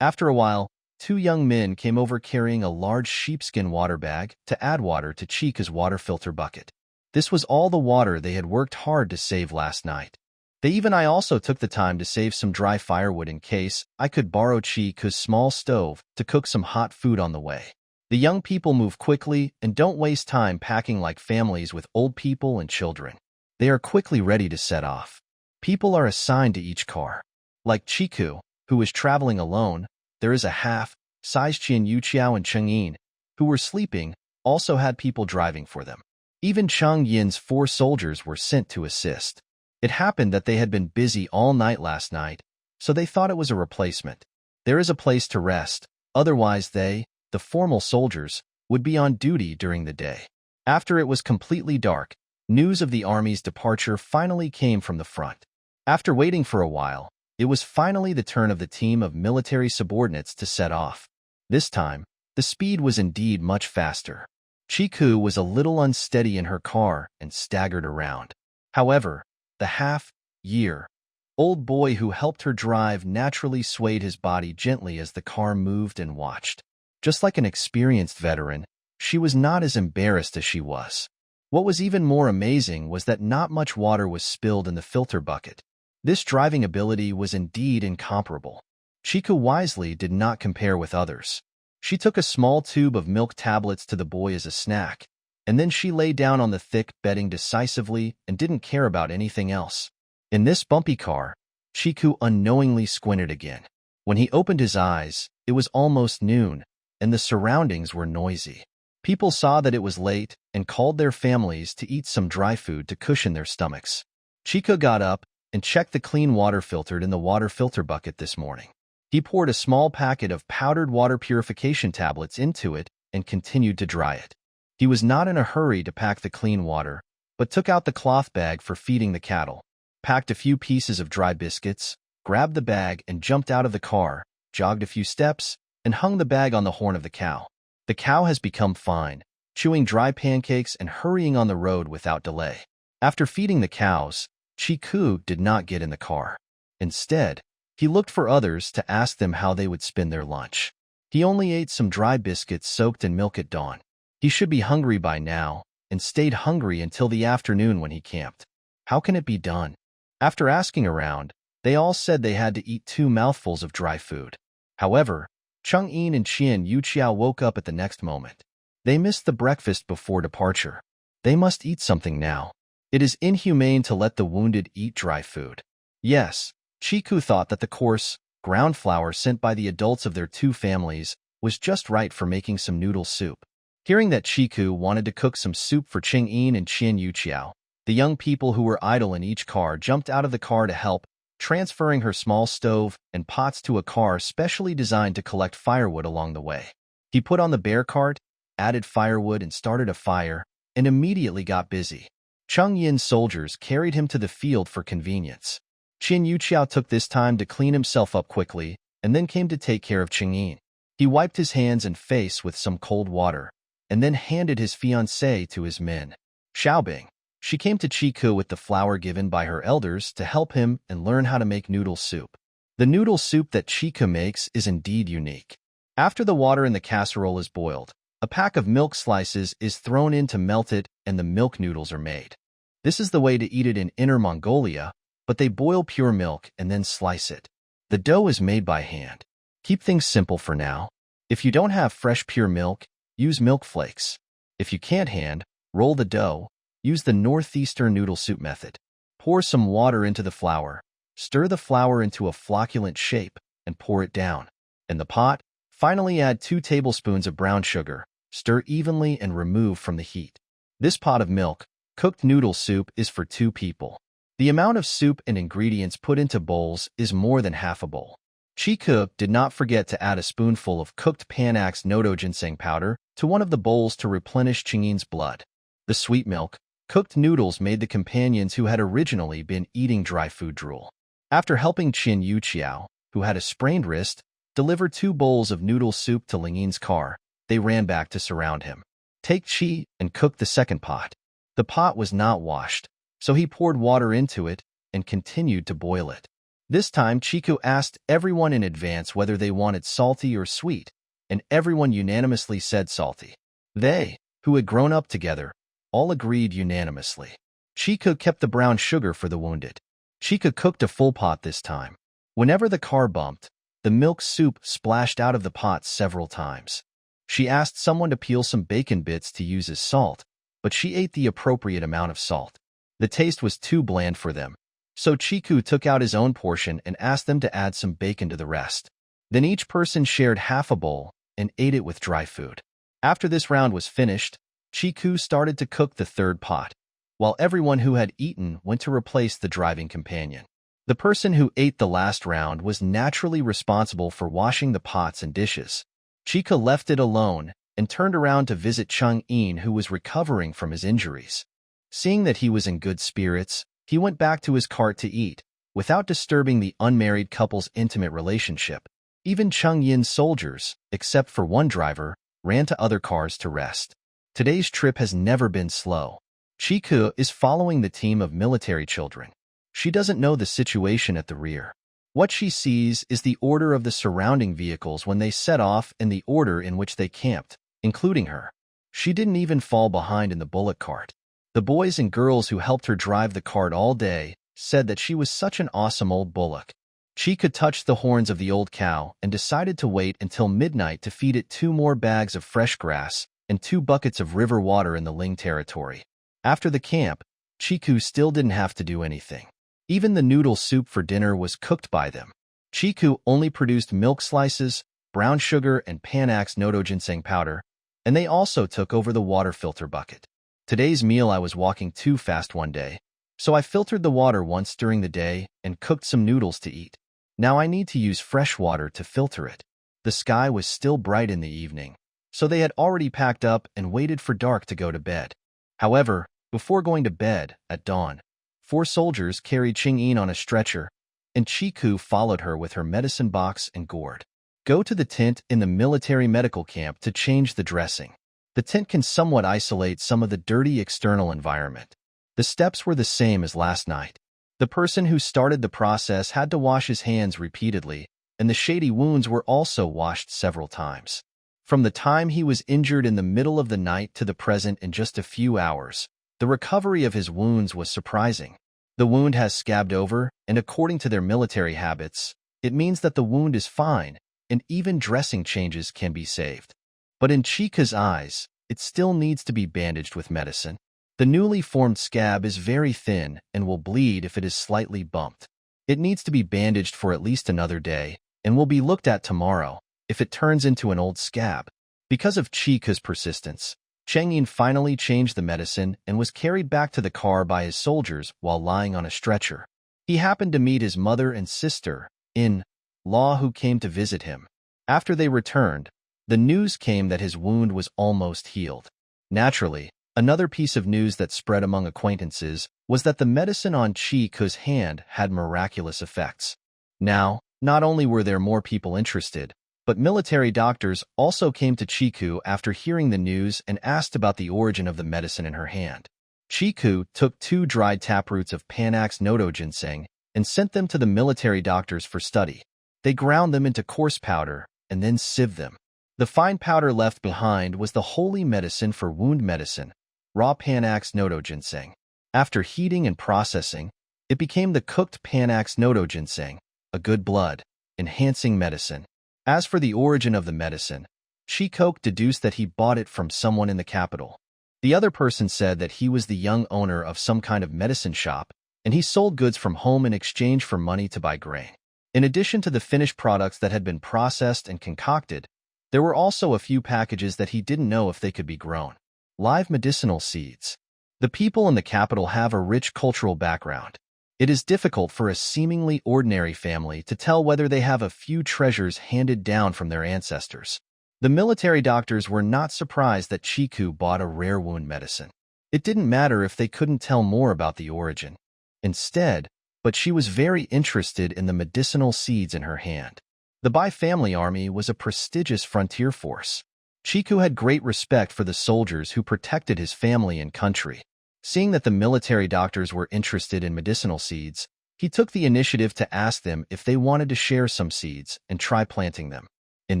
After a while, two young men came over carrying a large sheepskin water bag to add water to Chiku's water filter bucket. This was all the water they had worked hard to save last night. I also took the time to save some dry firewood in case I could borrow Chiku's small stove to cook some hot food on the way. The young people move quickly and don't waste time packing like families with old people and children. They are quickly ready to set off. People are assigned to each car. Like Chiku, who is traveling alone, there is a half-sized Qian Yuqiao and Cheng Yin, who were sleeping, also had people driving for them. Even Cheng Yin's 4 soldiers were sent to assist. It happened that they had been busy all night last night, so they thought it was a replacement. There is a place to rest, otherwise they, the formal soldiers, would be on duty during the day. After it was completely dark, news of the army's departure finally came from the front. After waiting for a while, it was finally the turn of the team of military subordinates to set off. This time, the speed was indeed much faster. Chiku was a little unsteady in her car and staggered around. However, the half-year-old boy who helped her drive naturally swayed his body gently as the car moved and watched. Just like an experienced veteran, she was not as embarrassed as she was. What was even more amazing was that not much water was spilled in the filter bucket. This driving ability was indeed incomparable. Chiku wisely did not compare with others. She took a small tube of milk tablets to the boy as a snack, and then she lay down on the thick bedding decisively and didn't care about anything else. In this bumpy car, Chiku unknowingly squinted again. When he opened his eyes, it was almost noon, and the surroundings were noisy. People saw that it was late and called their families to eat some dry food to cushion their stomachs. Chiku got up and checked the clean water filtered in the water filter bucket this morning. He poured a small packet of powdered water purification tablets into it and continued to dry it. He was not in a hurry to pack the clean water, but took out the cloth bag for feeding the cattle, packed a few pieces of dry biscuits, grabbed the bag and jumped out of the car, jogged a few steps, and hung the bag on the horn of the cow. The cow has become fine, chewing dry pancakes and hurrying on the road without delay. After feeding the cows, Chiku did not get in the car. Instead, he looked for others to ask them how they would spend their lunch. He only ate some dry biscuits soaked in milk at dawn. He should be hungry by now, and stayed hungry until the afternoon when he camped. How can it be done? After asking around, they all said they had to eat 2 mouthfuls of dry food. However, Cheng Yin and Qian Yuqiao woke up at the next moment. They missed the breakfast before departure. They must eat something now. It is inhumane to let the wounded eat dry food. Yes, Chiku thought that the coarse, ground flour sent by the adults of their 2 families was just right for making some noodle soup. Hearing that Chiku wanted to cook some soup for Cheng Yin and Qian Yuqiao, the young people who were idle in each car jumped out of the car to help, transferring her small stove and pots to a car specially designed to collect firewood along the way. He put on the bear cart, added firewood and started a fire, and immediately got busy. Cheng Yin's soldiers carried him to the field for convenience. Qian Yuqiao took this time to clean himself up quickly and then came to take care of Cheng Yin. He wiped his hands and face with some cold water, and then handed his fiancée to his men. Xiaobing. She came to Chiku with the flour given by her elders to help him and learn how to make noodle soup. The noodle soup that Chiku makes is indeed unique. After the water in the casserole is boiled, a pack of milk slices is thrown in to melt it and the milk noodles are made. This is the way to eat it in Inner Mongolia, but they boil pure milk and then slice it. The dough is made by hand. Keep things simple for now. If you don't have fresh pure milk, use milk flakes. If you can't hand roll the dough, use the northeastern noodle soup method. Pour some water into the flour, stir the flour into a flocculent shape, and pour it down. In the pot, finally add 2 tablespoons of brown sugar, stir evenly and remove from the heat. This pot of milk, cooked noodle soup is for 2 people. The amount of soup and ingredients put into bowls is more than half a bowl. Chiku did not forget to add a spoonful of cooked Panax Noto ginseng powder to one of the bowls to replenish Cheng Yin's blood. The sweet milk, cooked noodles made the companions who had originally been eating dry food drool. After helping Qian Yuqiao, who had a sprained wrist, deliver 2 bowls of noodle soup to Ling Yin's car, they ran back to surround him. Take Chi and cook the second pot. The pot was not washed, so he poured water into it and continued to boil it. This time, Chiku asked everyone in advance whether they wanted salty or sweet, and everyone unanimously said salty. They, who had grown up together, all agreed unanimously. Chiku kept the brown sugar for the wounded. Chiku cooked a full pot this time. Whenever the car bumped, the milk soup splashed out of the pot several times. She asked someone to peel some bacon bits to use as salt, but she ate the appropriate amount of salt. The taste was too bland for them, so Chiku took out his own portion and asked them to add some bacon to the rest. Then each person shared half a bowl and ate it with dry food. After this round was finished, Chiku started to cook the third pot, while everyone who had eaten went to replace the driving companion. The person who ate the last round was naturally responsible for washing the pots and dishes. Chiku left it alone and turned around to visit Chung-in, who was recovering from his injuries. Seeing that he was in good spirits, he went back to his cart to eat, without disturbing the unmarried couple's intimate relationship. Even Chung-yin's soldiers, except for one driver, ran to other cars to rest. Today's trip has never been slow. Chiku is following the team of military children. She doesn't know the situation at the rear. What she sees is the order of the surrounding vehicles when they set off and the order in which they camped, including her. She didn't even fall behind in the bullock cart. The boys and girls who helped her drive the cart all day said that she was such an awesome old bullock. Chiku touched the horns of the old cow and decided to wait until midnight to feed it 2 more bags of fresh grass and 2 buckets of river water in the Ling territory. After the camp, Chiku still didn't have to do anything. Even the noodle soup for dinner was cooked by them. Chiku only produced milk slices, brown sugar, and Panax nodo ginseng powder, and they also took over the water filter bucket. Today's meal, I was walking too fast one day, so I filtered the water once during the day and cooked some noodles to eat. Now I need to use fresh water to filter it. The sky was still bright in the evening, so they had already packed up and waited for dark to go to bed. However, before going to bed, at dawn, 4 soldiers carried Ching-in on a stretcher, and Chiku followed her with her medicine box and gourd. Go to the tent in the military medical camp to change the dressing. The tent can somewhat isolate some of the dirty external environment. The steps were the same as last night. The person who started the process had to wash his hands repeatedly, and the shady wounds were also washed several times. From the time he was injured in the middle of the night to the present in just a few hours, the recovery of his wounds was surprising. The wound has scabbed over, and according to their military habits, it means that the wound is fine, and even dressing changes can be saved. But in Chika's eyes, it still needs to be bandaged with medicine. The newly formed scab is very thin and will bleed if it is slightly bumped. It needs to be bandaged for at least another day, and will be looked at tomorrow if it turns into an old scab. Because of Chika's persistence, Cheng-yin finally changed the medicine and was carried back to the car by his soldiers while lying on a stretcher. He happened to meet his mother and sister-in-law who came to visit him. After they returned, the news came that his wound was almost healed. Naturally, another piece of news that spread among acquaintances was that the medicine on Chiku's hand had miraculous effects. Now, not only were there more people interested, but military doctors also came to Chiku after hearing the news and asked about the origin of the medicine in her hand. Chiku took 2 dried taproots of Panax nodo ginseng and sent them to the military doctors for study. They ground them into coarse powder and then sieved them. The fine powder left behind was the holy medicine for wound medicine, raw Panax nodo ginseng. After heating and processing, it became the cooked Panax nodo ginseng, a good blood enhancing medicine. As for the origin of the medicine, Chiku deduced that he bought it from someone in the capital. The other person said that he was the young owner of some kind of medicine shop, and he sold goods from home in exchange for money to buy grain. In addition to the finished products that had been processed and concocted, there were also a few packages that he didn't know if they could be grown. Live medicinal seeds. The people in the capital have a rich cultural background. It is difficult for a seemingly ordinary family to tell whether they have a few treasures handed down from their ancestors. The military doctors were not surprised that Chiku bought a rare wound medicine. It didn't matter if they couldn't tell more about the origin. Instead, but she was very interested in the medicinal seeds in her hand. The Bai family army was a prestigious frontier force. Chiku had great respect for the soldiers who protected his family and country. Seeing that the military doctors were interested in medicinal seeds, he took the initiative to ask them if they wanted to share some seeds and try planting them. In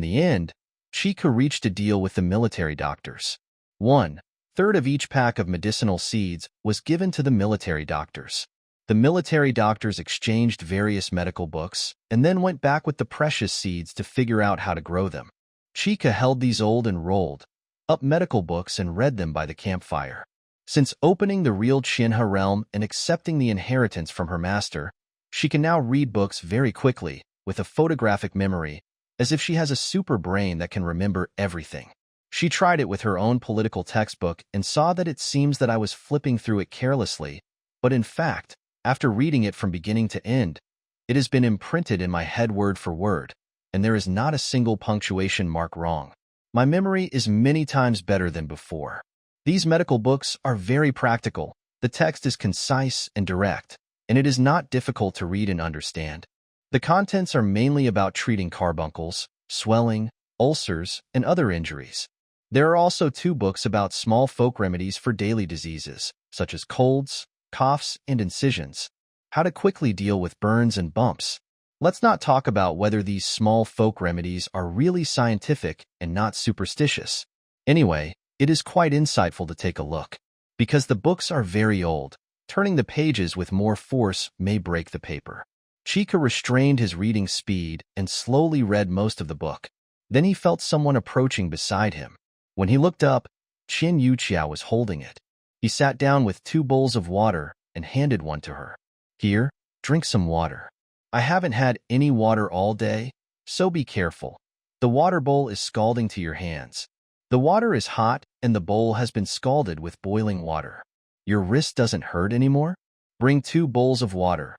the end, Chiku reached a deal with the military doctors. 1/3 of each pack of medicinal seeds was given to the military doctors. The military doctors exchanged various medical books and then went back with the precious seeds to figure out how to grow them. Chika held these old and rolled up medical books and read them by the campfire. Since opening the real Shinha realm and accepting the inheritance from her master, she can now read books very quickly with a photographic memory, as if she has a super brain that can remember everything. She tried it with her own political textbook and saw that it seems that I was flipping through it carelessly, but in fact, after reading it from beginning to end, it has been imprinted in my head word for word, and there is not a single punctuation mark wrong. My memory is many times better than before. These medical books are very practical. The text is concise and direct, and it is not difficult to read and understand. The contents are mainly about treating carbuncles, swelling, ulcers, and other injuries. There are also 2 books about small folk remedies for daily diseases, such as colds, coughs, and incisions. How to quickly deal with burns and bumps. Let's not talk about whether these small folk remedies are really scientific and not superstitious. Anyway, it is quite insightful to take a look. Because the books are very old, turning the pages with more force may break the paper. Chika restrained his reading speed and slowly read most of the book. Then he felt someone approaching beside him. When he looked up, Qin Yuqiao was holding it. He sat down with 2 bowls of water and handed one to her. Here, drink some water. I haven't had any water all day, so be careful. The water bowl is scalding to your hands. The water is hot and the bowl has been scalded with boiling water. Your wrist doesn't hurt anymore? Bring 2 bowls of water.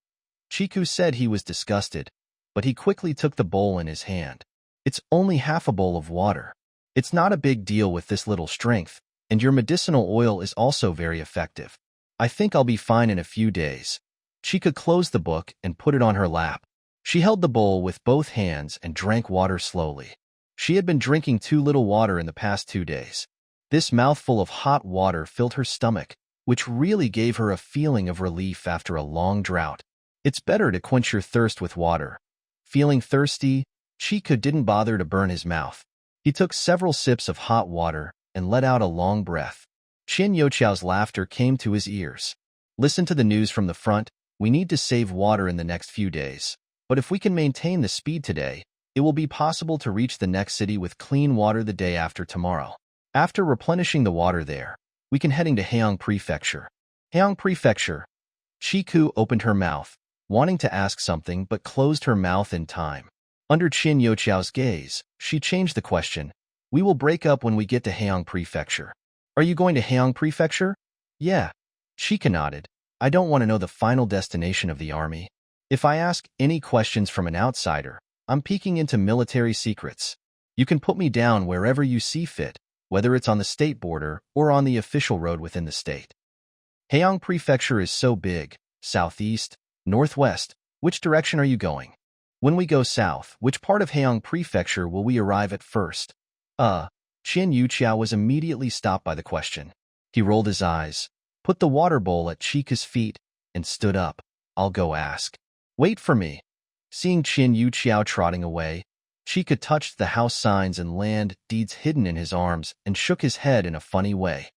Chiku said he was disgusted, but he quickly took the bowl in his hand. It's only half a bowl of water. It's not a big deal with this little strength, and your medicinal oil is also very effective. I think I'll be fine in a few days. Chika closed the book and put it on her lap. She held the bowl with both hands and drank water slowly. She had been drinking too little water in the past 2 days. This mouthful of hot water filled her stomach, which really gave her a feeling of relief after a long drought. It's better to quench your thirst with water. Feeling thirsty, Chika didn't bother to burn his mouth. He took several sips of hot water and let out a long breath. Qin Youqiao's laughter came to his ears. Listen to the news from the front. We need to save water in the next few days. But if we can maintain the speed today, it will be possible to reach the next city with clean water the day after tomorrow. After replenishing the water there, we can heading to Heong Prefecture. Heong Prefecture. Chiku opened her mouth, wanting to ask something but closed her mouth in time. Under Qin Youqiao's gaze, she changed the question. We will break up when we get to Heong Prefecture. Are you going to Heong Prefecture? Yeah. Chika nodded. I don't want to know the final destination of the army. If I ask any questions from an outsider, I'm peeking into military secrets. You can put me down wherever you see fit, whether it's on the state border or on the official road within the state. Heong Prefecture is so big. Southeast, northwest. Which direction are you going? When we go south, which part of Heong Prefecture will we arrive at first? Qin Yuqiao was immediately stopped by the question. He rolled his eyes, put the water bowl at Chika's feet, and stood up. I'll go ask. Wait for me. Seeing Qin Yuqiao trotting away, Chika touched the house signs and land deeds hidden in his arms and shook his head in a funny way.